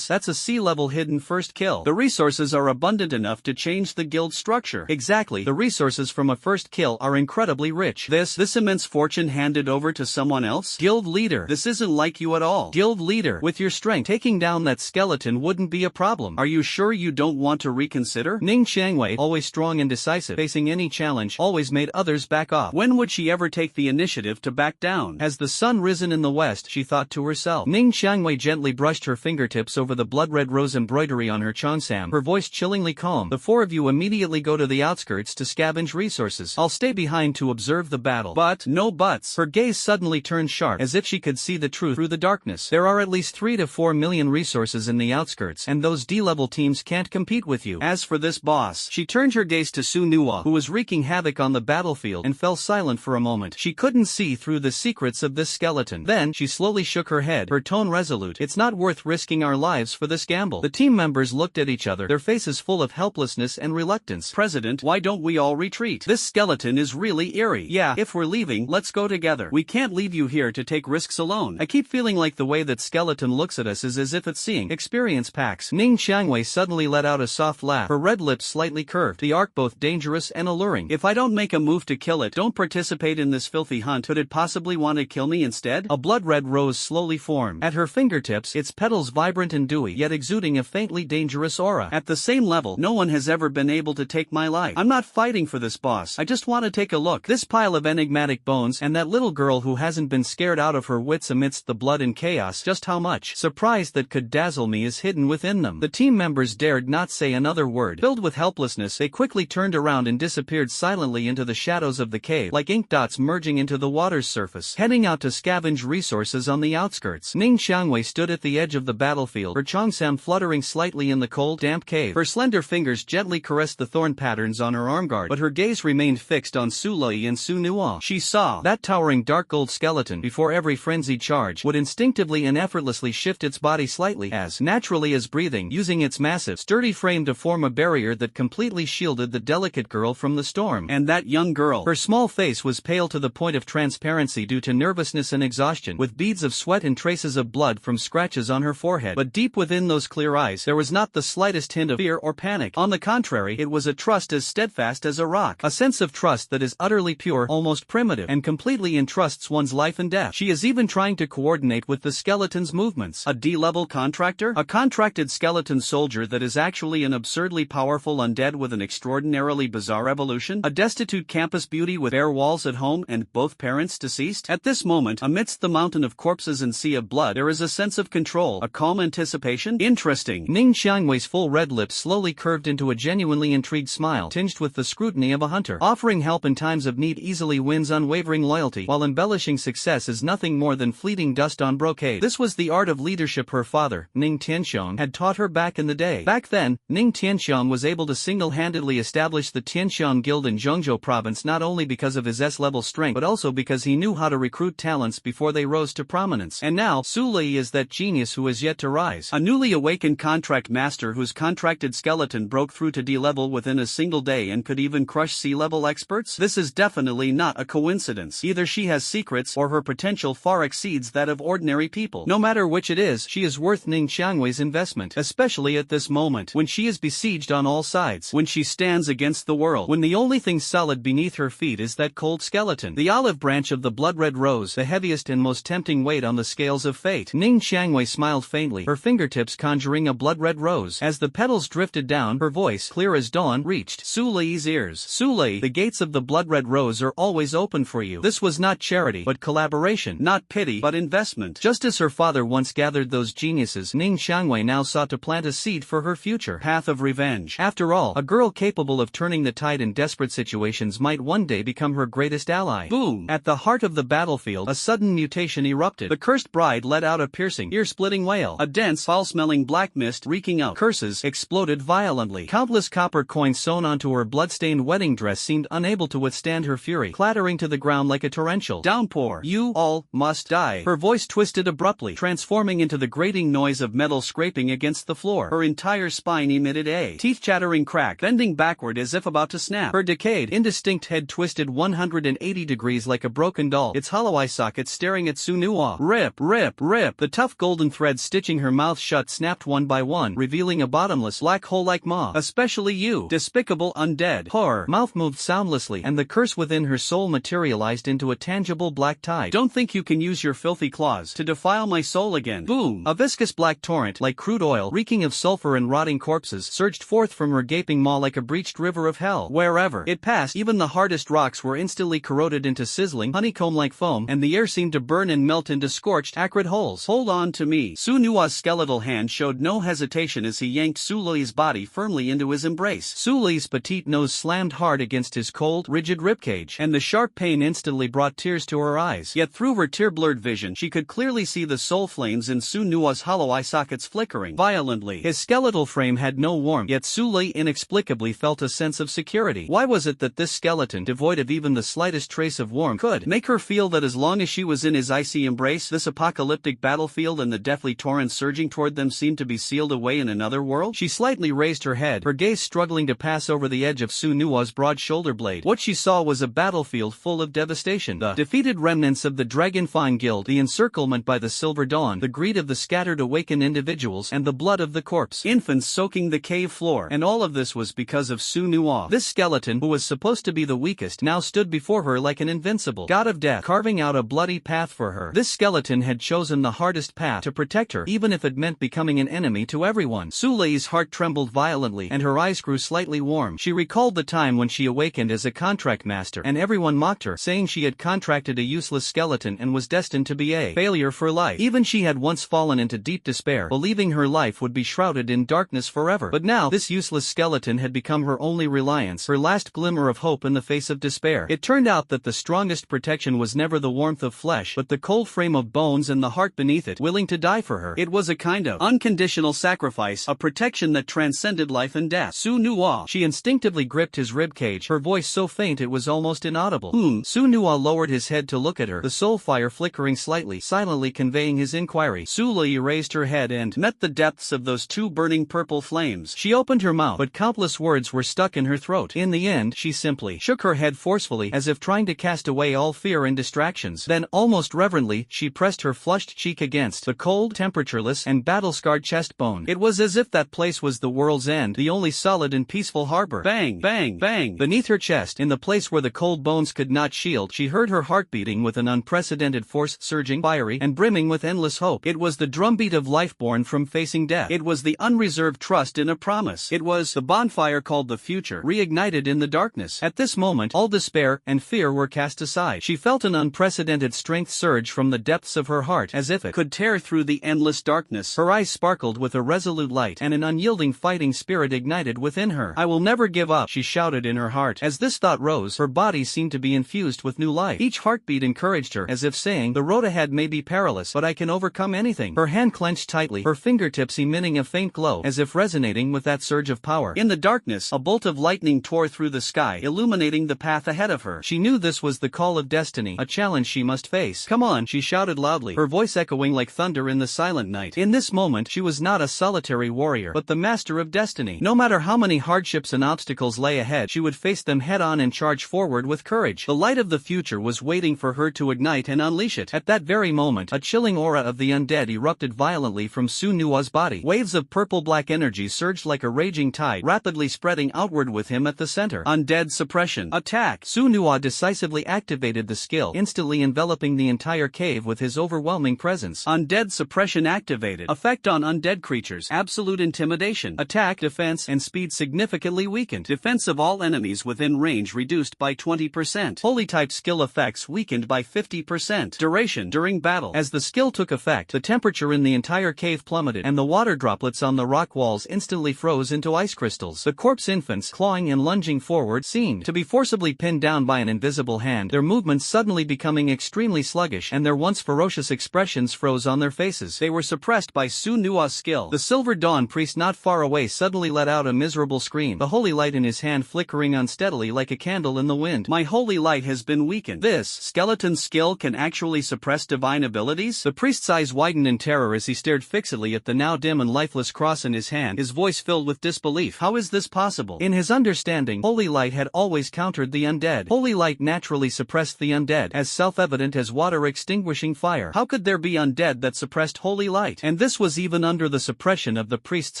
a C-level hidden first kill. The resources are abundant enough to change the guild structure." "Exactly. The resources from a first kill are incredibly rich. This immense fortune handed over to someone else? Guild leader, this isn't like you at all. Guild leader, with your strength, taking down that skeleton wouldn't be a problem. Are you sure you don't want to reconsider?" Ning Xiangwei, always strong and decisive, facing any challenge, always made others back off. When would she ever take the initiative to back down? Has the sun risen in the west, she thought to herself. Ning Xiangwei gently brushed her fingertips over the blood-red rose embroidery on her cheongsam, her voice chillingly calm. "The 4 of you immediately go to the outskirts to scavenge resources. I'll stay behind to observe the battle." "But, no buts." Her gaze suddenly turned sharp, as if she could see the truth through the darkness. "There are at least 3 to 4 million resources in the outskirts, and those D-level teams can't compete with you. As for this boss," she turned her gaze to Su Nuo, who was wreaking havoc on the battlefield, and fell silent for a moment. She couldn't see through the secrets of this skeleton. Then, she slowly shook her head, her tone resolute. "It's not worth risking our lives for this gamble." The team members looked at each other, their their faces full of helplessness and reluctance. President, why don't we all retreat? This skeleton is really eerie. Yeah, if we're leaving, let's go together. We can't leave you here to take risks alone. I keep feeling like the way that skeleton looks at us is as if it's seeing experience packs. Ning Xiangwei suddenly let out a soft laugh, her red lips slightly curved, the arc both dangerous and alluring. If I don't make a move to kill it, don't participate in this filthy hunt, could it possibly want to kill me instead? A blood-red rose slowly formed. At her fingertips, its petals vibrant and dewy, yet exuding a faintly dangerous aura. At the same level, no one has ever been able to take my life. I'm not fighting for this boss, I just want to take a look. This pile of enigmatic bones, and that little girl who hasn't been scared out of her wits amidst the blood and chaos, just how much surprise that could dazzle me is hidden within them. The team members dared not say another word. Filled with helplessness, they quickly turned around and disappeared silently into the shadows of the cave, like ink dots merging into the water's surface, heading out to scavenge resources on the outskirts. Ning Xiangwei stood at the edge of the battlefield, her cheongsam fluttering slightly in the cold, damp cave. Her slender fingers gently caressed the thorn patterns on her armguard, but her gaze remained fixed on Su Lei and Su Nuo. She saw that towering dark gold skeleton before every frenzied charge would instinctively and effortlessly shift its body slightly, as naturally as breathing, using its massive, sturdy frame to form a barrier that completely shielded the delicate girl from the storm. And that young girl, her small face was pale to the point of transparency due to nervousness and exhaustion, with beads of sweat and traces of blood from scratches on her forehead. But deep within those clear eyes, there was not the slightest hint of fear or panic. On the contrary, it was a trust as steadfast as a rock, a sense of trust that is utterly pure, almost primitive, and completely entrusts one's life and death. She is even trying to coordinate with the skeleton's movements. A D-level contractor? A contracted skeleton soldier that is actually an absurdly powerful undead with an extraordinarily bizarre evolution? A destitute campus beauty with bare walls at home and both parents deceased? At this moment, amidst the mountain of corpses and sea of blood, there is a sense of control, a calm anticipation. Interesting. Ning Xiangwei's full red lips slowly curved into a genuinely intrigued smile, tinged with the scrutiny of a hunter. Offering help in times of need easily wins unwavering loyalty, while embellishing success is nothing more than fleeting dust on brocade. This was the art of leadership her father, Ning Tianxiong, had taught her back in the day. Back then, Ning Tianxiong was able to single-handedly establish the Tianxiong Guild in Zhongzhou province not only because of his S-level strength but also because he knew how to recruit talents before they rose to prominence. And now, Su Lei is that genius who is yet to rise. A newly awakened contract master whose contracted skeleton broke through to D-level within a single day and could even crush C-level experts? This is definitely not a coincidence. Either she has secrets or her potential far exceeds that of ordinary people. No matter which it is, she is worth Ning Xiangwei's investment, especially at this moment, when she is besieged on all sides, when she stands against the world, when the only thing solid beneath her feet is that cold skeleton, the olive branch of the blood-red rose, the heaviest and most tempting weight on the scales of fate. Ning Xiangwei smiled faintly, her fingertips conjuring a blood-red rose. As the petals drifted down, her voice, clear as dawn, reached Su Lei's ears. Su Lei, the gates of the blood-red rose are always open for you. This was not charity, but collaboration, not pity, but investment. Just as her father once gathered those geniuses, Ning Xiangwei now sought to plant a seed for her future path of revenge. After all, a girl capable of turning the tide in desperate situations might one day become her greatest ally. Boom! At the heart of the battlefield, a sudden mutation erupted. The cursed bride let out a piercing, ear-splitting wail. A dense, foul-smelling black mist reeking out curses exploded violently. Countless copper coins sewn onto her blood-stained wedding dress seemed unable to withstand her fury, clattering to the ground like a torrential downpour. You all must die. Her voice twisted abruptly, transforming into the grating noise of metal scraping against the floor. Her entire spine emitted a teeth-chattering crack, bending backward as if about to snap. Her decayed, indistinct head twisted 180 degrees like a broken doll, its hollow eye socket staring at Su Nuo. Rip, rip, rip. The tough golden threads stitching her mouth shut snapped one by one, revealing a bottomless black hole like maw. Especially you, despicable undead. Her mouth moved soundlessly, and the curse within her soul materialized into a tangible black tide. Don't think you can use your filthy claws to defile my soul again. Boom! A viscous black torrent, like crude oil, reeking of sulfur and rotting corpses, surged forth from her gaping maw like a breached river of hell. Wherever it passed, even the hardest rocks were instantly corroded into sizzling, honeycomb-like foam, and the air seemed to burn and melt into scorched, acrid holes. Hold on to me. Su Nuo's skeletal hand showed no hesitation as he yanked Su Lei's body firmly into his embrace. Su Lei's petite nose slammed hard against his cold, rigid ribcage, and the sharp pain instantly brought tears to her eyes. Yet through her tear-blurred vision, she could clearly see the soul flames in Su Nuo's hollow eye sockets flickering violently. His skeletal frame had no warmth, yet Su Lei inexplicably felt a sense of security. Why was it that this skeleton, devoid of even the slightest trace of warmth, could make her feel that as long as she was in his icy embrace, this apocalyptic battlefield and the deathly torrents surging toward them seemed to be sealed away in another world? She She slightly raised her head, her gaze struggling to pass over the edge of Su Nua's broad shoulder blade. What she saw was a battlefield full of devastation. The defeated remnants of the Dragonfine Guild, the encirclement by the Silver Dawn, the greed of the scattered awakened individuals, and the blood of the corpse. Infants soaking the cave floor. And all of this was because of Su Nua. This skeleton, who was supposed to be the weakest, now stood before her like an invincible god of death, carving out a bloody path for her. This skeleton had chosen the hardest path to protect her, even if it meant becoming an enemy to everyone. Su Lei's heart trembled violently, and her eyes grew slightly warm. She recalled the time when she awakened as a contract master, and everyone mocked her, saying she had contracted a useless skeleton and was destined to be a failure for life. Even she had once fallen into deep despair, believing her life would be shrouded in darkness forever. But now, this useless skeleton had become her only reliance, her last glimmer of hope in the face of despair. It turned out that the strongest protection was never the warmth of flesh, but the cold frame of bones and the heart beneath it, willing to die for her. It was a kind of unconditional sacrifice, a protection that transcended life and death. Su Nua. She instinctively gripped his ribcage, her voice so faint it was almost inaudible. Su Nua lowered his head to look at her, the soul fire flickering slightly, silently conveying his inquiry. Su Lei raised her head and met the depths of those two burning purple flames. She opened her mouth, but countless words were stuck in her throat. In the end, she simply shook her head forcefully, as if trying to cast away all fear and distractions. Then, almost reverently, she pressed her flushed cheek against the cold, temperatureless, and battle-scarred chest bone. It was as if that place was the world's end, the only solid and peaceful harbor. Bang, bang, bang. Beneath her chest, in the place where the cold bones could not shield, she heard her heart beating with an unprecedented force, surging, fiery, and brimming with endless hope. It was the drumbeat of life born from facing death. It was the unreserved trust in a promise. It was the bonfire called the future, reignited in the darkness. At this moment, all despair and fear were cast aside. She felt an unprecedented strength surge from the depths of her heart, as if it could tear through the endless darkness. Her eyes sparkled with a resolute light, and an unyielding fighting spirit ignited within her. I will never give up, she shouted in her heart. As this thought rose, her body seemed to be infused with new life. Each heartbeat encouraged her, as if saying, the road ahead may be perilous, but I can overcome anything. Her hand clenched tightly, her fingertips emitting a faint glow, as if resonating with that surge of power. In the darkness, a bolt of lightning tore through the sky, illuminating the path ahead of her. She knew this was the call of destiny, a challenge she must face. Come on, she shouted loudly, her voice echoing like thunder in the silent night. In this moment, she was not a solitary warrior, but the master of destiny. No matter how many hardships and obstacles lay ahead, she would face them head-on and charge forward with courage. The light of the future was waiting for her to ignite and unleash it. At that very moment, a chilling aura of the undead erupted violently from Su Nua's body. Waves of purple-black energy surged like a raging tide, rapidly spreading outward with him at the center. Undead suppression. Attack! Su Nua decisively activated the skill, instantly enveloping the entire cave with his overwhelming presence. Undead suppression activated. Effect on undead creatures. Absolute intimidation. Attack, defense, and speed significantly weakened. Defense of all enemies within range reduced by 20%. Holy type skill effects weakened by 50%. Duration during battle. As the skill took effect, the temperature in the entire cave plummeted, and the water droplets on the rock walls instantly froze into ice crystals. The corpse infants, clawing and lunging forward, seemed to be forcibly pinned down by an invisible hand, their movements suddenly becoming extremely sluggish, and their once ferocious expressions froze on their faces. They were suppressed by Su Nua's skill. The Silver Dawn priest not far away suddenly let out a miserable scream, the holy light in his hand flickering unsteadily like a candle in the wind. My holy light has been weakened. This skeleton skill can actually suppress divine abilities? The priest's eyes widened in terror as he stared fixedly at the now dim and lifeless cross in his hand, his voice filled with disbelief. How is this possible? In his understanding, holy light had always countered the undead. Holy light naturally suppressed the undead, as self-evident as water extinguishing fire. How could there be undead that suppressed holy light? And this was even under the suppression of the priest's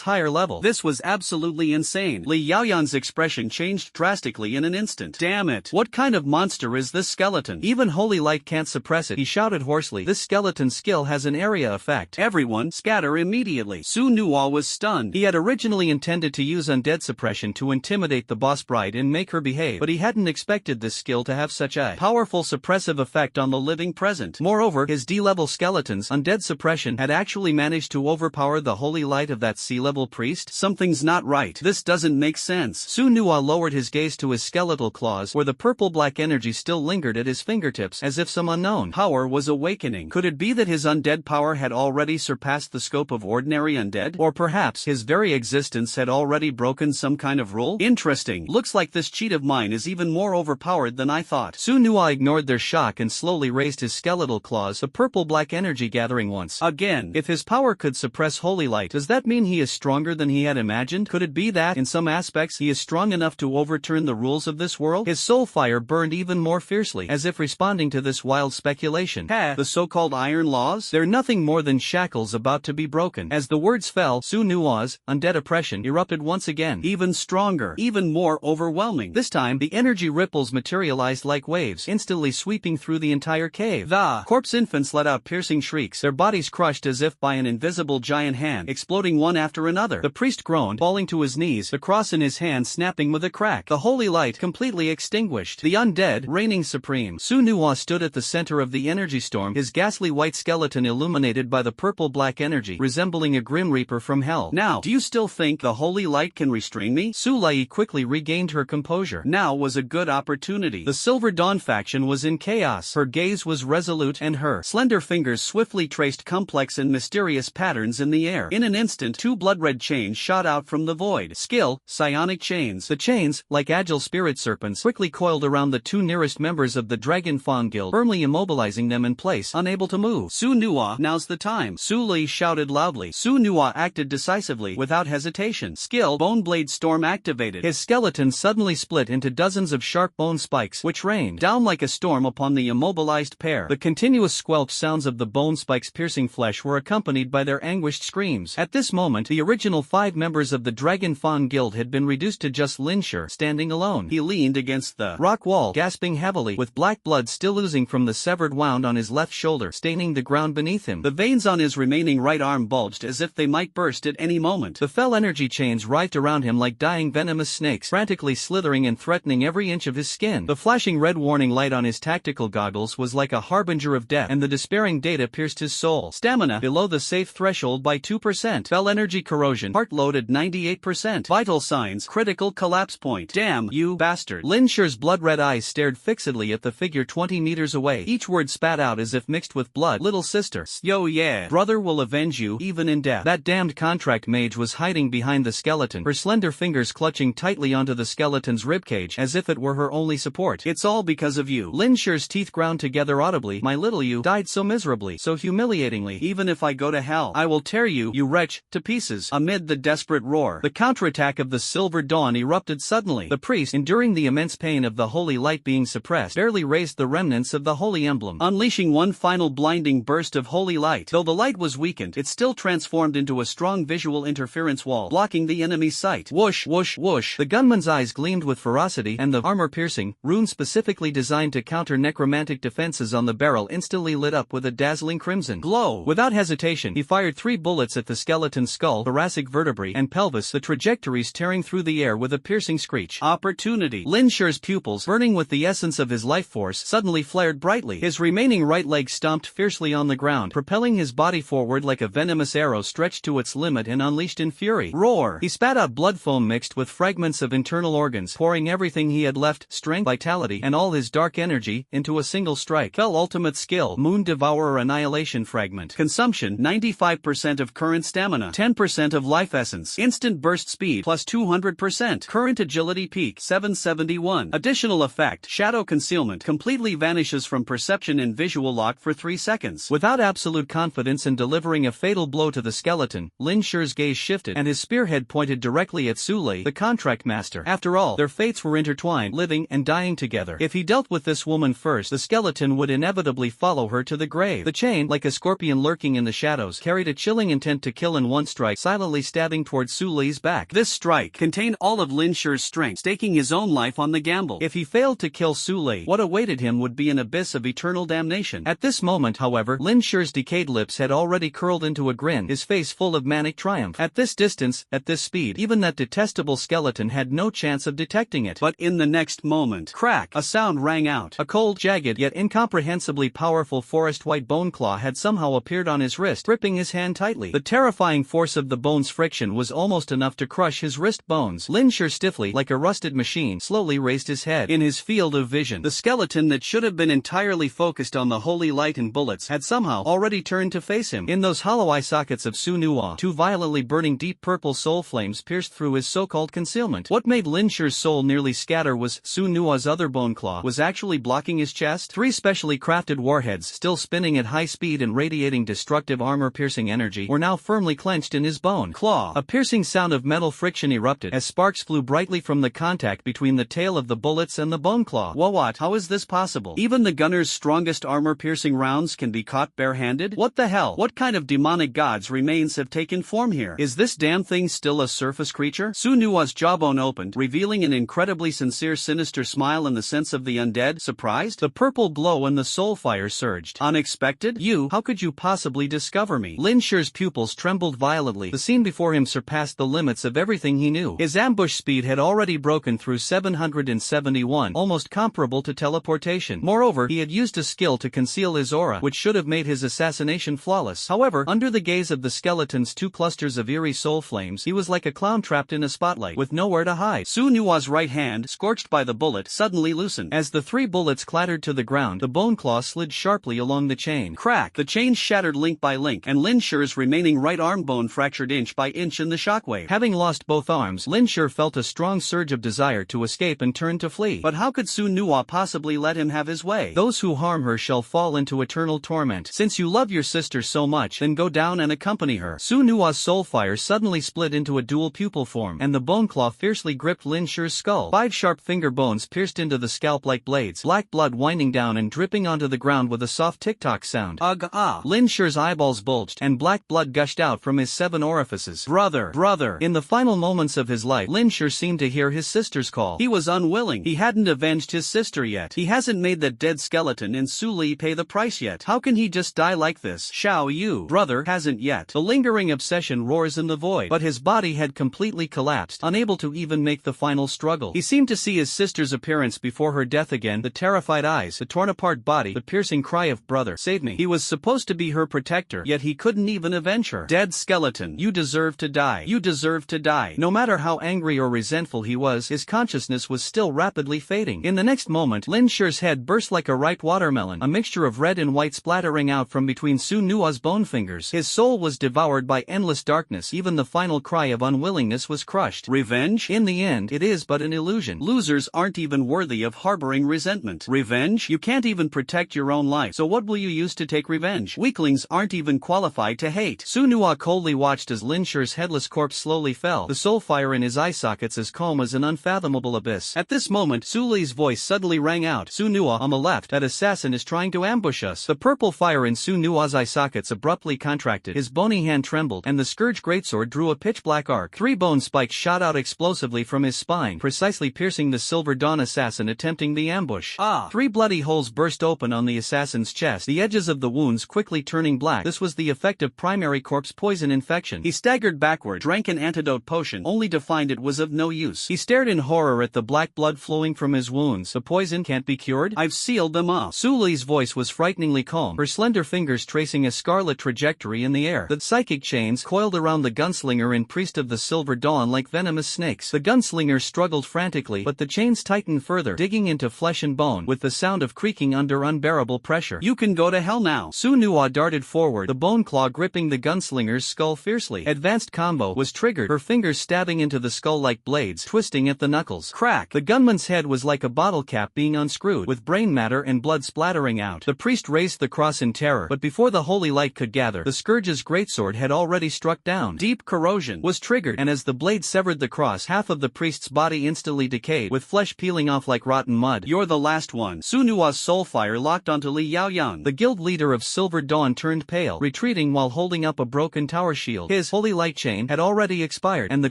higher level. This was absolutely insane. Li Yaoyan's expression changed drastically in an instant. Damn it! What kind of monster is this skeleton? Even holy light can't suppress it, he shouted hoarsely. This skeleton skill has an area effect. Everyone, scatter immediately. Su Nua was stunned. He had originally intended to use undead suppression to intimidate the boss bride and make her behave, but he hadn't expected this skill to have such a powerful suppressive effect on the living present. Moreover, his D-level skeleton's undead suppression had actually managed to overpower the holy light of that C-level priest. Something's not right. This doesn't make sense. Su Nua lowered his gaze to his skeletal claws, where the purple-black energy still lingered at his fingertips, as if some unknown power was awakening. Could it be that his undead power had already surpassed the scope of ordinary undead? Or perhaps his very existence had already broken some kind of rule? Interesting. Looks like this cheat of mine is even more overpowered than I thought. Su Nua ignored their shock and slowly raised his skeletal claws, the purple-black energy gathering once again. If his power could suppress holy light, does that mean he is stronger stronger than he had imagined? Could it be that, in some aspects, he is strong enough to overturn the rules of this world? His soul fire burned even more fiercely, as if responding to this wild speculation. The so-called iron laws? They're nothing more than shackles about to be broken. As the words fell, Su Nua's undead oppression erupted once again, even stronger, even more overwhelming. This time, the energy ripples materialized like waves, instantly sweeping through the entire cave. The corpse infants let out piercing shrieks, their bodies crushed as if by an invisible giant hand, exploding one after another. The priest groaned, falling to his knees, the cross in his hand snapping with a crack. The holy light completely extinguished. The undead reigning supreme. Su Nua stood at the center of the energy storm, his ghastly white skeleton illuminated by the purple-black energy, resembling a grim reaper from hell. Now, do you still think the holy light can restrain me? Su Lei quickly regained her composure. Now was a good opportunity. The Silver Dawn faction was in chaos. Her gaze was resolute and her slender fingers swiftly traced complex and mysterious patterns in the air. In an instant, two blood-red chains shot out from the void. Skill, psionic chains. The chains, like agile spirit serpents, quickly coiled around the two nearest members of the Dragon Fawn Guild, firmly immobilizing them in place, unable to move. Su Nua, now's the time. Su Lei shouted loudly. Su Nua acted decisively, without hesitation. Skill, Bone Blade Storm activated. His skeleton suddenly split into dozens of sharp bone spikes, which rained down like a storm upon the immobilized pair. The continuous squelch sounds of the bone spikes piercing flesh were accompanied by their anguished screams. At this moment, the original 5 members of the Dragon Fawn Guild had been reduced to just Lin Shi, standing alone. He leaned against the rock wall, gasping heavily, with black blood still oozing from the severed wound on his left shoulder, staining the ground beneath him. The veins on his remaining right arm bulged as if they might burst at any moment. The fell energy chains writhed around him like dying venomous snakes, frantically slithering and threatening every inch of his skin. The flashing red warning light on his tactical goggles was like a harbinger of death, and the despairing data pierced his soul. Stamina below the safe threshold by 2%. Fell energy corrosion, heart load at 98%. Vital signs, critical collapse point. Damn, you bastard. Lin Shi's blood-red eyes stared fixedly at the figure 20 meters away, each word spat out as if mixed with blood. Little sister. Yo yeah. Brother will avenge you, even in death. That damned contract mage was hiding behind the skeleton, her slender fingers clutching tightly onto the skeleton's ribcage as if it were her only support. It's all because of you. Lin Shi's teeth ground together audibly. My little you died so miserably, so humiliatingly. Even if I go to hell, I will tear you, you wretch, to pieces. Amid the desperate roar, the counterattack of the Silver Dawn erupted suddenly. The priest, enduring the immense pain of the holy light being suppressed, barely raised the remnants of the holy emblem, unleashing one final blinding burst of holy light. Though the light was weakened, it still transformed into a strong visual interference wall, blocking the enemy's sight. Whoosh, whoosh, whoosh. The gunman's eyes gleamed with ferocity, and the armor-piercing rune specifically designed to counter necromantic defenses on the barrel instantly lit up with a dazzling crimson glow. Without hesitation, he fired 3 bullets at the skeleton's skull, thoracic vertebrae, and pelvis, the trajectories tearing through the air with a piercing screech. Opportunity. Lin Shi's pupils, burning with the essence of his life force, suddenly flared brightly. His remaining right leg stomped fiercely on the ground, propelling his body forward like a venomous arrow stretched to its limit and unleashed in fury. Roar! He spat out blood foam mixed with fragments of internal organs, pouring everything he had left, strength, vitality, and all his dark energy, into a single strike. Fell ultimate skill, Moon Devourer Annihilation Fragment. Consumption, 95% of current stamina, 10% of life essence. Instant burst speed, plus 200%. Current agility peak, 771. Additional effect, Shadow Concealment, completely vanishes from perception and visual lock for 3 seconds. Without absolute confidence in delivering a fatal blow to the skeleton, Lin Shi's gaze shifted, and his spearhead pointed directly at Su Lei, the contract master. After all, their fates were intertwined, living and dying together. If he dealt with this woman first, the skeleton would inevitably follow her to the grave. The chain, like a scorpion lurking in the shadows, carried a chilling intent to kill in one strike, silently stabbing towards Su Lei's back. This strike contained all of Lin Shi's strength, staking his own life on the gamble. If he failed to kill Su Lei, what awaited him would be an abyss of eternal damnation. At this moment, however, Lin Shi's decayed lips had already curled into a grin, his face full of manic triumph. At this distance, at this speed, even that detestable skeleton had no chance of detecting it. But in the next moment, crack, a sound rang out. A cold, jagged, yet incomprehensibly powerful forest-white bone claw had somehow appeared on his wrist, gripping his hand tightly. The terrifying force of the bone's friction was almost enough to crush his wrist bones. Lin Shi stiffly, like a rusted machine, slowly raised his head. In his field of vision, the skeleton that should have been entirely focused on the holy light and bullets had somehow already turned to face him. In those hollow eye sockets of Su Nua, 2 violently burning deep purple soul flames pierced through his so-called concealment. What made Lin Shi's soul nearly scatter was Su Nua's other bone claw was actually blocking his chest. 3 specially crafted warheads, still spinning at high speed and radiating destructive armor-piercing energy, were now firmly clenched in his bone. bone. Claw. A piercing sound of metal friction erupted as sparks flew brightly from the contact between the tail of the bullets and the bone claw. What? How is this possible? Even the gunner's strongest armor-piercing rounds can be caught bare-handed? What the hell? What kind of demonic god's remains have taken form here? Is this damn thing still a surface creature? Su Nuwa's jawbone opened, revealing an incredibly sincere sinister smile in the sense of the undead. Surprised? The purple glow and the soul fire surged. Unexpected? How could you possibly discover me? Lin Shi's pupils trembled violently. The scene before him surpassed the limits of everything he knew. His ambush speed had already broken through 771, almost comparable to teleportation. Moreover, he had used a skill to conceal his aura, which should have made his assassination flawless. However, under the gaze of the skeleton's two clusters of eerie soul flames, he was like a clown trapped in a spotlight, with nowhere to hide. Su Nuwa's right hand, scorched by the bullet, suddenly loosened. As the three bullets clattered to the ground, the bone claw slid sharply along the chain. Crack! The chain shattered link by link, and Lin Shi's remaining right arm bone fractured inch by inch in the shockwave. Having lost both arms, Lin Shi felt a strong surge of desire to escape and turn to flee. But how could Su Nuwa possibly let him have his way? Those who harm her shall fall into eternal torment. Since you love your sister so much, then go down and accompany her. Su Nuwa's soul fire suddenly split into a dual pupil form, and the bone claw fiercely gripped Lin Shi's skull. 5 sharp finger bones pierced into the scalp like blades, black blood winding down and dripping onto the ground with a soft tick-tock sound. Ugh, ah! Lin Shi's eyeballs bulged, and black blood gushed out from his 7 orifices. Brother! Brother! In the final moments of his life, Lin Shi seemed to hear his sister's call. He was unwilling. He hadn't avenged his sister yet. He hasn't made that dead skeleton in Su Li pay the price yet. How can he just die like this? Xiao Yu, brother, hasn't yet. The lingering obsession roars in the void, but his body had completely collapsed, unable to even make the final struggle. He seemed to see his sister's appearance before her death again, the terrified eyes, the torn-apart body, the piercing cry of brother, save me. He was supposed to be her protector, yet he couldn't even avenge her. Dead skeleton, you deserve to die. You deserve to die. No matter how angry or resentful he was, his consciousness was still rapidly fading. In the next moment, Lin Shi's head burst like a ripe watermelon, a mixture of red and white splattering out from between Su Nuwa's bone fingers. His soul was devoured by endless darkness. Even the final cry of unwillingness was crushed. Revenge? In the end, it is but an illusion. Losers aren't even worthy of harboring resentment. Revenge? You can't even protect your own life, so what will you use to take revenge? Weaklings aren't even qualified to hate. Su Nuwa coldly watched as Lin Shi's headless corpse slowly fell, the soul fire in his eye sockets as calm as an unfathomable abyss. At this moment, Su Li's voice suddenly rang out. Su Nuwa, on the left, that assassin is trying to ambush us. The purple fire in Su Nuwa's eye sockets abruptly contracted, his bony hand trembled, and the scourge greatsword drew a pitch-black arc. 3 bone spikes shot out explosively from his spine, precisely piercing the Silver Dawn assassin attempting the ambush. 3 bloody holes burst open on the assassin's chest, the edges of the wounds quickly turning black. This was the effect of primary corpse poison infection. He staggered backward, drank an antidote potion, only to find it was of no use. He stared in horror at the black blood flowing from his wounds. The poison can't be cured? I've sealed them up. Su Li's voice was frighteningly calm, her slender fingers tracing a scarlet trajectory in the air. The psychic chains coiled around the gunslinger and priest of the Silver Dawn like venomous snakes. The gunslinger struggled frantically, but the chains tightened further, digging into flesh and bone, with the sound of creaking under unbearable pressure. You can go to hell now. Su Nuwa darted forward, the bone claw gripping the gunslinger's skull fiercely. Advanced combo was triggered, her fingers stabbing into the skull like blades, twisting at the knuckles. Crack! The gunman's head was like a bottle cap being unscrewed, with brain matter and blood splattering out. The priest raised the cross in terror, but before the holy light could gather, the scourge's greatsword had already struck down. Deep corrosion was triggered, and as the blade severed the cross, half of the priest's body instantly decayed, with flesh peeling off like rotten mud. You're the last one. Su Nuwa's soul fire locked onto Li Yaoyang. The guild leader of Silver Dawn turned pale, retreating while holding up a broken tower shield. His holy light chain had already expired, and the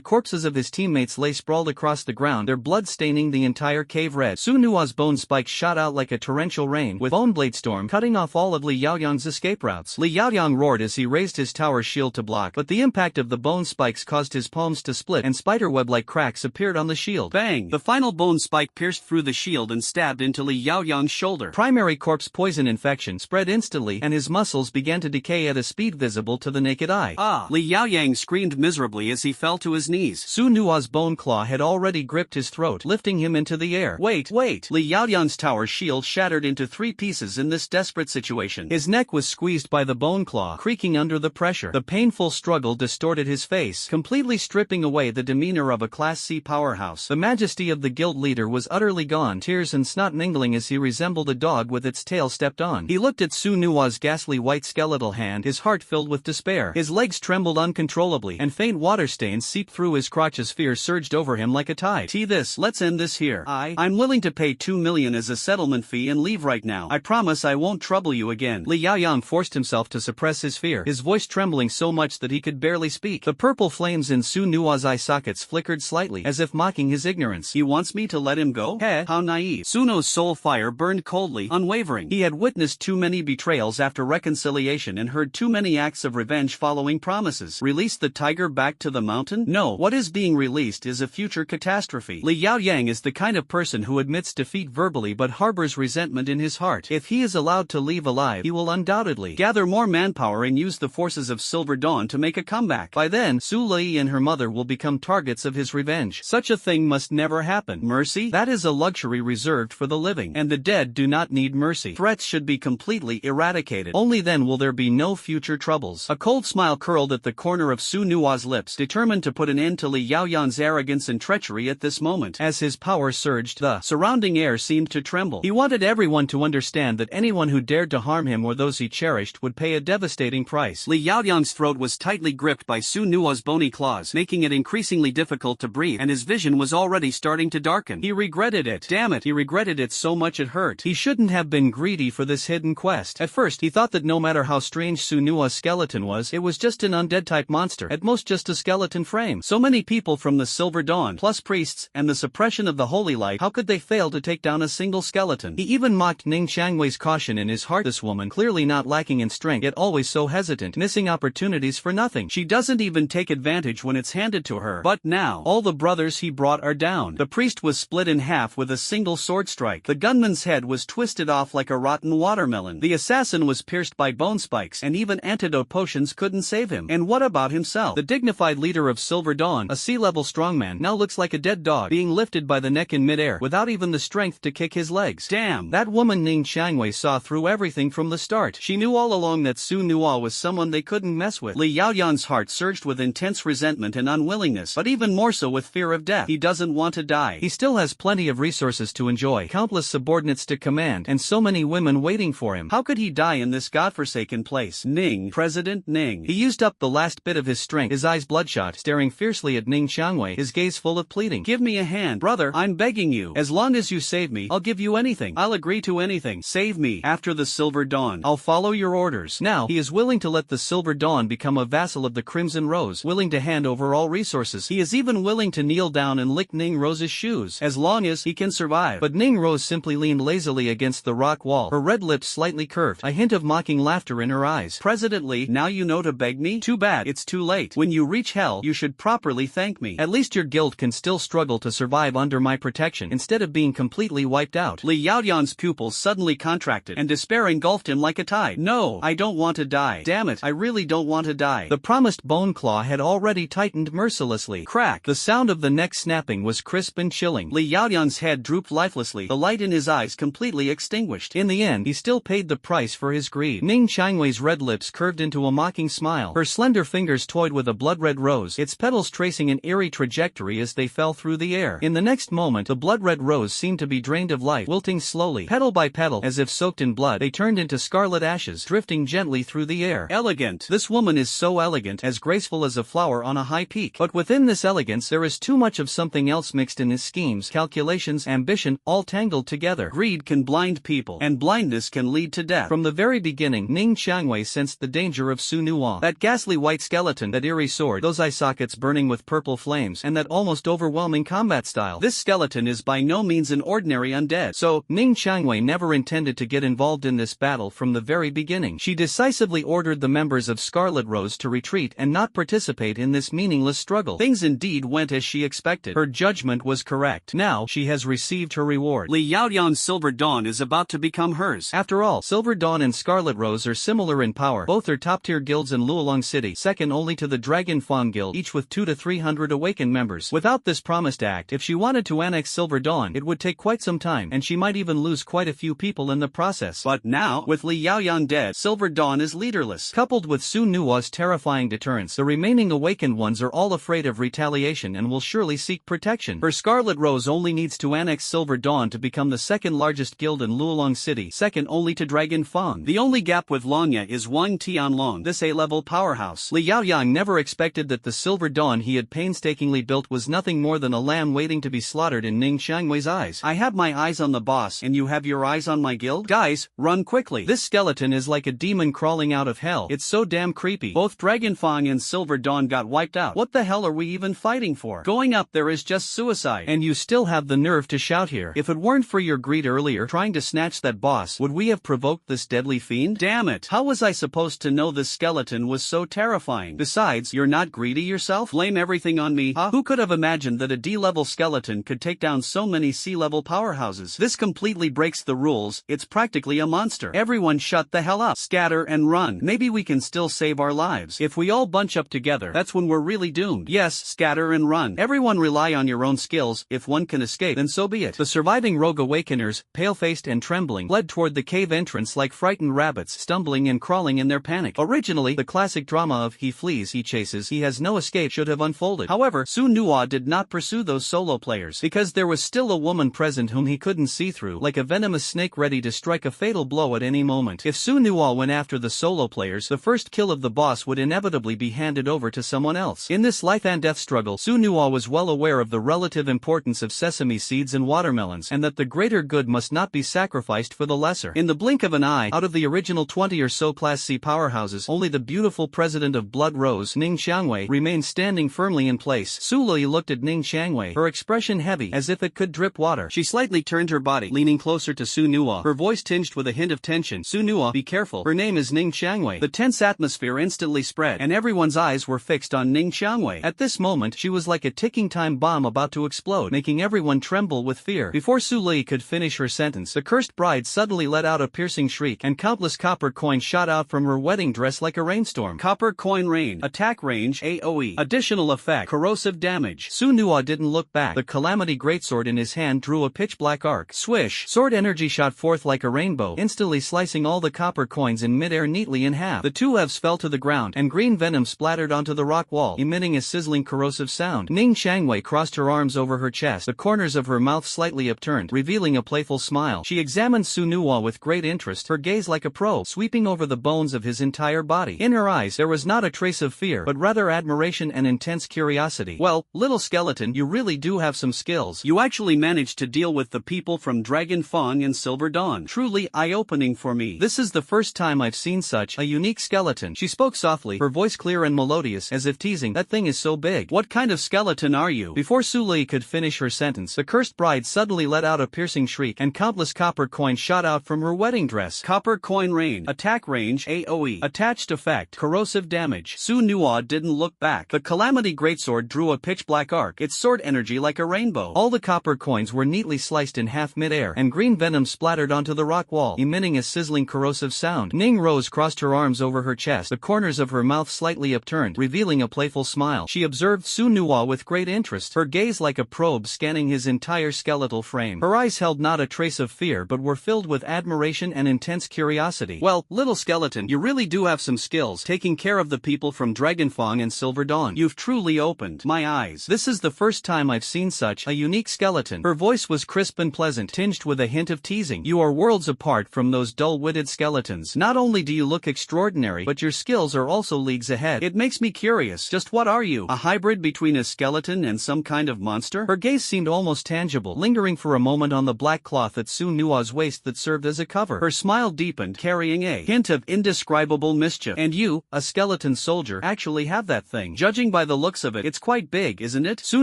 corpses of his teammates lay sprawled across the ground, their blood staining the entire cave red. Su Nuwa's bone spikes shot out like a torrential rain, with Bone Blade Storm cutting off all of Li Yaoyang's escape routes. Li Yaoyang roared as he raised his tower shield to block, but the impact of the bone spikes caused his palms to split, and spiderweb-like cracks appeared on the shield. Bang! The final bone spike pierced through the shield and stabbed into Li Yaoyang's shoulder. Primary corpse poison infection spread instantly, and his muscles began to decay at a speed visible to the naked eye. Li Yaoyang screamed miserably as he fell to his knees. Su Nuwa's bone claw had already gripped his throat, lifting him into the air. Wait! Li Yaoyang's tower shield shattered into 3 pieces in this desperate situation. His neck was squeezed by the bone claw, creaking under the pressure. The painful struggle distorted his face, completely stripping away the demeanor of a Class C powerhouse. The majesty of the guild leader was utterly gone, tears and snot mingling as he resembled a dog with its tail stepped on. He looked at Su Nuwa's ghastly white skeletal hand, his heart filled with despair. His legs trembled uncontrollably uncontrollably, and faint water stains seeped through his crotch as fear surged over him like a tide. Let's end this here. I'm willing to pay 2 million as a settlement fee and leave right now. I promise I won't trouble you again. Li Yaoyang forced himself to suppress his fear, his voice trembling so much that he could barely speak. The purple flames in Su Nuo's eye sockets flickered slightly, as if mocking his ignorance. He wants me to let him go? Heh, how naive. Suno's soul fire burned coldly, unwavering. He had witnessed too many betrayals after reconciliation and heard too many acts of revenge following promises. Release the tiger back to the mountain? No, what is being released is a future catastrophe. Li Yaoyang is the kind of person who admits defeat verbally but harbors resentment in his heart. If he is allowed to leave alive, he will undoubtedly gather more manpower and use the forces of Silver Dawn to make a comeback. By then, Su Lei and her mother will become targets of his revenge. Such a thing must never happen. Mercy? That is a luxury reserved for the living, and the dead do not need mercy. Threats should be completely eradicated. Only then will there be no future troubles. A cold smile curled at the corner of Su Nuo's lips, determined to put an end to Li Yaoyang's arrogance and treachery at this moment. As his power surged, the surrounding air seemed to tremble. He wanted everyone to understand that anyone who dared to harm him or those he cherished would pay a devastating price. Li Yaoyang's throat was tightly gripped by Su Nuo's bony claws, making it increasingly difficult to breathe, and his vision was already starting to darken. He regretted it. Damn it, he regretted it so much it hurt. He shouldn't have been greedy for this hidden quest. At first, he thought that no matter how strange Su Nuo's skeleton was, it was just an undead-type monster, at most just a skeleton frame. So many people from the Silver Dawn, plus priests, and the suppression of the holy light, how could they fail to take down a single skeleton? He even mocked Ning Qiangwei's caution in his heart. This woman, clearly not lacking in strength, yet always so hesitant, missing opportunities for nothing. She doesn't even take advantage when it's handed to her. But now, all the brothers he brought are down. The priest was split in half with a single sword strike. The gunman's head was twisted off like a rotten watermelon. The assassin was pierced by bone spikes, and even antidote potions couldn't save him. And what about himself? The dignified leader of Silver Dawn, a sea-level strongman, now looks like a dead dog, being lifted by the neck in midair, without even the strength to kick his legs. Damn! That woman Ning Qiangwei saw through everything from the start. She knew all along that Su Nuo was someone they couldn't mess with. Li Yaoyang's heart surged with intense resentment and unwillingness, but even more so with fear of death. He doesn't want to die. He still has plenty of resources to enjoy, countless subordinates to command, and so many women waiting for him. How could he die in this godforsaken place? Ning, President Ning. He used up the last bit of his strength, his eyes bloodshot, staring fiercely at Ning Qiangwei, his gaze full of pleading. Give me a hand, brother, I'm begging you. As long as you save me, I'll give you anything. I'll agree to anything. Save me. After the Silver Dawn, I'll follow your orders. Now, he is willing to let the Silver Dawn become a vassal of the Crimson Rose, willing to hand over all resources. He is even willing to kneel down and lick Ning Rose's shoes, as long as he can survive. But Ning Rose simply leaned lazily against the rock wall, her red lips slightly curved, a hint of mocking laughter in her eyes. President Li, now you know to beg me? Too bad, it's too late. When you reach hell, you should properly thank me. At least your guild can still struggle to survive under my protection, instead of being completely wiped out. Li Yaoyang's pupils suddenly contracted, and despair engulfed him like a tide. No, I don't want to die. Damn it, I really don't want to die. The promised bone claw had already tightened mercilessly. Crack! The sound of the neck snapping was crisp and chilling. Li Yaoyang's head drooped lifelessly, the light in his eyes completely extinguished. In the end, he still paid the price for his greed. Ning Qiangwei's red lips curved into a mocking smile. Her slender fingers toyed with a blood-red rose, its petals tracing an eerie trajectory as they fell through the air. In the next moment, the blood-red rose seemed to be drained of life, wilting slowly, petal by petal, as if soaked in blood. They turned into scarlet ashes, drifting gently through the air. Elegant. This woman is so elegant, as graceful as a flower on a high peak. But within this elegance there is too much of something else mixed in his schemes, calculations, ambition, all tangled together. Greed can blind people, and blindness can lead to death. From the very beginning, Ning Qiangwei sensed the danger of Su Nuo. That ghastly white skeleton, that eerie sword, those eye sockets burning with purple flames, and that almost overwhelming combat style. This skeleton is by no means an ordinary undead. So, Ning Qiangwei never intended to get involved in this battle from the very beginning. She decisively ordered the members of Scarlet Rose to retreat and not participate in this meaningless struggle. Things indeed went as she expected. Her judgment was correct. Now, she has received her reward. Li Yaoyang's Silver Dawn is about to become hers. After all, Silver Dawn and Scarlet Rose are similar in power. Both are top-tier guilds in Luolong City, second only to the Dragon Fang Guild, each with 200 to 300 awakened members. Without this promised act, if she wanted to annex Silver Dawn, it would take quite some time, and she might even lose quite a few people in the process. But now, with Li Yaoyang dead, Silver Dawn is leaderless. Coupled with Su Nuo's terrifying deterrence, the remaining awakened ones are all afraid of retaliation and will surely seek protection. Her Scarlet Rose only needs to annex Silver Dawn to become the second largest guild in Luolong City, second only to Dragon Fang. The only gap with Longya is Wang Tianlong, this A-level powerhouse. Li Yao Yang never expected that the silver dawn he had painstakingly built was nothing more than a lamb waiting to be slaughtered in Ning Xiangwei's eyes. I have my eyes on the boss and you have your eyes on my guild? Guys, run quickly. This skeleton is like a demon crawling out of hell. It's so damn creepy. Both Dragonfang and Silver Dawn got wiped out. What the hell are we even fighting for? Going up there is just suicide. And you still have the nerve to shout here. If it weren't for your greed earlier trying to snatch that boss, would we have provoked this deadly fiend? Damn it. How was I supposed to know this skeleton was so terrifying? Besides, you're not greedy yourself? Blame everything on me, huh? Who could have imagined that a D-level skeleton could take down so many C-level powerhouses? This completely breaks the rules. It's practically a monster. Everyone shut the hell up. Scatter and run. Maybe we can still save our lives. If we all bunch up together, that's when we're really doomed. Yes, scatter and run. Everyone rely on your own skills. If one can escape, then so be it. The surviving rogue awakeners, pale-faced and trembling, fled toward the cave entrance like frightened rabbits, stumbling and crawling in their panic. Originally, the classic drama of he flees, he chases, he has no escape should have unfolded. However, Su Nuo did not pursue those solo players because there was still a woman present whom he couldn't see through, like a venomous snake ready to strike a fatal blow at any moment. If Su Nuo went after the solo players, the first kill of the boss would inevitably be handed over to someone else. In this life and death struggle, Su Nuo was well aware of the relative importance of sesame seeds and watermelons, and that the greater good must not be sacrificed for the lesser. In the blink of an eye, out of the original 20 or so Class C powerhouses, only the beautiful president of Blood Rose, Ning Xiangwei, remained standing firmly in place. Su Lui looked at Ning Xiangwei, her expression heavy, as if it could drip water. She slightly turned her body, leaning closer to Su Nuo, her voice tinged with a hint of tension. Su Nuo, be careful. Her name is Ning Xiangwei. The tense atmosphere instantly spread, and everyone's eyes were fixed on Ning Xiangwei. At this moment, she was like a ticking time bomb about to explode, making everyone tremble with fear. Before Su Lui could finish her sentence, the cursed bride suddenly let out a piercing shriek, and countless copper coins shot out from her wedding dress like a rainstorm. Copper coin rain. Attack range AoE. Additional effect. Corrosive damage. Su Nuo didn't look back. The Calamity Greatsword in his hand drew a pitch-black arc. Swish. Sword energy shot forth like a rainbow, instantly slicing all the copper coins in midair neatly in half. The two halves fell to the ground, and green venom splattered onto the rock wall, emitting a sizzling corrosive sound. Ning Xiangwei crossed her arms over her chest, the corners of her mouth slightly upturned, revealing a playful smile. She examined Su Nuo with great interest, her gaze like a probe, sweeping over the bones of his entire body. In her eyes, there was not a trace of fear, but rather admiration and intense curiosity. Well, little skeleton, you really do have some skills. You actually managed to deal with the people from Dragonfang and Silver Dawn. Truly eye-opening for me. This is the first time I've seen such a unique skeleton. She spoke softly, her voice clear and melodious, as if teasing, that thing is so big. What kind of skeleton are you? Before Su Lui could finish her sentence, the cursed bride suddenly let out a piercing shriek, and countless copper coins shot out from her wedding dress. Copper coin rain. Attack range AoE. Attached effect. Corrosive damage. Su Nuo didn't look back. The Calamity Greatsword drew a pitch-black arc, its sword energy like a rainbow. All the copper coins were neatly sliced in half mid-air, and green venom splattered onto the rock wall, emitting a sizzling corrosive sound. Ning Rose crossed her arms over her chest, the corners of her mouth slightly upturned, revealing a playful smile. She observed Su Nuo with great interest, her gaze like a probe scanning his entire skeletal frame. Her eyes held not a trace of fear but were filled with admiration and intense curiosity. Well, little skeleton, you really do have some skills, taking care of the people from Dragonfang and Silver Dawn. You've truly opened my eyes. This is the first time I've seen such a unique skeleton. Her voice was crisp and pleasant, tinged with a hint of teasing. You are worlds apart from those dull-witted skeletons. Not only do you look extraordinary, but your skills are also leagues ahead. It makes me curious. Just what are you? A hybrid between a skeleton and some kind of monster? Her gaze seemed almost tangible, lingering for a moment on the black cloth at Su Nuo's waist that served as a cover. Her smile deepened, carrying a hint of indescribable mischief. And you, a skeleton soldier, actually have that thing. Judging by the looks of it, it's quite big, isn't it? Su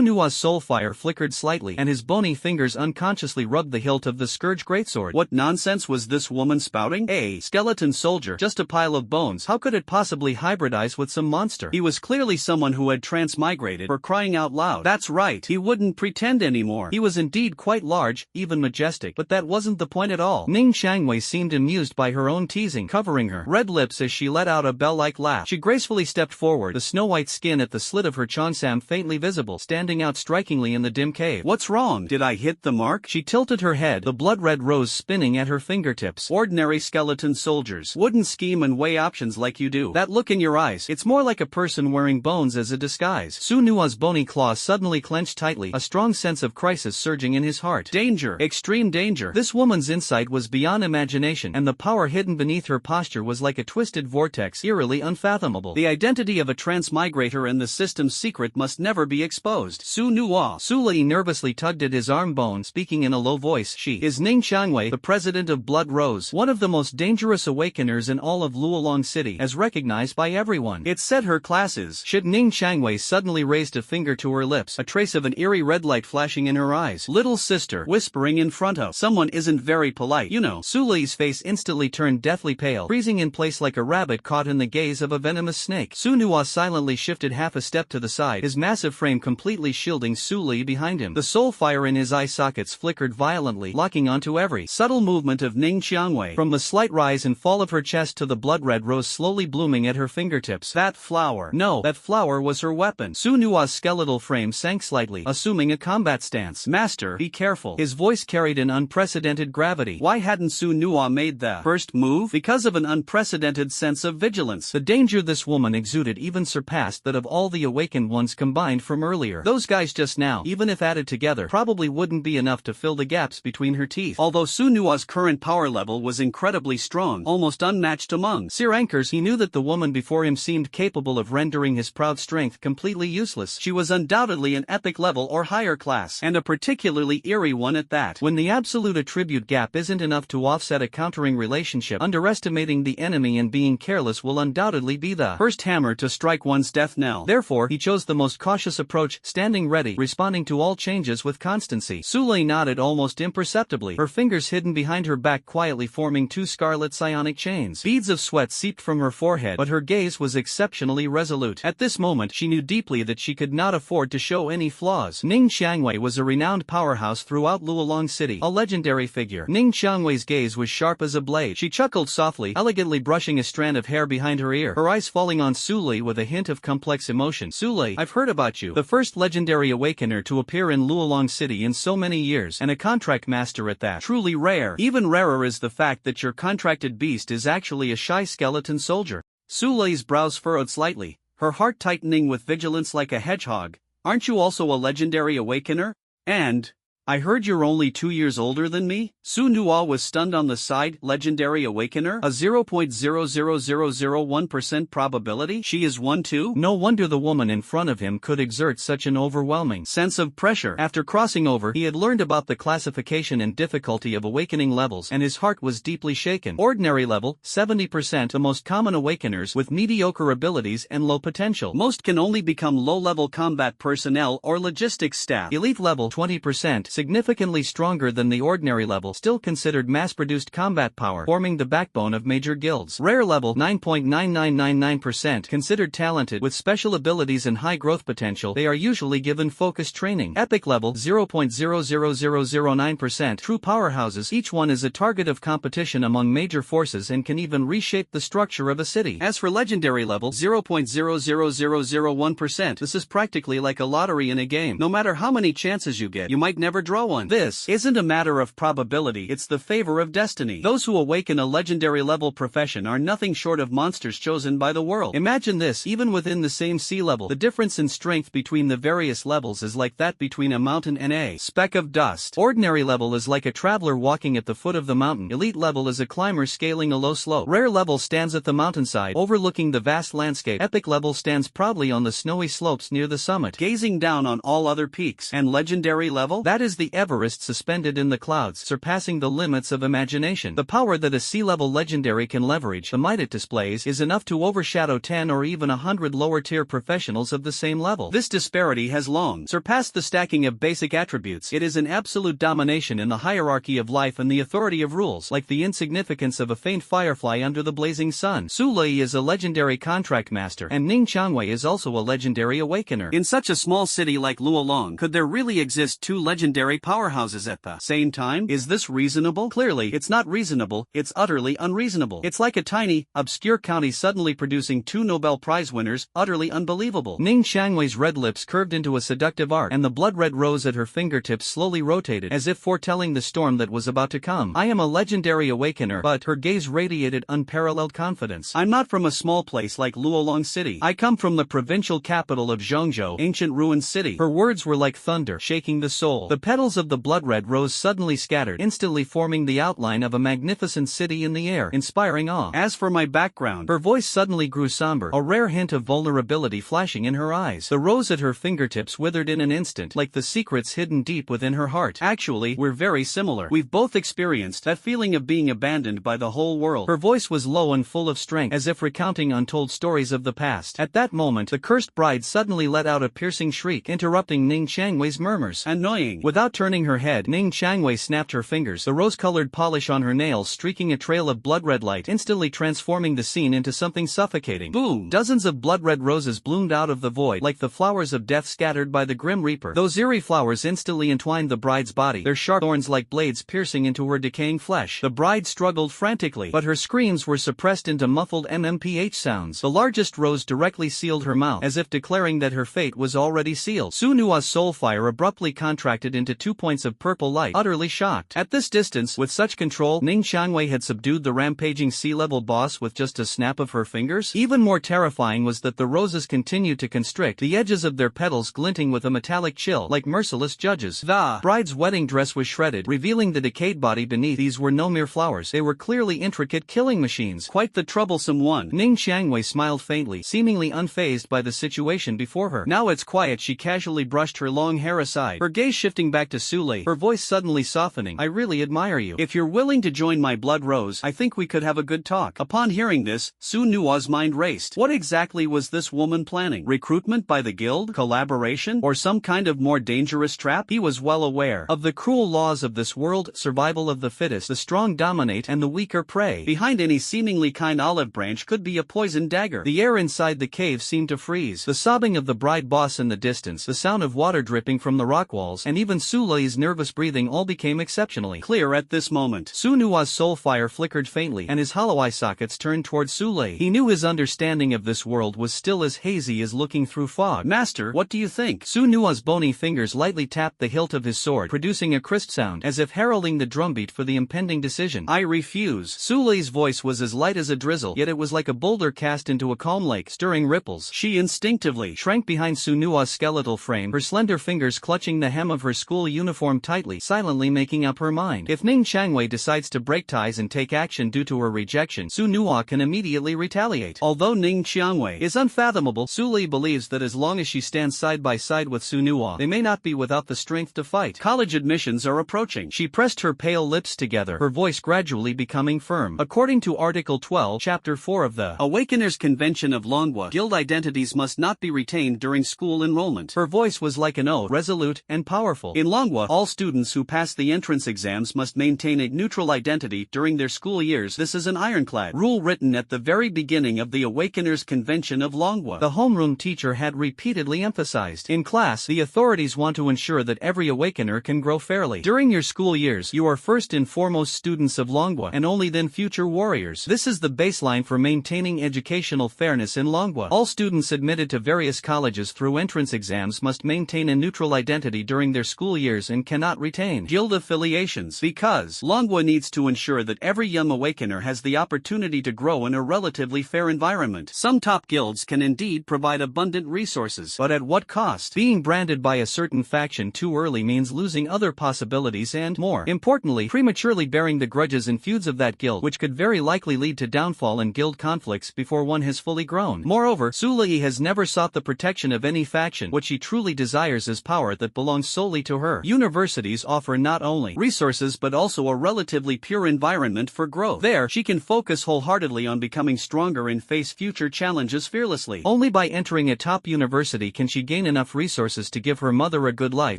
Nuo's soul fire flickered slightly, and his bony fingers unconsciously rubbed the hilt of the Scourge Greatsword. What nonsense was this woman spouting? A skeleton soldier, just a pile of bones. How could it possibly hybridize with some monster? He was clearly someone who had transmigrated, for crying out loud. That's right, he wouldn't pretend anymore. He was indeed quite large, even majestic, but that wasn't the point at all. Ning Xiangwei seemed amused by her own teasing, covering her red lips as she let out a bell-like laugh. She gracefully stepped forward, the snow-white skin at the slit of her cheongsam faintly visible, standing out strikingly in the dim cave. What's wrong? Did I hit the mark? She tilted her head, the blood-red rose spinning at her fingertips. Ordinary skeleton soldiers wouldn't scheme and weigh options like you do. That look in your eyes, it's more like a person wearing bones as a disguise. Su Nuo's bony claws suddenly clenched tightly, a strong sense of crisis surging in his heart. Danger. Extreme danger. This woman's insight was beyond imagination, and the power hidden beneath her posture was like a twisted vortex, eerily unfathomable. The identity of a transmigrator and the system's secret must never be exposed. Su Nuo. Su Lei nervously tugged at his arm bone, speaking in a low voice. She is Ning Xiangwei, the president of Blood Rose, one of the most dangerous awakeners in all of Luolong City, as recognized by everyone. It said her classes. Should Ning Xiangwei suddenly raised a finger to her lips, a trace of an eerie red light flashing in her eyes. Little sister, whispering in front of someone isn't very polite, you know. Su Lei's face instantly turned deathly pale, freezing in place like a rabbit caught in the gaze of a venomous snake. Su Nuo silently shifted half a step to the side, his massive frame completely shielding Su Lei behind him. The soul fire in his eye sockets flickered violently, locking onto every subtle movement of Ning Xiangwei. From the slight rise and fall of her chest to the blood-red rose slowly blooming at her fingertips. That flower. No, that flower was her weapon. Su Nuo's skeletal frame sank slightly, assuming a combat stance. Master, be careful. His voice carried an unprecedented gravity. Why hadn't Su Nuo made the first move? Because of an unprecedented sense of vigilance. The danger this woman exuded even surpassed that of all the awakened ones combined from earlier. Those guys just now, even if added together, probably wouldn't be enough to fill the gaps between her teeth. Although Su Nuo's current power level was incredibly strong, almost unmatched among Seer Anchors, he knew that the woman before him seemed capable of rendering his proud strength completely useless. She was undoubtedly an epic level or higher class, and a particularly eerie one at that. When the absolute attribute gap isn't enough to offset a countering relationship, underestimating the enemy and being careless will undoubtedly be the first hammer to strike one's death knell. Therefore, he chose the most cautious approach, standing ready, responding to all changes with constancy. Su Lei nodded almost imperceptibly, her fingers hidden behind her back quietly forming two scarlet psionic chains. Beads of sweat seeped from her forehead, but her gaze was exceptionally resolute. At this moment, she knew deeply that she could not afford to show any flaws. Ning Xiangwei was a renowned powerhouse throughout Luolong City, a legendary figure. Ning Xiangwei's gaze was sharp as a blade. She chuckled softly, elegantly brushing a strand of hair behind her ear, her eyes falling on Su Lei with a hint of complex emotion. Su Lei, I've heard about you. The first legendary awakener to appear in Luolong City in so many years, and a contract master at that. Truly rare. Even rarer is the fact that your contracted beast is actually a shy skeleton soldier. Su Lei's brows furrowed slightly, her heart tightening with vigilance like a hedgehog. Aren't you also a legendary awakener? And I heard you're only 2 years older than me? Su Nuo was stunned on the side. Legendary Awakener? A 0.00001% probability? She is one too? No wonder the woman in front of him could exert such an overwhelming sense of pressure. After crossing over, he had learned about the classification and difficulty of awakening levels, and his heart was deeply shaken. Ordinary level, 70%, the most common awakeners with mediocre abilities and low potential. Most can only become low-level combat personnel or logistics staff. Elite level, 20%. Significantly stronger than the ordinary level, still considered mass-produced combat power, forming the backbone of major guilds. Rare level, 9.9999%, considered talented with special abilities and high growth potential. They are usually given focused training. Epic level, 0.00009%, true powerhouses. Each one is a target of competition among major forces and can even reshape the structure of a city. As for legendary level, 0.00001%, this is practically like a lottery in a game. No matter how many chances you get, you might never draw one. This isn't a matter of probability, it's the favor of destiny. Those who awaken a legendary level profession are nothing short of monsters chosen by the world. Imagine this, even within the same sea level, the difference in strength between the various levels is like that between a mountain and a speck of dust. Ordinary level is like a traveler walking at the foot of the mountain. Elite level is a climber scaling a low slope. Rare level stands at the mountainside, overlooking the vast landscape. Epic level stands proudly on the snowy slopes near the summit, gazing down on all other peaks. And legendary level? That is the Everest suspended in the clouds, surpassing the limits of imagination. The power that a sea-level legendary can leverage, the might it displays, is enough to overshadow 10 or even 100 lower-tier professionals of the same level. This disparity has long surpassed the stacking of basic attributes. It is an absolute domination in the hierarchy of life and the authority of rules, like the insignificance of a faint firefly under the blazing sun. Su Lei is a legendary contract master, and Ning Xiangwei is also a legendary awakener. In such a small city like Luolong, could there really exist two legendary powerhouses at the same time? Is this reasonable? Clearly, it's not reasonable, it's utterly unreasonable. It's like a tiny, obscure county suddenly producing two Nobel Prize winners, utterly unbelievable. Ning Xiangwei's red lips curved into a seductive arc, and the blood-red rose at her fingertips slowly rotated, as if foretelling the storm that was about to come. I am a legendary awakener, but her gaze radiated unparalleled confidence. I'm not from a small place like Luolong City. I come from the provincial capital of Zhongzhou, ancient ruined city. Her words were like thunder, shaking the soul. The petals of the blood-red rose suddenly scattered, instantly forming the outline of a magnificent city in the air, inspiring awe. As for my background, her voice suddenly grew somber, a rare hint of vulnerability flashing in her eyes. The rose at her fingertips withered in an instant, like the secrets hidden deep within her heart. Actually, we're very similar. We've both experienced that feeling of being abandoned by the whole world. Her voice was low and full of strength, as if recounting untold stories of the past. At that moment, the cursed bride suddenly let out a piercing shriek, interrupting Ning Changwei's murmurs. Annoying. Without turning her head, Ning Changwei snapped her fingers, the rose-colored polish on her nails streaking a trail of blood-red light, instantly transforming the scene into something suffocating. Boom! Dozens of blood-red roses bloomed out of the void, like the flowers of death scattered by the Grim Reaper. Those eerie flowers instantly entwined the bride's body, their sharp thorns like blades piercing into her decaying flesh. The bride struggled frantically, but her screams were suppressed into muffled MMPH sounds. The largest rose directly sealed her mouth, as if declaring that her fate was already sealed. Su Nua's soul fire abruptly contracted into 2 points of purple light, utterly shocked. At this distance, with such control, Ning Changwei had subdued the rampaging sea-level boss with just a snap of her fingers? Even more terrifying was that the roses continued to constrict, the edges of their petals glinting with a metallic chill, like merciless judges. The bride's wedding dress was shredded, revealing the decayed body beneath. These were no mere flowers, they were clearly intricate killing machines. Quite the troublesome one. Ning Changwei smiled faintly, seemingly unfazed by the situation before her. Now it's quiet, she casually brushed her long hair aside, her gaze shifting back to Su Lei, her voice suddenly softening. I really admire you. If you're willing to join my blood rose, I think we could have a good talk. Upon hearing this, Su Nua's mind raced. What exactly was this woman planning? Recruitment by the guild? Collaboration? Or some kind of more dangerous trap? He was well aware of the cruel laws of this world, survival of the fittest, the strong dominate and the weaker prey. Behind any seemingly kind olive branch could be a poisoned dagger. The air inside the cave seemed to freeze. The sobbing of the bride boss in the distance, the sound of water dripping from the rock walls, and even Su Lei's nervous breathing all became exceptionally clear at this moment. Su Nua's soul fire flickered faintly, and his hollow eye sockets turned toward Su Lei. He knew his understanding of this world was still as hazy as looking through fog. Master, what do you think? Su Nua's bony fingers lightly tapped the hilt of his sword, producing a crisp sound, as if heralding the drumbeat for the impending decision. I refuse. Su Lei's voice was as light as a drizzle, yet it was like a boulder cast into a calm lake, stirring ripples. She instinctively shrank behind Su Nua's skeletal frame, her slender fingers clutching the hem of her school uniform tightly, silently making up her mind. If Ning Changwei decides to break ties and take action due to her rejection, Su Nua can immediately retaliate. Although Ning Changwei is unfathomable, Su Lei believes that as long as she stands side by side with Su Nua, they may not be without the strength to fight. College admissions are approaching. She pressed her pale lips together, her voice gradually becoming firm. According to Article 12, Chapter 4 of the Awakeners Convention of Longhua, guild identities must not be retained during school enrollment. Her voice was like an oath, resolute and powerful. In Longhua, all students who pass the entrance exams must maintain a neutral identity during their school years. This is an ironclad rule written at the very beginning of the Awakeners Convention of Longhua. The homeroom teacher had repeatedly emphasized. In class, the authorities want to ensure that every awakener can grow fairly. During your school years, you are first and foremost students of Longhua, and only then future warriors. This is the baseline for maintaining educational fairness in Longhua. All students admitted to various colleges through entrance exams must maintain a neutral identity during their school years and cannot retain guild affiliations, because Longhua needs to ensure that every young awakener has the opportunity to grow in a relatively fair environment. Some top guilds can indeed provide abundant resources, but at what cost? Being branded by a certain faction too early means losing other possibilities and, more importantly, prematurely bearing the grudges and feuds of that guild, which could very likely lead to downfall and guild conflicts before one has fully grown. Moreover, Su Lei has never sought the protection of any faction. What she truly desires is power that belongs solely to her. Universities offer not only resources but also a relatively pure environment for growth. There, she can focus wholeheartedly on becoming stronger and face future challenges fearlessly. Only by entering a top university can she gain enough resources to give her mother a good life,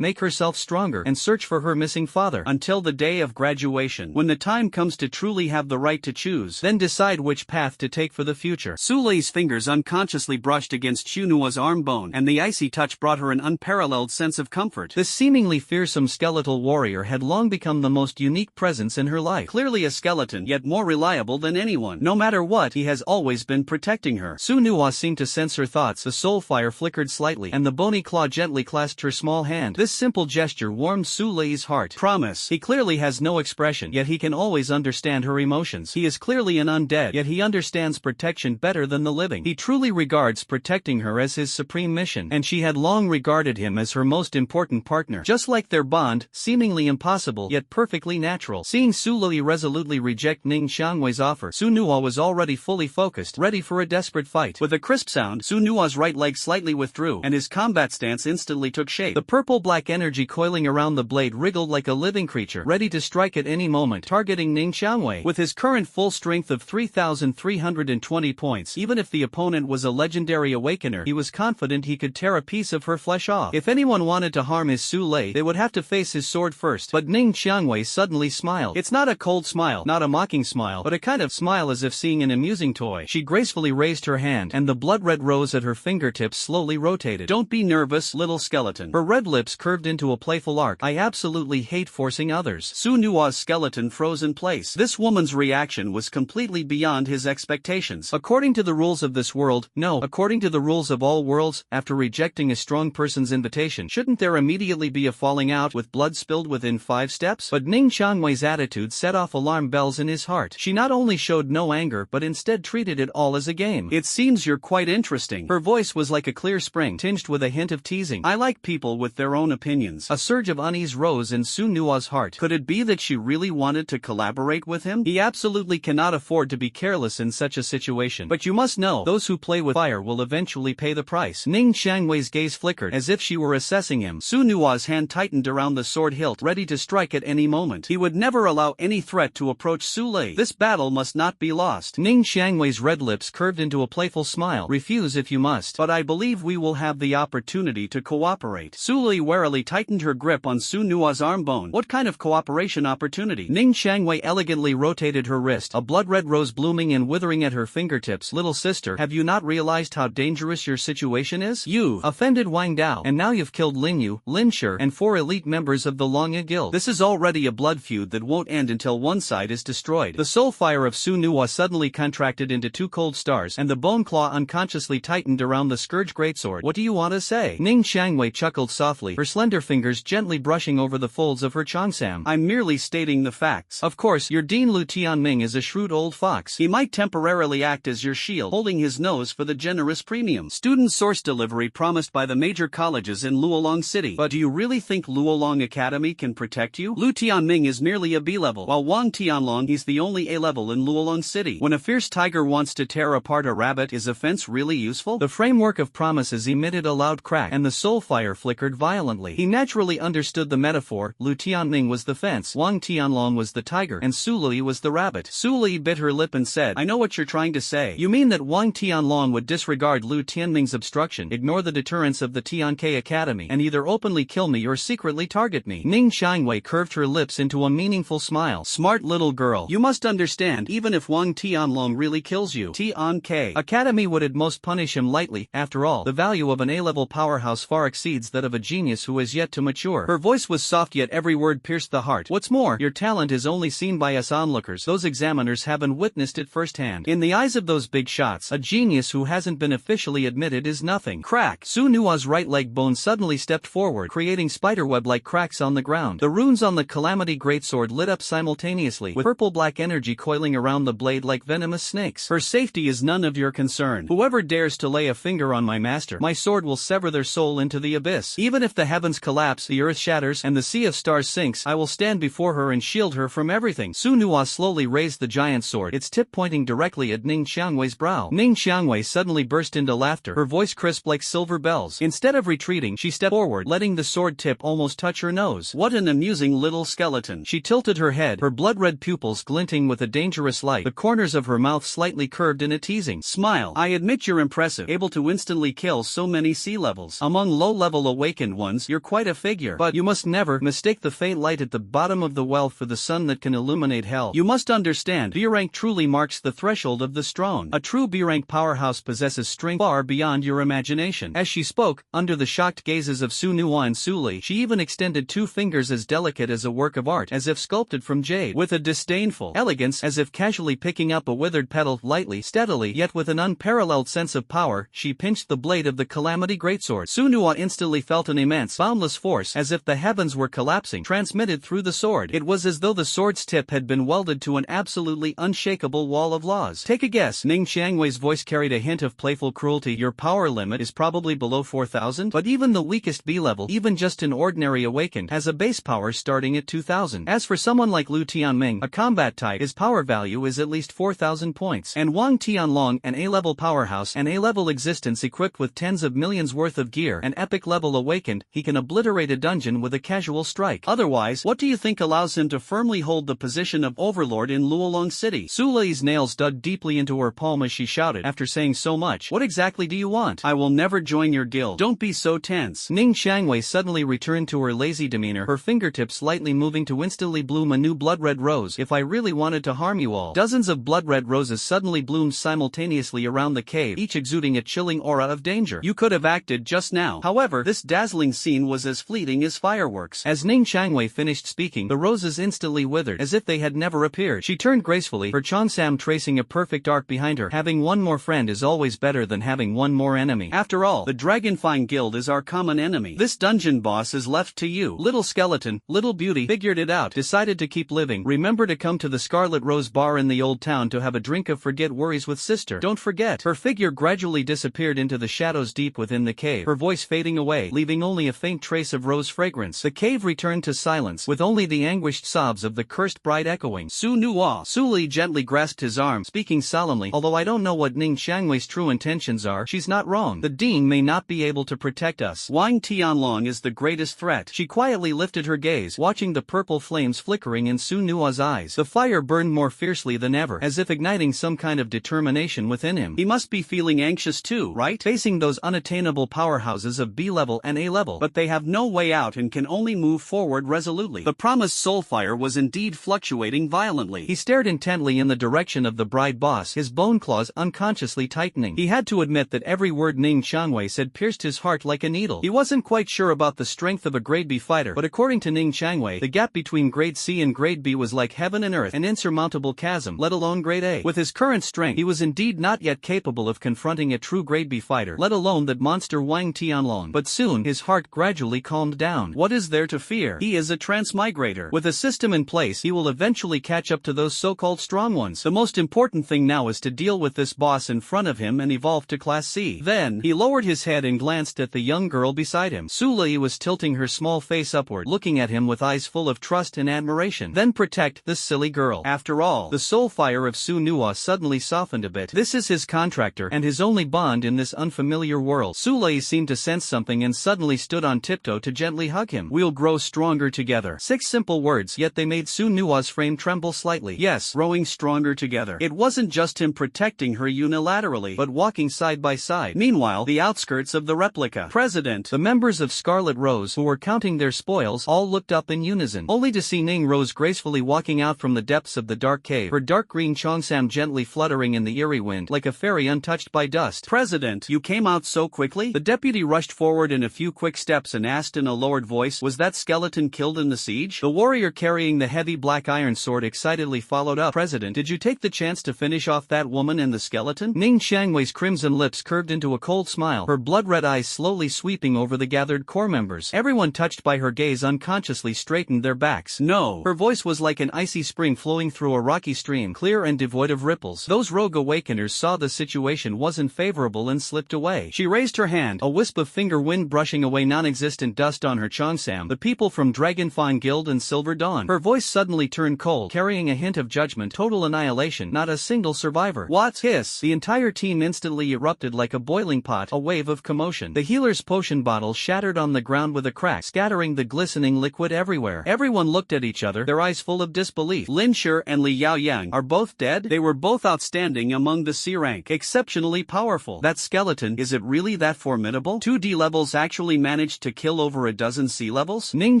make herself stronger, and search for her missing father. Until the day of graduation, when the time comes to truly have the right to choose, then decide which path to take for the future. Su Lei's fingers unconsciously brushed against Su Nua's arm bone, and the icy touch brought her an unparalleled sense of comfort. This seemingly fearsome skeletal warrior had long become the most unique presence in her life. Clearly a skeleton, yet more reliable than anyone. No matter what, he has always been protecting her. Su Nua seemed to sense her thoughts. The soul fire flickered slightly, and the bony claw gently clasped her small hand. This simple gesture warmed Su Lei's heart. Promise. He clearly has no expression, yet he can always understand her emotions. He is clearly an undead, yet he understands protection better than the living. He truly regards protecting her as his supreme mission, and she had long regarded him as her most important partner. Just just like their bond, seemingly impossible yet perfectly natural. Seeing Su Lei resolutely reject Ning Xiangwei's offer, Su Nuo was already fully focused, ready for a desperate fight. With a crisp sound, Su Nuo's right leg slightly withdrew, and his combat stance instantly took shape. The purple-black energy coiling around the blade wriggled like a living creature, ready to strike at any moment, targeting Ning Xiangwei. With his current full strength of 3,320 points, even if the opponent was a legendary awakener, he was confident he could tear a piece of her flesh off. If anyone wanted to harm his Su Lei, they would have to face his sword first. But Ning Xiangwei suddenly smiled. It's not a cold smile, not a mocking smile, but a kind of smile as if seeing an amusing toy. She gracefully raised her hand, and the blood-red rose at her fingertips slowly rotated. Don't be nervous, little skeleton. Her red lips curved into a playful arc. I absolutely hate forcing others. Su Nuo's skeleton froze in place. This woman's reaction was completely beyond his expectations. According to the rules of this world, no. According to the rules of all worlds, after rejecting a strong person's invitation, shouldn't there immediately be a falling out with blood spilled within 5 steps? But Ning Xiangwei's attitude set off alarm bells in his heart. She not only showed no anger but instead treated it all as a game. It seems you're quite interesting. Her voice was like a clear spring, tinged with a hint of teasing. I like people with their own opinions. A surge of unease rose in Su Nuo's heart. Could it be that she really wanted to collaborate with him? He absolutely cannot afford to be careless in such a situation. But you must know, those who play with fire will eventually pay the price. Ning Xiangwei's gaze flickered, as if she were assessing him. Su Nuo's hand tightened around the sword hilt, ready to strike at any moment. He would never allow any threat to approach Su Lei. This battle must not be lost. Ning Xiangwei's red lips curved into a playful smile. Refuse if you must, but I believe we will have the opportunity to cooperate. Su Lei warily tightened her grip on Su Nuo's arm bone. What kind of cooperation opportunity? Ning Xiangwei elegantly rotated her wrist, a blood-red rose blooming and withering at her fingertips. Little sister, have you not realized how dangerous your situation is? You've offended Wang Dao, and now you've killed Lin Yu, Lin Shi, and 4 elite members of the Longya Guild. This is already a blood feud that won't end until one side is destroyed. The soul fire of Su Nuo suddenly contracted into 2 cold stars, and the bone claw unconsciously tightened around the Scourge greatsword. What do you want to say? Ning Xiangwei chuckled softly, her slender fingers gently brushing over the folds of her cheongsam. I'm merely stating the facts. Of course, your Dean Lu Tianming is a shrewd old fox. He might temporarily act as your shield, holding his nose for the generous premium student source delivery promised by the major colleges in Luolong City. But do you really think Luolong Academy can protect you? Lu Tianming is merely a B-level, while Wang Tianlong is the only A-level in Luolong City. When a fierce tiger wants to tear apart a rabbit, is a fence really useful? The framework of promises emitted a loud crack, and the soul fire flickered violently. He naturally understood the metaphor. Lu Tianming was the fence, Wang Tianlong was the tiger, and Su Lei was the rabbit. Su Lei bit her lip and said, I know what you're trying to say. You mean that Wang Tianlong would disregard Lu Tianming's obstruction, ignore the deterrence of the Tianke Academy, and either openly kill me or secretly target me? Ning Xiangwei curved her lips into a meaningful smile. Smart little girl. You must understand, even if Wang Tianlong really kills you, Tianke Academy would at most punish him lightly. After all, the value of an A-level powerhouse far exceeds that of a genius who has yet to mature. Her voice was soft, yet every word pierced the heart. What's more, your talent is only seen by us onlookers. Those examiners haven't witnessed it firsthand. In the eyes of those big shots, a genius who hasn't been officially admitted is nothing. Crack! Su Nuo's right leg bone suddenly stepped forward, creating spiderweb-like cracks on the ground. The runes on the Calamity Greatsword lit up simultaneously, with purple-black energy coiling around the blade like venomous snakes. Her safety is none of your concern. Whoever dares to lay a finger on my master, my sword will sever their soul into the abyss. Even if the heavens collapse, the earth shatters, and the sea of stars sinks, I will stand before her and shield her from everything. Su Nuo slowly raised the giant sword, its tip pointing directly at Ning Xiangwei's brow. Ning Xiangwei suddenly burst into laughter, her voice crisp like silver bells. Instead of retreating, she stepped forward, letting the sword tip almost touch her nose. What an amusing little skeleton. She tilted her head, her blood-red pupils glinting with a dangerous light, the corners of her mouth slightly curved in a teasing smile. I admit you're impressive, able to instantly kill so many C-levels. Among low-level awakened ones, you're quite a figure. But you must never mistake the faint light at the bottom of the well for the sun that can illuminate hell. You must understand, B-rank truly marks the threshold of the strong. A true B-rank powerhouse possesses strength far beyond your imagination. As she spoke, under the shocked gazes of Su Nuo and Su Lei, she even extended 2 fingers as delicate as a work of art, as if sculpted from jade. With a disdainful elegance, as if casually picking up a withered petal, lightly, steadily, yet with an unparalleled sense of power, she pinched the blade of the Calamity Greatsword. Su Nuo instantly felt an immense, boundless force, as if the heavens were collapsing, transmitted through the sword. It was as though the sword's tip had been welded to an absolutely unshakable wall of laws. Take a guess. Ning Xiangwei's voice carried a hint of playful cruelty. Your power limit is probably below 4,000, but even the weakest B-level, even just to an ordinary awakened has a base power starting at 2000. As for someone like Lu Tianming, a combat type, his power value is at least 4000 points. And Wang Tianlong, an A-level powerhouse, an A-level existence equipped with tens of millions worth of gear, an epic level awakened, he can obliterate a dungeon with a casual strike. Otherwise, what do you think allows him to firmly hold the position of overlord in Luolong City? Su Lei's nails dug deeply into her palm as she shouted, after saying so much. What exactly do you want? I will never join your guild. Don't be so tense. Ning Xiangwei suddenly returned to her lazy demeanor, her fingertips slightly moving to instantly bloom a new blood-red rose. If I really wanted to harm you all. Dozens of blood-red roses suddenly bloomed simultaneously around the cave, each exuding a chilling aura of danger. You could have acted just now. However, this dazzling scene was as fleeting as fireworks. As Ning Xiangwei finished speaking, the roses instantly withered, as if they had never appeared. She turned gracefully, her Cheongsam tracing a perfect arc behind her. Having one more friend is always better than having one more enemy. After all, the Dragonfine Guild is our common enemy. This dungeon boss is left to you. Little skeleton, little beauty, figured it out, decided to keep living. Remember to come to the Scarlet Rose Bar in the old town to have a drink of forget worries with sister. Don't forget. Her figure gradually disappeared into the shadows deep within the cave, her voice fading away, leaving only a faint trace of rose fragrance. The cave returned to silence, with only the anguished sobs of the cursed bride echoing. Su Nuo. Su Li gently grasped his arm, speaking solemnly, although I don't know what Ning Xiangwei's true intentions are, she's not wrong. The dean may not be able to protect us. Wang Tianlong is the greatest threat. She quietly lifted her gaze, watching the purple flames flickering in Su Nuo's eyes. The fire burned more fiercely than ever, as if igniting some kind of determination within him. He must be feeling anxious too, right? Facing those unattainable powerhouses of B-level and A-level, but they have no way out and can only move forward resolutely. The promised soulfire was indeed fluctuating violently. He stared intently in the direction of the bride boss, his bone claws unconsciously tightening. He had to admit that every word Ning Xiangwei said pierced his heart like a needle. He wasn't quite sure about the strength of a grade B fighter, but according to Ning Xiangwei, the gap between grade C and grade B was like heaven and earth, an insurmountable chasm, let alone grade A. With his current strength, he was indeed not yet capable of confronting a true grade B fighter, let alone that monster Wang Tianlong. But soon, his heart gradually calmed down. What is there to fear? He is a transmigrator. With a system in place, he will eventually catch up to those so-called strong ones. The most important thing now is to deal with this boss in front of him and evolve to Class C. Then, he lowered his head and glanced at the young girl beside him. Su Li was tilting her small face upward, looking at him with eyes full of trust and admiration. Then protect this silly girl. After all, the soul fire of Su Nuo suddenly softened a bit. This is his contractor and his only bond in this unfamiliar world. Su Li seemed to sense something and suddenly stood on tiptoe to gently hug him. We'll grow stronger together. 6 simple words, yet they made Su Nuo's frame tremble slightly. Yes, growing stronger together. It wasn't just him protecting her unilaterally, but walking side by side. Meanwhile, the outskirts of the replica President, the members of Scarlet Rose who were counting their spoils, all looked up in unison, only to see Ning Rose gracefully walking out from the depths of the dark cave, her dark green Cheongsam gently fluttering in the eerie wind, like a fairy untouched by dust. President, you came out so quickly? The deputy rushed forward in a few quick steps and asked in a lowered voice, was that skeleton killed in the siege? The warrior carrying the heavy black iron sword excitedly followed up. President, did you take the chance to finish off that woman and the skeleton? Ning Xiangwei's crimson lips curved into a cold smile, her blood-red eyes slowly sweeping over the gathered corps members. Everyone touched by her gaze unconsciously straightened their backs. No. Her voice was like an icy spring flowing through a rocky stream, clear and devoid of ripples. Those rogue awakeners saw the situation wasn't favorable and slipped away. She raised her hand, a wisp of finger wind brushing away non-existent dust on her Cheongsam. The people from Dragonfine Guild and Silver Dawn. Her voice suddenly turned cold, carrying a hint of judgment. Total annihilation, not a single survivor. What? Hiss. The entire team instantly erupted like a boiling pot, a wave of commotion. The healer's potion bottle shattered on the ground with a crack, scattering the glistening liquid everywhere. Everyone looked at each other, their eyes full of disbelief. Lin Shi and Li Yaoyang are both dead? They were both outstanding among the C rank, exceptionally powerful. That skeleton, is it really that formidable? 2 D levels actually managed to kill over a dozen C levels? Ning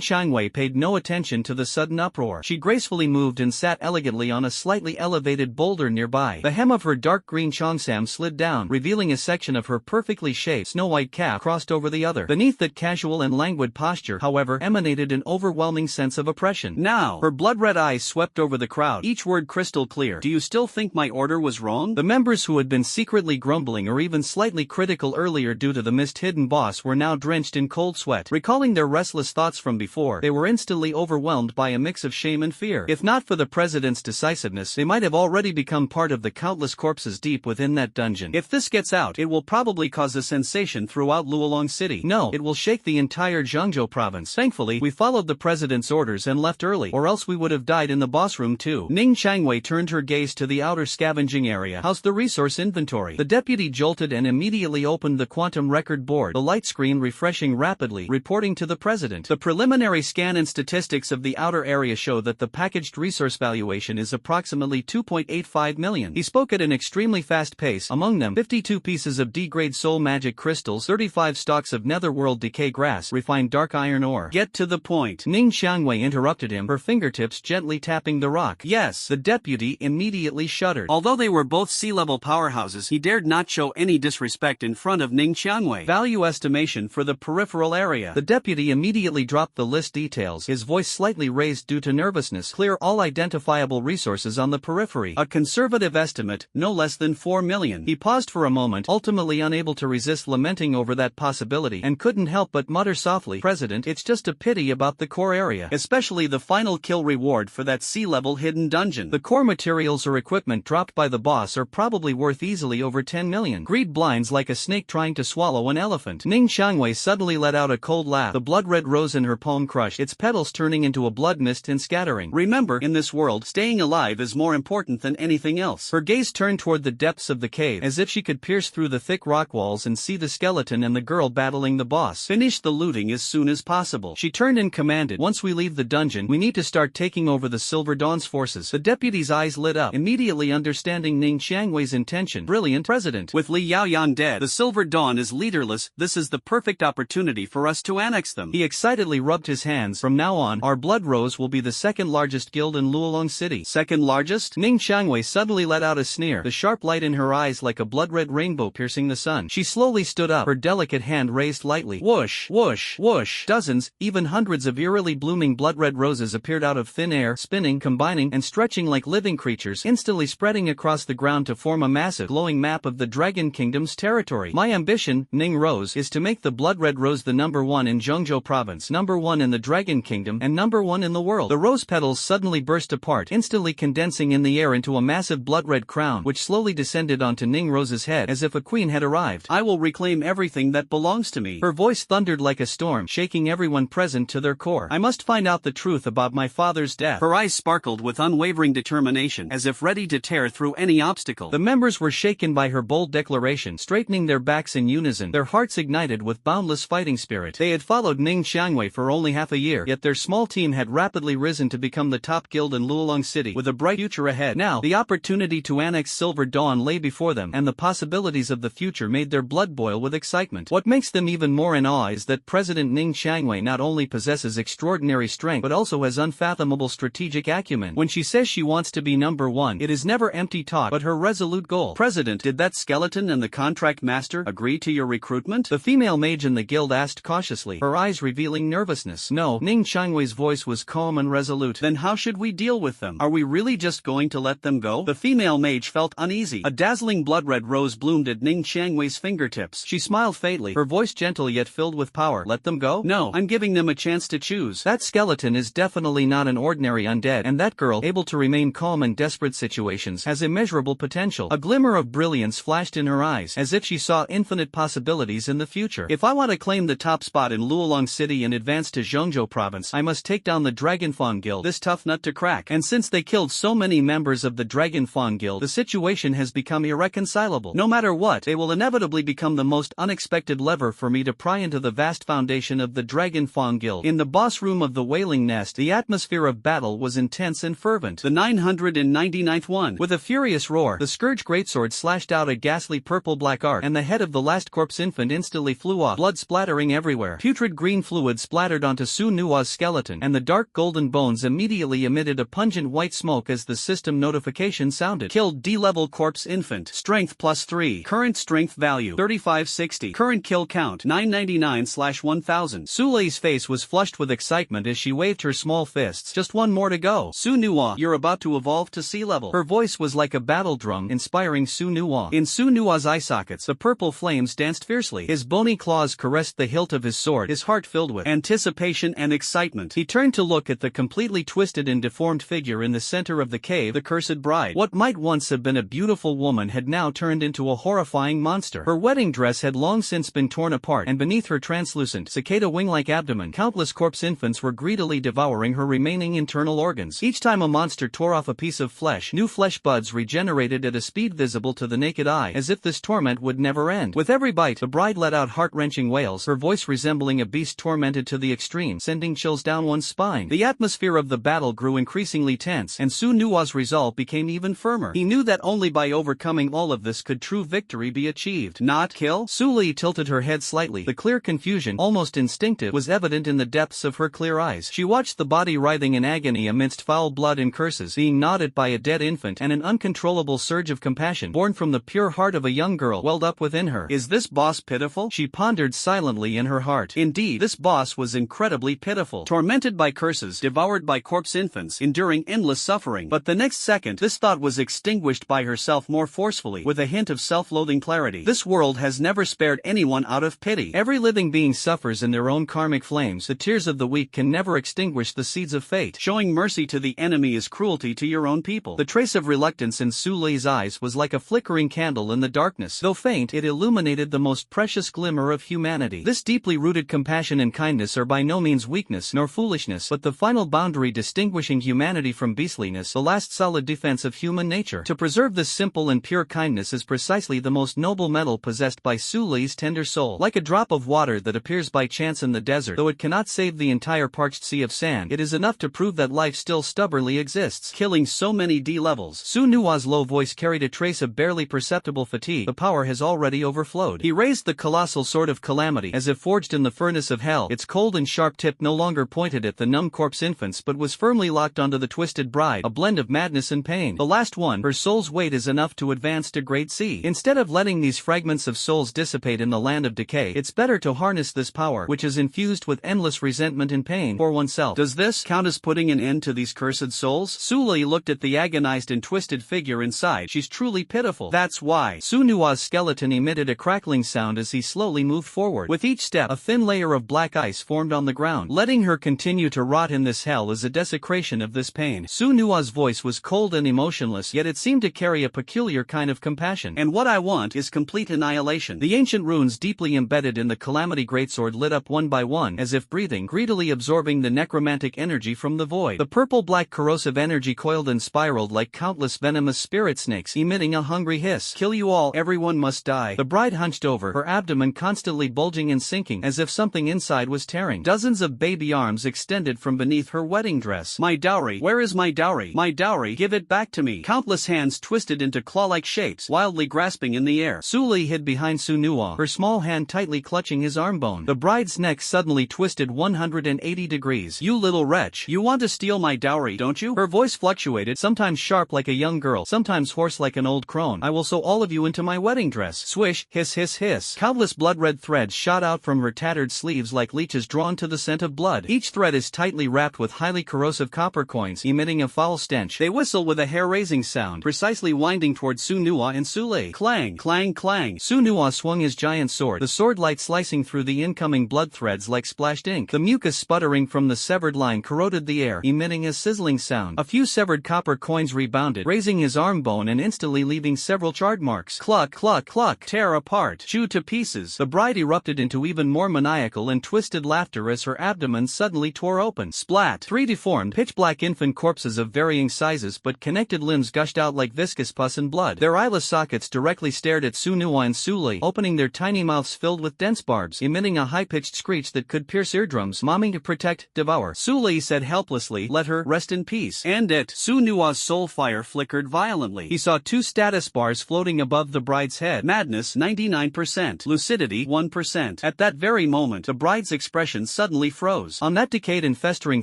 Xiangwei paid no attention to the sudden uproar. She gracefully moved and sat elegantly on a slightly elevated boulder nearby. The hem of her dark green Cheongsam slid down, revealing a section of her perfectly shaped snow-white calf crossed over the other. Beneath that casual and languid posture, however, emanated an overwhelming sense of oppression. Now, her blood-red eyes swept over the crowd, each word crystal clear. Do you still think my order was wrong? The members who had been secretly grumbling or even slightly critical earlier due to the mist-hidden boss were now drenched in cold sweat. Recalling their restless thoughts from before, they were instantly overwhelmed by a mix of shame and fear. If not for the president's decisiveness, they might have already become part of the countless corpses deep within that dungeon. If this gets out, it will probably cause a sensation throughout Luolong City. No, it will shake the entire entire Zhengzhou province. Thankfully, we followed the president's orders and left early, or else we would have died in the boss room too. Ning Changwei turned her gaze to the outer scavenging area. How's the resource inventory? The deputy jolted and immediately opened the quantum record board, the light screen refreshing rapidly, reporting to the president. The preliminary scan and statistics of the outer area show that the packaged resource valuation is approximately 2.85 million. He spoke at an extremely fast pace, among them 52 pieces of D-grade soul magic crystals, 35 stalks of netherworld decay grass, refined dark iron ore. Get to the point. Ning Xiangwei interrupted him, her fingertips gently tapping the rock. Yes. The deputy immediately shuddered. Although they were both sea-level powerhouses, he dared not show any disrespect in front of Ning Xiangwei. Value estimation for the peripheral area. The deputy immediately dropped the list details, his voice slightly raised due to nervousness. Clear all identifiable resources on the periphery. A conservative estimate, no less than 4 million. He paused for a moment, ultimately unable to resist lamenting over that possibility, and couldn't help but mutter softly, "President, it's just a pity about the core area. Especially the final kill reward for that sea-level hidden dungeon. The core materials or equipment dropped by the boss are probably worth easily over 10 million. Greed blinds like a snake trying to swallow an elephant." Ning Xiangwei suddenly let out a cold laugh. The blood-red rose in her palm crushed, its petals turning into a blood mist and scattering. Remember, in this world, staying alive is more important than anything else. Her gaze turned toward the depths of the cave, as if she could pierce through the thick rock walls and see the skeleton and the girl battling the boss. Finish the looting as soon as possible. She turned and commanded, "Once we leave the dungeon, we need to start taking over the Silver Dawn's forces." The deputy's eyes lit up, immediately understanding Ning Xiangwei's intention. Brilliant, President. With Li Yaoyan dead, the Silver Dawn is leaderless. This is the perfect opportunity for us to annex them. He excitedly rubbed his hands. From now on, our Blood Rose will be the second largest guild in Luolong City. Second largest? Ning Xiangwei suddenly let out a sneer, the sharp light in her eyes like a blood-red rainbow piercing the sun. She slowly stood up, her delicate hand raised lightly. Whoosh, whoosh, whoosh. Dozens, even hundreds of eerily blooming blood-red roses appeared out of thin air, spinning, combining, and stretching like living creatures, instantly spreading across the ground to form a massive, glowing map of the Dragon Kingdom's territory. My ambition, Ning Rose, is to make the blood-red rose the #1 in Zhengzhou province, #1 in the Dragon Kingdom, and #1 in the world. The rose petals suddenly burst apart, instantly condensing in the air into a massive blood-red crown, which slowly descended onto Ning Rose's head as if a queen had arrived. I will reclaim everything that belongs to me. Her voice thundered like a storm, shaking everyone present to their core. I must find out the truth about my father's death. Her eyes sparkled with unwavering determination, as if ready to tear through any obstacle. The members were shaken by her bold declaration, straightening their backs in unison, their hearts ignited with boundless fighting spirit. They had followed Ning Xiangwei for only half a year, yet their small team had rapidly risen to become the top guild in Luolong City, with a bright future ahead. Now, the opportunity to annex Silver Dawn lay before them, and the possibilities of the future made their blood boil with excitement. What makes them even more in awe is that President Ning Xiangwei not only possesses extraordinary strength but also has unfathomable strategic acumen. When she says she wants to be #1, it is never empty talk but her resolute goal. President, did that skeleton and the contract master agree to your recruitment? The female mage in the guild asked cautiously, her eyes revealing nervousness. No. Ning Xiangwei's voice was calm and resolute. Then how should we deal with them? Are we really just going to let them go? The female mage felt uneasy. A dazzling blood-red rose bloomed at Ning Xiangwei's fingertips. She smiled faintly, her voice gentle yet filled with power. Let them go? No, I'm giving them a chance to choose. That skeleton is definitely not an ordinary undead, and that girl, able to remain calm in desperate situations, has immeasurable potential. A glimmer of brilliance flashed in her eyes, as if she saw infinite possibilities in the future. If I want to claim the top spot in Luolong City and advance to Zhengzhou province, I must take down the Dragon Fawn Guild, this tough nut to crack. And since they killed so many members of the Dragon Fawn Guild, the situation has become irreconcilable. No matter what, they will inevitably become the most unexpected lever for me to pry into the vast foundation of the Dragon Fawn Guild. In the boss room of the Wailing Nest, the atmosphere of battle was intense and fervent. The 999th one. With a furious roar, the Scourge Greatsword slashed out a ghastly purple-black arc, and the head of the last corpse infant instantly flew off, blood splattering everywhere. Putrid green fluid splattered onto Su Nua's skeleton, and the dark golden bones immediately emitted a pungent white smoke as the system notification sounded. Killed D-level corpse infant. Strength +3. Current strength value 3560. Current kill count 999/1000. Su Lei's face was flushed with excitement as she waved her small fists. Just one more to go. Su Nua, you're about to evolve to sea level. Her voice was like a battle drum, inspiring Su Nua. In Su Nua's eye sockets, the purple flames danced fiercely. His bony claws caressed the hilt of his sword, his heart filled with anticipation and excitement. He turned to look at the completely twisted and deformed figure in the center of the cave, the cursed bride. What might once have been a beautiful woman had now turned into a horrifying monster. Her wedding dress had long since been torn apart, and beneath her translucent, cicada wing-like abdomen. Countless corpse infants were greedily devouring her remaining internal organs. Each time a monster tore off a piece of flesh, new flesh buds regenerated at a speed visible to the naked eye, as if this torment would never end. With every bite, the bride let out heart-wrenching wails, her voice resembling a beast tormented to the extreme, sending chills down one's spine. The atmosphere of the battle grew increasingly tense, and Su Nua's resolve became even firmer. He knew that only by overcoming all of this could true victory be achieved. Not kill? Su Li tilted her head slightly. The clear confusion, almost instinctive, was evident in the depths of her clear eyes. She watched the body writhing in agony amidst foul blood and curses, being gnawed at by a dead infant, and an uncontrollable surge of compassion, born from the pure heart of a young girl, welled up within her. Is this boss pitiful? She pondered silently in her heart. Indeed, this boss was incredibly pitiful. Tormented by curses, devoured by corpse infants, enduring endless suffering. But the next second, this thought was extinguished by herself more forcefully, with a hint of self-loathing clarity. This world has never spared anyone out of pity. Every living being suffers in their own karmic flames. The tears of the weak can never extinguish the seeds of fate. Showing mercy to the enemy is cruelty to your own people. The trace of reluctance in Su Li's eyes was like a flickering candle in the darkness. Though faint, it illuminated the most precious glimmer of humanity. This deeply rooted compassion and kindness are by no means weakness nor foolishness, but the final boundary distinguishing humanity from beastliness, the last solid defense of human nature. To preserve this simple and pure kindness is precisely the most noble metal possessed by Su Li's tender soul. Like a drop of water that appears by chance in the desert, though it cannot save the entire parched sea of sand, it is enough to prove that life still stubbornly exists. Killing so many D-levels. Su Nua's low voice carried a trace of barely perceptible fatigue. The power has already overflowed. He raised the colossal sword of calamity, as if forged in the furnace of hell. Its cold and sharp tip no longer pointed at the numb corpse infants but was firmly locked onto the twisted bride, a blend of madness and pain. The last one, her soul's weight is enough to advance to great sea. Instead of letting these fragments of souls dissipate in the land of decay, it's better to harness this power, which is infused with endless resentment and pain, for oneself. Does this count as putting an end to these cursed souls? Su Li looked at the agonized and twisted figure inside. She's truly pitiful. That's why. Su Nua's skeleton emitted a crackling sound as he slowly moved forward. With each step, a thin layer of black ice formed on the ground. Letting her continue to rot in this hell is a desecration of this pain. Su Nua's voice was cold and emotionless, yet it seemed to carry a peculiar kind of compassion. And what I want is complete annihilation. The ancient runes deeply embedded in the Calamity Greatsword lit up one by one, as if breathing, greedily absorbing the necromantic energy from the void. The purple-black corrosive energy coiled and spiraled like countless venomous spirit snakes, emitting a hungry hiss. Kill you all, everyone must die. The bride hunched over, her abdomen constantly bulging and sinking, as if something inside was tearing. Dozens of baby arms extended from beneath her wedding dress. My dowry, where is my dowry? My dowry, give it back to me. Countless hands twisted into claw-like shapes, wildly grasping in the air. Su Li hid behind Su Nua, her small hand tightly clutching his arm bone. The bride's neck suddenly twisted 180 degrees. You little wretch, you want to steal my dowry, don't you? Her voice fluctuated, sometimes sharp like a young girl, sometimes hoarse like an old crone. I will sew all of you into my wedding dress. Swish, hiss hiss hiss. Countless blood-red threads shot out from her tattered sleeves like leeches drawn to the scent of blood. Each thread is tightly wrapped with highly corrosive copper coins, emitting a foul stench. They whistle with a hair-raising sound, precisely winding toward Su Nua and Su Li. Clang, clang, clang. Su Nua swung his giant sword, the sword light slicing through the incoming blood threads like splashed ink. The mucus sputtering from the severed line corroded the air, emitting a sizzling sound. A few severed copper coins rebounded, raising his arm bone and instantly leaving several charred marks. Cluck, cluck, cluck. Tear apart. Chew to pieces. The bride erupted into even more maniacal and twisted laughter as her abdomen suddenly tore open. Splat. Three deformed, pitch-black infant corpses of varying sizes but connected limbs gushed out like viscous pus and blood. Their eyeless sockets directly stared at Su Nua and Su Li, opening their tiny mouths filled with dense barbs, emitting a high-pitched screech that could pierce eardrums. Mommy, to protect, devour. Su Li said helplessly, let her rest in peace. And it. Su Nua's soul fire flickered violently. He saw two status bars floating above the bride's head. Madness 99%. Lucidity 1%. At that very moment, the bride's expression suddenly froze. On that decayed and festering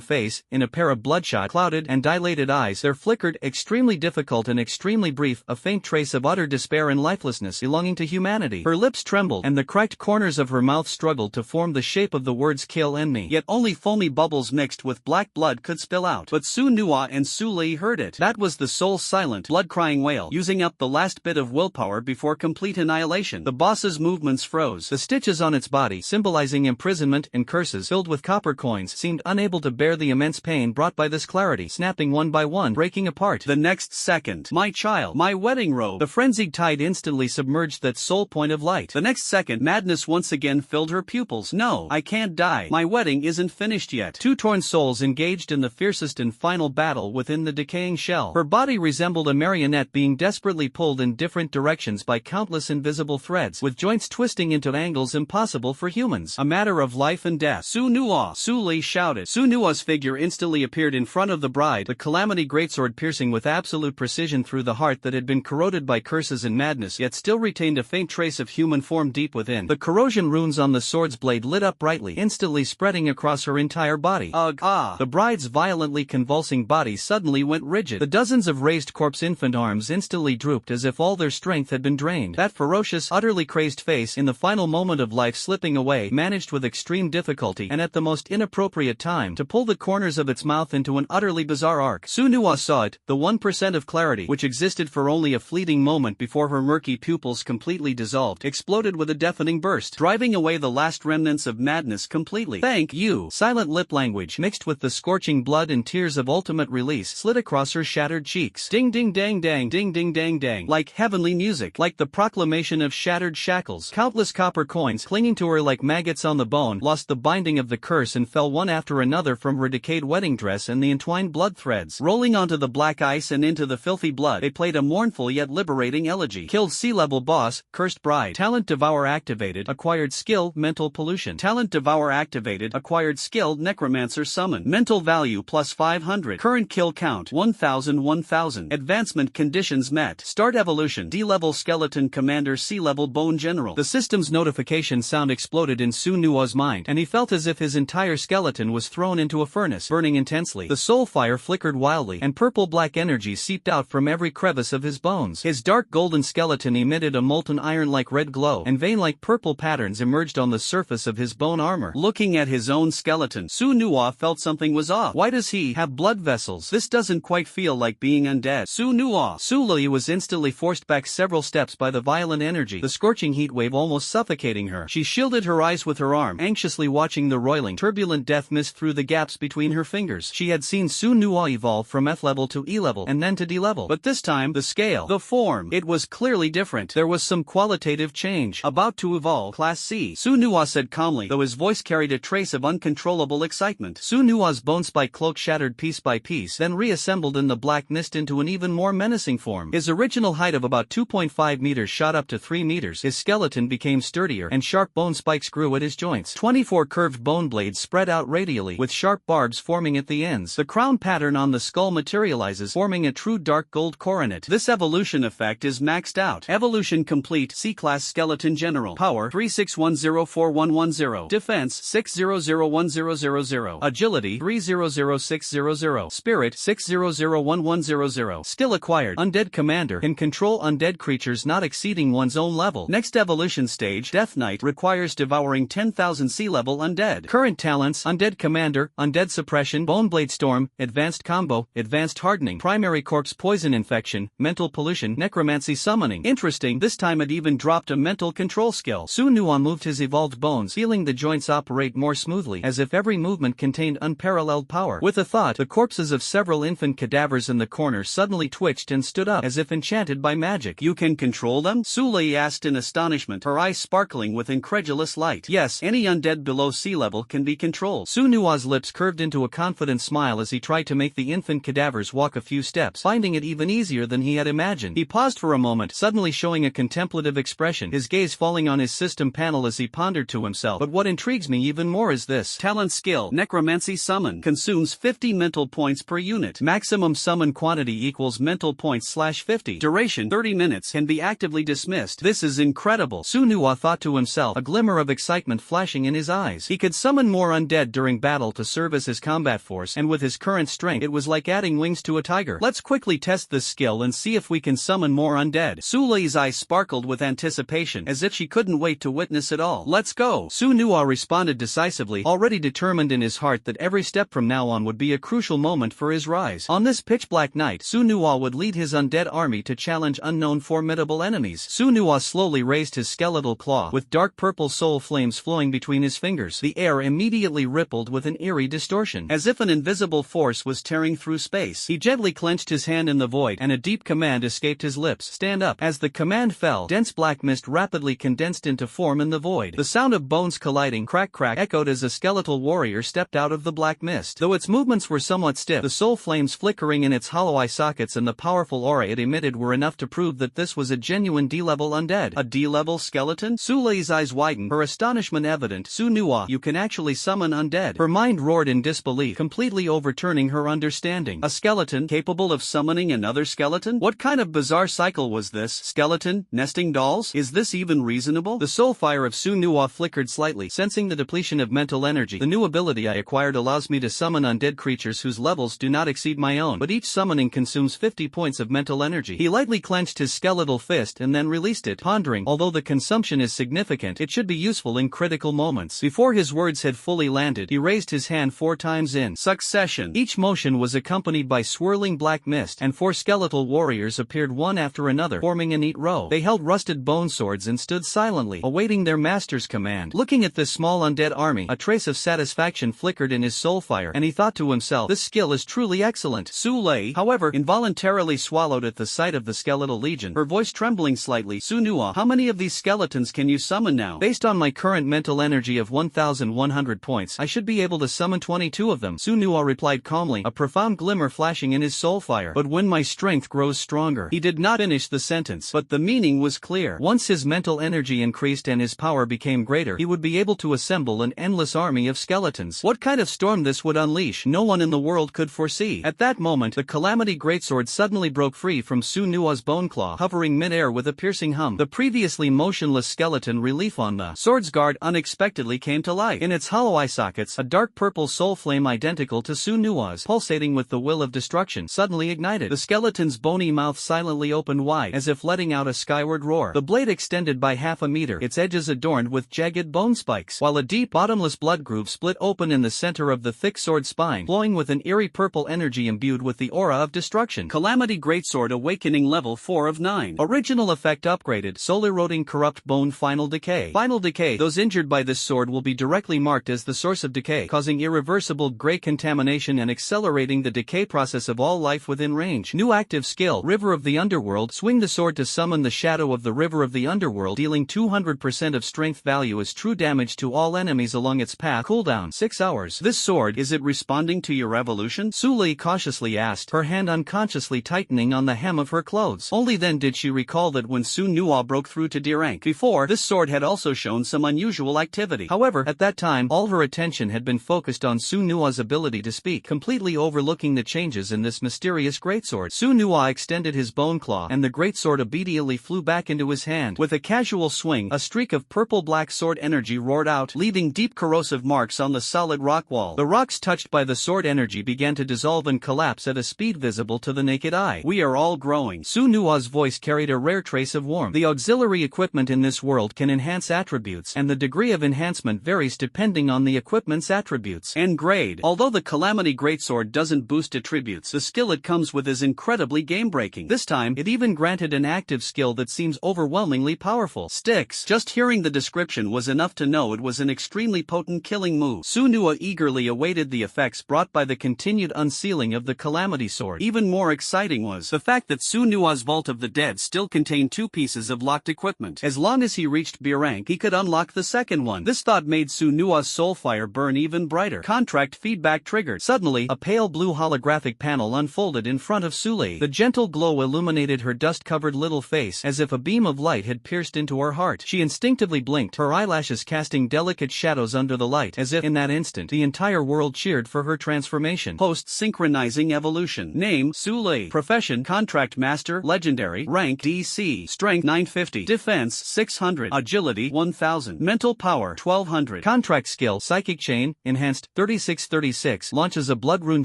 face, in a pair of bloodshot, clouded, and dilated eyes, there flickered, extremely difficult and extremely brief, a faint trace of utter despair and lifelessness belonging to humanity. Her lips trembled, and the cracked corners of her mouth struggled to form the shape of the words kill and me. Yet only foamy bubbles mixed with black blood could spill out. But Su Nua and Su Li heard it. That was the soul's silent, blood-crying wail, using up the last bit of willpower before complete annihilation. The boss's movements froze. The stitches on its body, symbolizing imprisonment and curses filled with copper coins, seemed unable to bear the immense pain brought by this clarity, snapping one by one, breaking apart. The next second, my child, my wedding robe. The frenzied tide instantly submerged that sole point of light. The next second, madness once again filled her pupils. pupils. No, I can't die. My wedding isn't finished yet. Two torn souls engaged in the fiercest and final battle within the decaying shell. Her body resembled a marionette being desperately pulled in different directions by countless invisible threads, with joints twisting into angles impossible for humans. A matter of life and death. Su Nuwa! Su Li shouted. Su Nuwa's figure instantly appeared in front of the bride, the calamity greatsword piercing with absolute precision through the heart that had been corroded by curses and madness yet still retained a faint trace of human form deep within. The corrosion runes on the sword's blade lit up brightly, instantly spreading across her entire body. Ugh! Ah! The bride's violently convulsing body suddenly went rigid. The dozens of raised corpse infant arms instantly drooped as if all their strength had been drained. That ferocious, utterly crazed face, in the final moment of life slipping away, managed with extreme difficulty and at the most inappropriate time to pull the corners of its mouth into an utterly bizarre arc. Su Nuwa saw it, the 1% of clarity which existed for only a fleeting moment before her murky pupils completely dissolved, exploded with a deafening burst, driving away the last remnants of madness completely. Thank you! Silent lip language mixed with the scorching blood and tears of ultimate release slid across her shattered cheeks. Ding ding dang dang, ding ding dang dang. Like heavenly music, like the proclamation of shattered shackles. Countless copper coins, clinging to her like maggots on the bone, lost the binding of the curse and fell one after another from her decayed wedding dress and the entwined blood threads. Rolling onto the black ice and into the filthy blood, they played a mournful yet liberating elegy. Killed C-level boss, cursed bride. Talent Devour activated, acquired skill, mental pollution. Talent Devour activated, acquired skill, necromancer summon. Mental value plus 500. Current kill count 1000. Advancement conditions met. Start evolution. D-level skeleton commander, C-level bone general. The system's notification sound exploded in Su Nuwa's mind, and he felt as if his entire skeleton was thrown into a furnace, burning intensely. The soul fire flickered wildly, and purple-black energy seeped out from every crevice of his bones. His dark golden skeleton emitted a molten iron-like red glow, and vein-like purple patterns emerged on the surface of his bone armor. Looking at his own skeleton, Su Nuwa felt something was off. Why does he have blood vessels? This doesn't quite feel like being undead. Su Nuwa! Su Li was instantly forced back several steps by the violent energy, the scorching heat wave almost suffocating her. She shielded her eyes with her arm, anxiously watching the roiling, turbulent death mist through the gaps between her fingers. She had seen Su Nuwa evolve from F-level to E-level and then to D-level. But this time, the scale, the form, it was clearly different. There was some qualitative change. About to evolve, Class C. Su Nuwa said calmly, though his voice carried a trace of uncontrollable excitement. Su Nuwa's bone spike cloak shattered piece by piece, then reassembled in the black mist into an even more menacing form. His original height of about 2.5 meters shot up to 3 meters. His skeleton became sturdier, and sharp bone spikes grew at his joints. 24 curved bone blades spread out radially, with sharp barbs forming at the ends. The crown pattern on the skull materializes, forming a true dark gold coronet. This evolution effect is maxed out. Evolution complete. C-Class Skeleton General. Power 36104110. Defense 6001000. Agility 300600. Spirit 6001100. Skill acquired. Undead Commander can control undead creatures not exceeding one's own level. Next evolution stage, Death Knight, requires devouring 10,000 C-level undead. Current talents: Undead Commander, Undead Suppression, Boneblade Storm, Advanced Combo, Advanced Hardening, Primary Corpse Poison Infection, Mental Pollution, Necromancy Summoning. Interesting, this time it even dropped a mental control skill. Su Nuwa moved his evolved bones, feeling the joints operate more smoothly, as if every movement contained unparalleled power. With a thought, the corpses of several infant cadavers in the corner suddenly twitched and stood up, as if enchanted by magic. You can control them? Su Li asked in astonishment, her eyes sparkling with incredulous light. Yes, any undead below C-level can be controlled. Su Nuwa's lips curved into a confident smile as he tried to make the infant cadavers walk a few steps, finding it even easier than he had imagined. He paused for a moment, suddenly showing a contemplative expression, his gaze falling on his system panel as he pondered to himself. But what intrigues me even more is this. Talent skill, Necromancy Summon, consumes 50 mental points per unit. Maximum summon quantity equals mental points / 50. Duration 30 minutes, can be actively dismissed. This is incredible. Su Nuwa thought to himself, a glimmer of excitement flashing in his eyes. He could summon more undead during battle to serve as his combat force, and with his current strength it was like adding wings to a tiger. Let's quickly test this skill and see if we can summon more undead. Su Li's eyes sparkled with anticipation, as if she couldn't wait to witness it all. Let's go! Su Nuwa responded decisively, already determined in his heart that every step from now on would be a crucial moment for his rise. On this pitch-black night, Su Nuwa would lead his undead army to challenge unknown formidable enemies. Su Nuwa slowly raised his skeletal claw, with dark purple soul flames flowing between his fingers. The air immediately rippled with an eerie distortion, as if an invisible force was tearing through space. He gently clenched his hand in the void, and a deep command escaped his lips. Stand up. As the command fell, dense black mist rapidly condensed into form in the void. The sound of bones colliding crack echoed as a skeletal warrior stepped out of the black mist. Though its movements were somewhat stiff, the soul flames flickering in its hollow eye sockets and the powerful aura it emitted were enough to prove that this was a genuine D-level undead. A D-level skeleton? Su Lei's eyes widened, her astonishment evident. Su Nuwa, you can actually summon undead. Her mind roared in disbelief, completely overturning her understanding. A skeleton capable of summoning another skeleton? What kind of bizarre cycle was this? Skeleton? Nesting dolls? Is this even reasonable? The soul fire of Su Nuwa flickered slightly, sensing the depletion of mental energy. The new ability I acquired allows me to summon undead creatures whose levels do not exceed my own, but each summoning consumes 50 points of mental energy. He lightly clenched his skeletal fist and then released it, pondering, although the consumption is significant, it should be useful in critical moments. Before his words had fully landed, he raised his hand 4 times in succession. Each motion was accompanied by swirling black mist, and 4 skeletal warriors appeared one after another, forming a neat row. They held rusted bone swords and stood silently, awaiting their master's command. Looking at this small undead army, a trace of satisfaction flickered in his soul fire, and he thought to himself, this skill is truly excellent. Su Lei, however, involuntarily swallowed at the sight of the skeletal legion, her voice trembling slightly. Su Nuwa, how many of these skeletons can you summon now? Based on my current mental energy of 1,100 points, I should be able to summon 22 of them. Su Nuwa replied calmly, a profound glimmer flashing in his soul fire. But when my strength grows stronger. He did not finish the sentence, but the meaning was clear. Once his mental energy increased and his power became greater, he would be able to assemble an endless army of skeletons. What kind of storm this would unleash, no one in the world could foresee. At that moment, the Calamity Greatsword suddenly broke free from Su Nuwa's bone claw, hovering mid-air with a piercing hum. The previously motionless skeleton relief on the sword's guard unexpectedly came to life. In its hollow eye sockets, a dark purple soul flame identical to Su Nuwa's, pulsating with the will of destruction, suddenly ignited. The skeleton's bony mouth silently opened wide, as if letting out a skyward roar. The blade extended by half a meter, its edges adorned with jagged bone spikes, while a deep, bottomless blood groove split open in the center of the thick sword spine, glowing with an eerie purple energy imbued with the aura of destruction. Calamity Greatsword Awakening Level 4 of 9. Original effect upgraded, soul-eroding corrupt bone final decay. Final decay. Those injured by this sword will be directly marked as the source of decay, causing irreversible gray contamination and accelerating the decay process of all life within range. New active skill, River of the Underworld. Swing the sword to summon the shadow of the River of the Underworld, dealing 200% of strength value as true damage to all enemies along its path. Cooldown 6 hours. This sword, is it responding to your evolution? Su Lei cautiously asked, her hand unconsciously tightening on the hem of her clothes. Only then did she recall that when Su Nuwa broke through to D rank before, this sword had also shown some unusual activity. However, at that time, all her attention had been focused on Su Nuwa's ability to speak, completely overlooking the changes in this mysterious greatsword. Su Nuwa extended his bone claw, and the greatsword obediently flew back into his hand. With a casual swing, a streak of purple-black sword energy roared out, leaving deep corrosive marks on the solid rock wall. The rocks touched by the sword energy began to dissolve and collapse at a speed visible to the naked eye. We are all growing. Su Nuwa's voice carried a rare trace of warmth. The auxiliary equipment in this world can enhance attributes, and the degree of enhancement varies depending on the equipment's attributes and grade. Although the Calamity Greatsword doesn't boost attributes, the skill it comes with is incredibly game-breaking. This time, it even granted an active skill that seems overwhelmingly powerful. Sticks. Just hearing the description was enough to know it was an extremely potent killing move. Su Nuwa eagerly awaited the effects brought by the continued unsealing of the Calamity Sword. Even more exciting was the fact that Su Nuwa's Vault of the Dead still contained 2 pieces of locked equipment. As long as he reached B rank, he could unlock the second one. This thought made Su Nuwa's soul fire burn even brighter. Contract feedback triggered. Suddenly, a pale blue holographic panel unfolded in front of Su Lei. The gentle glow illuminated her dust-covered little face, as if a beam of light had pierced into her heart. She instinctively blinked, her eyelashes casting delicate shadows under the light, as if, in that instant, the entire world cheered for her transformation. Post-synchronizing evolution. Name, Su Lei. Profession, Contract Master, Legendary. Rank, DC. Strength, 950. Defense, 600. Agility, 1000. Mental Power, 1200. Contract Skill, Psychic Chain, Enhanced, 3636. Launches a blood rune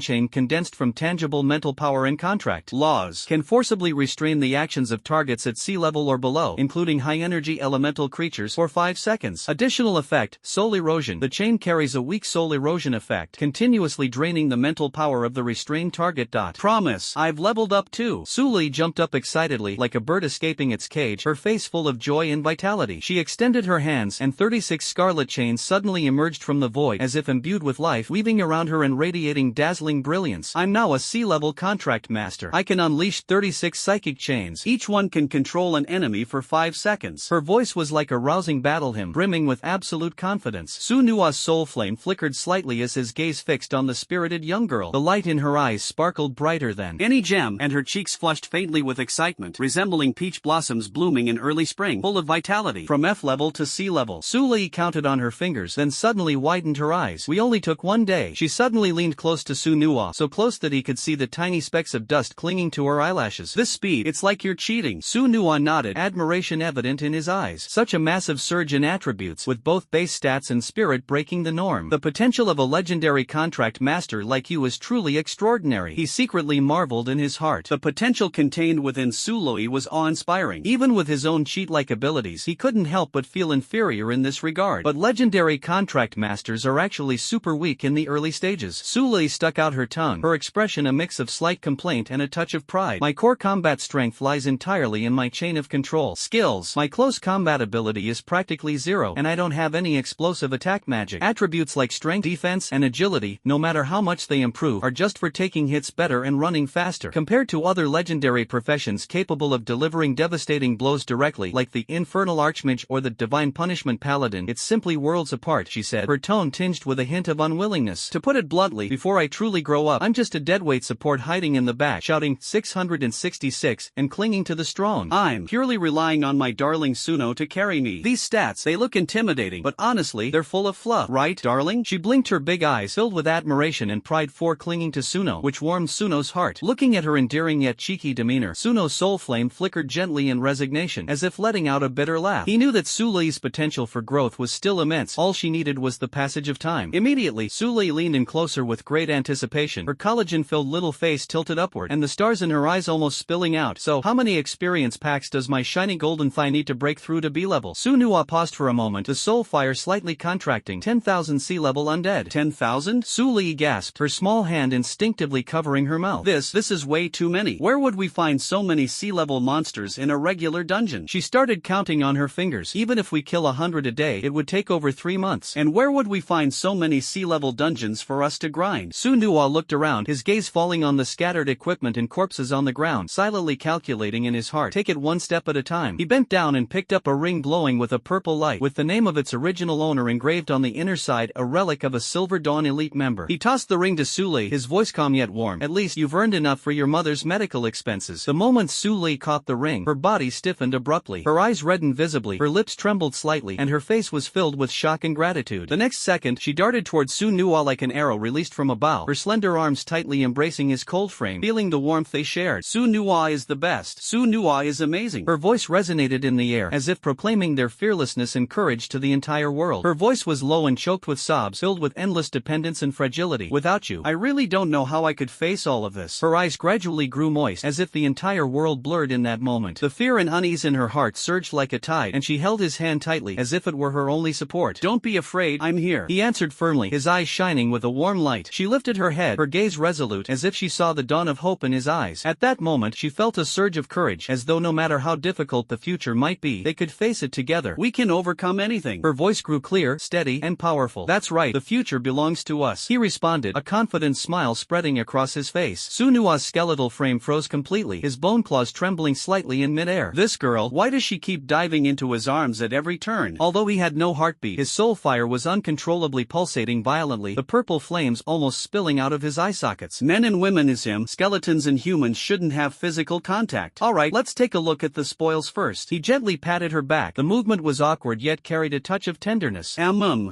chain condensed from tangible mental power and contract. Laws. Can forcibly restrain the actions of targets at sea level or below, including high-energy elemental creatures, for 5 seconds. Additional effect, Soul Erosion. The chain carries a weak soul erosion effect, continuously draining the mental power of the restrained target. Promise, I've leveled up too. Su Lei jumped up excitedly, like a bird escaping its cage, her face full of joy and vitality. She extended her hands, and 36 scarlet chains suddenly emerged from the void, as if imbued with life, weaving around her and radiating dazzling brilliance. I'm now a sea-level contract master. I can unleash 36 psychic chains. Each one can control an enemy for 5 seconds. Her voice was like a rousing battle hymn, brimming with absolute confidence. Su Nua's soul flame flickered slightly as his gaze fixed on the spirited young girl. The light in her eyes sparkled brighter than any gem, and her cheeks flushed faintly with excitement, resembling peach blossoms blooming in early spring, full of vitality. From F-level to C-level. Su Lei counted on her fingers, then suddenly widened her eyes. We only took one day. She suddenly leaned close to Su Nua, so close that he could see the tiny specks of dust clinging to her eyelashes. This speed, it's like you're cheating. Su Nua nodded, admiration evident in his eyes. Such a massive surge in attributes, with both base stats and spirit breaking the norm. The potential of a legendary contract master like you is truly extraordinary. He secretly marveled in his heart. The potential contained within Su Lei was awe-inspiring. Even with his own cheat-like abilities, he couldn't help but feel inferior in this regard. But legendary contract masters are actually super weak in the early stages. Su Lei stuck out her tongue, her expression a mix of slight complaint and a touch of pride. My core combat strength lies entirely in my chain of control skills. My close combat ability is practically zero, and I don't have any explosive attack magic. Attributes like strength, defense, and agility, no matter how much they improve, are just for taking hits better and running faster. Compared to other legendary professions capable of delivering devastating blows directly, like the Infernal Archmage or the Divine Punishment Paladin, it's simply worlds apart, she said, her tone tinged with a hint of unwillingness. To put it bluntly, before I truly grow up, I'm just a deadweight support hiding in the back, shouting 666 and clinging to the strong. I'm purely relying on my darling Suno to carry me. These stats, they look intimidating, but honestly, they're full of fluff, right, darling? She blinked, her big eyes filled with admiration and pride for clinging to Suno, which warmed Suno's heart. Looking at her endearing yet cheeky demeanor, Suno's soul flame flickered gently in resignation, as if letting out a bitter laugh. He knew that Su Lei's potential for growth was still immense. All she needed was the passage of time. Immediately, Su Lei leaned in closer with great anticipation, her collagen-filled little face tilted upward, and the stars in her eyes almost spilling out. So, how many experience packs does my shiny golden thigh need to break through to B-level? Su Nua paused for a moment, the soul fire slightly contracting. 10,000 C-level undead. 10,000? Su Lei gasped, her small hand instinctively covering her mouth. This is way too many. Where would we find so many C-level monsters in a regular dungeon? She started counting on her fingers. Even if we kill 100 a day, it would take over 3 months. And where would we find so many C-level dungeons for us to grind? Su Nua looked around, his gaze falling on the scattered equipment and corpses on the ground, silently calculating in his heart. Take it one step at a time. He bent down and picked up a ring glowing with a purple light, with the name of its original owner engraved on the inner side, a relic of a Silver Dawn elite member. He tossed the ring to Su Lei, his voice calm yet warm. At least you've earned enough for your mother's medical expenses. The moment Su Lei caught the ring, her body stiffened abruptly. Her eyes reddened visibly, her lips trembled slightly, and her face was filled with shock and gratitude. The next second, she darted towards Su Nua like an arrow released from a bow, her slender arms tightly embracing his cold frame, feeling the warmth they shared. Su Nua is the best. Su Nua is amazing. Her voice resonated in the air, as if proclaiming their fearlessness and courage to the entire world. Her voice was low and choked with sobs, filled with endless dependence and fragility. Without you, I really don't know how I could face all of this. Her eyes gradually grew moist, as if the entire world blurred in that moment. The fear and unease in her heart surged like a tide, and she held his hand tightly, as if it were her only support. Don't be afraid, I'm here, he answered firmly, his eyes shining with a warm light. She lifted her head, her gaze resolute, as if she saw the dawn of hope in his eyes. At that moment, she felt a surge of courage, as though no matter how difficult the future might be, they could face it together. We can overcome anything. Her voice grew clear, steady, and powerful. That's right, the future belongs to us, he responded, a confident smile spreading across his face. Su Nua's skeletal frame froze completely, his bone claws trembling slightly in midair. This girl, why does she keep diving into his arms at every turn? Although he had no heartbeat, his soul fire was uncontrollably pulsating violently, the purple flames almost spilling out of his eye sockets. Men and women is him, skeletons and humans shouldn't have physical contact. Alright, let's take a look at the spoils first. He gently patted her back, the movement was awkward yet carried a touch of tenderness.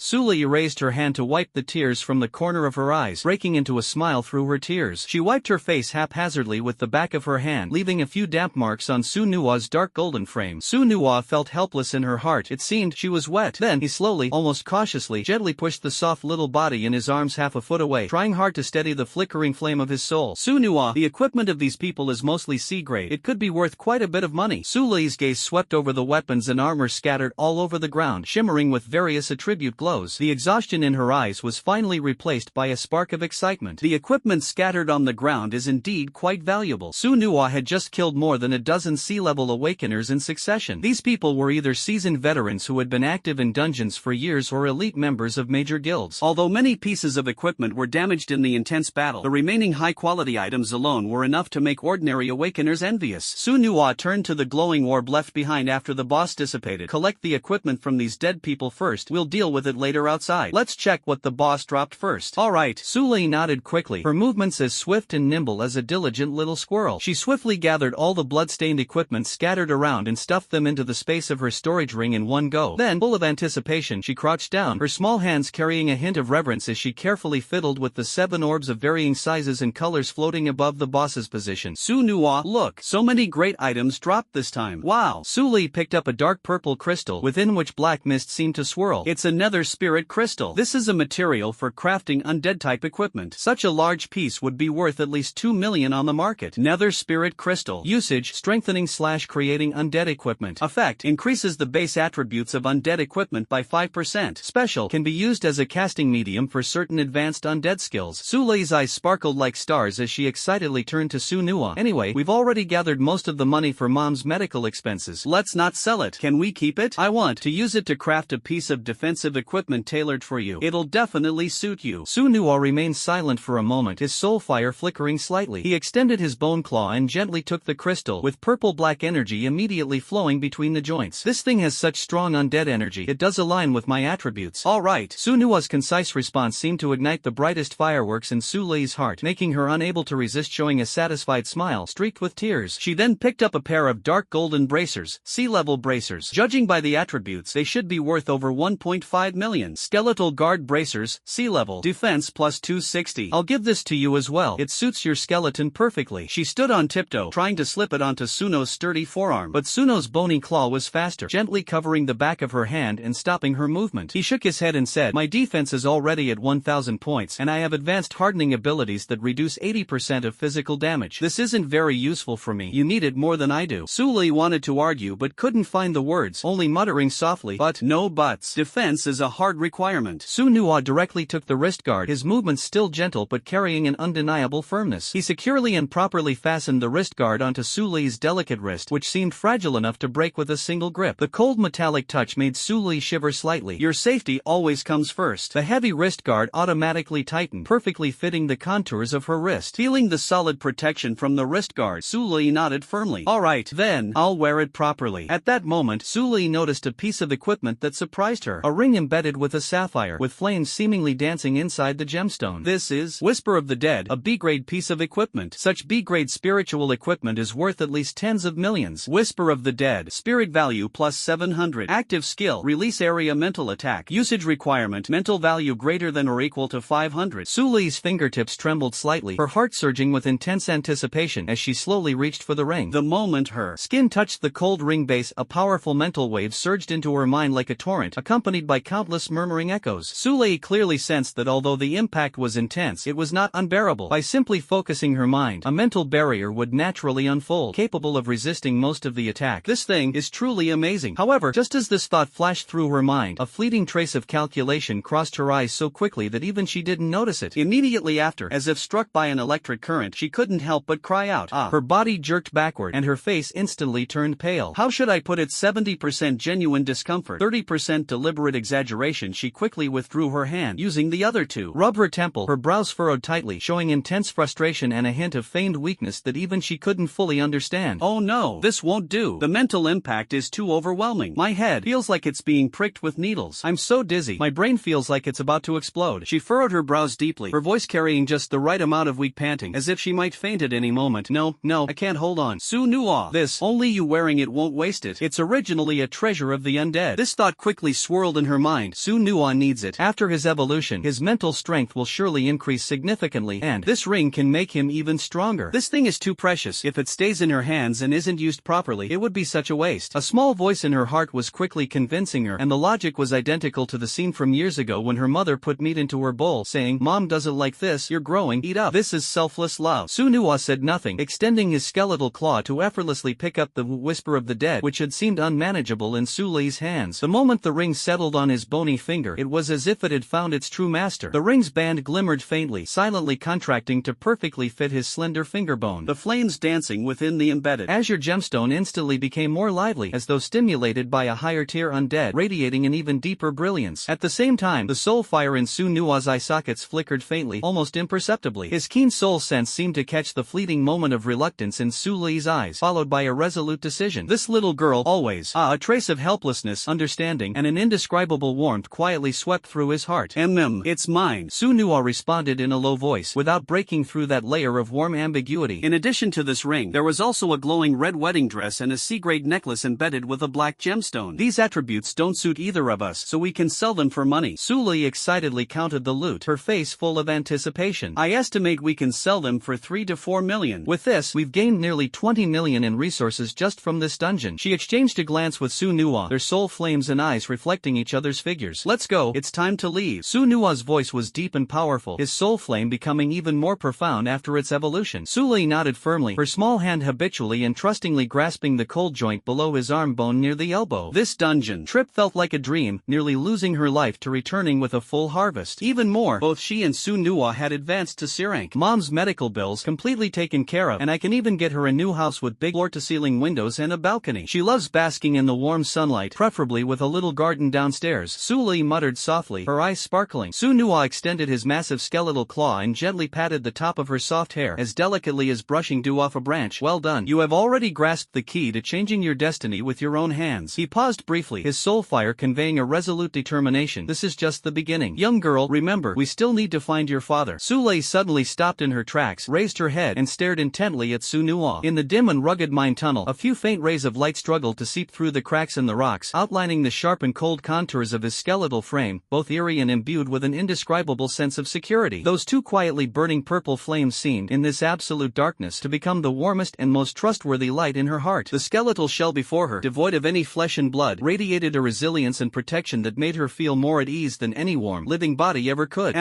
Su Lei raised her hand to wipe the tears from the corner of her eyes, breaking into a smile through her tears. She wiped her face haphazardly with the back of her hand, leaving a few damp marks on Su Nua's dark golden frame. Su Nua felt helpless in her heart, it seemed she was wet. Then, he slowly, almost cautiously, gently pushed the soft little body in his arms half a foot away, trying hard to steady the flickering flame of his soul. Su Nua, the equipment of these people is mostly C-grade. It could be worth quite a bit of money. Su Lei's gaze swept over the weapons and armor scattered all over the ground, shimmering with various attribute glows. The exhaustion in her eyes was finally replaced by a spark of excitement. The equipment scattered on the ground is indeed quite valuable. Su Nua had just killed more than a dozen C-level awakeners in succession. These people were either seasoned veterans who had been active in dungeons for years or elite members of major guilds. Although many pieces of equipment were damaged in the intense battle, the remaining high-quality items alone were enough to make ordinary awakeners envious. Su Nua turned to the glowing orb left behind after the boss dissipated. Collect the equipment equipment from these dead people first. We'll deal with it later outside. Let's check what the boss dropped first. Alright, Suli nodded quickly, her movements as swift and nimble as a diligent little squirrel. She swiftly gathered all the blood-stained equipment scattered around and stuffed them into the space of her storage ring in one go. Then, full of anticipation, she crouched down, her small hands carrying a hint of reverence as she carefully fiddled with the 7 orbs of varying sizes and colors floating above the boss's position. Su Nua, look, so many great items dropped this time. Wow. Suli picked up a dark purple crystal within which black mist seemed to swirl. It's a nether spirit crystal. This is a material for crafting undead-type equipment. Such a large piece would be worth at least 2 million on the market. Nether spirit crystal. Usage, strengthening/creating undead equipment. Effect, increases the base attributes of undead equipment by 5%. Special, can be used as a casting medium for certain advanced undead skills. Suli's eyes sparkled like stars as she excitedly turned to Su Nua. Anyway, we've already gathered most of the money for Mom's medical expenses. Let's not sell it. Can we keep it? I want to use it to craft a piece of defensive equipment tailored for you. It'll definitely suit you. Su Nua remained silent for a moment, his soul fire flickering slightly. He extended his bone claw and gently took the crystal, with purple-black energy immediately flowing between the joints. This thing has such strong undead energy. It does align with my attributes. Alright. Su Nua's concise response seemed to ignite the brightest fireworks in Su Lei's heart, making her unable to resist showing a satisfied smile streaked with tears. She then picked up a pair of dark golden bracers, SSS-Level bracers. Judging by the attributes, they should be worth over 1.5 million. Skeletal guard bracers, SSS-Level. Defense plus 260. I'll give this to you as well. It suits your skeleton perfectly. She stood on tiptoe, trying to slip it onto Suno's sturdy forearm, but Suno's bony claw was faster, gently covering the back of her hand and stopping her movement. He shook his head and said, my defense is already at 1000 points, and I have advanced hardening abilities that reduce 80% of physical damage. This isn't very useful for me. You need it more than I do. Su Lei wanted to argue but couldn't find the words, only muttering softly, but no buts. Defense is a hard requirement. Su Nua directly took the wrist guard, his movements still gentle but carrying an undeniable firmness. He securely and properly fastened the wrist guard onto Su Lei's delicate wrist, which seemed fragile enough to break with a single grip. The cold metallic touch made Su Lei shiver slightly. Your safety always comes first. The heavy wrist guard automatically tightened, perfectly fitting the contours of her wrist. Feeling the solid protection from the wrist guard, Su Lei nodded firmly. Alright, then, I'll wear it properly. At that moment, Su Lei noticed a piece of equipment that surprised her. A ring embedded with a sapphire, with flames seemingly dancing inside the gemstone. This is Whisper of the Dead, a B-grade piece of equipment. Such B-grade spiritual equipment is worth at least tens of millions. Whisper of the Dead. Spirit value plus 700. Active skill. Release area mental attack. Usage requirement. Mental value greater than or equal to 500. Su Lei's fingertips trembled slightly, her heart surging with intense anticipation as she slowly reached for the ring. The moment her skin touched the cold ring base, a powerful mental wave surged into her mind like a torrent, accompanied by countless murmuring echoes. Su Lei clearly sensed that although the impact was intense, it was not unbearable. By simply focusing her mind, a mental barrier would naturally unfold, capable of resisting most of the attack. This thing is truly amazing. However, just as this thought flashed through her mind, a fleeting trace of calculation crossed her eyes so quickly that even she didn't notice it. Immediately after, as if struck by an electric current, she couldn't help but cry out. Her body jerked backward, and her face instantly turned pale. How should I put it? 70% genuine discomfort, 30% deliberate exaggeration. She quickly withdrew her hand, using the other to rub her temple, her brows furrowed tightly, showing intense frustration and a hint of feigned weakness that even she couldn't fully understand. Oh no, this won't do. The mental impact is too overwhelming. My head feels like it's being pricked with needles. I'm so dizzy. My brain feels like it's about to explode. She furrowed her brows deeply, her voice carrying just the right amount of weak panting, as if she might faint at any moment. No, I can't hold on. Su Nua, this, only you wearing it won't waste it. It's originally a treasure of the undead. This thought quickly swirled in her mind. Su Nua needs it. After his evolution, his mental strength will surely increase significantly, and this ring can make him even stronger. This thing is too precious. If it stays in her hands and isn't used properly, it would be such a waste. A small voice in her heart was quickly convincing her, and the logic was identical to the scene from years ago when her mother put meat into her bowl, saying, Mom doesn't like this, you're growing, eat up. This is selfless love. Su Nua said nothing, extending his skeletal claw to effortlessly pick up the Whisper of the Dead, which had seemed unmanageable in Su Lei's hands. The moment the ring settled on his bony finger, it was as if it had found its true master. The ring's band glimmered faintly, silently contracting to perfectly fit his slender finger bone. The flames dancing within the embedded azure gemstone instantly became more lively, as though stimulated by a higher tier undead, radiating an even deeper brilliance. At the same time, the soul fire in Su Nua's eye sockets flickered faintly, almost imperceptibly. His keen soul sense seemed to catch the fleeting moment of reluctance in Su Lei's eyes, followed by a resolute decision. This little girl always, a trace of helplessness consciousness, understanding, and an indescribable warmth quietly swept through his heart. It's mine, Su Nuo responded in a low voice, without breaking through that layer of warm ambiguity. In addition to this ring, there was also a glowing red wedding dress and a C-grade necklace embedded with a black gemstone. These attributes don't suit either of us, so we can sell them for money. Su Li excitedly counted the loot, her face full of anticipation. I estimate we can sell them for 3 to 4 million. With this, we've gained nearly 20 million in resources just from this dungeon. She exchanged a glance with Su Nuo, their soul flames and eyes reflecting each other's figures. Let's go, it's time to leave. Su Nuo's voice was deep and powerful, his soul flame becoming even more profound after its evolution. Su Li nodded firmly, her small hand habitually and trustingly grasping the cold joint below his arm bone near the elbow. This dungeon trip felt like a dream, nearly losing her life to returning with a full harvest. Even more, both she and Su Nuo had advanced to C rank. Mom's medical bills completely taken care of, and I can even get her a new house with big floor-to-ceiling windows and a balcony. She loves basking in the warm sunlight, preferably with a little garden downstairs. Su Li muttered softly, her eyes sparkling. Su Nuo extended his massive skeletal claw and gently patted the top of her soft hair, as delicately as brushing dew off a branch. Well done. You have already grasped the key to changing your destiny with your own hands. He paused briefly, his soul fire conveying a resolute determination. This is just the beginning. Young girl, remember, we still need to find your father. Su Li suddenly stopped in her tracks, raised her head, and stared intently at Su Nuo. In the dim and rugged mine tunnel, a few faint rays of light struggled to seep through the cracks in the rocks, outlining the sharp and cold contours of his skeletal frame, both eerie and imbued with an indescribable sense of security. Those two quietly burning purple flames seemed, in this absolute darkness, to become the warmest and most trustworthy light in her heart. The skeletal shell before her, devoid of any flesh and blood, radiated a resilience and protection that made her feel more at ease than any warm, living body ever could.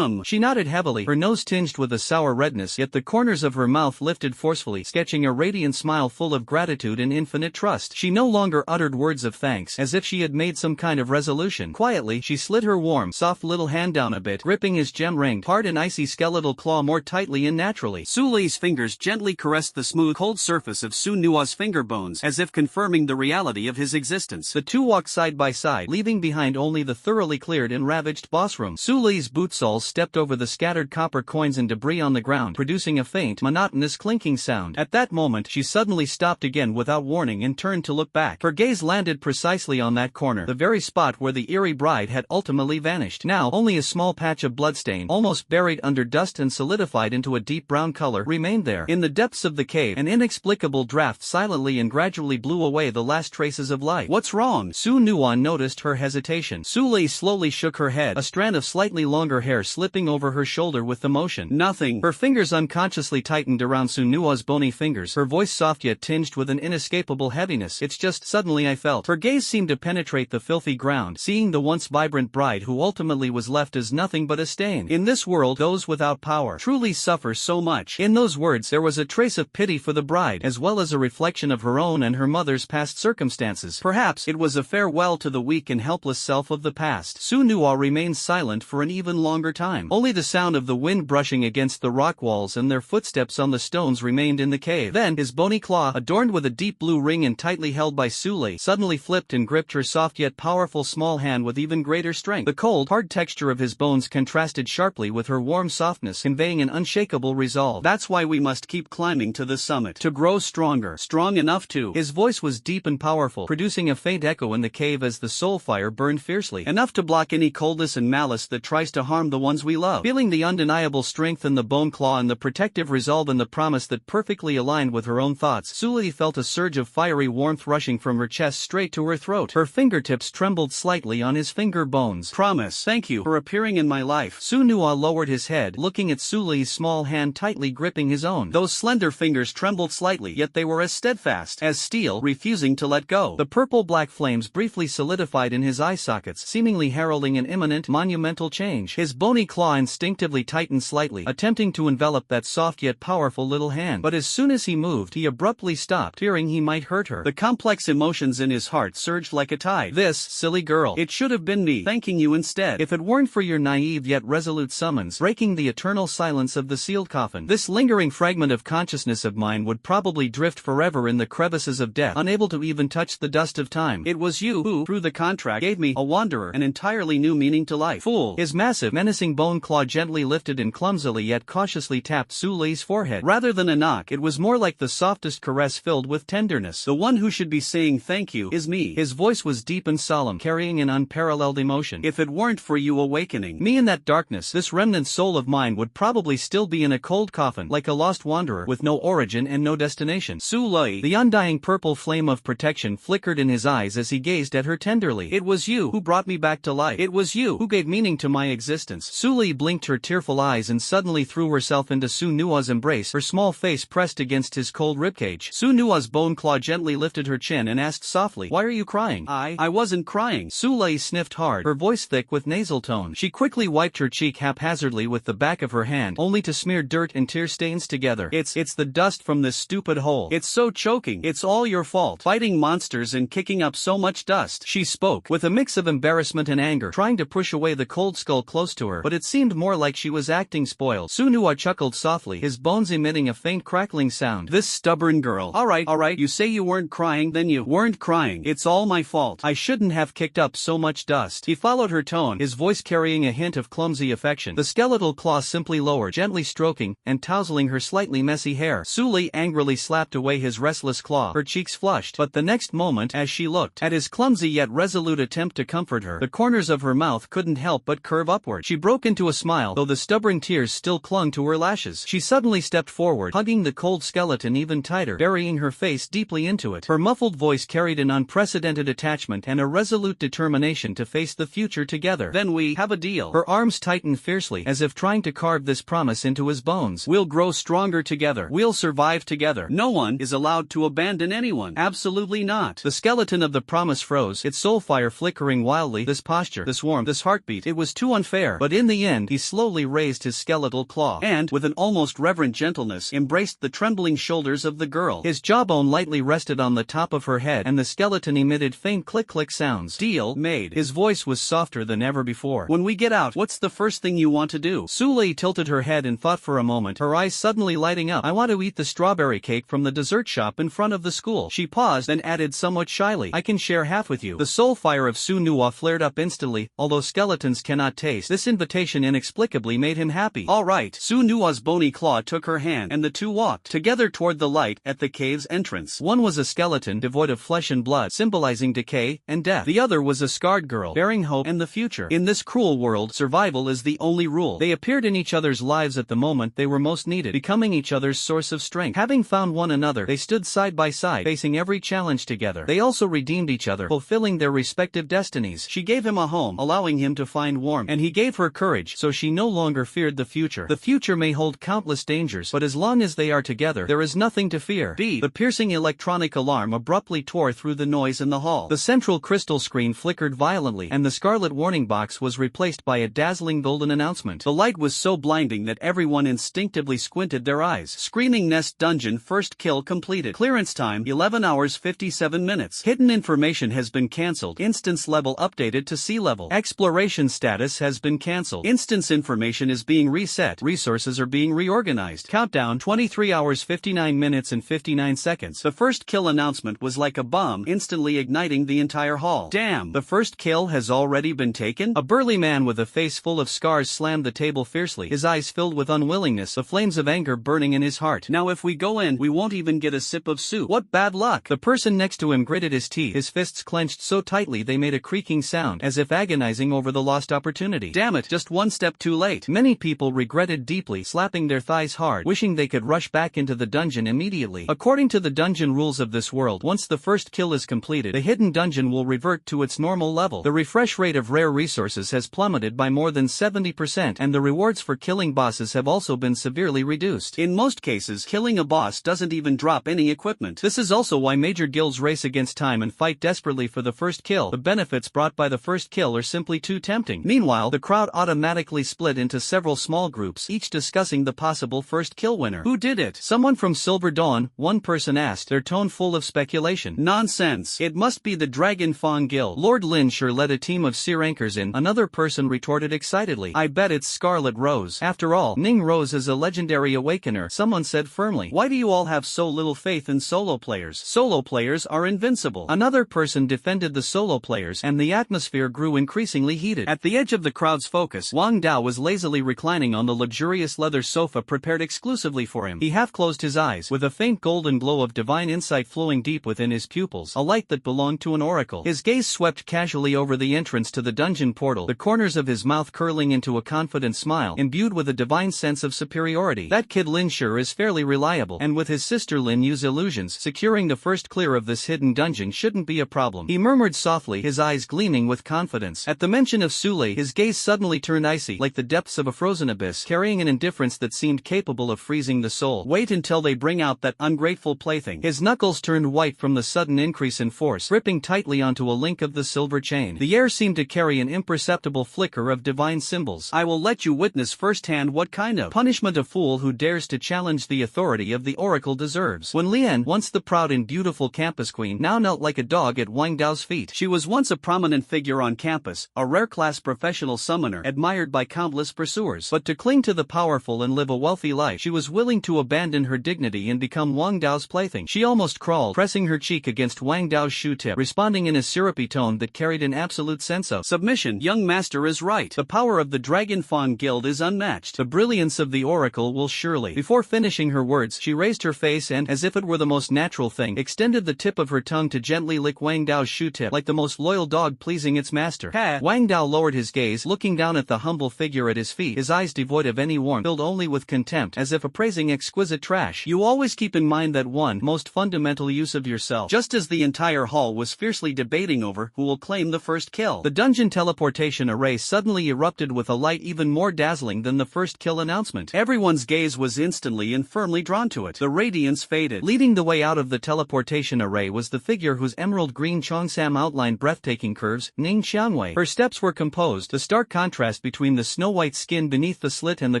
She nodded heavily, her nose tinged with a sour redness, yet the corners of her mouth lifted forcefully, sketching a radiant smile full of gratitude and infinite trust. She no longer uttered words of thanks, as if she had made some kind of resolution. Quietly, she slid her warm, soft little hand down a bit, gripping his gem-ringed, hard and icy skeletal claw more tightly and naturally. Su Li's fingers gently caressed the smooth, cold surface of Su Nuo's finger bones, as if confirming the reality of his existence. The two walked side by side, leaving behind only the thoroughly cleared and ravaged boss room. Su Li's boot soles stepped over the scattered copper coins and debris on the ground, producing a faint, monotonous clinking sound. At that moment, she suddenly stopped again without warning and turned to look back. Her gaze landed precisely on that corner, the very spot where the eerie bride had ultimately vanished. Now, only a small patch of bloodstain, almost buried under dust and solidified into a deep brown color, remained there. In the depths of the cave, an inexplicable draft silently and gradually blew away the last traces of life. What's wrong? Su Nuo noticed her hesitation. Su Li slowly shook her head, a strand of slightly longer hair slipping over her shoulder with the motion. Nothing. Her fingers unconsciously tightened around Su Nuo's bony fingers, her voice soft yet tinged with an inescapable heaviness. It's just, suddenly I felt. Her gaze seemed to penetrate the filthy ground, seeing the once vibrant bride who ultimately was left as nothing but a stain. In this world, those without power truly suffer so much. In those words there was a trace of pity for the bride, as well as a reflection of her own and her mother's past circumstances. Perhaps it was a farewell to the weak and helpless self of the past. Su Nuo remained silent for an even longer time. Only the sound of the wind brushing against the rock walls and their footsteps on the stones remained in the cave. Then, his bony claw, adorned with a deep blue ring and tightly held by Su Li, suddenly flipped and gripped her soft yet powerful small hand with even greater strength. The cold, hard texture of his bones contrasted sharply with her warm softness, conveying an unshakable resolve. That's why we must keep climbing to the summit. To grow stronger. Strong enough to. His voice was deep and powerful, producing a faint echo in the cave as the soul fire burned fiercely. Enough to block any coldness and malice that tries to harm the ones we love. Feeling the undeniable strength in the bone claw and the protective resolve in the promise that perfectly aligned with her own thoughts, Su Li felt a surge of fiery warmth rushing from her chest straight to her throat. Her fingertips trembled slightly on his finger bones. Promise. Thank you for appearing in my life. Su Nuo lowered his head, looking at Su Li's small hand tightly gripping his own. Those slender fingers trembled slightly, yet they were as steadfast as steel, refusing to let go. The purple-black flames briefly solidified in his eye sockets, seemingly heralding an imminent, monumental change. His bony claw instinctively tightened slightly, attempting to envelop that soft yet powerful little hand. But as soon as he moved, he abruptly stopped, fearing he might hurt her. The complex emotions in his heart surged like a tide. This, silly girl. It should have been me, thanking you instead. If it weren't for your naive yet resolute summons, breaking the eternal silence of the sealed coffin, this lingering fragment of consciousness of mine would probably drift forever in the crevices of death, unable to even touch the dust of time. It was you who, through the contract, gave me, a wanderer, an entirely new meaning to life. Fool. His massive, menacing bone claw gently lifted and clumsily yet cautiously tapped Su Li's forehead. Rather than a knock, it was more like the softest caress filled with tenderness. The one who should be saying thank you is me. His His voice was deep and solemn, carrying an unparalleled emotion. If it weren't for you awakening me in that darkness, this remnant soul of mine would probably still be in a cold coffin, like a lost wanderer with no origin and no destination. Su Lei. The undying purple flame of protection flickered in his eyes as he gazed at her tenderly. It was you who brought me back to life. It was you who gave meaning to my existence. Su Lei blinked her tearful eyes and suddenly threw herself into Su Nua's embrace, her small face pressed against his cold ribcage. Su Nua's bone claw gently lifted her chin and asked softly, "Why are you crying?" I wasn't crying. Su Lei sniffed hard, her voice thick with nasal tone. She quickly wiped her cheek haphazardly with the back of her hand, only to smear dirt and tear stains together. It's the dust from this stupid hole. It's so choking. It's all your fault. Fighting monsters and kicking up so much dust. She spoke, with a mix of embarrassment and anger, trying to push away the cold skull close to her, but it seemed more like she was acting spoiled. Su Nua chuckled softly, his bones emitting a faint crackling sound. This stubborn girl. Alright, you say you weren't crying, then you weren't crying. It's all my fault. I shouldn't have kicked up so much dust. He followed her tone, his voice carrying a hint of clumsy affection. The skeletal claw simply lowered, gently stroking and tousling her slightly messy hair. Su Lei angrily slapped away his restless claw, her cheeks flushed, but the next moment, as she looked at his clumsy yet resolute attempt to comfort her, the corners of her mouth couldn't help but curve upward. She broke into a smile, though the stubborn tears still clung to her lashes. She suddenly stepped forward, hugging the cold skeleton even tighter, burying her face deeply into it. Her muffled voice carried an unprecedented attachment and a resolute determination to face the future together. Then we have a deal. Her arms tightened fiercely, as if trying to carve this promise into his bones. We'll grow stronger together. We'll survive together. No one is allowed to abandon anyone. Absolutely not. The skeleton of the promise froze, its soul fire flickering wildly. This posture, this warmth, this heartbeat, it was too unfair. But in the end, he slowly raised his skeletal claw and, with an almost reverent gentleness, embraced the trembling shoulders of the girl. His jawbone lightly rested on the top of her head, and the skeleton emitted faint click-click sounds. Deal made. His voice was softer than ever before. When we get out, what's the first thing you want to do? Su Lei tilted her head and thought for a moment, her eyes suddenly lighting up. I want to eat the strawberry cake from the dessert shop in front of the school. She paused, then added somewhat shyly, I can share half with you. The soul fire of Su Nua flared up instantly. Although skeletons cannot taste, this invitation inexplicably made him happy. Alright. Su Nua's bony claw took her hand, and the two walked together toward the light at the cave's entrance. One was a skeleton devoid of flesh and blood, symbolizing decay and death. The other was a scarred girl, bearing hope and the future. In this cruel world, survival is the only rule. They appeared in each other's lives at the moment they were most needed, becoming each other's source of strength. Having found one another, they stood side by side, facing every challenge together. They also redeemed each other, fulfilling their respective destinies. She gave him a home, allowing him to find warmth, and he gave her courage, so she no longer feared the future. The future may hold countless dangers, but as long as they are together, there is nothing to fear. The piercing electronic alarm abruptly tore through the noise in the hall. The central crystal screen flickered violently, and the scarlet warning box was replaced by a dazzling golden announcement. The light was so blinding that everyone instinctively squinted their eyes. Screaming Nest Dungeon first kill completed. Clearance time 11 hours 57 minutes. Hidden information has been cancelled. Instance level updated to sea level. Exploration status has been cancelled. Instance information is being reset. Resources are being reorganized. Countdown 23 hours 59 minutes and 59 seconds. The first kill announcement was like a bomb, instantly igniting the entire hall. Damn, the first kill has already been taken? A burly man with a face full of scars slammed the table fiercely, his eyes filled with unwillingness, the flames of anger burning in his heart. Now if we go in, we won't even get a sip of soup. What bad luck. The person next to him gritted his teeth, his fists clenched so tightly they made a creaking sound, as if agonizing over the lost opportunity. Damn it, just one step too late. Many people regretted deeply, slapping their thighs hard, wishing they could rush back into the dungeon immediately. According to the dungeon rules of this world, once the first kill is completed, the hidden dungeon will revert to its normal level. The refresh rate of rare resources has plummeted by more than 70%, and the rewards for killing bosses have also been severely reduced. In most cases, killing a boss doesn't even drop any equipment. This is also why major guilds race against time and fight desperately for the first kill. The benefits brought by the first kill are simply too tempting. Meanwhile, the crowd automatically split into several small groups, each discussing the possible first kill winner. Who did it? Someone from Silver Dawn, one person asked, their tone full of speculation. Nonsense. It must be the Dragon Fawn Guild. Lord Lin sure led a team of Searankers in, another person retorted excitedly. I bet it's Scarlet Rose. After all, Ning Rose is a legendary awakener, someone said firmly. Why do you all have so little faith in solo players? Solo players are invincible. Another person defended the solo players, and the atmosphere grew increasingly heated. At the edge of the crowd's focus, Wang Dao was lazily reclining on the luxurious leather sofa prepared exclusively for him. He half closed his eyes, with a faint golden glow of divine insight flowing deep within his pupils, a light that belonged to an oracle. His gaze swept casually over the entrance to the dungeon portal, the corners of his mouth curling into a confident smile, imbued with a divine sense of superiority. That kid Lin sure is fairly reliable, and with his sister Lin use illusions, securing the first clear of this hidden dungeon shouldn't be a problem. He murmured softly, his eyes gleaming with confidence. At the mention of Sule, his gaze suddenly turned icy, like the depths of a frozen abyss, carrying an indifference that seemed capable of freezing the soul. Wait until they bring out that ungrateful plaything. His knuckles turned white from the sudden increase in force, gripping tightly onto a link of the silver chain. The air seemed to carry an imperceptible flicker of divine symbols. I will let you witness firsthand what kind of punishment a fool who dares to challenge the authority of the oracle deserves. When Lian, once the proud and beautiful campus queen, now knelt like a dog at Wang Dao's feet. She was once a prominent figure on campus, a rare-class professional summoner admired by countless pursuers. But to cling to the powerful and live a wealthy life, she was willing to abandon her dignity and become Wang Dao's plaything. She almost crawled, pressing her cheek against Wang Dao's shoe tip, responding in a syrupy tone that carried an absolute sense of submission. Young master is right. The power of the Dragon Fawn Guild is unmatched. The brilliance of the oracle will surely. Before finishing her words, she raised her face and, as if it were the most natural thing, extended the tip of her tongue to gently lick Wang Dao's shoe tip, like the most loyal dog pleasing its master. Ha! Wang Dao lowered his gaze, looking down at the humble figure at his feet, his eyes devoid of any warmth, filled only with contempt, as if appraising exquisite trash. You always keep in mind that one most fundamental use of yourself. Just as the entire hall was fiercely debating over who will claim the first kill, the dungeon teleportation array suddenly erupted with a light even more dazzling than the first kill announcement. Everyone's gaze was instantly and firmly drawn to it. The radiance faded. Leading the way out of the teleportation array was the figure whose emerald green Cheongsam outlined breathtaking curves, Ning Xiangwei. Her steps were composed, the stark contrast between the snow-white skin beneath the slit and the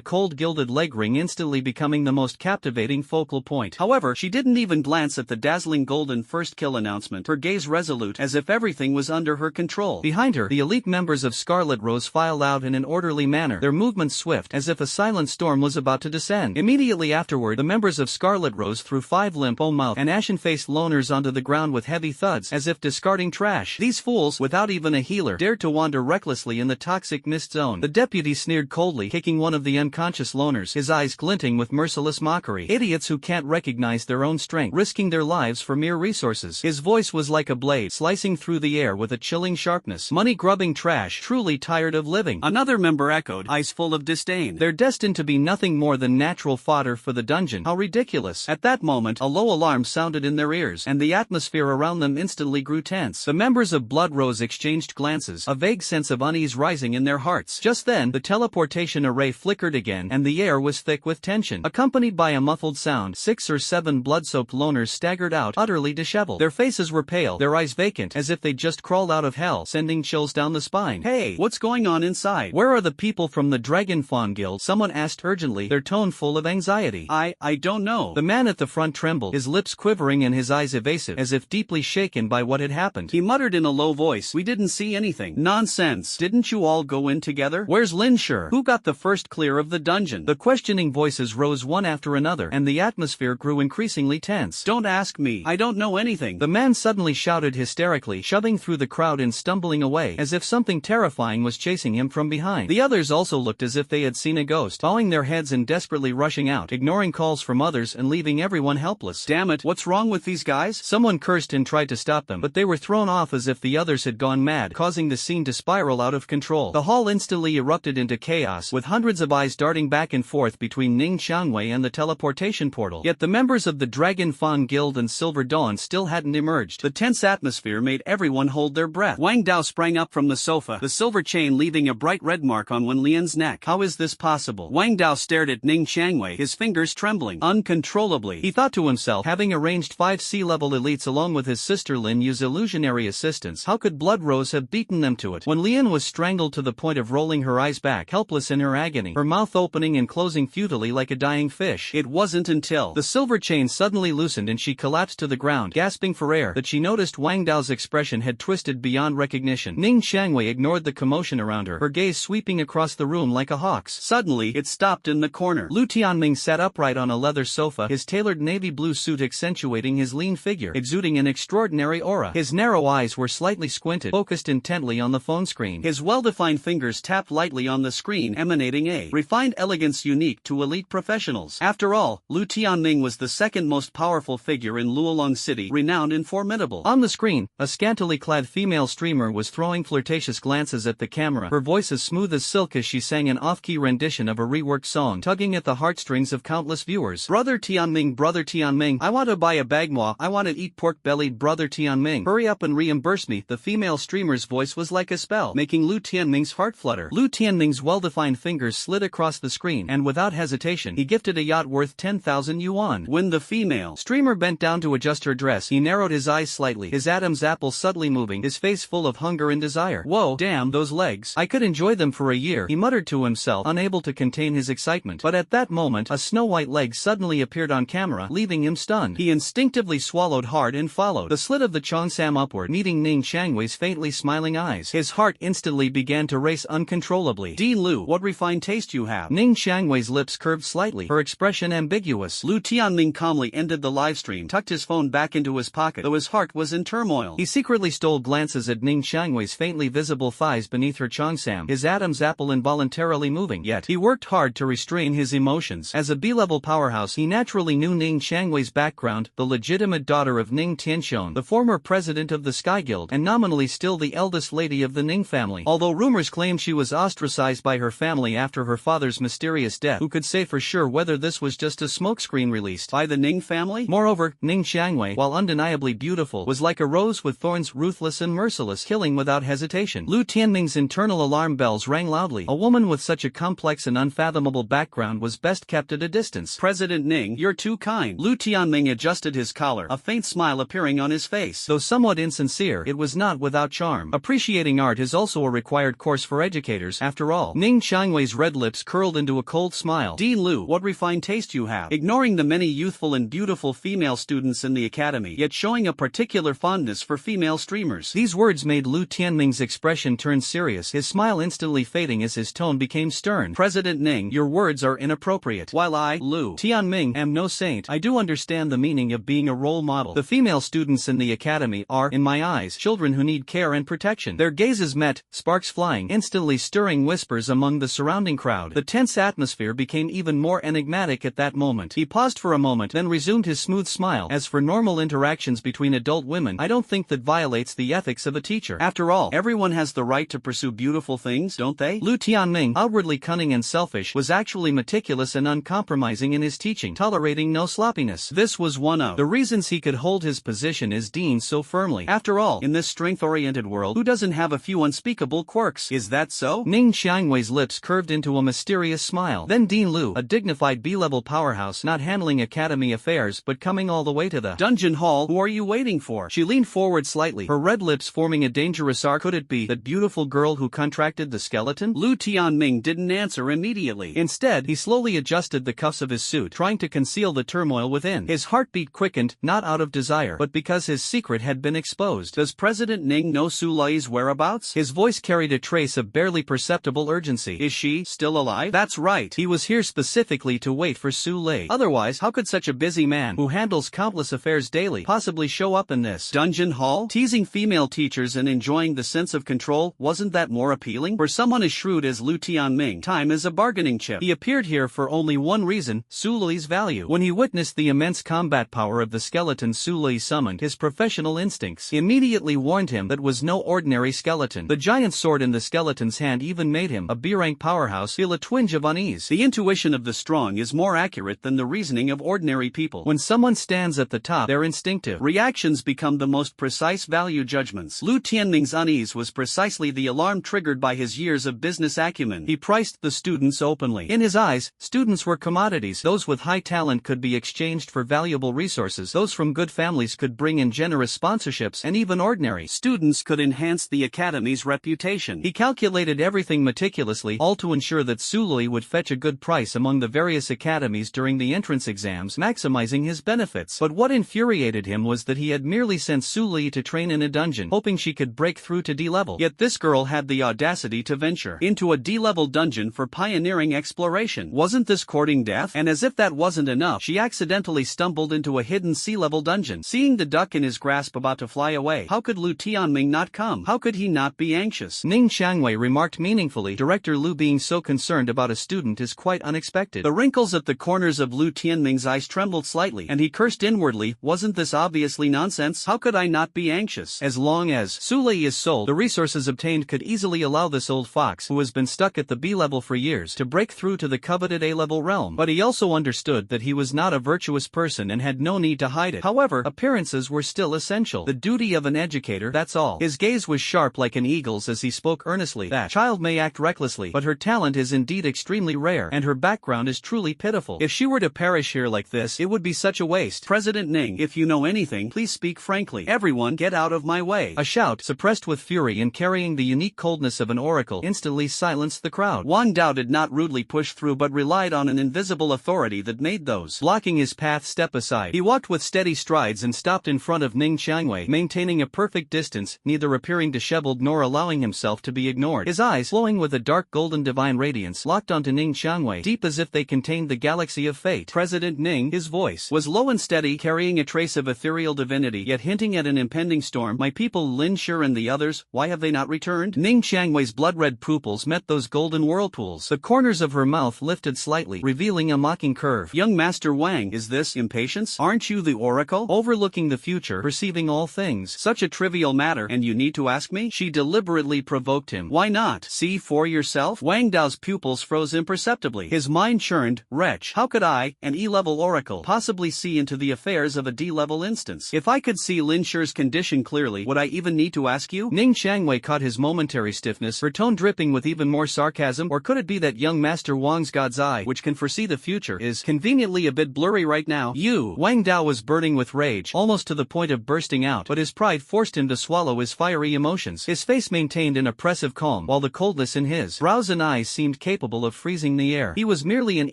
cold gilded leg ring instantly becoming the most captivating focal point. However, she didn't even glance at the dazzling golden first kill announcement, her gaze resolute as if everything was under her control. Behind her, the elite members of Scarlet Rose filed out in an orderly manner, their movements swift, as if a silent storm was about to descend. Immediately afterward, the members of Scarlet Rose threw 5 limp-mouthed and ashen-faced loners onto the ground with heavy thuds, as if discarding trash. These fools, without even a healer, dared to wander recklessly in the toxic mist zone. The deputy sneered coldly, kicking one of the unconscious loners, his eyes glinting with merciless mockery. Idiots who can't recognize their own strength, risking their lives for mere resources. His voice was like a blade, slicing through the air with a chilling sharpness. Money-grubbing trash, truly tired of living. Another member echoed, eyes full of disdain. They're destined to be nothing more than natural fodder for the dungeon. How ridiculous. At that moment, a low alarm sounded in their ears, and the atmosphere around them instantly grew tense. The members of Blood Rose exchanged glances, a vague sense of unease rising in their hearts. Just then, the teleportation array flickered again, and the air was thick with tension. Accompanied by a muffled sound, 6 or 7 blood-soaked loners staggered out, utterly disheveled. Their faces were pale, their eyes vacant, as if they'd just crawled out of hell, sending chills down the spine. Hey, what's going on inside? Where are the people from the Dragon Fawn Guild? Someone asked urgently, their tone full of anxiety. I don't know. The man at the front trembled, his lips quivering and his eyes evasive, as if deeply shaken by what had happened. He muttered in a low voice, we didn't see anything. Nonsense. Didn't you all go in together? Where's Lin Shi? Who got the first clear of the dungeon? The questioning voices rose one after another, and the atmosphere grew increasingly tense. Don't ask me. I don't know anything. The man suddenly shouted hysterically, shoving through the crowd and stumbling away, as if something terrifying was chasing him from behind. The others also looked as if they had seen a ghost, bowing their heads and desperately rushing out, ignoring calls from others and leaving everyone helpless. Damn it, what's wrong with these guys? Someone cursed and tried to stop them, but they were thrown off as if the others had gone mad, causing the scene to spiral out of control. The hall instantly erupted into chaos, with hundreds of eyes darting back and forth between Ning Xiangwei and the teleportation portal. Yet the members of the Dragon Fawn Guild and Silver Dawn still hadn't emerged. The tense atmosphere made everyone hold their breath. Wang Dao sprang up from the sofa, the silver chain leaving a bright red mark on Wen Lian's neck. How is this possible? Wang Dao stared at Ning Xiangwei, his fingers trembling uncontrollably. He thought to himself, having arranged 5 C-level elites along with his sister Lin use illusionary assistance, how could Blood Rose have beaten them to it? When Lian was strangled to the point of rolling her eyes back, helpless in her agony, her mouth opening and closing futilely like a dying fish, it wasn't until the silver chain suddenly loosened and she collapsed to the ground, gasping for air, that she noticed Wang Dao's expression had twisted beyond recognition. Ning Xiangwei ignored the commotion around her gaze sweeping across the room like a hawk's. Suddenly, it stopped in the corner. Lu Tianming sat upright on a leather sofa, his tailored navy blue suit accentuating his lean figure, exuding an extraordinary aura. His narrow eyes were slightly squinted, focused intently on the phone screen. His well-defined fingers tapped lightly on the screen, emanating a refined elegance unique to elite professionals. After all, Lu Tianming was the second most powerful figure in Luolong City, renowned and formidable. On the screen, a scantily clad female streamer was throwing flirtatious glances at the camera, her voice as smooth as silk as she sang an off-key rendition of a reworked song, tugging at the heartstrings of countless viewers. Brother Tianming, I want to buy a bag moi, I want to eat pork-bellied brother Tianming. Hurry up and reimburse me. The female streamer's voice was like a spell, making Lu Tianming's heart flutter. Lu Tianming's well-defined fingers slid across the screen, and without hesitation, he gifted a yacht worth 10,000 yuan. When the female streamer bent down to adjust her dress, he narrowed his eyes slightly, his Adam's apple subtly moving, his face full of hunger and desire. Whoa, damn, those legs. I could enjoy them for a year, he muttered to himself, unable to contain his excitement. But at that moment, a snow-white leg suddenly appeared on camera, leaving him stunned. He instinctively swallowed hard and followed the slit of the cheongsam upward, meeting Ning Xiangwei's faintly smiling eyes. His heart instantly began to race uncontrollably. Dean Lu, what refined taste you have. Ning Xiangwei's lips curved slightly, her expression ambiguous. Lu Tianming calmly ended the livestream, tucked his phone back into his pocket, though his heart was in turmoil. He secretly stole glances at Ning Xiangwei's faintly visible thighs beneath her cheongsam, his Adam's apple involuntarily moving, yet he worked hard to restrain his emotions. As a B-level powerhouse, he naturally knew Ning Xiangwei's background, the legitimate daughter of Ning Tianxiong, the former president of the Sky Guild, and nominally still the eldest lady of the Ning family. Although rumors claimed she was ostracized by her family after her father's mysterious death, who could say for sure whether this was just a smokescreen released by the Ning family? Moreover, Ning Xiangwei, while undeniably beautiful, was like a rose with thorns, ruthless and merciless, killing without hesitation. Lu Tianming's internal alarm bells rang loudly. A woman with such a complex and unfathomable background was best kept at a distance. President Ning, you're too kind. Lu Tianming adjusted his collar, a faint smile appearing on his face. Though somewhat insincere, it was not without charm. Appreciating art is also a required course for educators, after all. Ning Xiangwei's red lips curled into a cold smile. Dean Lu, what refined taste you have. Ignoring the many youthful and beautiful female students in the academy, yet showing a particular fondness for female streamers. These words made Lu Tianming's expression turn serious, his smile instantly fading as his tone became stern. President Ning, your words are inappropriate. While I, Lu Tianming, am no saint, I do understand the meaning of being a role model. The female students in the academy are, in my eyes, children who need care and protection. Their gazes met, sparks flying, instantly stirring whispers among the surrounding crowd. The tense atmosphere became even more enigmatic at that moment. He paused for a moment, then resumed his smooth smile. As for normal interactions between adult women, I don't think that violates the ethics of a teacher. After all, everyone has the right to pursue beautiful things, don't they? Lu Tianming, outwardly cunning and selfish, was actually meticulous and uncompromising in his teaching, tolerating no sloppiness. This was one of the reasons he could hold his position as dean so firmly. After all, in this strength-oriented world, who doesn't have a few unspeakable quirks? Is that so? Ning Xiangwei's lips curved into a mysterious smile. Then Dean Lu, a dignified B-level powerhouse, not handling academy affairs but coming all the way to the dungeon hall. Who are you waiting for? She leaned forward slightly, her red lips forming a dangerous arc. Could it be that beautiful girl who contracted the skeleton? Lu Tianming didn't answer immediately. Instead, he slowly adjusted the cuffs of his suit, trying to conceal the turmoil within. His heartbeat quickened, not out of desire, but because his secret had been exposed. Does President Ning know Su Lei's whereabouts? His voice carried a trace of barely perceptible urgency. Is she still alive? That's right. He was here specifically to wait for Su Lei. Otherwise, how could such a busy man, who handles countless affairs daily, possibly show up in this dungeon hall? Teasing female teachers and enjoying the sense of control, wasn't that more appealing? For someone as shrewd as Lu Tianming, time is a bargaining chip. He appeared here for only one reason, Su Lei's value. When he witnessed the immense combat power of the skeleton Su Lei summoned, his professional instincts immediately warned him that was no ordinary skeleton. The giant sword in the skeleton's hand even made him, a B-rank powerhouse, feel a twinge of unease. The intuition of the strong is more accurate than the reasoning of ordinary people. When someone stands at the top, their instinctive reactions become the most precise value judgments. Lu Tianming's unease was precisely the alarm triggered by his years of business acumen. He priced the students openly. In his eyes, students were commodities. Those with high talent could be exchanged for valuable resources. Those from good families could bring in generous sponsorships, and even ordinary students could enhance the academy's reputation. He calculated everything meticulously, all to ensure that Su Lei would fetch a good price among the various academies during the entrance exams, maximizing his benefits. But what infuriated him was that he had merely sent Su Lei to train in a dungeon, hoping she could break through to D-level. Yet this girl had the audacity to venture into a D-level dungeon for pioneering exploration. Wasn't this courting death? And as if that wasn't enough, she accidentally stumbled into a hidden C-level dungeon. Seeing the duck in his grasp about to fly away, how could Lu Tianming not come? How could he not be anxious? Ning Xiangwei remarked meaningfully, Director Lu being so concerned about a student is quite unexpected. The wrinkles at the corners of Lu Tianming's eyes trembled slightly, and he cursed inwardly. Wasn't this obviously nonsense? balance? How could I not be anxious? As long as Sulei is sold, the resources obtained could easily allow this old fox who has been stuck at the B level for years to break through to the coveted A level realm. But he also understood that he was not a virtuous person and had no need to hide it. However, appearances were still essential. The duty of an educator, that's all. His gaze was sharp like an eagle's as he spoke earnestly. That child may act recklessly, but her talent is indeed extremely rare, and her background is truly pitiful. If she were to perish here like this, it would be such a waste. President Ning, if you know anything, please speak frankly. Everyone, get out of my way. A shout, suppressed with fury and carrying the unique coldness of an oracle, instantly silenced the crowd. Wang Dao did not rudely push through but relied on an invisible authority that made those blocking his path step aside. He walked with steady strides and stopped in front of Ning Qiangwei, maintaining a perfect distance, neither appearing disheveled nor allowing himself to be ignored. His eyes, glowing with a dark golden divine radiance, locked onto Ning Qiangwei, deep as if they contained the galaxy of fate. President Ning, his voice was low and steady, carrying a trace of ethereal divinity, yet hinting at an impending storm. My people Lin Shi and the others, why have they not returned? Ning Qiangwei's blood-red pupils met those golden whirlpools. The corners of her mouth lifted slightly, revealing a mocking curve. Young Master Wang, is this impatience? Aren't you the oracle? Overlooking the future, perceiving all things. Such a trivial matter, and you need to ask me? She deliberately provoked him. Why not? See for yourself? Wang Dao's pupils froze imperceptibly. His mind churned. Wretch, how could I, an E-level oracle, possibly see into the affairs of a D-level instance? If I could see Lin Shi's condition clearly, would I even need to ask you? Ning Qiangwei caught his momentary stiffness, her tone dripping with even more sarcasm. Or could it be that young Master Wang's God's eye, which can foresee the future, is conveniently a bit blurry right now? You! Wang Dao was burning with rage, almost to the point of bursting out, but his pride forced him to swallow his fiery emotions. His face maintained an oppressive calm, while the coldness in his brows and eyes seemed capable of freezing the air. He was merely an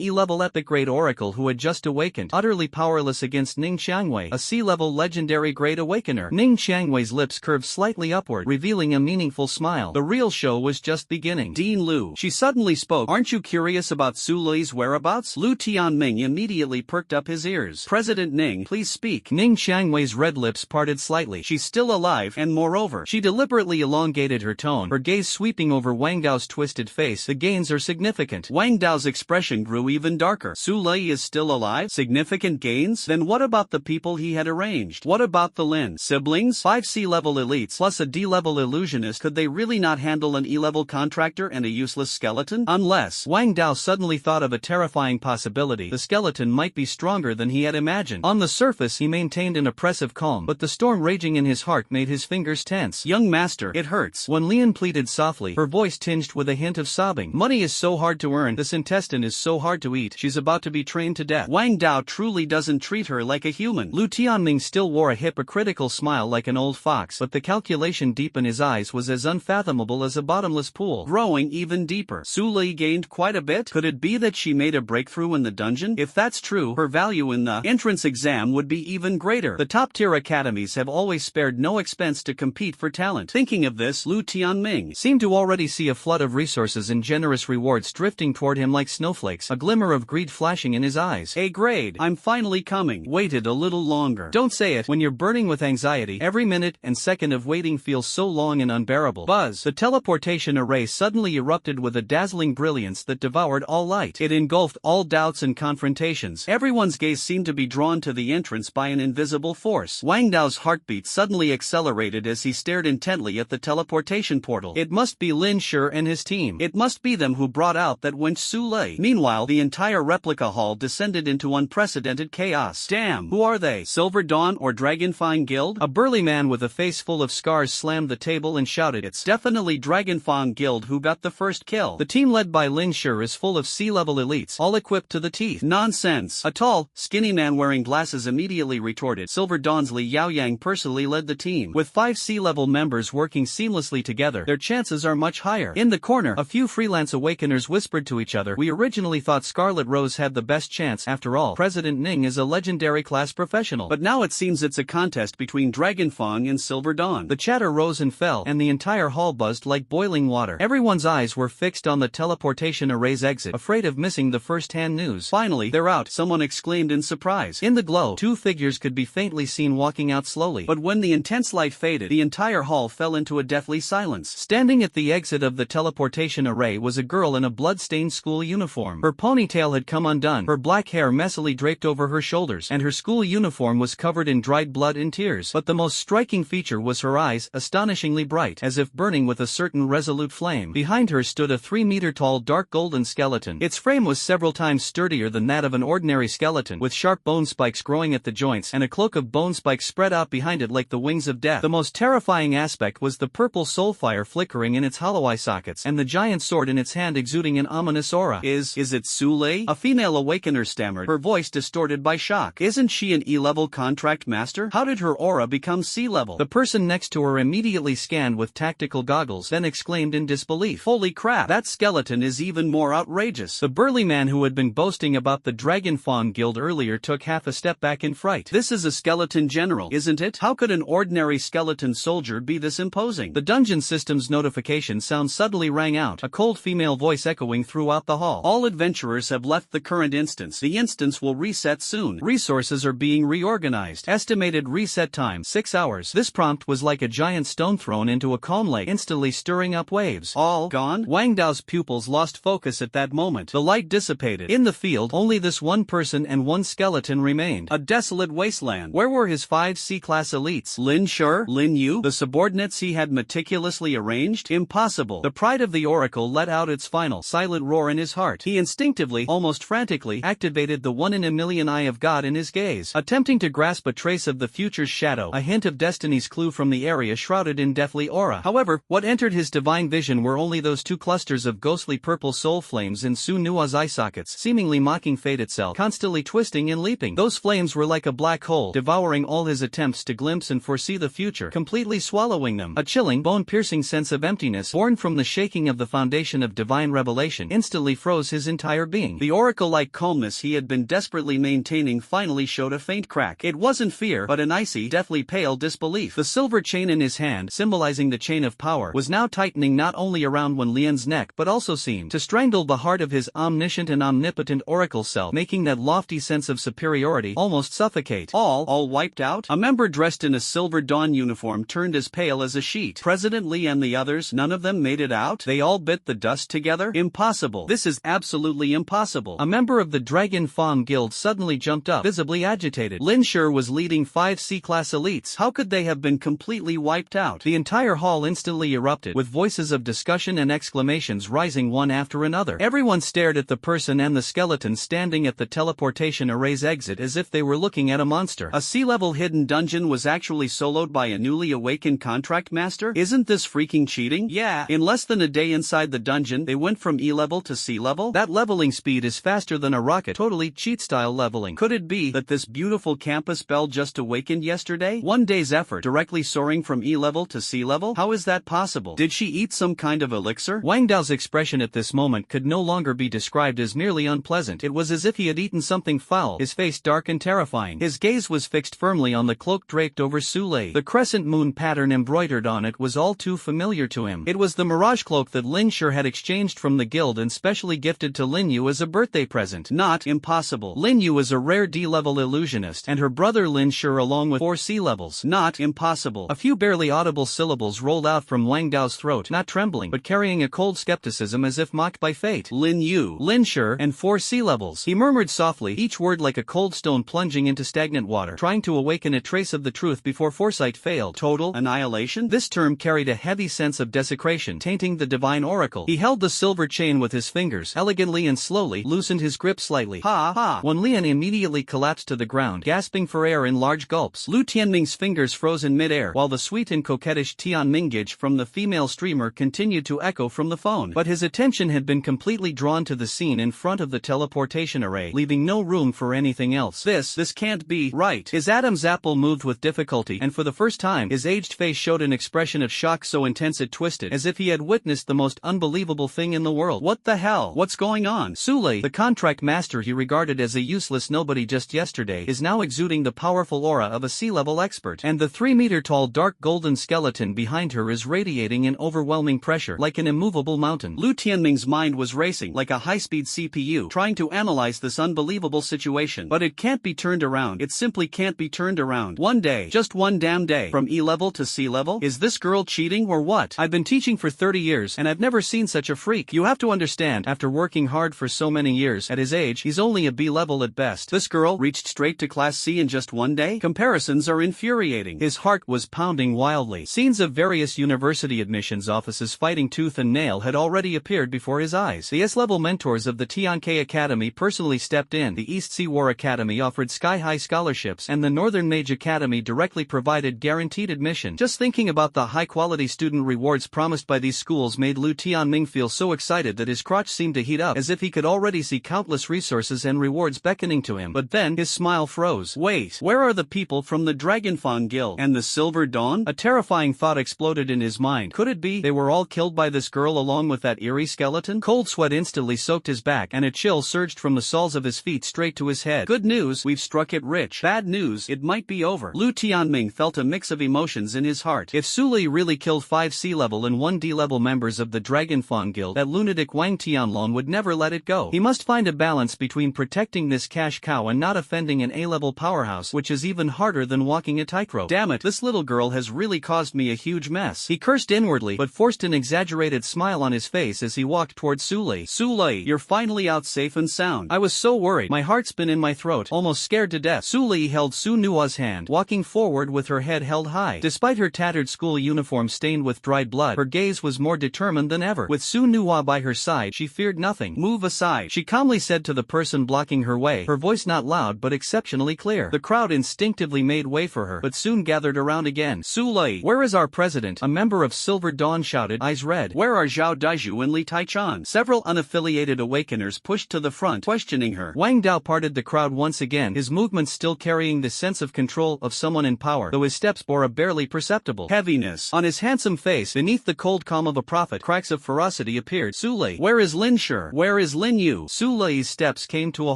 E-level epic grade oracle who had just awakened, utterly powerless against Ning Qiangwei, a C-level legendary grade awakener. Ning Qiangwei's lips curved slightly upward, revealing a meaningful smile. The real show was just beginning. Dean Lu, she suddenly spoke. Aren't you curious about Su Lei's whereabouts? Lu Tianming immediately perked up his ears. President Ning, please speak. Ning Qiangwei's red lips parted slightly. She's still alive, and moreover, she deliberately elongated her tone, her gaze sweeping over Wang Dao's twisted face. The gains are significant. Wang Dao's expression grew even darker. Su Lei is still alive? Significant gains? Then what about the people he had arranged? What about the Lin siblings? 5 C-level elites plus a D-level illusionist. Could they really not handle an E-level contractor and a useless skeleton? Unless Wang Dao suddenly thought of a terrifying possibility. The skeleton might be stronger than he had imagined. On the surface he maintained an oppressive calm, but the storm raging in his heart made his fingers tense. Young master, it hurts. When Lian pleaded softly, her voice tinged with a hint of sobbing. Money is so hard to earn, this intestine is so hard to eat. She's about to be trained to death. Wang Dao truly doesn't treat her like a human. Lu Tianming still wore a hypocritical smile like an old fox, but the calculation deep in his eyes was as unfathomable as a bottomless pool, growing even deeper. Su Lei gained quite a bit? Could it be that she made a breakthrough in the dungeon? If that's true, her value in the entrance exam would be even greater. The top-tier academies have always spared no expense to compete for talent. Thinking of this, Lu Tianming seemed to already see a flood of resources and generous rewards drifting toward him like snowflakes, a glimmer of greed flashing in his eyes. A grade, I'm finally coming. Waited a little longer. Don't say it. When you're burning with anxiety, every minute and second of waiting feels so long and unbearable. Buzz. The teleportation array suddenly erupted with a dazzling brilliance that devoured all light. It engulfed all doubts and confrontations. Everyone's gaze seemed to be drawn to the entrance by an invisible force. Wang Dao's heartbeat suddenly accelerated as he stared intently at the teleportation portal. It must be Lin Shi and his team. It must be them who brought out that wench Su Lei. Meanwhile, the entire replica hall descended into unprecedented chaos. Damn, who are they? Silver Dawn or Dragonfang Guild? A burly man with a face full of scars slammed the table and shouted, it's definitely Dragonfang Guild who got the first kill. The team led by Lin Shi is full of C-level elites, all equipped to the teeth. Nonsense. A tall, skinny man wearing glasses immediately retorted. Silver Dawn's Li Yaoyang personally led the team. With 5 C-level members working seamlessly together, their chances are much higher. In the corner, a few freelance awakeners whispered to each other, we originally thought Scarlet Rose had the best chance. After all, President Ning is a legendary class professional. But now it seems it's a contest between Dragonfang and Silver Dawn. The chatter rose and fell, and the entire hall buzzed like boiling water. Everyone's eyes were fixed on the teleportation array's exit, afraid of missing the first-hand news. Finally, they're out, someone exclaimed in surprise. In the glow, 2 figures could be faintly seen walking out slowly. But when the intense light faded, the entire hall fell into a deathly silence. Standing at the exit of the teleportation array was a girl in a blood-stained school uniform. Her ponytail had come undone, her black hair messily draped over her shoulders, and her school uniform was covered in dried blood blood in tears. But the most striking feature was her eyes, astonishingly bright, as if burning with a certain resolute flame. Behind her stood a 3-meter-tall dark golden skeleton. Its frame was several times sturdier than that of an ordinary skeleton, with sharp bone spikes growing at the joints and a cloak of bone spikes spread out behind it like the wings of death. The most terrifying aspect was the purple soul fire flickering in its hollow eye sockets, and the giant sword in its hand exuding an ominous aura. Is it Sule? A female awakener stammered, her voice distorted by shock. Isn't she an E-level contract master? How did her aura become C-level? The person next to her immediately scanned with tactical goggles, then exclaimed in disbelief. Holy crap, that skeleton is even more outrageous. The burly man who had been boasting about the Dragon Fawn Guild earlier took half a step back in fright. This is a skeleton general, isn't it? How could an ordinary skeleton soldier be this imposing? The dungeon system's notification sound suddenly rang out, a cold female voice echoing throughout the hall. All adventurers have left the current instance. The instance will reset soon. Resources are being reorganized. Estimated reset time, 6 hours. This prompt was like a giant stone thrown into a calm lake, instantly stirring up waves. All gone? Wang Dao's pupils lost focus at that moment. The light dissipated. In the field, only this one person and one skeleton remained. A desolate wasteland. Where were his 5 C-class elites? Lin Shi, Lin Yu, the subordinates he had meticulously arranged? Impossible. The pride of the Oracle let out its final, silent roar in his heart. He instinctively, almost frantically, activated the 1-in-a-million eye of God in his gaze, attempting to grasp a trace of the future's shadow, a hint of destiny's clue from the area shrouded in deathly aura. However, what entered his divine vision were only those 2 clusters of ghostly purple soul flames in Su Nua's eye sockets, seemingly mocking fate itself, constantly twisting and leaping. Those flames were like a black hole, devouring all his attempts to glimpse and foresee the future, completely swallowing them. A chilling, bone-piercing sense of emptiness, born from the shaking of the foundation of divine revelation, instantly froze his entire being. The oracle-like calmness he had been desperately maintaining finally showed a faint crack. It wasn't fear, but an icy, deathly pale disbelief. The silver chain in his hand, symbolizing the chain of power, was now tightening not only around Wen Lian's neck but also seemed to strangle the heart of his omniscient and omnipotent oracle self, making that lofty sense of superiority almost suffocate. All wiped out? A member dressed in a silver dawn uniform turned as pale as a sheet. President Li and the others, none of them made it out? They all bit the dust together? Impossible. This is absolutely impossible. A member of the Dragon Fawn Guild suddenly jumped up, visibly agitated. Lin Shi was leading 5 C-class elites. How could they have been completely wiped out? The entire hall instantly erupted, with voices of discussion and exclamations rising one after another. Everyone stared at the person and the skeleton standing at the teleportation array's exit as if they were looking at a monster. A C-level hidden dungeon was actually soloed by a newly awakened contract master? Isn't this freaking cheating? Yeah, in less than a day inside the dungeon, they went from E-level to C-level? That leveling speed is faster than a rocket, totally cheat-style leveling. Could it be that this beautiful campus belle just awakened yesterday? One day's effort, directly soaring from E-level to C-level? How is that possible? Did she eat some kind of elixir? Wang Dao's expression at this moment could no longer be described as merely unpleasant. It was as if he had eaten something foul, his face dark and terrifying. His gaze was fixed firmly on the cloak draped over Sule. The crescent moon pattern embroidered on it was all too familiar to him. It was the mirage cloak that Lin Shi had exchanged from the guild and specially gifted to Lin Yu as a birthday present. Not impossible. Lin Yu is a rare D-level illusionist, and her brother Lin Shi along with 4 C-levels. Not impossible. A few barely audible syllables rolled out from Wang Dao's throat, not trembling, but carrying a cold skepticism as if mocked by fate. Lin Yu, Lin Shi, and 4 C-levels. He murmured softly, each word like a cold stone plunging into stagnant water, trying to awaken a trace of the truth before foresight failed. Total annihilation? This term carried a heavy sense of desecration, tainting the divine oracle. He held the silver chain with his fingers, elegantly and slowly, loosened his grip slightly. Ha ha! Wen Lian immediately collapsed to the ground, gasping for air in large gulps. Lu Tianming's fingers froze in midair, while the sweet and coquettish Tian Minggage from the female streamer continued to echo from the phone. But his attention had been completely drawn to the scene in front of the teleportation array, leaving no room for anything else. This can't be right. His Adam's apple moved with difficulty, and for the first time, his aged face showed an expression of shock so intense it twisted, as if he had witnessed the most unbelievable thing in the world. What the hell? What's going on? Sule, the contract master he regarded as a useless nobody just yesterday, is now exuding the powerful aura of a C-level expert, and the 3-meter-tall dark golden skeleton behind her is radiating an overwhelming pressure, like an immovable mountain. Lu Tianming's mind was racing, like a high-speed CPU, trying to analyze this unbelievable situation. But it can't be turned around. It simply can't be turned around. One day, just one damn day, from E-level to C-level? Is this girl cheating or what? I've been teaching for 30 years, and I've never seen such a freak. You have to understand, after working hard for so many years, at his age, he's only a B-level at best. This girl reached straight to Class C in just one day? comparisons are infuriating. His heart was pounding wildly. Scenes of various university admissions offices fighting tooth and nail had already appeared before his eyes. The S-level mentors of the Tianke Academy personally stepped in. The East Sea War Academy offered sky-high scholarships, and the Northern Mage Academy directly provided guaranteed admission. Just thinking about the high-quality student rewards promised by these schools made Lu Tianming feel so excited that his crotch seemed to heat up, as if he could already see countless resources and rewards beckoning to him. But then, his smile froze. Wait, where are the people from the Dragonfawn Guild and the Silver Dawn? A terrifying thought exploded in his mind. Could it be they were all killed by this girl along with that eerie skeleton? Cold sweat instantly soaked his back, and a chill surged from the soles of his feet straight to his head. Good news, we've struck it rich. Bad news, it might be over. Lu Tianming felt a mix of emotions in his heart. If Su Li really killed 5 C-level and 1 D-level members of the Dragonfawn Guild, that lunatic Wang Tianlong would never let it go. He must find a balance between protecting this cash cow and not offending an A-level powerhouse, which is even harder than walking a tightrope. Damn it, this little girl has really caused me a huge mess. He cursed inwardly, but forced an exaggerated smile on his face as he walked towards Su Li. Su Li, you're finally out safe and sound. I was so worried. My heart's been in my throat, almost scared to death. Su Li held Su Nua's hand, walking forward with her head held high. Despite her tattered school uniform stained with dried blood, her gaze was more determined than ever. With Su Nua by her side, she feared nothing. Move aside, she calmly said to the person blocking her way, her voice not loud but exceptionally clear. The crowd instinctively made way for her, but soon gathered around again. Su Li, where is our president? A member of Silver Dawn shouted, eyes red. Where are Zhao Daiju and Li Taichan? Several unaffiliated awakeners pushed to the front, questioning her. Wang Dao parted the crowd once again, his movements still carrying the sense of control of someone in power, though his steps bore a barely perceptible heaviness. On his handsome face, beneath the cold calm of a prophet, cracks of ferocity appeared. Su Li, where is Lin Shi? Where is Lin Yu? Su Li's steps came to a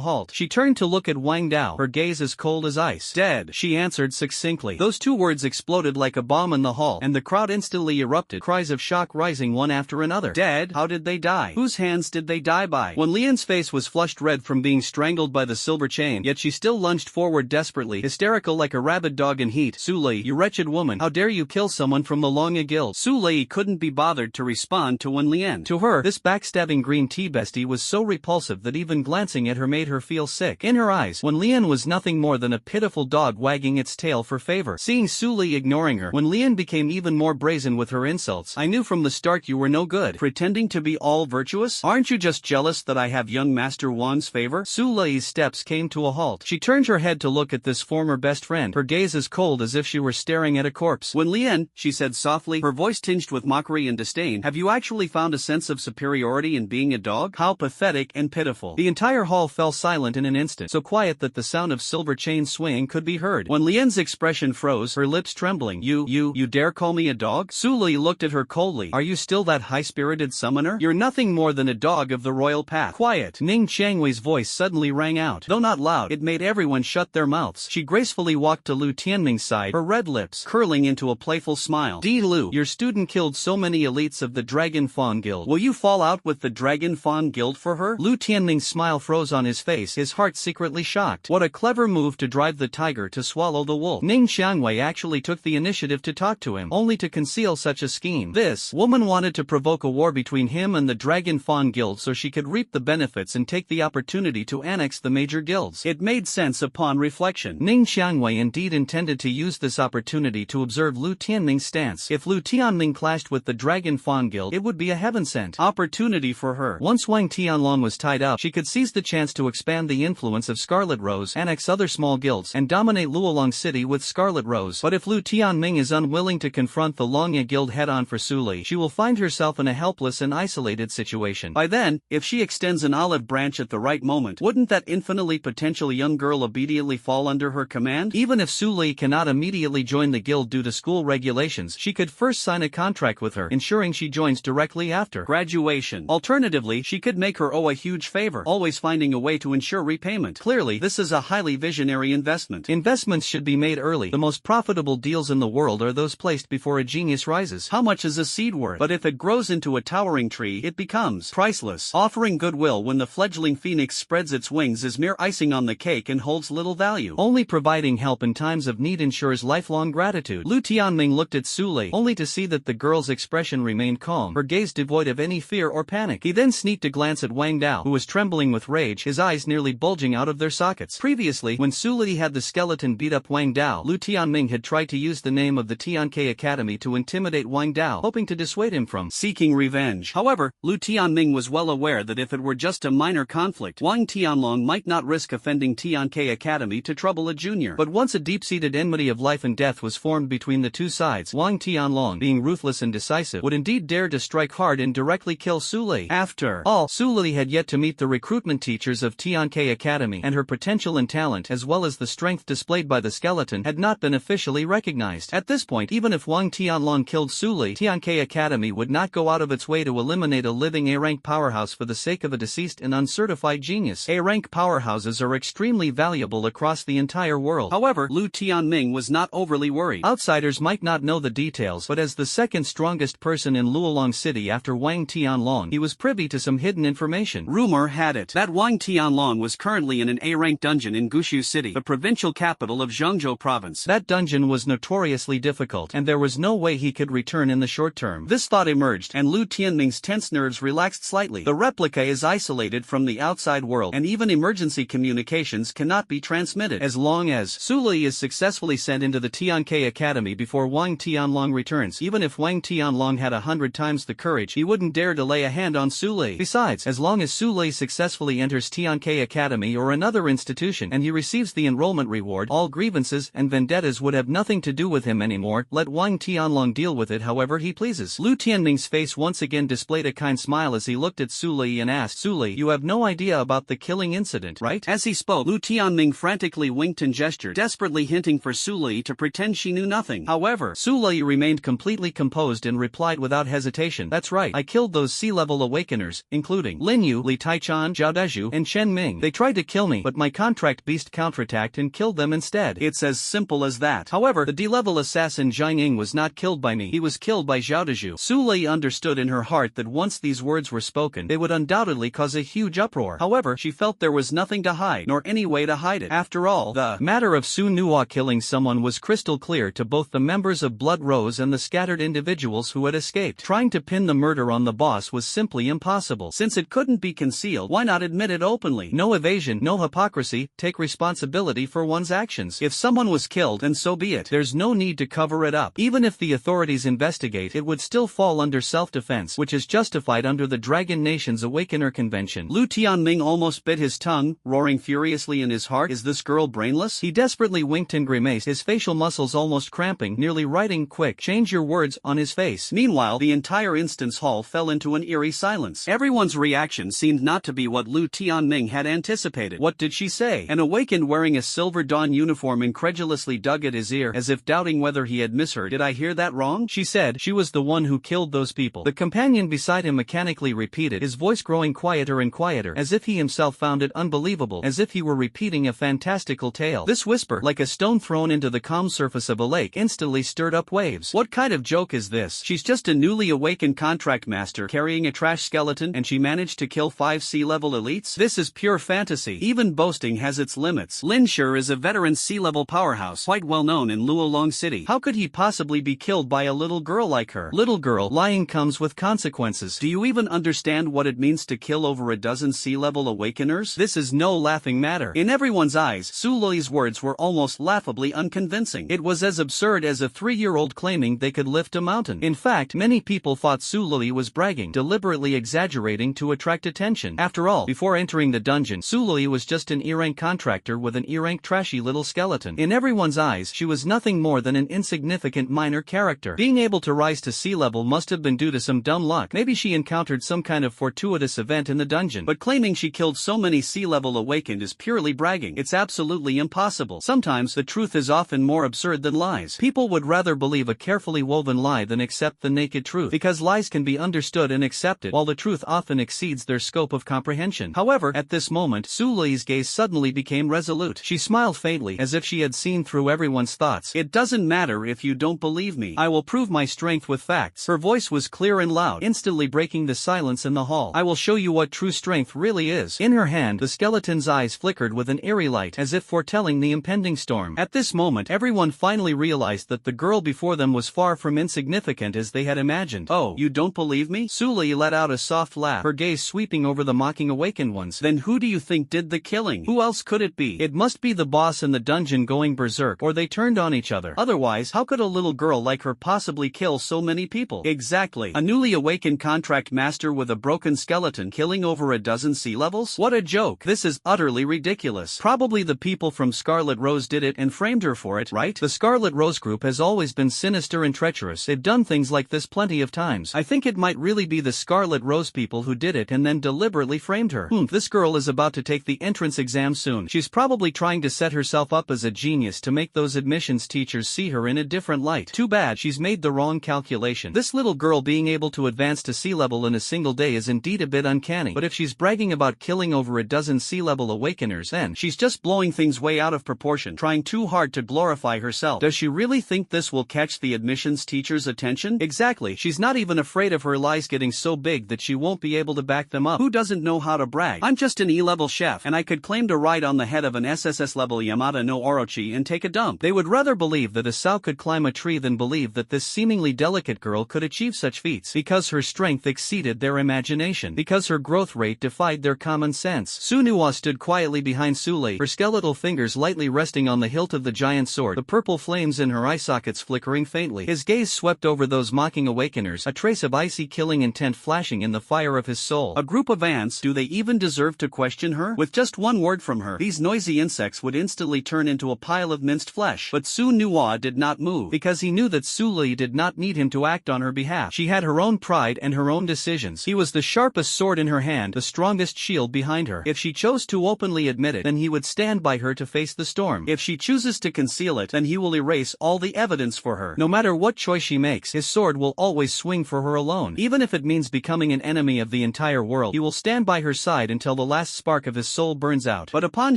halt. She turned to look at Wang Dao, her gaze as cold as ice. Dead, she answered succinctly. Those two words exploded like a bomb in the hall, and the crowd instantly erupted, cries of shock rising one after another. Dead? How did they die? Whose hands did they die by? When Lian's face was flushed red from being strangled by the silver chain, yet she still lunged forward desperately, hysterical like a rabid dog in heat. Su Li, you wretched woman, how dare you kill someone from the Longya Guild? Su Li couldn't be bothered to respond to Wen Lian. To her, this backstabbing green tea bestie was so repulsive that even glancing at her made her feel sick. In her eyes, Wen Lian was nothing more than a pitiful dog wagging its tail for favor. Seeing Su Li ignoring her, Wen Lian became even more brazen with her insults. I knew from the start you were no good. Pretending to be all virtuous? Aren't you just jealous that I have young Master Wan's favor? Su Li's steps came to a halt. She turned her head to look at this former best friend, her gaze as cold as if she were staring at a corpse. Wen Lian, she said softly, her voice tinged with mockery and disdain, have you actually found a sense of superiority in being a dog? How pathetic and pitiful. The entire hall fell silent in an instant, so quiet that the sound of silver chains swinging could be heard. Wen Lian's expression froze, her lips trembling. You dare call me a dog? Su Li looked at her coldly. Are you still that high-spirited summoner? You're nothing more than a dog of the royal path. Quiet. Ning Changwei's voice suddenly rang out. Though not loud, it made everyone shut their mouths. She gracefully walked to Lu Tianming's side, her red lips curling into a playful smile. Di Lu, your student killed so many elites of the Dragonfawn Guild. Will you fall out with the Dragonfawn Guild for her? Lu Tianming's smile froze on his face, his heart secretly shocked. What a clever move to drive the tiger to swallow the wolf. Ning Xiangwei actually took the initiative to talk to him, only to conceal such a scheme. This woman wanted to provoke a war between him and the Dragonfawn Guild so she could reap the benefits and take the opportunity to annex the major guilds. It made sense upon reflection. Ning Xiangwei indeed intended to use this opportunity to observe Lu Tianming's stance. If Lu Tianming clashed with the Dragonfawn Guild, it would be a heaven-sent opportunity for her. Once Wang Tianlong was tied up, she could seize the chance to expand the influence of Scarlet Rose, annex other small guilds, and dominate Luolong City with Scarlet Rose. But if Lu Tianming is unwilling to confront the Longya Guild head-on for Su Li, she will find herself in a helpless and isolated situation. By then, if she extends an olive branch at the right moment, wouldn't that infinitely potential young girl obediently fall under her command? Even if Su Li cannot immediately join the guild due to school regulations, she could first sign a contract with her, ensuring she joins directly after graduation. Alternatively, she could make her owe a huge favor, always finding a way to ensure repayment. Clearly, this is a highly visionary investment. Investments should be made early. The most profitable deals in the world are those placed before a genius rises. How much is a seed worth? But if it grows into a towering tree, it becomes priceless. Offering goodwill when the fledgling phoenix spreads its wings is mere icing on the cake and holds little value. Only providing help in times of need ensures lifelong gratitude. Lu Tianming looked at Su Li, only to see that the girl's expression remained calm, her gaze devoid of any fear or panic. He then sneaked a glance at Wang Dao, who was trembling with rage, his eyes nearly bulging out of their sockets. Previously, when Su Li had the skeleton skeleton beat up Wang Dao. Lu Tianming had tried to use the name of the Tianke Academy to intimidate Wang Dao, hoping to dissuade him from seeking revenge. However, Lu Tianming was well aware that if it were just a minor conflict, Wang Tianlong might not risk offending Tianke Academy to trouble a junior. But once a deep-seated enmity of life and death was formed between the two sides, Wang Tianlong, being ruthless and decisive, would indeed dare to strike hard and directly kill Su Lei. After all, Su Lei had yet to meet the recruitment teachers of Tianke Academy, and her potential and talent, as well as the strength displayed by the skeleton, had not been officially recognized. At this point, even if Wang Tianlong killed Su Lei, Tianke Academy would not go out of its way to eliminate a living A-rank powerhouse for the sake of a deceased and uncertified genius. A-rank powerhouses are extremely valuable across the entire world. However, Lu Tianming was not overly worried. Outsiders might not know the details, but as the second strongest person in Luolong City after Wang Tianlong, he was privy to some hidden information. Rumor had it that Wang Tianlong was currently in an A-rank dungeon in Gushu City, the provincial capital of Zhengzhou province. That dungeon was notoriously difficult, and there was no way he could return in the short term. This thought emerged, and Lu Tianming's tense nerves relaxed slightly. The replica is isolated from the outside world, and even emergency communications cannot be transmitted. As long as Su Lei is successfully sent into the Tianke Academy before Wang Tianlong returns, even if Wang Tianlong had 100 times the courage, he wouldn't dare to lay a hand on Su Lei. Besides, as long as Su Lei successfully enters Tianke Academy or another institution and he receives the enrollment reward, all grievances and vendettas would have nothing to do with him anymore. Let Wang Tianlong deal with it however he pleases. Lu Tianming's face once again displayed a kind smile as he looked at Su Lei and asked, Su Lei, you have no idea about the killing incident, right? As he spoke, Lu Tianming frantically winked and gestured, desperately hinting for Su Lei to pretend she knew nothing. However, Su Lei remained completely composed and replied without hesitation, that's right, I killed those sea-level awakeners, including Lin Yu, Li Taichan, Zhao Dezhu, and Chen Ming. They tried to kill me, but my contract beast counterattacked and killed them instead. It's as simple as that. However, the D-level assassin Zhang Ying was not killed by me, he was killed by Zhao Dezhu. Su Lei understood in her heart that once these words were spoken, they would undoubtedly cause a huge uproar. However, she felt there was nothing to hide, nor any way to hide it. After all, the matter of Su Nuo killing someone was crystal clear to both the members of Blood Rose and the scattered individuals who had escaped. Trying to pin the murder on the boss was simply impossible. Since it couldn't be concealed, why not admit it openly? No evasion, no hypocrisy, take responsibility for one's actions. If someone was killed, then so be it. There's no need to cover it up. Even if the authorities investigate, it would still fall under self-defense, which is justified under the Dragon Nation's Awakener Convention. Lu Tianming almost bit his tongue, roaring furiously in his heart, is this girl brainless? He desperately winked and grimaced, his facial muscles almost cramping, nearly writing quick, change your words, on his face. Meanwhile, the entire instance hall fell into an eerie silence. Everyone's reaction seemed not to be what Lu Tianming had anticipated. What did she say? An awakened wearing a Silver Dawn uniform incredulously dug at his ear, as if doubting whether he had misheard. Did I hear that wrong? She said, she was the one who killed those people. The companion beside him mechanically repeated, his voice growing quieter and quieter, as if he himself found it unbelievable, as if he were repeating a fantastical tale. This whisper, like a stone thrown into the calm surface of a lake, instantly stirred up waves. What kind of joke is this? She's just a newly awakened contract master carrying a trash skeleton, and she managed to kill 5 sea-level elites? This is pure fantasy. Even boasting has its limits. Lin Shi is a veteran sea-level powerhouse, quite well known in Luolong City. How could he possibly be killed by a little girl like her? Little girl, lying comes with consequences. Do you even understand what it means to kill over a dozen sea-level awakeners? This is no laughing matter. In everyone's eyes, Su Lei's words were almost laughably unconvincing. It was as absurd as a 3-year-old claiming they could lift a mountain. In fact, many people thought Su Lei was bragging, deliberately exaggerating to attract attention. After all, before entering the dungeon, Su Lei was just an E-rank contractor with an E-rank trashy little skeleton. In everyone's eyes, she was nothing more than an insignificant minor character. Being able to rise to sea level must have been due to some dumb luck. Maybe she encountered some kind of fortuitous event in the dungeon. But claiming she killed so many sea level awakened is purely bragging. It's absolutely impossible. Sometimes the truth is often more absurd than lies. People would rather believe a carefully woven lie than accept the naked truth, because lies can be understood and accepted, while the truth often exceeds their scope of comprehension. However, at this moment, Su Lei's gaze suddenly became resolute. She smiled faintly, as if she had seen through everyone's thoughts. It doesn't matter if you don't believe me. I will prove my strength with facts. Her voice was clear and loud, instantly breaking the silence in the hall. I will show you what true strength really is. In her hand, the skeleton's eyes flickered with an eerie light, as if foretelling the impending storm. At this moment, everyone finally realized that the girl before them was far from insignificant as they had imagined. Oh, you don't believe me? Su Lei let out a soft laugh, her gaze sweeping over the mocking awakened ones. Then who do you think did the killing? Who else could it be? It must be the boss in the the dungeon going berserk or they turned on each other. Otherwise, how could a little girl like her possibly kill so many people? Exactly. A newly awakened contract master with a broken skeleton killing over a dozen sea levels? What a joke. This is utterly ridiculous. Probably the people from Scarlet Rose did it and framed her for it, right? The Scarlet Rose group has always been sinister and treacherous. They've done things like this plenty of times. I think it might really be the Scarlet Rose people who did it and then deliberately framed her. This girl is about to take the entrance exam soon. She's probably trying to set herself up as a genius to make those admissions teachers see her in a different light. Too bad she's made the wrong calculation. This little girl being able to advance to sea level in a single day is indeed a bit uncanny. But if she's bragging about killing over a dozen sea level awakeners, then she's just blowing things way out of proportion, trying too hard to glorify herself. Does she really think this will catch the admissions teacher's attention? Exactly. She's not even afraid of her lies getting so big that she won't be able to back them up. Who doesn't know how to brag? I'm just an E-level chef, and I could claim to ride on the head of an SSS-Level Yamada no Orochi and take a dump. They would rather believe that Asao could climb a tree than believe that this seemingly delicate girl could achieve such feats, because her strength exceeded their imagination, because her growth rate defied their common sense. Tsunuo stood quietly behind Sulei, her skeletal fingers lightly resting on the hilt of the giant sword, the purple flames in her eye sockets flickering faintly. His gaze swept over those mocking awakeners, a trace of icy killing intent flashing in the fire of his soul. A group of ants, do they even deserve to question her? With just one word from her, these noisy insects would instantly turn into a pile of minced flesh. But Tsunuo did not move, because he knew that Sulei did not need him to act on her behalf. She had her own pride and her own decisions. He was the sharpest sword in her hand, the strongest shield behind her. If she chose to openly admit it, then he would stand by her to face the storm. If she chooses to conceal it, then he will erase all the evidence for her. No matter what choice she makes, his sword will always swing for her alone. Even if it means becoming an enemy of the entire world, he will stand by her side until the last spark of his soul burns out. But upon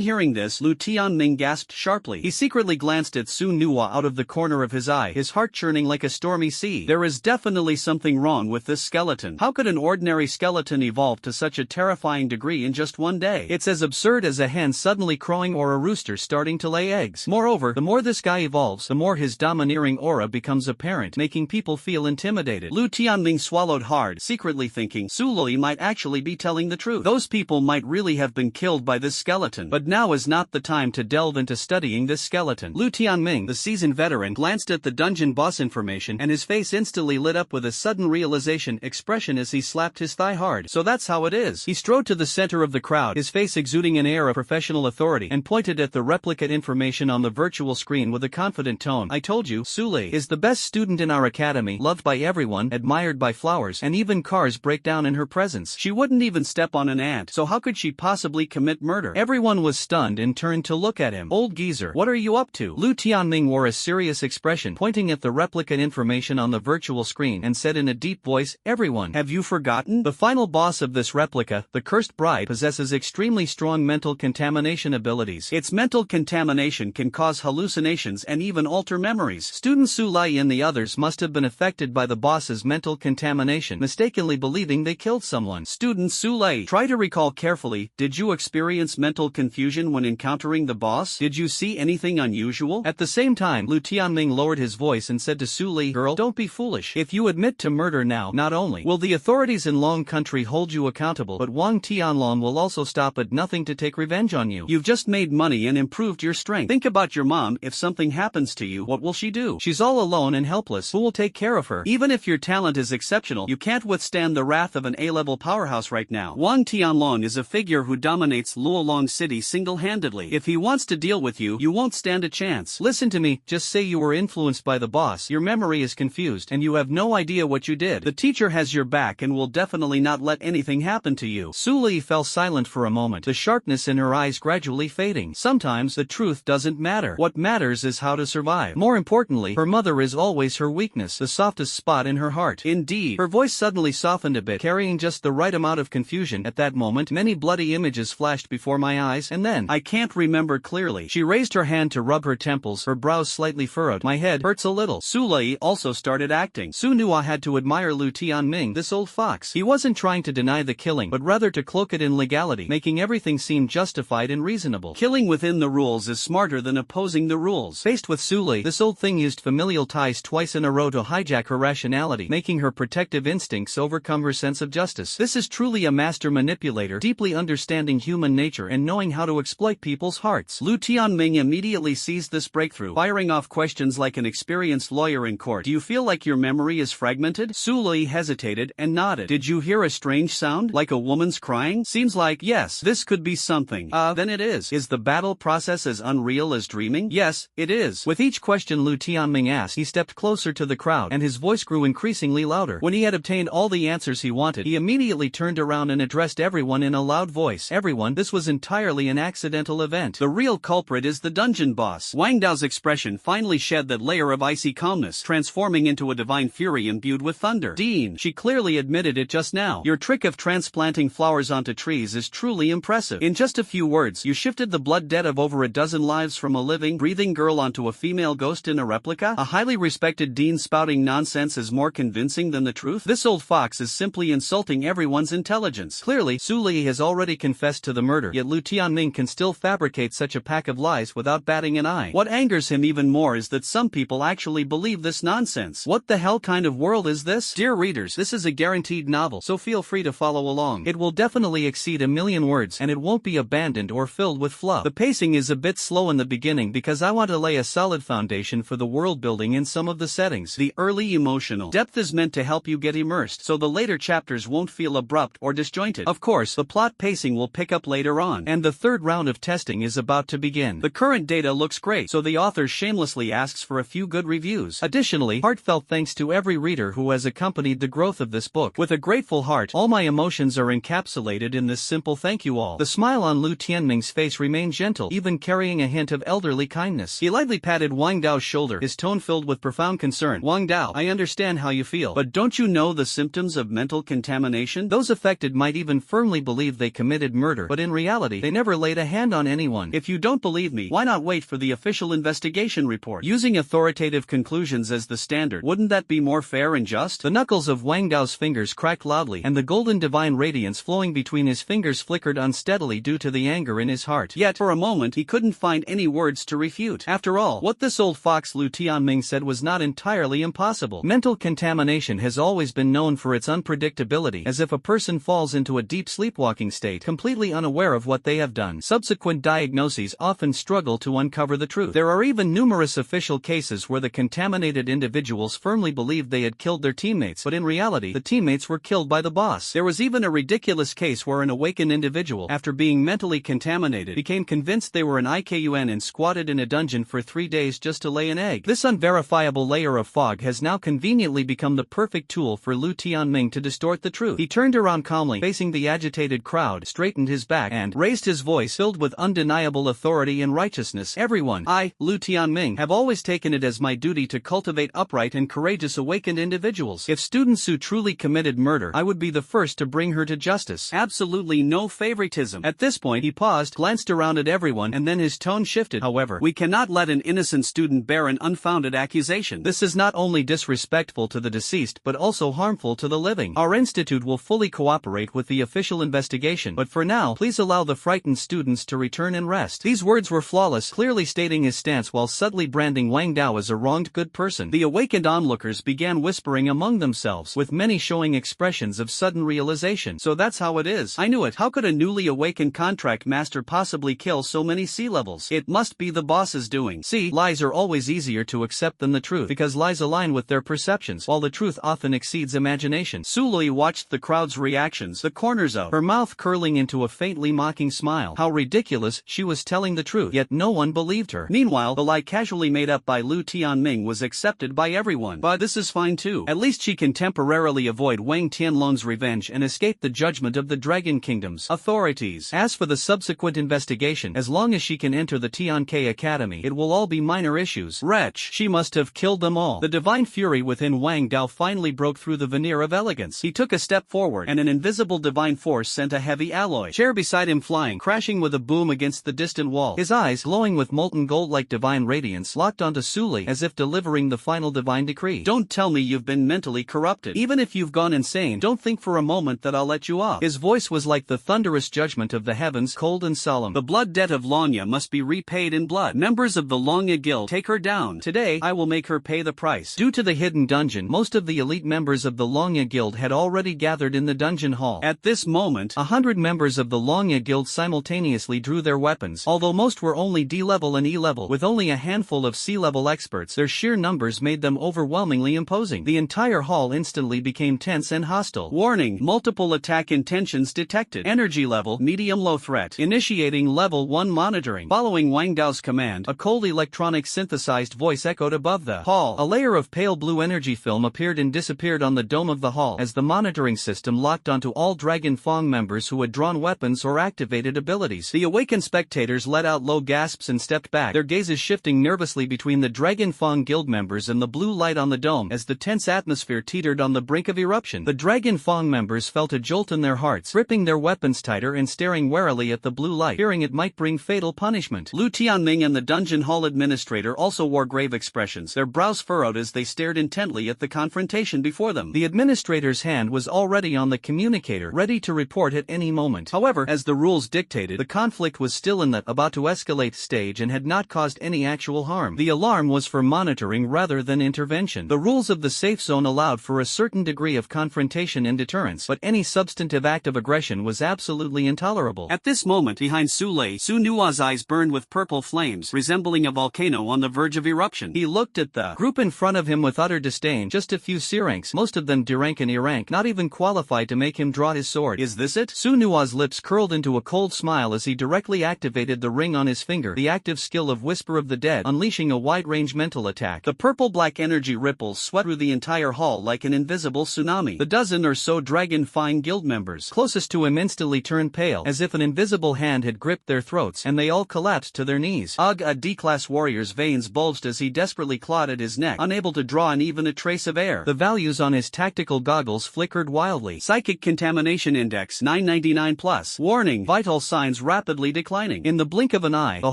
hearing this, Lu Tianming gasped sharply. He secretly glanced at Tsunuo out of the corner of his eye, his heart churning like a stormy sea. There is definitely something wrong with this skeleton. How could an ordinary skeleton evolve to such a terrifying degree in just one day? It's as absurd as a hen suddenly crowing or a rooster starting to lay eggs. Moreover, the more this guy evolves, the more his domineering aura becomes apparent, making people feel intimidated. Lu Tianming swallowed hard, secretly thinking Sulei might actually be telling the truth. Those people might really have been killed by this skeleton. But now is not the time to delve into studying this skeleton. Lu Tianming, the seasoned veteran, glanced at the dungeon boss information and his face instantly lit up with a sudden realization expression as he slapped his thigh hard. So that's how it is. He strode to the center of the crowd, his face exuding an air of professional authority, and pointed at the replicate information on the virtual screen with a confident tone. I told you, Sulei is the best student in our academy, loved by everyone, admired by flowers, and even cars break down in her presence. She wouldn't even step on an ant, so how could she possibly commit murder? Everyone was stunned and turned to look at him. Old geezer, what are you up to? Lu Tianming wore a serious expression, pointing at the replicate information on the virtual screen, and said in a deep voice, everyone, have you forgotten? The final boss of this replica, the Cursed Bride, possesses extremely strong mental contamination abilities. Its mental contamination can cause hallucinations and even alter memories. Student Sulei and the others must have been affected by the boss's mental contamination, mistakenly believing they killed someone. Student Sulei, try to recall carefully, did you experience mental confusion when encountering the boss? Did you see anything unusual? At the same time, Lu Tianming lowered his voice and said to Sulei, girl, don't be foolish. If you admit to murder now, not only will the authorities in Long Country hold you accountable, but Wang Tianlong will also stop at nothing to take revenge on you. You've just made money and improved your strength. Think about your mom. If something happens to you, what will she do? She's all alone and helpless. Who will take care of her? Even if your talent is exceptional, you can't withstand the wrath of an A-level powerhouse right now. Wang Tianlong is a figure who dominates Luolong City single-handedly. If he wants to deal with you, you won't stand a chance. Listen to me, just say you were influenced by the boss, your memory is confused, and you have no idea what you did. The teacher has your back and will definitely not let anything happen to you. Sulei fell silent for a moment, the sharpness in her eyes gradually fading. Sometimes the truth doesn't matter. What matters is how to survive. More importantly, her mother is always her weakness, the softest spot in her heart. Indeed. Her voice suddenly softened a bit, carrying just the right amount of confusion. At that moment, many bloody images flashed before my eyes, and then, I can't remember clearly. She raised her hand to rub her temples, her brows slightly furrowed. My head hurts a little. Sulei also started acting. Tsunuo had to admire Lu Tianming, this old fox. He wasn't trying to deny the killing, but rather to cloak it in legality, making everything seem justified and reasonable. Killing within the rules is smarter than opposing the rules. Faced with Sulei, this old thing used familial ties twice in a row to hijack her rationality, making her protective instincts overcome her sense of justice. This is truly a master manipulator, deeply understanding human nature and knowing how to exploit people's hearts. Lu Tianming immediately seized this breakthrough, firing off questions like an experienced lawyer in court. Do you feel like your memory is fragmented? Su Lei hesitated and nodded. Did you hear a strange sound, like a woman's crying? Seems like, yes, this could be something. Then it is. Is the battle process as unreal as dreaming? Yes, it is. With each question Lu Tianming asked, he stepped closer to the crowd, and his voice grew increasingly louder. When he had obtained all the answers he wanted, he immediately turned around and addressed everyone in a loud voice. Everyone, this was entirely an accidental event. The real culprit is the dungeon boss. Wang Dao's expression finally shed that layer of icy calmness, transforming into a divine fury imbued with thunder. Dean, she clearly admitted it just now. Your trick of transplanting flowers onto trees is truly impressive. In just a few words, you shifted the blood debt of over a dozen lives from a living, breathing girl onto a female ghost in a replica? A highly respected dean spouting nonsense is more convincing than the truth? This old fox is simply insulting everyone's intelligence. Clearly, Su Lei has already confessed to the murder, yet Lu Tianming can still fabricate such a pack of lies without batting an eye. What angers him even more is that some people actually believe this nonsense. What the hell kind of world is this? Dear readers, this is a guaranteed novel, so feel free to follow along. It will definitely exceed 1,000,000 words, and it won't be abandoned or filled with fluff. The pacing is a bit slow in the beginning because I want to lay a solid foundation for the world building in some of the settings. The early emotional depth is meant to help you get immersed, so the later chapters won't feel abrupt or disjointed. Of course, the plot pacing will pick up later on, and the third round of testing is about to begin. The current data looks great, so the author shamelessly asks for a few good reviews. Additionally, heartfelt thanks to every reader who has accompanied the growth of this book. With a grateful heart, all my emotions are encapsulated in this simple thank you all. The smile on Lu Tianming's face remained gentle, even carrying a hint of elderly kindness. He lightly patted Wang Dao's shoulder, his tone filled with profound concern. Wang Dao, I understand how you feel, but don't you know the symptoms of mental contamination? Those affected might even firmly believe they committed murder, but in reality, they never laid a hand on anyone. If you don't believe me, why not wait for the official investigation report? Using authoritative conclusions as the standard, wouldn't that be more fair and just? The knuckles of Wang Dao's fingers cracked loudly, and the golden divine radiance flowing between his fingers flickered unsteadily due to the anger in his heart. Yet, for a moment, he couldn't find any words to refute. After all, what this old fox Lu Tianming said was not entirely impossible. Mental contamination has always been known for its unpredictability, as if a person falls into a deep sleepwalking state, completely unaware of what they have done. Subsequent diagnoses often struggle to uncover the truth. There are even numerous official cases where the contaminated individuals firmly believed they had killed their teammates, but in reality, the teammates were killed by the boss. There was even a ridiculous case where an awakened individual, after being mentally contaminated, became convinced they were an IKUN and squatted in a dungeon for 3 days just to lay an egg. This unverifiable layer of fog has now conveniently become the perfect tool for Lu Tianming to distort the truth. He turned around calmly, facing the agitated crowd, straightened his back, and raised his voice filled with undeniable authority and righteousness. Everyone, I, Lu Tianming, have always taken it as my duty to cultivate upright and courageous awakened individuals. If student Su truly committed murder, I would be the first to bring her to justice. Absolutely no favoritism. At this point he paused, glanced around at everyone, and then his tone shifted. However, we cannot let an innocent student bear an unfounded accusation. This is not only disrespectful to the deceased but also harmful to the living. Our institute will fully cooperate with the official investigation, but for now, please allow the frightened students to return and rest. These words were flawless, clearly stating his stance while subtly branding Wang Dao as a wronged good person. The awakened onlookers began whispering among themselves, with many showing expressions of sudden realization. So that's how it is. I knew it. How could a newly awakened contract master possibly kill so many C-levels? It must be the boss's doing. See, lies are always easier to accept than the truth, because lies align with their perceptions, while the truth often exceeds imagination. Su Lei watched the crowd's reactions, the corners of her mouth curling into a faintly mocking smile. How ridiculous, she was telling the truth, yet no one believed her. Meanwhile, the lie casually made up by Lu Tianming was accepted by everyone. But this is fine too. At least she can temporarily avoid Wang Tianlong's revenge and escape the judgment of the Dragon Kingdom's authorities. As for the subsequent investigation, as long as she can enter the Tianke Academy, it will all be minor issues. Wretch, she must have killed them all. The divine fury within Wang Dao finally broke through the veneer of elegance. He took a step forward, and an invisible divine force sent a heavy alloy chair beside him flying, crashing with a boom against the distant wall. His eyes, glowing with molten gold-like divine radiance, locked onto Su Lei as if delivering the final divine decree. Don't tell me you've been mentally corrupted. Even if you've gone insane, don't think for a moment that I'll let you off. His voice was like the thunderous judgment of the heavens, cold and solemn. The blood debt of Longya must be repaid in blood. Members of the Longya Guild, take her down. Today, I will make her pay the price. Due to the hidden dungeon, most of the elite members of the Longya Guild had already gathered in the dungeon hall. At this moment, 100 members of the Longya Guild simultaneously drew their weapons. Although most were only D-level and E-level. With only a handful of C-level experts, their sheer numbers made them overwhelmingly imposing. The entire hall instantly became tense and hostile. Warning: multiple attack intentions detected. Energy level medium-low threat. Initiating level 1 monitoring. Following Wang Dao's command, a cold electronic synthesized voice echoed above the hall. A layer of pale blue energy film appeared and disappeared on the dome of the hall as the monitoring system locked onto all Dragon Fong members who had drawn weapons or activated abilities. The awakened spectators let out low gasps and stepped back, their gazes shifting nervously between the Dragon Fong guild members and the blue light on the dome as the tense atmosphere teetered on the brink of eruption. The Dragon Fong members felt a jolt in their hearts, gripping their weapons tighter and staring warily at the blue light, fearing it might bring fatal punishment. Lu Tianming and the dungeon hall administrator also wore grave expressions, their brows furrowed as they stared intently at the confrontation before them. The administrator's hand was already on the communicator, ready to report at any moment. However, as the rules dictated, the conflict was still in the about to escalate stage and had not caused any actual harm. The alarm was for monitoring rather than intervention. The rules of the safe zone allowed for a certain degree of confrontation and deterrence, but any substantive act of aggression was absolutely intolerable. At this moment, behind Su Nua's eyes burned with purple flames, resembling a volcano on the verge of eruption. He looked at the group in front of him with utter disdain. Just a few C-ranks, most of them D-rank and E-rank, not even qualified to make him draw his sword. Is this it? Su Nua's lips curled into a cold smile as he directly activated the ring on his finger, the active skill of Whisper of the Dead, unleashing a wide-range mental attack. The purple-black energy ripples swept through the entire hall like an invisible tsunami. The dozen or so Dragon Fine guild members closest to him instantly turned pale, as if an invisible hand had gripped their throats, and they all collapsed to their knees. Ugh! A D-class warrior's veins bulged as he desperately clawed at his neck, unable to draw in even a trace of air. The values on his tactical goggles flickered wildly. Psychic Contamination Index 999+. Warning: vital signs rapidly declining. In the blink of an eye, the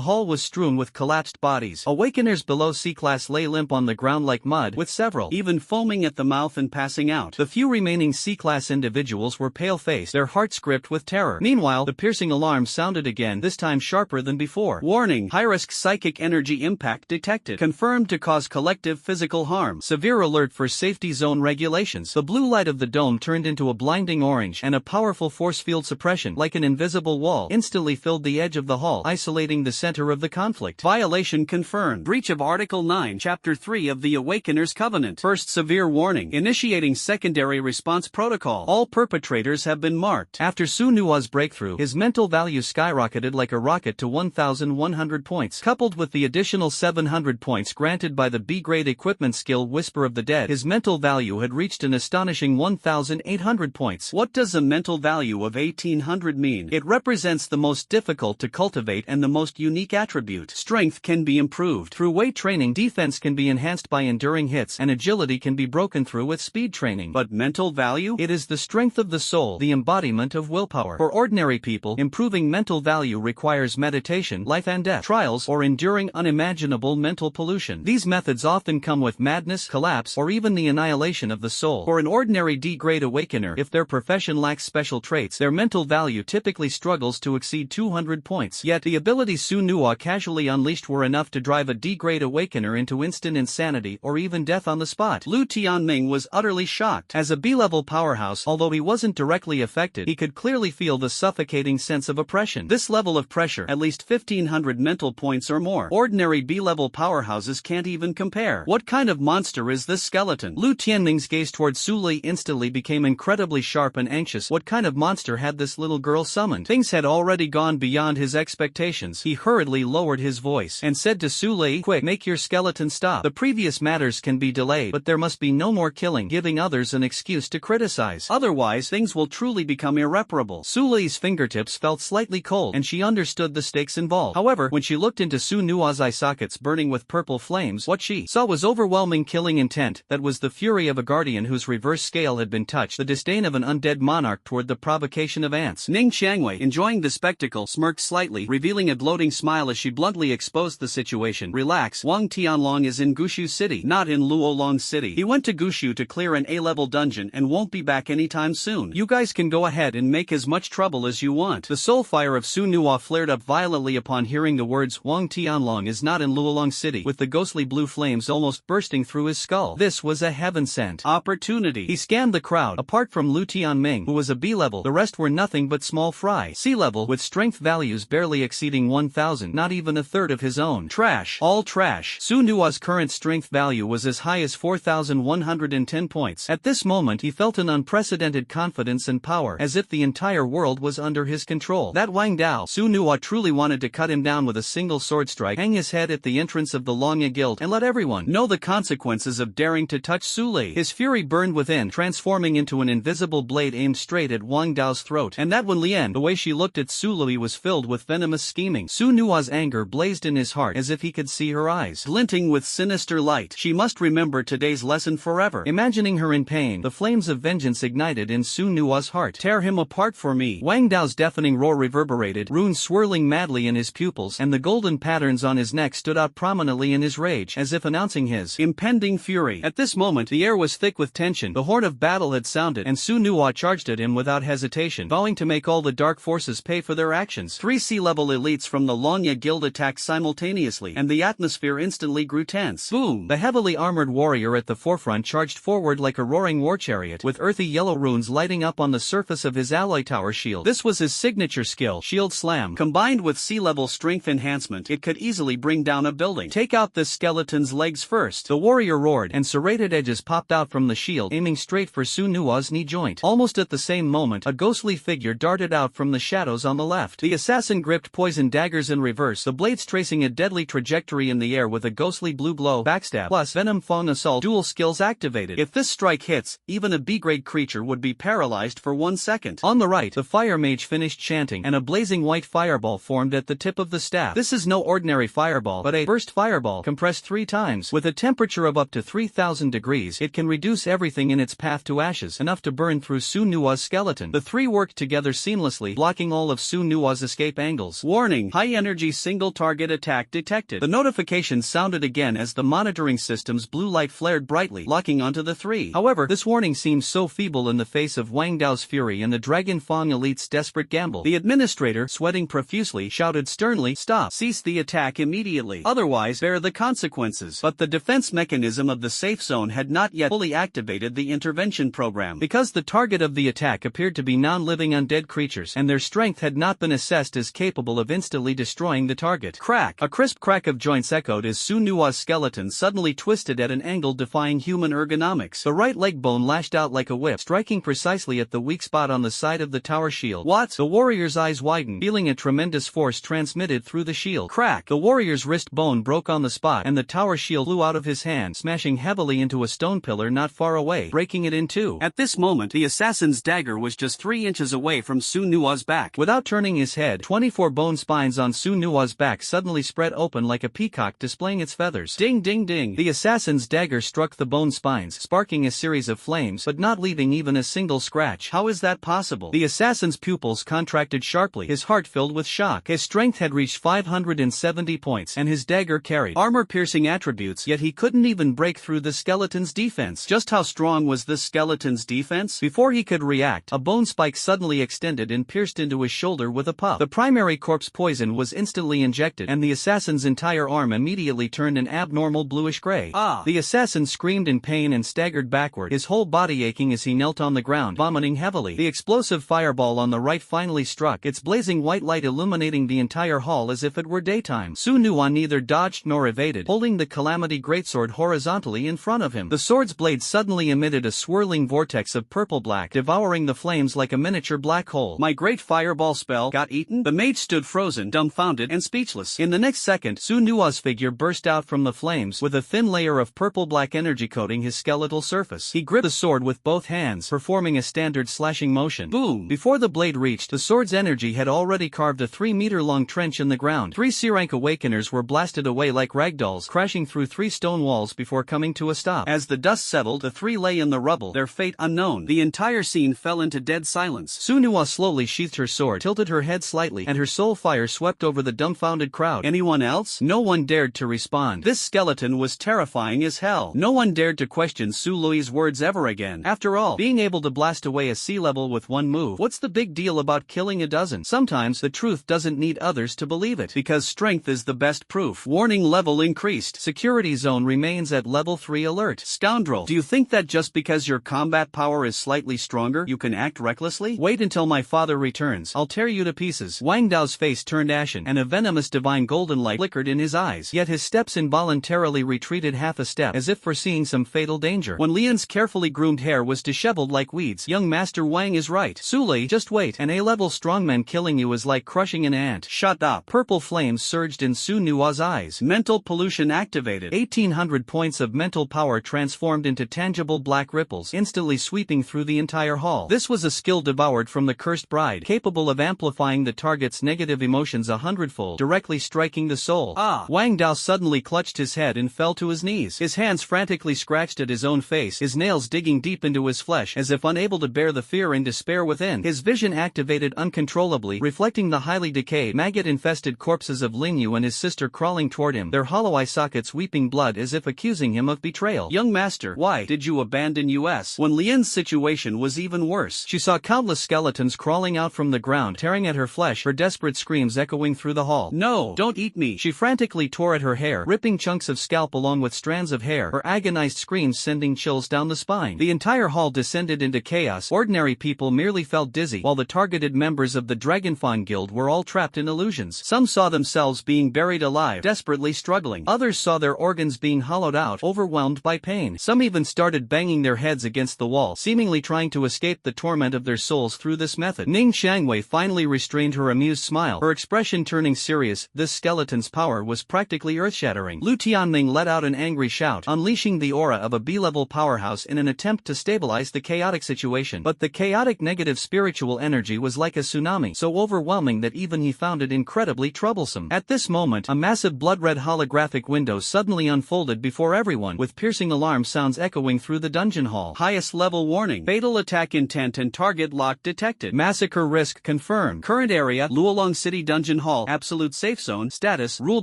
hall was strewn with collapsed bodies. Awakeners below C-class lay limp on the ground like mud, with several even foaming at the mouth and passing out. The few remaining C-class individuals were pale-faced, their hearts gripped with terror. Meanwhile, the piercing alarm sounded again, this time sharper than before. Warning: high-risk psychic energy impact detected. Confirmed to cause collective physical harm. Severe alert for safety zone regulations. The blue light of the dome turned into a blinding orange, and a powerful force field suppression, like an invisible wall, instantly filled the edge of the hall, isolating the center of the conflict. Violation confirmed. Breach of Article 9, Chapter 3 of the Awakener's Covenant. First severe warning. Initiating secondary response protocol. All perpetrators have been marked. After Su Nua's breakthrough, his mental value skyrocketed like a rocket to 1,100 points. Coupled with the additional 700 points granted by the B-grade equipment skill Whisper of the Dead, his mental value had reached an astonishing 1,800 points. What does a mental value of 1,800 mean? It represents the most difficult to cultivate and the most unique attribute. Strength can be improved through weight training, defense can be enhanced by enduring hits, and agility can be broken through with speed training. But mental value? It is the strength of the soul, the embodiment of willpower. For ordinary people, improving mental value requires meditation, life and death, trials, or enduring unimaginable mental pollution. These methods often come with madness, collapse, or even the annihilation of the soul. For an ordinary D-grade awakener, if their profession lacks special traits, their mental value typically struggles to exceed 200 points. Yet, the abilities Su Nua casually unleashed were enough to drive a D-grade awakener into instant insanity or even death on the spot. Lu Tianming was utterly shocked. As a B-level powerhouse, although he wasn't directly affected, he could clearly feel the suffocating sense of oppression. This level of pressure, at least 1,500 mental points or more. Ordinary B-level powerhouses can't even compare. What kind of monster is this skeleton? Lu Tianming's gaze towards Su Lei instantly became incredibly sharp and anxious. What kind of monster had this little girl summoned? Things had already gone beyond his expectations. He hurriedly lowered his voice and said to Su Lei, "Quick, make your skeleton stop. The previous matters can be delayed, but there must be no more killing, giving others an excuse to criticize. Otherwise, things will truly become irreparable." Su Lei's fingertips felt slightly cold, and she understood the stakes involved. However, when she looked into Su Nua's eye sockets burning with purple flames, what she saw was overwhelming killing intent. That was the fury of a guardian whose reverse scale had been touched, the disdain of an undead monarch toward the provocation of ants. Ning Qiangwei, enjoying the spectacle, smirked slightly, revealing a gloating smile as she bluntly exposed the situation. "Relax, Wang Tianlong is in Gushu City, not in Luolong City. He went to Gushu to clear an A-level dungeon and won't be back anytime soon. You guys can go ahead and make as much trouble as you want." The soul fire of Su Nua flared up violently upon hearing the words "Wang Tianlong is not in Luolong City," with the ghostly blue flames almost bursting through his skull. This was a heaven-sent opportunity. He scanned the crowd. Apart from Lu Tianming, who was a B-level, the rest were nothing but small fry. C-level, with strength values barely exceeding exceeding 1,000, not even a third of his own. Trash. All trash. Su Nua's current strength value was as high as 4,110 points. At this moment he felt an unprecedented confidence and power, as if the entire world was under his control. That Wang Dao, Su Nua truly wanted to cut him down with a single sword strike, hang his head at the entrance of the Longya Guild, and let everyone know the consequences of daring to touch Su Li. His fury burned within, transforming into an invisible blade aimed straight at Wang Dao's throat. And that when Lien, the way she looked at Su Li was filled with venomous scheming. Su Nua's anger blazed in his heart as if he could see her eyes glinting with sinister light. She must remember today's lesson forever. Imagining her in pain, the flames of vengeance ignited in Su Nua's heart. Tear him apart for me. Wang Dao's deafening roar reverberated, runes swirling madly in his pupils, and the golden patterns on his neck stood out prominently in his rage, as if announcing his impending fury. At this moment the air was thick with tension. The horn of battle had sounded, and Su Nua charged at him without hesitation, vowing to make all the dark forces pay for their actions. 3 sea-level elites from the Longya Guild attacked simultaneously, and the atmosphere instantly grew tense. Boom! The heavily armored warrior at the forefront charged forward like a roaring war chariot, with earthy yellow runes lighting up on the surface of his alloy tower shield. This was his signature skill, Shield Slam. Combined with sea-level strength enhancement, it could easily bring down a building. Take out this skeleton's legs first. The warrior roared, and serrated edges popped out from the shield, aiming straight for Su Nua's knee joint. Almost at the same moment, a ghostly figure darted out from the shadows on the left. The assassin gripped poison daggers in reverse, the blades tracing a deadly trajectory in the air with a ghostly blue glow, backstab plus venom fang assault dual skills activated. If this strike hits, even a B-grade creature would be paralyzed for 1 second. On the right, the fire mage finished chanting, and a blazing white fireball formed at the tip of the staff. This is no ordinary fireball, but a burst fireball compressed 3 times. With a temperature of up to 3,000 degrees, it can reduce everything in its path to ashes, enough to burn through Su Nua's skeleton. The 3 worked together seamlessly, blocking all of Su Nua's escape angles. Warning: high-energy single-target attack detected. The notification sounded again as the monitoring system's blue light flared brightly, locking onto the 3. However, this warning seemed so feeble in the face of Wang Dao's fury and the Dragon Fang elite's desperate gamble. The administrator, sweating profusely, shouted sternly, "Stop! Cease the attack immediately. Otherwise, bear the consequences." But the defense mechanism of the safe zone had not yet fully activated the intervention program. Because the target of the attack appeared to be non-living undead creatures, and their strength had not been assessed as capable of instantly destroying the target. Crack! A crisp crack of joints echoed as Su Nua's skeleton suddenly twisted at an angle defying human ergonomics. The right leg bone lashed out like a whip, striking precisely at the weak spot on the side of the tower shield. What? The warrior's eyes widened, feeling a tremendous force transmitted through the shield. Crack! The warrior's wrist bone broke on the spot, and the tower shield flew out of his hand, smashing heavily into a stone pillar not far away, breaking it in two. At this moment, the assassin's dagger was just 3 inches away from Su Nua's back. Without turning his head, 24 bone spines on Su Nua's back suddenly spread open like a peacock displaying its feathers. Ding ding ding! The assassin's dagger struck the bone spines, sparking a series of flames, but not leaving even a single scratch. How is that possible? The assassin's pupils contracted sharply, his heart filled with shock. His strength had reached 570 points, and his dagger carried armor-piercing attributes, yet he couldn't even break through the skeleton's defense. Just how strong was this skeleton's defense? Before he could react, a bone spike suddenly extended and pierced into his shoulder with a puff. The primary corpse poison was instantly injected, and the assassin's entire arm immediately turned an abnormal bluish-gray. The assassin screamed in pain and staggered backward, his whole body aching as he knelt on the ground, vomiting heavily. The explosive fireball on the right finally struck, its blazing white light illuminating the entire hall as if it were daytime. Su Nua neither dodged nor evaded, holding the Calamity Greatsword horizontally in front of him. The sword's blade suddenly emitted a swirling vortex of purple-black, devouring the flames like a miniature black hole. My great fireball spell got eaten? The mage stood frozen, dumbfounded, and speechless. In the next second, Su Nua's figure burst out from the flames, with a thin layer of purple-black energy coating his skeletal surface. He gripped the sword with both hands, performing a standard slashing motion. Boom! Before the blade reached, the sword's energy had already carved a 3-meter-long trench in the ground. 3 C-rank awakeners were blasted away like ragdolls, crashing through 3 stone walls before coming to a stop. As the dust settled, the 3 lay in the rubble, their fate unknown. The entire scene fell into dead silence. Su Nua slowly sheathed her sword, tilted her head slightly, and her soul fire swept over the dumbfounded crowd. Anyone else? No one dared to respond. This skeleton was terrifying as hell. No one dared to question Su Lui's words ever again. After all, being able to blast away a sea level with one move, what's the big deal about killing a dozen? Sometimes the truth doesn't need others to believe it, because strength is the best proof. Warning level increased. Security zone remains at level 3 alert. Scoundrel, do you think that just because your combat power is slightly stronger, you can act recklessly? Wait until my father returns. I'll tear you to pieces. Wang Dao's face face turned ashen, and a venomous divine golden light flickered in his eyes. Yet his steps involuntarily retreated half a step, as if foreseeing some fatal danger. When Lian's carefully groomed hair was disheveled like weeds, young Master Wang is right. Suli, just wait. An A-level strongman killing you is like crushing an ant. Shut up. Purple flames surged in Su Nua's eyes. Mental pollution activated. 1800 points of mental power transformed into tangible black ripples, instantly sweeping through the entire hall. This was a skill devoured from the cursed bride, capable of amplifying the target's negative emotions 100-fold, directly striking the soul. Wang Dao suddenly clutched his head and fell to his knees. His hands frantically scratched at his own face, his nails digging deep into his flesh, as if unable to bear the fear and despair within. His vision activated uncontrollably, reflecting the highly decayed, maggot-infested corpses of Lin Yu and his sister crawling toward him, their hollow eye sockets weeping blood as if accusing him of betrayal. Young master, why did you abandon us? When Lian's situation was even worse, she saw countless skeletons crawling out from the ground, tearing at her flesh, her desperate screams echoing through the hall. No, don't eat me. She frantically tore at her hair, ripping chunks of scalp along with strands of hair, her agonized screams sending chills down the spine. The entire hall descended into chaos. Ordinary people merely felt dizzy, while the targeted members of the Dragonfawn Guild were all trapped in illusions. Some saw themselves being buried alive, desperately struggling. Others saw their organs being hollowed out, overwhelmed by pain. Some even started banging their heads against the wall, seemingly trying to escape the torment of their souls through this method. Ning Xiangwei finally restrained her amused smile, her expression turning serious. This skeleton's power was practically earth-shattering. Lu Tianming let out an angry shout, unleashing the aura of a B-level powerhouse in an attempt to stabilize the chaotic situation. But the chaotic negative spiritual energy was like a tsunami, so overwhelming that even he found it incredibly troublesome. At this moment, a massive blood-red holographic window suddenly unfolded before everyone, with piercing alarm sounds echoing through the dungeon hall. Highest level warning. Fatal attack intent and target lock detected. Massacre risk confirmed. Current area, Luolong City Dungeon Hall. Absolute safe zone. Status, rule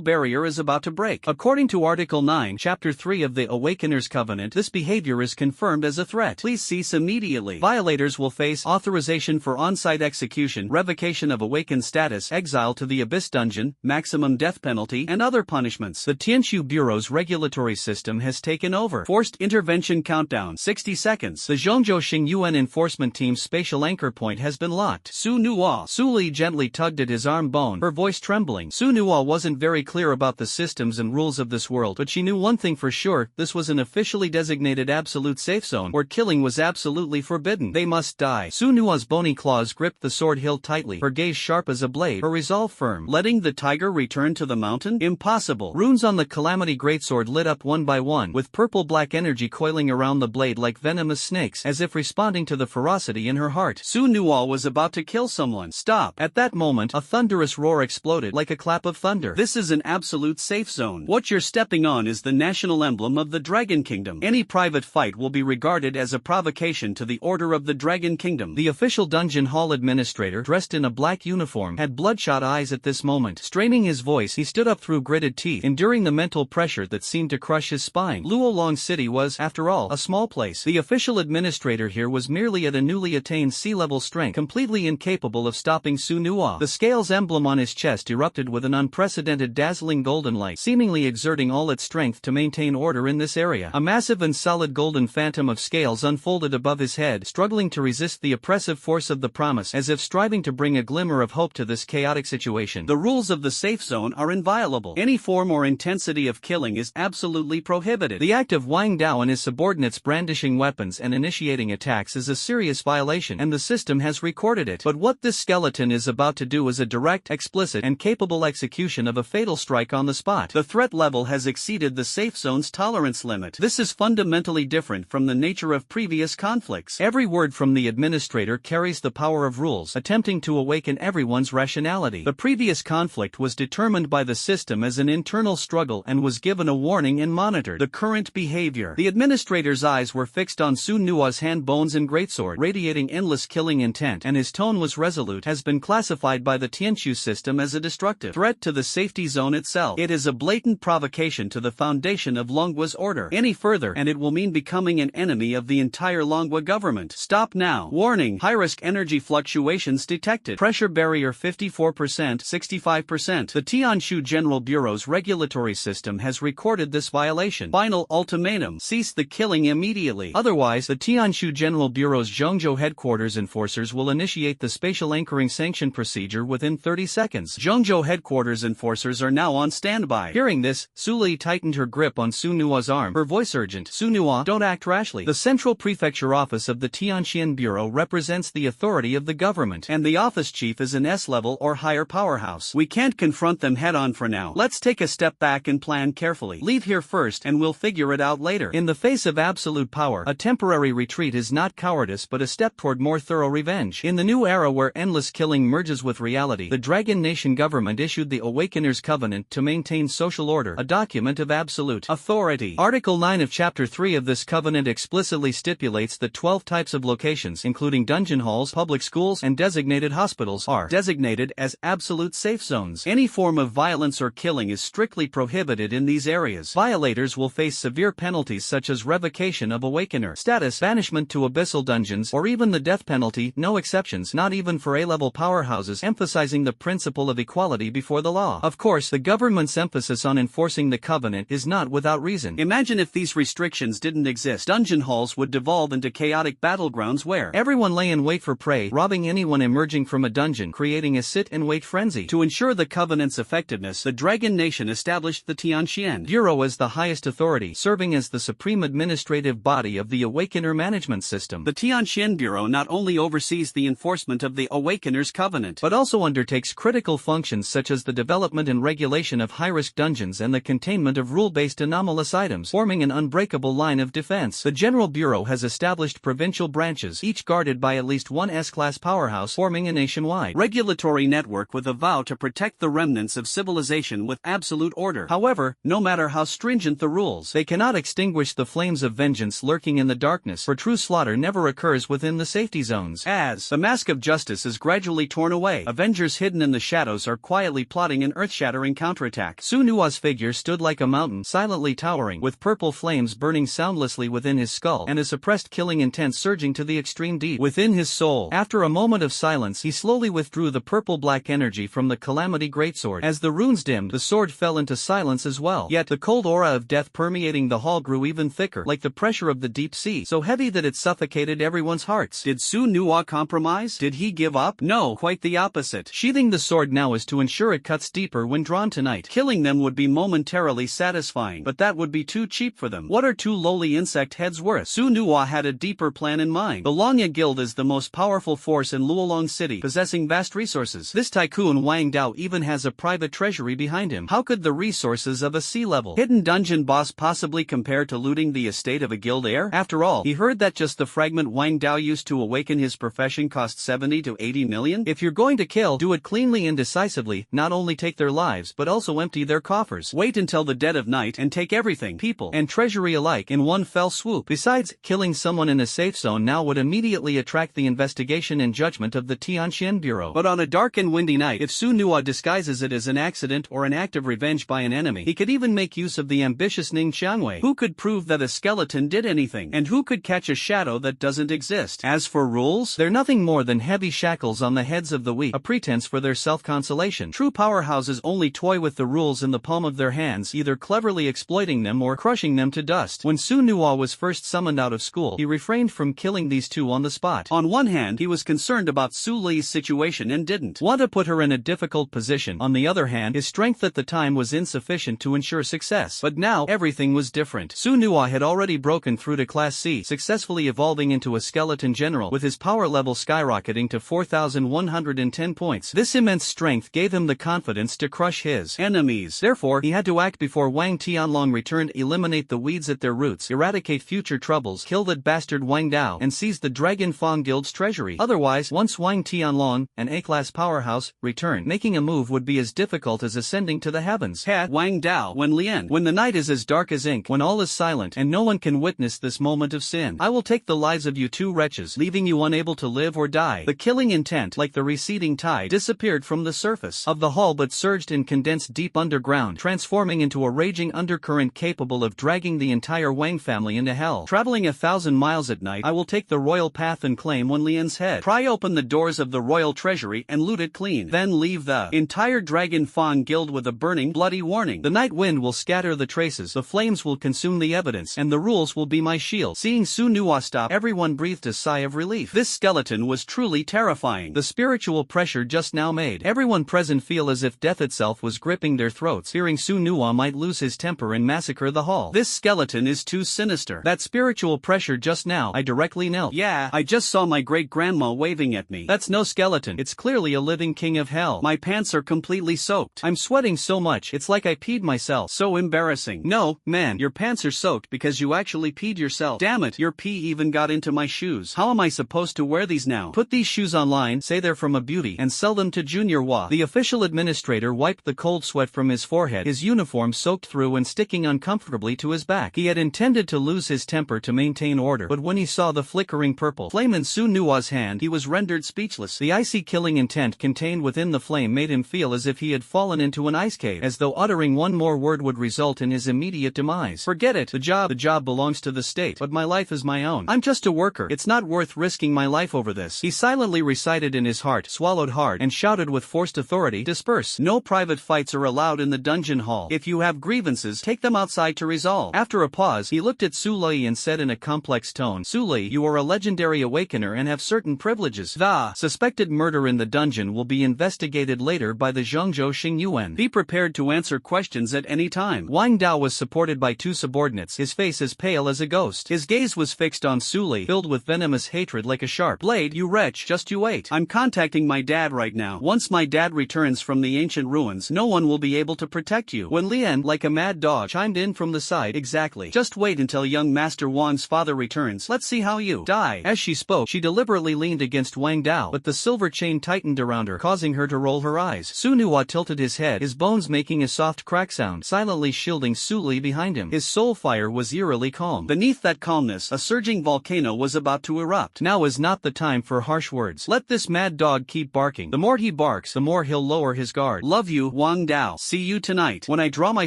barrier is about to break. According to Article 9, Chapter 3 of the Awakener's Covenant, this behavior is confirmed as a threat. Please cease immediately. Violators will face authorization for on-site execution, revocation of awakened status, exile to the Abyss Dungeon, maximum death penalty, and other punishments. The Tianshu Bureau's regulatory system has taken over. Forced intervention countdown, 60 seconds. The Zhongzhou Xingyuan enforcement team's spatial anchor point has been locked. Su Nuo. Su Li gently tugged at his arm bone, her voice trembling. Su Nuo wasn't very clear about the systems and rules of this world, but she knew one thing for sure: this was an officially designated absolute safe zone, where killing was absolutely forbidden. They must die. Su Nuo's bony claws gripped the sword hilt tightly, her gaze sharp as a blade, her resolve firm. Letting the tiger return to the mountain? Impossible. Runes on the Calamity Greatsword lit up one by one, with purple-black energy coiling around the blade like venomous snakes, as if responding to the ferocity in her heart. Su Nuo was about to kill someone. Stop. At that moment, a thunderous roar exploded like a clap of thunder. This is an absolute safe zone. What you're stepping on is the national emblem of the Dragon Kingdom. Any private fight will be regarded as a provocation to the Order of the Dragon Kingdom. The official dungeon hall administrator, dressed in a black uniform, had bloodshot eyes at this moment. Straining his voice, he stood up through gritted teeth, enduring the mental pressure that seemed to crush his spine. Luolong City was, after all, a small place. The official administrator here was merely at a newly attained sea-level strength, completely incapable of stopping Su Nuo. The scales emblem on his chest erupted with an unprecedented dazzling golden light, seemingly exerting all its strength to maintain order in this area. A massive and solid golden phantom of scales unfolded above his head, struggling to resist the oppressive force of the promise, as if striving to bring a glimmer of hope to this chaotic situation. The rules of the safe zone are inviolable. Any form or intensity of killing is absolutely prohibited. The act of Wang Dao and his subordinates brandishing weapons and initiating attacks is a serious violation, and the system has recorded it. But what this skeleton is about to do is a direct, explicit, and capable execution of a fatal strike on the spot. The threat level has exceeded the safe zone's tolerance limit. This is fundamentally different from the nature of previous conflicts. Every word from the administrator carries the power of rules, attempting to awaken everyone's rationality. The previous conflict was determined by the system as an internal struggle and was given a warning and monitored. The current behavior. The administrator's eyes were fixed on Su Nuo's hand bones and greatsword, radiating endless killing intent, and his tone was resolute. Has been classified by the Tianshu system as a destructive threat to the safety zone itself. It is a blatant provocation to the foundation of Longgua's order. Any further, and it will mean becoming an enemy of the entire Longhua government. Stop now. Warning. High-risk energy fluctuations detected. Pressure barrier 54%, 65%. The Tianshu General Bureau's regulatory system has recorded this violation. Final ultimatum. Cease the killing immediately. Otherwise, the Tianshu General Bureau's Zhongzhou headquarters enforcers will initiate the spatial anchoring sanction procedure within 30 seconds. Zhongzhou headquarters enforcers are now on standby. Hearing this, Su Li tightened her grip on Su Nua's arm, her voice urgent. Su Nua, don't act rashly. The Central Prefecture Office of the Tianqian Bureau represents the authority of the government, and the office chief is an S-level or higher powerhouse. We can't confront them head-on for now. Let's take a step back and plan carefully. Leave here first and we'll figure it out later. In the face of absolute power, a temporary retreat is not cowardice but a step toward more thorough revenge. In the new era where endless killing merges with reality, the Dragon Nation government issued the Awakener's Covenant to maintain social order, a document of absolute authority. Article 9 of Chapter 3 of this covenant explicitly stipulates that 12 types of locations, including dungeon halls, public schools, and designated hospitals, are designated as absolute safe zones. Any form of violence or killing is strictly prohibited in these areas. Violators will face severe penalties such as revocation of Awakener status, banishment to abyssal dungeons, or even the death penalty, no exceptions, not even for A-level powerhouses, emphasizing the principle of equality before the law. Of course, the government's emphasis on enforcing the covenant is not without reason. Imagine if these restrictions didn't exist. Dungeon halls would devolve into chaotic battlegrounds where everyone lay in wait for prey, robbing anyone emerging from a dungeon, creating a sit-and-wait frenzy. To ensure the covenant's effectiveness, the Dragon Nation established the Tianqian Bureau as the highest authority, serving as the supreme administrative body of the Awakener management system. The Tianqian Bureau not only oversees the enforcement of the Awakener's Covenant, but also undertakes critical functions such as the development and regulation of high-risk dungeons and the containment of rule-based anomalous items, forming an unbreakable line of defense. The General Bureau has established provincial branches, each guarded by at least one S-class powerhouse, forming a nationwide regulatory network with a vow to protect the remnants of civilization with absolute order. However, no matter how stringent the rules, they cannot extinguish the flames of vengeance lurking in the darkness, for true slaughter never occurs within the safety zones. As the mask of justice is gradually torn away, Avengers hidden in the shadows are quietly plotting an earth-shattering counterattack. Su Nua's figure stood like a mountain, silently towering, with purple flames burning soundlessly within his skull, and a suppressed killing intent surging to the extreme deep within his soul. After a moment of silence, he slowly withdrew the purple-black energy from the Calamity Greatsword. As the runes dimmed, the sword fell into silence as well. Yet the cold aura of death permeating the hall grew even thicker, like the pressure of the deep sea, so heavy that it suffocated everyone's hearts. Did Su Nua compromise? Did he give up? No, quite the opposite. Sheathing the sword now is to ensure it cuts deeper when drawn tonight. Killing them would be momentarily satisfying, but that would be too cheap for them. What are two lowly insect heads worth? Su Nua had a deeper plan in mind. The Longya Guild is the most powerful force in Luolong City, possessing vast resources. This tycoon Wang Dao even has a private treasury behind him. How could the resources of a C-level hidden dungeon boss possibly compare to looting the estate of a guild heir? After all, he heard that just the fragment Wang Dao used to awaken his profession cost 70 to 80 million? If you're going to kill, do it cleanly and decisively, not only take their lives but also empty their coffers. Wait until the dead of night and take everything, people and treasury alike, in one fell swoop. Besides, killing someone in a safe zone now would immediately attract the investigation and judgment of the Tianqian Bureau. But on a dark and windy night, if Su Nua disguises it as an accident or an act of revenge by an enemy, he could even make use of the ambitious Ning Xiangwei. Who could prove that a skeleton did anything? And who could catch a shadow that doesn't exist? As for rules, they're nothing more than heavy shackles on the heads of the weak, a pretense for their self-consolation. True powerhouses only toy with the rules in the palm of their hands, either cleverly exploiting them or crushing them to dust. When Su Nua was first summoned out of school, he refrained from killing these two on the spot. On one hand, he was concerned about Su Li's situation and didn't want to put her in a difficult position. On the other hand, his strength at the time was insufficient to ensure success. But now, everything was different. Su Nua had already broken through to Class C, successfully evolving into a skeleton general, with his power level skyrocketing to 4,110 points. This immense strength gave him the confidence to crush his enemies. Therefore, he had to act before Wang Tianlong returned, eliminate the weeds at their roots, eradicate future troubles, kill that bastard Wang Dao, and seize the Dragon Fang Guild's treasury. Otherwise, once Wang Tianlong, an A-class powerhouse, returned, making a move would be as difficult as ascending to the heavens. Wang Dao, when the night is as dark as ink, when all is silent, and no one can witness this moment of sin, I will take the lives of you two wretches, leaving you unable to live or die. The killing intent, like the receding tide, disappeared from the surface of the hall but surged and condensed deep underground, transforming into a raging undercurrent capable of dragging the entire Wang family into hell. Traveling 1,000 miles at night, I will take the royal path and claim Wen Lian's head. Pry open the doors of the royal treasury and loot it clean. Then leave the entire Dragon Fang Guild with a burning, bloody warning. The night wind will scatter the traces, the flames will consume the evidence, and the rules will be my shield. Seeing Su Nua stop, everyone breathed a sigh of relief. This skeleton was truly terrifying. The spiritual pressure just now made. Everyone present feel as if death itself was gripping their throats, fearing Su Nuwa might lose his temper and massacre the hall. This skeleton is too sinister. That spiritual pressure just now, I directly knelt. Yeah, I just saw my great-grandma waving at me. That's no skeleton, it's clearly a living king of hell. My pants are completely soaked. I'm sweating so much, it's like I peed myself. So embarrassing. No, man, your pants are soaked because you actually peed yourself. Damn it, your pee even got into my shoes. How am I supposed to wear these now? Put these shoes online, say they're from a beauty, and sell them to Junior Wa. The official administrator wiped the cold sweat from his forehead, his uniform soaked through and sticking uncomfortably to his back. He had intended to lose his temper to maintain order, but when he saw the flickering purple flame in Su Nuwa's hand, he was rendered speechless. The icy killing intent contained within the flame made him feel as if he had fallen into an ice cave, as though uttering one more word would result in his immediate demise. Forget it, the job belongs to the state, but my life is my own. I'm just a worker, it's not worth risking my life over this. He silently recited in his heart, swallowed hard, and shouted with forced authority, disperse. No private fights are allowed in the dungeon hall. If you have grievances, take them outside to resolve. After a pause, he looked at Su Lei and said in a complex tone, Su Lei, you are a legendary awakener and have certain privileges. The suspected murder in the dungeon will be investigated later by the Zhongzhou Xingyuan. Be prepared to answer questions at any time. Wang Dao was supported by two subordinates, his face as pale as a ghost. His gaze was fixed on Su Lei, filled with venomous hatred like a sharp blade. You wretch, just you wait. I'm contacting my dad right now. Once my dad returns from the ancient ruins, no one will be able to protect you. When Lian, like a mad dog, chimed in from the side, exactly. Just wait until young Master Wang's father returns. Let's see how you die. As she spoke, she deliberately leaned against Wang Dao, but the silver chain tightened around her, causing her to roll her eyes. Su Nuwa tilted his head, his bones making a soft crack sound, silently shielding Su Lei behind him. His soul fire was eerily calm. Beneath that calmness, a surging volcano was about to erupt. Now is not the time for harsh words. Let this mad dog keep barking. The more he barks, the more he'll lower his guard. Love you, Wang Dao. See you tonight. When I draw my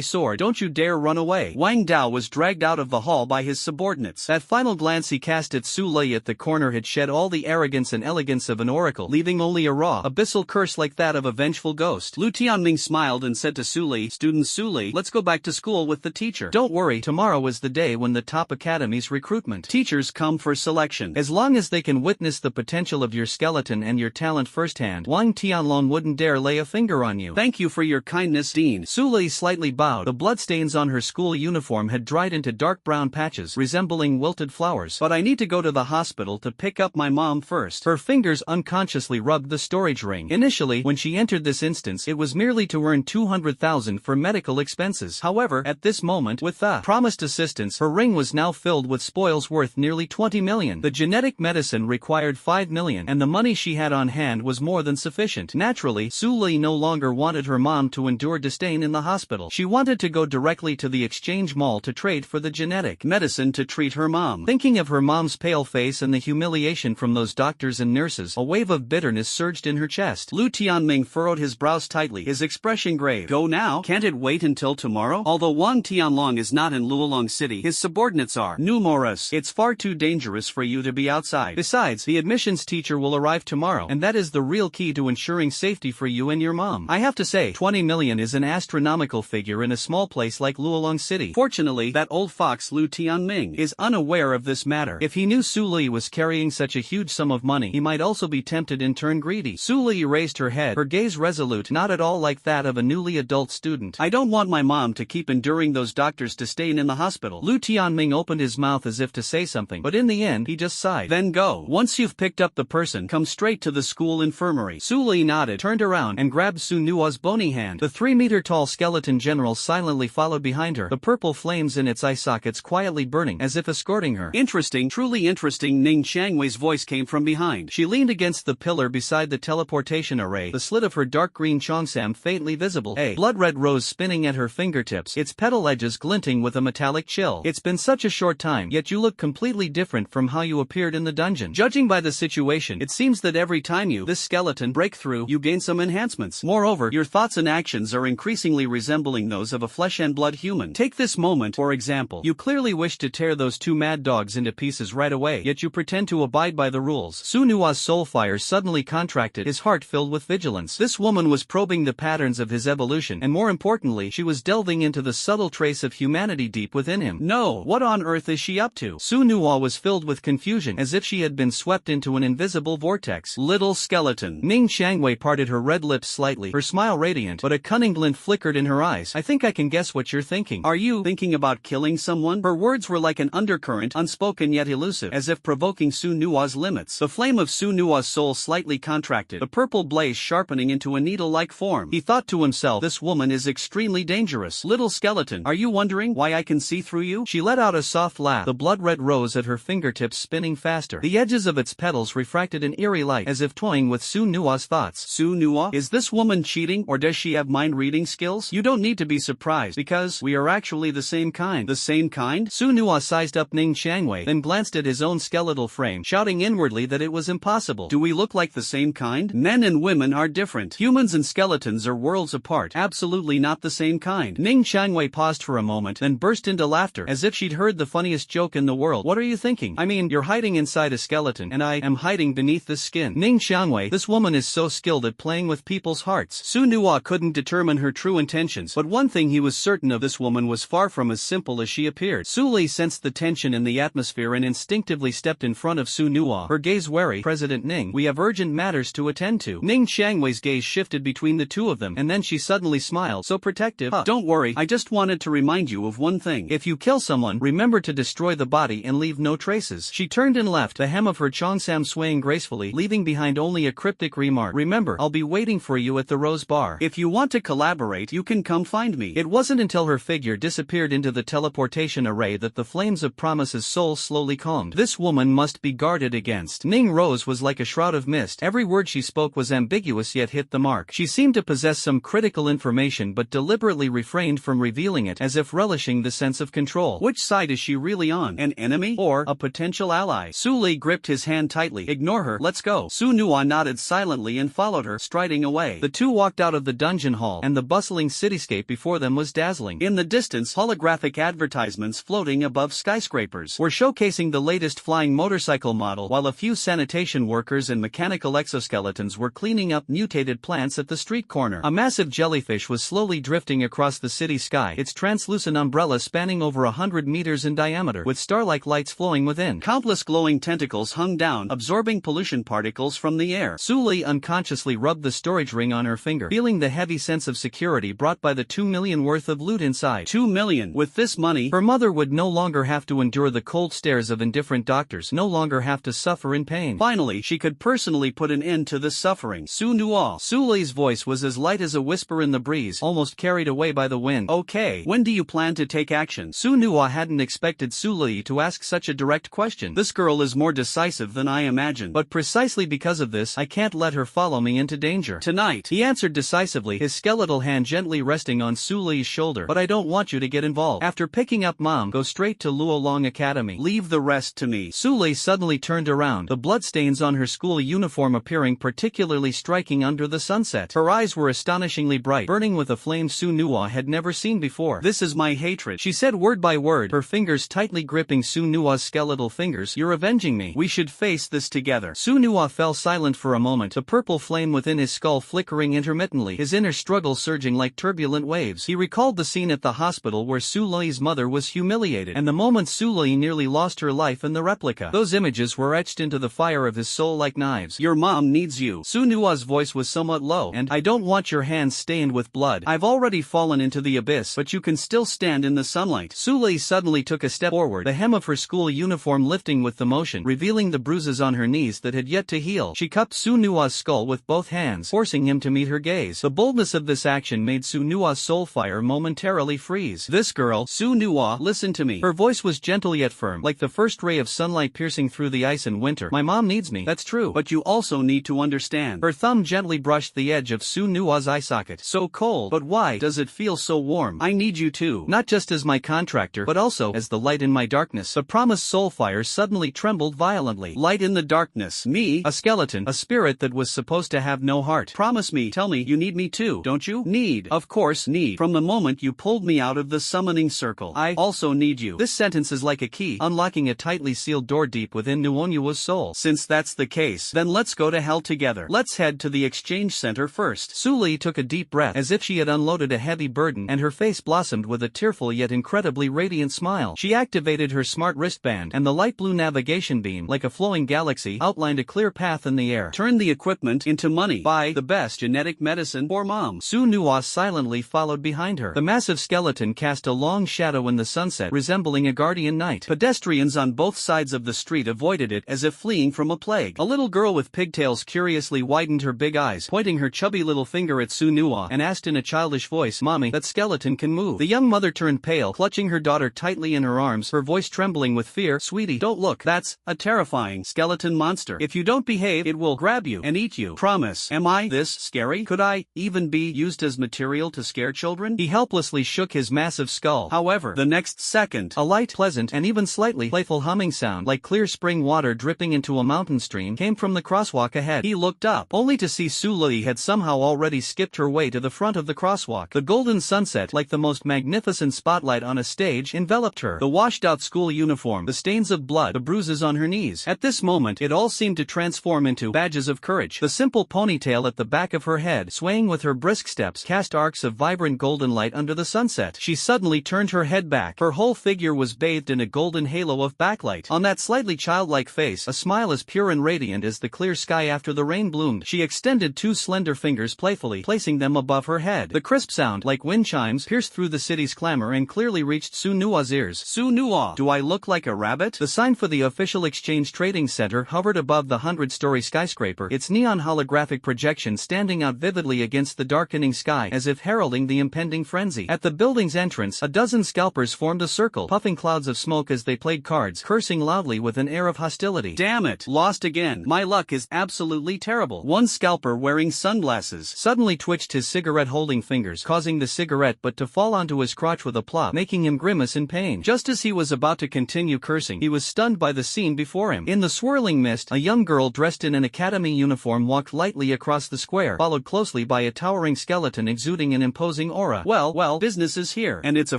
sword, don't you dare run away. Wang Dao was dragged out of the hall by his subordinates. That final glance he cast at Su Lei at the corner had shed all the arrogance and elegance of an oracle, leaving only a raw, abyssal curse like that of a vengeful ghost. Lu Tianming smiled and said to Su Lei, Student Su Lei, let's go back to school with the teacher. Don't worry, tomorrow is the day when the top academies recruitment. Teachers come for selection. As long as they can witness the potential of your skeleton and your talent firsthand, Wang Tianlong wouldn't dare lay a finger on you. Thank you for your kindness, Dean. Su Lei slightly bowed. The bloodstains on her school uniform had dried into dark brown patches, resembling wilted flowers. But I need to go to the hospital to pick up my mom first. Her fingers unconsciously rubbed the storage ring. Initially, when she entered this instance, it was merely to earn 200,000 for medical expenses. However, at this moment, with the promised assistance, her ring was now filled with spoils worth nearly 20 million. The genetic medicine required 5 million, and the money she had on hand was more than sufficient. Naturally, Su Lei no longer wanted her mom to endure disdain in the hospital. She wanted to go directly to the exchange mall to trade for the genetic medicine to treat her mom. Thinking of her mom's pale face and the humiliation from those doctors and nurses, a wave of bitterness surged in her chest. Lu Tianming furrowed his brows tightly, his expression grave. Go now? Can't it wait until tomorrow? Although Wang Tianlong is not in Luolong City, his subordinates are numerous. It's far too dangerous for you to be outside. Besides, the admissions teacher will arrive tomorrow, and that is the real key to ensuring safety for you and your mom. I have to say, 20 million is an astronomical figure in a small place like Luolong City. Fortunately, that old fox Lu Tianming is unaware of this matter. If he knew Su Lei was carrying such a huge sum of money, he might also be tempted and turn greedy. Su Lei raised her head, her gaze resolute, not at all like that of a newly adult student. I don't want my mom to keep enduring those doctors disdain in the hospital. Lu Tianming opened his mouth as if to say something, but in the end, he just sighed. Then go. Once you've picked up the person, come straight to the school infirmary. Su Lei nodded, turned around, and grabbed Su Nuwa's bony hand. The 3-meter-tall skeleton general silently followed behind her, the purple flames in its eye sockets quietly burning, as if escorting her. Interesting, truly interesting. Ning Xiangwei's voice came from behind. She leaned against the pillar beside the teleportation array, the slit of her dark green cheongsam faintly visible. A blood-red rose spinning at her fingertips, its petal edges glinting with a metallic chill. It's been such a short time, yet you look completely different from how you appeared in the dungeon. Judging by the situation, it seems that every time this skeleton break through, you gain some enhancements. Moreover, your thoughts and actions are increasingly resembling those of a flesh and blood human. Take this moment, for example. You clearly wish to tear those two mad dogs into pieces right away, yet you pretend to abide by the rules. Su Nuwa's soul fire suddenly contracted, his heart filled with vigilance. This woman was probing the patterns of his evolution, and more importantly, she was delving into the subtle trace of humanity deep within him. No, what on earth is she up to? Su Nuwa was filled with confusion, as if she had been swept into an invisible vortex. Little skeleton. Ning Xiangwei parted her red lips slightly, her smile radiant, but a cunning glint flickered in her eyes. I think I can guess what you're thinking. Are you thinking about killing someone? Her words were like an undercurrent, unspoken yet elusive, as if provoking Su Nua's limits. The flame of Su Nua's soul slightly contracted, the purple blaze sharpening into a needle-like form. He thought to himself, this woman is extremely dangerous. Little skeleton, are you wondering why I can see through you? She let out a soft laugh, the blood-red rose at her fingertips spinning faster. The edges of its petals refracted an eerie light, as if toying with Su Nua's thoughts. Su Nua? Is this woman cheating, or does she have mind-reading skills? You don't need to be surprised, because we are actually the same kind. The same kind? Su Nua sized up Ning Xiangwei, then glanced at his own skeletal frame, shouting inwardly that it was impossible. Do we look like the same kind? Men and women are different. Humans and skeletons are worlds apart. Absolutely not the same kind. Ning Xiangwei paused for a moment, then burst into laughter, as if she'd heard the funniest joke in the world. What are you thinking? I mean, you're hiding inside a skeleton, and I am hiding beneath this skin. Ning Xiangwei, this woman is so skilled at playing with people's hearts. Su Nua couldn't determine her true intentions, but one thing he was certain of, this woman was far from as simple as she appeared. Su Li sensed the tension in the atmosphere and instinctively stepped in front of Su Nua, her gaze wary. President Ning, we have urgent matters to attend to. Ning Xiangwei's gaze shifted between the two of them, and then she suddenly smiled, so protective. Don't worry, I just wanted to remind you of one thing. If you kill someone, remember to destroy the body and leave no traces. She turned and left, the hem of her cheongsam swaying gracefully, leaving behind only a cryptic remark. Remember, I'll be waiting for you at the Rose Bar. If you want to collaborate, you can come find me. It wasn't until her figure disappeared into the teleportation array that the flames of Promise's soul slowly calmed. This woman must be guarded against. Ning Rose was like a shroud of mist. Every word she spoke was ambiguous yet hit the mark. She seemed to possess some critical information but deliberately refrained from revealing it, as if relishing the sense of control. Which side is she really on? An enemy? Or a potential ally? Su Li gripped his hand tightly. Ignore her, let's go. Su Nua nodded silently and followed her, striding away. The two walked out of the dungeon hall, and the bustling cityscape before them was dazzling. In the distance, holographic advertisements floating above skyscrapers were showcasing the latest flying motorcycle model, while a few sanitation workers and mechanical exoskeletons were cleaning up mutated plants at the street corner. A massive jellyfish was slowly drifting across the city sky, its translucent umbrella spanning over 100 meters in diameter, with star-like lights flowing within. Countless glowing tentacles hung down, absorbing pollution particles from the air. Su Li unconsciously rubbed the storage ring on her finger, feeling the heavy sense of security brought by the 2 million worth of loot inside. 2 million. With this money, her mother would no longer have to endure the cold stares of indifferent doctors, no longer have to suffer in pain. Finally, she could personally put an end to this suffering. Su Nua. Su Li's voice was as light as a whisper in the breeze, almost carried away by the wind. Okay, when do you plan to take action? Su Nua hadn't expected Su Li to ask such a direct question. This girl is more decisive than I imagined, but precisely because of this, I can't let her follow me into danger. Tonight, he answered decisively, his skeletal hand gently resting on Su Li's shoulder. But I don't want you to get involved. After picking up Mom, go straight to Luolong Academy. Leave the rest to me. Su Li suddenly turned around, the bloodstains on her school uniform appearing particularly striking under the sunset. Her eyes were astonishingly bright, burning with a flame Su Nua had never seen before. This is my hatred, she said word by word, her fingers tightly gripping Su Nua's skeletal fingers. You're avenging me. We should face this together. Su Nua fell silent for a moment, the purple flame within his skull flickering intermittently, his inner struggle surging like turbulent waves. He recalled the scene at the hospital where Su Li's mother was humiliated, and the moment Su Li nearly lost her life in the replica. Those images were etched into the fire of his soul like knives. Your mom needs you. Su Nua's voice was somewhat low, and I don't want your hands stained with blood. I've already fallen into the abyss, but you can still stand in the sunlight. Su Li suddenly took a step forward, the hem of her school uniform lifting with the motion, revealing the bruises on her knees that had yet to heal. She cupped Su Nua's skull with both hands, forcing him to meet her gaze. The boldness of this action made Su Nua's soul fire momentarily freeze. This girl, Su Nua, listen to me. Her voice was gentle yet firm, like the first ray of sunlight piercing through the ice in winter. My mom needs me. That's true. But you also need to understand. Her thumb gently brushed the edge of Su Nua's eye socket. So cold. But why does it feel so warm? I need you too. Not just as my contractor, but also as the light in my darkness. The promised soul fire suddenly trembled violently. Light in the darkness. Me? A skeleton. A spirit that was supposed to have no heart. Promise me. Tell me you need me too, don't you? Need. Of course need. From the moment you pulled me out of the summoning circle, I also need you. This sentence is like a key, unlocking a tightly sealed door deep within Nuonyua's soul. Since that's the case, then let's go to hell together. Let's head to the exchange center first. Su Li took a deep breath, as if she had unloaded a heavy burden, and her face blossomed with a tearful yet incredibly radiant smile. She activated her smart wristband, and the light blue navigation beam, like a flowing galaxy, outlined a clear path in the air. Turn the equip equipment into money. Buy the best genetic medicine for mom. Su Nuwa silently followed behind her. The massive skeleton cast a long shadow in the sunset, resembling a guardian knight. Pedestrians on both sides of the street avoided it as if fleeing from a plague. A little girl with pigtails curiously widened her big eyes, pointing her chubby little finger at Su Nuwa, and asked in a childish voice, "Mommy, that skeleton can move." The young mother turned pale, clutching her daughter tightly in her arms, her voice trembling with fear. "Sweetie, don't look. That's a terrifying skeleton monster. If you don't behave, it will grab you and eat you. Promise." "Am I this scary? Could I even be used as material to scare children?" He helplessly shook his massive skull. However, the next second, a light, pleasant, and even slightly playful humming sound, like clear spring water dripping into a mountain stream, came from the crosswalk ahead. He looked up, only to see Su Lui had somehow already skipped her way to the front of the crosswalk. The golden sunset, like the most magnificent spotlight on a stage, enveloped her. The washed-out school uniform, the stains of blood, the bruises on her knees. At this moment, it all seemed to transform into badges of courage. The simple ponytail at the back of her head, swaying with her brisk steps, cast arcs of vibrant golden light under the sunset. She suddenly turned her head back. Her whole figure was bathed in a golden halo of backlight. On that slightly childlike face, a smile as pure and radiant as the clear sky after the rain bloomed. She extended two slender fingers playfully, placing them above her head. The crisp sound, like wind chimes, pierced through the city's clamor and clearly reached Su Nuwa's ears. "Su Nuwa, do I look like a rabbit?" The sign for the official exchange trading center hovered above the 100-story skyscraper, its neon holographic projection standing out vividly against the darkening sky as if heralding the impending frenzy. At the building's entrance, a dozen scalpers formed a circle, puffing clouds of smoke as they played cards, cursing loudly with an air of hostility. "Damn it, lost again. My luck is absolutely terrible." One scalper wearing sunglasses suddenly twitched his cigarette-holding fingers, causing the cigarette butt to fall onto his crotch with a plop, making him grimace in pain. Just as he was about to continue cursing, he was stunned by the scene before him. In the swirling mist, a young girl dressed in an academy uniform walked lightly across the square, followed closely by a towering skeleton exuding an imposing aura. Well, business is here. And it's a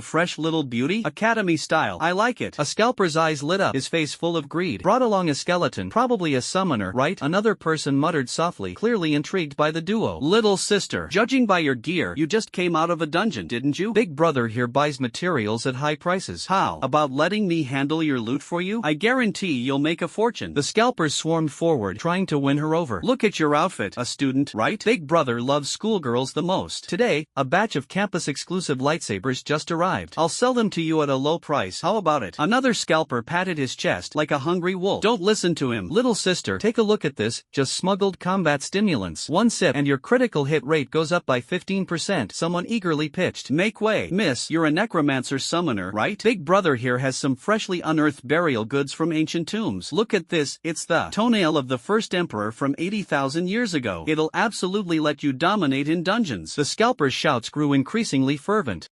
fresh little beauty? Academy style. I like it." A scalper's eyes lit up, his face full of greed. "Brought along a skeleton, probably a summoner, right?" Another person muttered softly, clearly intrigued by the duo. "Little sister, judging by your gear, you just came out of a dungeon, didn't you? Big brother here buys materials at high prices. How about letting me handle your loot for you? I guarantee you'll make a fortune." The scalpers swarmed forward, trying to win her over. "Look at your outfit, a student, right? Big brother loves schoolgirls the most. Today, a batch of campus-exclusive lightsabers just arrived. I'll sell them to you at a low price. How about it?" Another scalper patted his chest like a hungry wolf. "Don't listen to him. Little sister, take a look at this, just smuggled combat stimulants. One sip and your critical hit rate goes up by 15%. Someone eagerly pitched. "Make way. Miss, you're a necromancer summoner, right? Big brother here has some freshly unearthed burial goods from ancient tombs. Look at this, it's the toenail of the first emperor from 80,000 years ago. It'll absolutely let you dominate in dungeons." The scalper's shouts grew increasingly fervent.